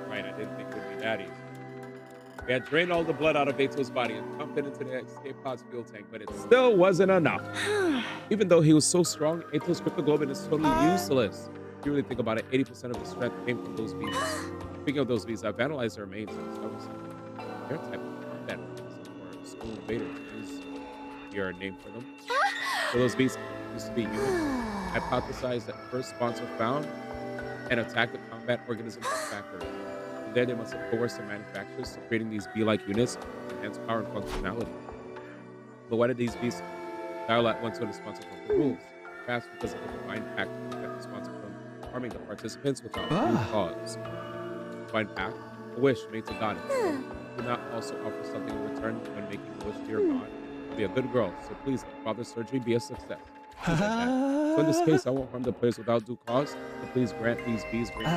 Right, I didn't think it would be that easy. We had drained all the blood out of Ato's body and pumped it into the escape pod's fuel tank, but it still wasn't enough. Even though he was so strong, Ato's cryptoglobin is totally useless. If you really think about it, 80% of his strength came from those bees. Speaking of those bees, I've analyzed their remains and discovered something. Their type of combat organism, or school invaders, is your name for them. So those bees used to be human. Hypothesized that first sponsor found and attacked the combat organism factory. From there, they must have coerced the manufacturers to creating these bee-like units to enhance power and functionality. But why did these bees dial at once when the sponsor broke the rules? Perhaps because of the divine pact to prevent the sponsor from harming the participants without due cause. Divine pact, a wish made to God. Do not also offer something in return when making a wish to your God. Be a good girl, so please let Father's surgery be a success. So in this case, I won't harm the players without due cause, so please grant these bees great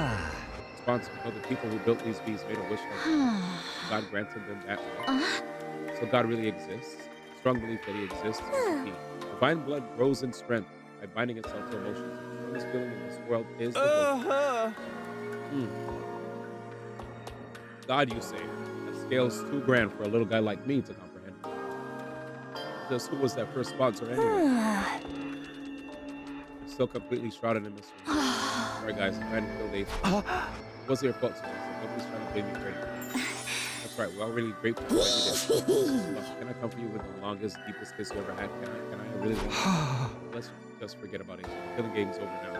response. You know, the people who built these bees made a wish like this. God granted them that wish. So God really exists. Strong belief that he exists is the key. Divine blood grows in strength by binding itself to emotions. The strongest feeling in this world is the God, you say, that scale's too grand for a little guy like me to comprehend. Just who was that first sponsor anyway? I'm still completely shrouded in mystery. Sorry guys, I hadn't killed Ace. It wasn't your fault, so nobody's trying to blame me for anything. That's right, we're all really grateful for what you did. Look, can I come for you with the longest, deepest kiss you ever had? Can I really want to? Let's just forget about it. The killing game's over now.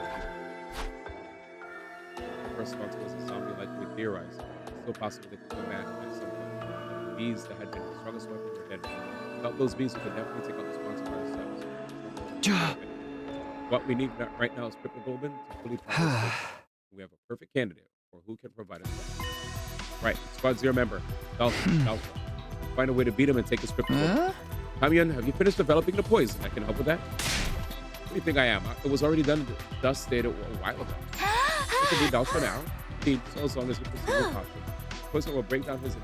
The first sponsor was a zombie like we theorized. It's still possible they could come back at some point. Bees that had been the strongest weapon were dead. Without those bees, we could definitely take out the sponsor by ourselves. What we need right now is cryptoglobin to fully power. We have a perfect candidate for who can provide us that. Right, Squad 0 member, Dalfa. Find a way to beat him and take his cryptoglobin. Kamyan, have you finished developing the poison that can help with that? What do you think I am? It was already done, dusted a while ago. It could be Dalfa now. Indeed, so as long as we proceed with caution. The poison will break down his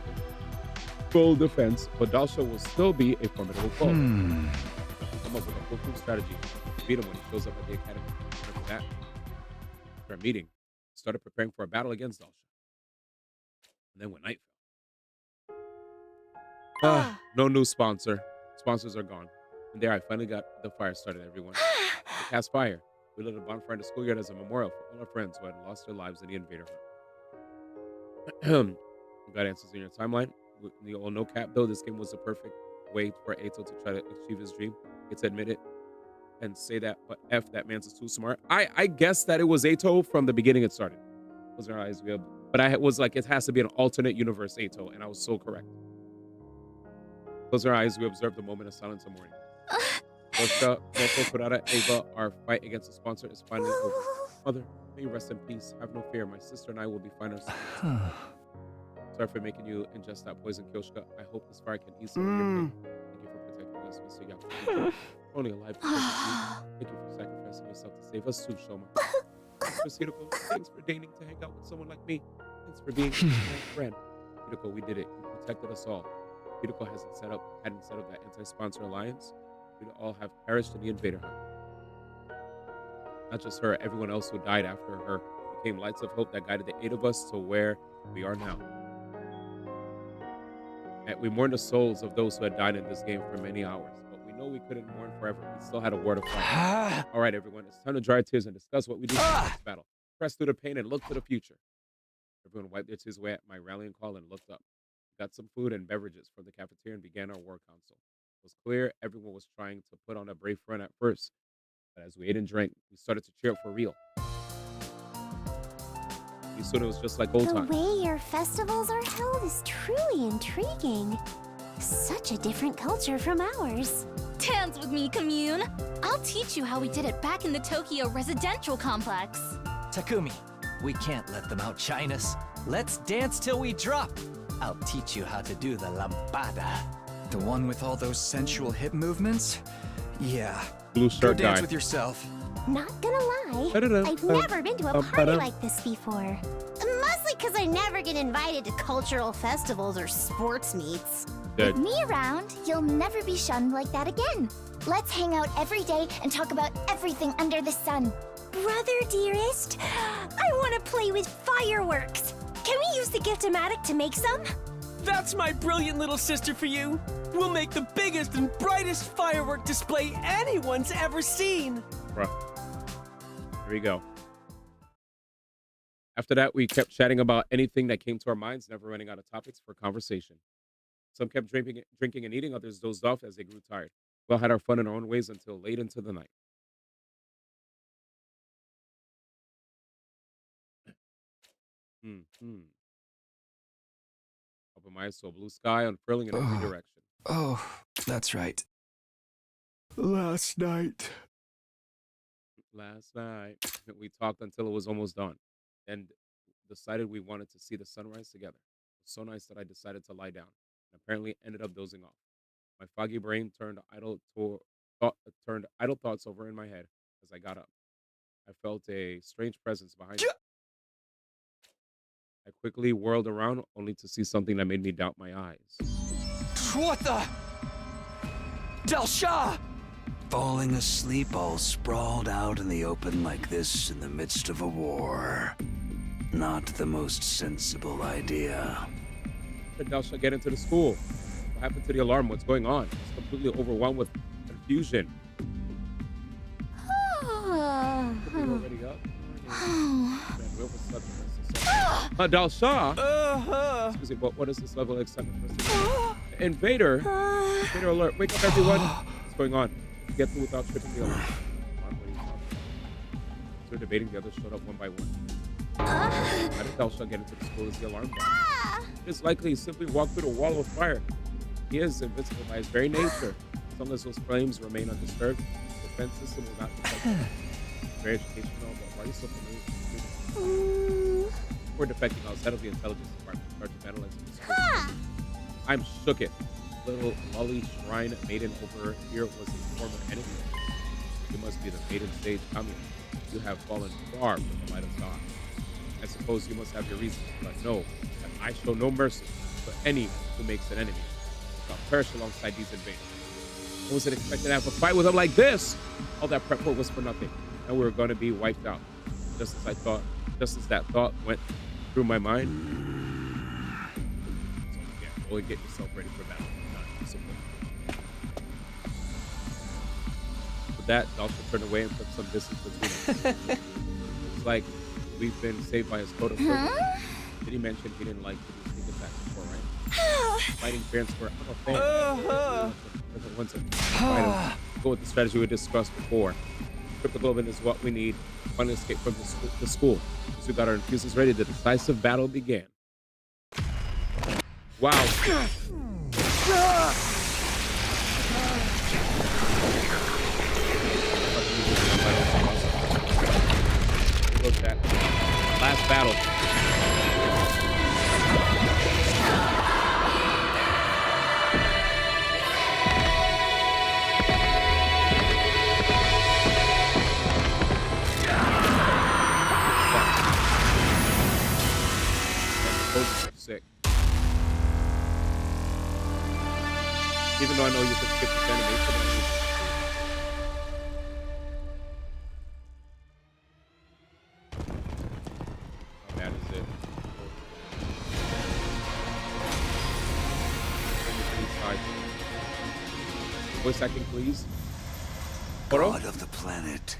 full defense, but Dalsha will still be a formidable foe. Come up with a foolproof strategy to beat him when he shows up at the academy. After that, after a meeting, we started preparing for a battle against Dalsha. And then when night fell. No new sponsor. Sponsors are gone. And there I finally got the fire started, everyone. We cast fire. We lit a bonfire in the schoolyard as a memorial for all our friends who had lost their lives in the Invader Hunt. You got answers in your timeline. You all know, Cap, though, this game was the perfect way for Ato to try to achieve his dream. It's admit it and say that, but F, that man's too smart. I guess that it was Ato from the beginning it started. Close our eyes, but I was like, it has to be an alternate universe Ato, and I was so correct. Close our eyes, we observed the moment of silence and mourning. Moko, Kurara, Ava, our fight against the sponsor is finally over. Mother, may you rest in peace. Have no fear. My sister and I will be fine ourselves. Sorry for making you ingest that poison, Kyoshka. I hope this fire can ease some of your pain. Thank you for protecting us, Mr. Yaku. Only alive because of you. Thank you for sacrificing yourself to save us too, Shoma. Thanks for Hideko. Thanks for deigning to hang out with someone like me. Thanks for being my friend. Hideko, we did it. You protected us all. Hideko hadn't set up that anti-sponsor alliance. We'd all have perished in the Invader Hunt. Not just her, everyone else who died after her became lights of hope that guided the 8 of us to where we are now. And we mourned the souls of those who had died in this game for many hours, but we know we couldn't mourn forever. We still had a war to fight. All right, everyone, it's time to dry our tears and discuss what we do for the next battle. Press through the pain and look to the future. Everyone wiped their tears away at my rallying call and looked up. We got some food and beverages from the cafeteria and began our war council. It was clear everyone was trying to put on a brave front at first, but as we ate and drank, we started to cheer up for real. Soon it was just like old times. The way your festivals are held is truly intriguing. Such a different culture from ours. Dance with me, commune. I'll teach you how we did it back in the Tokyo residential complex. Takumi, we can't let them outshine us. Let's dance till we drop. I'll teach you how to do the lambada. The one with all those sensual hip movements? Yeah. Blue Go shirt dance guy. with yourself. Not gonna lie, I've never been to a party like this before. Mostly because I never get invited to cultural festivals or sports meets. Good. With me around, you'll never be shunned like that again. Let's hang out every day and talk about everything under the sun. Brother dearest, I want to play with fireworks. Can we use the Gift-O-Matic to make some? That's my brilliant little sister for you. We'll make the biggest and brightest firework display anyone's ever seen. Bruh. Here we go. After that, we kept chatting about anything that came to our minds, never running out of topics for conversation. Some kept drinking and eating, others dozed off as they grew tired. We all had our fun in our own ways until late into the night. Open my eyes to a blue sky unfurling in every direction. Oh, that's right. Last night. Last night, we talked until it was almost dawn and decided we wanted to see the sunrise together. It was so nice that I decided to lie down and apparently ended up dozing off. My foggy brain turned idle thoughts over in my head as I got up. I felt a strange presence behind me. I quickly whirled around only to see something that made me doubt my eyes. What the? Del Shah! Falling asleep all sprawled out in the open like this in the midst of a war. Not the most sensible idea. Did Del Shah get into the school? What happened to the alarm? What's going on? It's completely overwhelmed with confusion. Already up? Del Shah? Excuse me, but what is this level of excitement? Invader? Invader alert. Wake up, everyone. What's going on? Get through without tripping the alarm. As we're debating, the others showed up one by one. How did Del Shah get into the school as the alarm bell? It's likely he simply walked through the wall of fire. He is invincible by his very nature. As long as those flames remain undisturbed, the defense system will not protect him. Very educational, but why are you so familiar? Before defecting, I was head of the intelligence department, in charge of analyzing the school. I'm shook it. Little lolly shrine maiden over here was a former enemy. You must be the maiden sage Kami. You have fallen far from the light of God. I suppose you must have your reasons, but know that I show no mercy for any who makes an enemy. I'll perish alongside these invaders. I wasn't expecting to have a fight with them like this. All that prep work was for nothing, and we were going to be wiped out. Just as that thought went through my mind. So yeah, go and get yourself ready for battle. With that, Del Shah turned away and put some distance between us. It's like we've been saved by his code of conduct. Did he mention he didn't like to do sneak attacks before, right? Fighting fans were, I'm a fan. Go with the strategy we discussed before. Cryptoglobin is what we need to finally escape from the school. As we got our infuses ready, the decisive battle began. Wow. Look at last battle. Sick. Even though I know you can skip this animation on you. How bad is it? Voice acting, please. God of the planet,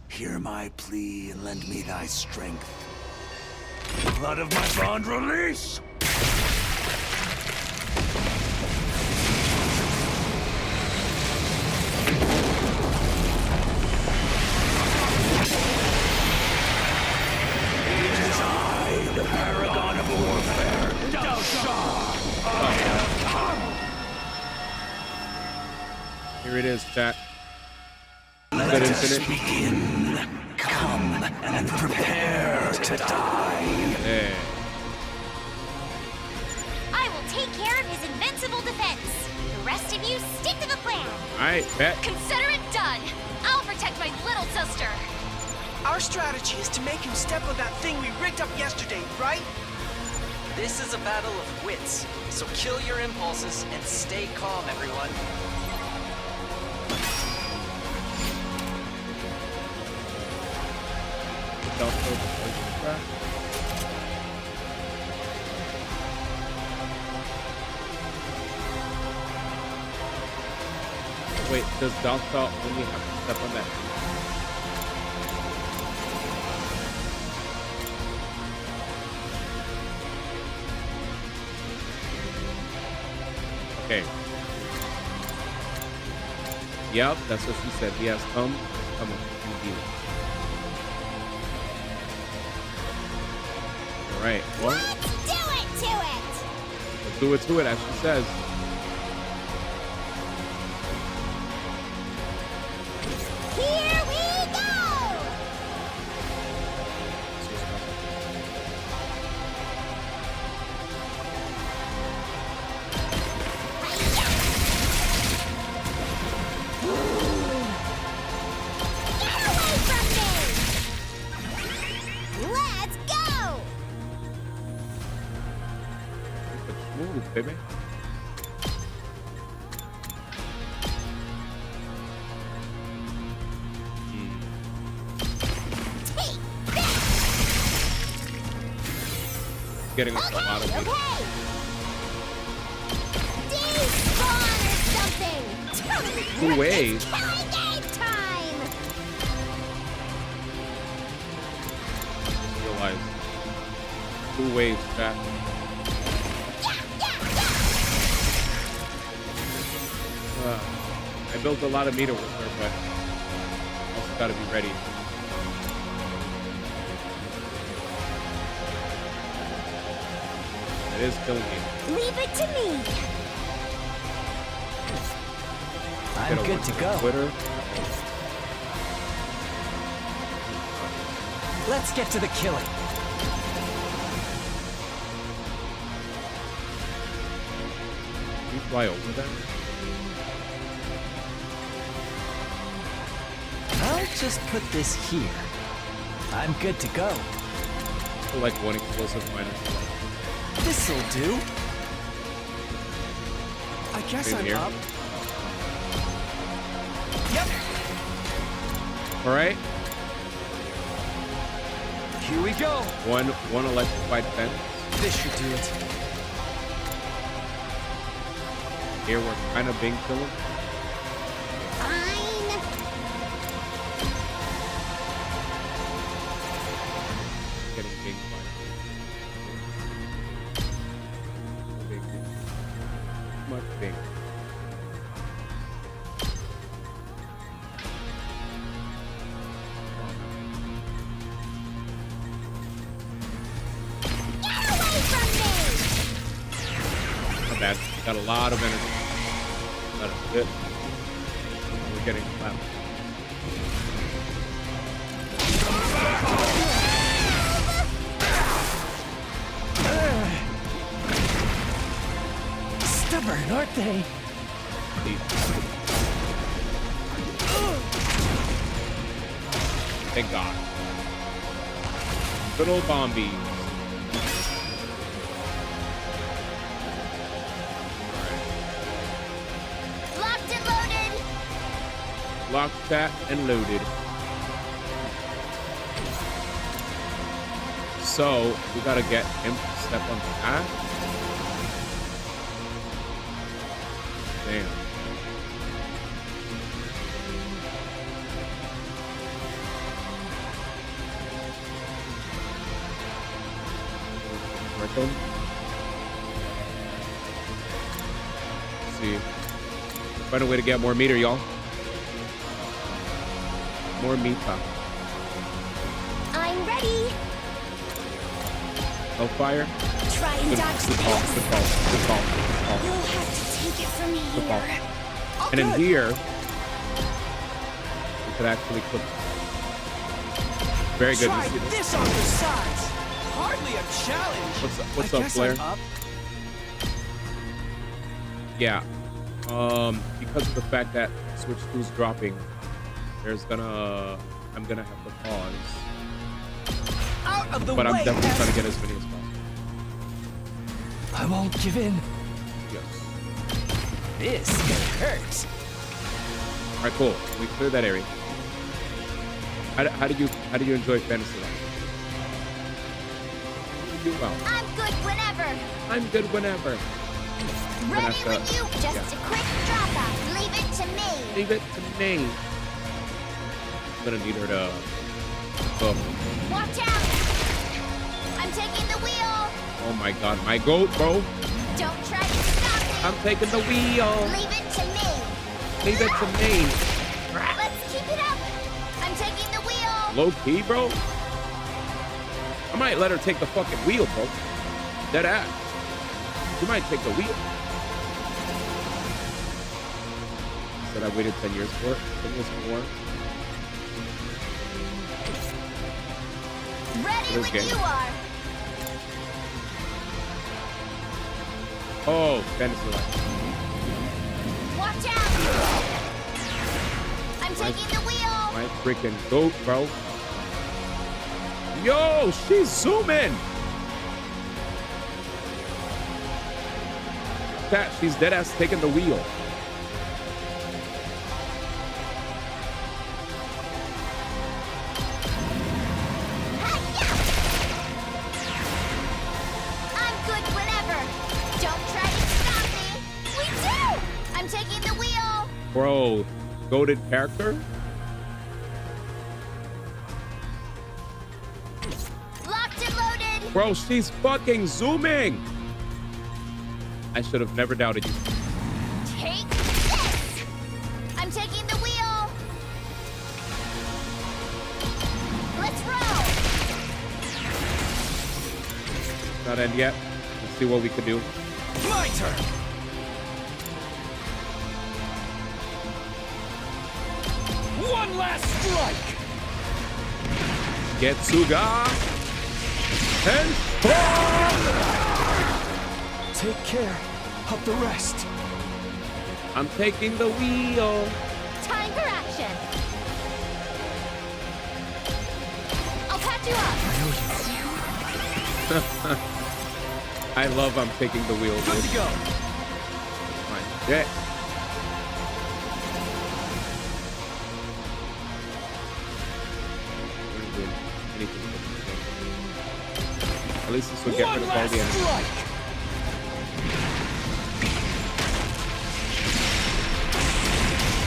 hear my plea and lend me thy strength. Blood of my bond release! It is I, the paragon of warfare, Del Shah. I have come. Here it is, chat. Let us begin. Come and prepare to die. Yeah. I will take care of his invincible defense. The rest of you stick to the plan. Alright, bet. Consider it done. I'll protect my little sister. Our strategy is to make him step on that thing we rigged up yesterday, right? This is a battle of wits, so kill your impulses and stay calm, everyone. Wait, does Delta only have to step on that? Okay. Yep, that's what she said. He has come and deal. All right. Well, Let's do it to it, as she says. Here we go! Get away from me! Let's go! Move, baby. Getting us a lot of Okay. Despawn or something. Totally Two ways. killing game time. Realize. 2 ways back. I built a lot of meter with her, but also gotta be ready. It is killing me. Leave it to me. I'm good to go. Twitter. Let's get to the killing. Can you fly over them? I'll just put this here. I'm good to go. I feel like one explosive minus one. This'll do. I guess I'm here. up. Yep. All right. Here we go. One electrified fence. This should do it. Here we're kind of being killing. Getting big by big. Much big. Not bad. Got a lot of energy. That is good. We're getting clapped. Stubborn, aren't they? Thank God. Good old Bombi. Locked and loaded. Locked, that, and loaded. So, we gotta get him to step on that. Damn. Right on. Let's see. Find a way to get more meter, y'all. More meter. I'm ready. No fire. Try and dodge Good call. Good call. Good call. Good call. You'll have to take it from Good call. here. And in here, could actually cook. Very good. Try this on the sides. Hardly a challenge. What's up, Blair? Yeah. Because of the fact that Switch 2's dropping, I'm gonna have to pause. Out of the but way, I'm definitely trying to get as many as possible. I won't give in. Yes. This hurts. All right, cool. We cleared that area. How do you enjoy Fantasy Life? Do well. I'm good whenever. I'm good whenever. Ready when you. Just a quick drop off. Leave it to me. Leave it to me. I'm gonna need her to. Watch out! I'm taking the wheel. Oh my God, my goat, bro. Don't try to stop me. I'm taking the wheel. Leave it to me. Leave it to me. Let's keep it up. I'm taking the wheel. Low key, bro. I might let her take the fucking wheel, bro. Dead ass. You might take the wheel. Said I waited 10 years for it. 10 years more. Ready when you are. Oh, Fantasy Life. Watch out! I'm taking the wheel. My freaking goat, bro. Yo, she's zooming. Cat, she's dead ass taking the wheel. I'm good whenever. Don't try to stop me. We do! I'm taking the wheel. Bro, goated character? Locked and loaded. Bro, she's fucking zooming. I should have never doubted you. Take this. I'm taking the wheel. Let's roll. Not end yet. Let's see what we can do. My turn. One last strike. Getsuga. And take care of the rest. I'm taking the wheel. Time for action. I'll catch you up. I love I'm taking the wheel. Good to go. Fine. Yeah. At least this will get rid of all the enemies.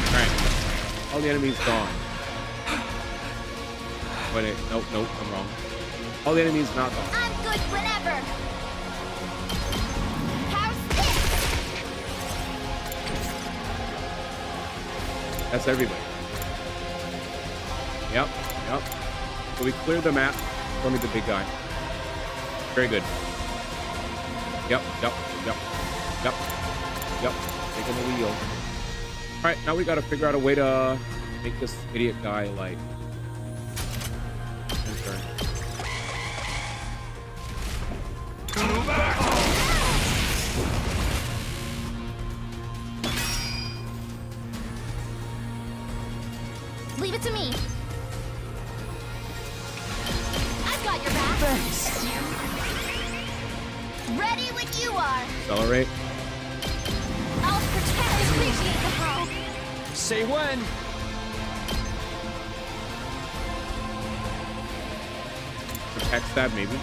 Alright. All the enemies gone. Wait, nope, I'm wrong. All the enemies not gone. I'm good whenever. How's this? That's everybody. Yep. So we cleared the map. Show me the big guy. Very good. Yep. Taking the wheel. All right, now we got to figure out a way to make this idiot guy like. Leave it to me. I've got your back. Thanks. Ready when you are. Accelerate. I'll appreciate the help. Say when. Backstab maybe.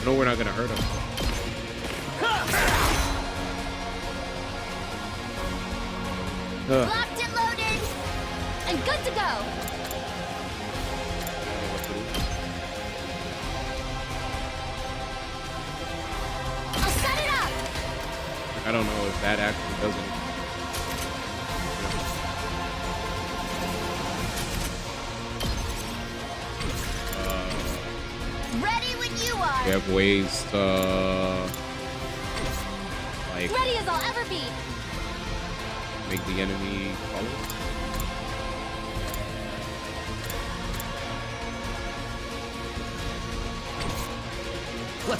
No, we're not gonna hurt him. Locked and loaded. And good to go. I'll set it up. I don't know if that actually does anything. Ready when you are. We have ways to like Ready as I'll ever be. make the enemy follow.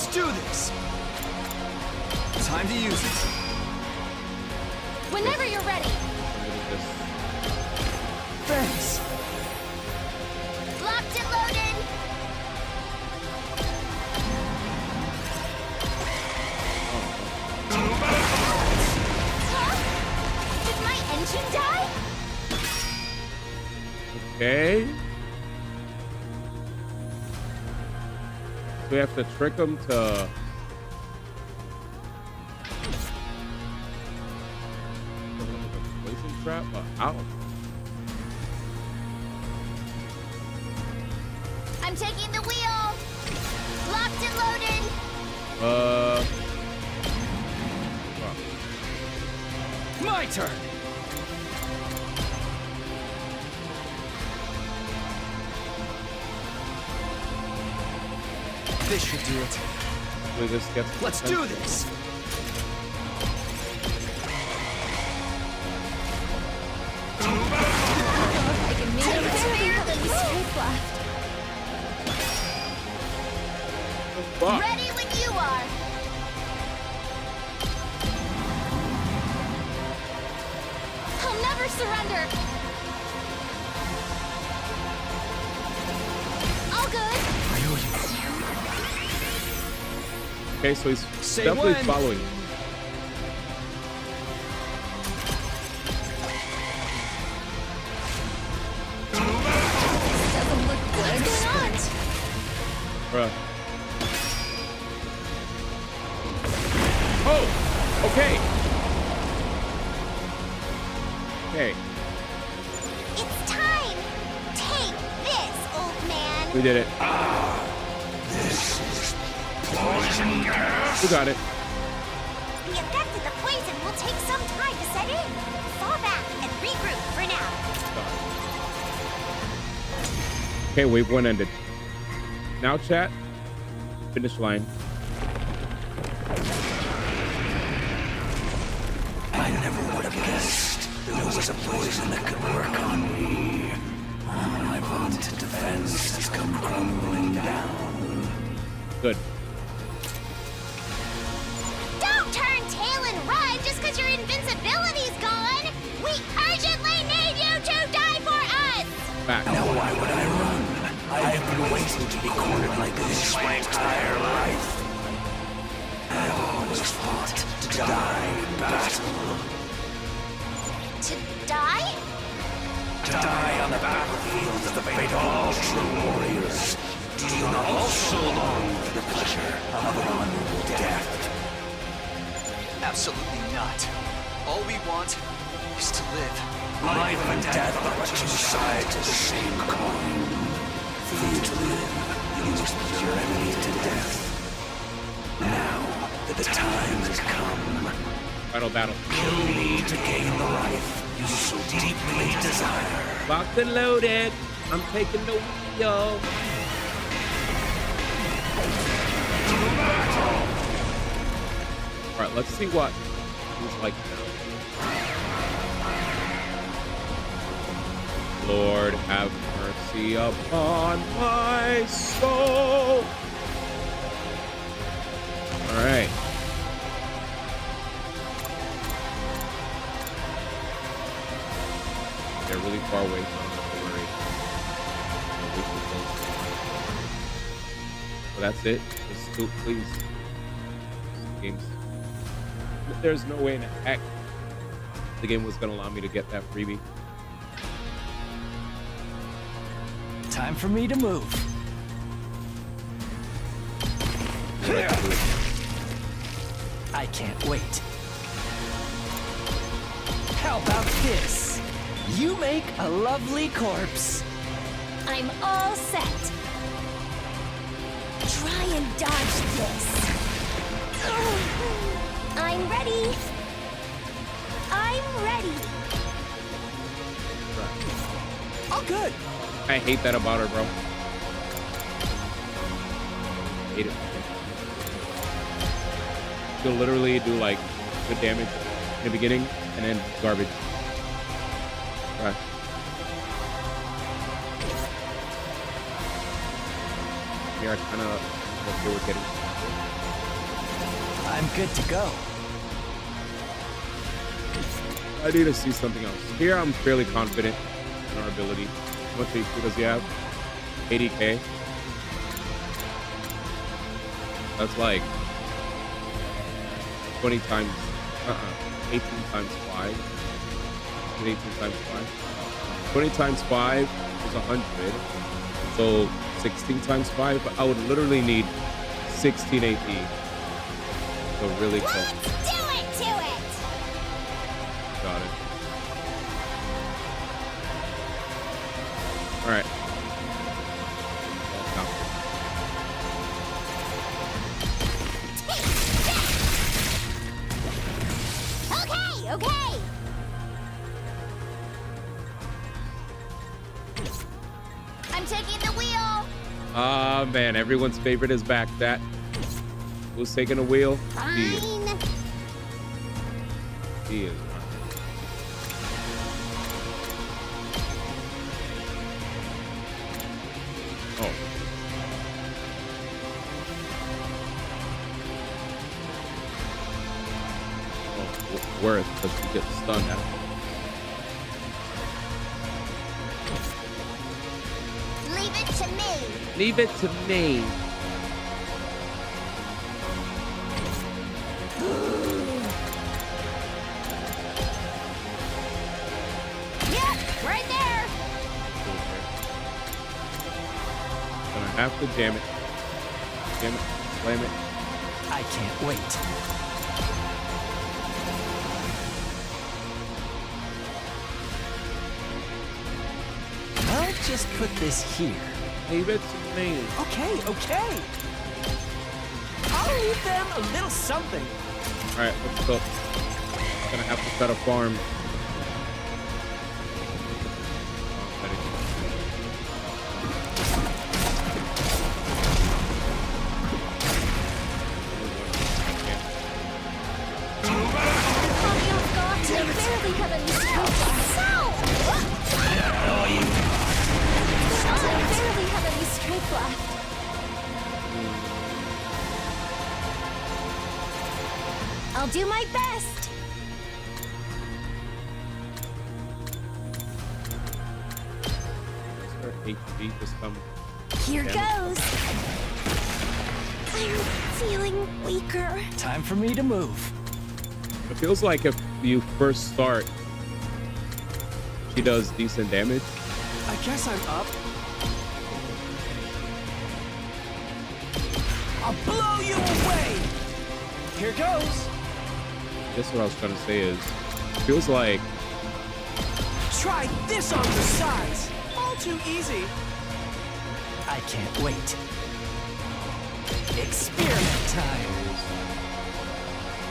Let's do this. Time to use it. Whenever you're ready. Thanks. Locked and loaded. Huh? Did my engine die? Okay. We have to trick them to. Poison trap? Ow. I'm taking the wheel. Locked and loaded. My turn. This should do it. Wait, this gets. Let's do this. I can make it barely have any strength left. Ready when you are. I'll never surrender. All good. Okay, so he's Say definitely when. following. Doesn't look good. What's going on? Bruh. Oh! Okay! Okay, It's time. Take this, old man. we did it. This is poison gas. We got it. The effect of the poison will take some time to set in. Fall back and regroup for now. Okay, wave 1 ended. Now, chat. Finish line. I never would have guessed there was a poison that could work on me. All my vaunted defense has come crumbling down. Good. Don't turn tail and run just because your invincibility's gone. We urgently need you to die for us. Back. Now why would I run? I have been waiting to be cornered like this my entire life. I have always fought to die in battle. To die? To die on the battlefield of the fate of all true warriors. Do you not also long for the pleasure of an honorable death? Absolutely not. All we want is to live. Life and death are but two sides of the same coin. For you to live, you must put your enemy to death. Now that the time has come, Final battle. kill me to gain the life you so deeply desire. Locked and loaded. I'm taking the wheel. Alright, let's see what he's like now. Lord, have mercy upon my soul. Alright. They're really far away, so I'm not worried. So that's it. Just do, please. Games. There's no way in heck the game was gonna allow me to get that freebie. Time for me to move. I can't wait. How about this? You make a lovely corpse. I'm all set. Try and dodge this. I'm ready. I'm ready. All good. I hate that about her, bro. Hate it. She'll literally do like good damage in the beginning and then garbage. Right. Here I kind of okay with getting. I'm good to go. I need to see something else. Here, I'm fairly confident in our ability. How much HP does he have? 80k. That's like 20 times, 18 times 5. 18 times 5. 20 times 5 is 100. So 16 times 5, but I would literally need 16 AP. So really close. Let's do it to it! Got it. All right. Okay, okay! I'm taking the wheel! Ah, man, everyone's favorite is back. That who's taking the wheel? He is. Fine. He is. Oh. Oh, worth because she gets stunned out. Leave it to me! Leave it to me. Yep, right there! Gonna have to jam it. Jam it. Slam it. I can't wait. I'll just put this here. Leave it to me. Okay, okay. I'll leave them a little something. All right, let's go. Gonna have to set a farm. I'll do my best. Her HP just come. Here down. goes. I'm feeling weaker. Time for me to move. It feels like if you first start, she does decent damage. I guess I'm up. I'll blow you away. Here goes. I guess what I was trying to say is, it feels like Try this on for size. All too easy. I can't wait. Experiment time.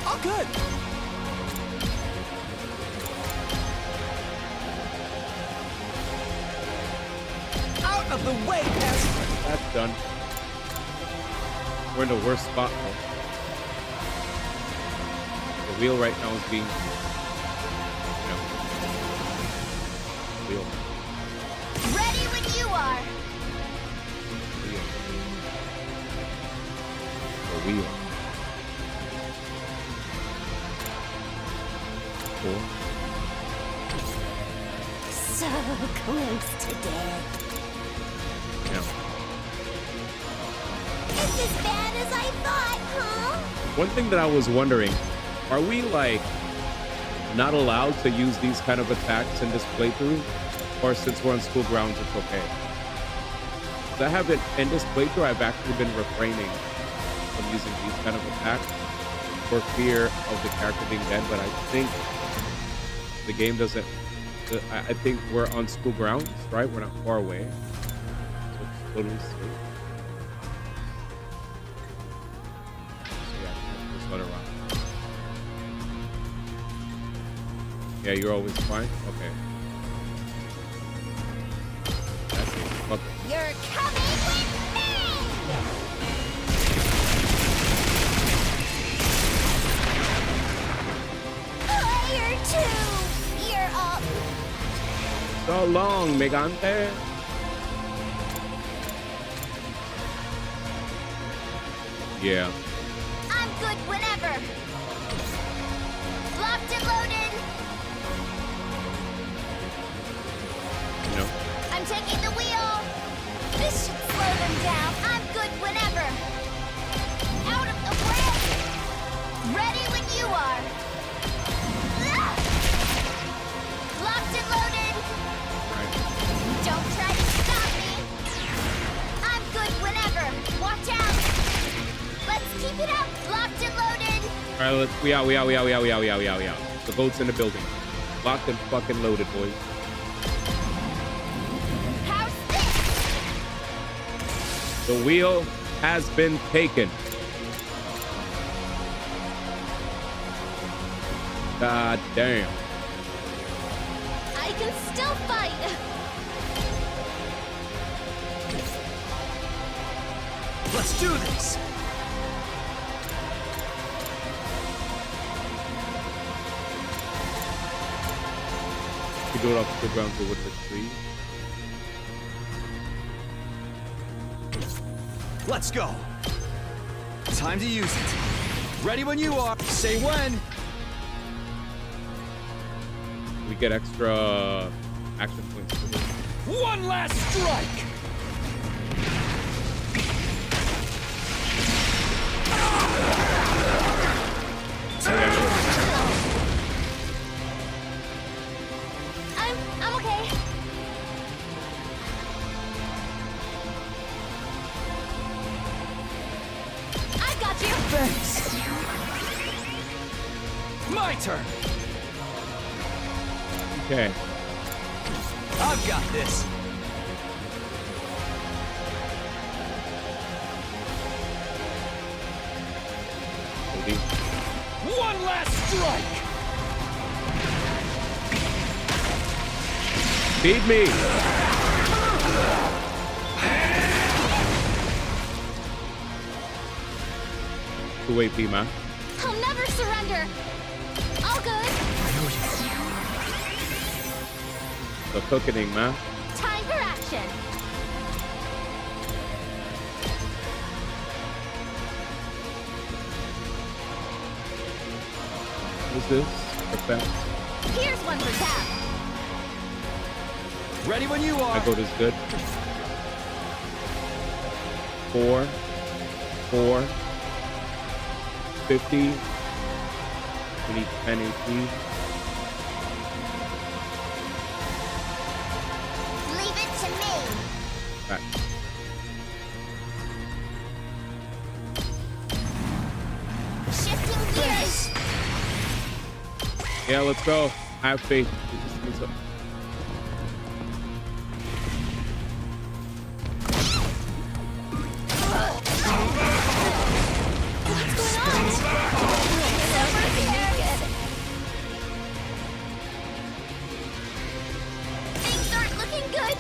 All good. Out of the way, pest. that's done. We're in the worst spot though. The wheel right now is being, wheel. Ready when you are. The wheel. Four. So close to dead. Yeah. It's as bad as I thought, huh? One thing that I was wondering, are we like not allowed to use these kind of attacks in this playthrough? Or since we're on school grounds, it's okay? 'Cause I haven't, in this playthrough, I've actually been refraining from using these kind of attacks for fear of the character being dead, but I think the game doesn't, I think we're on school grounds, right? We're not far away. So it's totally safe. Yeah, just let it run. Yeah, you're always fine? Okay. That's it. Fuck it. You're coming with me! Player 2, you're up. So long, Megante. I'm good whenever. Locked and loaded. You know. I'm taking the wheel. This should slow them down. I'm good whenever. Out of the way. Ready when you are. Ah! Locked and loaded. Don't try to stop me. I'm good whenever. Watch out. Let's keep it up. Locked and loaded. All right, let's. We out. The boat's in the building. Locked and fucking loaded, boys. How's this? The wheel has been taken. God damn. I can still fight. Let's do this. We do it off the ground to with the tree. Let's go. Time to use it. Ready when you are. Say when. We get extra action points. One last strike. I'm okay. I got you. Thanks. My turn. Okay. I've got this. One last strike. Feed me. 2 AP, man. I'll never surrender. All good. The cooking, man. Time for action. What's this? Effect. Here's one for Cap. Ready when you are. I go this good. 4, 4, 50. We need 10 AP. Leave it to me. Back. Shifting gears. Yeah, let's go. I have faith. We just need some. Things aren't looking good.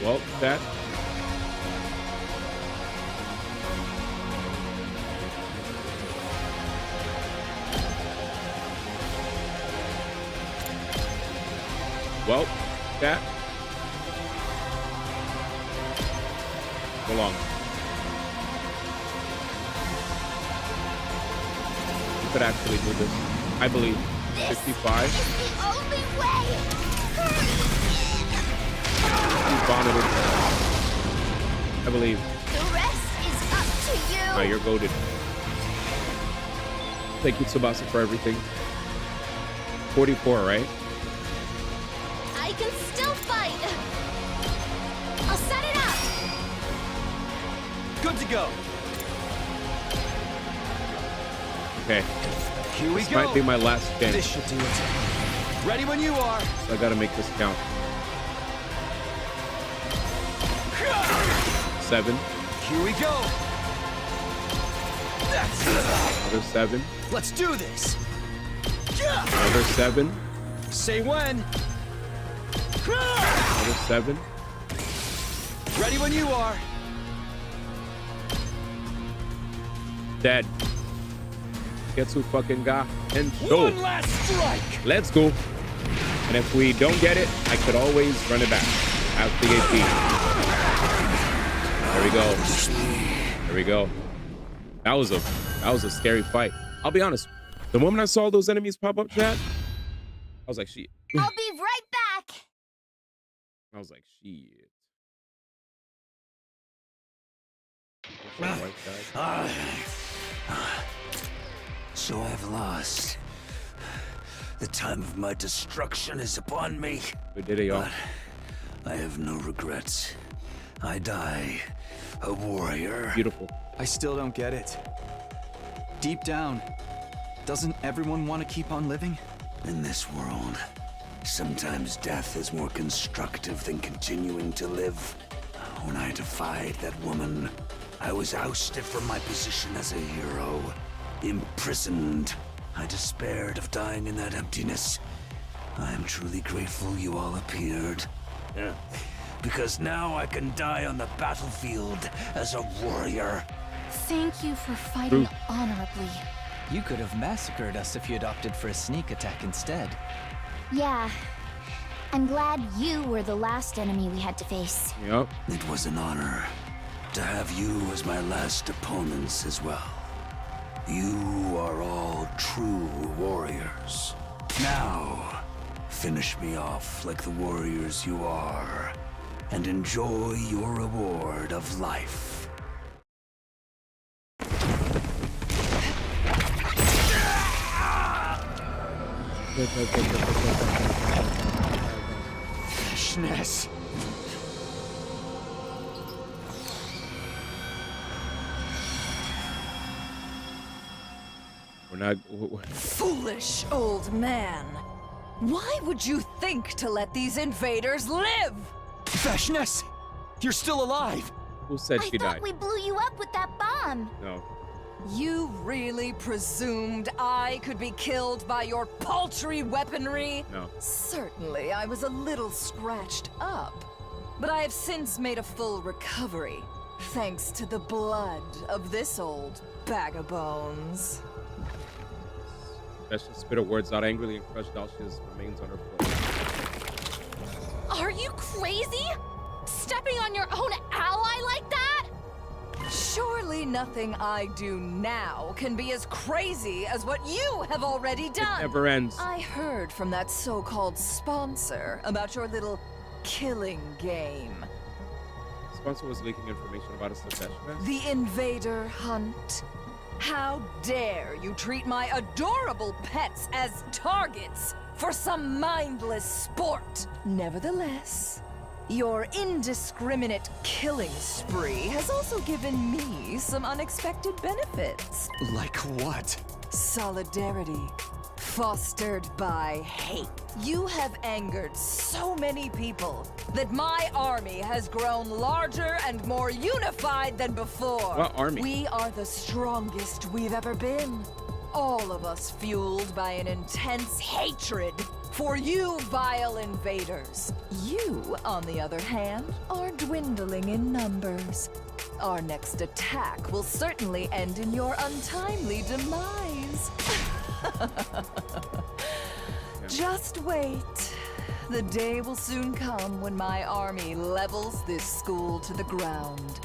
Well, that. Well, that. Hold on. You could actually do this. I believe. 55. The only way. You vomited. I believe. The rest is up to you. Ah, you're goated. Thank you, Tsubasa, for everything. 44, right? I can still fight. I'll set it up. Good to go. Okay. Here we This go. might be my last chance. This should do it. Ready when you are. So I gotta make this count. 7. Here we go. That's it. Another 7. Let's do this. Another 7. Say when. Another 7. Ready when you are. Getsu fucking ga. And go. One last strike. Let's go. And if we don't get it, I could always run it back. Have the AP. There we go. There we go. That was a scary fight. I'll be honest. The moment I saw those enemies pop up, chat, I was like, shit. I'll be right back. I was like, shit. So I've lost. The time of my destruction is upon me. We did it, y'all. I have no regrets. I die a warrior. Beautiful. I still don't get it. Deep down, doesn't everyone want to keep on living? In this world, sometimes death is more constructive than continuing to live. When I defied that woman, I was ousted from my position as a hero, imprisoned. I despaired of dying in that emptiness. I am truly grateful you all appeared. Because now I can die on the battlefield as a warrior. Thank you for fighting honorably. You could have massacred us if you'd opted for a sneak attack instead. Yeah. I'm glad you were the last enemy we had to face. Yep. It was an honor to have you as my last opponents as well. You are all true warriors. Now, finish me off like the warriors you are, and enjoy your reward of life. Freshness. We're not. Foolish old man. Why would you think to let these invaders live? Freshness! You're still alive! Who said she I thought died? we blew you up with that bomb. No. You really presumed I could be killed by your paltry weaponry? No. Certainly, I was a little scratched up. But I have since made a full recovery, thanks to the blood of this old bag of bones. Veshna spit her words out angrily and crushed Dalshia's remains on her foot. Are you crazy? Stepping on your own ally like that? Surely nothing I do now can be as crazy as what you have already done. It never ends. I heard from that so-called sponsor about your little killing game. The sponsor was leaking information about us to Veshna. The invader hunt. How dare you treat my adorable pets as targets for some mindless sport? Nevertheless, your indiscriminate killing spree has also given me some unexpected benefits. Like what? Solidarity, fostered by hate. You have angered so many people that my army has grown larger and more unified than before. What army? We are the strongest we've ever been. All of us fueled by an intense hatred for you vile invaders. You, on the other hand, are dwindling in numbers. Our next attack will certainly end in your untimely demise. Just wait. The day will soon come when my army levels this school to the ground.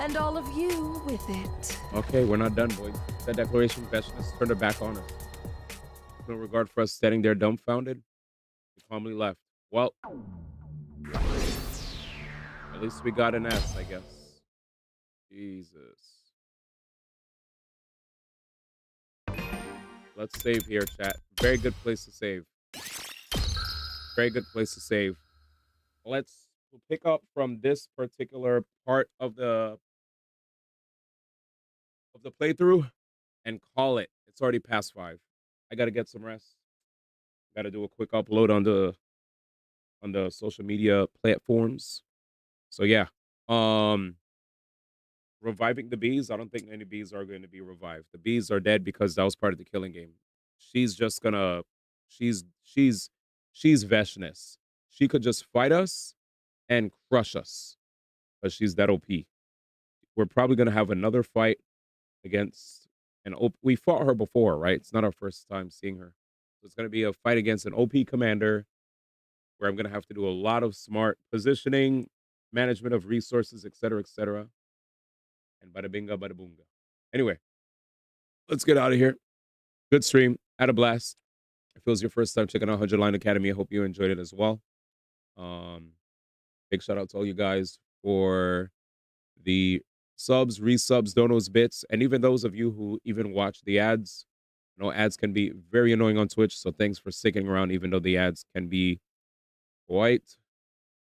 And all of you with it. Okay, we're not done, boys. That declaration, Veshna's turned her back on us. No regard for us standing there dumbfounded. We calmly left. Well, at least we got an S, I guess. Jesus. Let's save here, chat. Very good place to save. Very good place to save. We'll pick up from this particular part of the playthrough and call it. It's already past 5. I gotta get some rest. Gotta do a quick upload on the social media platforms. So yeah. Reviving the bees. I don't think any bees are going to be revived. The bees are dead because that was part of the killing game. She's just gonna she's Veshness. She could just fight us and crush us. Because she's that OP. We're probably gonna have another fight against And we fought her before, right? It's not our first time seeing her. So it's going to be a fight against an OP commander where I'm going to have to do a lot of smart positioning, management of resources, etc., etc. And bada binga, bada boonga. Anyway, let's get out of here. Good stream. Had a blast. If it was your first time checking out 100 Line Academy, I hope you enjoyed it as well. Big shout out to all you guys for the subs, resubs, donos, bits, and even those of you who even watch the ads. I know ads can be very annoying on Twitch, so thanks for sticking around, even though the ads can be quite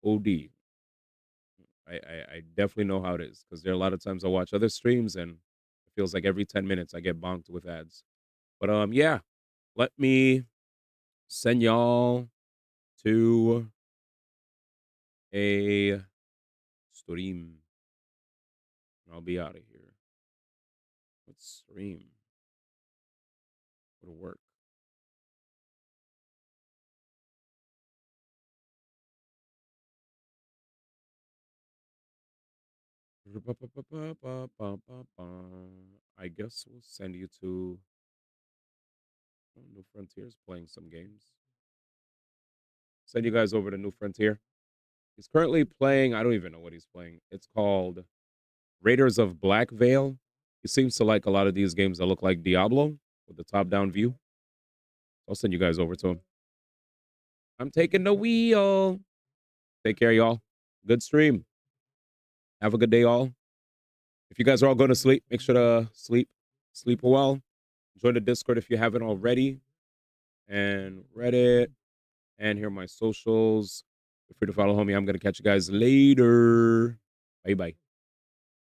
OD. I definitely know how it is, because there are a lot of times I watch other streams and it feels like every 10 minutes I get bonked with ads. But yeah, let me send y'all to a stream. I'll be out of here. Let's stream. It'll work. I guess we'll send you to New Frontiers playing some games. Send you guys over to New Frontier. He's currently playing, I don't even know what he's playing. It's called Raiders of Black Veil. He seems to like a lot of these games that look like Diablo with the top-down view. I'll send you guys over to him. I'm taking the wheel. Take care, y'all. Good stream. Have a good day, all. If you guys are all going to sleep, make sure to sleep well. Join the Discord if you haven't already. And Reddit. And here are my socials. Feel free to follow homie. I'm going to catch you guys later. Bye-bye.